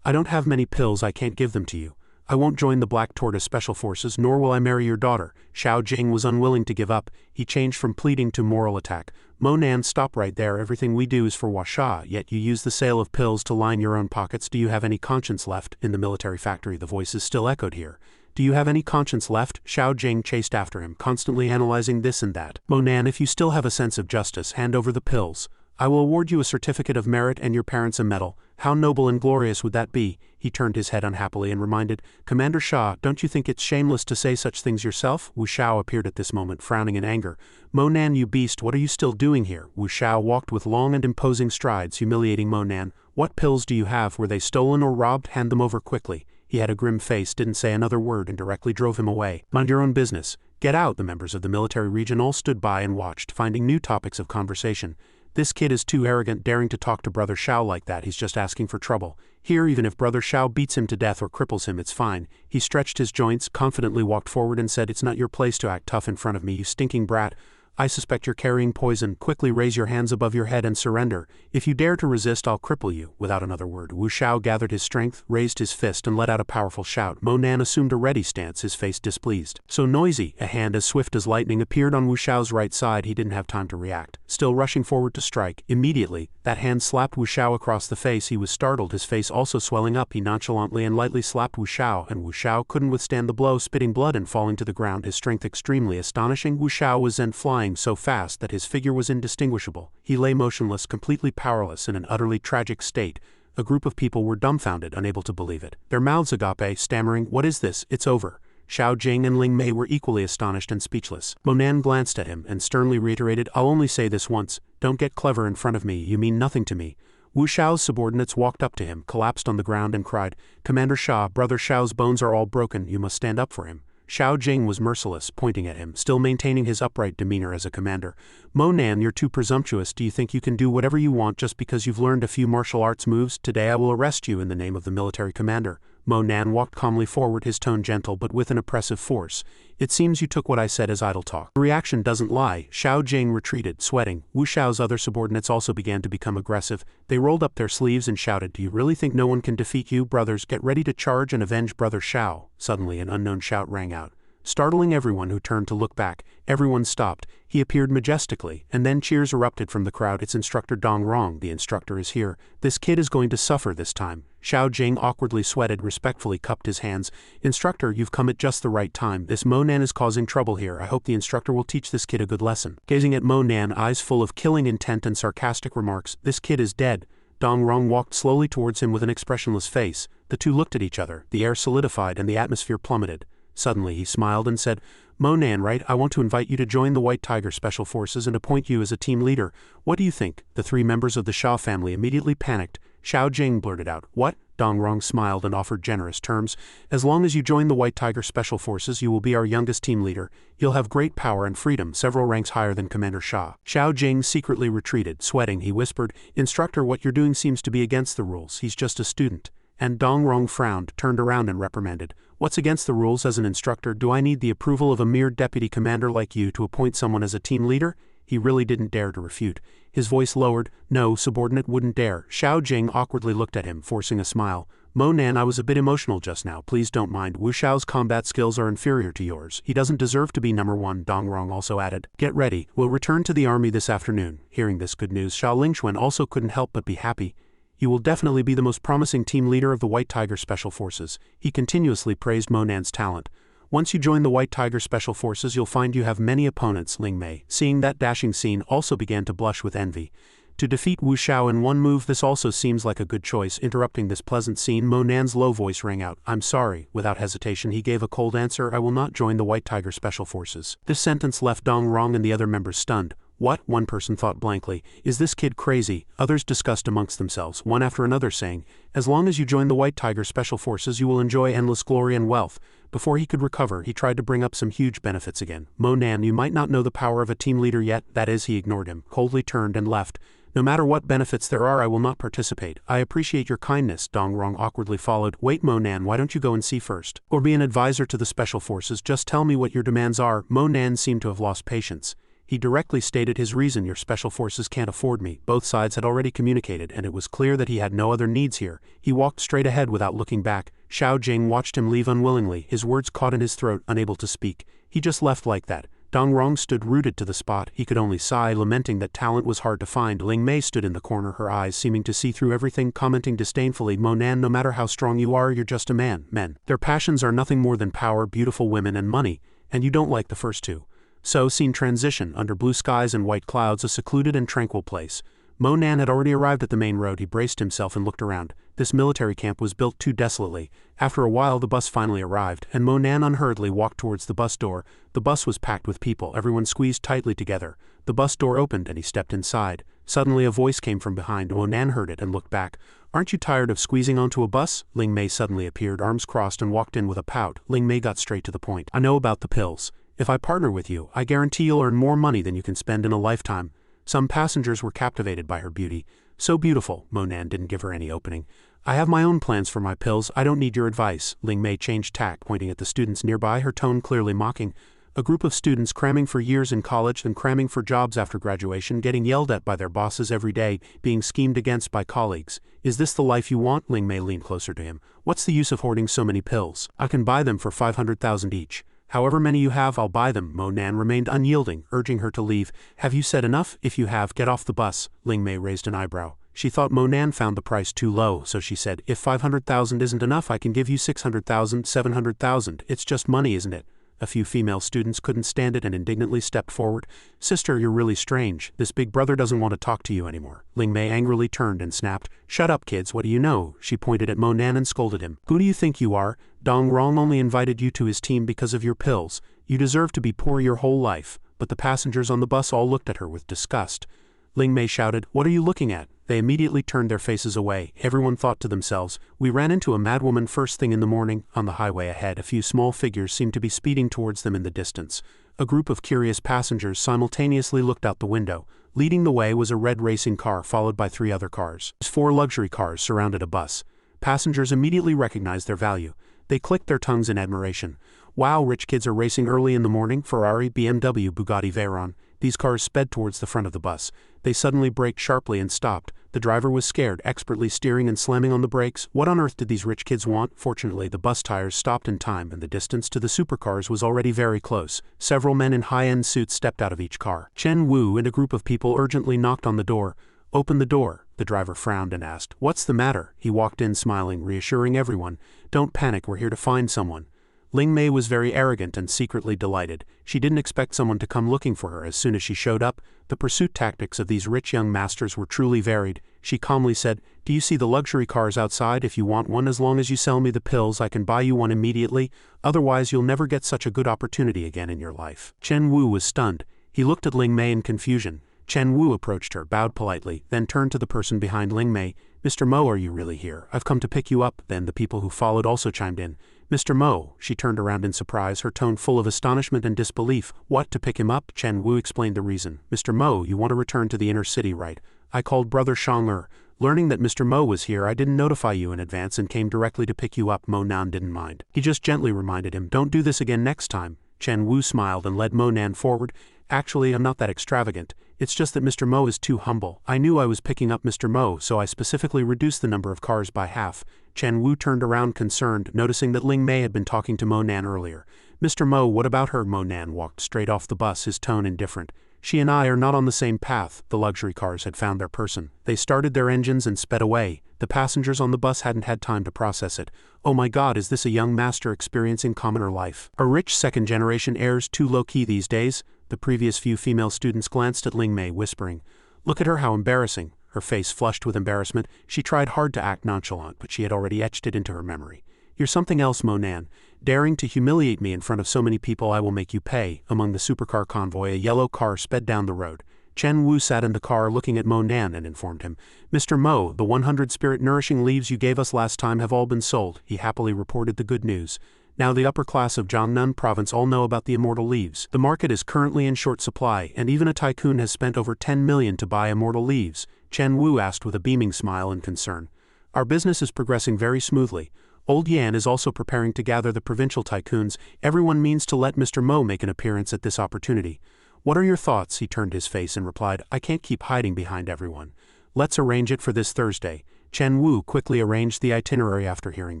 "I don't have many pills. I can't give them to you. I won't join the Black Tortoise Special Forces, nor will I marry your daughter." Xiao Jing was unwilling to give up. He changed from pleading to moral attack. "Mo Nan, stop right there. Everything we do is for Huaxia, yet you use the sale of pills to line your own pockets. Do you have any conscience left?" In the military factory, the voices still echoed here. "Do you have any conscience left?" Xiao Jing chased after him, constantly analyzing this and that. "Mo Nan, if you still have a sense of justice, hand over the pills. I will award you a certificate of merit and your parents a medal. How noble and glorious would that be?" He turned his head unhappily and reminded, "Commander Xia, don't you think it's shameless to say such things yourself?" Wu Xiao appeared at this moment, frowning in anger. "Mo Nan, you beast, what are you still doing here?" Wu Xiao walked with long and imposing strides, humiliating Mo Nan. "What pills do you have? Were they stolen or robbed? Hand them over quickly." He had a grim face, didn't say another word, and directly drove him away. "Mind your own business. Get out." The members of the military region all stood by and watched, finding new topics of conversation. "This kid is too arrogant, daring to talk to Brother Xiao like that. He's just asking for trouble. Here, even if Brother Xiao beats him to death or cripples him, it's fine." He stretched his joints, confidently walked forward and said, "It's not your place to act tough in front of me, you stinking brat. I suspect you're carrying poison. Quickly raise your hands above your head and surrender. If you dare to resist, I'll cripple you." Without another word, Wu Xiao gathered his strength, raised his fist and let out a powerful shout. Mo Nan assumed a ready stance, his face displeased. "So noisy." A hand as swift as lightning appeared on Wu Xiao's right side. He didn't have time to react. Still rushing forward to strike, immediately, that hand slapped Wu Xiao across the face. He was startled, his face also swelling up. He nonchalantly and lightly slapped Wu Xiao, and Wu Xiao couldn't withstand the blow, spitting blood and falling to the ground, his strength extremely astonishing. Wu Xiao was then flying so fast that his figure was indistinguishable. He lay motionless, completely powerless, in an utterly tragic state. A group of people were dumbfounded, unable to believe it. Their mouths agape, stammering, "What is this? It's over." Xiao Jing and Ling Mei were equally astonished and speechless. Mo Nan glanced at him and sternly reiterated, "I'll only say this once. Don't get clever in front of me. You mean nothing to me." Wu Xiao's subordinates walked up to him, collapsed on the ground and cried, "Commander Xia, Brother Xiao's bones are all broken. You must stand up for him." Xiao Jing was merciless, pointing at him, still maintaining his upright demeanor as a commander. "Mo Nan, you're too presumptuous. Do you think you can do whatever you want just because you've learned a few martial arts moves? Today I will arrest you in the name of the military commander." Mo Nan walked calmly forward, his tone gentle but with an oppressive force. "It seems you took what I said as idle talk." The reaction doesn't lie. Xiao Jing retreated, sweating. Wu Xiao's other subordinates also began to become aggressive. They rolled up their sleeves and shouted, "Do you really think no one can defeat you? Brothers, get ready to charge and avenge Brother Xiao." Suddenly an unknown shout rang out, startling everyone who turned to look back. Everyone stopped. He appeared majestically, and then cheers erupted from the crowd. "It's Instructor Dong Rong. The instructor is here. This kid is going to suffer this time." Xiao Jing awkwardly sweated, respectfully cupped his hands. "Instructor, you've come at just the right time. This Mo Nan is causing trouble here. I hope the instructor will teach this kid a good lesson." Gazing at Mo Nan, eyes full of killing intent and sarcastic remarks, "This kid is dead." Dong Rong walked slowly towards him with an expressionless face. The two looked at each other. The air solidified and the atmosphere plummeted. Suddenly he smiled and said, "Mo Nan, right? I want to invite you to join the White Tiger Special Forces and appoint you as a team leader. What do you think?" The three members of the Xia family immediately panicked. Xiao Jing blurted out, "What?" Dong Rong smiled and offered generous terms. "As long as you join the White Tiger Special Forces, you will be our youngest team leader. You'll have great power and freedom, several ranks higher than Commander Xia." Xiao Jing secretly retreated. Sweating, he whispered, "Instructor, what you're doing seems to be against the rules. He's just a student." And Dong Rong frowned, turned around and reprimanded, "What's against the rules? As an instructor, do I need the approval of a mere deputy commander like you to appoint someone as a team leader?" He really didn't dare to refute. His voice lowered. "No, subordinate wouldn't dare." Xiao Jing awkwardly looked at him, forcing a smile. "Mo Nan, I was a bit emotional just now. Please don't mind. Wu Xiao's combat skills are inferior to yours. He doesn't deserve to be number one," Dong Rong also added. "Get ready. We'll return to the army this afternoon." Hearing this good news, Xiao Lingxuan also couldn't help but be happy. "You will definitely be the most promising team leader of the White Tiger Special Forces." He continuously praised Mo Nan's talent. "Once you join the White Tiger Special Forces, you'll find you have many opponents." Ling Mei, seeing that dashing scene, also began to blush with envy. "To defeat Wu Xiao in one move, this also seems like a good choice." Interrupting this pleasant scene, Mo Nan's low voice rang out, "I'm sorry." Without hesitation, he gave a cold answer, "I will not join the White Tiger Special Forces." This sentence left Dong Rong and the other members stunned. "What?" one person thought blankly. "Is this kid crazy?" Others discussed amongst themselves, one after another saying, "As long as you join the White Tiger Special Forces, you will enjoy endless glory and wealth." Before he could recover, he tried to bring up some huge benefits again. "Mo Nan, you might not know the power of a team leader yet." That is, he ignored him, coldly turned and left. "No matter what benefits there are, I will not participate." "I appreciate your kindness," Dong Rong awkwardly followed. "Wait, Mo Nan, why don't you go and see first? Or be an advisor to the Special Forces? Just tell me what your demands are." Mo Nan seemed to have lost patience. He directly stated his reason: "Your Special Forces can't afford me." Both sides had already communicated, and it was clear that he had no other needs here. He walked straight ahead without looking back. Xiao Jing watched him leave unwillingly, his words caught in his throat, unable to speak. He just left like that. Dong Rong stood rooted to the spot. He could only sigh, lamenting that talent was hard to find. Ling Mei stood in the corner, her eyes seeming to see through everything, commenting disdainfully, "Mo Nan, no matter how strong you are, you're just a man." Men. Their passions are nothing more than power, beautiful women, and money, and you don't like the first two. So, scene transition, under blue skies and white clouds, a secluded and tranquil place. Mo Nan had already arrived at the main road. He braced himself and looked around. This military camp was built too desolately. After a while the bus finally arrived, and Mo Nan unhurriedly walked towards the bus door. The bus was packed with people, everyone squeezed tightly together. The bus door opened and he stepped inside. Suddenly a voice came from behind. Mo Nan heard it and looked back. "Aren't you tired of squeezing onto a bus?" Ling Mei suddenly appeared, arms crossed, and walked in with a pout. Ling Mei got straight to the point. "I know about the pills. If I partner with you, I guarantee you'll earn more money than you can spend in a lifetime." Some passengers were captivated by her beauty. "So beautiful." Mo Nan didn't give her any opening. "I have my own plans for my pills. I don't need your advice." Ling Mei changed tack, pointing at the students nearby, her tone clearly mocking. A group of students cramming for years in college and cramming for jobs after graduation, getting yelled at by their bosses every day, being schemed against by colleagues. Is this the life you want? Ling Mei leaned closer to him. What's the use of hoarding so many pills? I can buy them for 500,000 each. However many you have, I'll buy them. Mo Nan remained unyielding, urging her to leave. Have you said enough? If you have, get off the bus. Ling Mei raised an eyebrow. She thought Mo Nan found the price too low, so she said, if 500,000 isn't enough, I can give you 600,000, 700,000. It's just money, isn't it? A few female students couldn't stand it and indignantly stepped forward. Sister, you're really strange. This big brother doesn't want to talk to you anymore. Ling Mei angrily turned and snapped. Shut up, kids, what do you know? She pointed at Mo Nan and scolded him. Who do you think you are? Dong Rong only invited you to his team because of your pills. You deserve to be poor your whole life. But the passengers on the bus all looked at her with disgust. Ling Mei shouted, what are you looking at? They immediately turned their faces away. Everyone thought to themselves, we ran into a madwoman first thing in the morning. On the highway ahead, a few small figures seemed to be speeding towards them in the distance. A group of curious passengers simultaneously looked out the window. Leading the way was a red racing car followed by 3 other cars. 4 luxury cars surrounded a bus. Passengers immediately recognized their value. They clicked their tongues in admiration. Wow, rich kids are racing early in the morning. Ferrari, BMW, Bugatti Veyron. These cars sped towards the front of the bus. They suddenly braked sharply and stopped. The driver was scared, expertly steering and slamming on the brakes. What on earth did these rich kids want? Fortunately, the bus tires stopped in time and the distance to the supercars was already very close. Several men in high-end suits stepped out of each car. Chen Wu and a group of people urgently knocked on the door. Open the door. The driver frowned and asked, what's the matter? He walked in smiling, reassuring everyone. Don't panic, we're here to find someone. Ling Mei was very arrogant and secretly delighted. She didn't expect someone to come looking for her as soon as she showed up. The pursuit tactics of these rich young masters were truly varied. She calmly said, do you see the luxury cars outside? If you want one, as long as you sell me the pills, I can buy you one immediately. Otherwise, you'll never get such a good opportunity again in your life. Chen Wu was stunned. He looked at Ling Mei in confusion. Chen Wu approached her, bowed politely, then turned to the person behind Ling Mei. Mr. Mo, are you really here? I've come to pick you up. Then the people who followed also chimed in. Mr. Mo, she turned around in surprise, her tone full of astonishment and disbelief. What, to pick him up? Chen Wu explained the reason. Mr. Mo, you want to return to the inner city, right? I called Brother Xianxia. Learning that Mr. Mo was here, I didn't notify you in advance and came directly to pick you up. Mo Nan didn't mind. He just gently reminded him, don't do this again next time. Chen Wu smiled and led Mo Nan forward. Actually, I'm not that extravagant. It's just that Mr. Mo is too humble. I knew I was picking up Mr. Mo, so I specifically reduced the number of cars by half. Chen Wu turned around concerned, noticing that Ling Mei had been talking to Mo Nan earlier. Mr. Mo, what about her? Mo Nan walked straight off the bus, his tone indifferent. She and I are not on the same path. The luxury cars had found their person. They started their engines and sped away. The passengers on the bus hadn't had time to process it. Oh my God, is this a young master experiencing commoner life? Are rich second-generation heirs too low-key these days? The previous few female students glanced at Ling Mei, whispering, look at her, how embarrassing. Her face flushed with embarrassment. She tried hard to act nonchalant, but she had already etched it into her memory. You're something else, Mo Nan. Daring to humiliate me in front of so many people, I will make you pay. Among the supercar convoy, a yellow car sped down the road. Chen Wu sat in the car looking at Mo Nan and informed him, Mr. Mo, the 100 spirit-nourishing leaves you gave us last time have all been sold. He happily reported the good news. Now the upper class of Jiangnan province all know about the immortal leaves. The market is currently in short supply, and even a tycoon has spent over 10 million to buy immortal leaves. Chen Wu asked with a beaming smile and concern. Our business is progressing very smoothly. Old Yan is also preparing to gather the provincial tycoons. Everyone means to let Mr. Mo make an appearance at this opportunity. What are your thoughts? He turned his face and replied, I can't keep hiding behind everyone. Let's arrange it for this Thursday. Chen Wu quickly arranged the itinerary after hearing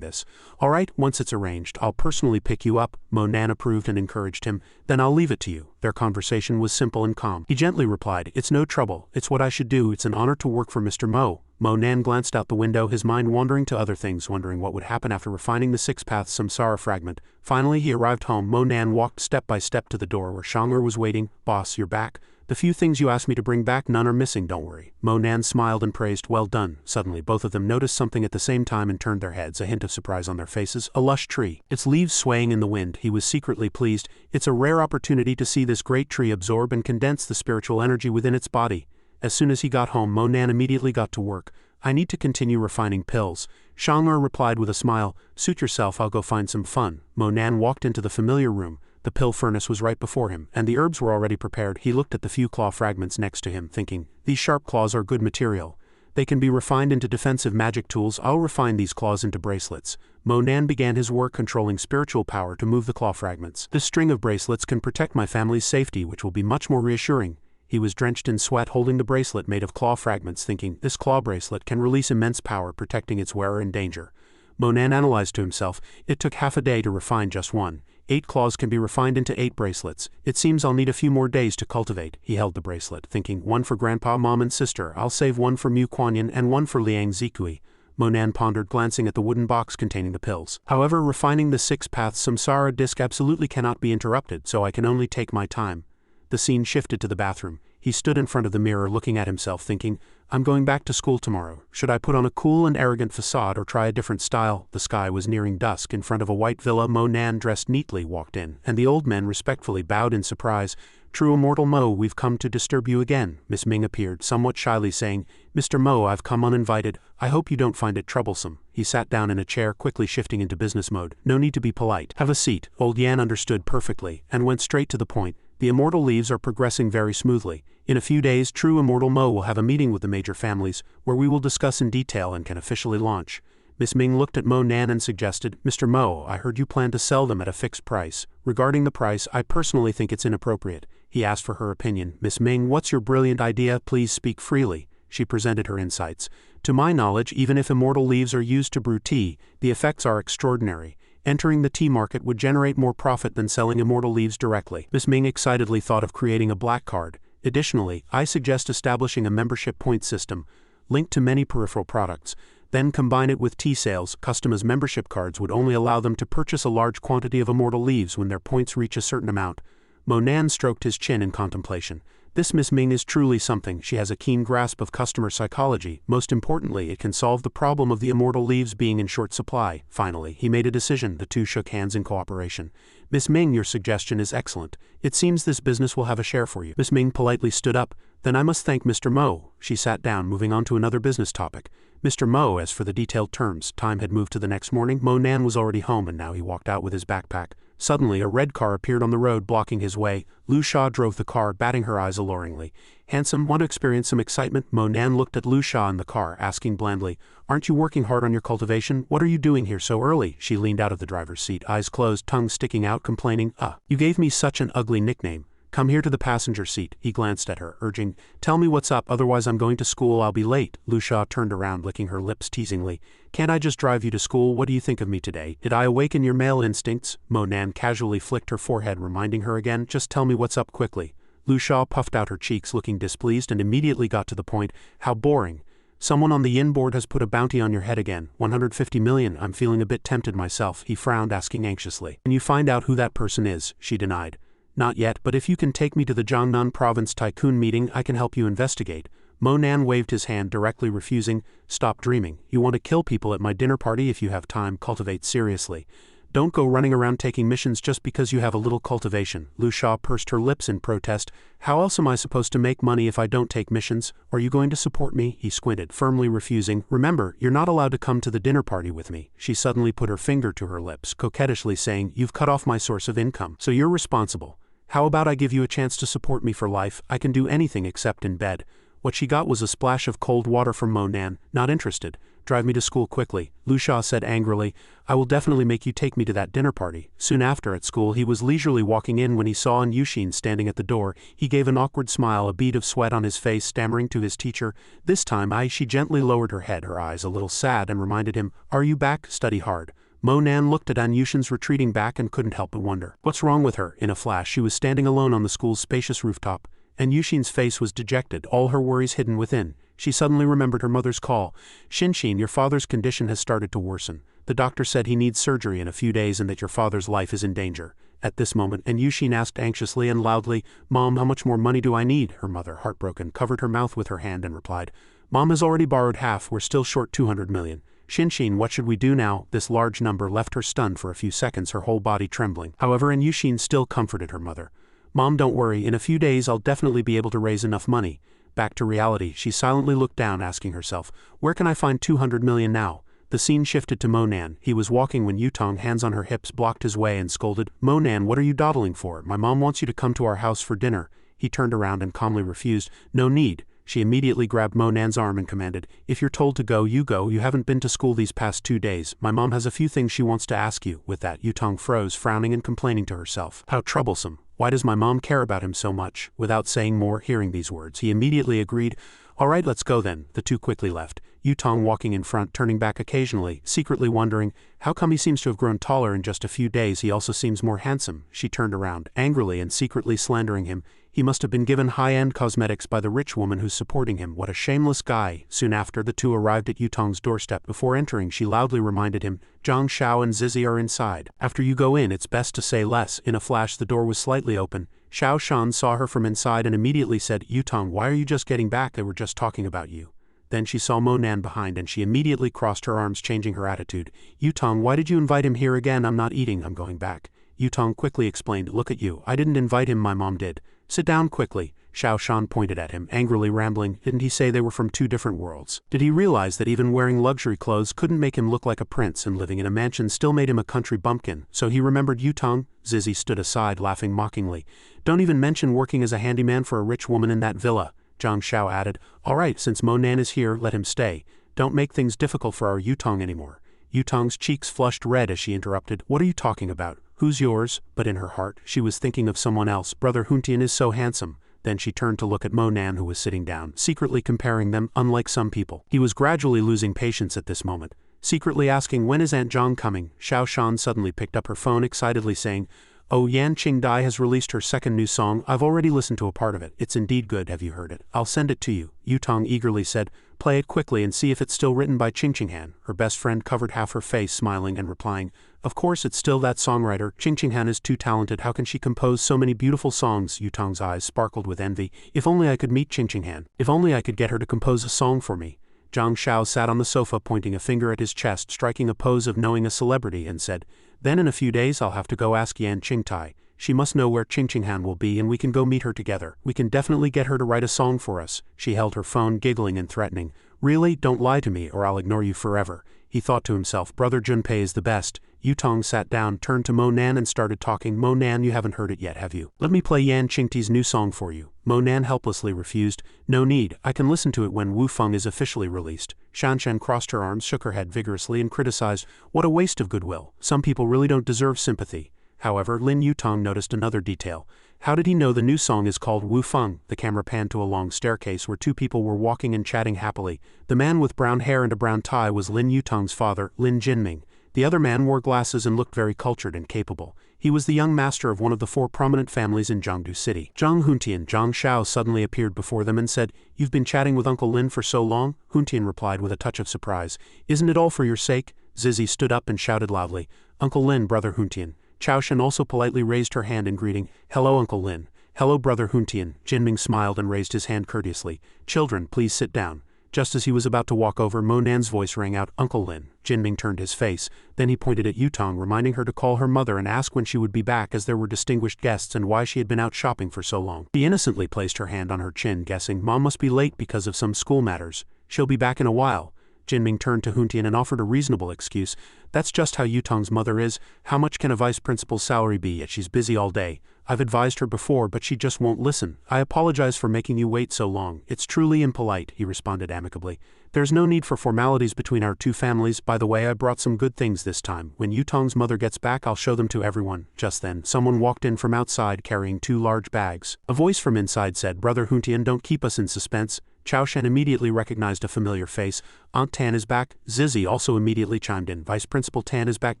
this. All right, once it's arranged, I'll personally pick you up. Mo Nan approved and encouraged him. Then I'll leave it to you. Their conversation was simple and calm. He gently replied, it's no trouble. It's what I should do. It's an honor to work for Mr. Mo. Mo Nan glanced out the window, his mind wandering to other things, wondering what would happen after refining the six-path samsara fragment. Finally, he arrived home. Mo Nan walked step by step to the door where Xianxia was waiting. Boss, you're back. The few things you asked me to bring back, none are missing, don't worry. Mo Nan smiled and praised, well done. Suddenly, both of them noticed something at the same time and turned their heads, a hint of surprise on their faces. A lush tree, its leaves swaying in the wind. He was secretly pleased. It's a rare opportunity to see this great tree absorb and condense the spiritual energy within its body. As soon as he got home, Mo Nan immediately got to work. I need to continue refining pills. Xianxia replied with a smile, suit yourself, I'll go find some fun. Mo Nan walked into the familiar room. The pill furnace was right before him, and the herbs were already prepared. He looked at the few claw fragments next to him, thinking, these sharp claws are good material. They can be refined into defensive magic tools. I'll refine these claws into bracelets. Monan began his work controlling spiritual power to move the claw fragments. This string of bracelets can protect my family's safety, which will be much more reassuring. He was drenched in sweat holding the bracelet made of claw fragments, thinking, this claw bracelet can release immense power, protecting its wearer in danger. Monan analyzed to himself, it took half a day to refine just one. 8 claws can be refined into 8 bracelets. It seems I'll need a few more days to cultivate. He held the bracelet, thinking, one for Grandpa, Mom, and Sister. I'll save one for Mu Kuanyin and one for Liang Zikui. Monan pondered, glancing at the wooden box containing the pills. However, refining the 6-path samsara disc absolutely cannot be interrupted, so I can only take my time. The scene shifted to the bathroom. He stood in front of the mirror looking at himself, thinking, I'm going back to school tomorrow. Should I put on a cool and arrogant facade or try a different style? The sky was nearing dusk. In front of a white villa, Monan, dressed neatly, walked in, and the old men respectfully bowed in surprise. True Immortal Mo, we've come to disturb you again. Miss Ming appeared, somewhat shyly saying, Mr. Mo, I've come uninvited. I hope you don't find it troublesome. He sat down in a chair, quickly shifting into business mode. No need to be polite. Have a seat. Old Yan understood perfectly, and went straight to the point. The immortal leaves are progressing very smoothly. In a few days, True Immortal Mo will have a meeting with the major families, where we will discuss in detail and can officially launch. Miss Ming looked at Mo Nan and suggested, Mr. Mo, I heard you plan to sell them at a fixed price. Regarding the price, I personally think it's inappropriate. He asked for her opinion. Miss Ming, what's your brilliant idea? Please speak freely. She presented her insights. To my knowledge, even if immortal leaves are used to brew tea, the effects are extraordinary. Entering the tea market would generate more profit than selling immortal leaves directly. Miss Ming excitedly thought of creating a black card. Additionally, I suggest establishing a membership point system, linked to many peripheral products. Then combine it with tea sales. Customers' membership cards would only allow them to purchase a large quantity of immortal leaves when their points reach a certain amount. Monan stroked his chin in contemplation. This Miss Ming is truly something. She has a keen grasp of customer psychology. Most importantly, it can solve the problem of the immortal leaves being in short supply. Finally, he made a decision. The two shook hands in cooperation. Miss Ming, your suggestion is excellent. It seems this business will have a share for you. Miss Ming politely stood up. Then I must thank Mr. Mo. She sat down, moving on to another business topic. Mr. Mo, as for the detailed terms, time had moved to the next morning. Mo Nan was already home, and now he walked out with his backpack. Suddenly, a red car appeared on the road, blocking his way. Lu Sha drove the car, batting her eyes alluringly. Handsome, want to experience some excitement? Mo Nan looked at Lu Sha in the car, asking blandly, Aren't you working hard on your cultivation? What are you doing here so early? She leaned out of the driver's seat, eyes closed, tongue sticking out, complaining, You gave me such an ugly nickname. Come here to the passenger seat. He glanced at her, urging, Tell me what's up, otherwise I'm going to school, I'll be late. Lu Sha turned around, licking her lips teasingly. Can't I just drive you to school? What do you think of me today? Did I awaken your male instincts? Mo Nan casually flicked her forehead, reminding her again, Just tell me what's up quickly. Lu Sha puffed out her cheeks, looking displeased, and immediately got to the point. How boring. Someone on the yin board has put a bounty on your head again. 150 million. I'm feeling a bit tempted myself. He frowned, asking anxiously. Can you find out who that person is? She denied. Not yet, but if you can take me to the Jiangnan province tycoon meeting, I can help you investigate. Mo Nan waved his hand, directly refusing. Stop dreaming. You want to kill people at my dinner party? If you have time, cultivate seriously. Don't go running around taking missions just because you have a little cultivation. Lu Sha pursed her lips in protest. How else am I supposed to make money if I don't take missions? Are you going to support me? He squinted, firmly refusing. Remember, you're not allowed to come to the dinner party with me. She suddenly put her finger to her lips, coquettishly saying, You've cut off my source of income, so you're responsible. How about I give you a chance to support me for life? I can do anything except in bed. What she got was a splash of cold water from Mo Nan. Not interested. Drive me to school quickly. Lu Sha said angrily, I will definitely make you take me to that dinner party. Soon after, at school, he was leisurely walking in when he saw An Yushin standing at the door. He gave an awkward smile, a bead of sweat on his face, stammering to his teacher. This time, she gently lowered her head, her eyes a little sad, and reminded him, Are you back? Study hard. Mo Nan looked at An Yushin's retreating back and couldn't help but wonder. What's wrong with her? In a flash, she was standing alone on the school's spacious rooftop. An Yushin's face was dejected, all her worries hidden within. She suddenly remembered her mother's call. Xianxia, your father's condition has started to worsen. The doctor said he needs surgery in a few days and that your father's life is in danger. At this moment, An Yushin asked anxiously and loudly, Mom, how much more money do I need? Her mother, heartbroken, covered her mouth with her hand and replied, Mom has already borrowed half, we're still short 200 million. Xianxia, what should we do now? This large number left her stunned for a few seconds, her whole body trembling. However, An Yushin still comforted her mother. Mom, don't worry, in a few days I'll definitely be able to raise enough money. Back to reality, she silently looked down, asking herself, Where can I find 200 million now? The scene shifted to Mo Nan. He was walking when Yutong, hands on her hips, blocked his way and scolded, Mo Nan, what are you dawdling for? My mom wants you to come to our house for dinner. He turned around and calmly refused. No need. She immediately grabbed Mo Nan's arm and commanded, "If you're told to go, you go. You haven't been to school these past 2 days. My mom has a few things she wants to ask you." With that, Yutong froze, frowning and complaining to herself. How troublesome. Why does my mom care about him so much? Without saying more, hearing these words, he immediately agreed. "All right, let's go then." The two quickly left, Yutong walking in front, turning back occasionally, secretly wondering, how come he seems to have grown taller in just a few days? He also seems more handsome. She turned around, angrily and secretly slandering him. He must have been given high-end cosmetics by the rich woman who's supporting him. What a shameless guy. Soon after, the two arrived at Yutong's doorstep. Before entering, she loudly reminded him, "Zhang Xiao and Zizi are inside. After you go in, it's best to say less." In a flash, the door was slightly open. Xiao Shan saw her from inside and immediately said, "Yutong, why are you just getting back? They were just talking about you." Then she saw Mo Nan behind and she immediately crossed her arms, changing her attitude. "Yutong, why did you invite him here again? I'm not eating, I'm going back." Yutong quickly explained, "Look at you, I didn't invite him, my mom did. Sit down quickly." Xiao Shan pointed at him, angrily rambling, "Didn't he say they were from 2 different worlds? Did he realize that even wearing luxury clothes couldn't make him look like a prince, and living in a mansion still made him a country bumpkin? So he remembered Yutong?" Zizi stood aside, laughing mockingly. "Don't even mention working as a handyman for a rich woman in that villa." Zhang Xiao added, "All right, since Mo Nan is here, let him stay. Don't make things difficult for our Yutong anymore." Yutong's cheeks flushed red as she interrupted, "What are you talking about? Who's yours?" But in her heart, she was thinking of someone else. "Brother Huntian is so handsome." Then she turned to look at Mo Nan, who was sitting down, secretly comparing them, unlike some people. He was gradually losing patience at this moment, secretly asking, "When is Aunt Zhang coming?" Xiao Shan suddenly picked up her phone, excitedly saying, "Oh, Yan Qingdai has released her second new song. I've already listened to a part of it. It's indeed good. Have you heard it? I'll send it to you." Yutong eagerly said, "Play it quickly and see if it's still written by Qingqinghan." Her best friend covered half her face, smiling and replying, "Of course it's still that songwriter. Qingqinghan is too talented. How can she compose so many beautiful songs?" Yutong's eyes sparkled with envy. "If only I could meet Qingqinghan. If only I could get her to compose a song for me." Zhang Xiao sat on the sofa, pointing a finger at his chest, striking a pose of knowing a celebrity, and said, "Then in a few days I'll have to go ask Yan Qingtai. She must know where Qingqinghan will be and we can go meet her together. We can definitely get her to write a song for us." She held her phone, giggling and threatening. "Really? Don't lie to me or I'll ignore you forever." He thought to himself, Brother Junpei is the best. Yutong sat down, turned to Mo Nan and started talking. "Mo Nan, you haven't heard it yet, have you? Let me play Yan Qingti's new song for you." Mo Nan helplessly refused. "No need, I can listen to it when Wu Feng is officially released." Xianxia crossed her arms, shook her head vigorously and criticized, "What a waste of goodwill. Some people really don't deserve sympathy." However, Lin Yutong noticed another detail. How did he know the new song is called Wu Feng? The camera panned to a long staircase where 2 people were walking and chatting happily. The man with brown hair and a brown tie was Lin Yutong's father, Lin Jinming. The other man wore glasses and looked very cultured and capable. He was the young master of one of the 4 prominent families in Jiangdu City. Zhang Huntian. Zhang Xiao suddenly appeared before them and said, "You've been chatting with Uncle Lin for so long?" Huntian replied with a touch of surprise, "Isn't it all for your sake?" Zizi stood up and shouted loudly, "Uncle Lin, Brother Huntian." Chao Shen also politely raised her hand in greeting, "Hello, Uncle Lin." "Hello, Brother Huntian." Jinming smiled and raised his hand courteously. "Children, please sit down." Just as he was about to walk over, Mo Nan's voice rang out, "Uncle Lin." Jinming turned his face. Then he pointed at Yutong, reminding her to call her mother and ask when she would be back, as there were distinguished guests and why she had been out shopping for so long. She innocently placed her hand on her chin, guessing Mom must be late because of some school matters. "She'll be back in a while." Jinming turned to Huntian and offered a reasonable excuse. "That's just how Yutong's mother is. How much can a vice principal's salary be, yet she's busy all day? I've advised her before, but she just won't listen. I apologize for making you wait so long. It's truly impolite," he responded amicably. "There's no need for formalities between our 2 families. By the way, I brought some good things this time. When Yutong's mother gets back, I'll show them to everyone." Just then, someone walked in from outside carrying 2 large bags. A voice from inside said, "Brother Huntian, don't keep us in suspense." Chao Shen immediately recognized a familiar face. "Aunt Tan is back." Zizi also immediately chimed in. "Vice Principal Tan is back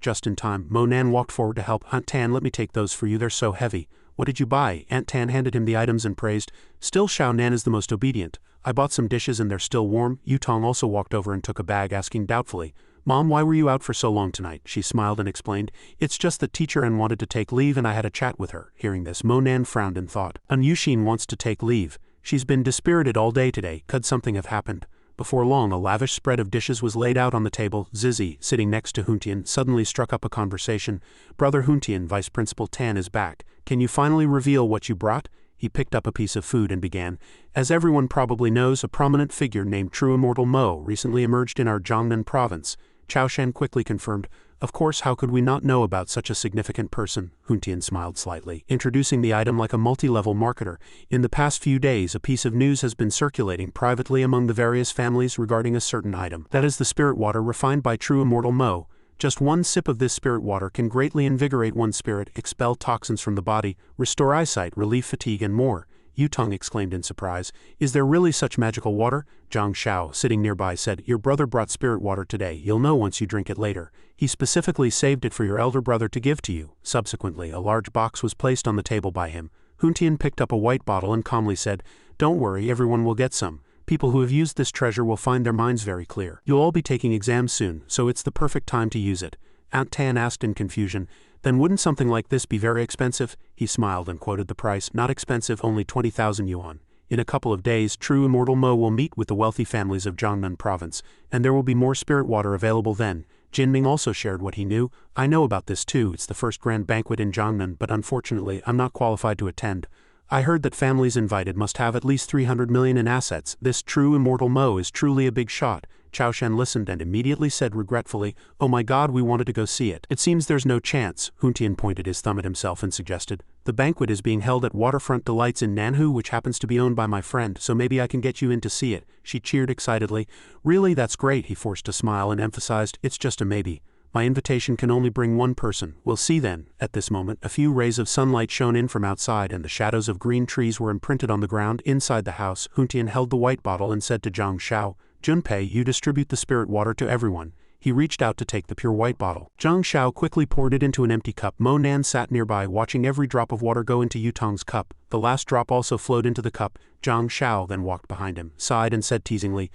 just in time." Mo Nan walked forward to help. "Aunt Tan, let me take those for you. They're so heavy." "What did you buy?" Aunt Tan handed him the items and praised. "Still Xiao Nan is the most obedient. I bought some dishes and they're still warm." Yutong also walked over and took a bag, asking doubtfully, "Mom, why were you out for so long tonight?" She smiled and explained, "It's just that Teacher N wanted to take leave and I had a chat with her." Hearing this, Mo Nan frowned and thought, "An Yushin wants to take leave. She's been dispirited all day today. Could something have happened?" Before long, a lavish spread of dishes was laid out on the table. Zizi, sitting next to Huntian, suddenly struck up a conversation. "Brother Huntian, Vice Principal Tan is back. Can you finally reveal what you brought?" He picked up a piece of food and began. "As everyone probably knows, a prominent figure named True Immortal Mo recently emerged in our Jiangnan province." Chao Shen quickly confirmed, Of course, how could we not know about such a significant person? Huntian smiled slightly, introducing the item like a multi-level marketer. In the past few days, a piece of news has been circulating privately among the various families regarding a certain item. That is the spirit water refined by true immortal Mo. Just one sip of this spirit water can greatly invigorate one's spirit, expel toxins from the body, restore eyesight, relieve fatigue, and more. Yutong exclaimed in surprise. Is there really such magical water? Zhang Xiao, sitting nearby, said, Your brother brought spirit water today. You'll know once you drink it later. He specifically saved it for your elder brother to give to you. Subsequently, a large box was placed on the table by him. Huntian picked up a white bottle and calmly said, Don't worry, everyone will get some. People who have used this treasure will find their minds very clear. You'll all be taking exams soon, so it's the perfect time to use it. Aunt Tan asked in confusion, Then wouldn't something like this be very expensive? He smiled and quoted the price. Not expensive, only 20,000 yuan. In a couple of days, true immortal Mo will meet with the wealthy families of Jiangnan province, and there will be more spirit water available then. Jinming also shared what he knew. I know about this too, it's the first grand banquet in Jiangnan, but unfortunately, I'm not qualified to attend. I heard that families invited must have at least 300 million in assets. This true immortal Mo is truly a big shot. Chao Shen listened and immediately said regretfully, Oh my god, we wanted to go see it. It seems there's no chance. Huntian pointed his thumb at himself and suggested, The banquet is being held at Waterfront Delights in Manhua, which happens to be owned by my friend, so maybe I can get you in to see it. She cheered excitedly. Really, that's great, he forced a smile and emphasized, It's just a maybe. My invitation can only bring one person. We'll see then. At this moment, a few rays of sunlight shone in from outside and the shadows of green trees were imprinted on the ground inside the house. Huntian held the white bottle and said to Zhang Xiao, Junpei, you distribute the spirit water to everyone. He reached out to take the pure white bottle. Zhang Xiao quickly poured it into an empty cup. Mo Nan sat nearby watching every drop of water go into Yutong's cup. The last drop also flowed into the cup. Zhang Xiao then walked behind him, sighed and said teasingly,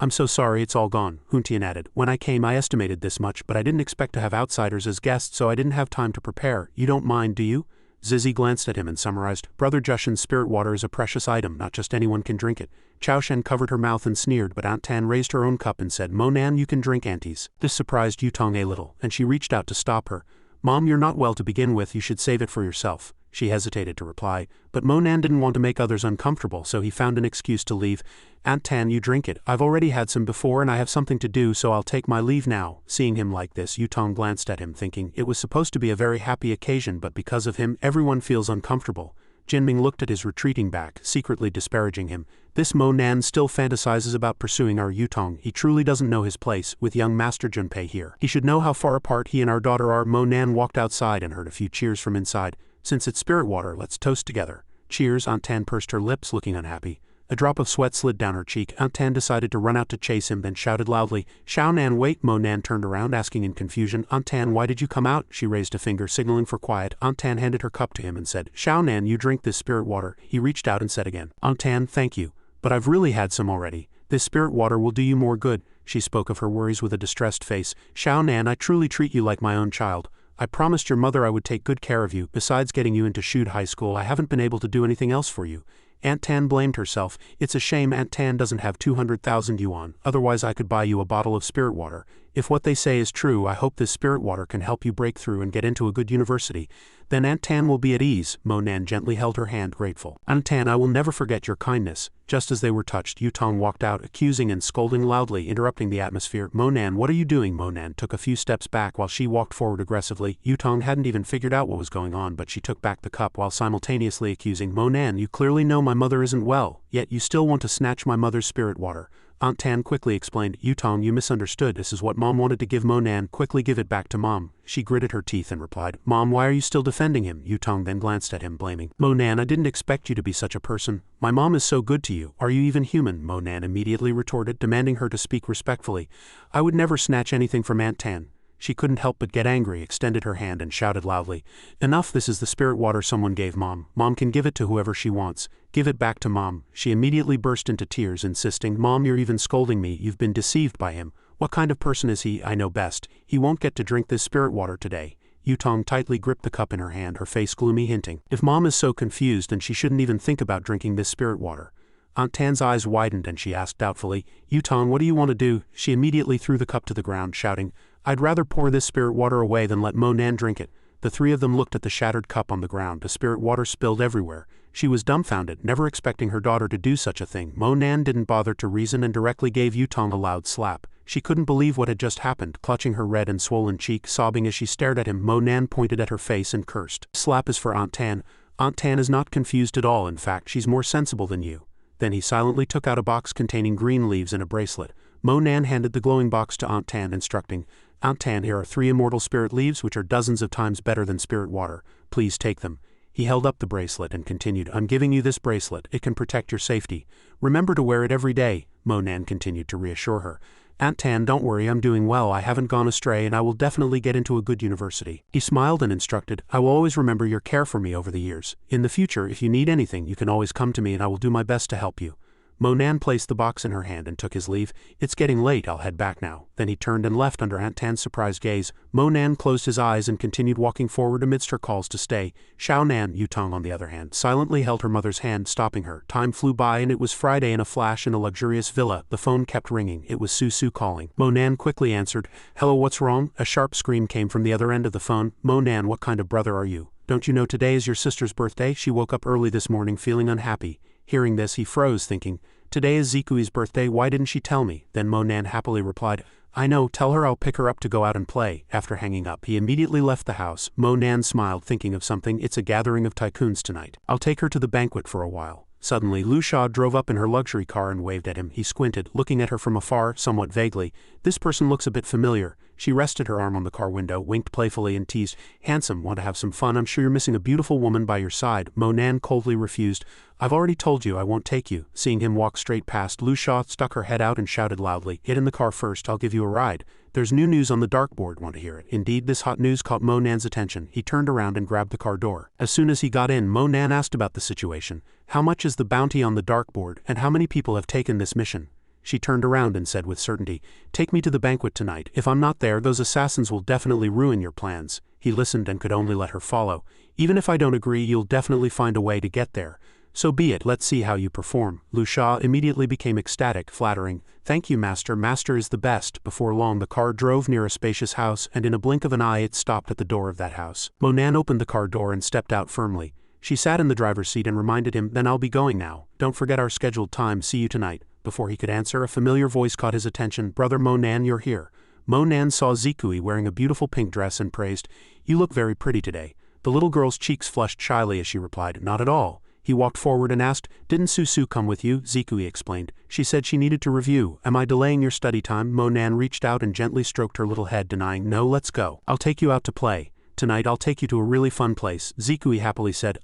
I'm so sorry it's all gone. Huntian added, When I came I estimated this much, but I didn't expect to have outsiders as guests, so I didn't have time to prepare. You don't mind, do you? Zizi glanced at him and summarized, Brother Jushin's spirit water is a precious item, not just anyone can drink it. Chao Shen covered her mouth and sneered, but Aunt Tan raised her own cup and said, Mo Nan, you can drink, aunties. This surprised Yutong a little, and she reached out to stop her. Mom, you're not well to begin with, you should save it for yourself. She hesitated to reply, but Mo Nan didn't want to make others uncomfortable, so he found an excuse to leave. Aunt Tan, you drink it. I've already had some before and I have something to do, so I'll take my leave now. Seeing him like this, Yutong glanced at him thinking, it was supposed to be a very happy occasion, but because of him, everyone feels uncomfortable. Jinming looked at his retreating back, secretly disparaging him. This Mo Nan still fantasizes about pursuing our Yutong. He truly doesn't know his place, with young Master Junpei here. He should know how far apart he and our daughter are. Mo Nan walked outside and heard a few cheers from inside. Since it's spirit water, let's toast together. Cheers. Aunt Tan pursed her lips, looking unhappy. A drop of sweat slid down her cheek. Aunt Tan decided to run out to chase him, then shouted loudly, Xiao Nan, wait! Mo Nan turned around, asking in confusion, Aunt Tan, why did you come out? She raised a finger, signaling for quiet. Aunt Tan handed her cup to him and said, Xiao Nan, you drink this spirit water. He reached out and said again, Aunt Tan, thank you. But I've really had some already. This spirit water will do you more good. She spoke of her worries with a distressed face. Xiao Nan, I truly treat you like my own child. I promised your mother I would take good care of you. Besides getting you into Shude High School, I haven't been able to do anything else for you. Aunt Tan blamed herself. It's a shame Aunt Tan doesn't have 200,000 yuan, otherwise I could buy you a bottle of spirit water. If what they say is true, I hope this spirit water can help you break through and get into a good university. Then Aunt Tan will be at ease. Mo Nan gently held her hand, grateful. Aunt Tan, I will never forget your kindness. Just as they were touched, Yutong walked out, accusing and scolding loudly, interrupting the atmosphere. Mo Nan, what are you doing? Mo Nan took a few steps back while she walked forward aggressively. Yutong hadn't even figured out what was going on, but she took back the cup while simultaneously accusing, Mo Nan, you clearly know my mother isn't well, yet you still want to snatch my mother's spirit water. Aunt Tan quickly explained, Yutong, you misunderstood. This is what Mom wanted to give Mo Nan. Quickly give it back to Mom. She gritted her teeth and replied, Mom, why are you still defending him? Yutong then glanced at him, blaming. Mo Nan, I didn't expect you to be such a person. My mom is so good to you. Are you even human? Mo Nan immediately retorted, demanding her to speak respectfully. I would never snatch anything from Aunt Tan. She couldn't help but get angry, extended her hand and shouted loudly, Enough, this is the spirit water someone gave Mom. Mom can give it to whoever she wants. Give it back to Mom. She immediately burst into tears, insisting, Mom, you're even scolding me. You've been deceived by him. What kind of person is he? I know best. He won't get to drink this spirit water today. Yutong tightly gripped the cup in her hand, her face gloomy, hinting, If Mom is so confused, then she shouldn't even think about drinking this spirit water. Aunt Tan's eyes widened and she asked doubtfully, Yutong, what do you want to do? She immediately threw the cup to the ground, shouting, I'd rather pour this spirit water away than let Mo Nan drink it. The three of them looked at the shattered cup on the ground. The spirit water spilled everywhere. She was dumbfounded, never expecting her daughter to do such a thing. Mo Nan didn't bother to reason and directly gave Yutong a loud slap. She couldn't believe what had just happened, clutching her red and swollen cheek, sobbing as she stared at him. Mo Nan pointed at her face and cursed. "Slap is for Aunt Tan. Aunt Tan is not confused at all, in fact she's more sensible than you." Then he silently took out a box containing green leaves and a bracelet. Mo Nan handed the glowing box to Aunt Tan, instructing, "Aunt Tan, here are 3 immortal spirit leaves which are dozens of times better than spirit water. Please take them." He held up the bracelet and continued, "I'm giving you this bracelet. It can protect your safety. Remember to wear it every day," Mo Nan continued to reassure her. "Aunt Tan, don't worry, I'm doing well, I haven't gone astray, and I will definitely get into a good university." He smiled and instructed, "I will always remember your care for me over the years. In the future, if you need anything, you can always come to me and I will do my best to help you." Mo Nan placed the box in her hand and took his leave. "It's getting late, I'll head back now." Then he turned and left under Aunt Tan's surprised gaze. Mo Nan closed his eyes and continued walking forward amidst her calls to stay. Xiao Nan, Yutong on the other hand, silently held her mother's hand, stopping her. Time flew by and it was Friday in a flash in a luxurious villa. The phone kept ringing. It was Su calling. Mo Nan quickly answered. "Hello, what's wrong?" A sharp scream came from the other end of the phone. "Mo Nan, what kind of brother are you? Don't you know today is your sister's birthday? She woke up early this morning feeling unhappy." Hearing this, he froze, thinking, "Today is Zikui's birthday, why didn't she tell me?" Then Mo Nan happily replied, "I know, tell her I'll pick her up to go out and play." After hanging up, he immediately left the house. Mo Nan smiled, thinking of something. "It's a gathering of tycoons tonight. I'll take her to the banquet for a while." Suddenly, Lu Sha drove up in her luxury car and waved at him. He squinted, looking at her from afar, somewhat vaguely. "This person looks a bit familiar." She rested her arm on the car window, winked playfully and teased, "Handsome, want to have some fun? I'm sure you're missing a beautiful woman by your side." Mo Nan coldly refused. "I've already told you I won't take you." Seeing him walk straight past, Lu Sha stuck her head out and shouted loudly, "Get in the car first, I'll give you a ride. There's new news on the dartboard, want to hear it?" Indeed, this hot news caught Mo Nan's attention. He turned around and grabbed the car door. As soon as he got in, Mo Nan asked about the situation. "How much is the bounty on the dartboard, and how many people have taken this mission?" She turned around and said with certainty, "Take me to the banquet tonight. If I'm not there, those assassins will definitely ruin your plans." He listened and could only let her follow. "Even if I don't agree, you'll definitely find a way to get there. So be it, let's see how you perform." Lu Sha immediately became ecstatic, flattering, "Thank you, master, master is the best." Before long the car drove near a spacious house, and in a blink of an eye it stopped at the door of that house. Mo Nan opened the car door and stepped out firmly. She sat in the driver's seat and reminded him, "Then I'll be going now. Don't forget our scheduled time, see you tonight." Before he could answer, a familiar voice caught his attention. "Brother Mo Nan, you're here." Mo Nan saw Zikui wearing a beautiful pink dress and praised, "You look very pretty today." The little girl's cheeks flushed shyly as she replied, "Not at all." He walked forward and asked, "Didn't Su come with you?" Zikui explained. "She said she needed to review. Am I delaying your study time?" Mo Nan reached out and gently stroked her little head, denying, "No, let's go. I'll take you out to play. Tonight I'll take you to a really fun place." Zikui happily said,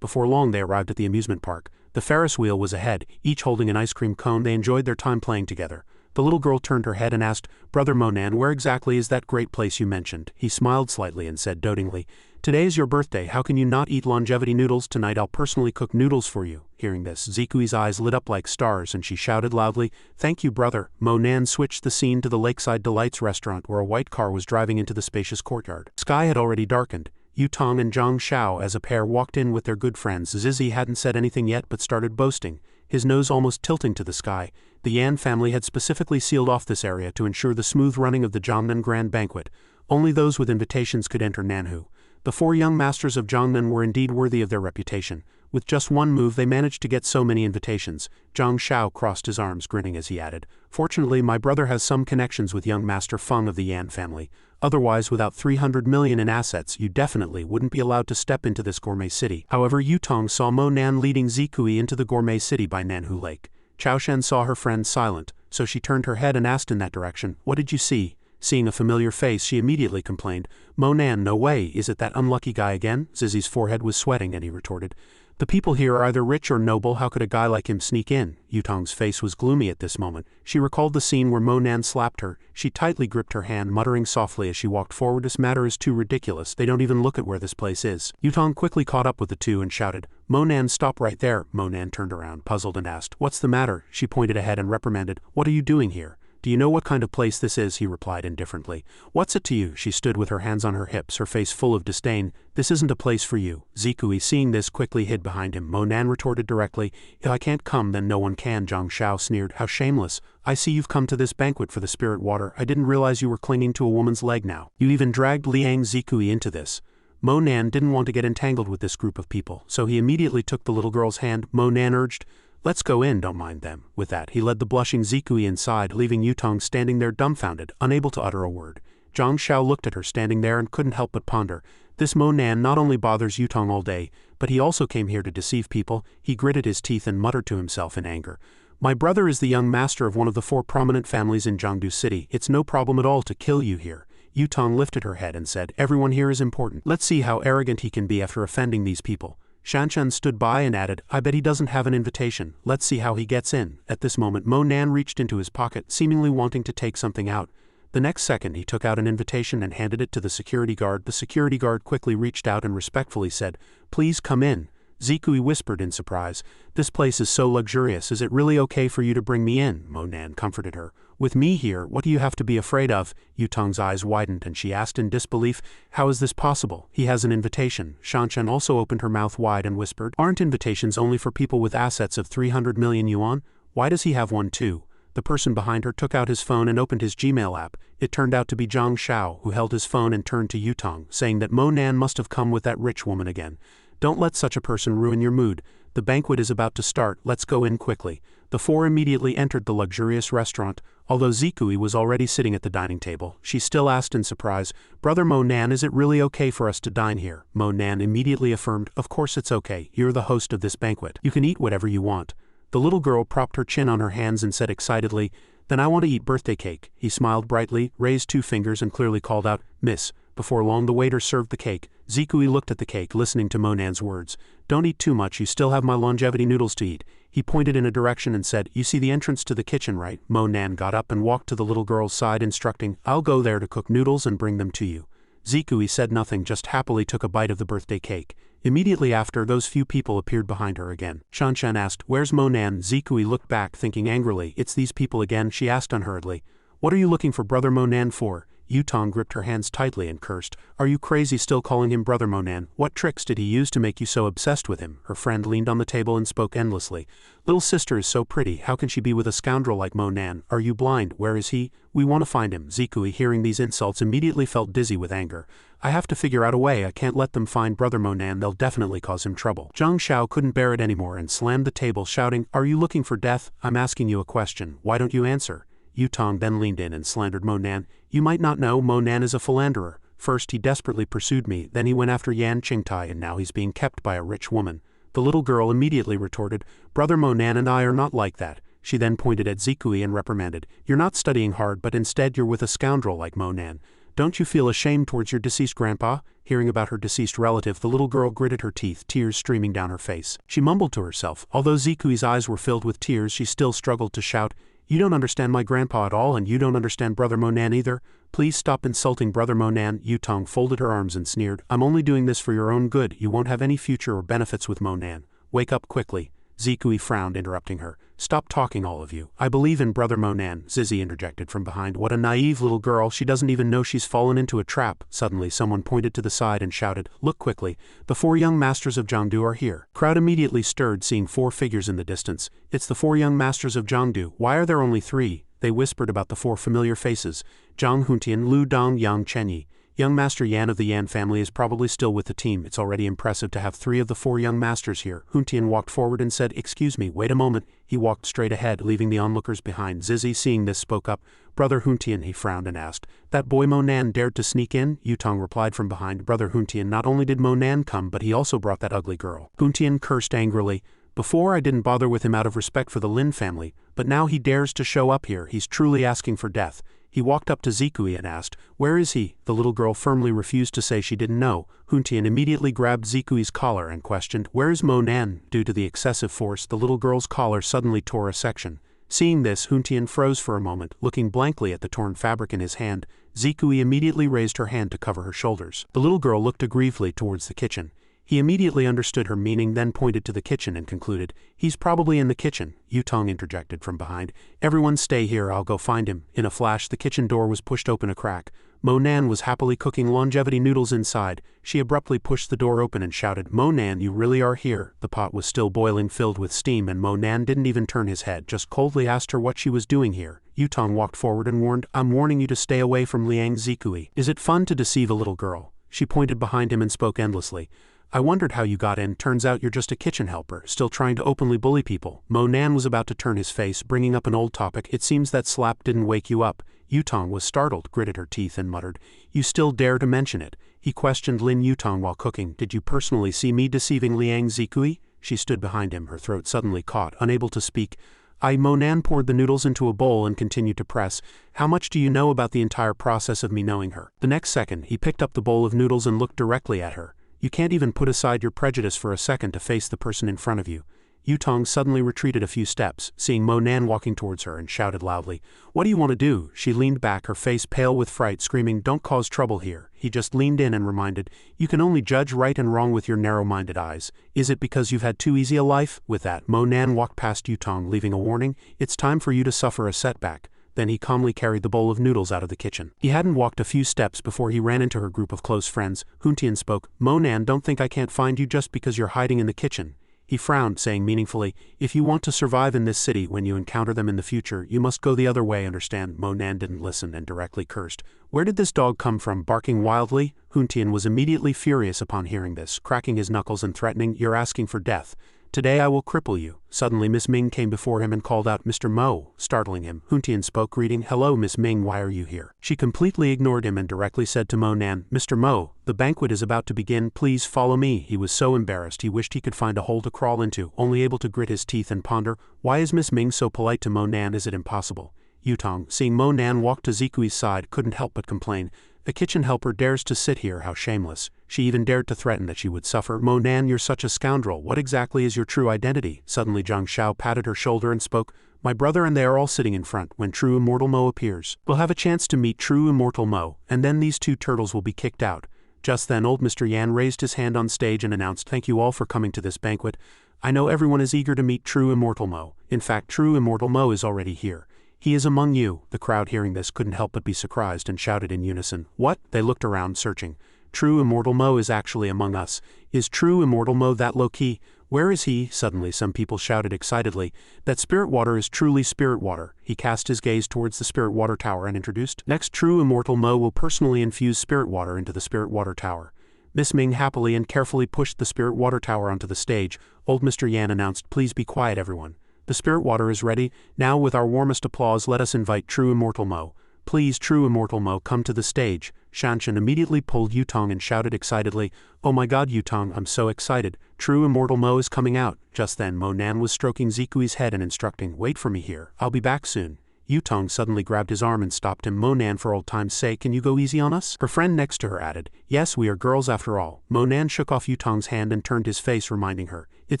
Before long they arrived at the amusement park. The Ferris wheel was ahead, each holding an ice cream cone. They enjoyed their time playing together. The little girl turned her head and asked, "Brother Mo Nan, where exactly is that great place you mentioned?" He smiled slightly and said dotingly, "Today is your birthday, how can you not eat longevity noodles? Tonight I'll personally cook noodles for you." Hearing this, Zikui's eyes lit up like stars and she shouted loudly, "Thank you, brother." Mo Nan switched the scene to the Lakeside Delights restaurant where a white car was driving into the spacious courtyard. Sky had already darkened. Yutong and Zhang Xiao as a pair walked in with their good friends. Zizi hadn't said anything yet but started boasting, his nose almost tilting to the sky. The Yan family had specifically sealed off this area to ensure the smooth running of the Jiangnan Grand Banquet. Only those with invitations could enter Manhua. The 4 young masters of Jiangnan were indeed worthy of their reputation. With just one move they managed to get so many invitations. Zhang Xiao crossed his arms, grinning as he added, "Fortunately my brother has some connections with young Master Feng of the Yan family. Otherwise, without 300 million in assets, you definitely wouldn't be allowed to step into this gourmet city." However, Yutong saw Mo Nan leading Zikui into the gourmet city by Nanhu Lake. Chaoshen saw her friend silent, so she turned her head and asked in that direction, "What did you see?" Seeing a familiar face, she immediately complained, "Mo Nan, no way, is it that unlucky guy again?" Zizi's forehead was sweating and he retorted, "The people here are either rich or noble, how could a guy like him sneak in?" Yutong's face was gloomy at this moment. She recalled the scene where Mo Nan slapped her. She tightly gripped her hand, muttering softly as she walked forward, "This matter is too ridiculous, they don't even look at where this place is." Yutong quickly caught up with the two and shouted, "Mo Nan, stop right there." Mo Nan turned around, puzzled, and asked, "What's the matter?" She pointed ahead and reprimanded, "What are you doing here?" "Do you know what kind of place this is?" he replied indifferently. "What's it to you?" She stood with her hands on her hips, her face full of disdain. "This isn't a place for you." Zikui, seeing this, quickly hid behind him. Mo Nan retorted directly, "If I can't come, then no one can." Zhang Xiao sneered, "How shameless. I see you've come to this banquet for the spirit water. I didn't realize you were clinging to a woman's leg now. You even dragged Liang Zikui into this." Mo Nan didn't want to get entangled with this group of people, so he immediately took the little girl's hand. Mo Nan urged, Let's go in, don't mind them. With that, he led the blushing Zikui inside, leaving Yutong standing there dumbfounded, unable to utter a word. Zhang looked at her standing there and couldn't help but ponder. This Mo Nan not only bothers Yutong all day, but he also came here to deceive people. He gritted his teeth and muttered to himself in anger. My brother is the young master of one of the 4 prominent families in Jiangdu City. It's no problem at all to kill you here. Yutong lifted her head and said, everyone here is important. Let's see how arrogant he can be after offending these people. Xianxia stood by and added, I bet he doesn't have an invitation. Let's see how he gets in. At this moment Mo Nan reached into his pocket, seemingly wanting to take something out. The next second he took out an invitation and handed it to the security guard. The security guard quickly reached out and respectfully said, please come in. Zikui whispered in surprise, this place is so luxurious, is it really okay for you to bring me in? Mo Nan comforted her. With me here, what do you have to be afraid of? Yutong's eyes widened and she asked in disbelief, how is this possible? He has an invitation. Xianxia also opened her mouth wide and whispered, aren't invitations only for people with assets of 300 million yuan? Why does he have one too? The person behind her took out his phone and opened his Gmail app. It turned out to be Zhang, who held his phone and turned to Yutong, saying that Mo Nan must have come with that rich woman again. Don't let such a person ruin your mood. The banquet is about to start, let's go in quickly. The 4 immediately entered the luxurious restaurant. Although Zikui was already sitting at the dining table, she still asked in surprise, Brother Mo Nan, is it really okay for us to dine here? Mo Nan immediately affirmed, of course it's okay, you're the host of this banquet. You can eat whatever you want. The little girl propped her chin on her hands and said excitedly, then I want to eat birthday cake. He smiled brightly, raised 2 fingers and clearly called out, Miss. Before long the waiter served the cake. Zikui looked at the cake, listening to Mo Nan's words. Don't eat too much, you still have my longevity noodles to eat. He pointed in a direction and said, you see the entrance to the kitchen, right? Mo Nan got up and walked to the little girl's side, instructing, I'll go there to cook noodles and bring them to you. Zikui said nothing, just happily took a bite of the birthday cake. Immediately after, those few people appeared behind her again. Xianxia asked, where's Mo Nan? Zikui looked back, thinking angrily, it's these people again. She asked unhurriedly, what are you looking for Brother Mo Nan for? Yutong gripped her hands tightly and cursed, are you crazy still calling him Brother Mo Nan? What tricks did he use to make you so obsessed with him? Her friend leaned on the table and spoke endlessly. Little sister is so pretty, how can she be with a scoundrel like Mo Nan? Are you blind? Where is he? We want to find him. Zikui, hearing these insults, immediately felt dizzy with anger. I have to figure out a way, I can't let them find Brother Mo Nan, they'll definitely cause him trouble. Zhang couldn't bear it anymore and slammed the table, shouting, are you looking for death? I'm asking you a question, why don't you answer? Yutong then leaned in and slandered Mo Nan. You might not know, Mo Nan is a philanderer. First he desperately pursued me, then he went after Yan Qingtai, and now he's being kept by a rich woman. The little girl immediately retorted, Brother Mo Nan and I are not like that. She then pointed at Zikui and reprimanded, you're not studying hard, but instead you're with a scoundrel like Mo Nan. Don't you feel ashamed towards your deceased grandpa? Hearing about her deceased relative, the little girl gritted her teeth, tears streaming down her face. She mumbled to herself. Although Zikui's eyes were filled with tears, she still struggled to shout, you don't understand my grandpa at all, and you don't understand Brother Mo Nan either. Please stop insulting Brother Mo Nan. Yutong folded her arms and sneered, I'm only doing this for your own good. You won't have any future or benefits with Mo Nan. Wake up quickly. Zikui frowned, interrupting her. Stop talking, all of you. I believe in Brother Mo Nan, Zizi interjected from behind. What a naive little girl, she doesn't even know she's fallen into a trap. Suddenly someone pointed to the side and shouted, look quickly, the 4 young masters of Jiangdu are here. Crowd immediately stirred, seeing 4 figures in the distance. It's the 4 young masters of Jiangdu. Why are there only 3? They whispered about the 4 familiar faces. Zhang Huntian, Lu Dong, Yang Chenyi. Young Master Yan of the Yan family is probably still with the team. It's already impressive to have 3 of the 4 young masters here. Huntian walked forward and said, excuse me, wait a moment. He walked straight ahead, leaving the onlookers behind. Zizi, seeing this, spoke up. Brother Huntian, he frowned and asked, that boy Mo Nan dared to sneak in? Yutong replied from behind, Brother Huntian, not only did Mo Nan come, but he also brought that ugly girl. Huntian cursed angrily. Before I didn't bother with him out of respect for the Lin family, but now he dares to show up here. He's truly asking for death. He walked up to Zikui and asked, where is he? The little girl firmly refused to say she didn't know. Huntian immediately grabbed Zikui's collar and questioned, where is Mo Nan? Due to the excessive force, the little girl's collar suddenly tore a section. Seeing this, Huntian froze for a moment, looking blankly at the torn fabric in his hand. Zikui immediately raised her hand to cover her shoulders. The little girl looked aggrievedly towards the kitchen. He immediately understood her meaning, then pointed to the kitchen and concluded, he's probably in the kitchen. Yutong interjected from behind, everyone stay here, I'll go find him. In a flash, the kitchen door was pushed open a crack. Mo Nan was happily cooking longevity noodles inside. She abruptly pushed the door open and shouted, Mo Nan, you really are here. The pot was still boiling, filled with steam, and Mo Nan didn't even turn his head, just coldly asked her what she was doing here. Yutong walked forward and warned, I'm warning you to stay away from Liang Zikui. Is it fun to deceive a little girl? She pointed behind him and spoke endlessly. I wondered how you got in, turns out you're just a kitchen helper, still trying to openly bully people. Monan was about to turn his face, bringing up an old topic. It seems that slap didn't wake you up. Yutong was startled, gritted her teeth and muttered, "You still dare to mention it?" He questioned Lin Yutong while cooking. "Did you personally see me deceiving Liang Zikui?" She stood behind him, her throat suddenly caught, unable to speak. Monan poured the noodles into a bowl and continued to press. "How much do you know about the entire process of me knowing her?" The next second, he picked up the bowl of noodles and looked directly at her. "You can't even put aside your prejudice for a second to face the person in front of you." Yutong suddenly retreated a few steps, seeing Monan walking towards her, and shouted loudly, "What do you want to do?" She leaned back, her face pale with fright, screaming, "Don't cause trouble here." He just leaned in and reminded, "You can only judge right and wrong with your narrow-minded eyes. Is it because you've had too easy a life?" With that, Monan walked past Yutong, leaving a warning, "It's time for you to suffer a setback." Then he calmly carried the bowl of noodles out of the kitchen. He hadn't walked a few steps before he ran into her group of close friends. Huntian spoke, "Monan, don't think I can't find you just because you're hiding in the kitchen." He frowned, saying meaningfully, "If you want to survive in this city when you encounter them in the future, you must go the other way, understand?" Monan didn't listen and directly cursed. "Where did this dog come from, barking wildly?" Huntian was immediately furious upon hearing this, cracking his knuckles and threatening, "You're asking for death. Today I will cripple you." Suddenly Miss Ming came before him and called out, "Mr. Mo," startling him. Huntian spoke, greeting, "Hello, Miss Ming, why are you here?" She completely ignored him and directly said to Monan, "Mr. Mo, the banquet is about to begin, please follow me." He was so embarrassed he wished he could find a hole to crawl into, only able to grit his teeth and ponder, why is Miss Ming so polite to Monan? Is it impossible? Yutong, seeing Monan walk to Zikui's side, couldn't help but complain, "A kitchen helper dares to sit here, how shameless." She even dared to threaten that she would suffer. "Monan, you're such a scoundrel. What exactly is your true identity?" Suddenly Zhang Xiao patted her shoulder and spoke, "My brother and they are all sitting in front. When true Immortal Mo appears, we'll have a chance to meet true Immortal Mo, and then these two turtles will be kicked out." Just then old Mr. Yan raised his hand on stage and announced, "Thank you all for coming to this banquet. I know everyone is eager to meet true Immortal Mo. In fact, true Immortal Mo is already here. He is among you." The crowd hearing this couldn't help but be surprised and shouted in unison, "What?" They looked around, searching. "True Immortal Mo is actually among us. Is true Immortal Mo that low-key? Where is he?" Suddenly some people shouted excitedly, "That spirit water is truly spirit water." He cast his gaze towards the spirit water tower and introduced, "Next, true Immortal Mo will personally infuse spirit water into the spirit water tower." Miss Ming happily and carefully pushed the spirit water tower onto the stage. Old Mr. Yan announced, "Please be quiet, everyone. The spirit water is ready. Now with our warmest applause let us invite true Immortal Mo. Please, true Immortal Mo, come to the stage." Xianxia immediately pulled Yutong and shouted excitedly, "Oh my god, Yutong, I'm so excited. True Immortal Mo is coming out." Just then Monan was stroking Zikui's head and instructing, "Wait for me here. I'll be back soon." Yutong suddenly grabbed his arm and stopped him. "Monan, for old time's sake, can you go easy on us?" Her friend next to her added, "Yes, we are girls after all." Monan shook off Yutong's hand and turned his face, reminding her, "It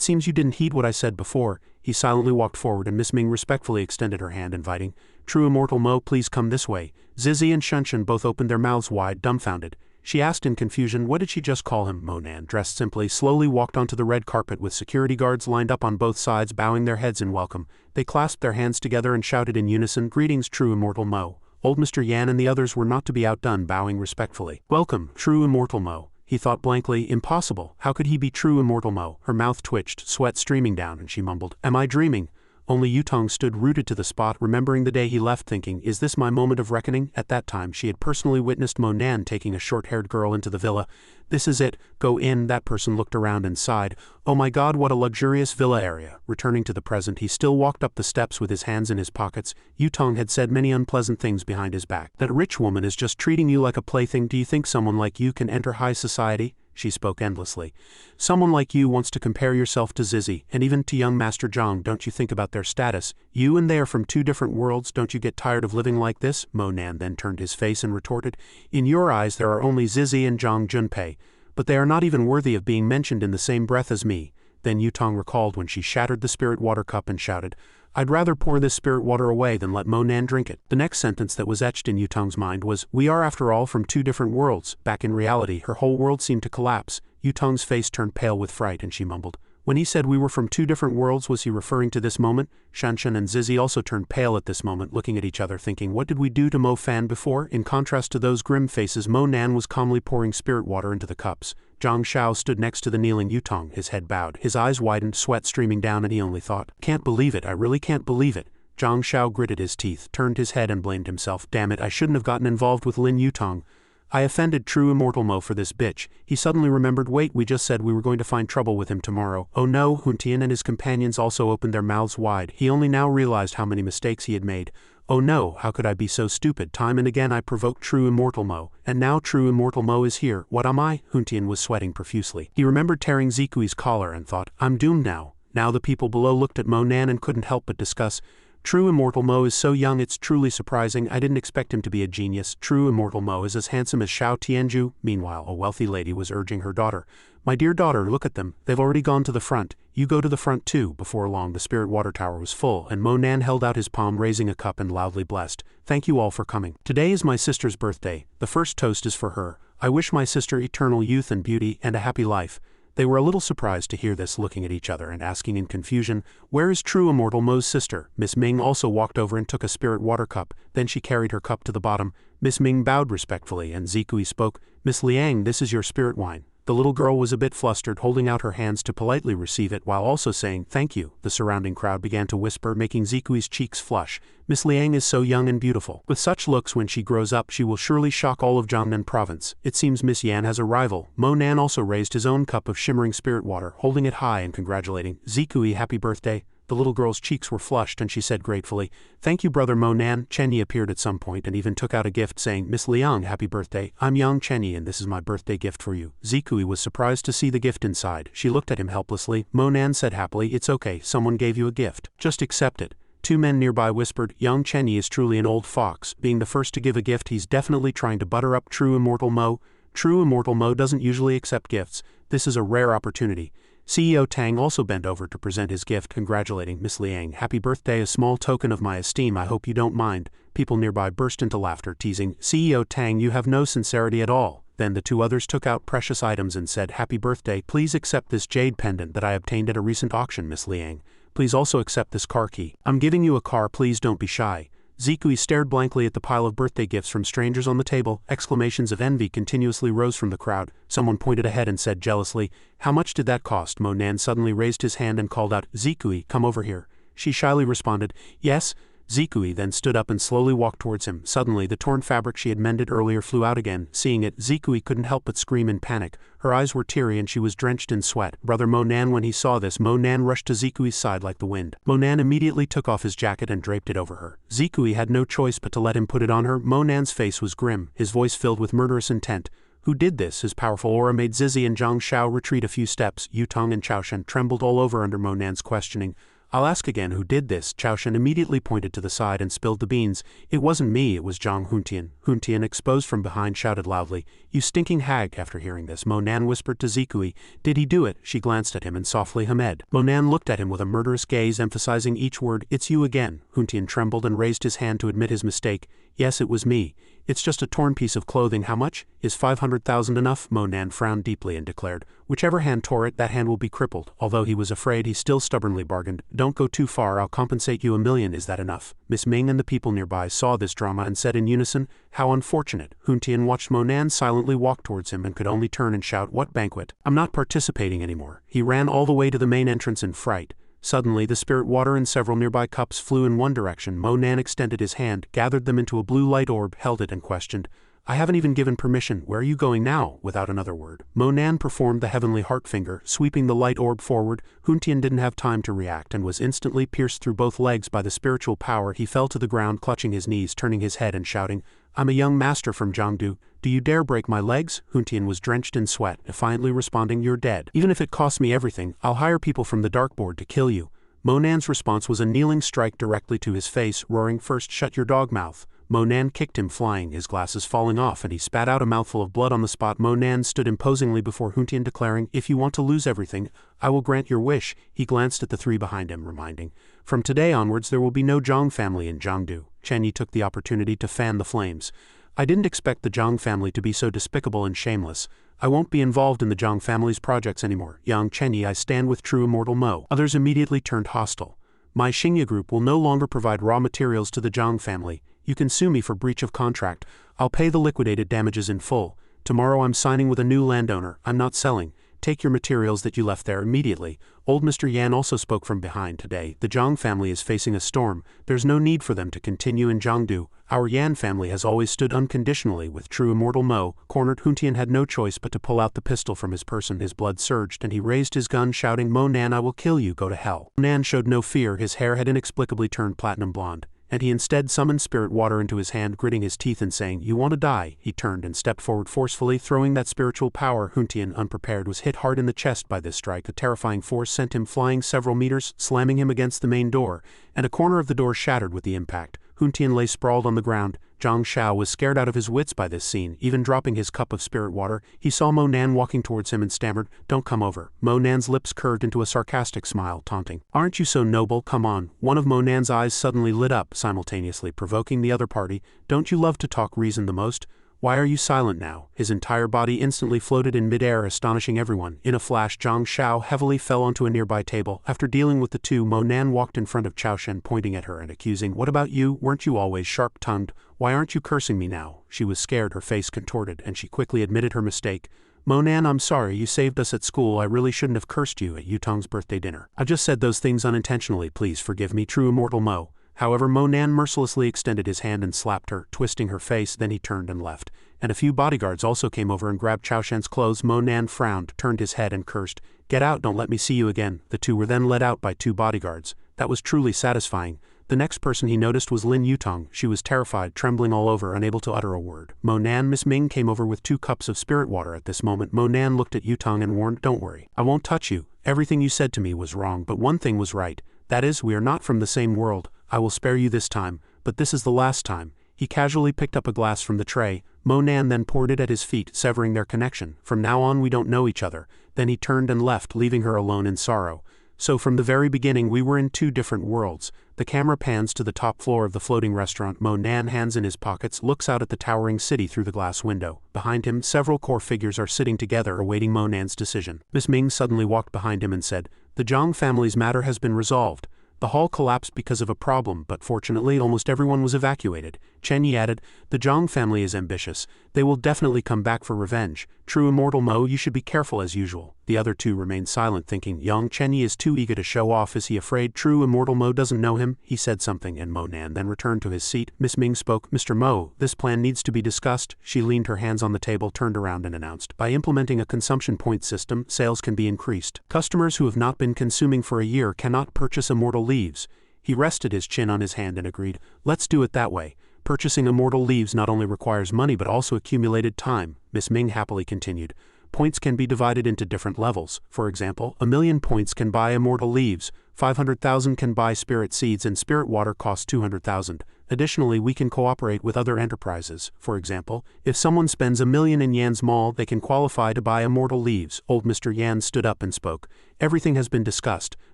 seems you didn't heed what I said before." He silently walked forward and Miss Ming respectfully extended her hand, inviting, "True Immortal Mo, please come this way." Zizi and Xianxia both opened their mouths wide, dumbfounded. She asked in confusion, "What did she just call him?" Monan, dressed simply, slowly walked onto the red carpet with security guards lined up on both sides, bowing their heads in welcome. They clasped their hands together and shouted in unison, "Greetings, true Immortal Mo." Old Mr. Yan and the others were not to be outdone, bowing respectfully. "Welcome, true Immortal Mo." He thought blankly, impossible. How could he be true Immortal Mo? Her mouth twitched, sweat streaming down, and she mumbled, "Am I dreaming?" Only Yutong stood rooted to the spot, remembering the day he left, thinking, "Is this my moment of reckoning?" At that time she had personally witnessed Monan taking a short-haired girl into the villa. "This is it, go in." That person looked around and sighed, "Oh my god, what a luxurious villa area." Returning to the present, he still walked up the steps with his hands in his pockets. Yutong had said many unpleasant things behind his back. "That rich woman is just treating you like a plaything. Do you think someone like you can enter high society?" She spoke endlessly. "Someone like you wants to compare yourself to Zizi, and even to young Master Zhang. Don't you think about their status? You and they are from two different worlds. Don't you get tired of living like this?" Monan then turned his face and retorted, "In your eyes there are only Zizi and Zhang Junpei, but they are not even worthy of being mentioned in the same breath as me." Then Yutong recalled when she shattered the spirit water cup and shouted, "I'd rather pour this spirit water away than let Monan drink it." The next sentence that was etched in Yutong's mind was, "We are after all from two different worlds." Back in reality, her whole world seemed to collapse. Yutong's face turned pale with fright and she mumbled, "When he said we were from two different worlds, was he referring to this moment?" Xianxia and Zizi also turned pale at this moment, looking at each other thinking, what did we do to Mo Fan before? In contrast to those grim faces, Monan was calmly pouring spirit water into the cups. Zhang Xiao stood next to the kneeling Yutong, his head bowed, his eyes widened, sweat streaming down, and he only thought, "Can't believe it, I really can't believe it." Zhang Xiao gritted his teeth, turned his head and blamed himself. "Damn it, I shouldn't have gotten involved with Lin Yutong. I offended true Immortal Mo for this bitch. He suddenly remembered, wait, we just said we were going to find trouble with him tomorrow. Oh no, Huntian and his companions also opened their mouths wide. He only now realized how many mistakes he had made. Oh no, how could I be so stupid? Time and again I provoked true Immortal Mo, and now true Immortal Mo is here. What am I? Huntian was sweating profusely. He remembered tearing Zikui's collar and thought, I'm doomed now. Now the people below looked at Mo Nan and couldn't help but discuss. True Immortal Mo is so young, it's truly surprising. I didn't expect him to be a genius. True Immortal Mo is as handsome as Xiao Tianju. Meanwhile, a wealthy lady was urging her daughter. My dear daughter, look at them. They've already gone to the front. You go to the front too. Before long the spirit water tower was full, and Mo Nan held out his palm, raising a cup and loudly blessed. Thank you all for coming. Today is my sister's birthday. The first toast is for her. I wish my sister eternal youth and beauty and a happy life. They were a little surprised to hear this, looking at each other and asking in confusion, where is true Immortal Mo's sister? Miss Ming also walked over and took a spirit water cup, then she carried her cup to the bottom. Miss Ming bowed respectfully and Zikui spoke, Miss Liang, this is your spirit wine. The little girl was a bit flustered, holding out her hands to politely receive it while also saying, thank you. The surrounding crowd began to whisper, making Zikui's cheeks flush. Miss Liang is so young and beautiful. With such looks, when she grows up she will surely shock all of Jiangnan province. It seems Miss Yan has a rival. Mo Nan also raised his own cup of shimmering spirit water, holding it high and congratulating Zikui, happy birthday. The little girl's cheeks were flushed and she said gratefully, thank you brother Mo Nan. Chenyi appeared at some point and even took out a gift saying, Miss Liang, happy birthday. I'm young Chenyi and this is my birthday gift for you. Zikui was surprised to see the gift inside. She looked at him helplessly. Mo Nan said happily, it's okay, someone gave you a gift. Just accept it. Two men nearby whispered, young Chenyi is truly an old fox. Being the first to give a gift, he's definitely trying to butter up true Immortal Mo. True Immortal Mo doesn't usually accept gifts. This is a rare opportunity. CEO Tang also bent over to present his gift, congratulating Miss Liang. Happy birthday, a small token of my esteem, I hope you don't mind. People nearby burst into laughter, teasing, CEO Tang, you have no sincerity at all. Then the two others took out precious items and said, happy birthday, please accept this jade pendant that I obtained at a recent auction, Miss Liang. Please also accept this car key. I'm giving you a car, please don't be shy. Zikui stared blankly at the pile of birthday gifts from strangers on the table. Exclamations of envy continuously rose from the crowd. Someone pointed ahead and said jealously, how much did that cost? Mo Nan suddenly raised his hand and called out, Zikui, come over here. She shyly responded, yes. Zikui then stood up and slowly walked towards him. Suddenly the torn fabric she had mended earlier flew out again. Seeing it, Zikui couldn't help but scream in panic. Her eyes were teary and she was drenched in sweat. Brother Mo Nan, when he saw this, Mo Nan rushed to Zikui's side like the wind. Mo Nan immediately took off his jacket and draped it over her. Zikui had no choice but to let him put it on her. Mo Nan's face was grim, his voice filled with murderous intent. Who did this? His powerful aura made Zizi and Zhang Xiao retreat a few steps. Yutong and Chaoshan trembled all over under Mo Nan's questioning. I'll ask again, who did this? Chaoshan immediately pointed to the side and spilled the beans. It wasn't me, it was Zhang Huntian. Huntian, exposed from behind, shouted loudly, you stinking hag. After hearing this, Mo Nan whispered to Zikui, did he do it? She glanced at him and softly hummed. Mo Nan looked at him with a murderous gaze, emphasizing each word, it's you again. Huntian trembled and raised his hand to admit his mistake. Yes, it was me. It's just a torn piece of clothing. How much? Is 500,000 enough? Mo Nan frowned deeply and declared, whichever hand tore it, that hand will be crippled. Although he was afraid, he still stubbornly bargained, don't go too far, I'll compensate you 1 million, is that enough? Miss Ming and the people nearby saw this drama and said in unison, how unfortunate. Huntian watched Mo Nan silently walk towards him and could only turn and shout, what banquet? I'm not participating anymore. He ran all the way to the main entrance in fright. Suddenly the spirit water and several nearby cups flew in one direction. Mo Nan extended his hand, gathered them into a blue light orb, held it and questioned, I haven't even given permission, where are you going now? Without another word, Mo Nan performed the heavenly heart finger, sweeping the light orb forward. Huntian didn't have time to react and was instantly pierced through both legs by the spiritual power. He fell to the ground, clutching his knees, turning his head and shouting, I'm a young master from Jiangdu. Do you dare break my legs? Huntian was drenched in sweat, defiantly responding, you're dead. Even if it costs me everything, I'll hire people from the dark board to kill you. Mo Nan's response was a kneeling strike directly to his face, roaring, first shut your dog mouth. Mo Nan kicked him flying, his glasses falling off, and he spat out a mouthful of blood on the spot. Mo Nan stood imposingly before Huntian, declaring, if you want to lose everything, I will grant your wish. He glanced at the three behind him, reminding, from today onwards there will be no Zhang family in Jiangdu. Chenyi took the opportunity to fan the flames. I didn't expect the Zhang family to be so despicable and shameless. I won't be involved in the Zhang family's projects anymore. Young Chenyi, I stand with true Immortal Mo. Others immediately turned hostile. My Xianxia group will no longer provide raw materials to the Zhang family. You can sue me for breach of contract. I'll pay the liquidated damages in full. Tomorrow I'm signing with a new landowner. I'm not selling. take your materials that you left there immediately. Old Mr. Yan also spoke from behind today. The Zhang family is facing a storm. There's no need for them to continue in Jiangdu. Our Yan family has always stood unconditionally with true Immortal Mo. Cornered, Huntian had no choice but to pull out the pistol from his person. His blood surged and he raised his gun, shouting, "Mo Nan, I will kill you, go to hell." Nan showed no fear. His hair had inexplicably turned platinum blonde, and he instead summoned spirit water into his hand, gritting his teeth and saying, "You want to die?" He turned and stepped forward forcefully, throwing that spiritual power. Huntian, unprepared, was hit hard in the chest by this strike. The terrifying force sent him flying several meters, slamming him against the main door, and a corner of the door shattered with the impact. Huntian lay sprawled on the ground. Zhang Xiao was scared out of his wits by this scene, even dropping his cup of spirit water. He saw Mo Nan walking towards him and stammered, "Don't come over." Mo Nan's lips curved into a sarcastic smile, taunting, "Aren't you so noble? Come on." One of Mo Nan's eyes suddenly lit up, simultaneously provoking the other party. "Don't you love to talk reason the most? Why are you silent now?" His entire body instantly floated in midair, astonishing everyone. In a flash, Zhang Xiao heavily fell onto a nearby table. After dealing with the two, Mo Nan walked in front of Chao Shen, pointing at her and accusing, "What about you? Weren't you always sharp-tongued? Why aren't you cursing me now?" She was scared, her face contorted, and she quickly admitted her mistake. "Mo Nan, I'm sorry, you saved us at school. I really shouldn't have cursed you at Yutong's birthday dinner. I just said those things unintentionally. Please forgive me, true Immortal Mo." However, Mo Nan mercilessly extended his hand and slapped her, twisting her face. Then he turned and left, and a few bodyguards also came over and grabbed Chao Shen's clothes. Mo Nan frowned, turned his head and cursed, "Get out, don't let me see you again." The two were then led out by two bodyguards. That was truly satisfying. The next person he noticed was Lin Yutong. She was terrified, trembling all over, unable to utter a word. Mo Nan, Miss Ming came over with 2 cups of spirit water. At this moment, Mo Nan looked at Yutong and warned, "Don't worry, I won't touch you. Everything you said to me was wrong, but one thing was right. That is, we are not from the same world. I will spare you this time, but this is the last time." He casually picked up a glass from the tray. Mo Nan then poured it at his feet, severing their connection. "From now on we don't know each other." Then he turned and left, leaving her alone in sorrow. "So from the very beginning we were in 2 different worlds." The camera pans to the top floor of the floating restaurant. Mo Nan, hands in his pockets, looks out at the towering city through the glass window. Behind him, several core figures are sitting together, awaiting Mo Nan's decision. Miss Ming suddenly walked behind him and said, "The Zhang family's matter has been resolved. The hall collapsed because of a problem, but fortunately almost everyone was evacuated." Chen Yi added, "The Zhang family is ambitious. They will definitely come back for revenge. True Immortal Mo, you should be careful as usual." The other two remained silent, thinking, "Young Chen Yi is too eager to show off. Is he afraid True Immortal Mo doesn't know him?" He said something, and Mo Nan then returned to his seat. Miss Ming spoke, "Mr. Mo, this plan needs to be discussed." She leaned her hands on the table, turned around and announced, "By implementing a consumption point system, sales can be increased. Customers who have not been consuming for a year cannot purchase immortal leaves." He rested his chin on his hand and agreed, "Let's do it that way. Purchasing immortal leaves not only requires money but also accumulated time." Miss Ming happily continued, "Points can be divided into different levels. For example, 1,000,000 points can buy immortal leaves, 500,000 can buy spirit seeds, and spirit water costs 200,000. Additionally, we can cooperate with other enterprises. For example, if someone spends 1,000,000 in Yan's mall, they can qualify to buy immortal leaves." Old Mr. Yan stood up and spoke, "Everything has been discussed.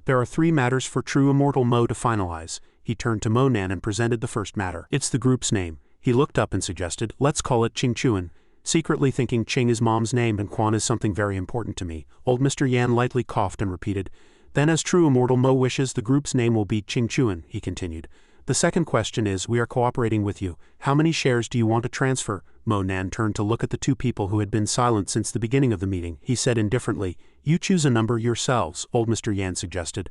There are 3 matters for True Immortal Mo to finalize." He turned to Mo Nan and presented the first matter. "It's the group's name." He looked up and suggested, "Let's call it Qing Chuan." Secretly thinking, Qing is mom's name and Quan is something very important to me. Old Mr. Yan lightly coughed and repeated, "Then as True Immortal Mo wishes, the group's name will be Qing Chuan." He continued, "The second question is, we are cooperating with you. How many shares do you want to transfer?" Mo Nan turned to look at the 2 people who had been silent since the beginning of the meeting. He said indifferently, "You choose a number yourselves." Old Mr. Yan suggested,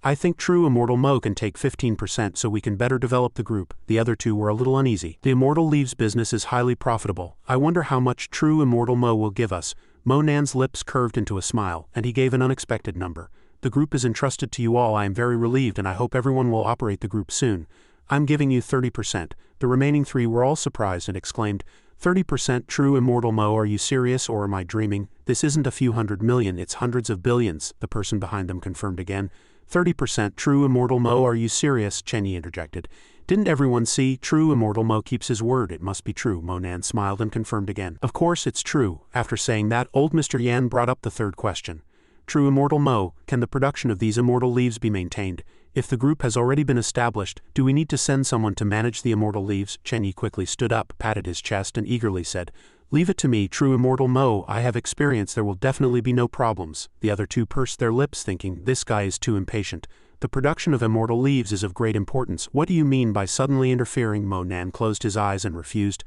"I think True Immortal Mo can take 15% so we can better develop the group." The other 2 were a little uneasy. "The Immortal Leaves business is highly profitable. I wonder how much True Immortal Mo will give us." Mo Nan's lips curved into a smile, and he gave an unexpected number. "The group is entrusted to you all. I am very relieved and I hope everyone will operate the group soon. I'm giving you 30%. The remaining 3 were all surprised and exclaimed, 30% True Immortal Mo, are you serious or am I dreaming? This isn't a few hundred million, it's hundreds of billions." The person behind them confirmed again, 30% True Immortal Mo, are you serious? Chen Yi interjected. "Didn't everyone see? True Immortal Mo keeps his word, it must be true." Mo Nan smiled and confirmed again, "Of course it's true." After saying that, old Mr. Yan brought up the third question. "True Immortal Mo, can the production of these immortal leaves be maintained? If the group has already been established, do we need to send someone to manage the immortal leaves?" Chen Yi quickly stood up, patted his chest and eagerly said, "Leave it to me, True Immortal Mo, I have experience, there will definitely be no problems." The other 2 pursed their lips, thinking, this guy is too impatient. "The production of immortal leaves is of great importance." "What do you mean by suddenly interfering?" Mo Nan closed his eyes and refused.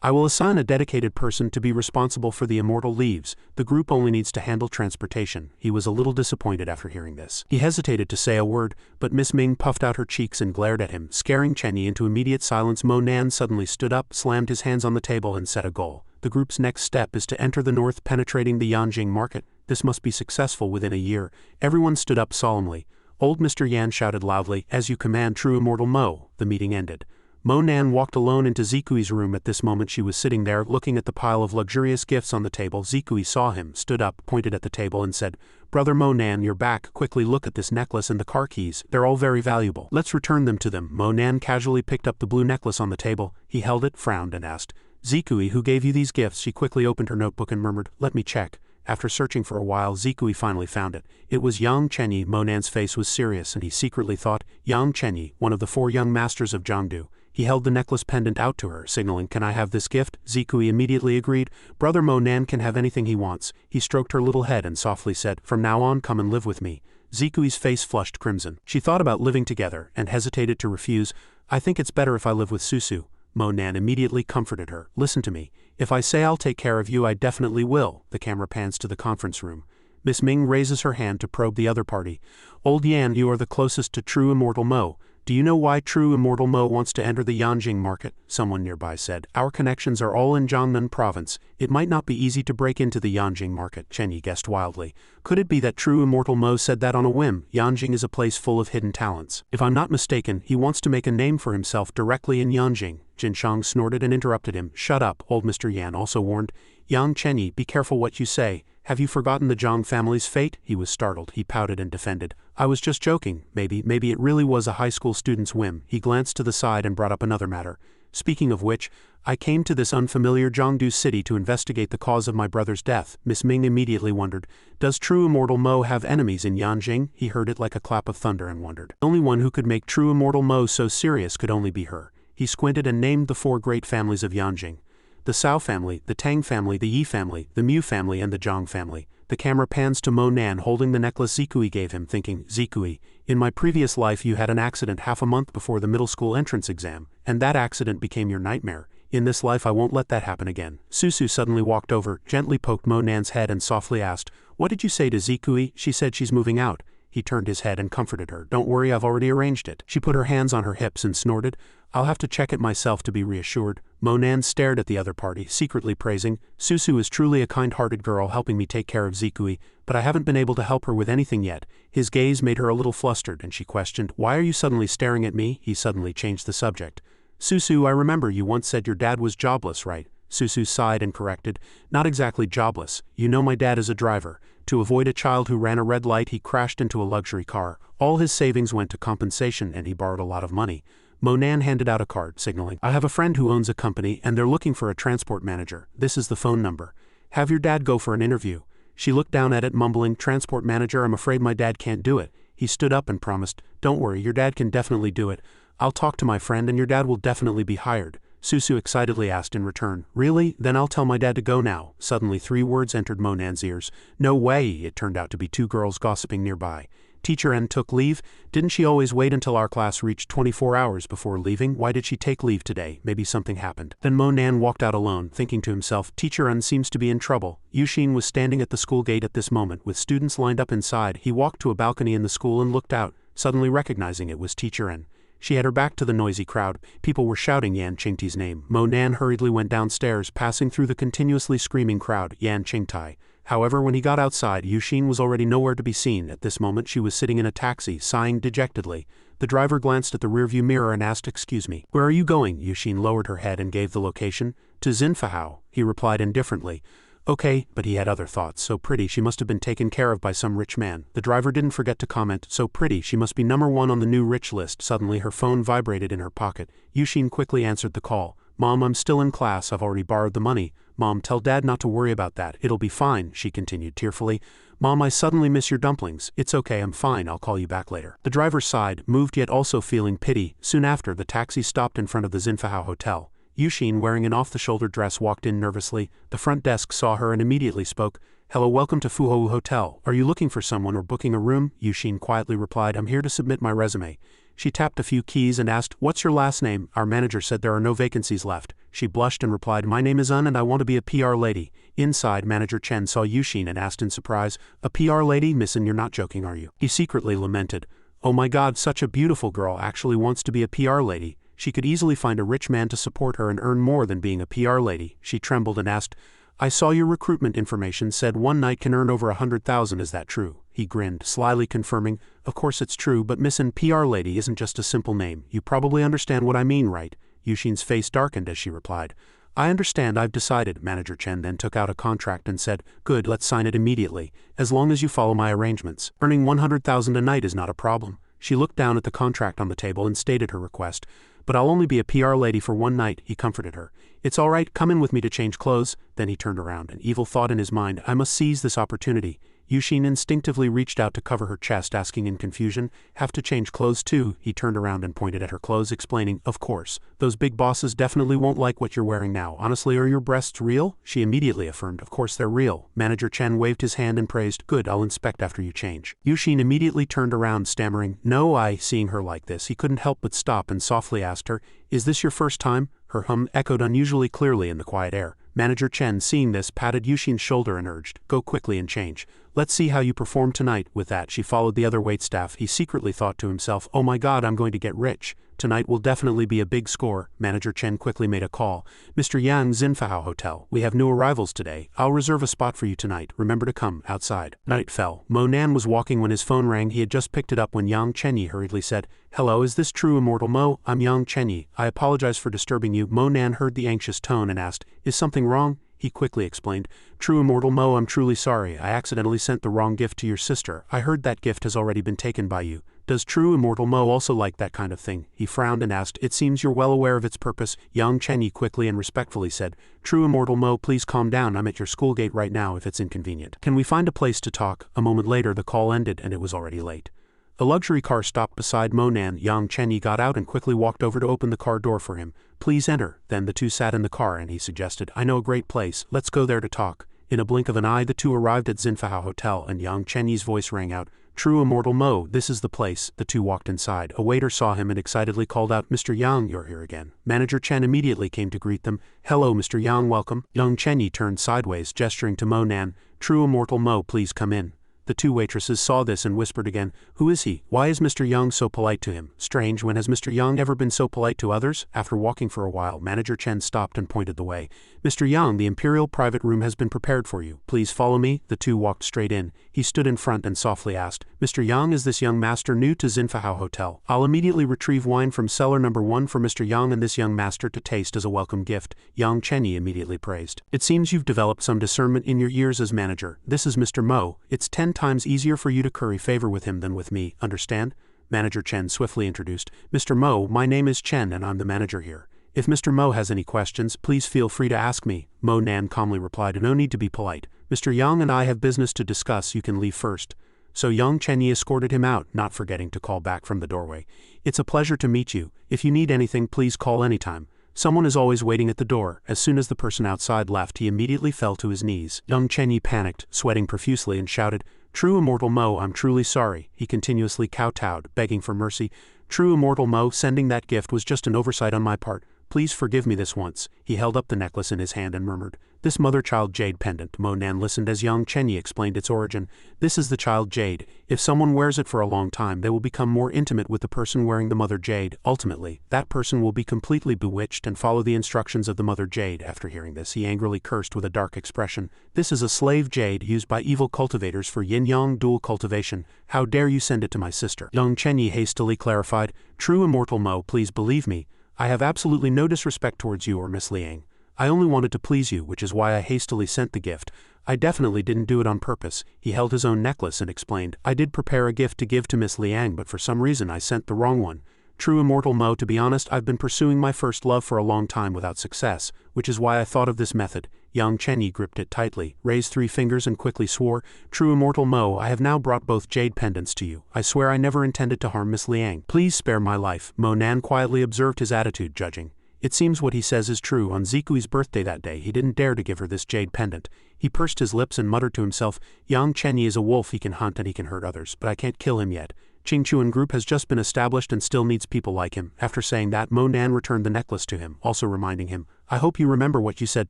I will assign a dedicated person to be responsible for the immortal leaves. The group only needs to handle transportation. He was a little disappointed after hearing this. He hesitated to say a word, but Miss Ming puffed out her cheeks and glared at him, scaring Chen Yi into immediate silence. Mo Nan suddenly stood up, slammed his hands on the table and set a goal. The group's next step is to enter the north, penetrating the Yanjing market. This must be successful within a year. Everyone stood up solemnly. Old Mr. Yan shouted loudly, "As you command, true immortal Mo." The meeting ended. Mo Nan walked alone into Zikui's room. At this moment she was sitting there, looking at the pile of luxurious gifts on the table. Zikui saw him, stood up, pointed at the table and said, "Brother Mo Nan, you're back. Quickly look at this necklace and the car keys. They're all very valuable. Let's return them to them." Mo Nan casually picked up the blue necklace on the table. He held it, frowned and asked, "Zikui, who gave you these gifts?" She quickly opened her notebook and murmured, "Let me check." After searching for a while, Zikui finally found it. It was Yang Chenyi. Mo Nan's face was serious and he secretly thought, Yang Chenyi, one of the 4 young masters of Jiangdu. He held the necklace pendant out to her, signaling, "Can I have this gift?" Zikui immediately agreed. Brother Mo Nan can have anything he wants. He stroked her little head and softly said, "From now on, come and live with me." Zikui's face flushed crimson. She thought about living together and hesitated to refuse. "I think it's better if I live with Susu." Mo Nan immediately comforted her. "Listen to me. If I say I'll take care of you, I definitely will." The camera pans to the conference room. Miss Ming raises her hand to probe the other party. "Old Yan, you are the closest to true immortal Mo. Do you know why true immortal Mo wants to enter the Yanjing market?" Someone nearby said. "Our connections are all in Jiangnan province. It might not be easy to break into the Yanjing market," Chen Yi guessed wildly. "Could it be that true immortal Mo said that on a whim? Yanjing is a place full of hidden talents. If I'm not mistaken, he wants to make a name for himself directly in Yanjing." Jin Shang snorted and interrupted him. "Shut up," old Mr. Yan also warned. "Yang Chen Yi, be careful what you say. Have you forgotten the Zhang family's fate?" He was startled. He pouted and defended. "I was just joking. Maybe it really was a high school student's whim." He glanced to the side and brought up another matter. "Speaking of which, I came to this unfamiliar Jiangdu city to investigate the cause of my brother's death." Miss Ming immediately wondered, "Does true immortal Mo have enemies in Yanjing?" He heard it like a clap of thunder and wondered. The only one who could make true immortal Mo so serious could only be her. He squinted and named the 4 great families of Yanjing. The Cao family, the Tang family, the Yi family, the Mu family and the Zhang family. The camera pans to Mo Nan holding the necklace Zikui gave him, thinking, "Zikui, in my previous life you had an accident half a month before the middle school entrance exam, and that accident became your nightmare. In this life I won't let that happen again." Susu suddenly walked over, gently poked Mo Nan's head and softly asked, "What did you say to Zikui?" "She said she's moving out." He turned his head and comforted her. "Don't worry, I've already arranged it." She put her hands on her hips and snorted, "I'll have to check it myself to be reassured." Mo Nan stared at the other party, secretly praising, "Susu is truly a kind-hearted girl helping me take care of Zikui, but I haven't been able to help her with anything yet." His gaze made her a little flustered and she questioned, "Why are you suddenly staring at me?" He suddenly changed the subject. "Susu, I remember you once said your dad was jobless, right?" Susu sighed and corrected, "Not exactly jobless. You know my dad is a driver. To avoid a child who ran a red light, he crashed into a luxury car. All his savings went to compensation and he borrowed a lot of money." Mo Nan handed out a card, signaling, "I have a friend who owns a company and they're looking for a transport manager. This is the phone number. Have your dad go for an interview." She looked down at it, mumbling, "Transport manager, I'm afraid my dad can't do it." He stood up and promised, "Don't worry, your dad can definitely do it. I'll talk to my friend and your dad will definitely be hired." Susu excitedly asked in return, "Really? Then I'll tell my dad to go now." Suddenly 3 words entered Mo Nan's ears. "No way!" It turned out to be 2 girls gossiping nearby. "Teacher N took leave? Didn't she always wait until our class reached 24 hours before leaving? Why did she take leave today? Maybe something happened." Then Mo Nan walked out alone, thinking to himself, "Teacher N seems to be in trouble." Yushin was standing at the school gate at this moment, with students lined up inside. He walked to a balcony in the school and looked out, suddenly recognizing it was Teacher N. She had her back to the noisy crowd. People were shouting Yan Qingtai's name. Mo Nan hurriedly went downstairs, passing through the continuously screaming crowd, Yan Qingtai. However, when he got outside, Yushin was already nowhere to be seen. At this moment she was sitting in a taxi, sighing dejectedly. The driver glanced at the rearview mirror and asked, "Excuse me, where are you going?" Yushin lowered her head and gave the location. "To Xinfahao," he replied indifferently. "Okay," but he had other thoughts. So pretty, she must have been taken care of by some rich man. The driver didn't forget to comment, "So pretty, she must be number 1 on the new rich list." Suddenly her phone vibrated in her pocket. Yushin quickly answered the call. "Mom, I'm still in class, I've already borrowed the money." "Mom, tell Dad not to worry about that. It'll be fine," she continued tearfully. "Mom, I suddenly miss your dumplings." "It's okay, I'm fine, I'll call you back later." The driver sighed, moved yet also feeling pity. Soon after, the taxi stopped in front of the Xinfahao Hotel. Yushin, wearing an off-the-shoulder dress, walked in nervously. The front desk saw her and immediately spoke. "Hello, welcome to Fuhou Hotel. Are you looking for someone or booking a room?" Yushin quietly replied, "I'm here to submit my resume." She tapped a few keys and asked, "What's your last name?" Our manager said there are no vacancies left. She blushed and replied, "My name is Un and I want to be a PR lady." Inside, Manager Chen saw Yuxin and asked in surprise, "A PR lady? Miss Un, you're not joking, are you?" He secretly lamented, "Oh my god, such a beautiful girl actually wants to be a PR lady. She could easily find a rich man to support her and earn more than being a PR lady." She trembled and asked, "I saw your recruitment information said one night can earn over 100,000, is that true?" He grinned, slyly confirming, "Of course it's true, but Miss Un, PR lady isn't just a simple name. You probably understand what I mean, right?" Yuxin's face darkened as she replied, "I understand, I've decided." Manager Chen then took out a contract and said, "Good, let's sign it immediately, as long as you follow my arrangements. Earning 100,000 a night is not a problem." She looked down at the contract on the table and stated her request. "But I'll only be a PR lady for one night," he comforted her. "It's all right, come in with me to change clothes." Then he turned around, an evil thought in his mind, "I must seize this opportunity." Yuxin instinctively reached out to cover her chest, asking in confusion, "Have to change clothes too?" He turned around and pointed at her clothes, explaining, "Of course. Those big bosses definitely won't like what you're wearing now. Honestly, are your breasts real?" She immediately affirmed, "Of course they're real." Manager Chen waved his hand and praised, "Good, I'll inspect after you change." Yuxin immediately turned around, stammering, "No, seeing her like this, he couldn't help but stop and softly asked her, "Is this your first time?" Her hum echoed unusually clearly in the quiet air. Manager Chen, seeing this, patted Yuxin's shoulder and urged, "Go quickly and change. Let's see how you perform tonight." With that, she followed the other waitstaff. He secretly thought to himself, "Oh my god, I'm going to get rich. Tonight will definitely be a big score." Manager Chen quickly made a call. "Mr. Yang, Xinfahao Hotel. We have new arrivals today. I'll reserve a spot for you tonight. Remember to come outside." Night fell. Mo Nan was walking when his phone rang. He had just picked it up when Yang Chenyi hurriedly said, "Hello, is this true, Immortal Mo? I'm Yang Chenyi. I apologize for disturbing you." Mo Nan heard the anxious tone and asked, "Is something wrong?" He quickly explained, "True, Immortal Mo, I'm truly sorry. I accidentally sent the wrong gift to your sister. I heard that gift has already been taken by you. Does True Immortal Mo also like that kind of thing?" He frowned and asked, "It seems you're well aware of its purpose." Yang Chenyi quickly and respectfully said, "True Immortal Mo, please calm down. I'm at your school gate right now if it's inconvenient. Can we find a place to talk?" A moment later the call ended and it was already late. A luxury car stopped beside Mo Nan. Yang Chenyi got out and quickly walked over to open the car door for him. "Please enter." Then the two sat in the car and he suggested, "I know a great place. Let's go there to talk." In a blink of an eye the two arrived at Xinfahao Hotel and Yang Chenyi's voice rang out, "True Immortal Mo, this is the place." The two walked inside. A waiter saw him and excitedly called out, "Mr. Yang, you're here again." Manager Chen immediately came to greet them. "Hello, Mr. Yang, welcome." Yang Chenyi turned sideways, gesturing to Mo Nan. "True Immortal Mo, please come in." The two waitresses saw this and whispered again, "Who is he? Why is Mr. Yang so polite to him? Strange, when has Mr. Yang ever been so polite to others?" After walking for a while, Manager Chen stopped and pointed the way. "Mr. Yang, the Imperial private room has been prepared for you. Please follow me." The two walked straight in. He stood in front and softly asked, "Mr. Yang, is this young master new to Xinfahao Hotel? I'll immediately retrieve wine from cellar number 1 for Mr. Yang and this young master to taste as a welcome gift." Yang Chenyi immediately praised. "It seems you've developed some discernment in your years as manager. This is Mr. Mo. It's 10 times easier for you to curry favor with him than with me, understand?" Manager Chen swiftly introduced, "Mr. Mo, my name is Chen and I'm the manager here. If Mr. Mo has any questions, please feel free to ask me." Mo Nan calmly replied, "No need to be polite. Mr. Yang and I have business to discuss. You can leave first." So Yang Chenyi escorted him out, not forgetting to call back from the doorway, "It's a pleasure to meet you. If you need anything, please call anytime. Someone is always waiting at the door." As soon as the person outside left, he immediately fell to his knees. Yang Chenyi panicked, sweating profusely, and shouted, "True Immortal Mo, I'm truly sorry." He continuously kowtowed, begging for mercy. "True Immortal Mo, sending that gift was just an oversight on my part. Please forgive me this once." He held up the necklace in his hand and murmured, "This mother-child jade pendant." Mo Nan listened as Yang Chenyi explained its origin. "This is the child jade. If someone wears it for a long time, they will become more intimate with the person wearing the mother jade. Ultimately, that person will be completely bewitched and follow the instructions of the mother jade." After hearing this, he angrily cursed with a dark expression. "This is a slave jade used by evil cultivators for yin-yang dual cultivation. How dare you send it to my sister?" Yang Chenyi hastily clarified, "True Immortal Mo, please believe me. I have absolutely no disrespect towards you or Miss Liang. I only wanted to please you, which is why I hastily sent the gift. I definitely didn't do it on purpose." He held his own necklace and explained, "I did prepare a gift to give to Miss Liang, but for some reason I sent the wrong one. True Immortal Mo, to be honest, I've been pursuing my first love for a long time without success, which is why I thought of this method." Yang Chenyi gripped it tightly, raised 3 fingers and quickly swore, "True Immortal Mo, I have now brought both jade pendants to you. I swear I never intended to harm Miss Liang. Please spare my life." Mo Nan quietly observed his attitude, judging. It seems what he says is true. On Zikui's birthday that day, he didn't dare to give her this jade pendant. He pursed his lips and muttered to himself, "Yang Chenyi is a wolf. He can hunt and he can hurt others, but I can't kill him yet. Qingchuan Group has just been established and still needs people like him. After saying that, Mo Nan returned the necklace to him, also reminding him, I hope you remember what you said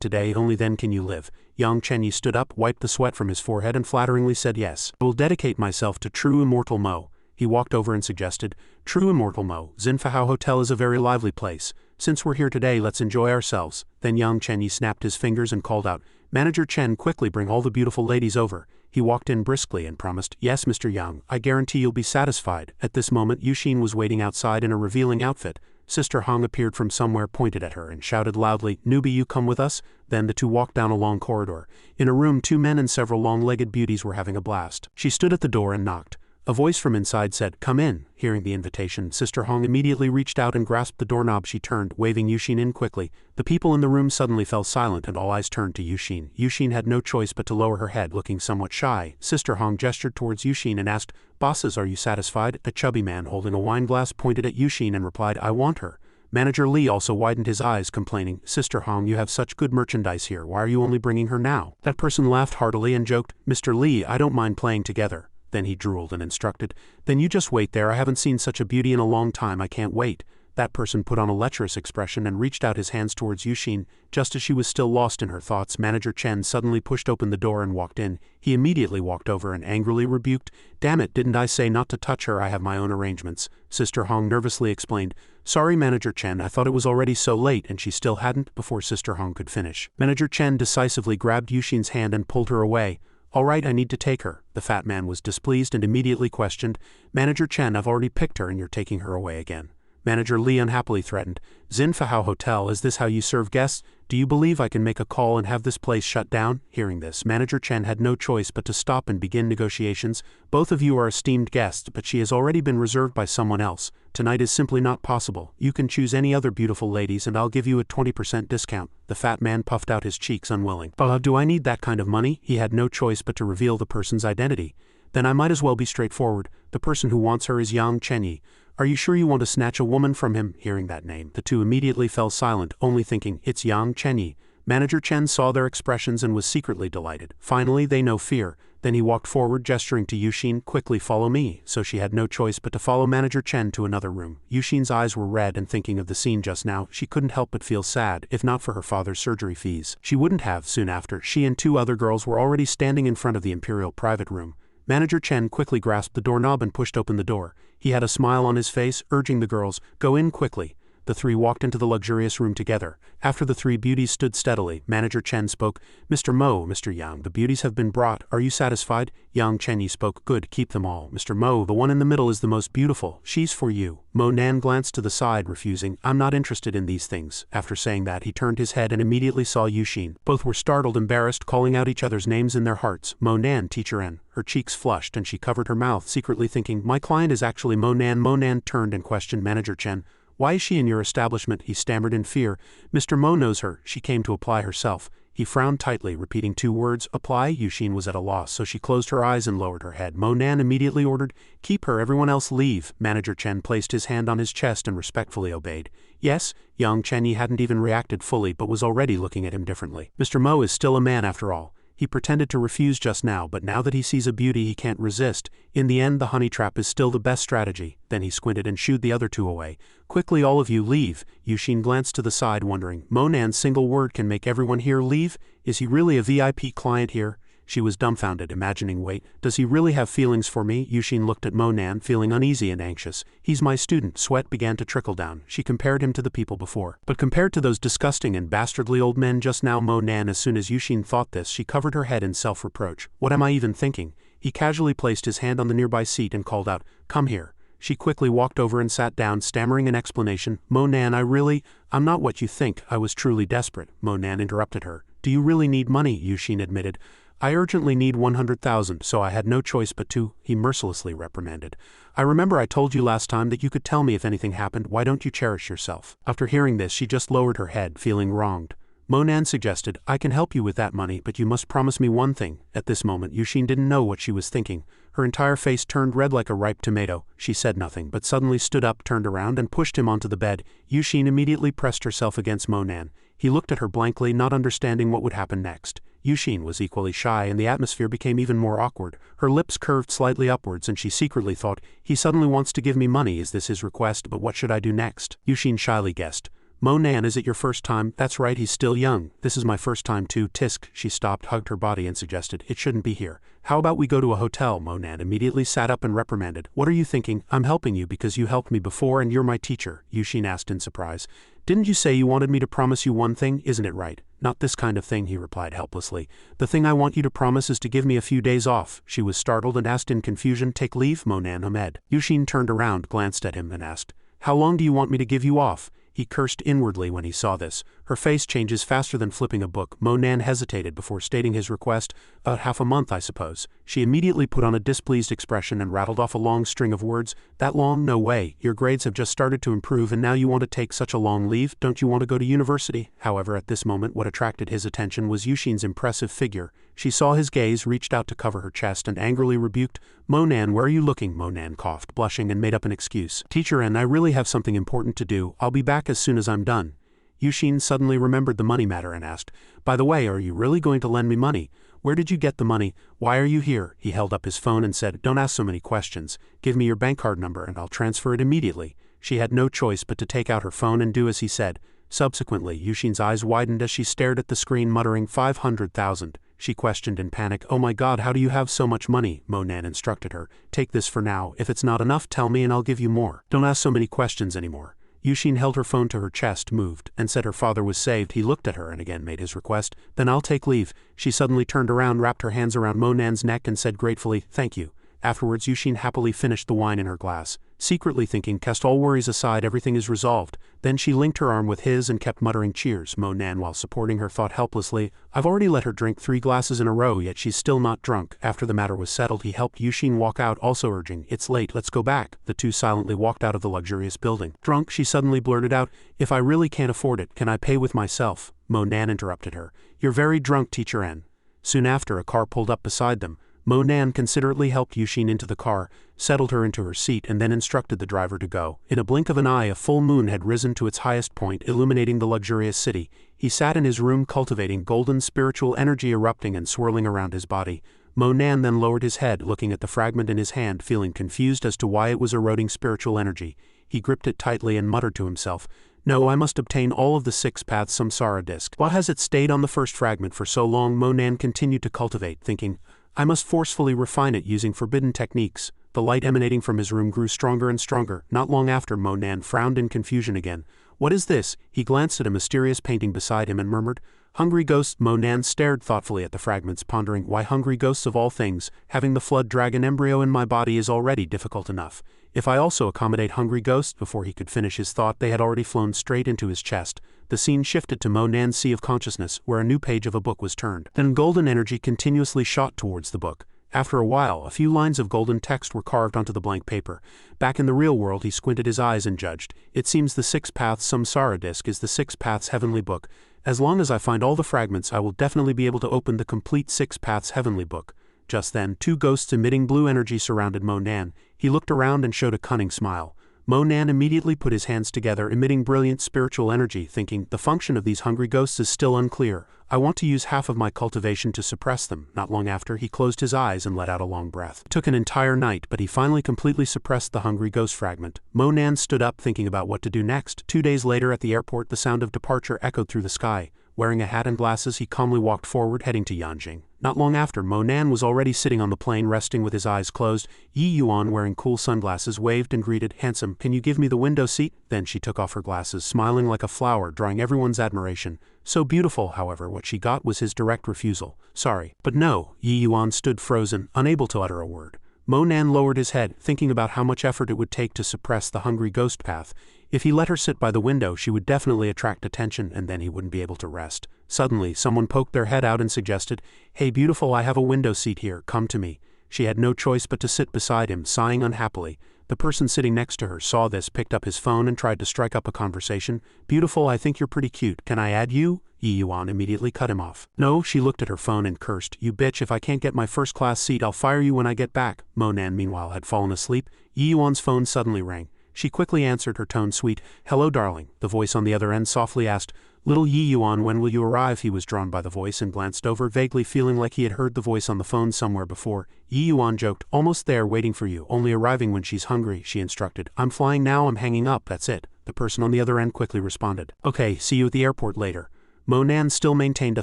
today, only then can you live. Yang Chenyi stood up, wiped the sweat from his forehead and flatteringly said yes. I will dedicate myself to true Immortal Mo. He walked over and suggested, True Immortal Mo, Xinfahao Hotel is a very lively place. Since we're here today, let's enjoy ourselves. Then Yang Chenyi snapped his fingers and called out, Manager Chen, quickly bring all the beautiful ladies over. He walked in briskly and promised, Yes, Mr. Yang, I guarantee you'll be satisfied. At this moment, Yuxin was waiting outside in a revealing outfit. Sister Hong appeared from somewhere, pointed at her, and shouted loudly, Newbie, you come with us? Then the two walked down a long corridor. In a room, 2 men and several long-legged beauties were having a blast. She stood at the door and knocked. A voice from inside said, Come in. Hearing the invitation, Sister Hong immediately reached out and grasped the doorknob. She turned, waving Yuxin in quickly. The people in the room suddenly fell silent and all eyes turned to Yuxin. Yuxin had no choice but to lower her head, looking somewhat shy. Sister Hong gestured towards Yuxin and asked, Bosses, are you satisfied? A chubby man holding a wine glass pointed at Yuxin and replied, I want her. Manager Li also widened his eyes, complaining, Sister Hong, you have such good merchandise here, why are you only bringing her now? That person laughed heartily and joked, Mr. Li, I don't mind playing together. Then he drooled and instructed, Then you just wait there, I haven't seen such a beauty in a long time, I can't wait. That person put on a lecherous expression and reached out his hands towards Yuxin. Just as she was still lost in her thoughts, Manager Chen suddenly pushed open the door and walked in. He immediately walked over and angrily rebuked, Damn it, didn't I say not to touch her, I have my own arrangements. Sister Hong nervously explained, Sorry Manager Chen, I thought it was already so late and she still hadn't. Before Sister Hong could finish, Manager Chen decisively grabbed Yuxin's hand and pulled her away. All right, I need to take her. The fat man was displeased and immediately questioned, Manager Chen, I've already picked her and you're taking her away again. Manager Li unhappily threatened, Xinfahao Hotel, is this how you serve guests? Do you believe I can make a call and have this place shut down? Hearing this, Manager Chen had no choice but to stop and begin negotiations. Both of you are esteemed guests, but she has already been reserved by someone else. Tonight is simply not possible. You can choose any other beautiful ladies and I'll give you a 20% discount. The fat man puffed out his cheeks unwilling. But do I need that kind of money? He had no choice but to reveal the person's identity. Then I might as well be straightforward. The person who wants her is Yang Chenyi. Are you sure you want to snatch a woman from him? Hearing that name, the two immediately fell silent, only thinking, It's Yang Chenyi. Manager Chen saw their expressions and was secretly delighted. Finally, they know fear. Then he walked forward, gesturing to Yuxin, Quickly follow me. So she had no choice but to follow Manager Chen to another room. Yuxin's eyes were red, and thinking of the scene just now, she couldn't help but feel sad. If not for her father's surgery fees, she wouldn't have. Soon after, she and 2 other girls were already standing in front of the Imperial private room. Manager Chen quickly grasped the doorknob and pushed open the door. He had a smile on his face, urging the girls, Go in quickly. The 3 walked into the luxurious room together. After the 3 beauties stood steadily, Manager Chen spoke, Mr. Mo, Mr. Yang, the beauties have been brought. Are you satisfied? Yang Chenyi spoke, Good, keep them all. Mr. Mo, the one in the middle is the most beautiful. She's for you. Mo Nan glanced to the side, refusing, I'm not interested in these things. After saying that, he turned his head and immediately saw Yuxin. Both were startled, embarrassed, calling out each other's names in their hearts. Mo Nan, Teacher N. Her cheeks flushed and she covered her mouth, secretly thinking, My client is actually Mo Nan. Mo Nan turned and questioned Manager Chen. Why is she in your establishment? He stammered in fear. Mr. Mo knows her. She came to apply herself. He frowned tightly, repeating 2 words, Apply. Yuxin was at a loss, so she closed her eyes and lowered her head. Mo Nan immediately ordered, Keep her, everyone else leave. Manager Chen placed his hand on his chest and respectfully obeyed. Yes, Yang Chenyi hadn't even reacted fully but was already looking at him differently. Mr. Mo is still a man after all. He pretended to refuse just now, but now that he sees a beauty he can't resist. In the end, the honey trap is still the best strategy. Then he squinted and shooed the other 2 away. Quickly, all of you leave. Yuxin glanced to the side, wondering, Mo Nan's single word can make everyone here leave? Is he really a VIP client here? She was dumbfounded, imagining, Wait, does he really have feelings for me? Yuxin looked at Mo Nan, feeling uneasy and anxious. He's my student. Sweat began to trickle down. She compared him to the people before. But compared to those disgusting and bastardly old men just now, Mo Nan, as soon as Yuxin thought this, she covered her head in self-reproach. What am I even thinking? He casually placed his hand on the nearby seat and called out, Come here. She quickly walked over and sat down, stammering an explanation. Mo Nan, I'm not what you think. I was truly desperate. Mo Nan interrupted her. Do you really need money? Yuxin admitted. I urgently need 100,000, so I had no choice but to, he mercilessly reprimanded. I remember I told you last time that you could tell me if anything happened. Why don't you cherish yourself? After hearing this, she just lowered her head, feeling wronged. Mo Nan suggested, I can help you with that money, but you must promise me one thing. At this moment, Yuxin didn't know what she was thinking. Her entire face turned red like a ripe tomato. She said nothing, but suddenly stood up, turned around, and pushed him onto the bed. Yuxin immediately pressed herself against Mo Nan. He looked at her blankly, not understanding what would happen next. Yushin was equally shy and the atmosphere became even more awkward. Her lips curved slightly upwards and she secretly thought, he suddenly wants to give me money, is this his request, but what should I do next? Yushin shyly guessed. Monan, is it your first time? That's right, he's still young. This is my first time too. Tisk. She stopped, hugged her body and suggested, it shouldn't be here. How about we go to a hotel? Monan immediately sat up and reprimanded. What are you thinking? I'm helping you because you helped me before and you're my teacher, Yushin asked in surprise. Didn't you say you wanted me to promise you one thing? Isn't it right? Not this kind of thing, he replied helplessly. The thing I want you to promise is to give me a few days off. She was startled and asked in confusion, take leave? Monan hummed. Yushin turned around, glanced at him and asked, how long do you want me to give you off? He cursed inwardly when he saw this. Her face changes faster than flipping a book. Monan hesitated before stating his request. About half a month, I suppose. She immediately put on a displeased expression and rattled off a long string of words. That long? No way. Your grades have just started to improve and now you want to take such a long leave? Don't you want to go to university? However, at this moment what attracted his attention was Yushin's impressive figure. She saw his gaze, reached out to cover her chest and angrily rebuked, Monan, where are you looking? Monan coughed, blushing and made up an excuse. Teacher, and I really have something important to do. I'll be back as soon as I'm done. Yushin suddenly remembered the money matter and asked, by the way, are you really going to lend me money? Where did you get the money? Why are you here? He held up his phone and said, don't ask so many questions. Give me your bank card number and I'll transfer it immediately. She had no choice but to take out her phone and do as he said. Subsequently, Yushin's eyes widened as she stared at the screen, muttering 500,000. She questioned in panic, oh my god, how do you have so much money? Monan instructed her, take this for now. If it's not enough, tell me and I'll give you more. Don't ask so many questions anymore. Yushin held her phone to her chest, moved, and said her father was saved. He looked at her and again made his request. Then I'll take leave. She suddenly turned around, wrapped her hands around Monan's neck and said gratefully, thank you. Afterwards, Yushin happily finished the wine in her glass, secretly thinking, cast all worries aside, everything is resolved. Then she linked her arm with his and kept muttering cheers. Monan, while supporting her, thought helplessly, I've already let her drink 3 glasses in a row, yet she's still not drunk. After the matter was settled, he helped Yushin walk out, also urging, it's late, let's go back. The two silently walked out of the luxurious building. Drunk, she suddenly blurted out, if I really can't afford it, can I pay with myself? Monan interrupted her. You're very drunk, Teacher N. Soon after, a car pulled up beside them. Monan considerately helped Yushin into the car, settled her into her seat and then instructed the driver to go. In a blink of an eye, a full moon had risen to its highest point, illuminating the luxurious city. He sat in his room cultivating golden spiritual energy erupting and swirling around his body. Monan then lowered his head, looking at the fragment in his hand, feeling confused as to why it was eroding spiritual energy. He gripped it tightly and muttered to himself, no, I must obtain all of the 6 paths samsara disc. Why has it stayed on the first fragment for so long? Monan continued to cultivate, thinking, I must forcefully refine it using forbidden techniques. The light emanating from his room grew stronger and stronger. Not long after, Monan frowned in confusion again. What is this? He glanced at a mysterious painting beside him and murmured, hungry ghosts. Monan stared thoughtfully at the fragments, pondering, why hungry ghosts of all things? Having the flood dragon embryo in my body is already difficult enough. If I also accommodate hungry ghosts? Before he could finish his thought, they had already flown straight into his chest. The scene shifted to Monan's sea of consciousness, where a new page of a book was turned. Then golden energy continuously shot towards the book. After a while, a few lines of golden text were carved onto the blank paper. Back in the real world, he squinted his eyes and judged. It seems the 6 paths samsara disc is the 6 paths heavenly book. As long as I find all the fragments, I will definitely be able to open the complete 6 paths heavenly book. Just then, 2 ghosts emitting blue energy surrounded Monan. He looked around and showed a cunning smile. Monan immediately put his hands together, emitting brilliant spiritual energy, thinking, the function of these hungry ghosts is still unclear. I want to use half of my cultivation to suppress them. Not long after, he closed his eyes and let out a long breath. It took an entire night, but he finally completely suppressed the hungry ghost fragment. Monan stood up, thinking about what to do next. 2 days later at the airport, the sound of departure echoed through the sky. Wearing a hat and glasses, he calmly walked forward, heading to Xianxia. Not long after, Monan was already sitting on the plane, resting with his eyes closed. Yi Yuan, wearing cool sunglasses, waved and greeted, handsome, can you give me the window seat? Then she took off her glasses, smiling like a flower, drawing everyone's admiration. So beautiful, however, what she got was his direct refusal. Sorry, but no. Yi Yuan stood frozen, unable to utter a word. Monan lowered his head, thinking about how much effort it would take to suppress the hungry ghost path. If he let her sit by the window, she would definitely attract attention, and then he wouldn't be able to rest. Suddenly, someone poked their head out and suggested, hey beautiful, I have a window seat here, come to me. She had no choice but to sit beside him, sighing unhappily. The person sitting next to her saw this, picked up his phone and tried to strike up a conversation. Beautiful, I think you're pretty cute, can I add you? Yi Yuan immediately cut him off. No, she looked at her phone and cursed, you bitch, if I can't get my first-class seat, I'll fire you when I get back. Monan meanwhile had fallen asleep. Yi Yuan's phone suddenly rang. She quickly answered, her tone sweet. Hello darling. The voice on the other end softly asked, Little Yi Yuan, when will you arrive? He was drawn by the voice and glanced over, vaguely feeling like he had heard the voice on the phone somewhere before. Yi Yuan joked, almost there, waiting for you, only arriving when she's hungry, she instructed. I'm flying now, I'm hanging up, that's it. The person on the other end quickly responded. Okay, see you at the airport later. Mo Nan still maintained a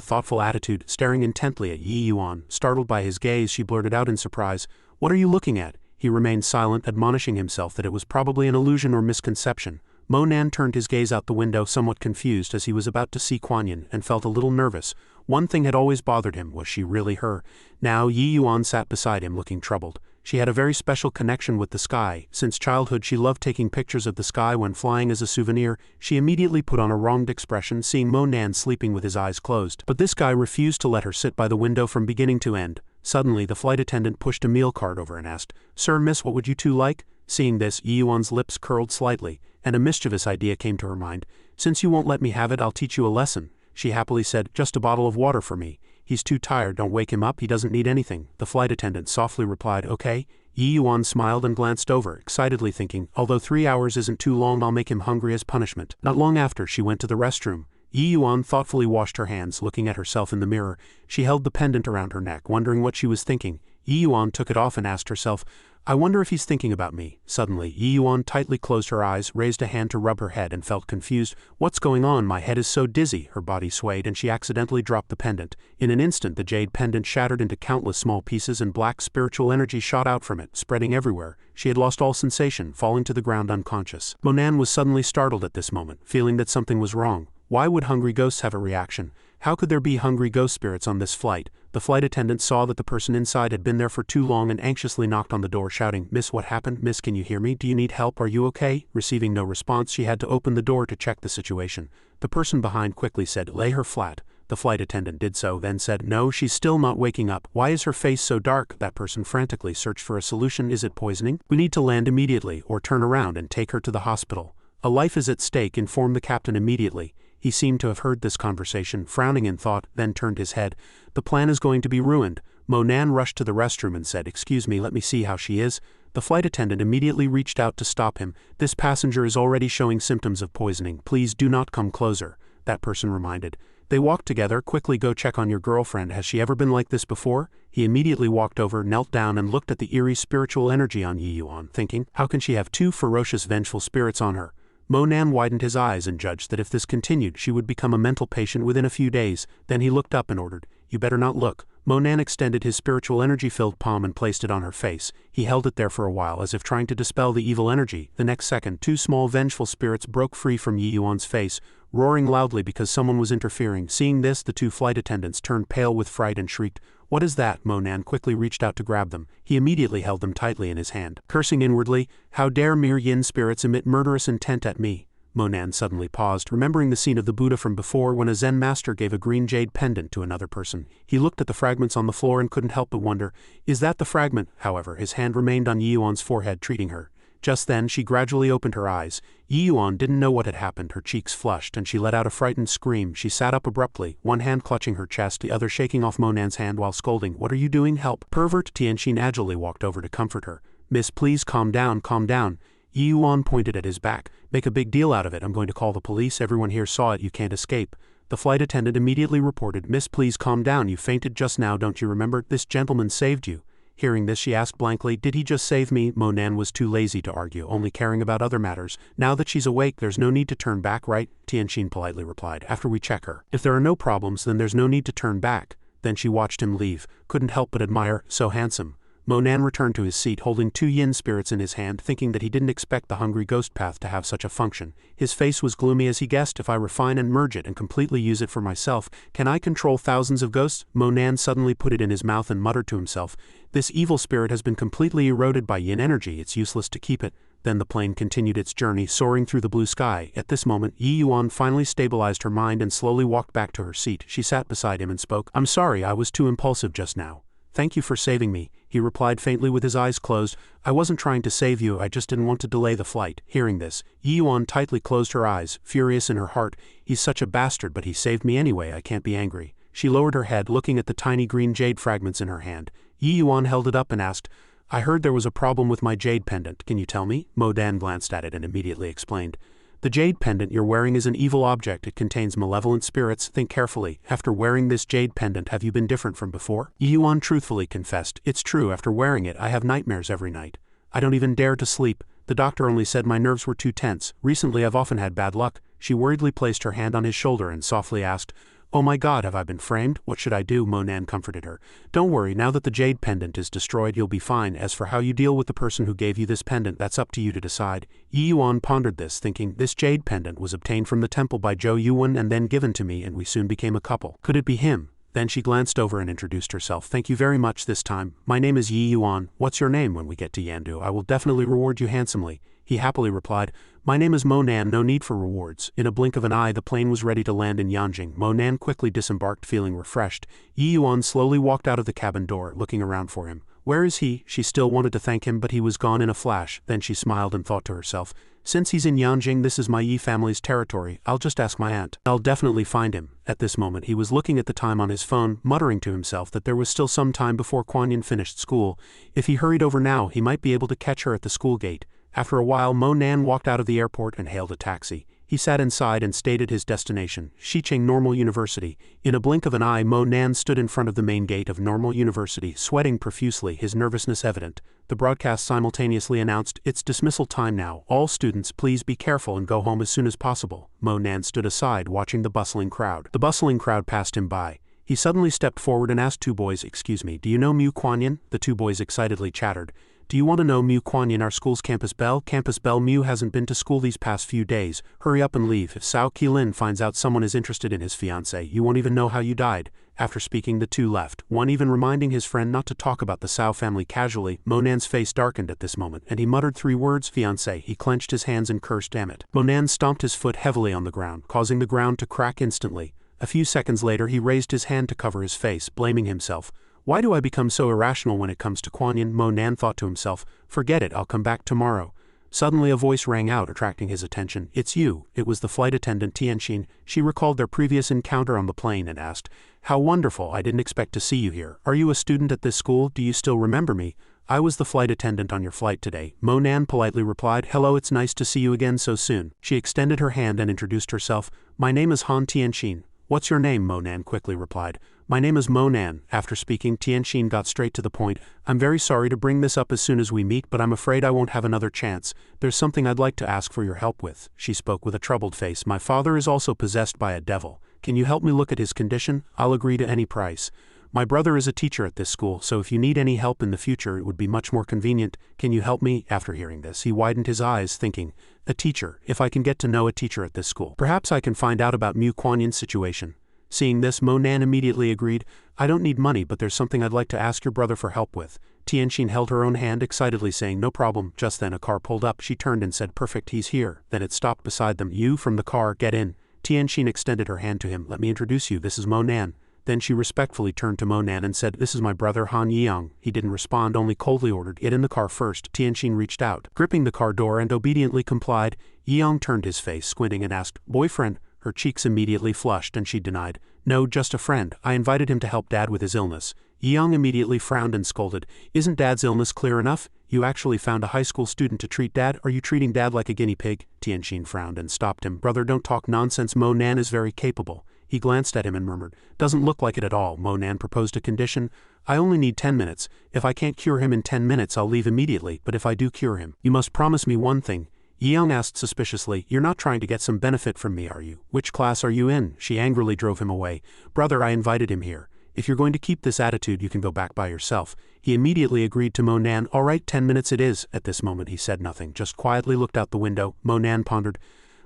thoughtful attitude, staring intently at Yi Yuan. Startled by his gaze, she blurted out in surprise, what are you looking at? He remained silent, admonishing himself that it was probably an illusion or misconception. Mo Nan turned his gaze out the window, somewhat confused, as he was about to see Kuan Yin, and felt a little nervous. One thing had always bothered him, was she really her? Now Yi Yuan sat beside him, looking troubled. She had a very special connection with the sky. Since childhood she loved taking pictures of the sky when flying as a souvenir. She immediately put on a wronged expression, seeing Mo Nan sleeping with his eyes closed. But this guy refused to let her sit by the window from beginning to end. Suddenly the flight attendant pushed a meal cart over and asked, Sir, miss, what would you two like? Seeing this, Yi Yuan's lips curled slightly, and a mischievous idea came to her mind. Since you won't let me have it, I'll teach you a lesson. She happily said, just a bottle of water for me. He's too tired, don't wake him up, he doesn't need anything. The flight attendant softly replied, okay. Yi Yuan smiled and glanced over, excitedly thinking, although 3 hours isn't too long, I'll make him hungry as punishment. Not long after, she went to the restroom. Yi Yuan thoughtfully washed her hands, looking at herself in the mirror. She held the pendant around her neck, wondering what she was thinking. Yi Yuan took it off and asked herself, I wonder if he's thinking about me. Suddenly, Yi Yuan tightly closed her eyes, raised a hand to rub her head, and felt confused. What's going on? My head is so dizzy. Her body swayed and she accidentally dropped the pendant. In an instant, the jade pendant shattered into countless small pieces and black spiritual energy shot out from it, spreading everywhere. She had lost all sensation, falling to the ground unconscious. Mo Nan was suddenly startled at this moment, feeling that something was wrong. Why would hungry ghosts have a reaction? How could there be hungry ghost spirits on this flight? The flight attendant saw that the person inside had been there for too long and anxiously knocked on the door, shouting, Miss, what happened? Miss, can you hear me? Do you need help? Are you okay? Receiving no response, she had to open the door to check the situation. The person behind quickly said, lay her flat. The flight attendant did so, then said, no, she's still not waking up. Why is her face so dark? That person frantically searched for a solution. Is it poisoning? We need to land immediately, or turn around and take her to the hospital. A life is at stake, informed the captain immediately. He seemed to have heard this conversation, frowning in thought, then turned his head. The plan is going to be ruined. Mo Nan rushed to the restroom and said, excuse me, let me see how she is. The flight attendant immediately reached out to stop him. This passenger is already showing symptoms of poisoning. Please do not come closer. That person reminded. They walked together. Quickly go check on your girlfriend. Has she ever been like this before? He immediately walked over, knelt down and looked at the eerie spiritual energy on Yi Yuan, thinking, how can she have two ferocious, vengeful spirits on her? Mo Nan widened his eyes and judged that if this continued, she would become a mental patient within a few days. Then he looked up and ordered, you better not look. Mo Nan extended his spiritual energy-filled palm and placed it on her face. He held it there for a while as if trying to dispel the evil energy. The next second, two small vengeful spirits broke free from Yi Yuan's face, roaring loudly because someone was interfering. Seeing this, the two flight attendants turned pale with fright and shrieked, what is that? Mo Nan quickly reached out to grab them. He immediately held them tightly in his hand. Cursing inwardly, how dare mere yin spirits emit murderous intent at me? Mo Nan suddenly paused, remembering the scene of the Buddha from before when a Zen master gave a green jade pendant to another person. He looked at the fragments on the floor and couldn't help but wonder, is that the fragment? However, his hand remained on Yi Yuan's forehead, treating her. Just then, she gradually opened her eyes. Yi Yuan didn't know what had happened. Her cheeks flushed, and she let out a frightened scream. She sat up abruptly, one hand clutching her chest, the other shaking off Mo Nan's hand while scolding, what are you doing? Help! Pervert! Xianxia agilely walked over to comfort her. Miss, please calm down, calm down. Yi Yuan pointed at his back. Make a big deal out of it. I'm going to call the police. Everyone here saw it. You can't escape. The flight attendant immediately reported, Miss, please calm down. You fainted just now, don't you remember? This gentleman saved you. Hearing this, she asked blankly, did he just save me? Mo Nan was too lazy to argue, only caring about other matters. Now that she's awake, there's no need to turn back, right? Xianxia politely replied, after we check her. If there are no problems, then there's no need to turn back. Then she watched him leave, couldn't help but admire, so handsome. Mo Nan returned to his seat, holding two yin spirits in his hand, thinking that he didn't expect the hungry ghost path to have such a function. His face was gloomy as he guessed, if I refine and merge it and completely use it for myself, can I control thousands of ghosts? Mo Nan suddenly put it in his mouth and muttered to himself, this evil spirit has been completely eroded by yin energy, it's useless to keep it. Then the plane continued its journey, soaring through the blue sky. At this moment, Yi Yuan finally stabilized her mind and slowly walked back to her seat. She sat beside him and spoke, I'm sorry, I was too impulsive just now. Thank you for saving me, he replied faintly with his eyes closed. I wasn't trying to save you, I just didn't want to delay the flight. Hearing this, Yi Yuan tightly closed her eyes, furious in her heart. He's such a bastard, but he saved me anyway, I can't be angry. She lowered her head, looking at the tiny green jade fragments in her hand. Yi Yuan held it up and asked, I heard there was a problem with my jade pendant, can you tell me? Mo Nan glanced at it and immediately explained. The jade pendant you're wearing is an evil object. It contains malevolent spirits. Think carefully. After wearing this jade pendant, have you been different from before? Yuan truthfully confessed. It's true, after wearing it, I have nightmares every night. I don't even dare to sleep. The doctor only said my nerves were too tense. Recently I've often had bad luck. She worriedly placed her hand on his shoulder and softly asked, "Oh my God, have I been framed? What should I do?" Monan comforted her. "Don't worry, now that the jade pendant is destroyed you'll be fine. As for how you deal with the person who gave you this pendant, that's up to you to decide." Yuan pondered this, thinking, this jade pendant was obtained from the temple by Zhou Yuan and then given to me, and we soon became a couple. Could it be him? Then she glanced over and introduced herself. "Thank you very much this time. My name is Yi Yuan. What's your name? When we get to Yandu, I will definitely reward you handsomely." He happily replied, "My name is Monan, no need for rewards." In a blink of an eye the plane was ready to land in Yanjing. Monan quickly disembarked feeling refreshed. Yi Yuan slowly walked out of the cabin door, looking around for him. Where is he? She still wanted to thank him, but he was gone in a flash. Then she smiled and thought to herself, since he's in Yanjing, this is my Yi family's territory. I'll just ask my aunt. I'll definitely find him. At this moment he was looking at the time on his phone, muttering to himself that there was still some time before Kuan Yin finished school. If he hurried over now, he might be able to catch her at the school gate. After a while Monan walked out of the airport and hailed a taxi. He sat inside and stated his destination, Xicheng Normal University. In a blink of an eye Monan stood in front of the main gate of Normal University, sweating profusely, his nervousness evident. The broadcast simultaneously announced, "It's dismissal time now. All students please be careful and go home as soon as possible." Monan stood aside watching the bustling crowd. The bustling crowd passed him by. He suddenly stepped forward and asked two boys, "Excuse me, do you know Mu Kuan Yin?" The two boys excitedly chattered. "Do you want to know Mu Kuan Yin, our school's campus belle?" "Campus belle? Mu hasn't been to school these past few days. Hurry up and leave. If Cao Qilin finds out someone is interested in his fiancée, you won't even know how you died." After speaking the two left, one even reminding his friend not to talk about the Cao family casually. Monan's face darkened at this moment, and he muttered three words, "Fiancé." He clenched his hands and cursed, "Damn it." Monan stomped his foot heavily on the ground, causing the ground to crack instantly. A few seconds later he raised his hand to cover his face, blaming himself. "Why do I become so irrational when it comes to Kuan Yin?" Monan thought to himself. "Forget it, I'll come back tomorrow." Suddenly a voice rang out, attracting his attention. "It's you." It was the flight attendant Tianxin. She recalled their previous encounter on the plane and asked, "How wonderful, I didn't expect to see you here. Are you a student at this school? Do you still remember me?" "I was the flight attendant on your flight today," Monan politely replied. "Hello, it's nice to see you again so soon." She extended her hand and introduced herself. "My name is Han Tianxin." "What's your name?" Monan quickly replied. "My name is Monan." After speaking, Tianxin got straight to the point. "I'm very sorry to bring this up as soon as we meet, but I'm afraid I won't have another chance. There's something I'd like to ask for your help with." She spoke with a troubled face. "My father is also possessed by a devil. Can you help me look at his condition? I'll agree to any price. My brother is a teacher at this school, so if you need any help in the future it would be much more convenient. Can you help me?" After hearing this, he widened his eyes, thinking, "A teacher, if I can get to know a teacher at this school, perhaps I can find out about Mu Kuan Yin's situation." Seeing this, Monan immediately agreed. "I don't need money, but there's something I'd like to ask your brother for help with." Tianxin held her own hand excitedly, saying, "No problem." Just then a car pulled up. She turned and said, "Perfect, he's here." Then it stopped beside them. "You from the car, get in." Tianxin extended her hand to him. "Let me introduce you, this is Monan." Then she respectfully turned to Monan and said, "This is my brother Han Yang." He didn't respond, only coldly ordered, "Get in the car first." Tianxin reached out, gripping the car door, and obediently complied. Yang turned his face, squinting, and asked, "Boyfriend?" Her cheeks immediately flushed and she denied, "No, just a friend. I invited him to help Dad with his illness." Yang immediately frowned and scolded, "Isn't Dad's illness clear enough? You actually found a high school student to treat Dad? Are you treating Dad like a guinea pig?" Tianxin frowned and stopped him. "Brother, don't talk nonsense. Monan is very capable." He glanced at him and murmured, "Doesn't look like it at all." Monan proposed a condition. "I only need 10 minutes. If I can't cure him in 10 minutes I'll leave immediately, but if I do cure him, you must promise me one thing." Yang asked suspiciously, "You're not trying to get some benefit from me, are you? Which class are you in?" She angrily drove him away. "Brother, I invited him here. If you're going to keep this attitude you can go back by yourself." He immediately agreed to Monan. "All right, 10 minutes it is." At this moment he said nothing, just quietly looked out the window. Monan pondered,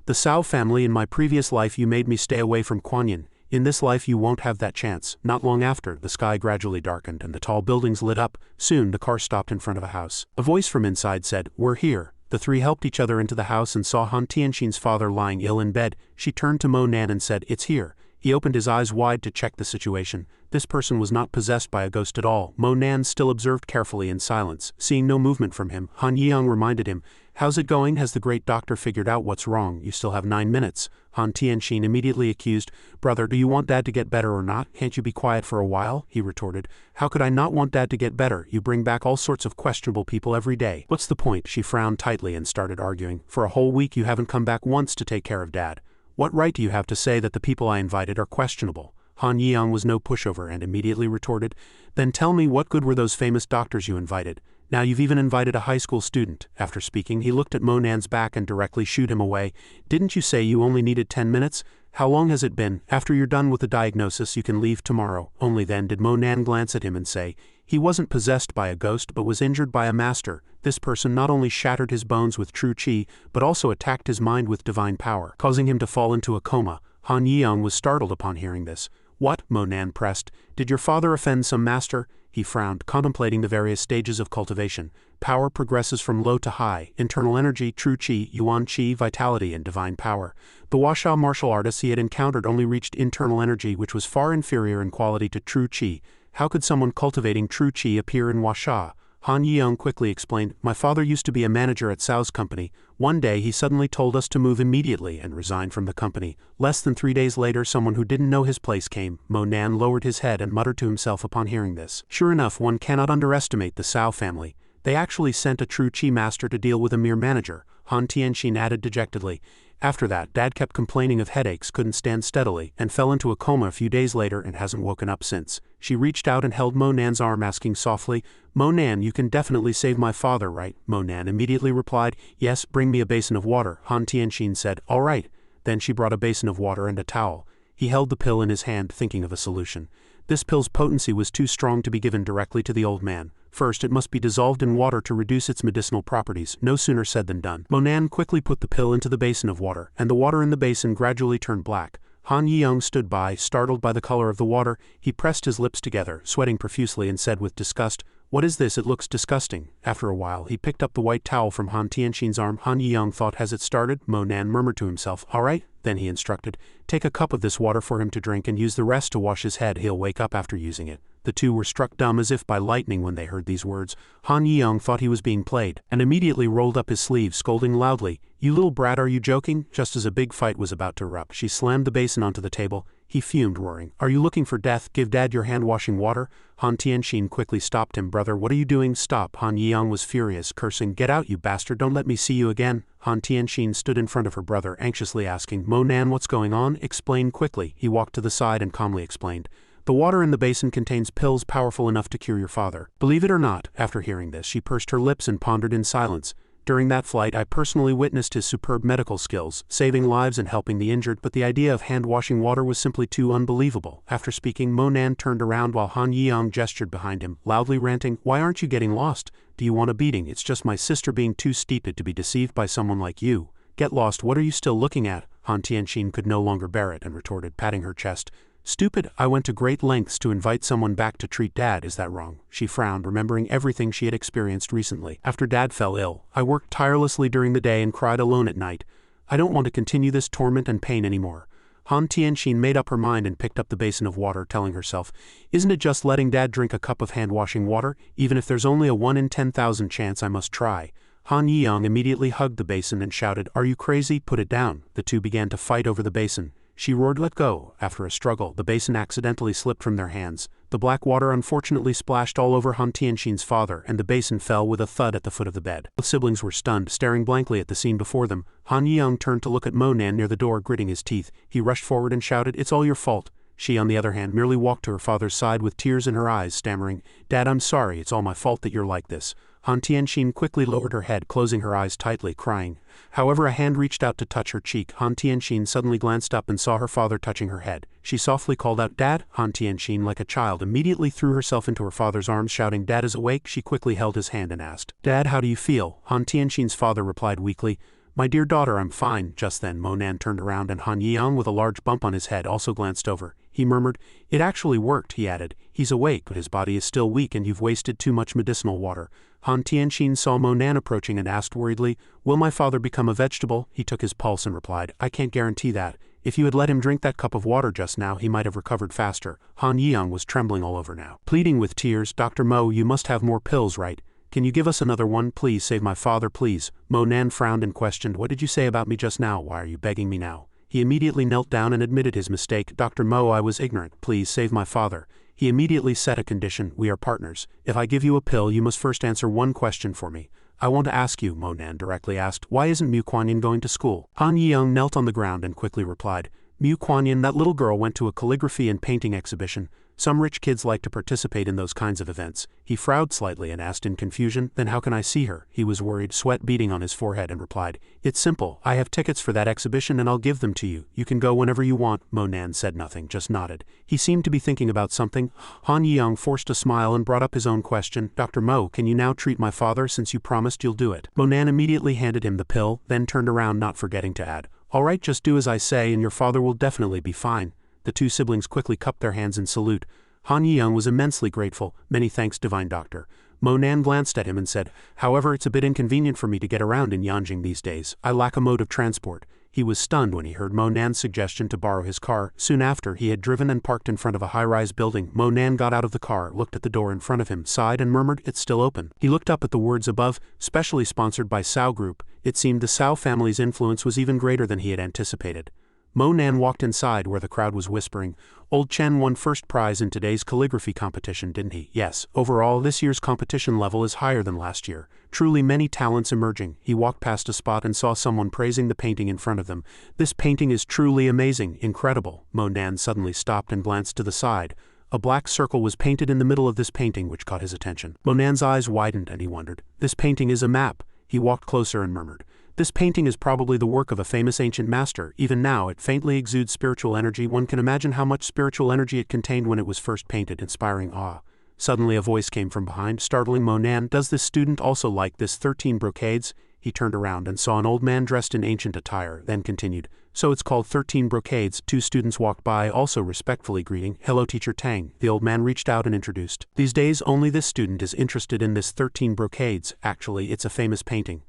"The Cao family, in my previous life you made me stay away from Kuan Yin. In this life you won't have that chance." Not long after, the sky gradually darkened and the tall buildings lit up. Soon the car stopped in front of a house. A voice from inside said, "We're here." The three helped each other into the house and saw Han Tianxin's father lying ill in bed. She turned to Monan and said, "It's here." He opened his eyes wide to check the situation. This person was not possessed by a ghost at all. Monan still observed carefully in silence. Seeing no movement from him, Han Yang reminded him, How's it going? Has the great doctor figured out what's wrong? You still have 9 minutes. Han Tianxin immediately accused. Brother, do you want Dad to get better or not? Can't you be quiet for a while? He retorted. How could I not want Dad to get better? You bring back all sorts of questionable people every day. What's the point? She frowned tightly and started arguing. For a whole week you haven't come back once to take care of Dad. What right do you have to say that the people I invited are questionable? Han Yiang was no pushover and immediately retorted. Then tell me, what good were those famous doctors you invited? Now you've even invited a high school student. After speaking, he looked at Monan's back and directly shooed him away. Didn't you say you only needed 10 minutes? How long has it been? After you're done with the diagnosis, you can leave tomorrow. Only then did Monan glance at him and say, he wasn't possessed by a ghost but was injured by a master. This person not only shattered his bones with true qi, but also attacked his mind with divine power, causing him to fall into a coma. Han Yiang was startled upon hearing this. What? Monan pressed. Did your father offend some master? He frowned, contemplating the various stages of cultivation. Power progresses from low to high: internal energy, true qi, yuan qi, vitality, and divine power. The Huaxia martial artists he had encountered only reached internal energy, which was far inferior in quality to true qi. How could someone cultivating true qi appear in Huaxia? Han Yiang quickly explained, my father used to be a manager at Cao's company. One day he suddenly told us to move immediately and resign from the company. Less than 3 days later someone who didn't know his place came. Monan lowered his head and muttered to himself upon hearing this. Sure enough, one cannot underestimate the Cao family. They actually sent a true qi master to deal with a mere manager. Han Tianxin added dejectedly. After that, Dad kept complaining of headaches, couldn't stand steadily, and fell into a coma a few days later and hasn't woken up since. She reached out and held Monan's arm, asking softly, Monan, you can definitely save my father, right? Monan immediately replied, yes, bring me a basin of water. Han Tianxin said, all right. Then she brought a basin of water and a towel. He held the pill in his hand, thinking of a solution. This pill's potency was too strong to be given directly to the old man. First, it must be dissolved in water to reduce its medicinal properties. No sooner said than done. Monan quickly put the pill into the basin of water, and the water in the basin gradually turned black. Han Yiang stood by, startled by the color of the water. He pressed his lips together, sweating profusely, and said with disgust, what is this? It looks disgusting. After a while, he picked up the white towel from Han Tianxin's arm. Han Yiang thought, has it started? Monan murmured to himself, all right. Then he instructed, take a cup of this water for him to drink and use the rest to wash his head. He'll wake up after using it. The two were struck dumb as if by lightning when they heard these words. Han Yiang thought he was being played, and immediately rolled up his sleeves, scolding loudly, you little brat, are you joking? Just as a big fight was about to erupt, she slammed the basin onto the table. He fumed, roaring, are you looking for death? Give Dad your hand-washing water. Han Tianxin quickly stopped him. Brother, what are you doing? Stop. Han Yiang was furious, cursing, get out, you bastard, don't let me see you again. Han Tianxin stood in front of her brother, anxiously asking, Monan, what's going on? Explain quickly. He walked to the side and calmly explained, the water in the basin contains pills powerful enough to cure your father. Believe it or not. After hearing this, she pursed her lips and pondered in silence. During that flight, I personally witnessed his superb medical skills, saving lives and helping the injured, but the idea of hand-washing water was simply too unbelievable. After speaking, Monan turned around while Han Yiang gestured behind him, loudly ranting, why aren't you getting lost? Do you want a beating? It's just my sister being too stupid to be deceived by someone like you. Get lost, what are you still looking at? Han Tianxin could no longer bear it and retorted, patting her chest. Stupid, I went to great lengths to invite someone back to treat Dad, is that wrong? She frowned, remembering everything she had experienced recently. After Dad fell ill, I worked tirelessly during the day and cried alone at night. I don't want to continue this torment and pain anymore. Han Tianxin made up her mind and picked up the basin of water, telling herself, isn't it just letting Dad drink a cup of hand-washing water? Even if there's only a 1 in 10,000 chance, I must try. Han Yiang immediately hugged the basin and shouted, are you crazy? Put it down. The two began to fight over the basin. She roared, let go. After a struggle, the basin accidentally slipped from their hands. The black water unfortunately splashed all over Han Tianxin's father, and the basin fell with a thud at the foot of the bed. Both siblings were stunned, staring blankly at the scene before them. Han Yiang turned to look at Monan near the door, gritting his teeth. He rushed forward and shouted, it's all your fault. She, on the other hand, merely walked to her father's side with tears in her eyes, stammering, Dad, I'm sorry, it's all my fault that you're like this. Han Tianxin quickly lowered her head, closing her eyes tightly, crying. However, a hand reached out to touch her cheek. Han Tianxin suddenly glanced up and saw her father touching her head. She softly called out, Dad? Han Tianxin, like a child, immediately threw herself into her father's arms, shouting, Dad is awake. She quickly held his hand and asked, Dad, how do you feel? Han Tianxin's father replied weakly, my dear daughter, I'm fine. Just then, Monan turned around and Han Yiang, with a large bump on his head, also glanced over. He murmured, it actually worked, he added. He's awake, but his body is still weak and you've wasted too much medicinal water. Han Tianxin saw Monan approaching and asked worriedly, will my father become a vegetable? He took his pulse and replied, I can't guarantee that. If you had let him drink that cup of water just now, he might have recovered faster. Han Yiang was trembling all over now. Pleading with tears, Dr. Mo, you must have more pills, right? Can you give us another one, please? Save my father, please. Mo Nan frowned and questioned, what did you say about me just now? Why are you begging me now? He immediately knelt down and admitted his mistake. Dr. Mo, I was ignorant. Please save my father. He immediately set a condition. We are partners. If I give you a pill, you must first answer one question for me. I want to ask you, Mo Nan directly asked, why isn't Mu Kuanyin going to school? Han Yeong knelt on the ground and quickly replied, Mu Kuanyin, that little girl went to a calligraphy and painting exhibition. Some rich kids like to participate in those kinds of events. He frowned slightly and asked in confusion, then how can I see her? He was worried, sweat beading on his forehead, and replied, it's simple. I have tickets for that exhibition and I'll give them to you. You can go whenever you want. Mo Nan said nothing, just nodded. He seemed to be thinking about something. Han Yeong forced a smile and brought up his own question. Dr. Mo, can you now treat my father since you promised you'll do it? Mo Nan immediately handed him the pill, then turned around, not forgetting to add, all right, just do as I say and your father will definitely be fine. The two siblings quickly cupped their hands in salute. Han Yeong was immensely grateful. Many thanks, divine doctor. Mo Nan glanced at him and said, however, it's a bit inconvenient for me to get around in Yanjing these days. I lack a mode of transport. He was stunned when he heard Mo Nan's suggestion to borrow his car. Soon after, he had driven and parked in front of a high-rise building. Mo Nan got out of the car, looked at the door in front of him, sighed and murmured, it's still open. He looked up at the words above, specially sponsored by Sao Group. It seemed the Sao family's influence was even greater than he had anticipated. Mo Nan walked inside where the crowd was whispering, Old Chen won first prize in today's calligraphy competition, didn't he? Yes, overall this year's competition level is higher than last year. Truly many talents emerging. He walked past a spot and saw someone praising the painting in front of them. This painting is truly amazing, incredible. Mo Nan suddenly stopped and glanced to the side. A black circle was painted in the middle of this painting which caught his attention. Mo Nan's eyes widened and he wondered, this painting is a map. He walked closer and murmured, this painting is probably the work of a famous ancient master. Even now, it faintly exudes spiritual energy. One can imagine how much spiritual energy it contained when it was first painted, inspiring awe. Suddenly a voice came from behind, startling Mo Nan. Does this student also like this 13 brocades? He turned around and saw an old man dressed in ancient attire, then continued, so it's called 13 brocades. Two students walked by, also respectfully greeting, hello Teacher Tang. The old man reached out and introduced. These days only this student is interested in this 13 brocades. Actually, it's a famous painting.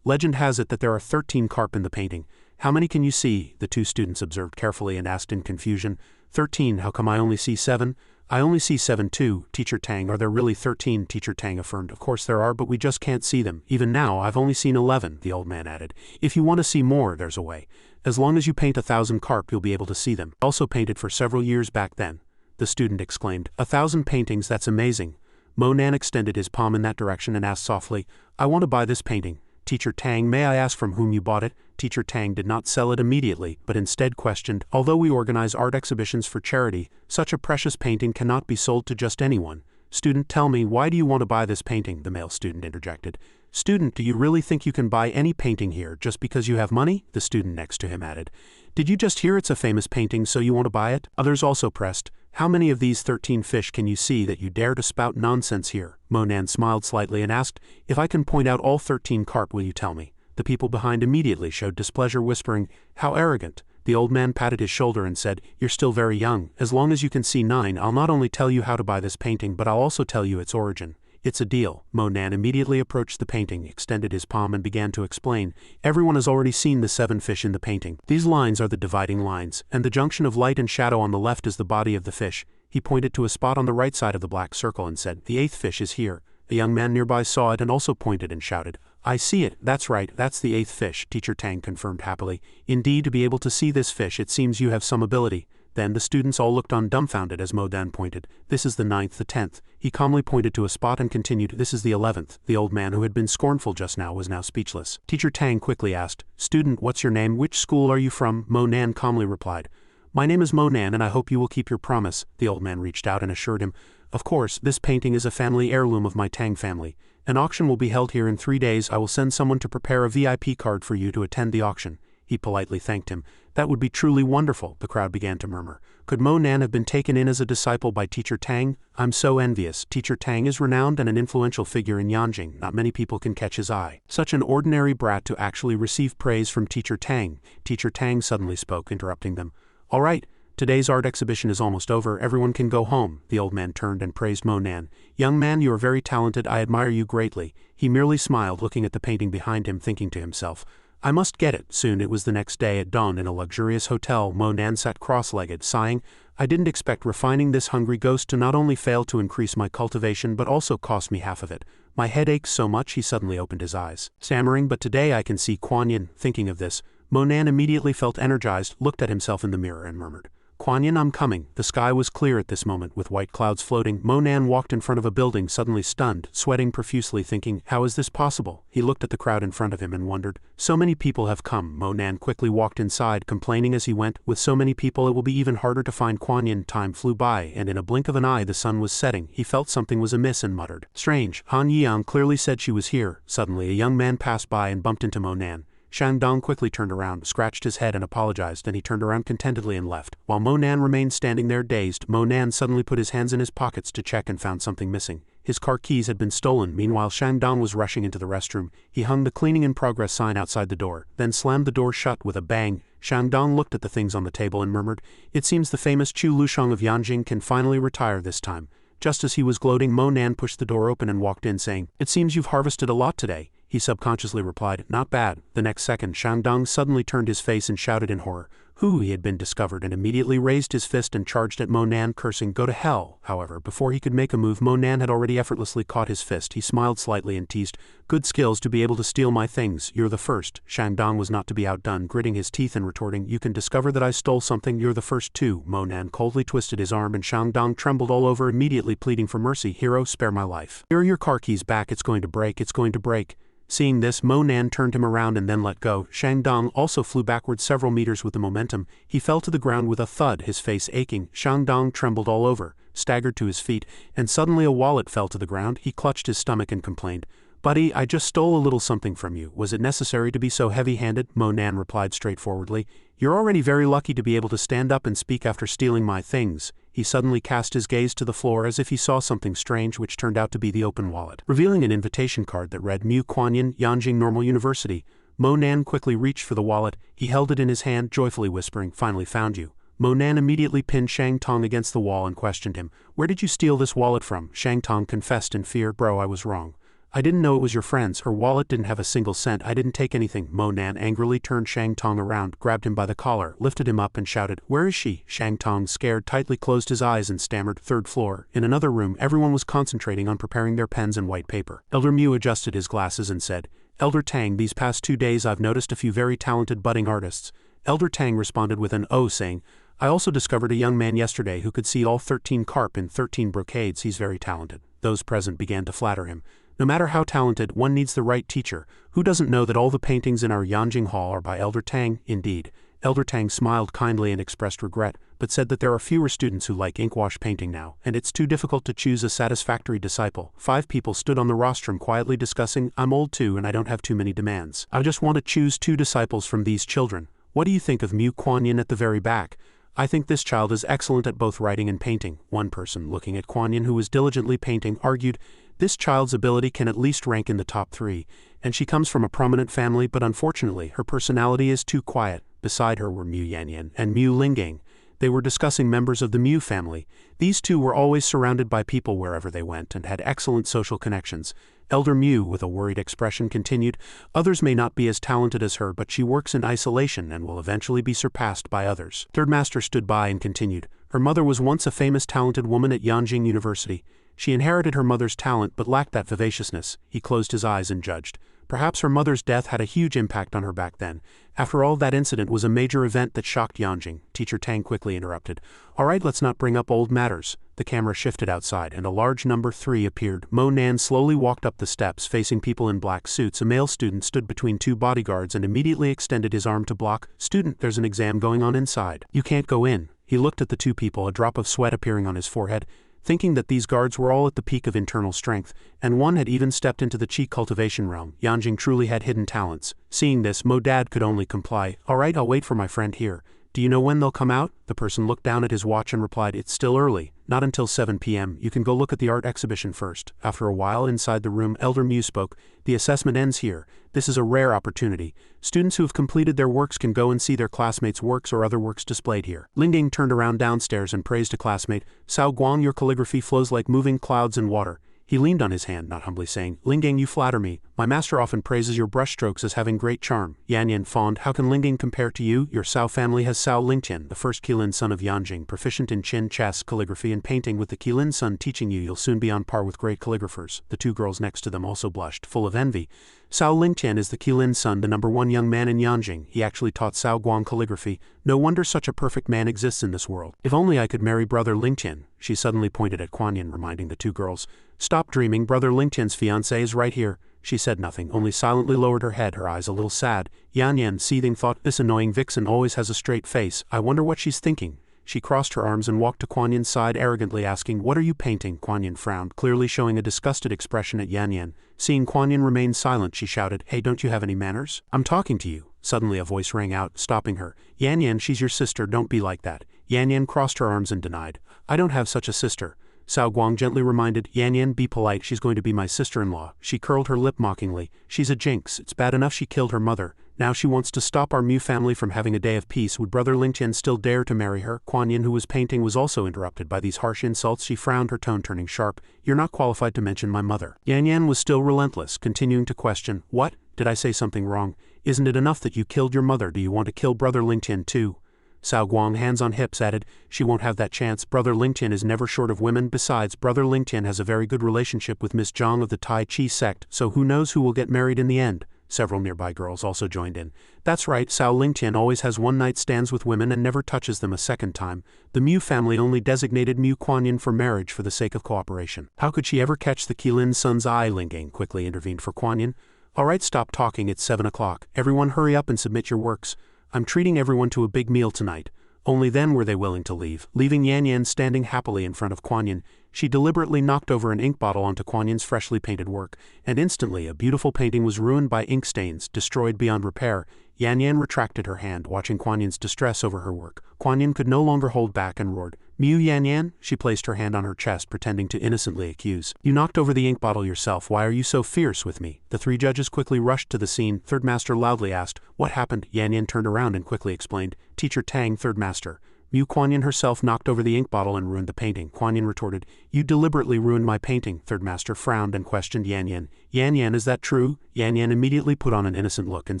Legend has it that there are 13 carp in the painting. How many can you see? The two students observed carefully and asked in confusion. 13, how come I only see 7? I only see 7 too, Teacher Tang. Are there really 13? Teacher Tang affirmed. Of course there are, but we just can't see them. Even now, I've only seen 11, the old man added. If you want to see more, there's a way. As long as you paint 1,000 carp, you'll be able to see them. Also painted for several years back then. The student exclaimed. 1,000 paintings, that's amazing. Mo Nan extended his palm in that direction and asked softly, I want to buy this painting. Teacher Tang, may I ask from whom you bought it? Teacher Tang did not sell it immediately, but instead questioned, although we organize art exhibitions for charity, such a precious painting cannot be sold to just anyone. Student, tell me, why do you want to buy this painting? The male student interjected. Student, do you really think you can buy any painting here just because you have money? The student next to him added. Did you just hear it's a famous painting, so you want to buy it? Others also pressed. How many of these 13 fish can you see that you dare to spout nonsense here? Mo Nan smiled slightly and asked, if I can point out all 13 carp, will you tell me? The people behind immediately showed displeasure, whispering, how arrogant. The old man patted his shoulder and said, you're still very young. As long as you can see 9, I'll not only tell you how to buy this painting, but I'll also tell you its origin. It's a deal. Mo Nan immediately approached the painting, extended his palm and began to explain. Everyone has already seen the 7 fish in the painting. These lines are the dividing lines, and the junction of light and shadow on the left is the body of the fish. He pointed to a spot on the right side of the black circle and said, the 8th fish is here. A young man nearby saw it and also pointed and shouted, I see it, that's right, that's the 8th fish, Teacher Tang confirmed happily. Indeed, to be able to see this fish, it seems you have some ability. Then the students all looked on dumbfounded as Mo Nan pointed. This is the 9th, the 10th. He calmly pointed to a spot and continued, this is the 11th. The old man who had been scornful just now was now speechless. Teacher Tang quickly asked, student, what's your name? Which school are you from? Mo Nan calmly replied, my name is Mo Nan and I hope you will keep your promise. The old man reached out and assured him, of course, this painting is a family heirloom of my Tang family. An auction will be held here in 3 days. I will send someone to prepare a VIP card for you to attend the auction. He politely thanked him. That would be truly wonderful, the crowd began to murmur. Could Mo Nan have been taken in as a disciple by Teacher Tang? I'm so envious. Teacher Tang is renowned and an influential figure in Yanjing. Not many people can catch his eye. Such an ordinary brat to actually receive praise from Teacher Tang. Teacher Tang suddenly spoke, interrupting them. All right. Today's art exhibition is almost over. Everyone can go home. The old man turned and praised Mo Nan. Young man, you are very talented. I admire you greatly. He merely smiled, looking at the painting behind him, thinking to himself, I must get it. Soon it was the next day at dawn in a luxurious hotel. Mo Nan sat cross-legged, sighing, I didn't expect refining this hungry ghost to not only fail to increase my cultivation but also cost me half of it. My head aches so much. He suddenly opened his eyes, stammering, but today I can see Kuan Yin. Thinking of this, Monan immediately felt energized, looked at himself in the mirror and murmured, Kuan Yin, I'm coming. The sky was clear at this moment, with white clouds floating. Monan walked in front of a building, suddenly stunned, sweating profusely, thinking, how is this possible? He looked at the crowd in front of him and wondered, so many people have come. Monan quickly walked inside, complaining as he went, with so many people it will be even harder to find Kuan Yin. Time flew by, and in a blink of an eye the sun was setting. He felt something was amiss and muttered, strange, Han Yang clearly said she was here. Suddenly a young man passed by and bumped into Monan. Xianxia quickly turned around, scratched his head and apologized, then he turned around contentedly and left. While Monan remained standing there dazed, Monan suddenly put his hands in his pockets to check and found something missing. His car keys had been stolen. Meanwhile, Xianxia was rushing into the restroom. He hung the cleaning in progress sign outside the door, then slammed the door shut with a bang. Xianxia looked at the things on the table and murmured, it seems the famous Chu Lusheng of Yanjing can finally retire this time. Just as he was gloating, Monan pushed the door open and walked in, saying, it seems you've harvested a lot today. He subconsciously replied, not bad. The next second, Xianxia suddenly turned his face and shouted in horror, he had been discovered, and immediately raised his fist and charged at Monan, cursing, go to hell. However, before he could make a move, Monan had already effortlessly caught his fist. He smiled slightly and teased, good skills to be able to steal my things. You're the first. Xianxia was not to be outdone, gritting his teeth and retorting, you can discover that I stole something, you're the first too. Monan coldly twisted his arm and Xianxia trembled all over, immediately pleading for mercy, hero, spare my life. Here are your car keys back, it's going to break, it's going to break. Seeing this, Monan turned him around and then let go. Xianxia also flew backwards several meters with the momentum. He fell to the ground with a thud, his face aching. Xianxia trembled all over, staggered to his feet, and suddenly a wallet fell to the ground. He clutched his stomach and complained, Buddy, I just stole a little something from you. Was it necessary to be so heavy-handed? Monan replied straightforwardly, you're already very lucky to be able to stand up and speak after stealing my things. He suddenly cast his gaze to the floor as if he saw something strange, which turned out to be the open wallet. Revealing an invitation card that read Mu Kuan Yin, Yanjing Normal University, Monan quickly reached for the wallet. He held it in his hand, joyfully whispering, finally found you. Monan immediately pinned Xianxia against the wall and questioned him, where did you steal this wallet from? Xianxia confessed in fear, bro, I was wrong. I didn't know it was your friend's. Her wallet didn't have a single cent. I didn't take anything. Monan angrily turned Xianxia around, grabbed him by the collar, lifted him up and shouted, where is she? Xianxia, scared, tightly closed his eyes and stammered, third floor. In another room, everyone was concentrating on preparing their pens and white paper. Elder Mu adjusted his glasses and said, Elder Tang, these past 2 days I've noticed a few very talented budding artists. Elder Tang responded with an oh, saying, I also discovered a young man yesterday who could see all 13 carp in 13 brocades. He's very talented. Those present began to flatter him. No matter how talented, one needs the right teacher. Who doesn't know that all the paintings in our Yanjing Hall are by Elder Tang? Indeed. Elder Tang smiled kindly and expressed regret, but said that there are fewer students who like inkwash painting now, and it's too difficult to choose a satisfactory disciple. 5 people stood on the rostrum quietly discussing, I'm old too and I don't have too many demands. I just want to choose 2 disciples from these children. What do you think of Mu Kuan Yin at the very back? I think this child is excellent at both writing and painting. One person, looking at Kuan Yin who was diligently painting, argued, this child's ability can at least rank in the top 3, and she comes from a prominent family, but unfortunately her personality is too quiet. Beside her were Mu Yanyan and Mu Lingang. They were discussing members of the Mu family. These 2 were always surrounded by people wherever they went and had excellent social connections. Elder Mu, with a worried expression, continued, others may not be as talented as her, but she works in isolation and will eventually be surpassed by others. Third Master stood by and continued, her mother was once a famous talented woman at Yanjing University. She inherited her mother's talent but lacked that vivaciousness. He closed his eyes and judged. Perhaps her mother's death had a huge impact on her back then. After all, that incident was a major event that shocked Yanjing. Teacher Tang quickly interrupted. All right, let's not bring up old matters. The camera shifted outside and a large number 3 appeared. Monan slowly walked up the steps facing people in black suits. A male student stood between 2 bodyguards and immediately extended his arm to block. Student, there's an exam going on inside. You can't go in. He looked at the 2 people, a drop of sweat appearing on his forehead. Thinking that these guards were all at the peak of internal strength, and one had even stepped into the Qi cultivation realm, Yanjing truly had hidden talents. Seeing this, Mo Dad could only comply. All right, I'll wait for my friend here. Do you know when they'll come out? The person looked down at his watch and replied, it's still early. Not until 7 p.m. You can go look at the art exhibition first. After a while, inside the room, Elder Mu spoke. The assessment ends here. This is a rare opportunity. Students who have completed their works can go and see their classmates' works or other works displayed here. Lingding turned around downstairs and praised a classmate. Sao Guang, your calligraphy flows like moving clouds in water. He leaned on his hand, not humbly, saying, Lingang, you flatter me. My master often praises your brushstrokes as having great charm. Yanyan fawned. How can Lingang compare to you? Your Cao family has Cao Lingtian, the first Qilin son of Yanjing, proficient in Qin, chess, calligraphy, and painting. With the Qilin son teaching you, you'll soon be on par with great calligraphers. The two girls next to them also blushed, full of envy. Cao Lingtian is the Qilin son, the #1 young man in Yanjing. He actually taught Cao Guang calligraphy. No wonder such a perfect man exists in this world. If only I could marry brother Lingtian. She suddenly pointed at Kuan Yin, reminding the two girls. Stop dreaming, brother Lingtian's fiancé is right here. She said nothing, only silently lowered her head, her eyes a little sad. Yan Yan, seething, thought, this annoying vixen always has a straight face. I wonder what she's thinking. She crossed her arms and walked to Kuan Yin's side, arrogantly asking, What are you painting? Kuan Yin frowned, clearly showing a disgusted expression at Yan Yan. Seeing Kuan Yin remain silent, she shouted, Hey, don't you have any manners? I'm talking to you. Suddenly a voice rang out, stopping her. Yan Yan, she's your sister, don't be like that. Yan Yan crossed her arms and denied. I don't have such a sister. Cao Guang gently reminded, Yan Yan, be polite, she's going to be my sister-in-law. She curled her lip mockingly. She's a jinx, it's bad enough she killed her mother. Now she wants to stop our Mu family from having a day of peace. Would brother Lingtian still dare to marry her? Kuan Yin, who was painting, was also interrupted by these harsh insults. She frowned, her tone turning sharp. You're not qualified to mention my mother. Yan Yan was still relentless, continuing to question, What? Did I say something wrong? Isn't it enough that you killed your mother? Do you want to kill brother Lingtian too? Cao Guang, hands on hips, added, She won't have that chance. Brother Lingtian is never short of women. Besides, brother Lingtian has a very good relationship with Miss Zhang of the Tai Chi sect, so who knows who will get married in the end. Several nearby girls also joined in. That's right, Cao Lingtian always has one-night stands with women and never touches them a second time. The Mu family only designated Mu Kuan Yin for marriage for the sake of cooperation. How could she ever catch the Qilin son's eye? Lingang quickly intervened for Kuan Yin. All right, stop talking, it's 7 o'clock. Everyone hurry up and submit your works. I'm treating everyone to a big meal tonight. Only then were they willing to leave, leaving Yan Yan standing happily in front of Kuan Yin. She deliberately knocked over an ink bottle onto Kuan Yin's freshly painted work, and instantly a beautiful painting was ruined by ink stains, destroyed beyond repair. Yan Yan retracted her hand, watching Kuan Yin's distress over her work. Kuan Yin could no longer hold back and roared, Mu Yan Yan? She placed her hand on her chest, pretending to innocently accuse. You knocked over the ink bottle yourself, why are you so fierce with me? The three judges quickly rushed to the scene. Third Master loudly asked, What happened? Yan Yan turned around and quickly explained, Teacher Tang, Third Master. Mu Kuan Yin herself knocked over the ink bottle and ruined the painting. Kuan Yin retorted, You deliberately ruined my painting. Third Master frowned and questioned Yan Yan. Yan Yan, is that true? Yan Yan immediately put on an innocent look and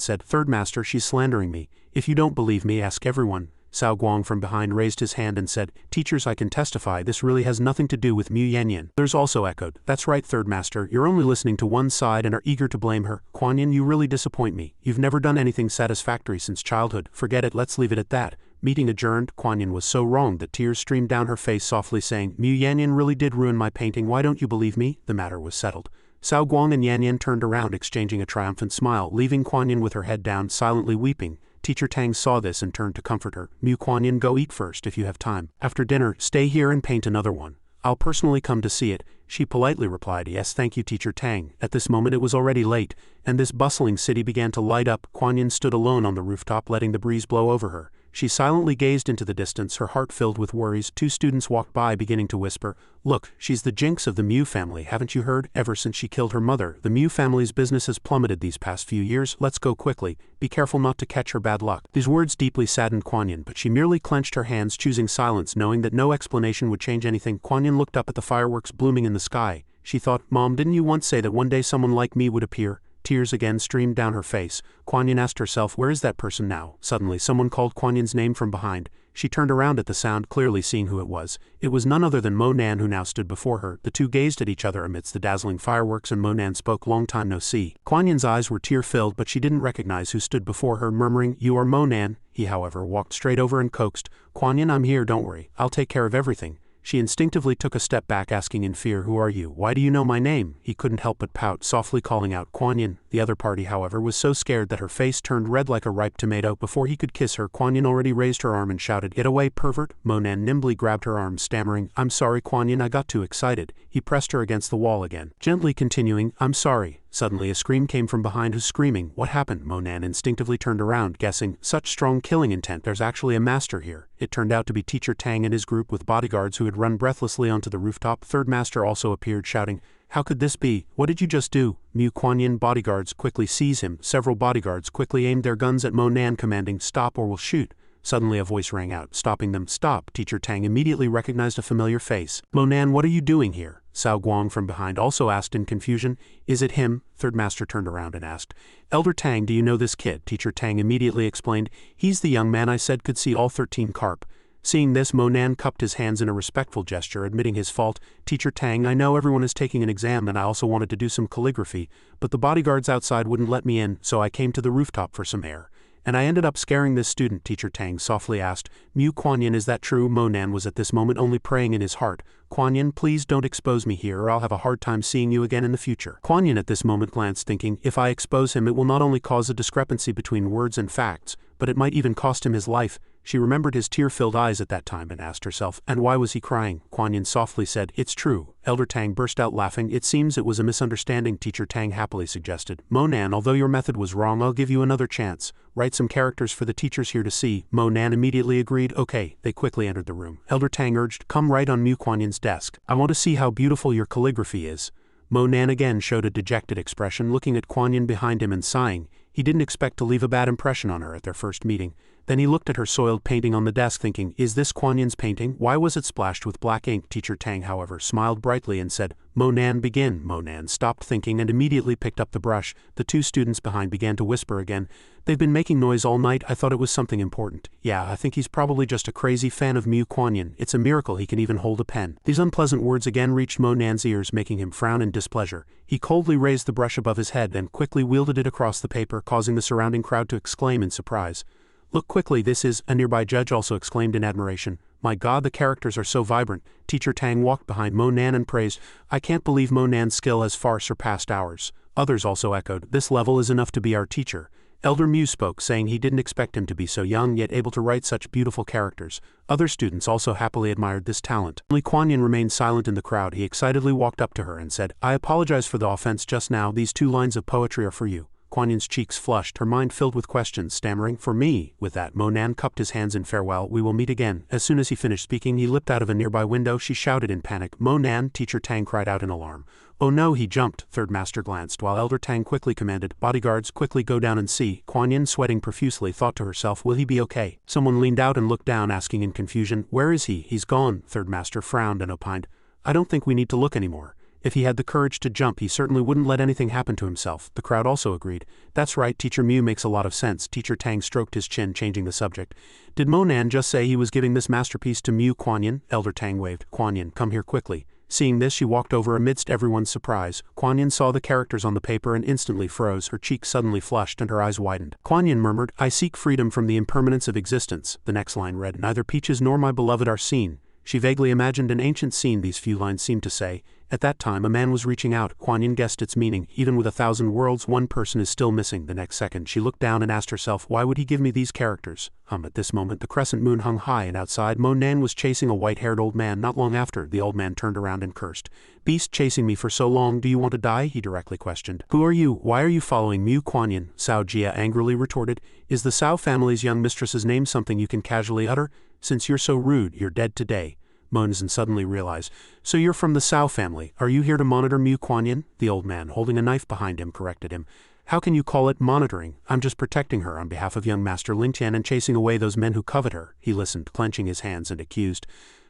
said, Third Master, she's slandering me. If you don't believe me, ask everyone. Cao Guang from behind raised his hand and said, Teachers, I can testify, this really has nothing to do with Mu Yanyan. Others also echoed, That's right, Third Master, you're only listening to one side and are eager to blame her. Kuan Yin, you really disappoint me. You've never done anything satisfactory since childhood. Forget it, let's leave it at that. Meeting adjourned. Kuan Yin was so wronged that tears streamed down her face, softly saying, Mu Yanyan really did ruin my painting, why don't you believe me? The matter was settled. Cao Guang and Yan Yan turned around, exchanging a triumphant smile, leaving Kuan Yin with her head down, silently weeping. Teacher Tang saw this and turned to comfort her. Mu Kuan Yin, go eat first if you have time. After dinner, stay here and paint another one. I'll personally come to see it. She politely replied, Yes, thank you, Teacher Tang. At this moment it was already late, and this bustling city began to light up. Kuan Yin stood alone on the rooftop, letting the breeze blow over her. She silently gazed into the distance, her heart filled with worries. Two students walked by, beginning to whisper, Look, she's the jinx of the Mu family, haven't you heard? Ever since she killed her mother, the Mu family's business has plummeted these past few years. Let's go quickly. Be careful not to catch her bad luck. These words deeply saddened Kuan Yin, but she merely clenched her hands, choosing silence, knowing that no explanation would change anything. Kuan Yin looked up at the fireworks blooming in the sky. She thought, Mom, didn't you once say that one day someone like me would appear? Tears again streamed down her face. Kuan Yin asked herself, Where is that person now? Suddenly someone called Kuan Yin's name from behind. She turned around at the sound, clearly seeing who it was. It was none other than Mo Nan, who now stood before her. The two gazed at each other amidst the dazzling fireworks, and Mo Nan spoke, Long time no see. Kuan Yin's eyes were tear-filled, but she didn't recognize who stood before her, murmuring, You are Mo Nan. He, however, walked straight over and coaxed, Kuan Yin, I'm here, don't worry. I'll take care of everything. She instinctively took a step back, asking in fear, Who are you? Why do you know my name? He couldn't help but pout, softly calling out, Kuan Yin. The other party, however, was so scared that her face turned red like a ripe tomato. Before he could kiss her, Kuan Yin already raised her arm and shouted, Get away, pervert! Mo Nan nimbly grabbed her arm, stammering, I'm sorry, Kuan Yin, I got too excited. He pressed her against the wall again, gently continuing, I'm sorry. Suddenly a scream came from behind. Who's screaming? What happened? Mo Nan instinctively turned around, guessing, Such strong killing intent, there's actually a master here. It turned out to be Teacher Tang and his group with bodyguards who had run breathlessly onto the rooftop. Third Master also appeared, shouting, How could this be? What did you just do? Mu Kuan Yin bodyguards quickly seize him. Several bodyguards quickly aimed their guns at Mo Nan, commanding, Stop or we'll shoot. Suddenly a voice rang out, stopping them. Stop! Teacher Tang immediately recognized a familiar face. Mo Nan, what are you doing here? Cao Guang from behind also asked in confusion. Is it him? Third Master turned around and asked. Elder Tang, do you know this kid? Teacher Tang immediately explained. He's the young man I said could see all 13 carp. Seeing this, Mo Nan cupped his hands in a respectful gesture, admitting his fault. Teacher Tang, I know everyone is taking an exam and I also wanted to do some calligraphy, but the bodyguards outside wouldn't let me in, so I came to the rooftop for some air. And I ended up scaring this student, Teacher Tang softly asked. Mu Kuan-Yin, is that true? Mo Nan was at this moment only praying in his heart. Kuan-Yin, please don't expose me here or I'll have a hard time seeing you again in the future. Kuan-Yin at this moment glanced, thinking, if I expose him it will not only cause a discrepancy between words and facts, but it might even cost him his life. She remembered his tear-filled eyes at that time and asked herself, and why was he crying? Kuan-Yin softly said, it's true. Elder Tang burst out laughing. It seems it was a misunderstanding, Teacher Tang happily suggested. Mo Nan, although your method was wrong, I'll give you another chance. Write some characters for the teachers here to see. Mo Nan immediately agreed. Okay. They quickly entered the room. Elder Tang urged, come write on Mu Kuan-Yin's desk. I want to see how beautiful your calligraphy is. Mo Nan again showed a dejected expression, looking at Kuan-Yin behind him and sighing. He didn't expect to leave a bad impression on her at their first meeting. Then he looked at her soiled painting on the desk, thinking, is this Kuan-Yin's painting? Why was it splashed with black ink? Teacher Tang, however, smiled brightly and said, Mo Nan, begin. Mo Nan stopped thinking and immediately picked up the brush. The two students behind began to whisper again. They've been making noise all night. I thought it was something important. Yeah, I think he's probably just a crazy fan of Mu Kuan-Yin. It's a miracle he can even hold a pen. These unpleasant words again reached Mo Nan's ears, making him frown in displeasure. He coldly raised the brush above his head and quickly wielded it across the paper, causing the surrounding crowd to exclaim in surprise. Look quickly, this is, a nearby judge also exclaimed in admiration. My God, the characters are so vibrant. Teacher Tang walked behind Mo Nan and praised, I can't believe Mo Nan's skill has far surpassed ours. Others also echoed, this level is enough to be our teacher. Elder Mu spoke, saying he didn't expect him to be so young yet able to write such beautiful characters. Other students also happily admired this talent. Only Kuan-Yin remained silent in the crowd. He excitedly walked up to her and said, I apologize for the offense just now. These 2 lines of poetry are for you. Kuan-Yin's cheeks flushed, her mind filled with questions, stammering, for me. With that, Mo Nan cupped his hands in farewell. We will meet again. As soon as he finished speaking, he leapt out of a nearby window. She shouted in panic, Mo Nan! Teacher Tang cried out in alarm. Oh no, he jumped. Third Master glanced, while Elder Tang quickly commanded, bodyguards, quickly go down and see. Kuan-Yin, sweating profusely, thought to herself, will he be okay? Someone leaned out and looked down, asking in confusion, where is he? He's gone. Third Master frowned and opined, I don't think we need to look anymore. If he had the courage to jump, he certainly wouldn't let anything happen to himself. The crowd also agreed. That's right, Teacher Mu makes a lot of sense. Teacher Tang stroked his chin, changing the subject. Did Mo Nan just say he was giving this masterpiece to Mu Kuan-Yin? Elder Tang waved. Kuan-Yin, come here quickly. Seeing this, she walked over amidst everyone's surprise. Kuan-Yin saw the characters on the paper and instantly froze. Her cheeks suddenly flushed and her eyes widened. Kuan-Yin murmured, I seek freedom from the impermanence of existence. The next line read, neither Peaches nor my beloved are seen. She vaguely imagined an ancient scene, these few lines seemed to say. At that time, a man was reaching out. Kuan-Yin guessed its meaning. Even with 1,000 worlds, one person is still missing. The next second, she looked down and asked herself, why would he give me these characters? At this moment, the crescent moon hung high, and outside, Mo Nan was chasing a white-haired old man. Not long after, the old man turned around and cursed. Beast chasing me for so long, do you want to die? He directly questioned. Who are you? Why are you following Mu Kuan-Yin? Xianxia angrily retorted. Is the Cao family's young mistress's name something you can casually utter? Since you're so rude, you're dead today. Mo Nan suddenly realized. So you're from the Cao family. Are you here to monitor Mu Kuan-Yin? The old man, holding a knife behind him, corrected him. How can you call it monitoring? I'm just protecting her on behalf of young Master Lin Tian and chasing away those men who covet her. He listened, clenching his hands, and accused.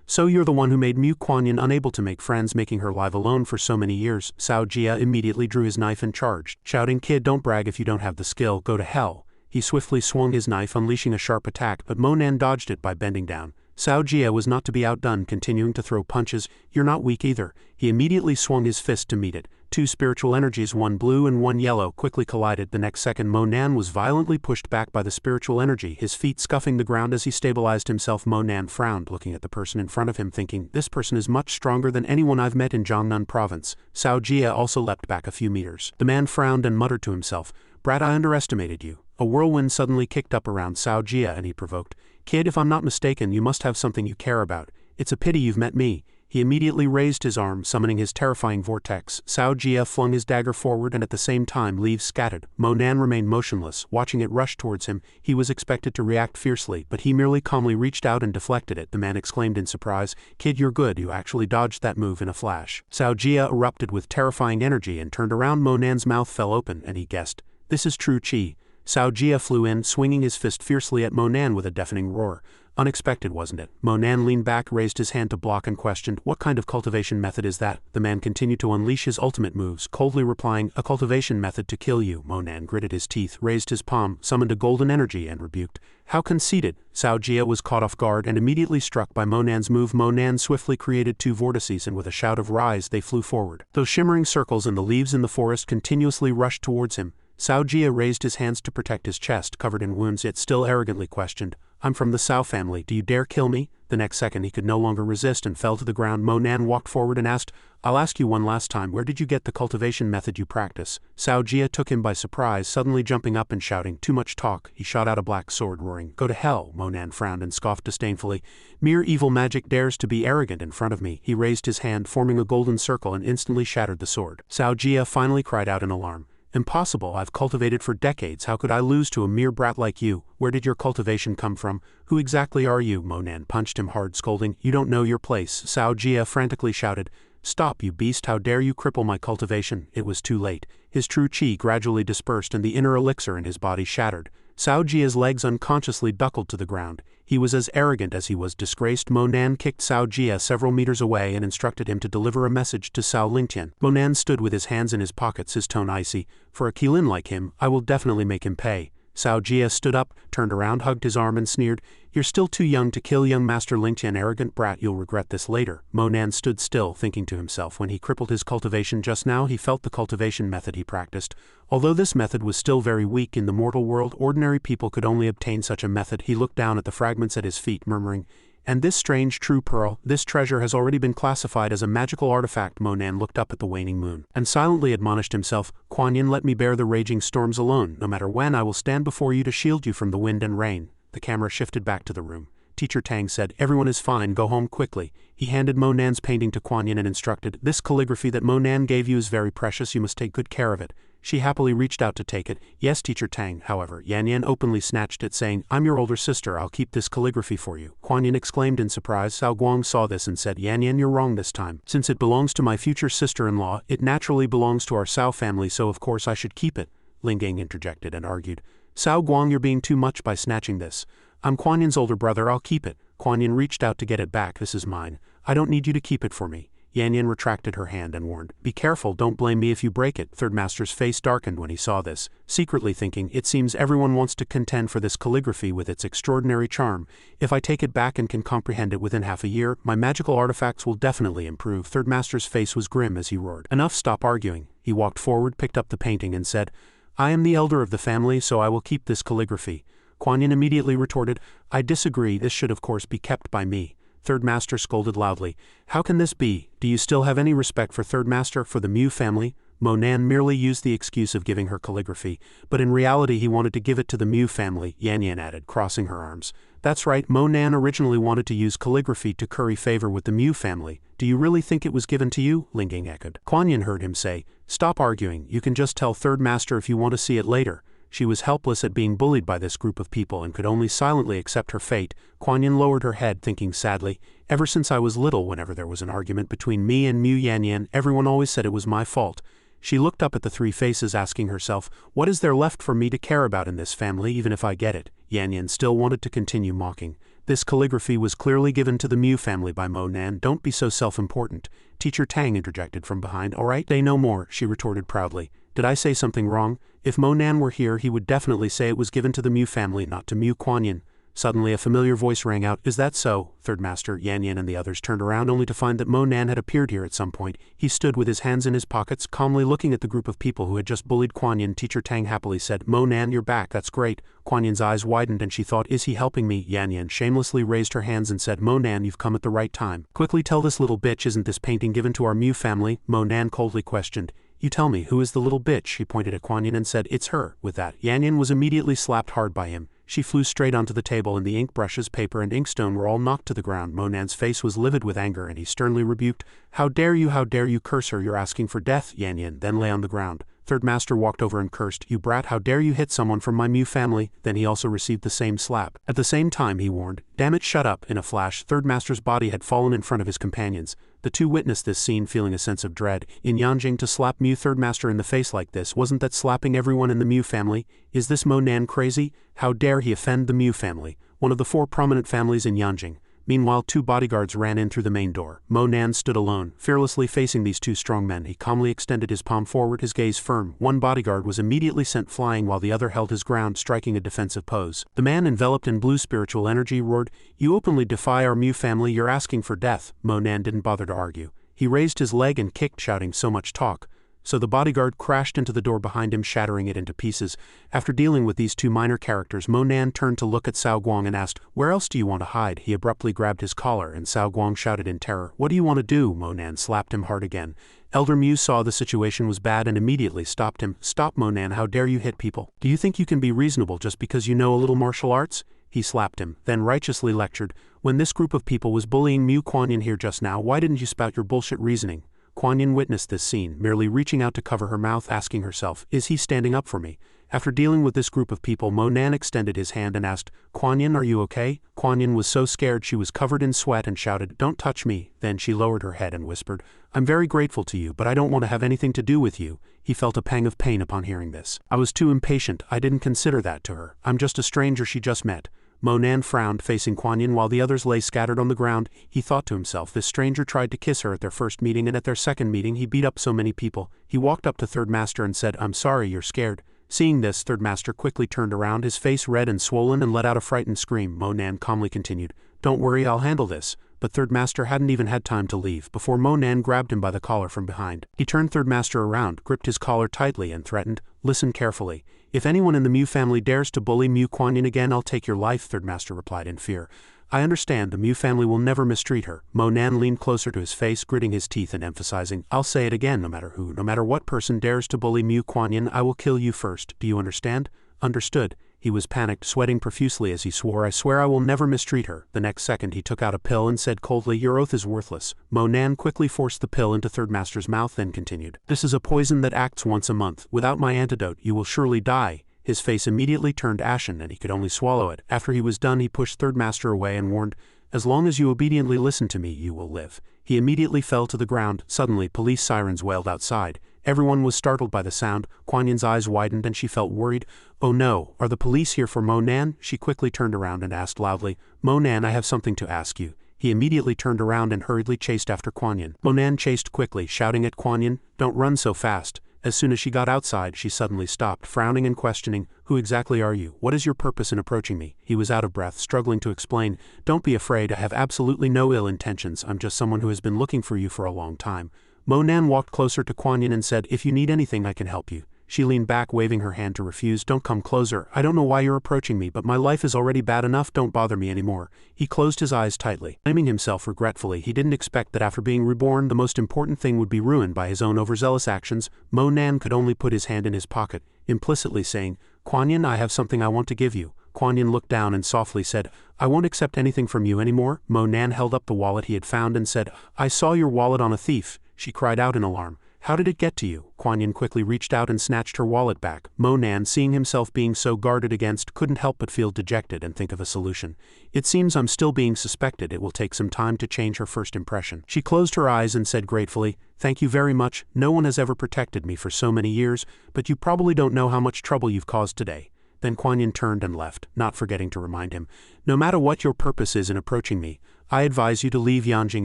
So you're the one who made Mu Kuan-Yin unable to make friends, making her live alone for so many years. Xianxia immediately drew his knife and charged, shouting, Kid, don't brag if you don't have the skill. Go to hell. He swiftly swung his knife, unleashing a sharp attack, but Mo Nan dodged it by bending down. Xianxia was not to be outdone, continuing to throw punches. You're not weak either. He immediately swung his fist to meet it. Two spiritual energies, one blue and one yellow, quickly collided. The next second, Mo Nan was violently pushed back by the spiritual energy, his feet scuffing the ground as he stabilized himself. Mo Nan frowned, looking at the person in front of him, thinking, this person is much stronger than anyone I've met in Jiangnan province. Xianxia also leapt back a few meters. The man frowned and muttered to himself, Brat, I underestimated you. A whirlwind suddenly kicked up around Xianxia and he provoked, Kid, if I'm not mistaken, you must have something you care about. It's a pity you've met me. He immediately raised his arm, summoning his terrifying vortex. Xianxia flung his dagger forward and at the same time leaves scattered. Mo Nan remained motionless, watching it rush towards him. He was expected to react fiercely, but he merely calmly reached out and deflected it. The man exclaimed in surprise, Kid, you're good. You actually dodged that move in a flash. Xianxia erupted with terrifying energy and turned around. Mo Nan's mouth fell open, and he guessed, this is true chi. Xianxia flew in, swinging his fist fiercely at Monan with a deafening roar. Unexpected, wasn't it? Monan leaned back, raised his hand to block and questioned, "What kind of cultivation method is that?" The man continued to unleash his ultimate moves, coldly replying, "A cultivation method to kill you." Monan gritted his teeth, raised his palm, summoned a golden energy and rebuked. "How conceited!" Xianxia was caught off guard and immediately struck by Monan's move. Monan swiftly created two vortices and with a shout of "Rise!" they flew forward. Those shimmering circles and the leaves in the forest continuously rushed towards him. Xianxia raised his hands to protect his chest, covered in wounds, yet still arrogantly questioned, "I'm from the Cao family, do you dare kill me?" The next second he could no longer resist and fell to the ground. Monan walked forward and asked, "I'll ask you one last time, where did you get the cultivation method you practice?" Xianxia took him by surprise, suddenly jumping up and shouting, "Too much talk." He shot out a black sword, roaring, "Go to hell!" Monan frowned and scoffed disdainfully. "Mere evil magic dares to be arrogant in front of me." He raised his hand, forming a golden circle, and instantly shattered the sword. Xianxia finally cried out in alarm, "Impossible, I've cultivated for decades, how could I lose to a mere brat like you? Where did your cultivation come from? Who exactly are you?" Monan punched him hard, scolding, "You don't know your place." Xianxia frantically shouted, "Stop, you beast, how dare you cripple my cultivation?" It was too late. His true chi gradually dispersed and the inner elixir in his body shattered. Xianxia's legs unconsciously buckled to the ground. He was as arrogant as he was disgraced. Monan kicked Xianxia several meters away and instructed him to deliver a message to Cao Lingtian. Monan stood with his hands in his pockets, his tone icy. "For a Qilin like him, I will definitely make him pay." Xianxia stood up, turned around, hugged his arm and sneered, "You're still too young to kill young Master Lingtian, arrogant brat, you'll regret this later." Monan stood still, thinking to himself, when he crippled his cultivation just now he felt the cultivation method he practiced. Although this method was still very weak in the mortal world, ordinary people could only obtain such a method. He looked down at the fragments at his feet, murmuring, "And this strange true pearl, this treasure has already been classified as a magical artifact." Monan looked up at the waning moon, and silently admonished himself, "Kuan Yin, let me bear the raging storms alone. No matter when, I will stand before you to shield you from the wind and rain." The camera shifted back to the room. Teacher Tang said, "Everyone is fine, go home quickly." He handed Monan's painting to Kuan Yin and instructed, "This calligraphy that Monan gave you is very precious, you must take good care of it." She happily reached out to take it. "Yes, Teacher Tang." However, Yan Yan openly snatched it, saying, "I'm your older sister, I'll keep this calligraphy for you." Kuan Yin exclaimed in surprise. Cao Guang saw this and said, "Yan Yan, you're wrong this time. Since it belongs to my future sister-in-law, it naturally belongs to our Cao family, so of course I should keep it." Ling Gang interjected and argued, "Cao Guang, you're being too much by snatching this. I'm Kuan Yin's older brother, I'll keep it." Kuan Yin reached out to get it back. "This is mine. I don't need you to keep it for me." Yan Yan retracted her hand and warned, "Be careful, don't blame me if you break it." Third Master's face darkened when he saw this, secretly thinking, "It seems everyone wants to contend for this calligraphy with its extraordinary charm. If I take it back and can comprehend it within half a year, my magical artifacts will definitely improve." Third Master's face was grim as he roared, "Enough, stop arguing." He walked forward, picked up the painting and said, "I am the elder of the family, so I will keep this calligraphy." Kuan Yin immediately retorted, "I disagree, this should of course be kept by me." Third Master scolded loudly, "How can this be? Do you still have any respect for Third Master, for the Mu family?" Monan merely used the excuse of giving her calligraphy, but in reality he wanted to give it to the Mu family, Yan Yan added, crossing her arms. "That's right, Monan originally wanted to use calligraphy to curry favor with the Mu family. Do you really think it was given to you?" Ling Gang echoed. Kuan Yin heard him say, "Stop arguing, you can just tell Third Master if you want to see it later." She was helpless at being bullied by this group of people and could only silently accept her fate. Kuan Yin lowered her head, thinking sadly, "Ever since I was little, whenever there was an argument between me and Mu Yan Yan, everyone always said it was my fault." She looked up at the three faces, asking herself, "What is there left for me to care about in this family, even if I get it?" Yan Yan still wanted to continue mocking. "This calligraphy was clearly given to the Mu family by Monan. Don't be so self-important." Teacher Tang interjected from behind. "All right, say no more," she retorted proudly. "Did I say something wrong? If Monan were here, he would definitely say it was given to the Mu family, not to Mu Kuan Yin." Suddenly a familiar voice rang out, "Is that so?" Third Master, Yan Yan and the others turned around only to find that Monan had appeared here at some point. He stood with his hands in his pockets, calmly looking at the group of people who had just bullied Kuan Yin. Teacher Tang happily said, "Monan, you're back, that's great." Kuan Yin's eyes widened and she thought, "Is he helping me?" Yan Yan shamelessly raised her hands and said, "Monan, you've come at the right time. Quickly tell this little bitch, isn't this painting given to our Mu family?" Monan coldly questioned. "You tell me, who is the little bitch?" She pointed at Kuan Yin and said, "It's her." With that, Yan Yan was immediately slapped hard by him. She flew straight onto the table and the ink brushes, paper and inkstone were all knocked to the ground. Monan's face was livid with anger and he sternly rebuked, "How dare you curse her, you're asking for death." Yan Yan then lay on the ground. Third Master walked over and cursed, "You brat, how dare you hit someone from my Mu family?" Then he also received the same slap. At the same time he warned, "Damn it, shut up." In a flash, Third Master's body had fallen in front of his companions. The two witnessed this scene feeling a sense of dread. In Yanjing, to slap Mu Third Master in the face like this, wasn't that slapping everyone in the Mu family? Is this Mo Nan crazy? How dare he offend the Mu family, one of the 4 prominent families in Yanjing? Meanwhile, 2 bodyguards ran in through the main door. Mo Nan stood alone, fearlessly facing these 2 strong men. He calmly extended his palm forward, his gaze firm. One bodyguard was immediately sent flying while the other held his ground, striking a defensive pose. The man enveloped in blue spiritual energy roared, "You openly defy our Mu family, you're asking for death." Mo Nan didn't bother to argue. He raised his leg and kicked, shouting, "So much talk." So the bodyguard crashed into the door behind him, shattering it into pieces. After dealing with these 2 minor characters, Mo Nan turned to look at Cao Guang and asked, "Where else do you want to hide?" He abruptly grabbed his collar, and Cao Guang shouted in terror, "What do you want to do?" Mo Nan slapped him hard again. Elder Mu saw the situation was bad and immediately stopped him. "Stop, Mo Nan, how dare you hit people? Do you think you can be reasonable just because you know a little martial arts?" He slapped him, then righteously lectured, "When this group of people was bullying Mu Kuan-Yin here just now, why didn't you spout your bullshit reasoning?" Kuan-Yin witnessed this scene, merely reaching out to cover her mouth, asking herself, "Is he standing up for me?" After dealing with this group of people, Mo Nan extended his hand and asked, "Kuan-Yin, are you okay?" Kuan-Yin was so scared she was covered in sweat and shouted, "Don't touch me." Then she lowered her head and whispered, "I'm very grateful to you, but I don't want to have anything to do with you." He felt a pang of pain upon hearing this. "I was too impatient, I didn't consider that to her. I'm just a stranger she just met." Mo Nan frowned, facing Kuan-Yin while the others lay scattered on the ground. He thought to himself, this stranger tried to kiss her at their first meeting, and at their second meeting he beat up so many people. He walked up to Third Master and said, "I'm sorry, you're scared." Seeing this, Third Master quickly turned around, his face red and swollen, and let out a frightened scream. Mo Nan calmly continued, "Don't worry, I'll handle this." But Third Master hadn't even had time to leave before Mo Nan grabbed him by the collar from behind. He turned Third Master around, gripped his collar tightly, and threatened, "Listen carefully. If anyone in the Mu family dares to bully Mu Kuan-Yin again, I'll take your life," Third Master replied in fear. "I understand, the Mu family will never mistreat her." Mo Nan leaned closer to his face, gritting his teeth and emphasizing, "I'll say it again, no matter who, no matter what person dares to bully Mu Kuan-Yin, I will kill you first. Do you understand?" "Understood." He was panicked, sweating profusely as he swore, "I swear I will never mistreat her." The next second he took out a pill and said coldly, "Your oath is worthless." Mo Nan quickly forced the pill into Third Master's mouth, then continued, "This is a poison that acts once a month. Without my antidote, you will surely die." His face immediately turned ashen and he could only swallow it. After he was done, he pushed Third Master away and warned, "As long as you obediently listen to me, you will live." He immediately fell to the ground. Suddenly, police sirens wailed outside. Everyone was startled by the sound. Kuan-Yin's eyes widened and she felt worried. "Oh no, are the police here for Mo Nan?" She quickly turned around and asked loudly, "Mo Nan, I have something to ask you." He immediately turned around and hurriedly chased after Kuan-Yin. Mo Nan chased quickly, shouting at Kuan-Yin, "Don't run so fast." As soon as she got outside, she suddenly stopped, frowning and questioning, "Who exactly are you? What is your purpose in approaching me?" He was out of breath, struggling to explain, "Don't be afraid, I have absolutely no ill intentions, I'm just someone who has been looking for you for a long time." Mo Nan walked closer to Kuan-Yin and said, "If you need anything, I can help you." She leaned back, waving her hand to refuse. "Don't come closer. I don't know why you're approaching me, but my life is already bad enough. Don't bother me anymore." He closed his eyes tightly, blaming himself regretfully. He didn't expect that after being reborn, the most important thing would be ruined by his own overzealous actions. Mo Nan could only put his hand in his pocket, implicitly saying, "Kuan-Yin, I have something I want to give you." Kuan-Yin looked down and softly said, "I won't accept anything from you anymore." Mo Nan held up the wallet he had found and said, "I saw your wallet on a thief." She cried out in alarm, "How did it get to you?" Kuan-Yin quickly reached out and snatched her wallet back. Mo Nan, seeing himself being so guarded against, couldn't help but feel dejected and think of a solution. "It seems I'm still being suspected. It will take some time to change her first impression." She closed her eyes and said gratefully, "Thank you very much. No one has ever protected me for so many years, but you probably don't know how much trouble you've caused today." Then Kuan-Yin turned and left, not forgetting to remind him, "No matter what your purpose is in approaching me, I advise you to leave Yanjing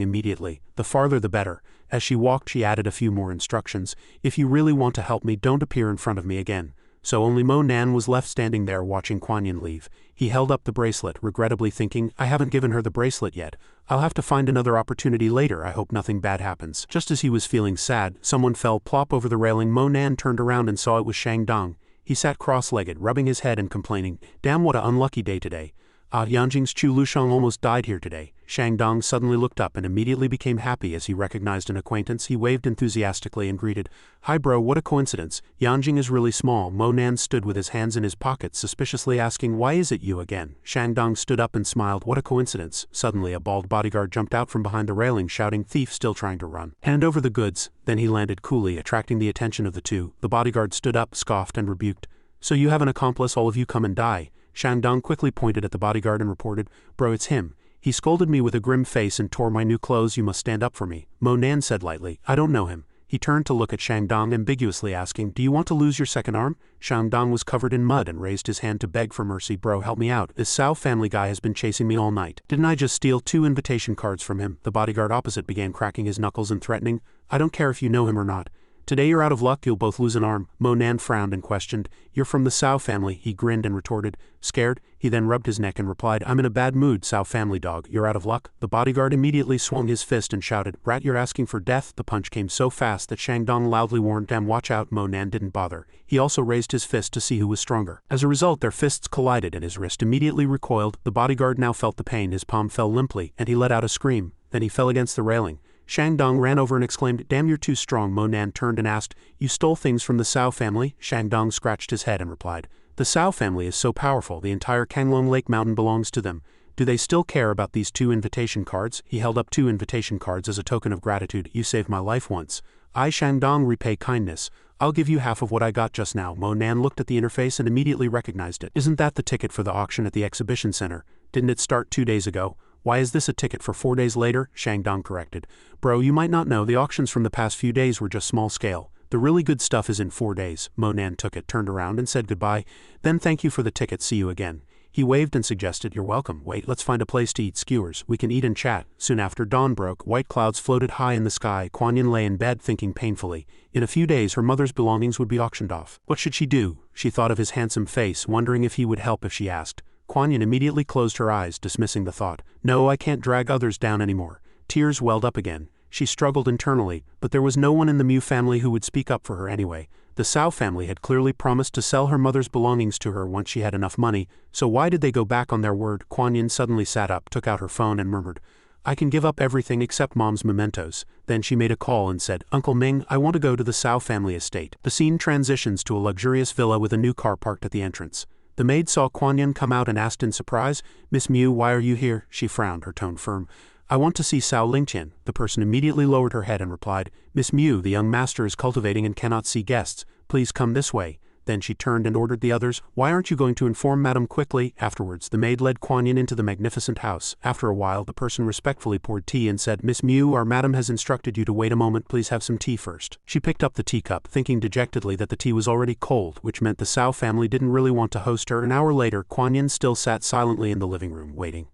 immediately. The farther the better." As she walked, she added a few more instructions. "If you really want to help me, don't appear in front of me again." So only Mo Nan was left standing there watching Kuan-Yin leave. He held up the bracelet, regrettably thinking, "I haven't given her the bracelet yet. I'll have to find another opportunity later. I hope nothing bad happens." Just as he was feeling sad, someone fell plop over the railing. Mo Nan turned around and saw it was Shang Dong. He sat cross-legged, rubbing his head and complaining, "Damn, what a unlucky day today. Yanjing's Chu Lusheng almost died here today." Shang Dong suddenly looked up and immediately became happy as he recognized an acquaintance. He waved enthusiastically and greeted, "Hi bro, what a coincidence. Yanjing is really small." Mo Nan stood with his hands in his pockets, suspiciously asking, "Why is it you again?" Shang Dong stood up and smiled, "What a coincidence." Suddenly a bald bodyguard jumped out from behind the railing, shouting, "Thief still trying to run. Hand over the goods." Then he landed coolly, attracting the attention of the two. The bodyguard stood up, scoffed and rebuked, "So you have an accomplice, all of you come and die." Shang Dong quickly pointed at the bodyguard and reported, "Bro, it's him. He scolded me with a grim face and tore my new clothes. You must stand up for me, Mo Nan said lightly. I don't know him. He turned to look at Xiangdong ambiguously, asking, do you want to lose your second arm? Xiangdong was covered in mud and raised his hand to beg for mercy. Bro, help me out. This Sao family guy has been chasing me all night. Didn't I just steal 2 invitation cards from him? The bodyguard opposite began cracking his knuckles and threatening. I don't care if you know him or not. Today you're out of luck, you'll both lose an arm. Mo Nan frowned and questioned. You're from the Sao family, he grinned and retorted. Scared? He then rubbed his neck and replied, I'm in a bad mood, Sao family dog. You're out of luck? The bodyguard immediately swung his fist and shouted, Rat, you're asking for death. The punch came so fast that Xiangdong loudly warned, damn, watch out. Mo Nan didn't bother. He also raised his fist to see who was stronger. As a result, their fists collided and his wrist immediately recoiled. The bodyguard now felt the pain, his palm fell limply, and he let out a scream. Then he fell against the railing. Xiangdong ran over and exclaimed, damn, you're too strong. Mo Nan turned and asked, you stole things from the Sao family? Xiangdong scratched his head and replied, the Sao family is so powerful, the entire Kanglong Lake Mountain belongs to them. Do they still care about these 2 invitation cards? He held up 2 invitation cards as a token of gratitude. You saved my life once. I, Xiangdong, repay kindness. I'll give you half of what I got just now. Mo Nan looked at the interface and immediately recognized it. Isn't that the ticket for the auction at the exhibition center? Didn't it start 2 days ago? Why is this a ticket for 4 days later? Xiangdong corrected. Bro, you might not know, the auctions from the past few days were just small scale. The really good stuff is in 4 days. Mo Nan took it, turned around and said goodbye. Then thank you for the ticket, see you again. He waved and suggested, you're welcome. Wait, let's find a place to eat skewers. We can eat and chat. Soon after dawn broke, white clouds floated high in the sky. Kuan Yin lay in bed thinking painfully. In a few days her mother's belongings would be auctioned off. What should she do? She thought of his handsome face, wondering if he would help if she asked. Kuan Yin immediately closed her eyes, dismissing the thought. No, I can't drag others down anymore. Tears welled up again. She struggled internally, but there was no one in the Mu family who would speak up for her anyway. The Sao family had clearly promised to sell her mother's belongings to her once she had enough money, so why did they go back on their word? Kuan Yin suddenly sat up, took out her phone and murmured, I can give up everything except Mom's mementos. Then she made a call and said, Uncle Ming, I want to go to the Sao family estate. The scene transitions to a luxurious villa with a new car parked at the entrance. The maid saw Kuan Yin come out and asked in surprise, Miss Mu, why are you here? She frowned, her tone firm. I want to see Sao Lingqian. The person immediately lowered her head and replied, Miss Mu, the young master is cultivating and cannot see guests. Please come this way. Then she turned and ordered the others, why aren't you going to inform Madam quickly? Afterwards, the maid led Kuan Yin into the magnificent house. After a while, the person respectfully poured tea and said, Miss Mu, our madam has instructed you to wait a moment, please have some tea first. She picked up the teacup, thinking dejectedly that the tea was already cold, which meant the Sao family didn't really want to host her. An hour later, Kuan Yin still sat silently in the living room, waiting.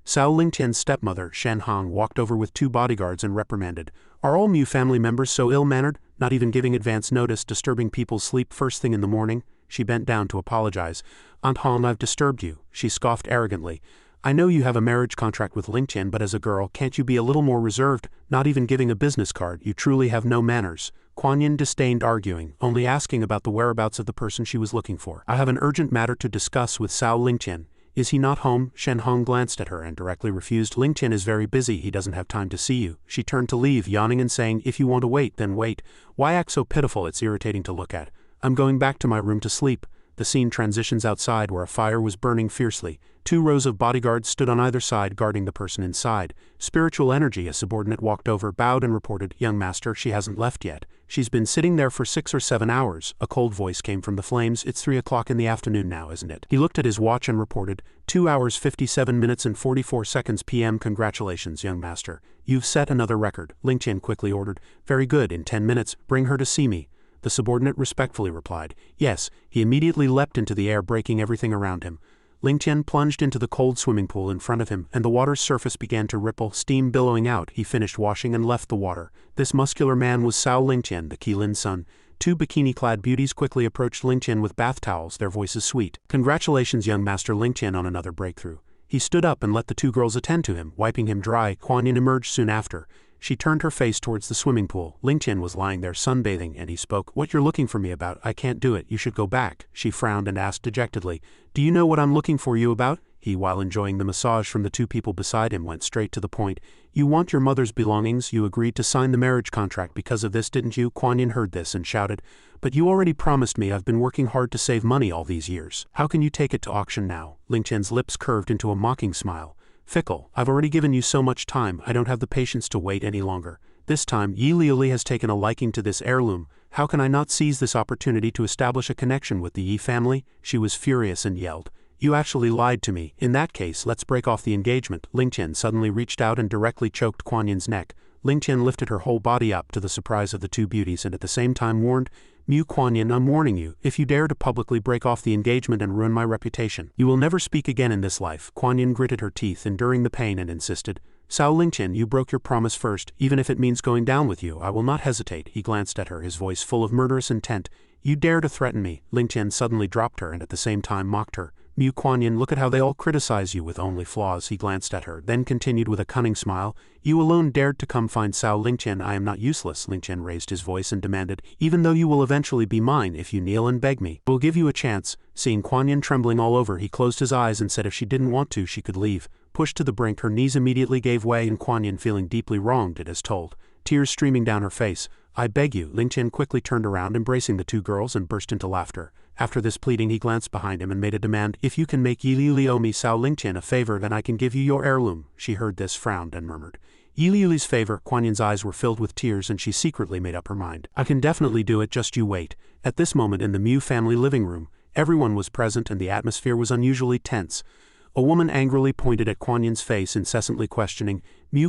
Sao Lingqian's stepmother, Shen Hong, walked over with 2 bodyguards and reprimanded. Are all Mu family members so ill-mannered, not even giving advance notice, disturbing people's sleep first thing in the morning? She bent down to apologize. Aunt Hong, I've disturbed you. She scoffed arrogantly. I know you have a marriage contract with Lingqian, but as a girl, can't you be a little more reserved, not even giving a business card? You truly have no manners. Kuan Yin disdained arguing, only asking about the whereabouts of the person she was looking for. I have an urgent matter to discuss with Sao Lingqian. Is he not home? Shen Hong glanced at her and directly refused. Lingqian is very busy, he doesn't have time to see you. She turned to leave, yawning and saying, if you want to wait, then wait. Why act so pitiful? It's irritating to look at. I'm going back to my room to sleep. The scene transitions outside where a fire was burning fiercely. 2 rows of bodyguards stood on either side guarding the person inside. Spiritual Energy, a subordinate, walked over, bowed and reported, Young master, she hasn't left yet. She's been sitting there for 6 or 7 hours. A cold voice came from the flames. It's 3 o'clock in the afternoon now, isn't it? He looked at his watch and reported, 2 hours 57 minutes and 44 seconds p.m. Congratulations, young master. You've set another record. Lingqian quickly ordered, very good, in 10 minutes, bring her to see me. The subordinate respectfully replied, yes. He immediately leapt into the air, breaking everything around him. Lingqian plunged into the cold swimming pool in front of him, and the water's surface began to ripple, steam billowing out. He finished washing and left the water. This muscular man was Sao Lingqian, the Qilin's son. 2 bikini-clad beauties quickly approached Lingqian with bath towels, their voices sweet. Congratulations, young master Lingqian, on another breakthrough. He stood up and let the 2 girls attend to him, wiping him dry. Kuan Yin emerged soon after. She turned her face towards the swimming pool. Lingqian was lying there sunbathing, and he spoke, What you're looking for me about? I can't do it. You should go back. She frowned and asked dejectedly, Do you know what I'm looking for you about? He, while enjoying the massage from the 2 people beside him, went straight to the point. You want your mother's belongings. You agreed to sign the marriage contract because of this, didn't you? Kuan Yin heard this and shouted, But you already promised me. I've been working hard to save money all these years. How can you take it to auction now? Lingqian's lips curved into a mocking smile. Fickle, I've already given you so much time. I don't have the patience to wait any longer. This time, Yi Liuli has taken a liking to this heirloom. How can I not seize this opportunity to establish a connection with the Yi family? She was furious and yelled, You actually lied to me. In that case, let's break off the engagement. Ling Qian suddenly reached out and directly choked Kuan Yin's neck. Ling Qian lifted her whole body up to the surprise of the two beauties and at the same time warned, Kuan Yin, I'm warning you, if you dare to publicly break off the engagement and ruin my reputation, you will never speak again in this life. Kuan Yin gritted her teeth, enduring the pain, and insisted, Ling Qian, you broke your promise first, even if it means going down with you, I will not hesitate. He glanced at her, his voice full of murderous intent. You dare to threaten me. Ling Qian suddenly dropped her and at the same time mocked her. Kuan Yin, look at how they all criticize you with only flaws. He glanced at her, then continued with a cunning smile, you alone dared to come find Ling Qian. I am not useless. Ling Qian raised his voice and demanded, even though you will eventually be mine if you kneel and beg me. We'll give you a chance. Seeing Kuan Yin trembling all over, he closed his eyes and said if she didn't want to, she could leave. Pushed to the brink, her knees immediately gave way and Kuan Yin, feeling deeply wronged, did as told, tears streaming down her face. I beg you. Ling Qian quickly turned around, embracing the two girls, and burst into laughter. After this pleading, he glanced behind him and made a demand. If you can make Yili owe me Ling Qian a favor, then I can give you your heirloom. She heard this, frowned, and murmured, Yili's favor. Kuan Yin's eyes were filled with tears and she secretly made up her mind. I can definitely do it, just you wait. At this moment in the Mu family living room, everyone was present and the atmosphere was unusually tense. A woman angrily pointed at Kuan Yin's face, incessantly questioning,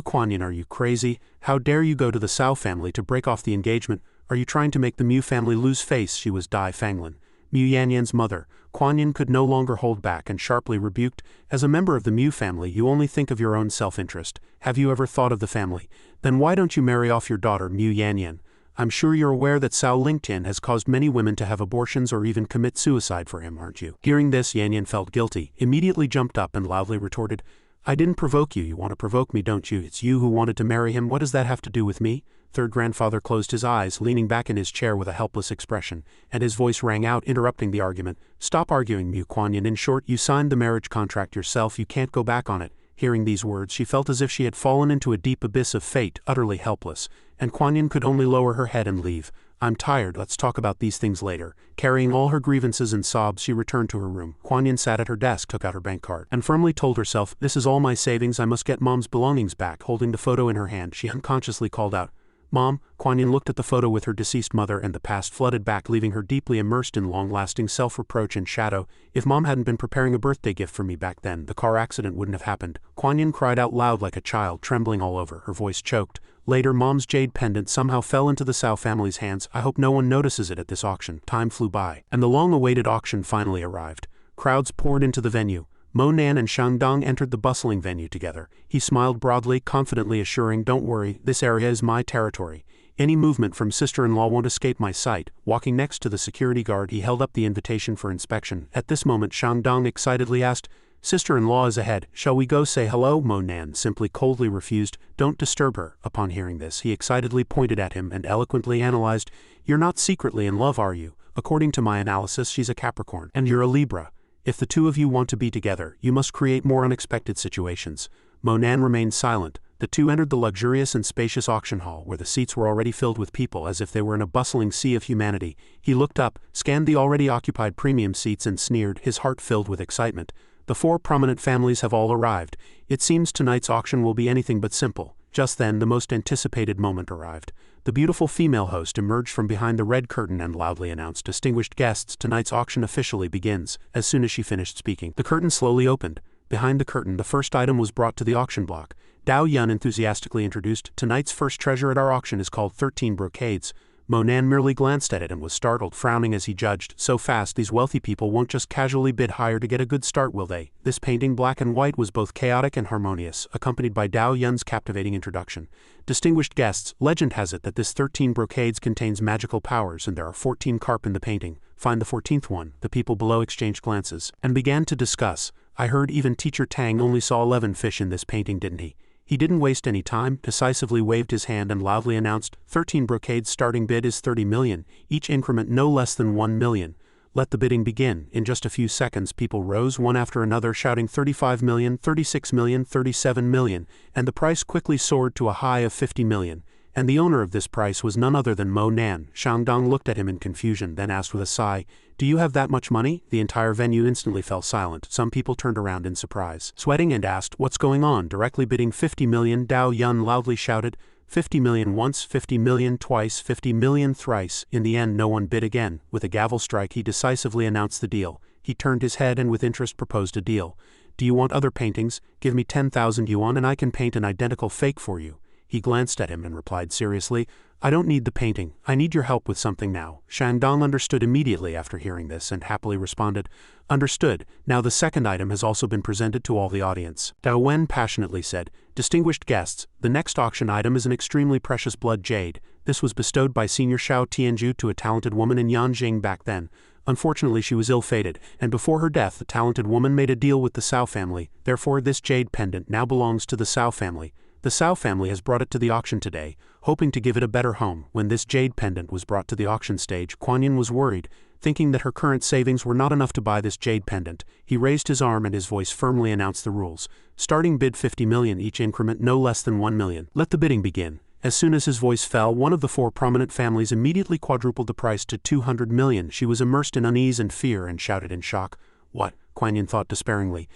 Kuan Yin, are you crazy? How dare you go to the Cao family to break off the engagement? Are you trying to make the Mu family lose face? She was Dai Fanglin, Mu Yanyan's mother. Kuan Yin could no longer hold back and sharply rebuked, as a member of the Mu family you only think of your own self-interest. Have you ever thought of the family? Then why don't you marry off your daughter, Mu Yanyan? I'm sure you're aware that Ling Qian has caused many women to have abortions or even commit suicide for him, aren't you? Hearing this, Yanyan felt guilty, immediately jumped up and loudly retorted, I didn't provoke you. You want to provoke me, don't you? It's you who wanted to marry him. What does that have to do with me? Third grandfather closed his eyes, leaning back in his chair with a helpless expression, and his voice rang out, interrupting the argument. Stop arguing, Mu Kuan Yin. In short, you signed the marriage contract yourself. You can't go back on it. Hearing these words, she felt as if she had fallen into a deep abyss of fate, utterly helpless, and Kuan Yin could only lower her head and leave. I'm tired, let's talk about these things later. Carrying all her grievances and sobs, she returned to her room. Kuan Yin sat at her desk, took out her bank card, and firmly told herself, this is all my savings, I must get Mom's belongings back. Holding the photo in her hand, she unconsciously called out, Mom. Kuan Yin looked at the photo with her deceased mother and the past flooded back, leaving her deeply immersed in long-lasting self-reproach and shadow. If Mom hadn't been preparing a birthday gift for me back then, the car accident wouldn't have happened. Kuan Yin cried out loud like a child, trembling all over, her voice choked. Later, Mom's jade pendant somehow fell into the Cao family's hands. I hope no one notices it at this auction. Time flew by, and the long-awaited auction finally arrived. Crowds poured into the venue. Mo Nan and Shangdong entered the bustling venue together. He smiled broadly, confidently assuring, don't worry, this area is my territory. Any movement from sister-in-law won't escape my sight. Walking next to the security guard, he held up the invitation for inspection. At this moment, Shangdong excitedly asked, sister-in-law is ahead. Shall we go say hello? Mo Nan simply coldly refused. Don't disturb her. Upon hearing this, he excitedly pointed at him and eloquently analyzed, you're not secretly in love, are you? According to my analysis, she's a Capricorn, and you're a Libra. If the two of you want to be together, you must create more unexpected situations. Mo Nan remained silent. The two entered the luxurious and spacious auction hall, where the seats were already filled with people as if they were in a bustling sea of humanity. He looked up, scanned the already occupied premium seats and sneered, his heart filled with excitement. The four prominent families have all arrived. It seems tonight's auction will be anything but simple. Just then, the most anticipated moment arrived. The beautiful female host emerged from behind the red curtain and loudly announced, distinguished guests, tonight's auction officially begins. As soon as she finished speaking, the curtain slowly opened. Behind the curtain, the first item was brought to the auction block. Dao Yun enthusiastically introduced, tonight's first treasure at our auction is called 13 brocades. Mo Nan merely glanced at it and was startled, frowning as he judged, so fast these wealthy people won't just casually bid higher to get a good start, will they? This painting, black and white, was both chaotic and harmonious, accompanied by Dao Yun's captivating introduction. Distinguished guests, legend has it that this 13 brocades contains magical powers and there are 14 carp in the painting. Find the 14th one. The people below exchanged glances and began to discuss. I heard even Teacher Tang only saw 11 fish in this painting, didn't he? He didn't waste any time, decisively waved his hand and loudly announced, 13 brocades starting bid is 30 million, each increment no less than 1 million. Let the bidding begin. In just a few seconds, people rose one after another shouting 35 million, 36 million, 37 million, and the price quickly soared to a high of 50 million. And the owner of this price was none other than Mo Nan. Shangdong looked at him in confusion, then asked with a sigh, do you have that much money? The entire venue instantly fell silent. Some people turned around in surprise, sweating, and asked, what's going on? Directly bidding 50 million, Dao Yun loudly shouted, 50 million once, 50 million twice, 50 million thrice. In the end, no one bid again. With a gavel strike, he decisively announced the deal. He turned his head and with interest proposed a deal. Do you want other paintings? Give me 10,000 yuan and I can paint an identical fake for you. He glanced at him and replied seriously, I don't need the painting, I need your help with something now. Shandong understood immediately after hearing this and happily responded, Understood, now the second item has also been presented to all the audience. Dao Wen passionately said, Distinguished guests, the next auction item is an extremely precious blood jade. This was bestowed by Senior Shao Tianju to a talented woman in Yanjing back then. Unfortunately she was ill-fated, and before her death the talented woman made a deal with the Cao family, therefore this jade pendant now belongs to the Cao family. The Cao family has brought it to the auction today, hoping to give it a better home. When this jade pendant was brought to the auction stage, Kuan Yin was worried, thinking that her current savings were not enough to buy this jade pendant. He raised his arm and his voice firmly announced the rules. Starting bid 50 million each increment, no less than 1 million. Let the bidding begin. As soon as his voice fell, one of the four prominent families immediately quadrupled the price to 200 million. She was immersed in unease and fear and shouted in shock. What? Kuan Yin thought despairingly.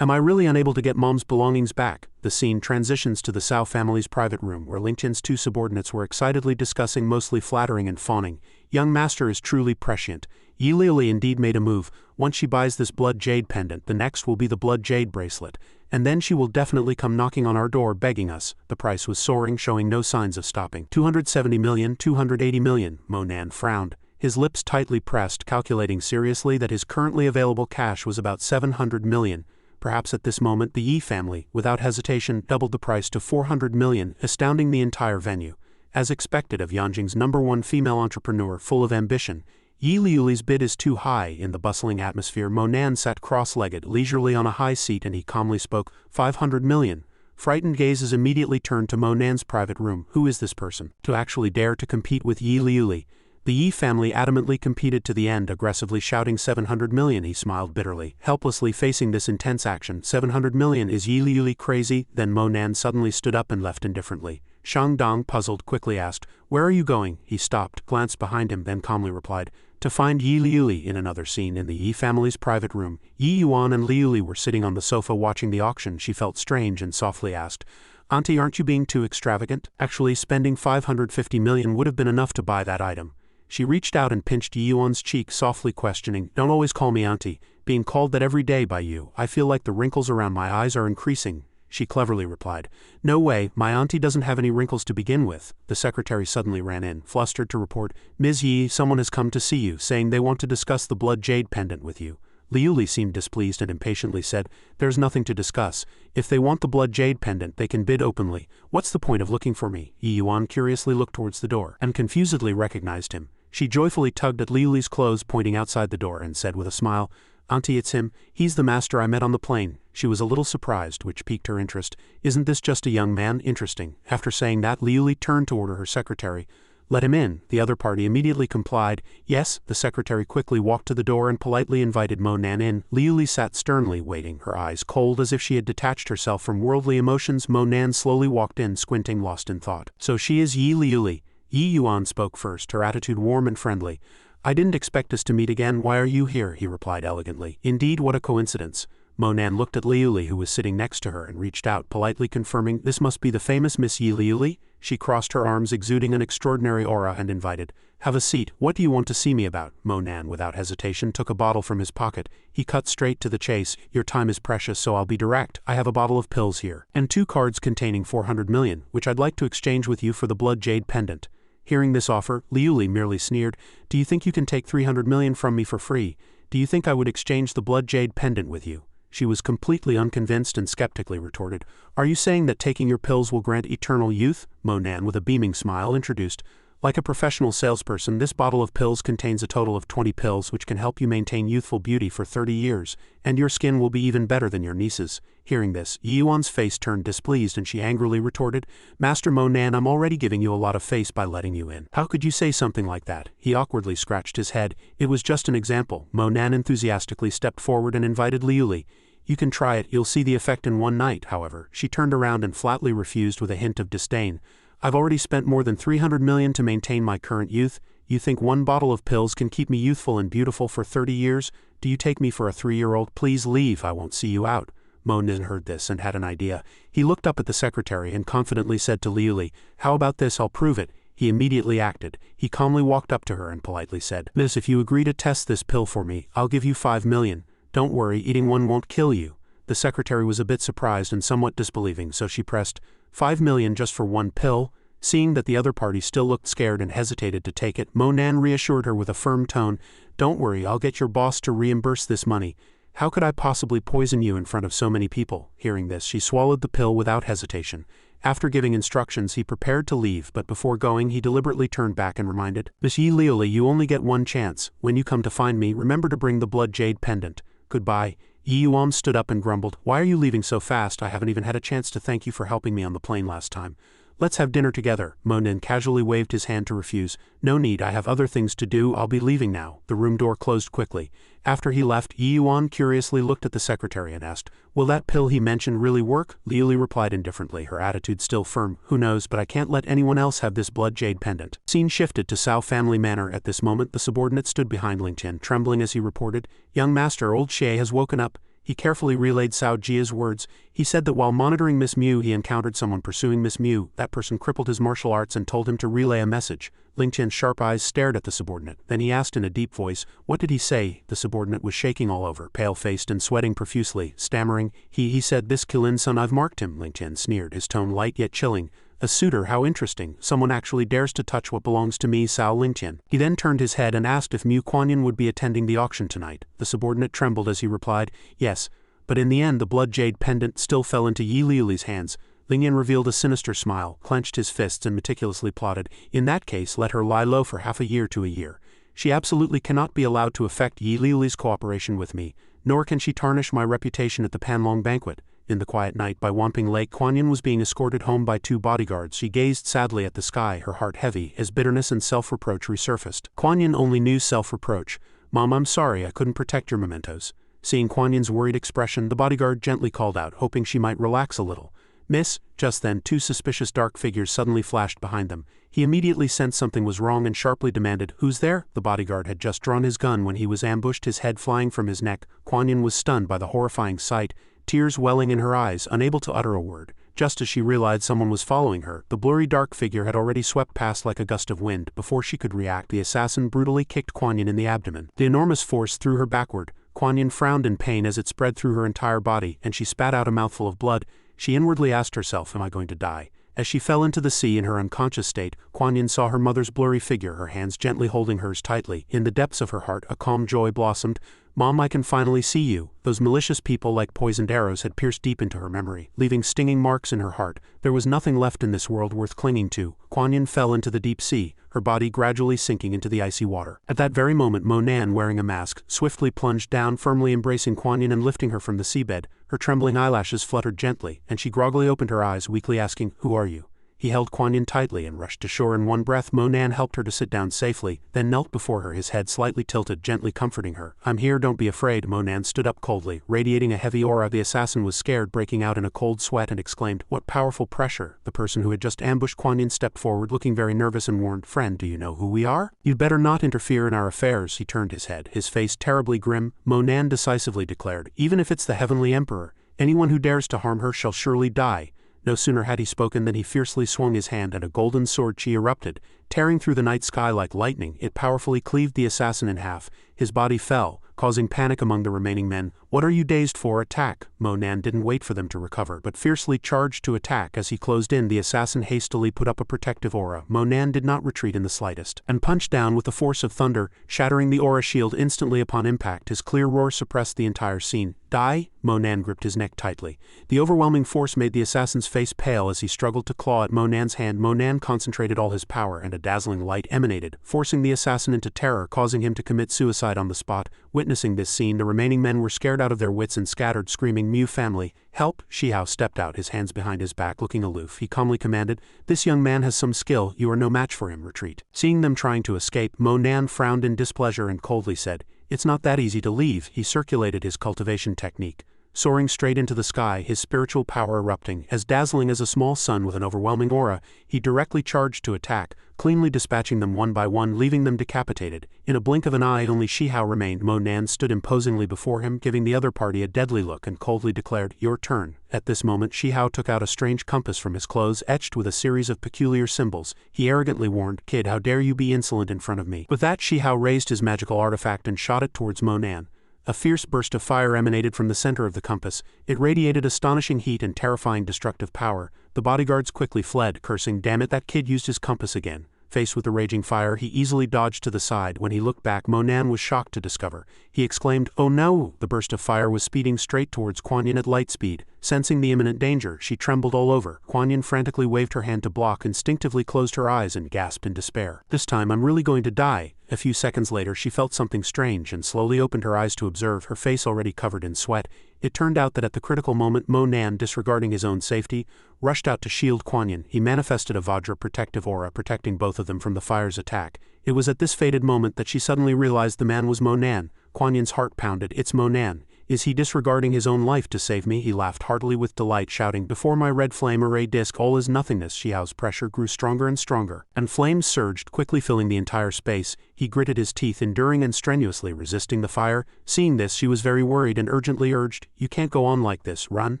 Am I really unable to get Mom's belongings back? The scene transitions to the Cao family's private room where Ling Tian's two subordinates were excitedly discussing, mostly flattering and fawning. Young master is truly prescient. Yi Liuli indeed made a move. Once she buys this blood jade pendant, the next will be the blood jade bracelet. And then she will definitely come knocking on our door begging us. The price was soaring, showing no signs of stopping. 270 million, 280 million, Mo Nan frowned. His lips tightly pressed, calculating seriously that his currently available cash was about 700 million. Perhaps at this moment the Yi family, without hesitation, doubled the price to 400 million, astounding the entire venue. As expected of Yanjing's #1 female entrepreneur full of ambition, Yi Liuli's bid is too high. In the bustling atmosphere, Mo Nan sat cross-legged, leisurely on a high seat, and he calmly spoke, 500 million. Frightened gazes immediately turned to Mo Nan's private room. Who is this person? To actually dare to compete with Yi Liuli. The Yi family adamantly competed to the end, aggressively shouting 700 million. He smiled bitterly, helplessly facing this intense action. 700 million, is Yi Liuli crazy? Then Mo Nan suddenly stood up and left indifferently. Shandong, puzzled, quickly asked, Where are you going? He stopped, glanced behind him, then calmly replied, To find Yi Liuli. In another scene in the Yi family's private room, Yi Yuan and Liuli were sitting on the sofa watching the auction. She felt strange and softly asked, Auntie, aren't you being too extravagant? Actually, spending 550 million would have been enough to buy that item. She reached out and pinched Yi Yuan's cheek, softly questioning, Don't always call me auntie. Being called that every day by you, I feel like the wrinkles around my eyes are increasing. She cleverly replied, No way, my auntie doesn't have any wrinkles to begin with. The secretary suddenly ran in, flustered, to report, Ms. Yi, someone has come to see you, saying they want to discuss the blood jade pendant with you. Liuli seemed displeased and impatiently said, There's nothing to discuss. If they want the blood jade pendant, they can bid openly. What's the point of looking for me? Yi Yuan curiously looked towards the door, and confusedly recognized him. She joyfully tugged at Liuli's clothes, pointing outside the door, and said with a smile, Auntie, it's him. He's the master I met on the plane. She was a little surprised, which piqued her interest. Isn't this just a young man? Interesting. After saying that, Liuli turned to order her secretary. Let him in. The other party immediately complied. Yes, the secretary quickly walked to the door and politely invited Mo Nan in. Liuli sat sternly waiting, her eyes cold as if she had detached herself from worldly emotions. Mo Nan slowly walked in, squinting, lost in thought. So she is Yi Liuli. Yi Yuan spoke first, her attitude warm and friendly. I didn't expect us to meet again. Why are you here? He replied elegantly. Indeed, what a coincidence. Mo Nan looked at Liuli, who was sitting next to her, and reached out, politely confirming, This must be the famous Miss Yi Liuli? She crossed her arms, exuding an extraordinary aura, and invited, Have a seat. What do you want to see me about? Mo Nan, without hesitation, took a bottle from his pocket. He cut straight to the chase. Your time is precious, so I'll be direct. I have a bottle of pills here, and 2 cards containing 400 million, which I'd like to exchange with you for the blood jade pendant. Hearing this offer, Liuli merely sneered, Do you think you can take 300 million from me for free? Do you think I would exchange the blood jade pendant with you? She was completely unconvinced and skeptically retorted, Are you saying that taking your pills will grant eternal youth? Mo Nan, with a beaming smile, introduced, Like a professional salesperson, this bottle of pills contains a total of 20 pills which can help you maintain youthful beauty for 30 years, and your skin will be even better than your niece's. Hearing this, Yi Yuan's face turned displeased and she angrily retorted, Master Mo Nan, I'm already giving you a lot of face by letting you in. How could you say something like that? He awkwardly scratched his head. It was just an example. Mo Nan enthusiastically stepped forward and invited Liuli. You can try it, you'll see the effect in one night. However, she turned around and flatly refused with a hint of disdain. I've already spent more than 300 million to maintain my current youth. You think one bottle of pills can keep me youthful and beautiful for 30 years? Do you take me for a 3-year-old? Please leave, I won't see you out. Mo Nan heard this and had an idea. He looked up at the secretary and confidently said to Liuli, How about this? I'll prove it. He immediately acted. He calmly walked up to her and politely said, "Miss, if you agree to test this pill for me, I'll give you 5 million. Don't worry, eating one won't kill you." The secretary was a bit surprised and somewhat disbelieving, so she pressed, 5 million just for one pill? Seeing that the other party still looked scared and hesitated to take it, Monan reassured her with a firm tone, "Don't worry, I'll get your boss to reimburse this money. How could I possibly poison you in front of so many people?" Hearing this, she swallowed the pill without hesitation. After giving instructions, he prepared to leave, but before going, he deliberately turned back and reminded, "Miss Yi Liuli, you only get one chance. When you come to find me, remember to bring the blood jade pendant. Goodbye." Yi Yuan stood up and grumbled, "Why are you leaving so fast? I haven't even had a chance to thank you for helping me on the plane last time." "Let's have dinner together." Monan casually waved his hand to refuse. "No need, I have other things to do, I'll be leaving now." The room door closed quickly. After he left, Yi Yuan curiously looked at the secretary and asked, "Will that pill he mentioned really work?" Liuli replied indifferently, her attitude still firm, "Who knows, but I can't let anyone else have this blood jade pendant." Scene shifted to Cao family manor. At this moment, the subordinate stood behind Ling Tian, trembling as he reported, "Young master, old Xie has woken up." He carefully relayed Cao Jia's words. He said that while monitoring Miss Mu he encountered someone pursuing Miss Mu. That person crippled his martial arts and told him to relay a message. Ling Tian's sharp eyes stared at the subordinate. Then he asked in a deep voice, "What did he say?" The subordinate was shaking all over, pale-faced and sweating profusely, stammering, He said, "This Qilin son, I've marked him." Ling Tian sneered, his tone light yet chilling. "A suitor, how interesting. Someone actually dares to touch what belongs to me, Cao Lingtian." He then turned his head and asked if Mu Kuanyin would be attending the auction tonight. The subordinate trembled as he replied, "Yes." But in the end the blood jade pendant still fell into Yi Liuli's hands. Ling Yan revealed a sinister smile, clenched his fists and meticulously plotted, "In that case let her lie low for half a year to a year. She absolutely cannot be allowed to affect Yi Liuli's cooperation with me, nor can she tarnish my reputation at the Panlong banquet." In the quiet night by Wamping Lake, Kuan was being escorted home by 2 bodyguards. She gazed sadly at the sky, her heart heavy, as bitterness and self-reproach resurfaced. Kuan only knew self-reproach. "Mom, I'm sorry, I couldn't protect your mementos." Seeing Kuan Yin's worried expression, the bodyguard gently called out, hoping she might relax a little. "Miss." Just then 2 suspicious dark figures suddenly flashed behind them. He immediately sensed something was wrong and sharply demanded, "Who's there?" The bodyguard had just drawn his gun when he was ambushed, his head flying from his neck. Kuan Yin was stunned by the horrifying sight, tears welling in her eyes, unable to utter a word. Just as she realized someone was following her, the blurry dark figure had already swept past like a gust of wind. Before she could react, the assassin brutally kicked Kuan Yin in the abdomen. The enormous force threw her backward. Kuan Yin frowned in pain as it spread through her entire body, and she spat out a mouthful of blood. She inwardly asked herself, "Am I going to die?" As she fell into the sea in her unconscious state, Kuan Yin saw her mother's blurry figure, her hands gently holding hers tightly. In the depths of her heart, a calm joy blossomed. "Mom, I can finally see you." Those malicious people like poisoned arrows had pierced deep into her memory, leaving stinging marks in her heart. There was nothing left in this world worth clinging to. Kuan Yin fell into the deep sea, her body gradually sinking into the icy water. At that very moment, Monan, wearing a mask, swiftly plunged down, firmly embracing Kuan Yin and lifting her from the seabed. Her trembling eyelashes fluttered gently, and she groggily opened her eyes, weakly asking, "Who are you?" He held Kuan Yin tightly and rushed to shore in one breath. Monan helped her to sit down safely, then knelt before her, his head slightly tilted, gently comforting her. "I'm here, don't be afraid." Monan stood up coldly, radiating a heavy aura. The assassin was scared, breaking out in a cold sweat, and exclaimed, "What powerful pressure!" The person who had just ambushed Kuan Yin stepped forward, looking very nervous, and warned, "Friend, do you know who we are? You'd better not interfere in our affairs." He turned his head, his face terribly grim. Monan decisively declared, "Even if it's the Heavenly Emperor, anyone who dares to harm her shall surely die." No sooner had he spoken than he fiercely swung his hand, and a golden sword chi erupted, tearing through the night sky like lightning. It powerfully cleaved the assassin in half. His body fell, causing panic among the remaining men. "What are you dazed for? Attack!" Monan didn't wait for them to recover, but fiercely charged to attack. As he closed in, the assassin hastily put up a protective aura. Monan did not retreat in the slightest, and punched down with the force of thunder, shattering the aura shield instantly upon impact. His clear roar suppressed the entire scene. "Die?" Monan gripped his neck tightly. The overwhelming force made the assassin's face pale as he struggled to claw at Monan's hand. Monan concentrated all his power, and a dazzling light emanated, forcing the assassin into terror, causing him to commit suicide on the spot. Witnessing this scene, the remaining men were scared out of their wits and scattered, screaming, "Mu family, help!" Shihao stepped out, his hands behind his back, looking aloof. He calmly commanded, "This young man has some skill, you are no match for him, retreat." Seeing them trying to escape, Monan frowned in displeasure and coldly said, "It's not that easy to leave." He circulated his cultivation technique. soaring straight into the sky, his spiritual power erupting. As dazzling as a small sun with an overwhelming aura, he directly charged to attack, cleanly dispatching them one by one, leaving them decapitated. In a blink of an eye, only Shihao remained. Monan stood imposingly before him, giving the other party a deadly look, and coldly declared, "Your turn." At this moment, Shihao took out a strange compass from his clothes, etched with a series of peculiar symbols. He arrogantly warned, "Kid, how dare you be insolent in front of me?" With that, Shihao raised his magical artifact and shot it towards Monan. A fierce burst of fire emanated from the center of the compass. It radiated astonishing heat and terrifying destructive power. The bodyguards quickly fled, cursing, "Damn it, that kid used his compass again." Faced with the raging fire, he easily dodged to the side. When he looked back, Monan was shocked to discover. He exclaimed, "Oh no!" The burst of fire was speeding straight towards Kuan Yin at light speed. Sensing the imminent danger, she trembled all over. Kuan Yin frantically waved her hand to block, instinctively closed her eyes and gasped in despair. "This time I'm really going to die." A few seconds later, she felt something strange and slowly opened her eyes to observe, her face already covered in sweat. It turned out that at the critical moment, Monan, disregarding his own safety, rushed out to shield Kuan Yin. He manifested a Vajra protective aura, protecting both of them from the fire's attack. It was at this fated moment that she suddenly realized the man was Monan. Kuan Yin's heart pounded. "It's Monan. Is he disregarding his own life to save me?" He laughed heartily with delight, shouting, "Before my red flame array disc, all is nothingness." Xiao's pressure grew stronger and stronger, and flames surged, quickly filling the entire space. He gritted his teeth, enduring and strenuously resisting the fire. Seeing this, she was very worried and urgently urged, "You can't go on like this, run."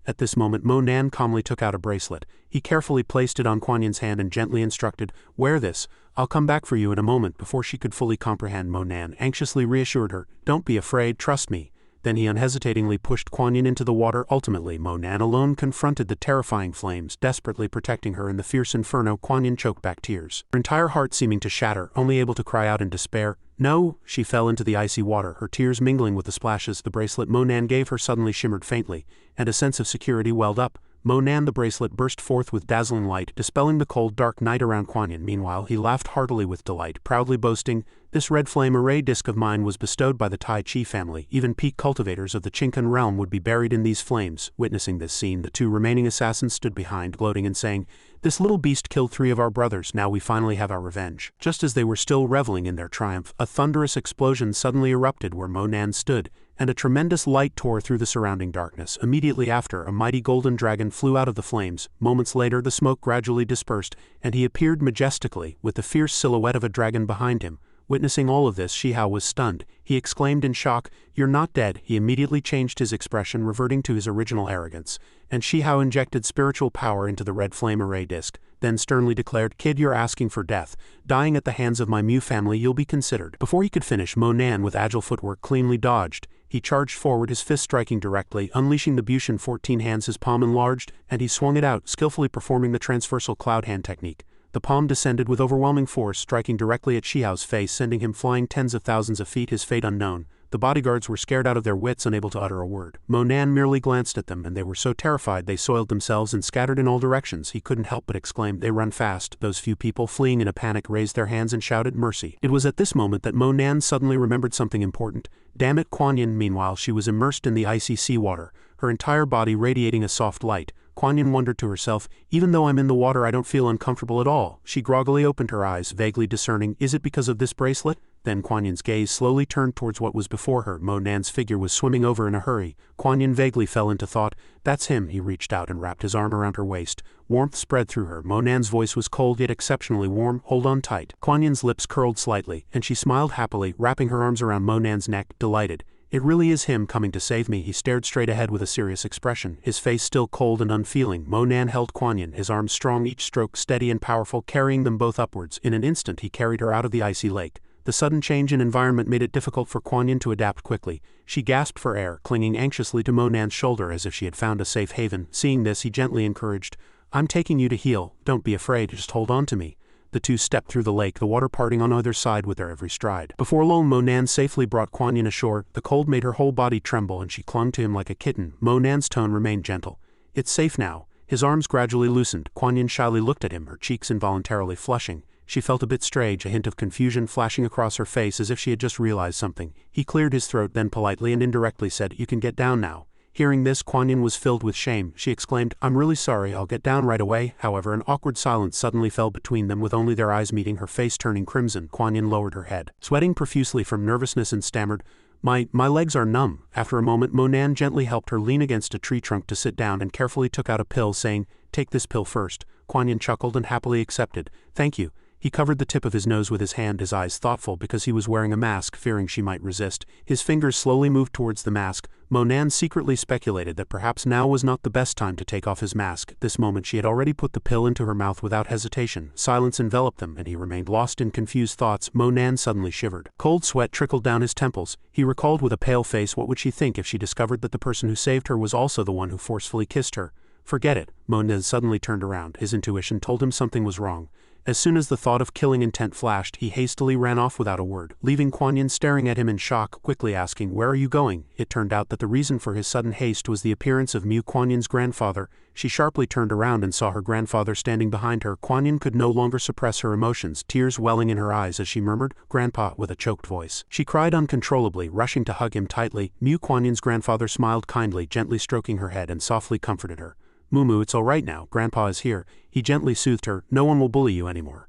At this moment, Monan calmly took out a bracelet. He carefully placed it on Kuan Yin's hand and gently instructed, "Wear this. I'll come back for you in a moment." Before she could fully comprehend, Monan anxiously reassured her, "Don't be afraid, trust me." Then he unhesitatingly pushed Kuan Yin into the water. Ultimately, Monan alone confronted the terrifying flames, desperately protecting her in the fierce inferno. Kuan Yin choked back tears, her entire heart seeming to shatter, only able to cry out in despair, "No!" She fell into the icy water, her tears mingling with the splashes. The bracelet Monan gave her suddenly shimmered faintly, and a sense of security welled up. Monan, the bracelet, burst forth with dazzling light, dispelling the cold, dark night around Kuan Yin. Meanwhile, he laughed heartily with delight, proudly boasting, "This red flame array disc of mine was bestowed by the Tai Chi family. Even peak cultivators of the Qingkan realm would be buried in these flames." Witnessing this scene, the two remaining assassins stood behind, gloating and saying, "This little beast killed 3 of our brothers, now we finally have our revenge." Just as they were still reveling in their triumph, a thunderous explosion suddenly erupted where Monan stood, and a tremendous light tore through the surrounding darkness. Immediately after, a mighty golden dragon flew out of the flames. Moments later, the smoke gradually dispersed, and he appeared majestically, with the fierce silhouette of a dragon behind him. Witnessing all of this, Shihao was stunned. He exclaimed in shock, "You're not dead." He immediately changed his expression, reverting to his original arrogance, and Shihao injected spiritual power into the red flame array disc, then sternly declared, "Kid, you're asking for death. Dying at the hands of my Mu family you'll be considered." Before he could finish, Monan, with agile footwork, cleanly dodged. He charged forward, his fist striking directly, unleashing the Bushin 14 hands. His palm enlarged, and he swung it out, skillfully performing the transversal cloud hand technique. The palm descended with overwhelming force, striking directly at Shihao's face, sending him flying tens of thousands of feet, his fate unknown. The bodyguards were scared out of their wits, unable to utter a word. Monan merely glanced at them, and they were so terrified they soiled themselves and scattered in all directions. He couldn't help but exclaim, "They run fast." Those few people, fleeing in a panic, raised their hands and shouted mercy. It was at this moment that Monan suddenly remembered something important. Damn it, Kuan Yin. Meanwhile, she was immersed in the icy seawater, her entire body radiating a soft light. Kuan Yin wondered to herself, "Even though I'm in the water, I don't feel uncomfortable at all." She groggily opened her eyes, vaguely discerning, "Is it because of this bracelet?" Then Kuan Yin's gaze slowly turned towards what was before her. Monan's figure was swimming over in a hurry. Kuan Yin vaguely fell into thought. "That's him." He reached out and wrapped his arm around her waist. Warmth spread through her. Monan's voice was cold yet exceptionally warm. "Hold on tight." Kuan Yin's lips curled slightly, and she smiled happily, wrapping her arms around Monan's neck, delighted. "It really is him coming to save me." He stared straight ahead with a serious expression, his face still cold and unfeeling. Monan held Kuan Yin, his arms strong, each stroke steady and powerful, carrying them both upwards. In an instant he carried her out of the icy lake. The sudden change in environment made it difficult for Kuan Yin to adapt quickly. She gasped for air, clinging anxiously to Monan's shoulder as if she had found a safe haven. Seeing this, he gently encouraged, "I'm taking you to heal. Don't be afraid, just hold on to me." The two stepped through the lake, the water parting on either side with their every stride. Before long, Monan safely brought Kuan Yin ashore. The cold made her whole body tremble, and she clung to him like a kitten. Monan's tone remained gentle. "It's safe now." His arms gradually loosened. Kuan Yin shyly looked at him, her cheeks involuntarily flushing. She felt a bit strange, a hint of confusion flashing across her face as if she had just realized something. He cleared his throat, then politely and indirectly said, "You can get down now." Hearing this, Kuan Yin was filled with shame. She exclaimed, "I'm really sorry, I'll get down right away." However, an awkward silence suddenly fell between them, with only their eyes meeting, her face turning crimson. Kuan Yin lowered her head, sweating profusely from nervousness, and stammered, My legs are numb." After a moment, Monan gently helped her lean against a tree trunk to sit down and carefully took out a pill, saying, "Take this pill first." Kuan Yin chuckled and happily accepted. "Thank you." He covered the tip of his nose with his hand, his eyes thoughtful because he was wearing a mask, fearing she might resist. His fingers slowly moved towards the mask. Monan secretly speculated that perhaps now was not the best time to take off his mask. At this moment she had already put the pill into her mouth without hesitation. Silence enveloped them, and he remained lost in confused thoughts. Monan suddenly shivered. Cold sweat trickled down his temples. He recalled with a pale face what would she think if she discovered that the person who saved her was also the one who forcefully kissed her. Forget it. Monan suddenly turned around. His intuition told him something was wrong. As soon as the thought of killing intent flashed, he hastily ran off without a word, leaving Kuan Yin staring at him in shock, quickly asking, "Where are you going?" It turned out that the reason for his sudden haste was the appearance of Kuan Yin's grandfather. She sharply turned around and saw her grandfather standing behind her. Kuan Yin could no longer suppress her emotions, tears welling in her eyes as she murmured, "Grandpa," with a choked voice. She cried uncontrollably, rushing to hug him tightly. Kuan Yin's grandfather smiled kindly, gently stroking her head and softly comforted her. "Mumu, it's all right now, Grandpa is here." He gently soothed her. "No one will bully you anymore."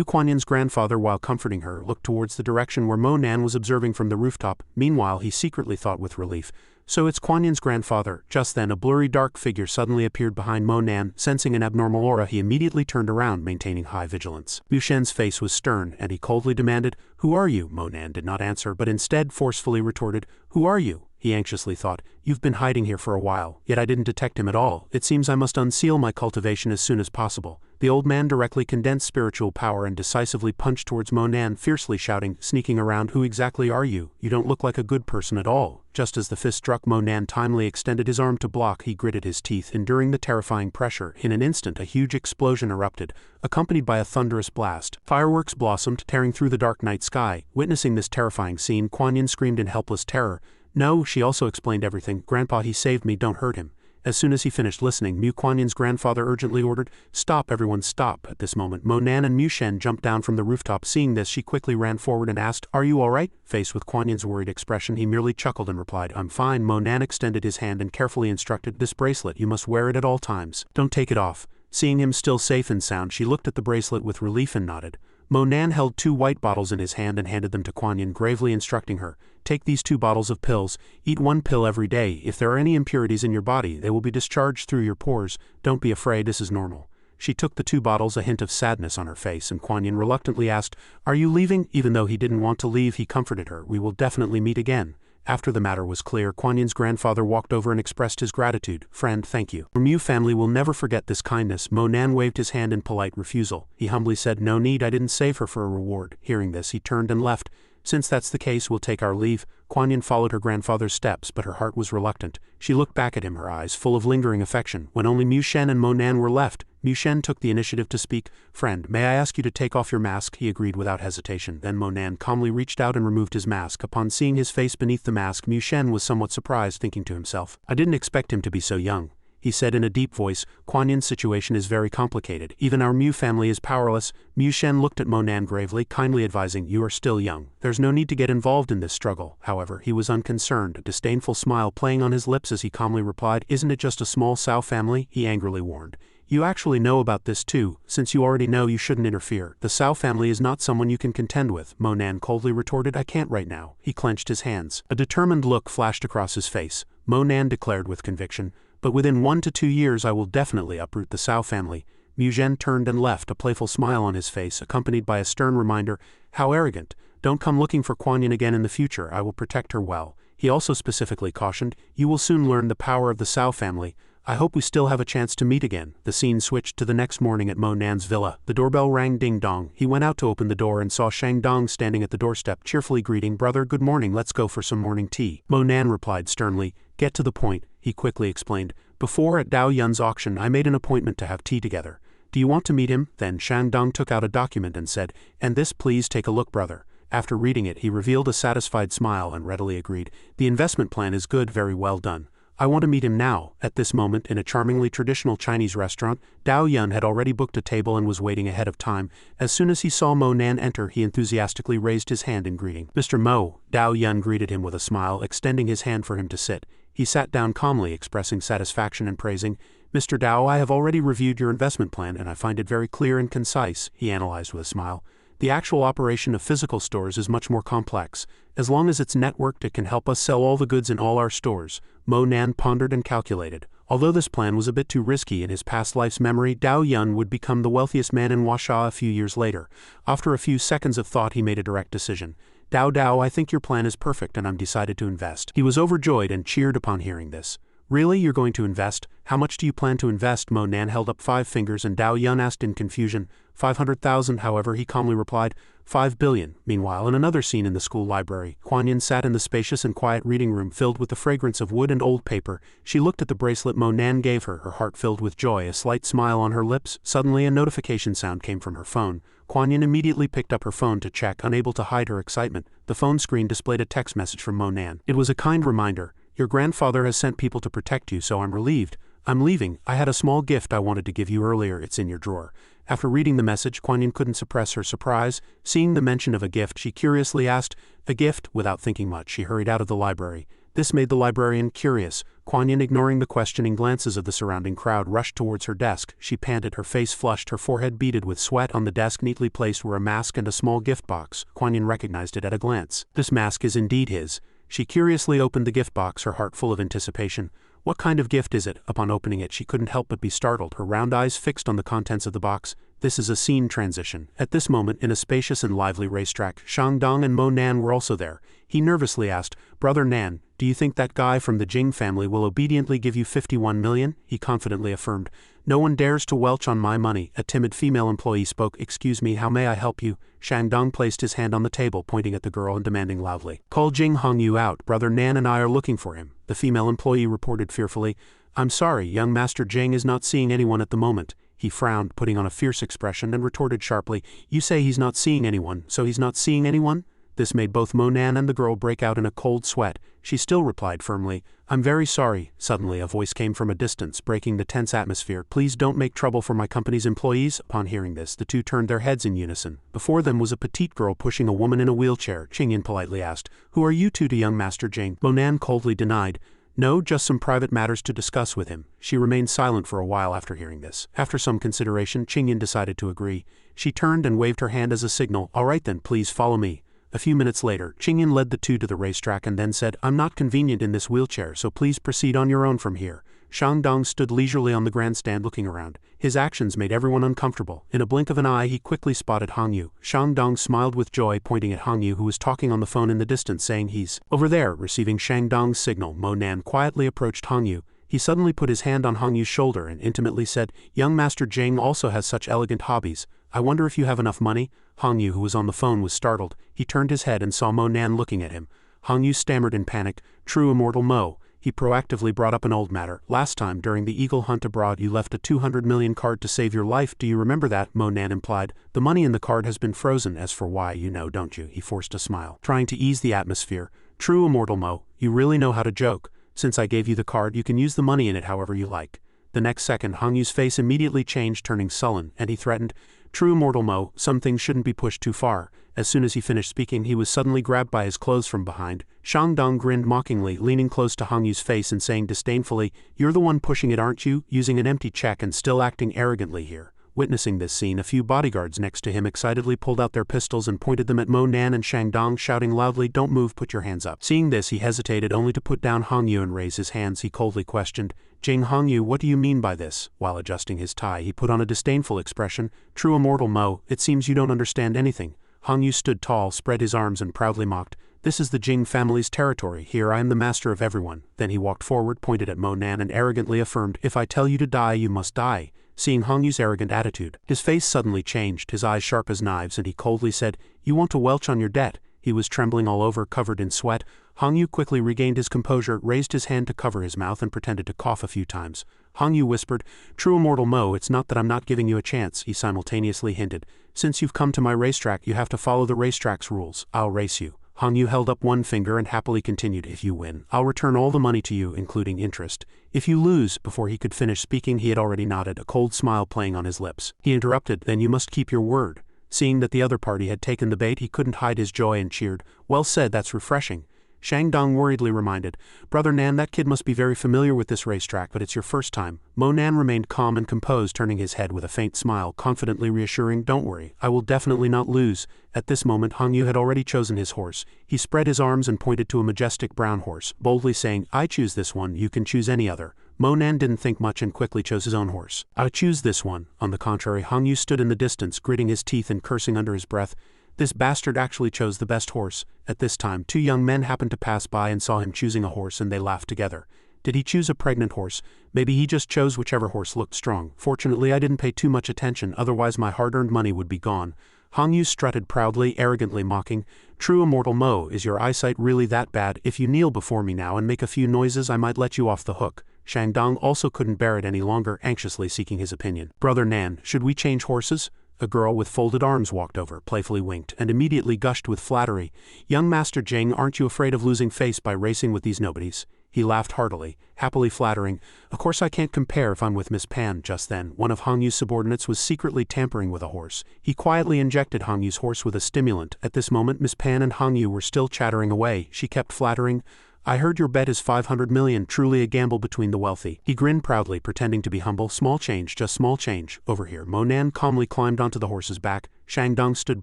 Kuan Yin's grandfather, while comforting her, looked towards the direction where Monan was observing from the rooftop. Meanwhile, he secretly thought with relief, "So it's Kuan Yin's grandfather." Just then a blurry dark figure suddenly appeared behind Monan. Sensing an abnormal aura, he immediately turned around, maintaining high vigilance. Liu Shen's face was stern, and he coldly demanded, "Who are you?" Monan did not answer, but instead forcefully retorted, "Who are you?" He anxiously thought, "You've been hiding here for a while, yet I didn't detect him at all. It seems I must unseal my cultivation as soon as possible." The old man directly condensed spiritual power and decisively punched towards Monan, fiercely shouting, "Sneaking around, who exactly are you? You don't look like a good person at all." Just as the fist struck, Monan timely extended his arm to block. He gritted his teeth, enduring the terrifying pressure. In an instant a huge explosion erupted, accompanied by a thunderous blast. Fireworks blossomed, tearing through the dark night sky. Witnessing this terrifying scene, Kuan Yin screamed in helpless terror. "No," she also explained everything. "Grandpa, he saved me, don't hurt him." As soon as he finished listening, Kuan Yin's grandfather urgently ordered, "Stop, everyone, stop." At this moment, Monan and Mu Shen jumped down from the rooftop. Seeing this, she quickly ran forward and asked, "Are you all right?" Faced with Kuan Yin's worried expression, he merely chuckled and replied, "I'm fine." Monan extended his hand and carefully instructed, "This bracelet, you must wear it at all times. Don't take it off." Seeing him still safe and sound, she looked at the bracelet with relief and nodded. Monan held 2 white bottles in his hand and handed them to Kuan Yin, gravely instructing her, "Take these 2 bottles of pills, eat 1 pill every day. If there are any impurities in your body, they will be discharged through your pores. Don't be afraid, this is normal." She took the 2 bottles, a hint of sadness on her face, and Kuan Yin reluctantly asked, "Are you leaving?" Even though he didn't want to leave, he comforted her, "We will definitely meet again." After the matter was clear, Kuan Yin's grandfather walked over and expressed his gratitude. "Friend, thank you. Our Mu family will never forget this kindness." Monan waved his hand in polite refusal. He humbly said, "No need, I didn't save her for a reward." Hearing this, he turned and left. "Since that's the case, we'll take our leave." Kuan Yin followed her grandfather's steps, but her heart was reluctant. She looked back at him, her eyes full of lingering affection. When only Mu Shen and Monan were left, Mu Shen took the initiative to speak. "Friend, may I ask you to take off your mask?" He agreed without hesitation. Then Monan calmly reached out and removed his mask. Upon seeing his face beneath the mask, Mu Shen was somewhat surprised, thinking to himself, "I didn't expect him to be so young." He said in a deep voice, "Kuan Yin's situation is very complicated. Even our Mu family is powerless." Mu Shen looked at Monan gravely, kindly advising, "You are still young. There's no need to get involved in this struggle." However, he was unconcerned, a disdainful smile playing on his lips as he calmly replied, "Isn't it just a small Cao family?" He angrily warned, "You actually know about this too. Since you already know, you shouldn't interfere. The Cao family is not someone you can contend with." Monan coldly retorted, "I can't right now." He clenched his hands. A determined look flashed across his face. Monan declared with conviction, "But within 1 to 2 years I will definitely uproot the Cao family." Mu Zhen turned and left, a playful smile on his face, accompanied by a stern reminder, "How arrogant. Don't come looking for Kuan Yin again in the future. I will protect her well." He also specifically cautioned, "You will soon learn the power of the Cao family. I hope we still have a chance to meet again." The scene switched to the next morning at Monan's villa. The doorbell rang ding dong. He went out to open the door and saw Shang Dong standing at the doorstep, cheerfully greeting, "Brother, good morning, let's go for some morning tea." Monan replied sternly, "Get to the point." He quickly explained, "Before, at Dao Yun's auction, I made an appointment to have tea together. Do you want to meet him?" Then Shang Dong took out a document and said, "And this, please take a look, brother." After reading it, he revealed a satisfied smile and readily agreed, "The investment plan is good, very well done. I want to meet him now." At this moment, in a charmingly traditional Chinese restaurant, Dao Yun had already booked a table and was waiting ahead of time. As soon as he saw Monan enter, he enthusiastically raised his hand in greeting. "Mr. Mo," Dao Yun greeted him with a smile, extending his hand for him to sit. He sat down calmly, expressing satisfaction and praising, "Mr. Dao, I have already reviewed your investment plan and I find it very clear and concise." He analyzed with a smile. The actual operation of physical stores is much more complex. As long as it's networked, it can help us sell all the goods in all our stores. Mo Nan pondered and calculated. Although this plan was a bit too risky in his past life's memory, Dao Yun would become the wealthiest man in Huasha a few years later. After a few seconds of thought, he made a direct decision. Dao, I think your plan is perfect and I'm decided to invest. He was overjoyed and cheered upon hearing this. Really, you're going to invest? How much do you plan to invest? Mo Nan held up 5 fingers and Dao Yun asked in confusion. 500,000, however, he calmly replied. 5 billion. Meanwhile, in another scene in the school library, Kuan Yin sat in the spacious and quiet reading room filled with the fragrance of wood and old paper. She looked at the bracelet Mo Nan gave her, her heart filled with joy, a slight smile on her lips. Suddenly, a notification sound came from her phone. Kuan Yin immediately picked up her phone to check, unable to hide her excitement. The phone screen displayed a text message from Mo Nan. It was a kind reminder. Your grandfather has sent people to protect you, so I'm relieved. I'm leaving. I had a small gift I wanted to give you earlier. It's in your drawer. After reading the message, Kuan Yin couldn't suppress her surprise. Seeing the mention of a gift, she curiously asked, "A gift?" Without thinking much, she hurried out of the library. This made the librarian curious. Kuan Yin, ignoring the questioning glances of the surrounding crowd, rushed towards her desk. She panted, her face flushed, her forehead beaded with sweat. On the desk neatly placed were a mask and a small gift box. Kuan Yin recognized it at a glance. This mask is indeed his. She curiously opened the gift box, her heart full of anticipation. What kind of gift is it? Upon opening it, she couldn't help but be startled, her round eyes fixed on the contents of the box. This is a scene transition. At this moment, in a spacious and lively racetrack, Xianxia and Mo Nan were also there. He nervously asked, "Brother Nan, do you think that guy from the Jing family will obediently give you 51 million? He confidently affirmed. "No one dares to welch on my money." A timid female employee spoke. "Excuse me, how may I help you?" Xianxia placed his hand on the table, pointing at the girl and demanding loudly, "Call Jing Hongyu out. Brother Nan and I are looking for him." The female employee reported fearfully, "I'm sorry, young Master Jing is not seeing anyone at the moment." He frowned, putting on a fierce expression, and retorted sharply, "You say he's not seeing anyone, so he's not seeing anyone?" This made both Mo Nan and the girl break out in a cold sweat. She still replied firmly, "I'm very sorry." Suddenly, a voice came from a distance, breaking the tense atmosphere. "Please don't make trouble for my company's employees." Upon hearing this, the two turned their heads in unison. Before them was a petite girl pushing a woman in a wheelchair. Qingyan politely asked, "Who are you two to young Master Jing?" Mo Nan coldly denied, "No, just some private matters to discuss with him." She remained silent for a while after hearing this. After some consideration, Qingyan decided to agree. She turned and waved her hand as a signal. "All right then, please follow me." A few minutes later, Qingyan led the two to the racetrack and then said, "I'm not convenient in this wheelchair, so please proceed on your own from here." Xianxia stood leisurely on the grandstand looking around. His actions made everyone uncomfortable. In a blink of an eye, he quickly spotted Hongyu. Xianxia smiled with joy, pointing at Hongyu, who was talking on the phone in the distance, saying, "He's over there." Receiving Xianxia's signal, Mo Nan quietly approached Hongyu. He suddenly put his hand on Hongyu's shoulder and intimately said, "Young Master Jing also has such elegant hobbies. I wonder if you have enough money?" Hongyu, who was on the phone, was startled. He turned his head and saw Mo Nan looking at him. Hongyu stammered in panic, "True Immortal Mo." He proactively brought up an old matter. "Last time, during the eagle hunt abroad, you left a 200 million card to save your life. Do you remember that?" Mo Nan implied. "The money in the card has been frozen. As for why, you know, don't you?" He forced a smile, trying to ease the atmosphere. "True Immortal Mo, you really know how to joke. Since I gave you the card, you can use the money in it however you like." The next second, Hongyu's face immediately changed, turning sullen, and he threatened, "True Immortal Mo, some things shouldn't be pushed too far." As soon as he finished speaking, he was suddenly grabbed by his clothes from behind. Xianxia grinned mockingly, leaning close to Hongyu's face and saying disdainfully, "You're the one pushing it, aren't you? Using an empty check and still acting arrogantly here." Witnessing this scene, a few bodyguards next to him excitedly pulled out their pistols and pointed them at Mo Nan and Xianxia, shouting loudly, "Don't move, put your hands up." Seeing this, he hesitated only to put down Hongyu and raise his hands. He coldly questioned, "Jing Hongyu, what do you mean by this?" While adjusting his tie, he put on a disdainful expression. "True Immortal Mo, it seems you don't understand anything." Hongyu stood tall, spread his arms and proudly mocked, "This is the Jing family's territory. Here I am the master of everyone." Then he walked forward, pointed at Mo Nan and arrogantly affirmed, "If I tell you to die, you must die." Seeing Hongyu's arrogant attitude, his face suddenly changed, his eyes sharp as knives, and he coldly said, "You want to welch on your debt." He was trembling all over, covered in sweat. Hongyu quickly regained his composure, raised his hand to cover his mouth and pretended to cough a few times. Hongyu whispered, "True Immortal Mo, it's not that I'm not giving you a chance," he simultaneously hinted. "Since you've come to my racetrack, you have to follow the racetrack's rules. I'll race you." Hongyu held up one finger and happily continued, "If you win, I'll return all the money to you, including interest. If you lose," before he could finish speaking, he had already nodded, a cold smile playing on his lips. He interrupted, "Then you must keep your word." Seeing that the other party had taken the bait, he couldn't hide his joy and cheered, "Well said, that's refreshing." Dong worriedly reminded. Brother Nan, that kid must be very familiar with this racetrack, but it's your first time. Mo Nan remained calm and composed, turning his head with a faint smile, confidently reassuring, don't worry, I will definitely not lose. At this moment Hong Yu had already chosen his horse. He spread his arms and pointed to a majestic brown horse, boldly saying, I choose this one, you can choose any other. Mo Nan didn't think much and quickly chose his own horse. I choose this one. On the contrary, Hong Yu stood in the distance, gritting his teeth and cursing under his breath. This bastard actually chose the best horse. At this time, two young men happened to pass by and saw him choosing a horse, and they laughed together. Did he choose a pregnant horse? Maybe he just chose whichever horse looked strong. Fortunately, I didn't pay too much attention, otherwise my hard-earned money would be gone. Hong Yu strutted proudly, arrogantly mocking. True Immortal Mo, is your eyesight really that bad? If you kneel before me now and make a few noises, I might let you off the hook. Dong also couldn't bear it any longer, anxiously seeking his opinion. Brother Nan, should we change horses? A girl with folded arms walked over, playfully winked, and immediately gushed with flattery. Young Master Jing, aren't you afraid of losing face by racing with these nobodies? He laughed heartily, happily flattering. Of course I can't compare if I'm with Miss Pan. Just then, one of Hong Yu's subordinates was secretly tampering with a horse. He quietly injected Hong Yu's horse with a stimulant. At this moment Miss Pan and Hong Yu were still chattering away. She kept flattering. I heard your bet is 500 million, truly a gamble between the wealthy. He grinned proudly, pretending to be humble. Small change, just small change. Over here. Mo Nan calmly climbed onto the horse's back. Dong stood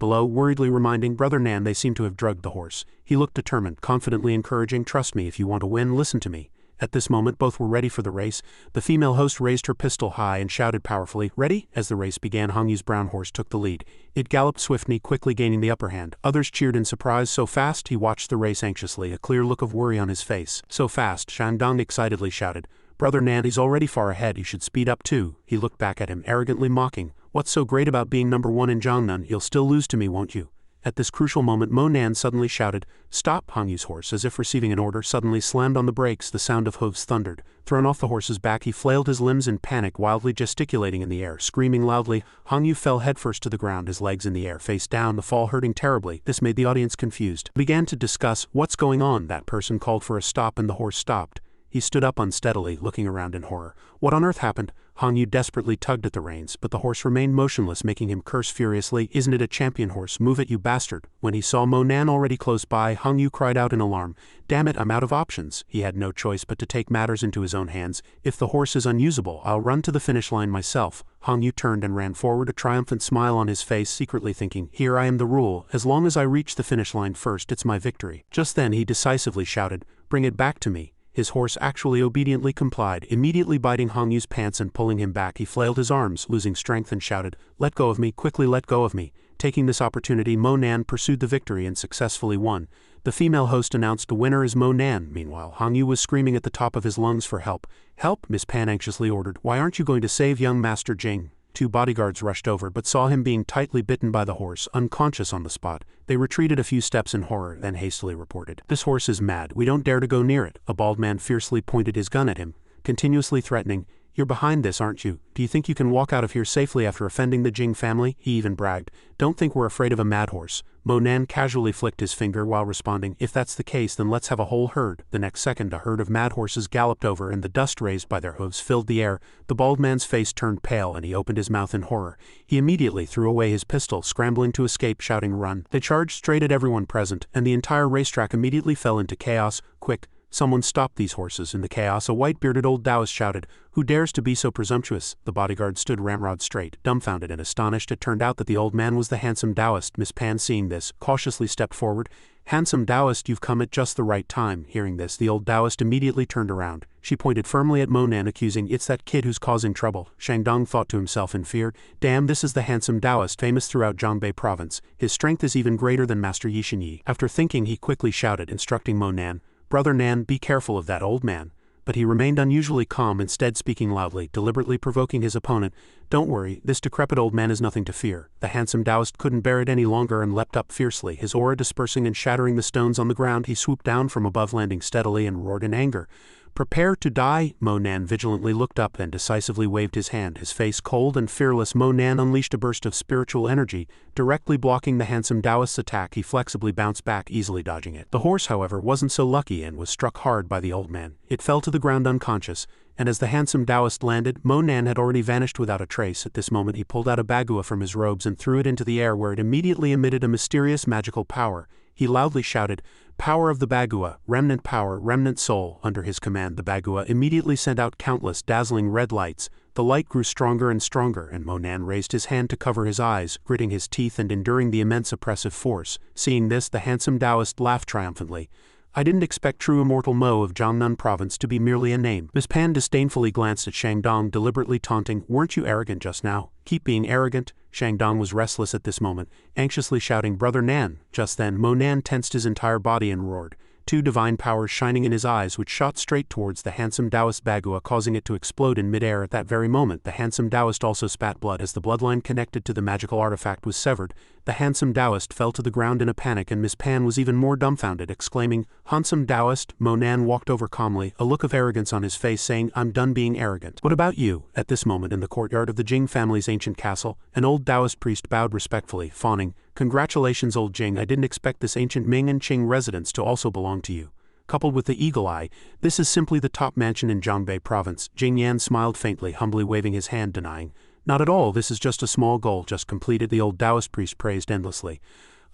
below, worriedly reminding Brother Nan they seem to have drugged the horse. He looked determined, confidently encouraging, trust me, if you want to win, listen to me. At this moment both were ready for the race. The female host raised her pistol high and shouted powerfully, ready? As the race began, Hong Yu's brown horse took the lead. It galloped swiftly, quickly gaining the upper hand. Others cheered in surprise. So fast? He watched the race anxiously, a clear look of worry on his face. So fast, Dong excitedly shouted. Brother Nan, he's already far ahead, he should speed up too. He looked back at him, arrogantly mocking. What's so great about being number one in Jiangnan? You'll still lose to me, won't you? At this crucial moment Mo Nan suddenly shouted, stop! Hong Yu's horse, as if receiving an order, suddenly slammed on the brakes. The sound of hooves thundered. Thrown off the horse's back, he flailed his limbs in panic, wildly gesticulating in the air, screaming loudly. Hong Yu fell headfirst to the ground, his legs in the air, face down, the fall hurting terribly. This made the audience confused. Began to discuss, what's going on? That person called for a stop and the horse stopped. He stood up unsteadily, looking around in horror. What on earth happened? Hong Yu desperately tugged at the reins, but the horse remained motionless, making him curse furiously. Isn't it a champion horse? Move it, you bastard! When he saw Mo Nan already close by, Hong Yu cried out in alarm. Damn it, I'm out of options. He had no choice but to take matters into his own hands. If the horse is unusable, I'll run to the finish line myself. Hong Yu turned and ran forward, a triumphant smile on his face, secretly thinking, here I am the rule. As long as I reach the finish line first, it's my victory. Just then he decisively shouted, bring it back to me. His horse actually obediently complied, immediately biting Hong Yu's pants and pulling him back. He flailed his arms, losing strength, and shouted, let go of me, quickly let go of me. Taking this opportunity, Mo Nan pursued the victory and successfully won. The female host announced the winner is Mo Nan. Meanwhile, Hong Yu was screaming at the top of his lungs for help. Help? Miss Pan anxiously ordered. Why aren't you going to save young Master Jing? Two bodyguards rushed over but saw him being tightly bitten by the horse, unconscious on the spot. They retreated a few steps in horror, then hastily reported, this horse is mad, we don't dare to go near it. A bald man fiercely pointed his gun at him, continuously threatening, you're behind this, aren't you? Do you think you can walk out of here safely after offending the Jing family? He even bragged, don't think we're afraid of a mad horse. Mo Nan casually flicked his finger while responding, if that's the case then let's have a whole herd. The next second a herd of mad horses galloped over and the dust raised by their hooves filled the air. The bald man's face turned pale and he opened his mouth in horror. He immediately threw away his pistol, scrambling to escape, shouting run. They charged straight at everyone present, and the entire racetrack immediately fell into chaos. Quick! Someone stop these horses. In the chaos, a white-bearded old Taoist shouted, who dares to be so presumptuous? The bodyguard stood ramrod straight, dumbfounded and astonished. It turned out that the old man was the handsome Taoist. Miss Pan, seeing this, cautiously stepped forward. Handsome Taoist, you've come at just the right time. Hearing this, the old Taoist immediately turned around. She pointed firmly at Mo Nan, accusing, it's that kid who's causing trouble. Dong thought to himself in fear, damn, this is the handsome Taoist famous throughout Zhongbei province. His strength is even greater than Master Yi. After thinking, he quickly shouted, instructing Mo Nan, Brother Nan, be careful of that old man. But he remained unusually calm, instead speaking loudly, deliberately provoking his opponent. Don't worry, this decrepit old man is nothing to fear. The handsome Taoist couldn't bear it any longer and leapt up fiercely, his aura dispersing and shattering the stones on the ground. He swooped down from above, landing steadily, and roared in anger. Prepare to die! Mo Nan vigilantly looked up and decisively waved his hand, his face cold and fearless. Mo Nan unleashed a burst of spiritual energy, directly blocking the handsome Taoist's attack. He flexibly bounced back, easily dodging it. The horse, however, wasn't so lucky and was struck hard by the old man. It fell to the ground unconscious, and as the handsome Taoist landed, Mo Nan had already vanished without a trace. At this moment he pulled out a bagua from his robes and threw it into the air, where it immediately emitted a mysterious magical power. He loudly shouted, "Power of the Bagua, remnant power, remnant soul." Under his command the Bagua immediately sent out countless dazzling red lights. The light grew stronger and stronger, and Monan raised his hand to cover his eyes, gritting his teeth and enduring the immense oppressive force. Seeing this, the handsome Taoist laughed triumphantly. "I didn't expect true Immortal Mo of Jiangnan province to be merely a name." Miss Pan disdainfully glanced at Shangdong, deliberately taunting, "Weren't you arrogant just now? Keep being arrogant." Shangdong was restless at this moment, anxiously shouting, "Brother Nan." Just then, Monan tensed his entire body and roared, two divine powers shining in his eyes, which shot straight towards the handsome Taoist Bagua, causing it to explode in midair. At that very moment, the handsome Taoist also spat blood as the bloodline connected to the magical artifact was severed. The handsome Taoist fell to the ground in a panic, and Miss Pan was even more dumbfounded, exclaiming, "Handsome Taoist." Monan walked over calmly, a look of arrogance on his face, saying, "I'm done being arrogant. What about you?" At this moment, in the courtyard of the Jing family's ancient castle, an old Taoist priest bowed respectfully, fawning, "Congratulations, old Jing. I didn't expect this ancient Ming and Qing residence to also belong to you." Coupled with the eagle eye, this is simply the top mansion in Zhangbei province. Jing Yan smiled faintly, humbly waving his hand, denying, "Not at all, this is just a small goal just completed." The old Taoist priest praised endlessly.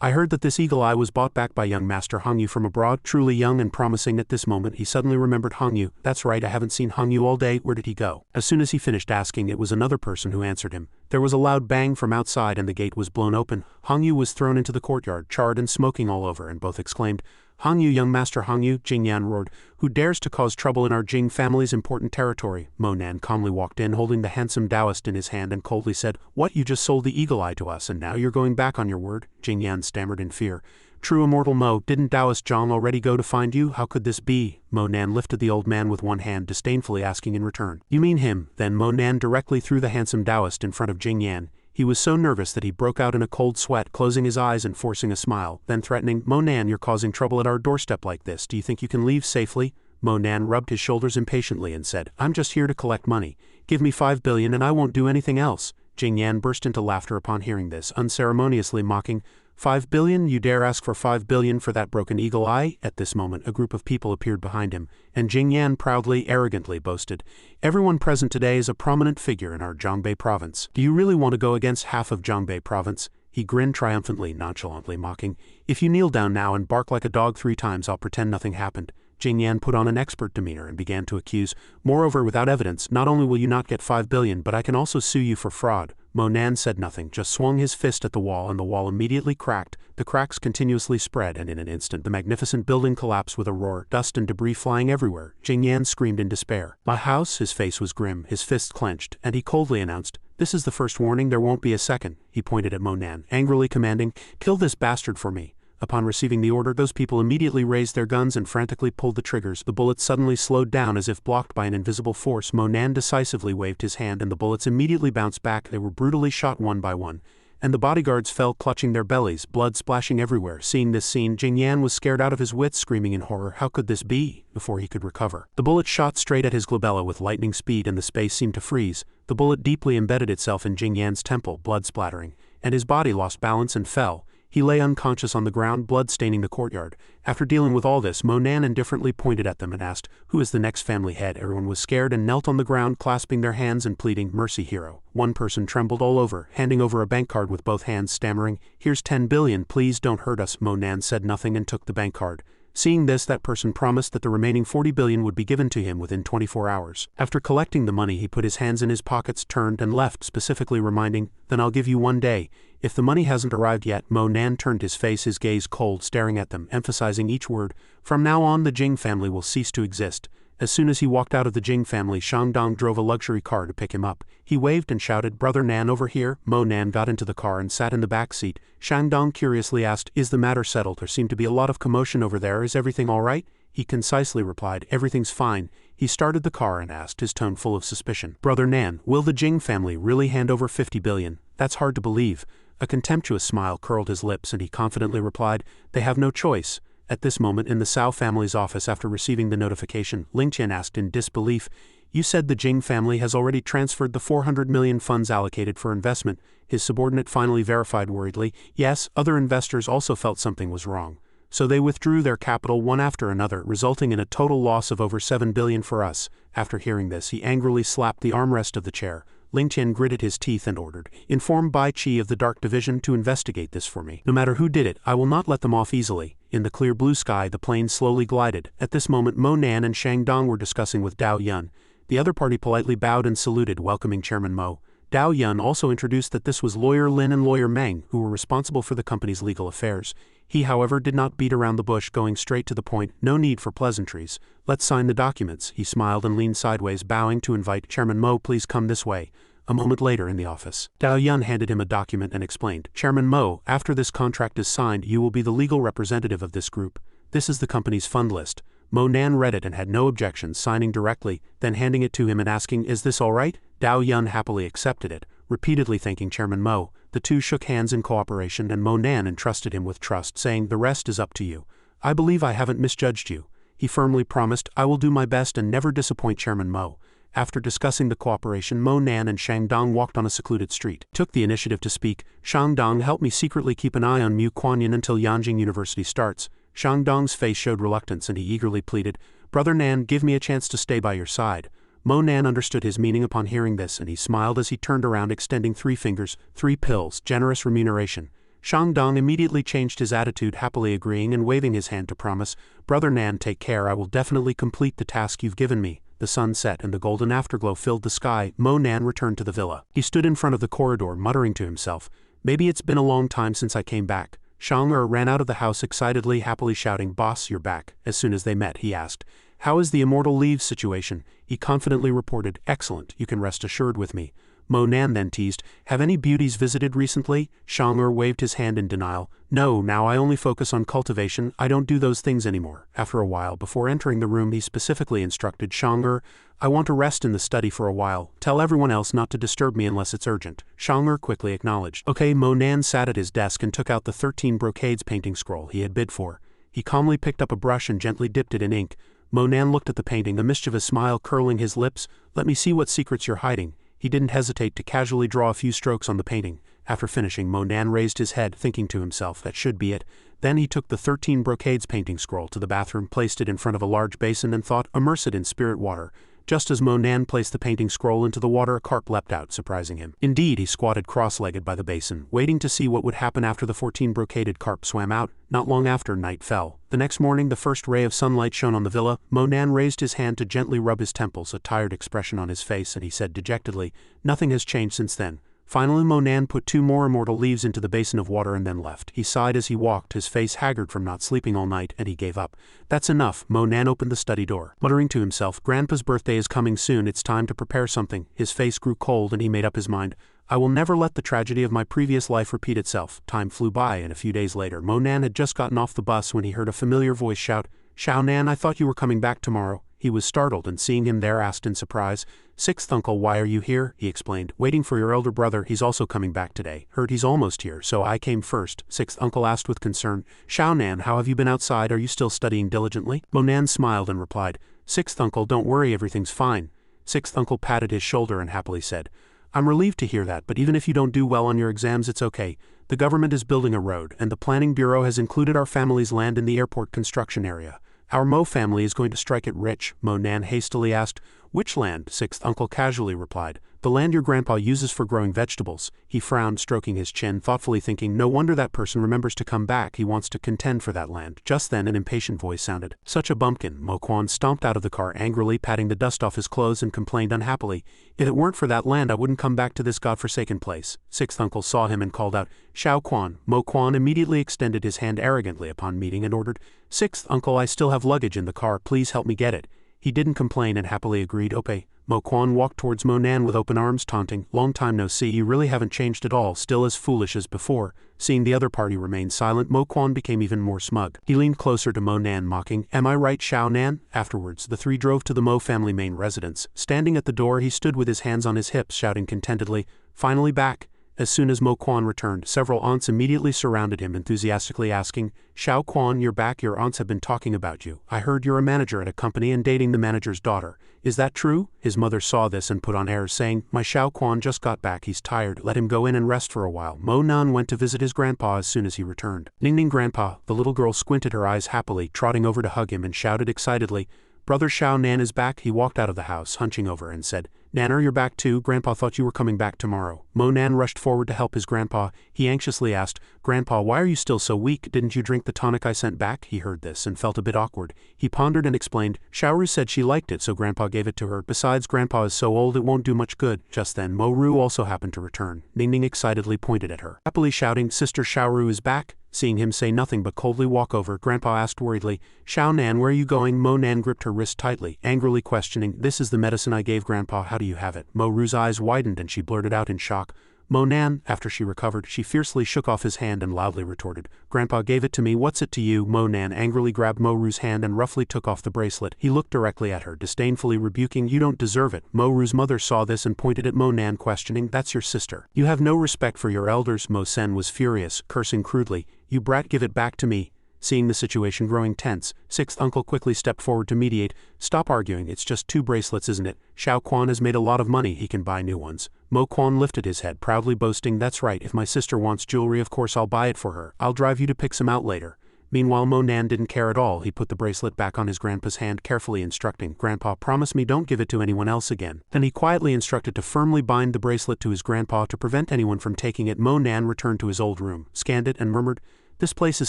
"I heard that this eagle eye was bought back by young Master Hongyu from abroad, truly young and promising." At this moment he suddenly remembered Hongyu. "That's right, I haven't seen Hongyu all day. Where did he go?" As soon as he finished asking, it was another person who answered him. There was a loud bang from outside and the gate was blown open. Hongyu was thrown into the courtyard, charred and smoking all over, and both exclaimed, "Hongyu, young Master Hongyu!" Jing Yan roared, "Who dares to cause trouble in our Jing family's important territory?" Monan calmly walked in, holding the handsome Taoist in his hand, and coldly said, "What, you just sold the eagle eye to us and now you're going back on your word?" Jing Yan stammered in fear. "True Immortal Mo, didn't Taoist Zhang already go to find you? How could this be?" Monan lifted the old man with one hand, disdainfully asking in return, "You mean him?" Then Monan directly threw the handsome Taoist in front of Jing Yan. He was so nervous that he broke out in a cold sweat, closing his eyes and forcing a smile, then threatening, "Monan, you're causing trouble at our doorstep like this. Do you think you can leave safely?" Monan rubbed his shoulders impatiently and said, "I'm just here to collect money. Give me 5 billion and I won't do anything else." Jing Yan burst into laughter upon hearing this, unceremoniously mocking, "5 billion? You dare ask for 5 billion for that broken eagle eye?" At this moment a group of people appeared behind him, and Jing Yan proudly, arrogantly boasted, "Everyone present today is a prominent figure in our Zhangbei province. Do you really want to go against half of Zhangbei province?" He grinned triumphantly, nonchalantly mocking, "If you kneel down now and bark like a dog 3 times, I'll pretend nothing happened." Jing Yan put on an expert demeanor and began to accuse, "Moreover, without evidence, not only will you not get 5 billion, but I can also sue you for fraud." Monan said nothing, just swung his fist at the wall, and the wall immediately cracked. The cracks continuously spread, and in an instant the magnificent building collapsed with a roar, dust and debris flying everywhere. Jing Yan screamed in despair. "My house?" His face was grim, his fists clenched, and he coldly announced, "This is the first warning, there won't be a second." He pointed at Monan, angrily commanding, "Kill this bastard for me." Upon receiving the order, those people immediately raised their guns and frantically pulled the triggers. The bullets suddenly slowed down as if blocked by an invisible force. Monan decisively waved his hand and the bullets immediately bounced back. They were brutally shot one by one, and the bodyguards fell clutching their bellies, blood splashing everywhere. Seeing this scene, Jing Yan was scared out of his wits, screaming in horror, "How could this be?" before he could recover. The bullet shot straight at his glabella with lightning speed and the space seemed to freeze. The bullet deeply embedded itself in Jing Yan's temple, blood splattering, and his body lost balance and fell. He lay unconscious on the ground, blood staining the courtyard. After dealing with all this, Monan indifferently pointed at them and asked, "Who is the next family head?" Everyone was scared and knelt on the ground, clasping their hands and pleading, "Mercy, hero." One person trembled all over, handing over a bank card with both hands, stammering, "Here's 10 billion, please don't hurt us." Monan said nothing and took the bank card. Seeing this, that person promised that the remaining 40 billion would be given to him within 24 hours. After collecting the money, he put his hands in his pockets, turned, and left, specifically reminding, "Then I'll give you 1 day. If the money hasn't arrived yet." Monan turned his face, his gaze cold, staring at them, emphasizing each word, "From now on, the Jing family will cease to exist." As soon as he walked out of the Jing family, Shangdong drove a luxury car to pick him up. He waved and shouted, "Brother Nan, over here." Monan got into the car and sat in the back seat. Shangdong curiously asked, "Is the matter settled? There seemed to be a lot of commotion over there. Is everything all right?" He concisely replied, "Everything's fine." He started the car and asked, his tone full of suspicion, "Brother Nan, will the Jing family really hand over 50 billion? That's hard to believe." A contemptuous smile curled his lips and he confidently replied, "They have no choice." At this moment, in the Cao family's office, after receiving the notification, Ling Qian asked in disbelief, "You said the Jing family has already transferred the 400 million funds allocated for investment." His subordinate finally verified worriedly, "Yes, other investors also felt something was wrong. So they withdrew their capital one after another, resulting in a total loss of over 7 billion for us." After hearing this, he angrily slapped the armrest of the chair. Ling Qian gritted his teeth and ordered, "Inform Bai Qi of the Dark Division to investigate this for me. No matter who did it, I will not let them off easily." In the clear blue sky, the plane slowly glided. At this moment, Mo Nan and Shang Dong were discussing with Dao Yun. The other party politely bowed and saluted, welcoming Chairman Mo. Dao Yun also introduced that this was Lawyer Lin and Lawyer Meng, who were responsible for the company's legal affairs. He, however, did not beat around the bush, going straight to the point. No need for pleasantries. "Let's sign the documents." He smiled and leaned sideways, bowing to invite Chairman Mo, "Please come this way." A moment later in the office, Dao Yun handed him a document and explained, "Chairman Mo, after this contract is signed, you will be the legal representative of this group. This is the company's fund list." Mo Nan read it and had no objections, signing directly, then handing it to him and asking, "Is this all right?" Dao Yun happily accepted it, repeatedly thanking Chairman Mo. The two shook hands in cooperation and Mo Nan entrusted him with trust, saying, "The rest is up to you. I believe I haven't misjudged you." He firmly promised, "I will do my best and never disappoint Chairman Mo." After discussing the cooperation, Mo Nan and Shang Dong walked on a secluded street. Took the initiative to speak. "Shang Dong, help me secretly keep an eye on Mu Kuanyin until Yanjing University starts." Shang Dong's face showed reluctance and he eagerly pleaded, "Brother Nan, give me a chance to stay by your side." Mo Nan understood his meaning upon hearing this and he smiled as he turned around, extending 3 fingers, 3 pills, generous remuneration. Shang Dong immediately changed his attitude, happily agreeing and waving his hand to promise, "Brother Nan, take care, I will definitely complete the task you've given me." The sun set and the golden afterglow filled the sky. Mo Nan returned to the villa. He stood in front of the corridor, muttering to himself, "Maybe it's been a long time since I came back." Shang ran out of the house excitedly, happily shouting, "Boss, you're back." As soon as they met, he asked, "How is the immortal leave situation?" He confidently reported, "Excellent, you can rest assured with me." Mo Nan then teased, "Have any beauties visited recently?" Shang waved his hand in denial. "No, now I only focus on cultivation, I don't do those things anymore." After a while, before entering the room, he specifically instructed Shang, "I want to rest in the study for a while. Tell everyone else not to disturb me unless it's urgent." Shang quickly acknowledged. Okay, Mo Nan sat at his desk and took out the 13 brocades painting scroll he had bid for. He calmly picked up a brush and gently dipped it in ink. Mo Nan looked at the painting, a mischievous smile curling his lips. "Let me see what secrets you're hiding." He didn't hesitate to casually draw a few strokes on the painting. After finishing, Mo Nan raised his head, thinking to himself, "That should be it." Then he took the 13 brocades painting scroll to the bathroom, placed it in front of a large basin and thought, "Immerse it in spirit water." Just as Mo Nan placed the painting scroll into the water, a carp leapt out, surprising him. Indeed, he squatted cross-legged by the basin, waiting to see what would happen after the 14 brocaded carp swam out. Not long after, night fell. The next morning, the first ray of sunlight shone on the villa. Mo Nan raised his hand to gently rub his temples, a tired expression on his face, and he said dejectedly, "Nothing has changed since then." Finally, Mo Nan put 2 more immortal leaves into the basin of water and then left. He sighed as he walked, his face haggard from not sleeping all night, and he gave up. "That's enough." Mo Nan opened the study door. Muttering to himself, "Grandpa's birthday is coming soon, it's time to prepare something." His face grew cold and he made up his mind. "I will never let the tragedy of my previous life repeat itself." Time flew by and a few days later, Mo Nan had just gotten off the bus when he heard a familiar voice shout, "Xiao Nan, I thought you were coming back tomorrow." He was startled and seeing him there asked in surprise, "Sixth uncle, why are you here?" He explained, "Waiting for your elder brother, he's also coming back today. Heard he's almost here, so I came first." Sixth uncle asked with concern, "Xiao Nan, how have you been outside? Are you still studying diligently?" Mo Nan smiled and replied, "Sixth uncle, don't worry, everything's fine." Sixth uncle patted his shoulder and happily said, "I'm relieved to hear that, but even if you don't do well on your exams, it's okay. The government is building a road, and the planning bureau has included our family's land in the airport construction area. Our Mo family is going to strike it rich." Mo Nan hastily asked, "Which land?" Sixth uncle casually replied, "The land your grandpa uses for growing vegetables." He frowned, stroking his chin, thoughtfully thinking, no wonder that person remembers to come back, he wants to contend for that land. Just then an impatient voice sounded, "Such a bumpkin." Mo Quan stomped out of the car angrily, patting the dust off his clothes and complained unhappily, "If it weren't for that land, I wouldn't come back to this godforsaken place." Sixth uncle saw him and called out, "Xiao Quan." Mo Quan immediately extended his hand arrogantly upon meeting and ordered, "Sixth uncle, I still have luggage in the car, please help me get it." He didn't complain and happily agreed, "Okay." Mo Quan walked towards Mo Nan with open arms, taunting, "Long time no see, you really haven't changed at all, still as foolish as before." Seeing the other party remain silent, Mo Quan became even more smug. He leaned closer to Mo Nan, mocking, "Am I right, Xiao Nan?" Afterwards, the three drove to the Mo family main residence. Standing at the door, he stood with his hands on his hips, shouting contentedly, "Finally back." As soon as Mo Quan returned, several aunts immediately surrounded him, enthusiastically asking, "Xiao Quan, you're back, your aunts have been talking about you. I heard you're a manager at a company and dating the manager's daughter. Is that true?" His mother saw this and put on airs, saying, "My Xiao Quan just got back, he's tired, let him go in and rest for a while." Mo Nan went to visit his grandpa as soon as he returned. "Ning Ning grandpa." The little girl squinted her eyes happily, trotting over to hug him and shouted excitedly, "Brother Xiao Nan is back." He walked out of the house, hunching over, and said, Nanner, you're back too? Grandpa thought you were coming back tomorrow. Mo Nan rushed forward to help his grandpa. He anxiously asked, Grandpa, why are you still so weak? Didn't you drink the tonic I sent back? He heard this and felt a bit awkward. He pondered and explained, Xiaoru said she liked it, so Grandpa gave it to her. Besides, Grandpa is so old it won't do much good. Just then, Mo Ru also happened to return. Ning Ning excitedly pointed at her, happily shouting, Sister Xiaoru is back. Seeing him say nothing but coldly walk over, Grandpa asked worriedly, Xiao Nan, where are you going? Mo Nan gripped her wrist tightly, angrily questioning, This is the medicine I gave Grandpa, how do you have it? Mo Ru's eyes widened and she blurted out in shock, Mo Nan. After she recovered, she fiercely shook off his hand and loudly retorted, Grandpa gave it to me, what's it to you? Mo Nan angrily grabbed Mo Ru's hand and roughly took off the bracelet. He looked directly at her, disdainfully rebuking, You don't deserve it. Mo Ru's mother saw this and pointed at Mo Nan, questioning, That's your sister. You have no respect for your elders. Mo Sen was furious, cursing crudely, You brat, give it back to me. Seeing the situation growing tense, Sixth Uncle quickly stepped forward to mediate. Stop arguing, it's just 2 bracelets, isn't it? Xiao Quan has made a lot of money, he can buy new ones. Mo Quan lifted his head, proudly boasting, That's right, if my sister wants jewelry of course I'll buy it for her. I'll drive you to pick some out later. Meanwhile, Mo Nan didn't care at all. He put the bracelet back on his grandpa's hand, carefully instructing, Grandpa, promise me don't give it to anyone else again. Then he quietly instructed to firmly bind the bracelet to his grandpa to prevent anyone from taking it. Mo Nan returned to his old room, scanned it and murmured, This place is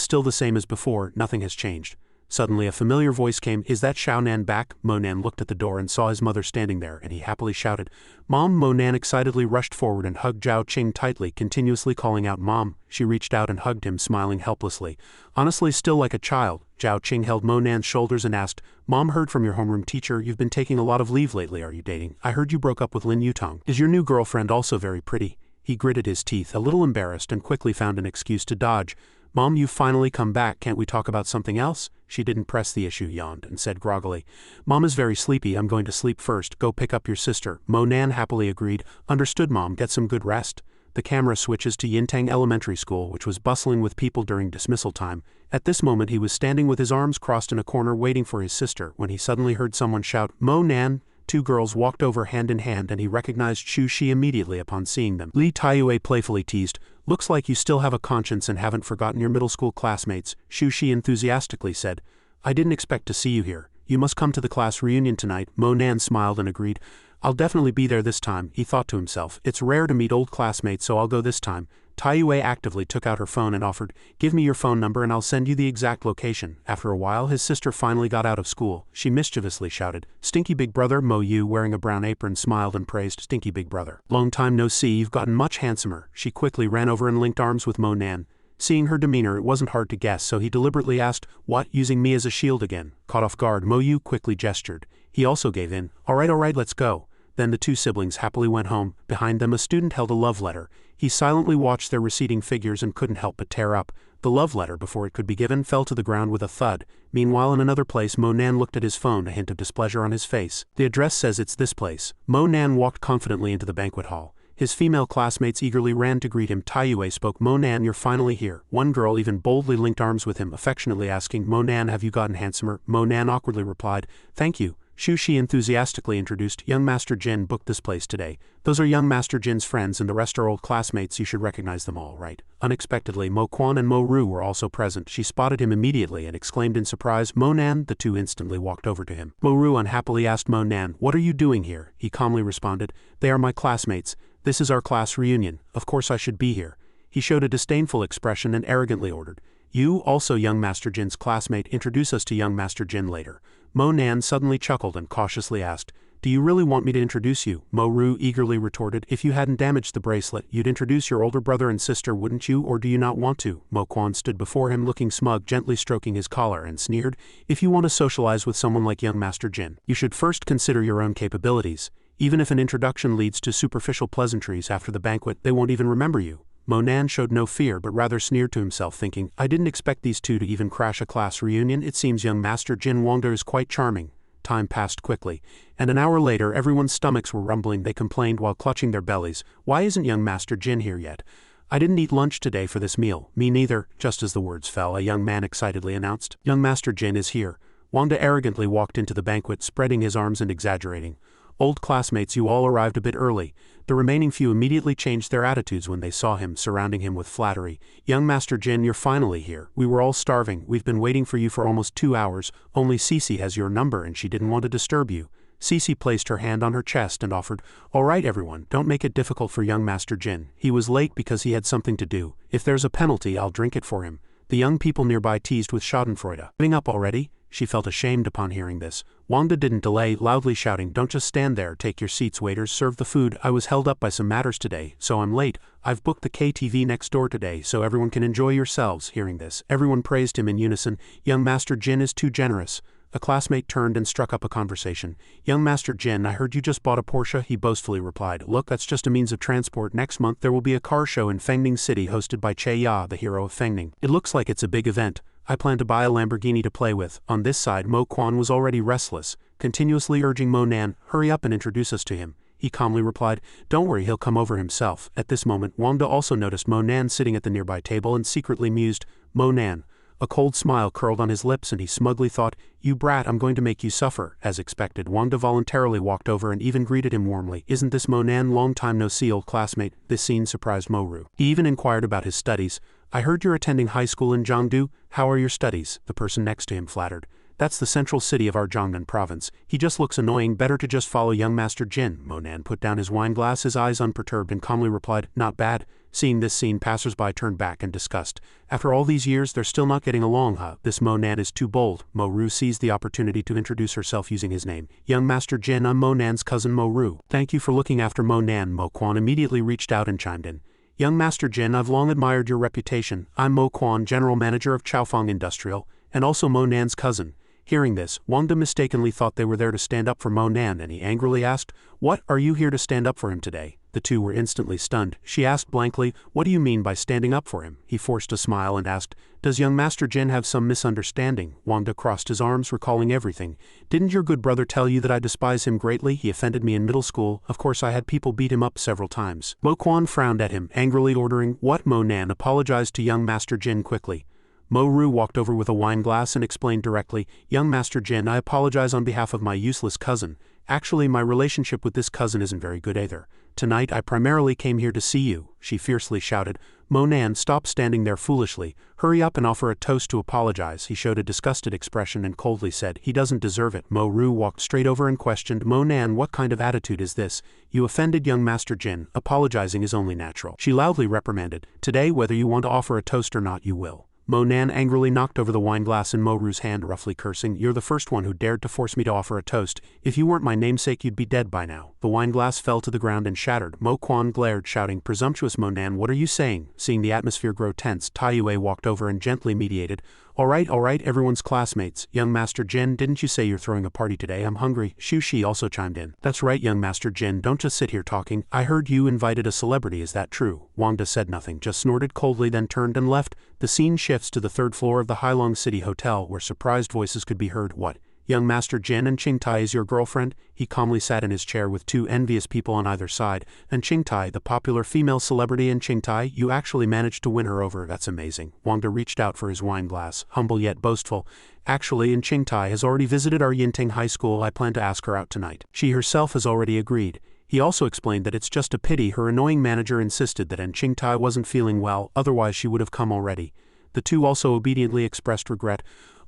still the same as before, nothing has changed. Suddenly a familiar voice came, Is that Xiao Nan back? Mo Nan looked at the door and saw his mother standing there, and he happily shouted, Mom! Mo Nan excitedly rushed forward and hugged Zhao Qing tightly, continuously calling out, Mom! She reached out and hugged him, smiling helplessly. Honestly, still like a child, Zhao Qing held Mo Nan's shoulders and asked, Mom, heard from your homeroom teacher you've been taking a lot of leave lately. Are you dating? I heard you broke up with Lin Yutong. Is your new girlfriend also very pretty? He gritted his teeth, a little embarrassed, and quickly found an excuse to dodge. Mom, you've finally come back, can't we talk about something else? She didn't press the issue, yawned, and said groggily, Mom is very sleepy, I'm going to sleep first, go pick up your sister. Mo Nan happily agreed, Understood Mom, get some good rest. The camera switches to Yintang Elementary School, which was bustling with people during dismissal time. At this moment he was standing with his arms crossed in a corner waiting for his sister, when he suddenly heard someone shout, Mo Nan! 2 girls walked over hand in hand and he recognized Xu Shi immediately upon seeing them. Li Taiyue playfully teased, Looks like you still have a conscience and haven't forgotten your middle school classmates. Xu Shi enthusiastically said, I didn't expect to see you here. You must come to the class reunion tonight. Mo Nan smiled and agreed. I'll definitely be there this time, he thought to himself. It's rare to meet old classmates, so I'll go this time. Taiyue actively took out her phone and offered, Give me your phone number and I'll send you the exact location. After a while his sister finally got out of school. She mischievously shouted, Stinky Big Brother. Mo Yu, wearing a brown apron, smiled and praised Stinky Big Brother. Long time no see, you've gotten much handsomer. She quickly ran over and linked arms with Mo Nan. Seeing her demeanor it wasn't hard to guess, so he deliberately asked, What, using me as a shield again? Caught off guard, Mo Yu quickly gestured. He also gave in. Alright, let's go. Then the 2 siblings happily went home. Behind them a student held a love letter. He silently watched their receding figures and couldn't help but tear up. The love letter, before it could be given, fell to the ground with a thud. Meanwhile, in another place, Mo Nan looked at his phone, a hint of displeasure on his face. The address says it's this place. Mo Nan walked confidently into the banquet hall. His female classmates eagerly ran to greet him. Taiyue spoke, Mo Nan, you're finally here. One girl even boldly linked arms with him, affectionately asking, Mo Nan, have you gotten handsomer? Mo Nan awkwardly replied, Thank you. Xu Shi enthusiastically introduced, Young Master Jin booked this place today. Those are young Master Jin's friends and the rest are old classmates, you should recognize them all, right? Unexpectedly, Mo Quan and Mo Ru were also present. She spotted him immediately and exclaimed in surprise, Mo Nan. The 2 instantly walked over to him. Mo Ru unhappily asked Mo Nan, What are you doing here? He calmly responded, They are my classmates. This is our class reunion. Of course I should be here. He showed a disdainful expression and arrogantly ordered, You, also young Master Jin's classmate, introduce us to young Master Jin later. Mo Nan suddenly chuckled and cautiously asked, Do you really want me to introduce you? Mo Ru eagerly retorted, If you hadn't damaged the bracelet, you'd introduce your older brother and sister, wouldn't you, or do you not want to? Mo Quan stood before him looking smug, gently stroking his collar, and sneered, If you want to socialize with someone like young Master Jin, you should first consider your own capabilities. Even if an introduction leads to superficial pleasantries after the banquet, they won't even remember you. Mo Nan showed no fear but rather sneered to himself, thinking, I didn't expect these 2 to even crash a class reunion. It seems young Master Jin Wangda is quite charming. Time passed quickly, and an hour later everyone's stomachs were rumbling. They complained while clutching their bellies, Why isn't young Master Jin here yet? I didn't eat lunch today for this meal. Me neither. Just as the words fell, a young man excitedly announced, Young Master Jin is here. Wangda arrogantly walked into the banquet, spreading his arms and exaggerating. Old classmates, you all arrived a bit early. The remaining few immediately changed their attitudes when they saw him, surrounding him with flattery. Young Master Jin, you're finally here. We were all starving. We've been waiting for you for almost 2 hours. Only Cece has your number and she didn't want to disturb you. Cece placed her hand on her chest and offered, "All right everyone, don't make it difficult for young Master Jin. He was late because he had something to do. If there's a penalty, I'll drink it for him." The young people nearby teased with schadenfreude. "Giving up already?" She felt ashamed upon hearing this. Wanda didn't delay, loudly shouting, "Don't just stand there, take your seats, waiters, serve the food. I was held up by some matters today, so I'm late. I've booked the KTV next door today so everyone can enjoy yourselves." Hearing this, everyone praised him in unison. "Young Master Jin is too generous." A classmate turned and struck up a conversation. "Young Master Jin, I heard you just bought a Porsche," he boastfully replied. "Look, that's just a means of transport. Next month there will be a car show in Fengning City hosted by Che Ya, the hero of Fengning. It looks like it's a big event. I plan to buy a Lamborghini to play with." On this side, Mo Quan was already restless, continuously urging Mo Nan, "Hurry up and introduce us to him." He calmly replied, "Don't worry, he'll come over himself." At this moment, Wanda also noticed Mo Nan sitting at the nearby table and secretly mused, "Mo Nan." A cold smile curled on his lips and he smugly thought, "You brat, I'm going to make you suffer." As expected, Wanda voluntarily walked over and even greeted him warmly. "Isn't this Mo Nan, long time no see, old classmate?" This scene surprised Mo-ru. He even inquired about his studies. "I heard you're attending high school in Jiangdu. How are your studies?" The person next to him flattered. "That's the central city of our Jiangnan province. He just looks annoying, better to just follow young Master Jin." Mo Nan put down his wine glass, his eyes unperturbed, and calmly replied, "Not bad." Seeing this scene, passers-by turned back in disgust. "After all these years, they're still not getting along, huh? This Mo Nan is too bold." Mo-ru seized the opportunity to introduce herself using his name. "Young Master Jin, I'm Mo Nan's cousin Mo-ru." "Thank you for looking after Mo Nan." Mo Quan immediately reached out and chimed in. "Young Master Jin, I've long admired your reputation. I'm Mo Quan, general manager of Chaofeng Industrial, and also Mo Nan's cousin." Hearing this, Wanda mistakenly thought they were there to stand up for Mo Nan, and he angrily asked, "What, are you here to stand up for him today?" The two were instantly stunned. She asked blankly, "What do you mean by standing up for him?" He forced a smile and asked, "Does young Master Jin have some misunderstanding?" Wanda crossed his arms, recalling everything. "Didn't your good brother tell you that I despise him greatly? He offended me in middle school. Of course I had people beat him up several times." Mo Quan frowned at him, angrily ordering, "What?" Mo Nan apologized to young Master Jin quickly. Mo-ru walked over with a wine glass and explained directly, "Young Master Jin, I apologize on behalf of my useless cousin. Actually, my relationship with this cousin isn't very good either. Tonight I primarily came here to see you," she fiercely shouted. "Mo Nan, stop standing there foolishly. Hurry up and offer a toast to apologize." He showed a disgusted expression and coldly said, "He doesn't deserve it." Mo-ru walked straight over and questioned, "Mo Nan, what kind of attitude is this? You offended young Master Jin. Apologizing is only natural." She loudly reprimanded, "Today, whether you want to offer a toast or not, you will." Mo Nan angrily knocked over the wine glass in Mo-ru's hand, roughly cursing, "You're the first one who dared to force me to offer a toast. If you weren't my namesake, you'd be dead by now." The wine glass fell to the ground and shattered. Mo Quan glared, shouting, "Presumptuous Mo Nan, what are you saying?" Seeing the atmosphere grow tense, Tai Yue walked over and gently mediated, all right, everyone's classmates. Young Master Jin, didn't you say you're throwing a party today? I'm hungry." Shu Shi also chimed in. "That's right, young Master Jin, don't just sit here talking. I heard you invited a celebrity, is that true?" Wanda said nothing, just snorted coldly, then turned and left. The scene shifts to the third floor of the Hailong City Hotel, where surprised voices could be heard. "What? Young Master Jin, and Qingtai is your girlfriend?" He calmly sat in his chair with two envious people on either side. "And Qingtai, the popular female celebrity, and Qingtai, you actually managed to win her over. That's amazing." Wanda reached out for his wine glass, humble yet boastful. "Actually, and Qingtai has already visited our Yinting High School. I plan to ask her out tonight. She herself has already agreed." He also explained that it's just a pity her annoying manager insisted that Qingtai wasn't feeling well, otherwise she would have come already. The two also obediently expressed regret.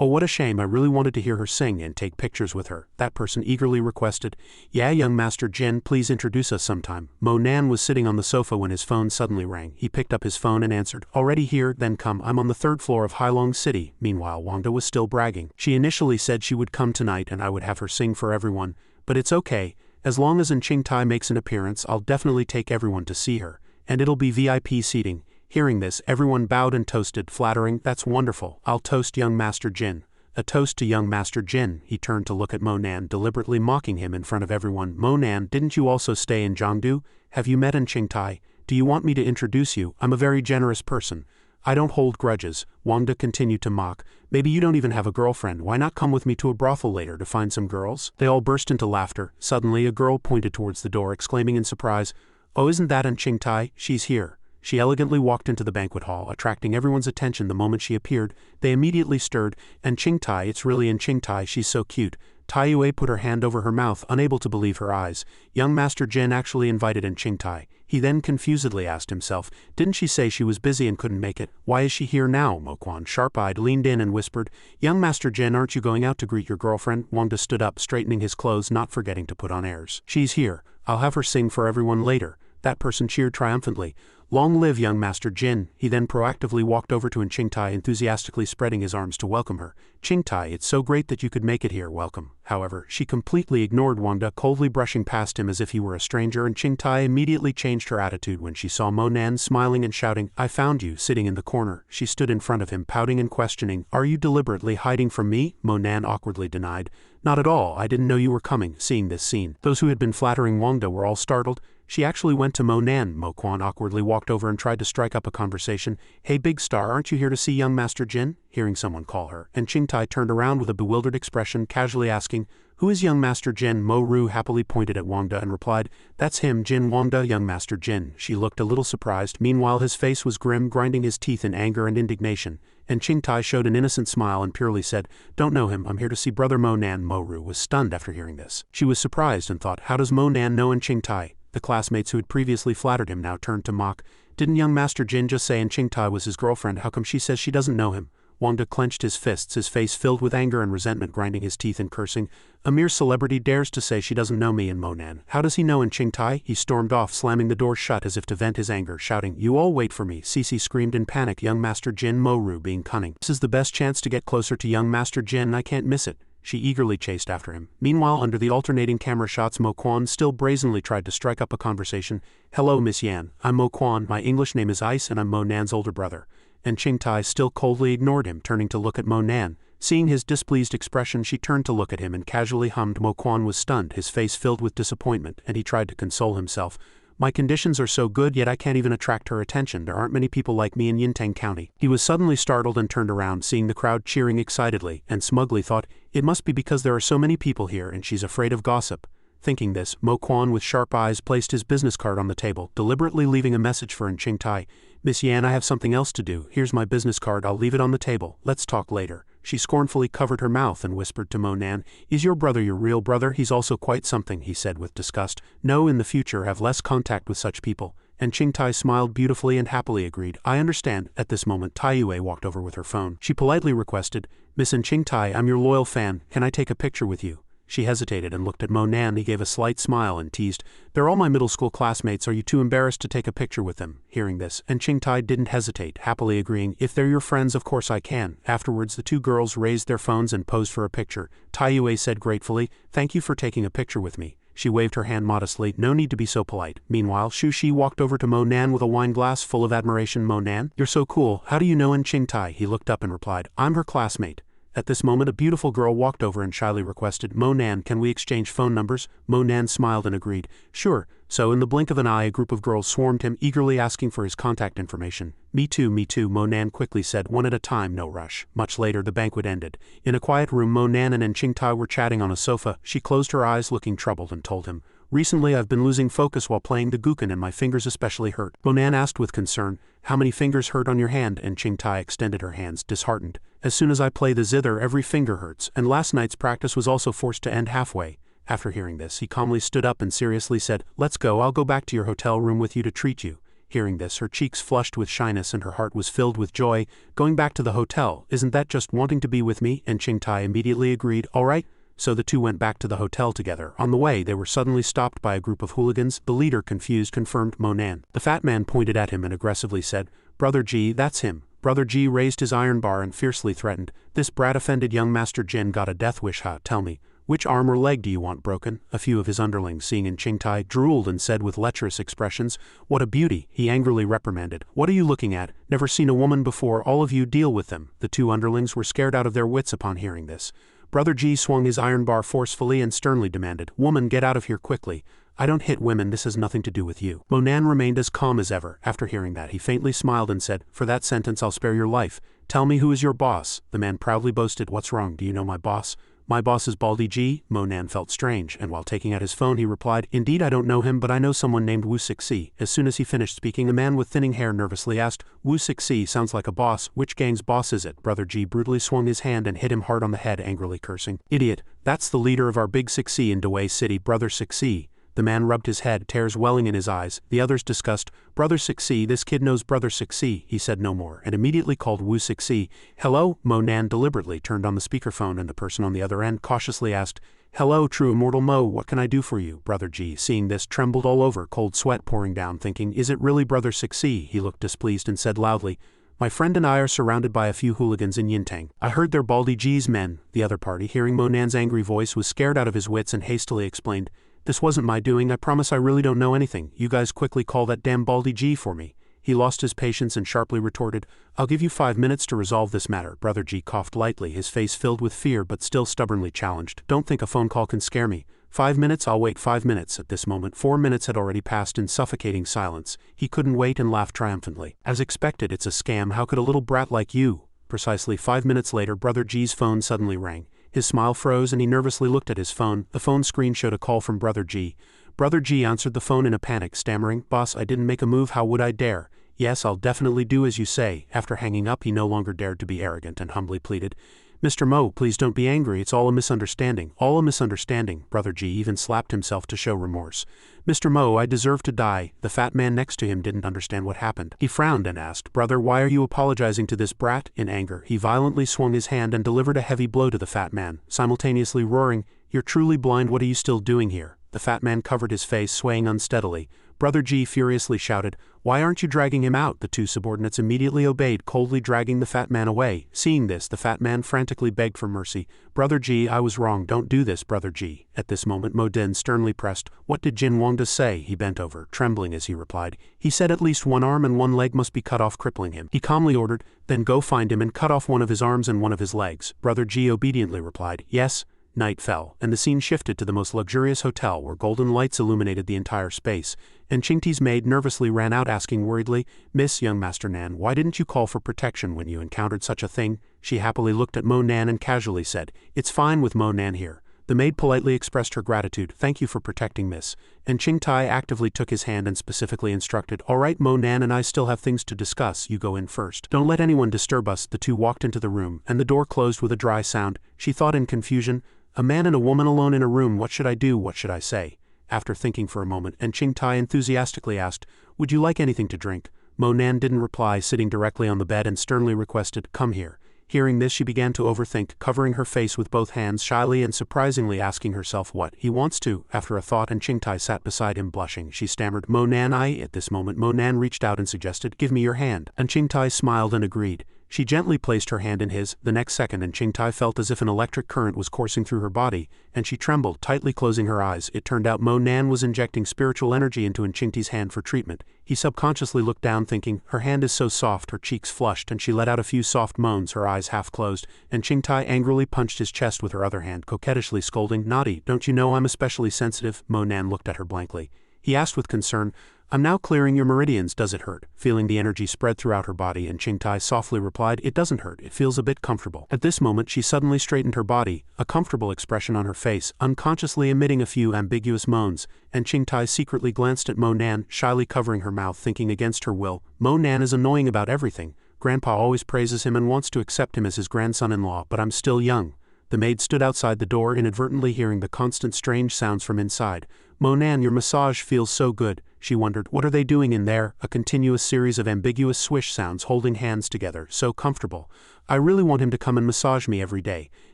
"Oh, what a shame, I really wanted to hear her sing and take pictures with her." That person eagerly requested, "Yeah, young Master Jin, please introduce us sometime." Mo Nan was sitting on the sofa when his phone suddenly rang. He picked up his phone and answered, "Already here? Then come, I'm on the third floor of Hailong City." Meanwhile, Wanda was still bragging. She initially said she would come tonight and I would have her sing for everyone, but it's okay. As long as Qingtai makes an appearance, I'll definitely take everyone to see her, and it'll be VIP seating. Hearing this, everyone bowed and toasted, flattering, "That's wonderful. I'll toast young Master Jin." A toast to young Master Jin. He turned to look at Mo Nan, deliberately mocking him in front of everyone. "Mo Nan, didn't you also stay in Jiangdu? Have you met Qingtai? Do you want me to introduce you? I'm a very generous person. I don't hold grudges." Wanda continued to mock. "Maybe you don't even have a girlfriend. Why not come with me to a brothel later to find some girls?" They all burst into laughter. Suddenly, a girl pointed towards the door, exclaiming in surprise, "Oh, isn't that Qingtai? She's here." She elegantly walked into the banquet hall, attracting everyone's attention the moment she appeared. They immediately stirred, "And Qingtai, it's really Qingtai, she's so cute." Tai Yue put her hand over her mouth, unable to believe her eyes. Young Master Jin actually invited Qingtai. He then confusedly asked himself, didn't she say she was busy and couldn't make it? Why is she here now? Mo Quan, sharp-eyed, leaned in and whispered, young Master Jin, aren't you going out to greet your girlfriend? Wangda stood up, straightening his clothes, not forgetting to put on airs. She's here. I'll have her sing for everyone later. That person cheered triumphantly. Long live young Master Jin. He then proactively walked over to Xianxia, enthusiastically spreading his arms to welcome her. Xianxia, it's so great that you could make it here, welcome. However, she completely ignored Wangda, coldly brushing past him as if he were a stranger, and Xianxia immediately changed her attitude when she saw Mo Nan smiling and shouting, I found you, sitting in the corner. She stood in front of him, pouting and questioning, are you deliberately hiding from me? Mo Nan awkwardly denied, not at all, I didn't know you were coming. Seeing this scene, those who had been flattering Wangda were all startled. She actually went to Mo Nan. Mo Quan awkwardly walked over and tried to strike up a conversation. Hey big star, aren't you here to see young Master Jin? Hearing someone call her, and Xianxia turned around with a bewildered expression, casually asking, who is young Master Jin? Mo Ru happily pointed at Wangda and replied, that's him, Jin. Wangda, young Master Jin. She looked a little surprised. Meanwhile his face was grim, grinding his teeth in anger and indignation. And Xianxia showed an innocent smile and purely said, don't know him, I'm here to see brother Mo Nan. Mo Ru was stunned after hearing this. She was surprised and thought, how does Mo Nan know? And Xianxia, the classmates who had previously flattered him, now turned to mock. Didn't young Master Jin just say Xianxia was his girlfriend? How come she says she doesn't know him? Wangda clenched his fists, his face filled with anger and resentment, grinding his teeth and cursing. A mere celebrity dares to say she doesn't know me and Mo Nan. How does he know? And Xianxia? He stormed off, slamming the door shut as if to vent his anger, shouting, you all wait for me. Cici screamed in panic, young Master Jin. Mo Ru being cunning. This is the best chance to get closer to young Master Jin, I can't miss it. She eagerly chased after him. Meanwhile, under the alternating camera shots, Mo Quan still brazenly tried to strike up a conversation. Hello Miss Yan, I'm Mo Quan, my English name is Ice and I'm Mo Nan's older brother. And Xianxia still coldly ignored him, turning to look at Mo Nan. Seeing his displeased expression, she turned to look at him and casually hummed. Mo Quan was stunned, his face filled with disappointment, and he tried to console himself. My conditions are so good, yet I can't even attract her attention. There aren't many people like me in Yintang County. He was suddenly startled and turned around, seeing the crowd cheering excitedly, and smugly thought, it must be because there are so many people here and she's afraid of gossip. Thinking this, Mo Quan with sharp eyes placed his business card on the table, deliberately leaving a message for Xianxia. Miss Yan, I have something else to do. Here's my business card, I'll leave it on the table. Let's talk later. She scornfully covered her mouth and whispered to Mo Nan, is your brother your real brother? He's also quite something, he said with disgust. No, in the future have less contact with such people. And Xianxia smiled beautifully and happily agreed. I understand. At this moment, Taiyue walked over with her phone. She politely requested, Miss Xianxia, I'm your loyal fan. Can I take a picture with you? She hesitated and looked at Mo Nan. He gave a slight smile and teased, they're all my middle school classmates, are you too embarrassed to take a picture with them? Hearing this, and Xianxia didn't hesitate, happily agreeing, if they're your friends of course I can. Afterwards the two girls raised their phones and posed for a picture. Taiyue said gratefully, thank you for taking a picture with me. She waved her hand modestly, no need to be so polite. Meanwhile, Shu Shi walked over to Mo Nan with a wine glass full of admiration. Mo Nan, you're so cool, how do you know? And Xianxia? He looked up and replied, I'm her classmate. At this moment a beautiful girl walked over and shyly requested, Mo Nan, can we exchange phone numbers? Mo Nan smiled and agreed, sure. So in the blink of an eye a group of girls swarmed him, eagerly asking for his contact information. Me too, Mo Nan quickly said, one at a time, no rush. Much later the banquet ended. In a quiet room Mo Nan and Xianxia were chatting on a sofa. She closed her eyes looking troubled and told him, recently I've been losing focus while playing the guqin and my fingers especially hurt. Mo Nan asked with concern, how many fingers hurt on your hand? And Xianxia extended her hands, disheartened. As soon as I play the zither every finger hurts, and last night's practice was also forced to end halfway. After hearing this he calmly stood up and seriously said, let's go, I'll go back to your hotel room with you to treat you. Hearing this her cheeks flushed with shyness and her heart was filled with joy. Going back to the hotel, isn't that just wanting to be with me? And Xianxia immediately agreed, all right. So the two went back to the hotel together. On the way they were suddenly stopped by a group of hooligans. The leader, confused, confirmed Mo Nan. The fat man pointed at him and aggressively said, Brother G, that's him. Brother G raised his iron bar and fiercely threatened, this brat offended young Master Jin got a death wish. Tell me, which arm or leg do you want broken? A few of his underlings, seeing in Xianxia, drooled and said with lecherous expressions, what a beauty. He angrily reprimanded, what are you looking at? Never seen a woman before, all of you deal with them. The two underlings were scared out of their wits upon hearing this. Brother G swung his iron bar forcefully and sternly demanded, woman, get out of here quickly. I don't hit women, this has nothing to do with you. Mo Nan remained as calm as ever. After hearing that he faintly smiled and said, for that sentence I'll spare your life. Tell me, who is your boss? The man proudly boasted, what's wrong, do you know my boss? My boss is Baldy G. Mo Nan felt strange, and while taking out his phone he replied, indeed I don't know him, but I know someone named Wu Sixi. As soon as he finished speaking the man with thinning hair nervously asked, Wu Sixi sounds like a boss, which gang's boss is it? Brother G brutally swung his hand and hit him hard on the head, angrily cursing, idiot, that's the leader of our big Sixi in Dawei City, Brother Sixi. The man rubbed his head, tears welling in his eyes. The others discussed. Brother Sixi, this kid knows Brother Sixi. He said no more, and immediately called Wu Sixi. Hello? Monan deliberately turned on the speakerphone, and the person on the other end cautiously asked, Hello, true immortal Mo, what can I do for you? Brother G, seeing this, trembled all over, cold sweat pouring down, thinking, is it really Brother Sixi? He looked displeased and said loudly, my friend and I are surrounded by a few hooligans in Yintang. I heard they're Baldy G's men. The other party, hearing Monan's angry voice, was scared out of his wits and hastily explained, this wasn't my doing, I promise I really don't know anything. You guys quickly call that damn Baldy G for me. He lost his patience and sharply retorted, I'll give you 5 minutes to resolve this matter. Brother G coughed lightly, his face filled with fear but still stubbornly challenged. Don't think a phone call can scare me. 5 minutes, I'll wait 5 minutes. At this moment 4 minutes had already passed in suffocating silence. He couldn't wait and laughed triumphantly. As expected, it's a scam, how could a little brat like you? Precisely 5 minutes later, Brother G's phone suddenly rang. His smile froze and he nervously looked at his phone. The phone screen showed a call from Brother G. Brother G answered the phone in a panic, stammering, Boss, I didn't make a move, how would I dare? Yes, I'll definitely do as you say. After hanging up, he no longer dared to be arrogant and humbly pleaded, Mr. Mo, please don't be angry, it's all a misunderstanding. All a misunderstanding. Brother G even slapped himself to show remorse. Mr. Mo, I deserve to die. The fat man next to him didn't understand what happened. He frowned and asked, Brother, why are you apologizing to this brat? In anger, he violently swung his hand and delivered a heavy blow to the fat man, simultaneously roaring, You're truly blind, what are you still doing here? The fat man covered his face, swaying unsteadily. Brother G furiously shouted, Why aren't you dragging him out? The two subordinates immediately obeyed, coldly dragging the fat man away. Seeing this, the fat man frantically begged for mercy. Brother G, I was wrong, don't do this, Brother G. At this moment Mo Den sternly pressed, What did Jin Wangda say? He bent over, trembling as he replied. He said at least one arm and one leg must be cut off, crippling him. He calmly ordered, Then go find him and cut off one of his arms and one of his legs. Brother G obediently replied, Yes. Night fell, and the scene shifted to the most luxurious hotel where golden lights illuminated the entire space, and Qingti's maid nervously ran out asking worriedly, Miss, young Master Nan, why didn't you call for protection when you encountered such a thing? She happily looked at Mo Nan and casually said, It's fine with Mo Nan here. The maid politely expressed her gratitude, Thank you for protecting Miss, and Qingtai actively took his hand and specifically instructed, All right, Mo Nan and I still have things to discuss, you go in first. Don't let anyone disturb us. The two walked into the room, and the door closed with a dry sound. She thought in confusion, A man and a woman alone in a room, what should I do, what should I say? After thinking for a moment, and Qingtai enthusiastically asked, Would you like anything to drink? Mo Nan didn't reply, sitting directly on the bed and sternly requested, Come here. Hearing this, she began to overthink, covering her face with both hands, shyly and surprisingly asking herself what he wants to. After a thought, and Qingtai sat beside him blushing, she stammered, Mo Nan, At this moment Mo Nan reached out and suggested, Give me your hand. And Qingtai smiled and agreed. She gently placed her hand in his. The next second, and Qingtai felt as if an electric current was coursing through her body, and she trembled, tightly closing her eyes. It turned out Mo Nan was injecting spiritual energy into Qingti's hand for treatment. He subconsciously looked down, thinking, Her hand is so soft, her cheeks flushed, and she let out a few soft moans, her eyes half closed, and Qingtai angrily punched his chest with her other hand, coquettishly scolding, Naughty, don't you know I'm especially sensitive? Mo Nan looked at her blankly. He asked with concern, I'm now clearing your meridians, does it hurt? Feeling the energy spread throughout her body, and Qingtai softly replied, It doesn't hurt, it feels a bit comfortable. At this moment she suddenly straightened her body, a comfortable expression on her face, unconsciously emitting a few ambiguous moans, and Qingtai secretly glanced at Mo Nan, shyly covering her mouth, thinking against her will, Mo Nan is annoying about everything. Grandpa always praises him and wants to accept him as his grandson-in-law, but I'm still young. The maid stood outside the door, inadvertently hearing the constant strange sounds from inside. Mo Nan, your massage feels so good. She wondered, what are they doing in there? A continuous series of ambiguous swish sounds holding hands together, so comfortable. I really want him to come and massage me every day.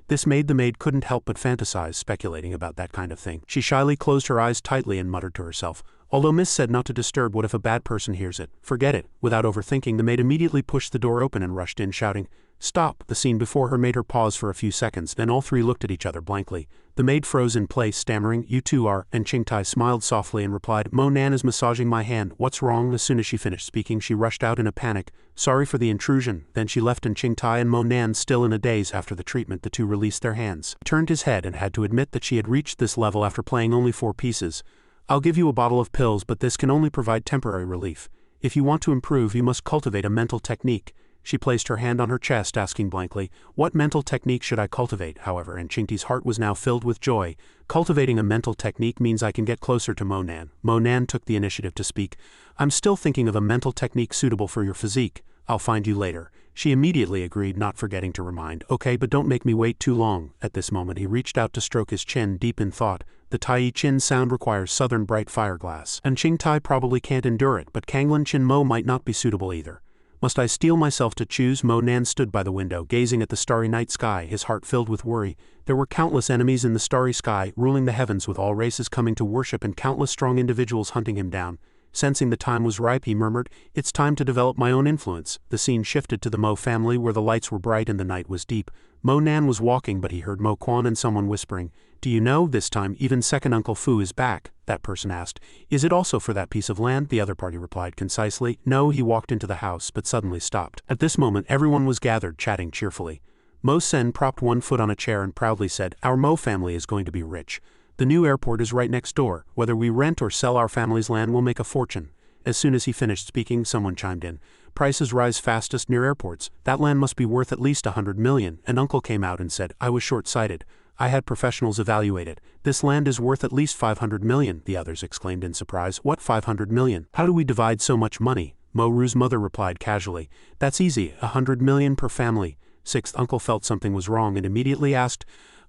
This made the maid couldn't help but fantasize, speculating about that kind of thing. She shyly closed her eyes tightly and muttered to herself, Although Miss said not to disturb, what if a bad person hears it? Forget it. Without overthinking, the maid immediately pushed the door open and rushed in, shouting, Stop! The scene before her made her pause for a few seconds, then all three looked at each other blankly. The maid froze in place, stammering, You two are, and Qingtai smiled softly and replied, Mo Nan is massaging my hand, what's wrong? As soon as she finished speaking, she rushed out in a panic, Sorry for the intrusion. Then she left, and Qingtai and Mo Nan still in a daze. After the treatment, the two released their hands. He turned his head and had to admit that she had reached this level after playing only 4 pieces. I'll give you a bottle of pills, but this can only provide temporary relief. If you want to improve, you must cultivate a mental technique. She placed her hand on her chest, asking blankly, "What mental technique should I cultivate?" However, and Chingti's heart was now filled with joy. "Cultivating a mental technique means I can get closer to Monan." Monan took the initiative to speak. "I'm still thinking of a mental technique suitable for your physique. I'll find you later." She immediately agreed, not forgetting to remind, "Okay, but don't make me wait too long." At this moment he reached out to stroke his chin, deep in thought. The Tai Chin sound requires southern bright fireglass, and Ching Tai probably can't endure it, but Kanglin Chin Mo might not be suitable either. Must I steel myself to choose? Monan stood by the window, gazing at the starry night sky, his heart filled with worry. There were countless enemies in the starry sky, ruling the heavens, with all races coming to worship and countless strong individuals hunting him down. Sensing the time was ripe, he murmured, "It's time to develop my own influence." The scene shifted to the Mo family, where the lights were bright and the night was deep. Monan was walking, but he heard Mo Quan and someone whispering, "Do you know, this time even second Uncle Fu is back?" That person asked, "Is it also for that piece of land?" The other party replied concisely, "No." He walked into the house, but suddenly stopped. At this moment everyone was gathered, chatting cheerfully. Mo Sen propped one foot on a chair and proudly said, "Our Mo family is going to be rich. The new airport is right next door. Whether we rent or sell our family's land, we'll make a fortune." As soon as he finished speaking, someone chimed in, "Prices rise fastest near airports. That land must be worth at least 100 million. An uncle came out and said, "I was short-sighted. I had professionals evaluate it. This land is worth at least 500 million. The others exclaimed in surprise, "What 500 million? How do we divide so much money?" Mo Ru's mother replied casually, "That's easy, 100 million per family." Sixth uncle felt something was wrong and immediately asked,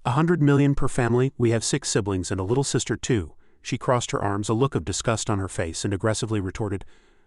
100 million per family? We have 6 siblings and a little sister too." She crossed her arms, a look of disgust on her face, and aggressively retorted,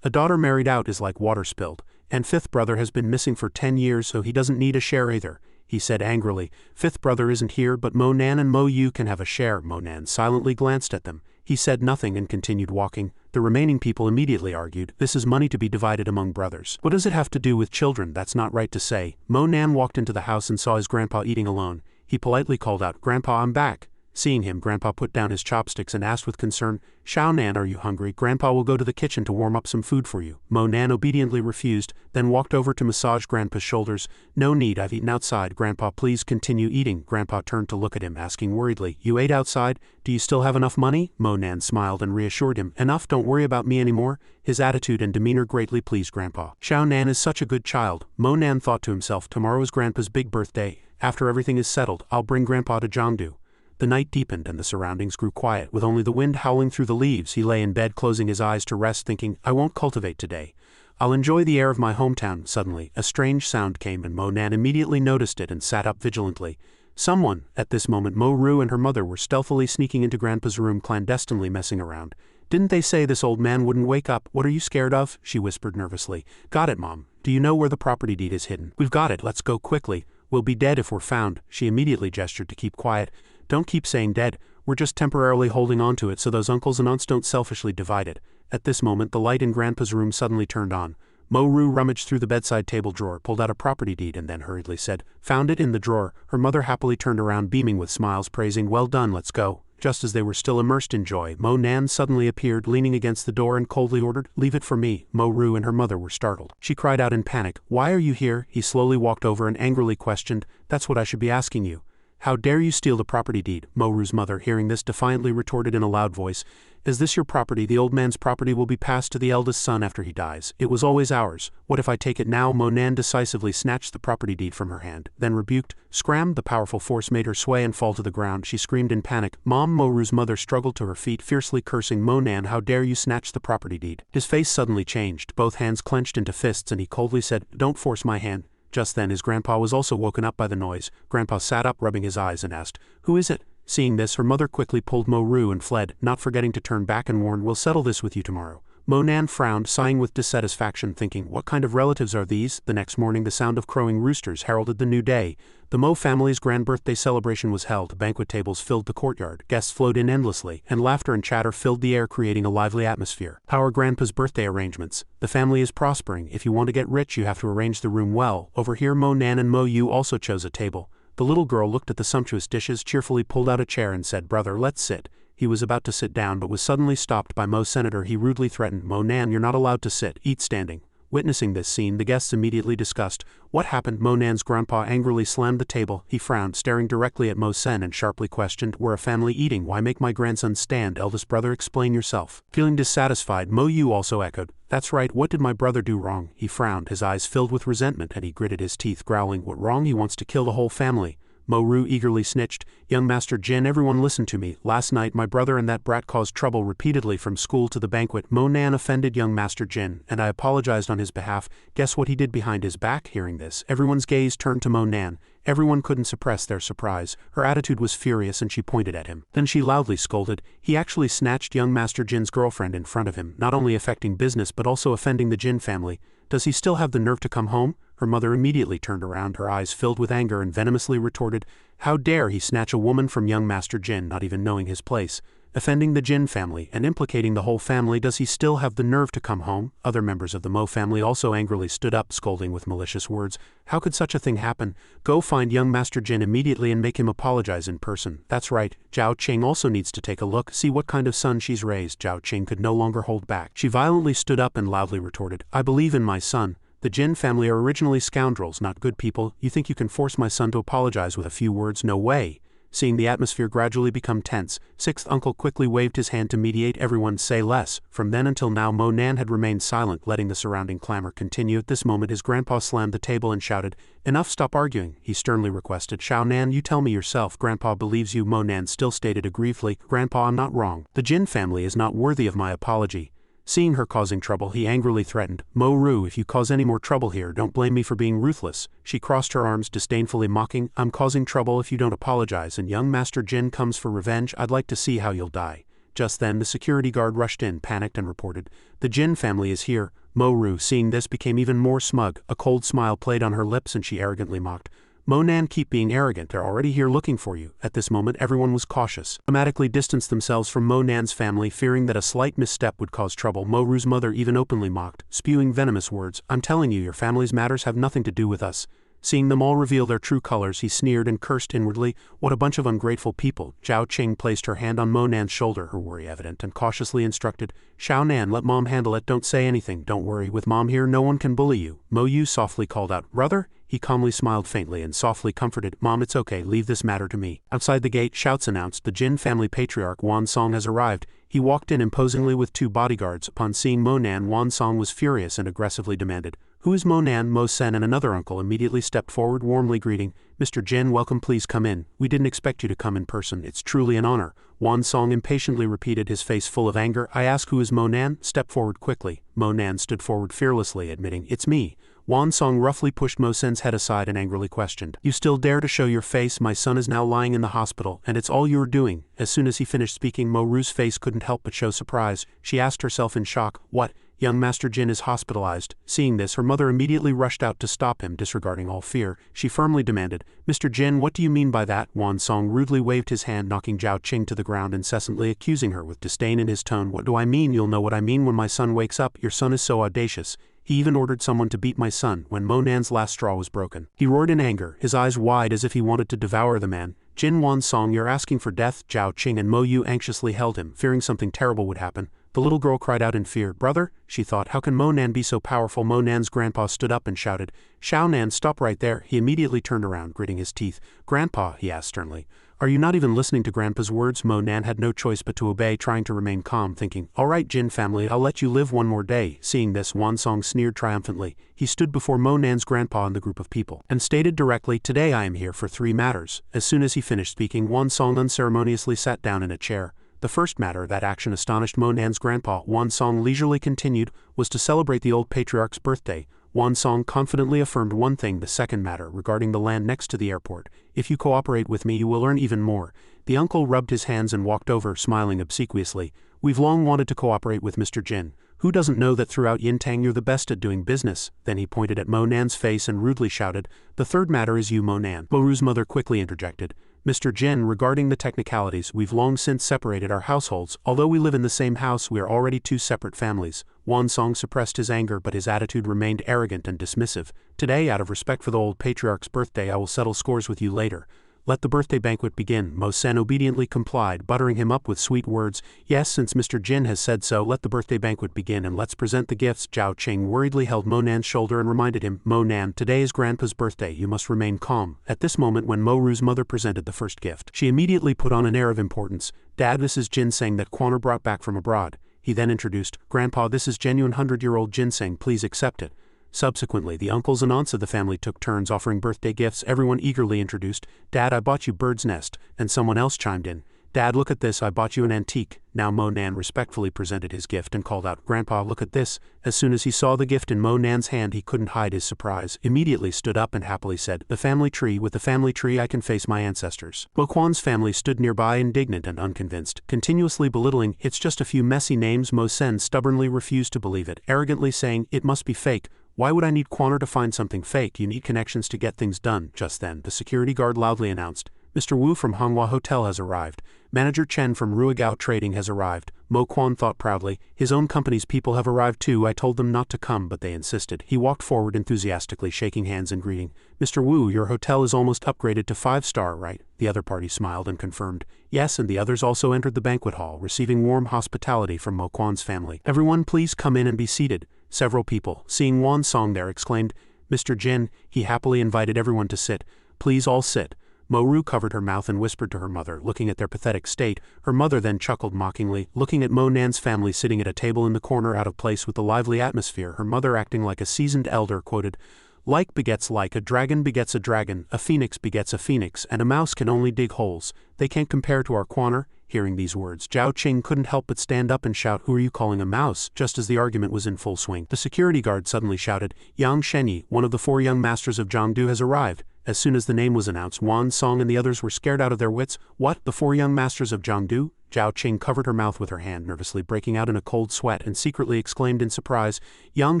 "A daughter married out is like water spilled, and fifth brother has been missing for 10 years, so he doesn't need a share either." He said angrily, "Fifth brother isn't here, but Mo Nan and Mo Yu can have a share." Mo Nan silently glanced at them. He said nothing and continued walking. The remaining people immediately argued, "This is money to be divided among brothers. What does it have to do with children? That's not right to say." Mo Nan walked into the house and saw his grandpa eating alone. He politely called out, "Grandpa, I'm back." Seeing him, Grandpa put down his chopsticks and asked with concern, "Xiao Nan, are you hungry? Grandpa will go to the kitchen to warm up some food for you." Mo Nan obediently refused, then walked over to massage Grandpa's shoulders. "No need, I've eaten outside. Grandpa, please continue eating." Grandpa turned to look at him, asking worriedly, "You ate outside? Do you still have enough money?" Mo Nan smiled and reassured him, "Enough, don't worry about me anymore." His attitude and demeanor greatly pleased Grandpa. Xiao Nan is such a good child. Mo Nan thought to himself, tomorrow is Grandpa's big birthday. After everything is settled, I'll bring Grandpa to Jiangdu. The night deepened and the surroundings grew quiet, with only the wind howling through the leaves. He lay in bed, closing his eyes to rest, thinking, "I won't cultivate today. I'll enjoy the air of my hometown." Suddenly, a strange sound came and Mo Nan immediately noticed it and sat up vigilantly. Someone. At this moment Mo Ru and her mother were stealthily sneaking into Grandpa's room, clandestinely messing around. "Didn't they say this old man wouldn't wake up? What are you scared of?" she whispered nervously. "Got it, Mom. Do you know where the property deed is hidden?" "We've got it. Let's go quickly. We'll be dead if we're found." She immediately gestured to keep quiet. "Don't keep saying dead. We're just temporarily holding on to it so those uncles and aunts don't selfishly divide it." At this moment the light in Grandpa's room suddenly turned on. Mo Ru rummaged through the bedside table drawer, pulled out a property deed and then hurriedly said, "Found it in the drawer." Her mother happily turned around, beaming with smiles, praising, "Well done, let's go." Just as they were still immersed in joy, Mo Nan suddenly appeared, leaning against the door, and coldly ordered, "Leave it for me." Mo Ru and her mother were startled. She cried out in panic, "Why are you here?" He slowly walked over and angrily questioned, "That's what I should be asking you. How dare you steal the property deed?" Mo Ru's mother, hearing this, defiantly retorted in a loud voice, "Is this your property? The old man's property will be passed to the eldest son after he dies. It was always ours. What if I take it now?" Mo Nan decisively snatched the property deed from her hand, then rebuked, "Scram!" The powerful force made her sway and fall to the ground. She screamed in panic. "Mom!" Mo Ru's mother struggled to her feet, fiercely cursing, "Mo Nan, how dare you snatch the property deed?" His face suddenly changed, both hands clenched into fists, and he coldly said, "Don't force my hand." Just then his grandpa was also woken up by the noise. Grandpa sat up, rubbing his eyes, and asked, "Who is it?" Seeing this, her mother quickly pulled Mo Ru and fled, not forgetting to turn back and warn, "We'll settle this with you tomorrow." Mo Nan frowned, sighing with dissatisfaction, thinking, what kind of relatives are these? The next morning the sound of crowing roosters heralded the new day. The Mo family's grand birthday celebration was held. Banquet tables filled the courtyard, guests flowed in endlessly, and laughter and chatter filled the air, creating a lively atmosphere. How are Grandpa's birthday arrangements? The family is prospering. If you want to get rich, you have to arrange the room well. Over here Mo Nan and Mo Yu also chose a table. The little girl looked at the sumptuous dishes, cheerfully pulled out a chair and said, "Brother, let's sit." He was about to sit down but was suddenly stopped by Mo Senator. He rudely threatened, "Mo Nan, you're not allowed to sit. Eat standing." Witnessing this scene, the guests immediately discussed what happened. Mo Nan's grandpa angrily slammed the table. He frowned, staring directly at Mo Sen, and sharply questioned, "We're a family eating. Why make my grandson stand? Eldest brother, explain yourself." Feeling dissatisfied, Mo Yu also echoed, "That's right, what did my brother do wrong?" He frowned, his eyes filled with resentment, and he gritted his teeth, growling, "What wrong? He wants to kill the whole family." Mo Ru eagerly snitched, "Young Master Jin, everyone listen to me. Last night my brother and that brat caused trouble repeatedly from school to the banquet. Mo Nan offended young Master Jin, and I apologized on his behalf. Guess what he did behind his back?" Hearing this, everyone's gaze turned to Mo Nan. Everyone couldn't suppress their surprise. Her attitude was furious and she pointed at him. Then she loudly scolded, "He actually snatched young Master Jin's girlfriend in front of him, not only affecting business but also offending the Jin family. Does he still have the nerve to come home?" Her mother immediately turned around, her eyes filled with anger, and venomously retorted, "How dare he snatch a woman from young Master Jin, not even knowing his place? Offending the Jin family and implicating the whole family. Does he still have the nerve to come home?" Other members of the Mo family also angrily stood up, scolding with malicious words, "How could such a thing happen? Go find young Master Jin immediately and make him apologize in person. That's right, Zhao Qing also needs to take a look, see what kind of son she's raised." Zhao Qing could no longer hold back. She violently stood up and loudly retorted, "I believe in my son. The Jin family are originally scoundrels, not good people. You think you can force my son to apologize with a few words? No way." Seeing the atmosphere gradually become tense, sixth uncle quickly waved his hand to mediate. Everyone say less. From then until now, Mo Nan had remained silent, letting the surrounding clamor continue. At this moment, his grandpa slammed the table and shouted, "Enough, stop arguing," he sternly requested. "Xiao Nan, you tell me yourself. Grandpa believes you." Mo Nan still stated aggrievely, "Grandpa, I'm not wrong. The Jin family is not worthy of my apology." Seeing her causing trouble, he angrily threatened, "Mo Ru, if you cause any more trouble here, don't blame me for being ruthless." She crossed her arms, disdainfully mocking, "I'm causing trouble if you don't apologize, and young Master Jin comes for revenge. I'd like to see how you'll die." Just then, the security guard rushed in, panicked, and reported, "The Jin family is here." Mo Ru, seeing this, became even more smug. A cold smile played on her lips, and she arrogantly mocked, "Mo Nan, keep being arrogant. They're already here looking for you." At this moment, everyone was cautious, automatically distanced themselves from Mo Nan's family, fearing that a slight misstep would cause trouble. Mo Ru's mother even openly mocked, spewing venomous words, "I'm telling you, your family's matters have nothing to do with us." Seeing them all reveal their true colors, he sneered and cursed inwardly, "What a bunch of ungrateful people." Zhao Qing placed her hand on Mo Nan's shoulder, her worry evident, and cautiously instructed, "Xiao Nan, let Mom handle it. Don't say anything. Don't worry. With Mom here, no one can bully you." Mo Yu softly called out, "Brother?" He calmly smiled faintly and softly comforted, "Mom, it's okay. Leave this matter to me." Outside the gate, shouts announced, "The Jin family patriarch Wan Song has arrived." He walked in imposingly with 2 bodyguards. Upon seeing Mo Nan, Wan Song was furious and aggressively demanded, "Who is Mo Nan?" Mo Sen and another uncle immediately stepped forward, warmly greeting, "Mr. Jin, welcome, please come in. We didn't expect you to come in person. It's truly an honor." Wan Song impatiently repeated, his face full of anger, "I ask, who is Mo Nan? Step forward quickly." Mo Nan stood forward fearlessly, admitting, "It's me." Wan Song roughly pushed Mo Sen's head aside and angrily questioned, "You still dare to show your face? My son is now lying in the hospital, and it's all you're doing." As soon as he finished speaking, Mo Ru's face couldn't help but show surprise. She asked herself in shock, "What? Young Master Jin is hospitalized?" Seeing this, her mother immediately rushed out to stop him. Disregarding all fear, she firmly demanded, "Mr. Jin, what do you mean by that?" Wan Song rudely waved his hand, knocking Zhao Qing to the ground, incessantly accusing her with disdain in his tone. "What do I mean? You'll know what I mean when my son wakes up. Your son is so audacious. He even ordered someone to beat my son." When Mo Nan's last straw was broken, he roared in anger, his eyes wide as if he wanted to devour the man. "Jin Wan Song, you're asking for death?" Zhao Qing and Mo Yu anxiously held him, fearing something terrible would happen. The little girl cried out in fear. "Brother?" she thought, "how can Mo Nan be so powerful?" Mo Nan's grandpa stood up and shouted, "Xiao Nan, stop right there." He immediately turned around, gritting his teeth. "Grandpa," he asked sternly, "are you not even listening to Grandpa's words?" Mo Nan had no choice but to obey, trying to remain calm, thinking, "All right, Jin family, I'll let you live one more day." Seeing this, Wan Song sneered triumphantly. He stood before Mo Nan's grandpa and the group of people, and stated directly, "Today I am here for 3 matters. As soon as he finished speaking, Wan Song unceremoniously sat down in a chair. The first matter, that action astonished Mo Nan's grandpa. Wan Song leisurely continued, was to celebrate the old patriarch's birthday. Wan Song confidently affirmed one thing: the second matter, regarding the land next to the airport. "If you cooperate with me, you will earn even more." The uncle rubbed his hands and walked over, smiling obsequiously. "We've long wanted to cooperate with Mr. Jin. Who doesn't know that throughout Yintang you're the best at doing business?" Then he pointed at Mo Nan's face and rudely shouted, "The third matter is you, Mo Nan." Mo Ru's mother quickly interjected, "Mr. Jin, regarding the technicalities, we've long since separated our households. Although we live in the same house, we are already 2 separate families." Wan Song suppressed his anger, but his attitude remained arrogant and dismissive. "Today, out of respect for the old patriarch's birthday, I will settle scores with you later." Let the birthday banquet begin. Mo Sen obediently complied, buttering him up with sweet words. Yes, since Mr. Jin has said so, let the birthday banquet begin and let's present the gifts. Zhao Qing worriedly held Mo Nan's shoulder and reminded him, Mo Nan, today is Grandpa's birthday, you must remain calm. At this moment when Mo Ru's mother presented the first gift, she immediately put on an air of importance. Dad, this is ginseng that Quaner brought back from abroad. He then introduced, Grandpa, this is genuine 100-year-old ginseng, please accept it. Subsequently, the uncles and aunts of the family took turns offering birthday gifts. Everyone eagerly introduced, Dad, I bought you bird's nest, and someone else chimed in, Dad, look at this, I bought you an antique. Now Mo Nan respectfully presented his gift and called out, Grandpa, look at this. As soon as he saw the gift in Mo Nan's hand, he couldn't hide his surprise, immediately stood up and happily said, the family tree, with the family tree I can face my ancestors. Mo Quan's family stood nearby indignant and unconvinced, continuously belittling, it's just a few messy names. Mo Sen stubbornly refused to believe it, arrogantly saying, it must be fake. Why would I need Quaner to find something fake? You need connections to get things done. Just then, the security guard loudly announced, Mr. Wu from Manhua Hotel has arrived. Manager Chen from Ruigao Trading has arrived. Mo Quan thought proudly, his own company's people have arrived too. I told them not to come, but they insisted. He walked forward enthusiastically, shaking hands and greeting. Mr. Wu, your hotel is almost upgraded to 5-star, right? The other party smiled and confirmed. Yes, and the others also entered the banquet hall, receiving warm hospitality from Mo Quan's family. Everyone please come in and be seated. Several people, seeing Wan Song there, exclaimed, Mr. Jin. He happily invited everyone to sit. Please all sit. Mo Ru covered her mouth and whispered to her mother, looking at their pathetic state. Her mother then chuckled mockingly, looking at Mo Nan's family sitting at a table in the corner out of place with the lively atmosphere. Her mother, acting like a seasoned elder, quoted, Like begets like, a dragon begets a dragon, a phoenix begets a phoenix, and a mouse can only dig holes. They can't compare to our Quaner. Hearing these words, Zhao Qing couldn't help but stand up and shout, Who are you calling a mouse? Just as the argument was in full swing, the security guard suddenly shouted, Xianxia, one of the 4 young masters of Jiangdu has arrived. As soon as the name was announced, Wan Song and the others were scared out of their wits. What, the 4 young masters of Jiangdu? Zhao Qing covered her mouth with her hand, nervously breaking out in a cold sweat, and secretly exclaimed in surprise, Yang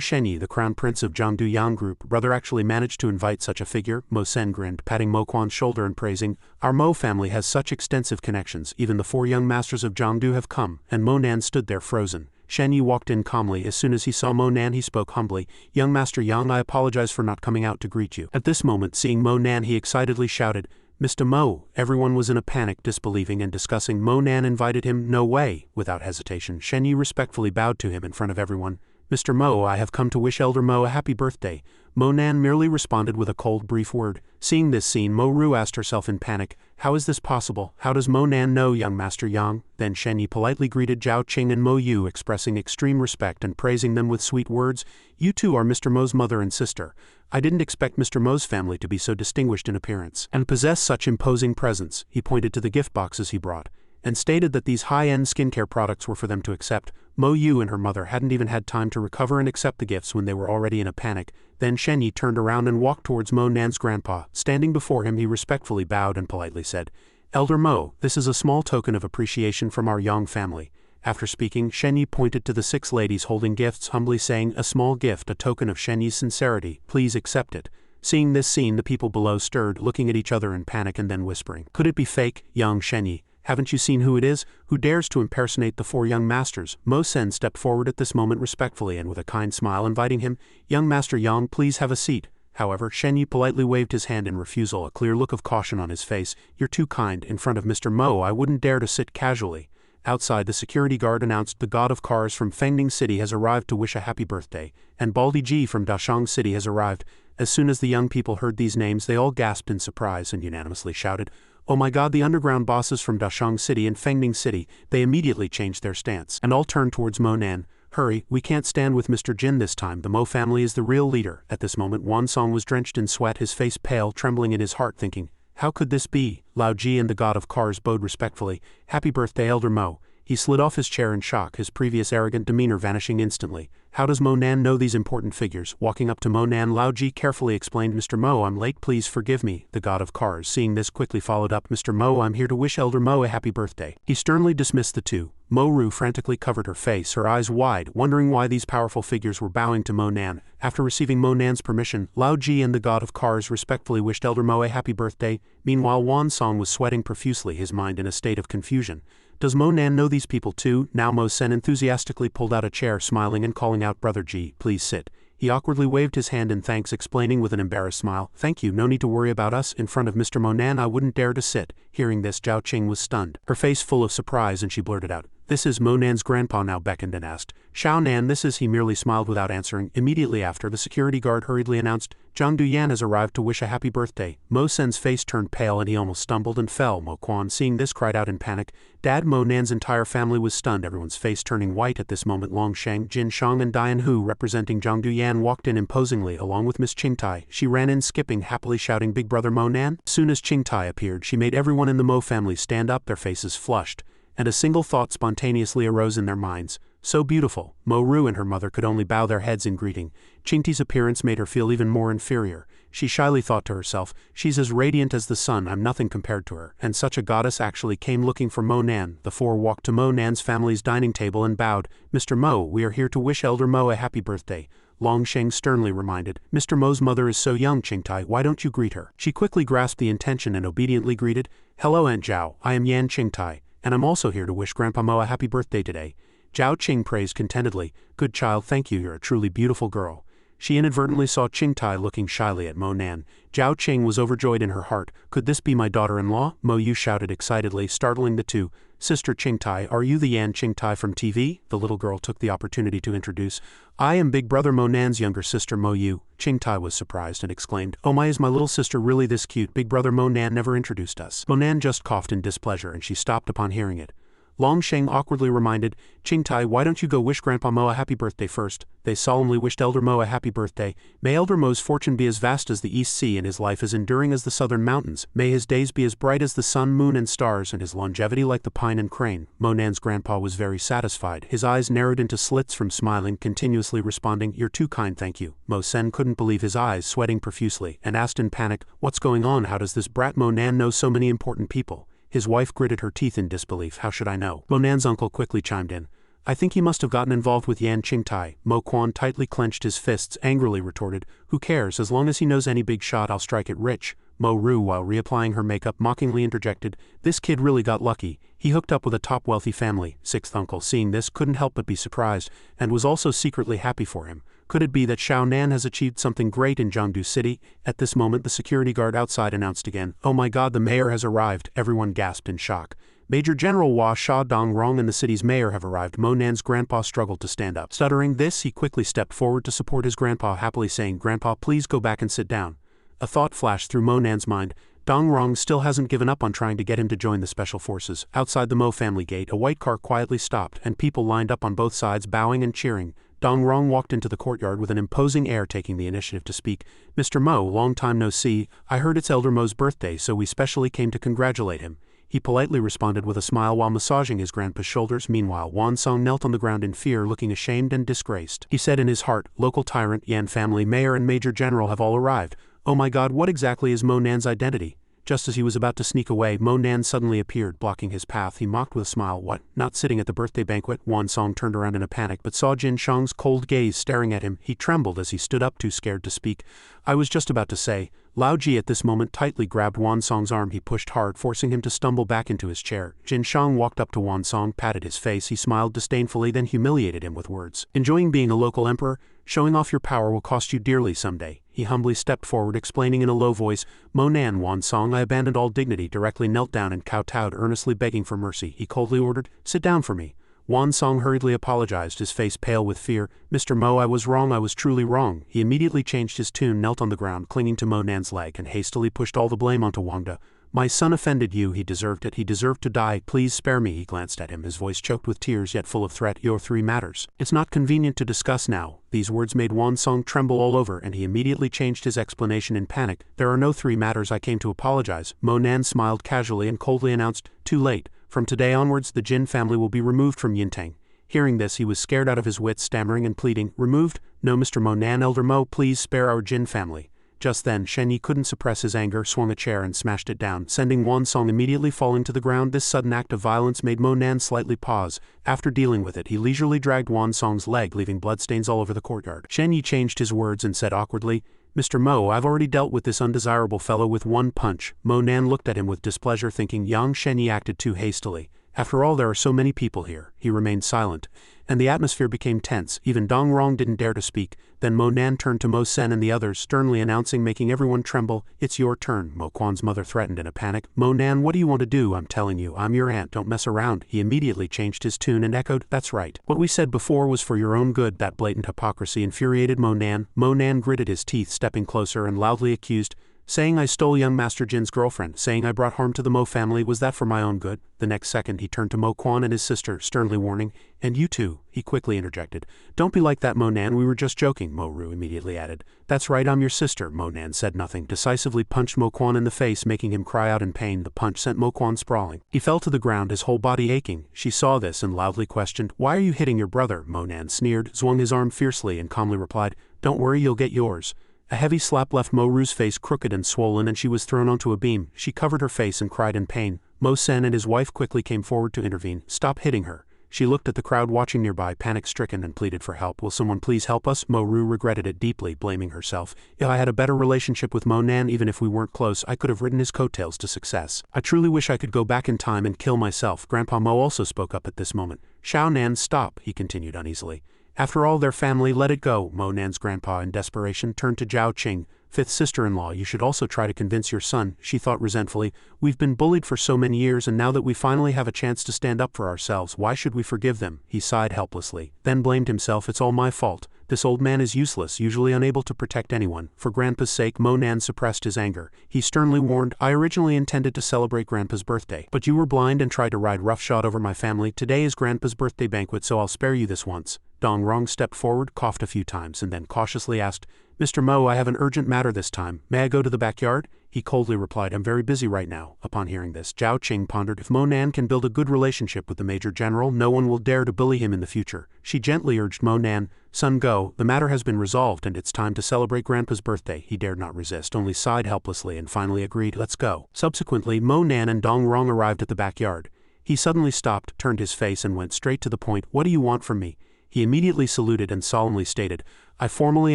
Shenyi, the crown prince of Jiangdu Yang Group, brother actually managed to invite such a figure? Mo Sen grinned, patting Mo Quan's shoulder and praising, Our Mo family has such extensive connections, even the 4 young masters of Jiangdu have come, and Mo Nan stood there frozen. Shen Yi walked in calmly. As soon as he saw Mo Nan, he spoke humbly, Young Master Yang, I apologize for not coming out to greet you. At this moment, seeing Mo Nan, he excitedly shouted, Mr. Mo. Everyone was in a panic, disbelieving and discussing. Mo Nan invited him. No way. Without hesitation, Shen Yi respectfully bowed to him in front of everyone. Mr. Mo, I have come to wish Elder Mo a happy birthday. Mo Nan merely responded with a cold, brief word. Seeing this scene, Mo Ru asked herself in panic, How is this possible? How does Mo Nan know young Master Yang? Then Shen Yi politely greeted Zhao Qing and Mo Yu, expressing extreme respect and praising them with sweet words. You two are Mr. Mo's mother and sister. I didn't expect Mr. Mo's family to be so distinguished in appearance and possess such imposing presence. He pointed to the gift boxes he brought and stated that these high-end skincare products were for them to accept. Mo Yu and her mother hadn't even had time to recover and accept the gifts when they were already in a panic. Then Shen Yi turned around and walked towards Mo Nan's grandpa. Standing before him, he respectfully bowed and politely said, Elder Mo, this is a small token of appreciation from our Yang family. After speaking, Shen Yi pointed to the 6 ladies holding gifts, humbly saying, A small gift, a token of Shen Yi's sincerity. Please accept it. Seeing this scene, the people below stirred, looking at each other in panic and then whispering, Could it be fake? Young Shen Yi. Haven't you seen who it is? Who dares to impersonate the 4 young masters? Mo Sen stepped forward at this moment respectfully and with a kind smile inviting him, Young Master Yang, please have a seat. However, Shen Yi politely waved his hand in refusal, a clear look of caution on his face. You're too kind. In front of Mr. Mo, I wouldn't dare to sit casually. Outside, the security guard announced the god of cars from Fengning City has arrived to wish a happy birthday, and Baldi Ji from Dashang City has arrived. As soon as the young people heard these names, they all gasped in surprise and unanimously shouted, Oh my god, the underground bosses from Dashang City and Fengning City. They immediately changed their stance and all turned towards Mo Nan. Hurry, we can't stand with Mr. Jin this time. The Mo family is the real leader. At this moment, Wan Song was drenched in sweat, his face pale, trembling in his heart, thinking, How could this be? Lao Ji and the god of cars bowed respectfully. Happy birthday, Elder Mo. He slid off his chair in shock, his previous arrogant demeanor vanishing instantly. How does Mo Nan know these important figures? Walking up to Mo Nan, Lao Ji carefully explained, Mr. Mo, I'm late, please forgive me. The god of cars, seeing this, quickly followed up, Mr. Mo, I'm here to wish Elder Mo a happy birthday. He sternly dismissed the two. Mo Ru frantically covered her face, her eyes wide, wondering why these powerful figures were bowing to Mo Nan. After receiving Mo Nan's permission, Lao Ji and the god of cars respectfully wished Elder Mo a happy birthday. Meanwhile, Wan Song was sweating profusely, his mind in a state of confusion. Does Mo Nan know these people too? Now Mo Sen enthusiastically pulled out a chair, smiling and calling out, Brother Ji, please sit. He awkwardly waved his hand in thanks, explaining with an embarrassed smile, "Thank you, no need to worry about us, in front of Mr. Monan I wouldn't dare to sit." Hearing this, Zhao Qing was stunned, her face full of surprise, and she blurted out, "This is..." Monan's grandpa now beckoned and asked, "Xiao Nan, this is..." He merely smiled without answering. Immediately after, the security guard hurriedly announced, "Zhang Duyan has arrived to wish a happy birthday." Mo Sen's face turned pale and he almost stumbled and fell. Mo Quan, seeing this, cried out in panic, "Dad!" Monan's entire family was stunned, everyone's face turning white at this moment. Long Sheng, Jin Shang and Dian Hu, representing Zhang Duyan, walked in imposingly along with Miss Qingtai. She ran in skipping, happily shouting, "Big brother Monan!" As soon as Qingtai appeared, she made everyone in the Mo family stand up, their faces flushed, and a single thought spontaneously arose in their minds. So beautiful. Mo Ru and her mother could only bow their heads in greeting. Qingti's appearance made her feel even more inferior. She shyly thought to herself, "She's as radiant as the sun, I'm nothing compared to her." And such a goddess actually came looking for Mo Nan. The four walked to Mo Nan's family's dining table and bowed. "Mr. Mo, we are here to wish Elder Mo a happy birthday," Long Sheng sternly reminded. "Mr. Mo's mother is so young, Qingtai, why don't you greet her?" She quickly grasped the intention and obediently greeted, "Hello Aunt Zhao, I am Yan Qingtai, and I'm also here to wish Grandpa Mo a happy birthday today." Zhao Qing praised contentedly, "Good child, thank you, you're a truly beautiful girl." She inadvertently saw Qingtai looking shyly at Mo Nan. Zhao Qing was overjoyed in her heart. "Could this be my daughter-in-law?" Mo Yu shouted excitedly, startling the two. "Sister Qingtai, are you the Yan Qingtai from TV?" The little girl took the opportunity to introduce. "I am Big Brother Monan's younger sister Mo Yu." Qingtai was surprised and exclaimed, "Oh my, is my little sister really this cute? Big Brother Monan never introduced us." Monan just coughed in displeasure and she stopped upon hearing it. Long Sheng awkwardly reminded, "Qingtai, why don't you go wish Grandpa Mo a happy birthday first?" They solemnly wished Elder Mo a happy birthday. "May Elder Mo's fortune be as vast as the East Sea and his life as enduring as the southern mountains. May his days be as bright as the sun, moon and stars, and his longevity like the pine and crane." Monan's grandpa was very satisfied. His eyes narrowed into slits from smiling, continuously responding, "You're too kind, thank you." Mo Sen couldn't believe his eyes, sweating profusely, and asked in panic, "What's going on? How does this brat Monan know so many important people?" His wife gritted her teeth in disbelief. "How should I know?" Monan's uncle quickly chimed in. "I think he must have gotten involved with Yan Qingtai." Mo Quan tightly clenched his fists, angrily retorted, "Who cares? As long as he knows any big shot, I'll strike it rich." Mo Ru, while reapplying her makeup, mockingly interjected, "This kid really got lucky. He hooked up with a top wealthy family." Sixth uncle, seeing this, couldn't help but be surprised, and was also secretly happy for him. Could it be that Xiao Nan has achieved something great in Jiangdu City? At this moment, the security guard outside announced again, "Oh my god, the mayor has arrived." Everyone gasped in shock. Major General Hua Sha Dongrong and the city's mayor have arrived. Monan's grandpa struggled to stand up. Stuttering this, he quickly stepped forward to support his grandpa, happily saying, "Grandpa, please go back and sit down." A thought flashed through Monan's mind. Dongrong still hasn't given up on trying to get him to join the special forces. Outside the Mo family gate, a white car quietly stopped, and people lined up on both sides, bowing and cheering. Dongrong walked into the courtyard with an imposing air, taking the initiative to speak. "Mr. Mo, long time no see. I heard it's Elder Mo's birthday, so we specially came to congratulate him." He politely responded with a smile while massaging his grandpa's shoulders. Meanwhile, Wan Song knelt on the ground in fear, looking ashamed and disgraced. He said in his heart, "Local tyrant, Yan family, mayor and major general have all arrived. Oh my god, what exactly is Monan's identity?" Just as he was about to sneak away, Monan suddenly appeared, blocking his path. He mocked with a smile. "What? Not sitting at the birthday banquet?" Wan Song turned around in a panic, but saw Jin Shang's cold gaze staring at him. He trembled as he stood up, too scared to speak. "I was just about to say..." Lao Ji at this moment tightly grabbed Wan Song's arm. He pushed hard, forcing him to stumble back into his chair. Jin Shang walked up to Wan Song, patted his face. He smiled disdainfully, then humiliated him with words. "Enjoying being a local emperor? Showing off your power will cost you dearly someday." He humbly stepped forward, explaining in a low voice, "Monan, Wan Song, I abandoned all dignity, directly knelt down and kowtowed, earnestly begging for mercy." He coldly ordered, "Sit down for me." Wan Song hurriedly apologized, his face pale with fear. "Mr. Mo, I was wrong, I was truly wrong." He immediately changed his tune, knelt on the ground, clinging to Monan's leg, and hastily pushed all the blame onto Wangda. "My son offended you, he deserved it, he deserved to die, please spare me." He glanced at him, his voice choked with tears yet full of threat. "Your 3 matters. It's not convenient to discuss now." These words made Wan Song tremble all over, and he immediately changed his explanation in panic. "There are no 3 matters, I came to apologize." Monan smiled casually and coldly announced, "Too late. From today onwards the Jin family will be removed from Yintang." Hearing this, he was scared out of his wits, stammering and pleading, "Removed? No, Mr. Monan, Elder Mo, please spare our Jin family." Just then, Shen Yi couldn't suppress his anger, swung a chair and smashed it down, sending Wan Song immediately falling to the ground. This sudden act of violence made Monan slightly pause. After dealing with it, he leisurely dragged Wan Song's leg, leaving bloodstains all over the courtyard. Shen Yi changed his words and said awkwardly, "Mr. Mo, I've already dealt with this undesirable fellow with 1 punch." Monan looked at him with displeasure, thinking Yang Shen Yi acted too hastily. After all, there are so many people here. He remained silent, and the atmosphere became tense. Even Dong Rong didn't dare to speak. Then Mo Nan turned to Mo Sen and the others, sternly announcing, making everyone tremble, "It's your turn." Mo Quan's mother threatened in a panic. "Mo Nan, what do you want to do? I'm telling you, I'm your aunt, don't mess around." He immediately changed his tune and echoed, "That's right. What we said before was for your own good." That blatant hypocrisy infuriated Mo Nan. Mo Nan gritted his teeth, stepping closer and loudly accused, "Saying I stole young Master Jin's girlfriend, saying I brought harm to the Mo family, was that for my own good?" The next second he turned to Mo Quan and his sister, sternly warning, "And you too," he quickly interjected. "Don't be like that, Mo Nan, we were just joking," Mo Ru immediately added. "That's right, I'm your sister." Mo Nan said nothing, decisively punched Mo Quan in the face, making him cry out in pain. The punch sent Mo Quan sprawling. He fell to the ground, his whole body aching. She saw this and loudly questioned, "Why are you hitting your brother?" Mo Nan sneered, swung his arm fiercely and calmly replied, "Don't worry, you'll get yours." A heavy slap left Mo Ru's face crooked and swollen, and she was thrown onto a beam. She covered her face and cried in pain. Mo Sen and his wife quickly came forward to intervene. "Stop hitting her." She looked at the crowd watching nearby, panic-stricken, and pleaded for help. "Will someone please help us?" Mo Ru regretted it deeply, blaming herself. "If I had a better relationship with Mo Nan, even if we weren't close, I could have ridden his coattails to success. I truly wish I could go back in time and kill myself." Grandpa Mo also spoke up at this moment. "Xiao Nan, stop," he continued uneasily. "After all, their family, let it go." Mo Nan's grandpa, in desperation, turned to Zhao Qing. "Fifth sister-in-law, you should also try to convince your son," she thought resentfully. "We've been bullied for so many years, and now that we finally have a chance to stand up for ourselves, why should we forgive them?" He sighed helplessly, then blamed himself. "It's all my fault. This old man is useless, usually unable to protect anyone." For Grandpa's sake, Mo Nan suppressed his anger. He sternly warned, "I originally intended to celebrate Grandpa's birthday, but you were blind and tried to ride roughshod over my family. Today is Grandpa's birthday banquet, so I'll spare you this once." Dong Rong stepped forward, coughed a few times, and then cautiously asked, "Mr. Mo, I have an urgent matter this time. May I go to the backyard?" He coldly replied, "I'm very busy right now." Upon hearing this, Zhao Qing pondered, if Mo Nan can build a good relationship with the Major General, no one will dare to bully him in the future. She gently urged Mo Nan, "Son, go. The matter has been resolved and it's time to celebrate Grandpa's birthday." He dared not resist, only sighed helplessly and finally agreed, "Let's go." Subsequently, Mo Nan and Dong Rong arrived at the backyard. He suddenly stopped, turned his face and went straight to the point. "What do you want from me?" He immediately saluted and solemnly stated, "I formally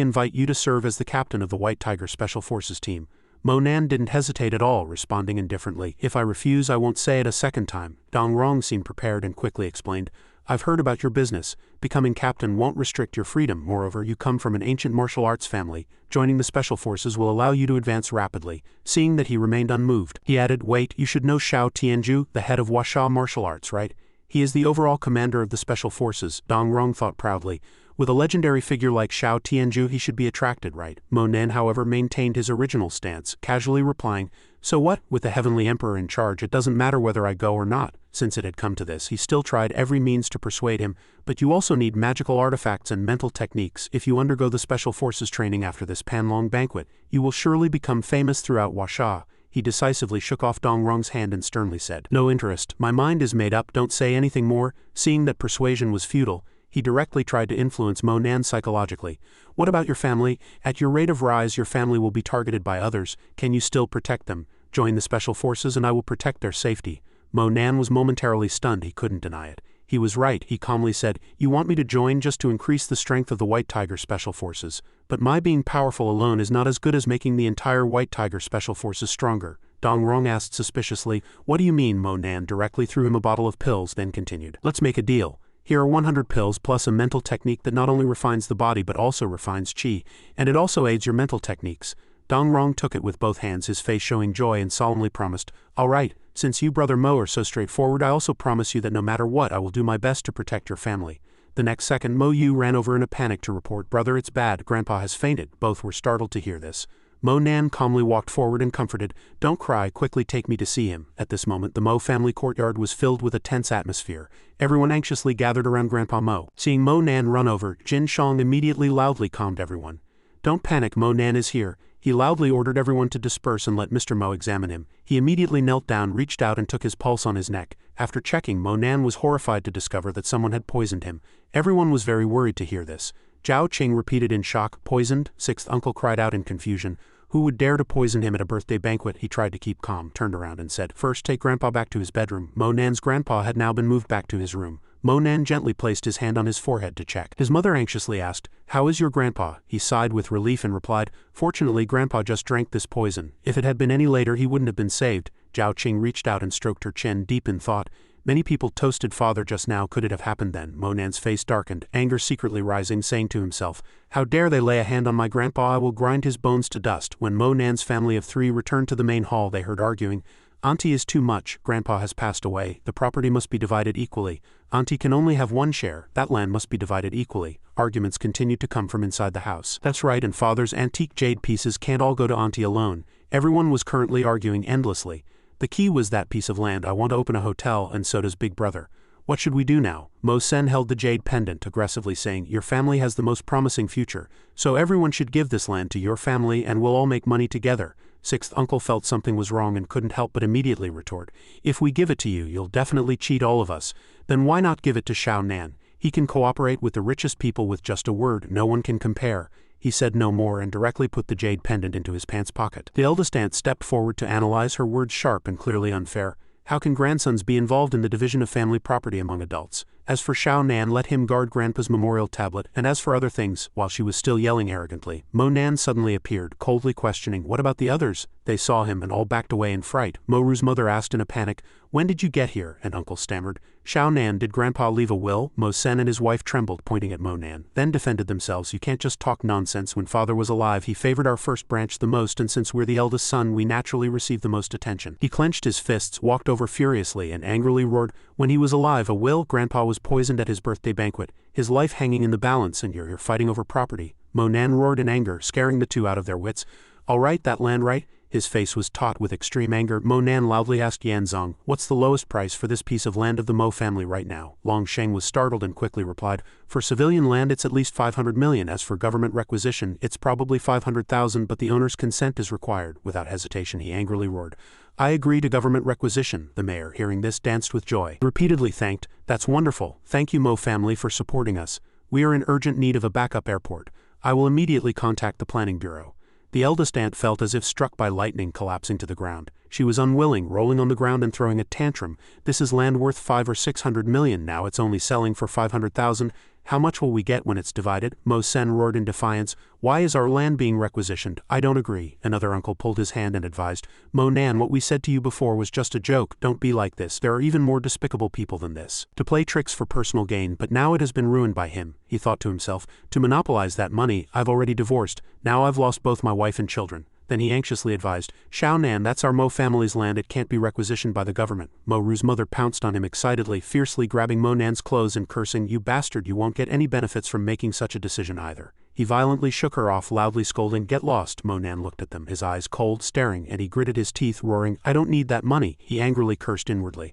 invite you to serve as the captain of the White Tiger Special Forces team." Mo Nan didn't hesitate at all, responding indifferently, "If I refuse, I won't say it a second time." Dong Rong seemed prepared and quickly explained, "I've heard about your business. Becoming captain won't restrict your freedom. Moreover, you come from an ancient martial arts family. Joining the Special Forces will allow you to advance rapidly." Seeing that he remained unmoved, he added, "Wait, you should know Xiao Tianju, the head of Huasha martial arts, right? He is the overall commander of the Special Forces." Dong Rong thought proudly. With a legendary figure like Xiao Tianju, he should be attracted, right? Mo Nan, however, maintained his original stance, casually replying, "So what? With the Heavenly Emperor in charge, it doesn't matter whether I go or not." Since it had come to this, he still tried every means to persuade him, "But you also need magical artifacts and mental techniques. If you undergo the Special Forces training after this Panlong banquet, you will surely become famous throughout Huasha." He decisively shook off Dong Rong's hand and sternly said, "No interest. My mind is made up, don't say anything more." Seeing that persuasion was futile, he directly tried to influence Mo Nan psychologically. "What about your family? At your rate of rise, your family will be targeted by others. Can you still protect them? Join the Special Forces and I will protect their safety." Mo Nan was momentarily stunned. He couldn't deny it. He was right, he calmly said, "You want me to join just to increase the strength of the White Tiger Special Forces. But my being powerful alone is not as good as making the entire White Tiger Special Forces stronger." Dong Rong asked suspiciously, "What do you mean?" Mo Nan directly threw him a bottle of pills, then continued, "Let's make a deal. Here are 100 pills plus a mental technique that not only refines the body but also refines qi, and it also aids your mental techniques." Dong Rong took it with both hands, his face showing joy, and solemnly promised, "All right, since you, Brother Mo, are so straightforward, I also promise you that no matter what, I will do my best to protect your family." The next second, Mo Yu ran over in a panic to report, "Brother, it's bad. Grandpa has fainted." Both were startled to hear this. Mo Nan calmly walked forward and comforted, "Don't cry, quickly take me to see him." At this moment, the Mo family courtyard was filled with a tense atmosphere. Everyone anxiously gathered around Grandpa Mo. Seeing Mo Nan run over, Jin Shang immediately loudly calmed everyone. "Don't panic, Mo Nan is here." He loudly ordered everyone to disperse and let Mr. Mo examine him. He immediately knelt down, reached out and took his pulse on his neck. After checking, Mo Nan was horrified to discover that someone had poisoned him. Everyone was very worried to hear this. Zhao Qing repeated in shock, "Poisoned?" Sixth uncle cried out in confusion. Who would dare to poison him at a birthday banquet? He tried to keep calm, turned around and said, "First take Grandpa back to his bedroom." Mo Nan's grandpa had now been moved back to his room. Mo Nan gently placed his hand on his forehead to check. His mother anxiously asked, "How is your grandpa?" He sighed with relief and replied, "Fortunately, Grandpa just drank this poison. If it had been any later, he wouldn't have been saved." Zhao Qing reached out and stroked her chin, deep in thought. Many people toasted father just now. Could it have happened then? Monan's face darkened, anger secretly rising, saying to himself, how dare they lay a hand on my grandpa? I will grind his bones to dust. When Monan's family of 3 returned to the main hall, they heard arguing. Auntie is too much. Grandpa has passed away. The property must be divided equally. Auntie can only have 1 share. That land must be divided equally. Arguments continued to come from inside the house. That's right, and father's antique jade pieces can't all go to auntie alone. Everyone was currently arguing endlessly. The key was that piece of land. I want to open a hotel, and so does big brother. What should we do now? Mo Sen held the jade pendant aggressively, saying, your family has the most promising future, so everyone should give this land to your family and we'll all make money together. 6th uncle felt something was wrong and couldn't help but immediately retort, if we give it to you, you'll definitely cheat all of us. Then why not give it to Xiaonan? He can cooperate with the richest people with just a word. No one can compare. He said no more and directly put the jade pendant into his pants pocket. The eldest aunt stepped forward to analyze her words, sharp and clearly unfair. How can grandsons be involved in the division of family property among adults? As for Xiaonan, let him guard Grandpa's memorial tablet, and as for other things, while she was still yelling arrogantly, Monan suddenly appeared, coldly questioning, what about the others? They saw him and all backed away in fright. Moru's mother asked in a panic, when did you get here? And uncle stammered, Xiaonan, did Grandpa leave a will? Mo Sen and his wife trembled, pointing at Monan, then defended themselves. You can't just talk nonsense. When father was alive, he favored our first branch the most, and since we're the eldest son, we naturally receive the most attention. He clenched his fists, walked over furiously, and angrily roared, when he was alive, a will? Grandpa was poisoned at his birthday banquet, his life hanging in the balance, and you're here fighting over property. Monan roared in anger, scaring the 2 out of their wits. All right, that land right? His face was taut with extreme anger. Monan loudly asked Yanzong, what's the lowest price for this piece of land of the Mo family right now? Long Sheng was startled and quickly replied, for civilian land it's at least 500 million. As for government requisition, it's probably 500,000, but the owner's consent is required. Without hesitation, he angrily roared, I agree to government requisition. The mayor, hearing this, danced with joy. He repeatedly thanked, that's wonderful. Thank you, Mo family, for supporting us. We are in urgent need of a backup airport. I will immediately contact the planning bureau. The eldest aunt felt as if struck by lightning, collapsing to the ground. She was unwilling, rolling on the ground and throwing a tantrum. This is land worth 500 or 600 million, now it's only selling for 500,000. How much will we get when it's divided? Mo Sen roared in defiance. Why is our land being requisitioned? I don't agree. Another uncle pulled his hand and advised, Monan, what we said to you before was just a joke. Don't be like this. There are even more despicable people than this. To play tricks for personal gain, but now it has been ruined by him. He thought to himself, to monopolize that money, I've already divorced. Now I've lost both my wife and children. Then he anxiously advised, Xiaonan, that's our Mo family's land, it can't be requisitioned by the government. Moru's mother pounced on him excitedly, fiercely grabbing Monan's clothes and cursing, you bastard, you won't get any benefits from making such a decision either. He violently shook her off, loudly scolding, get lost. Monan looked at them, his eyes cold, staring, and he gritted his teeth, roaring, I don't need that money. He angrily cursed inwardly.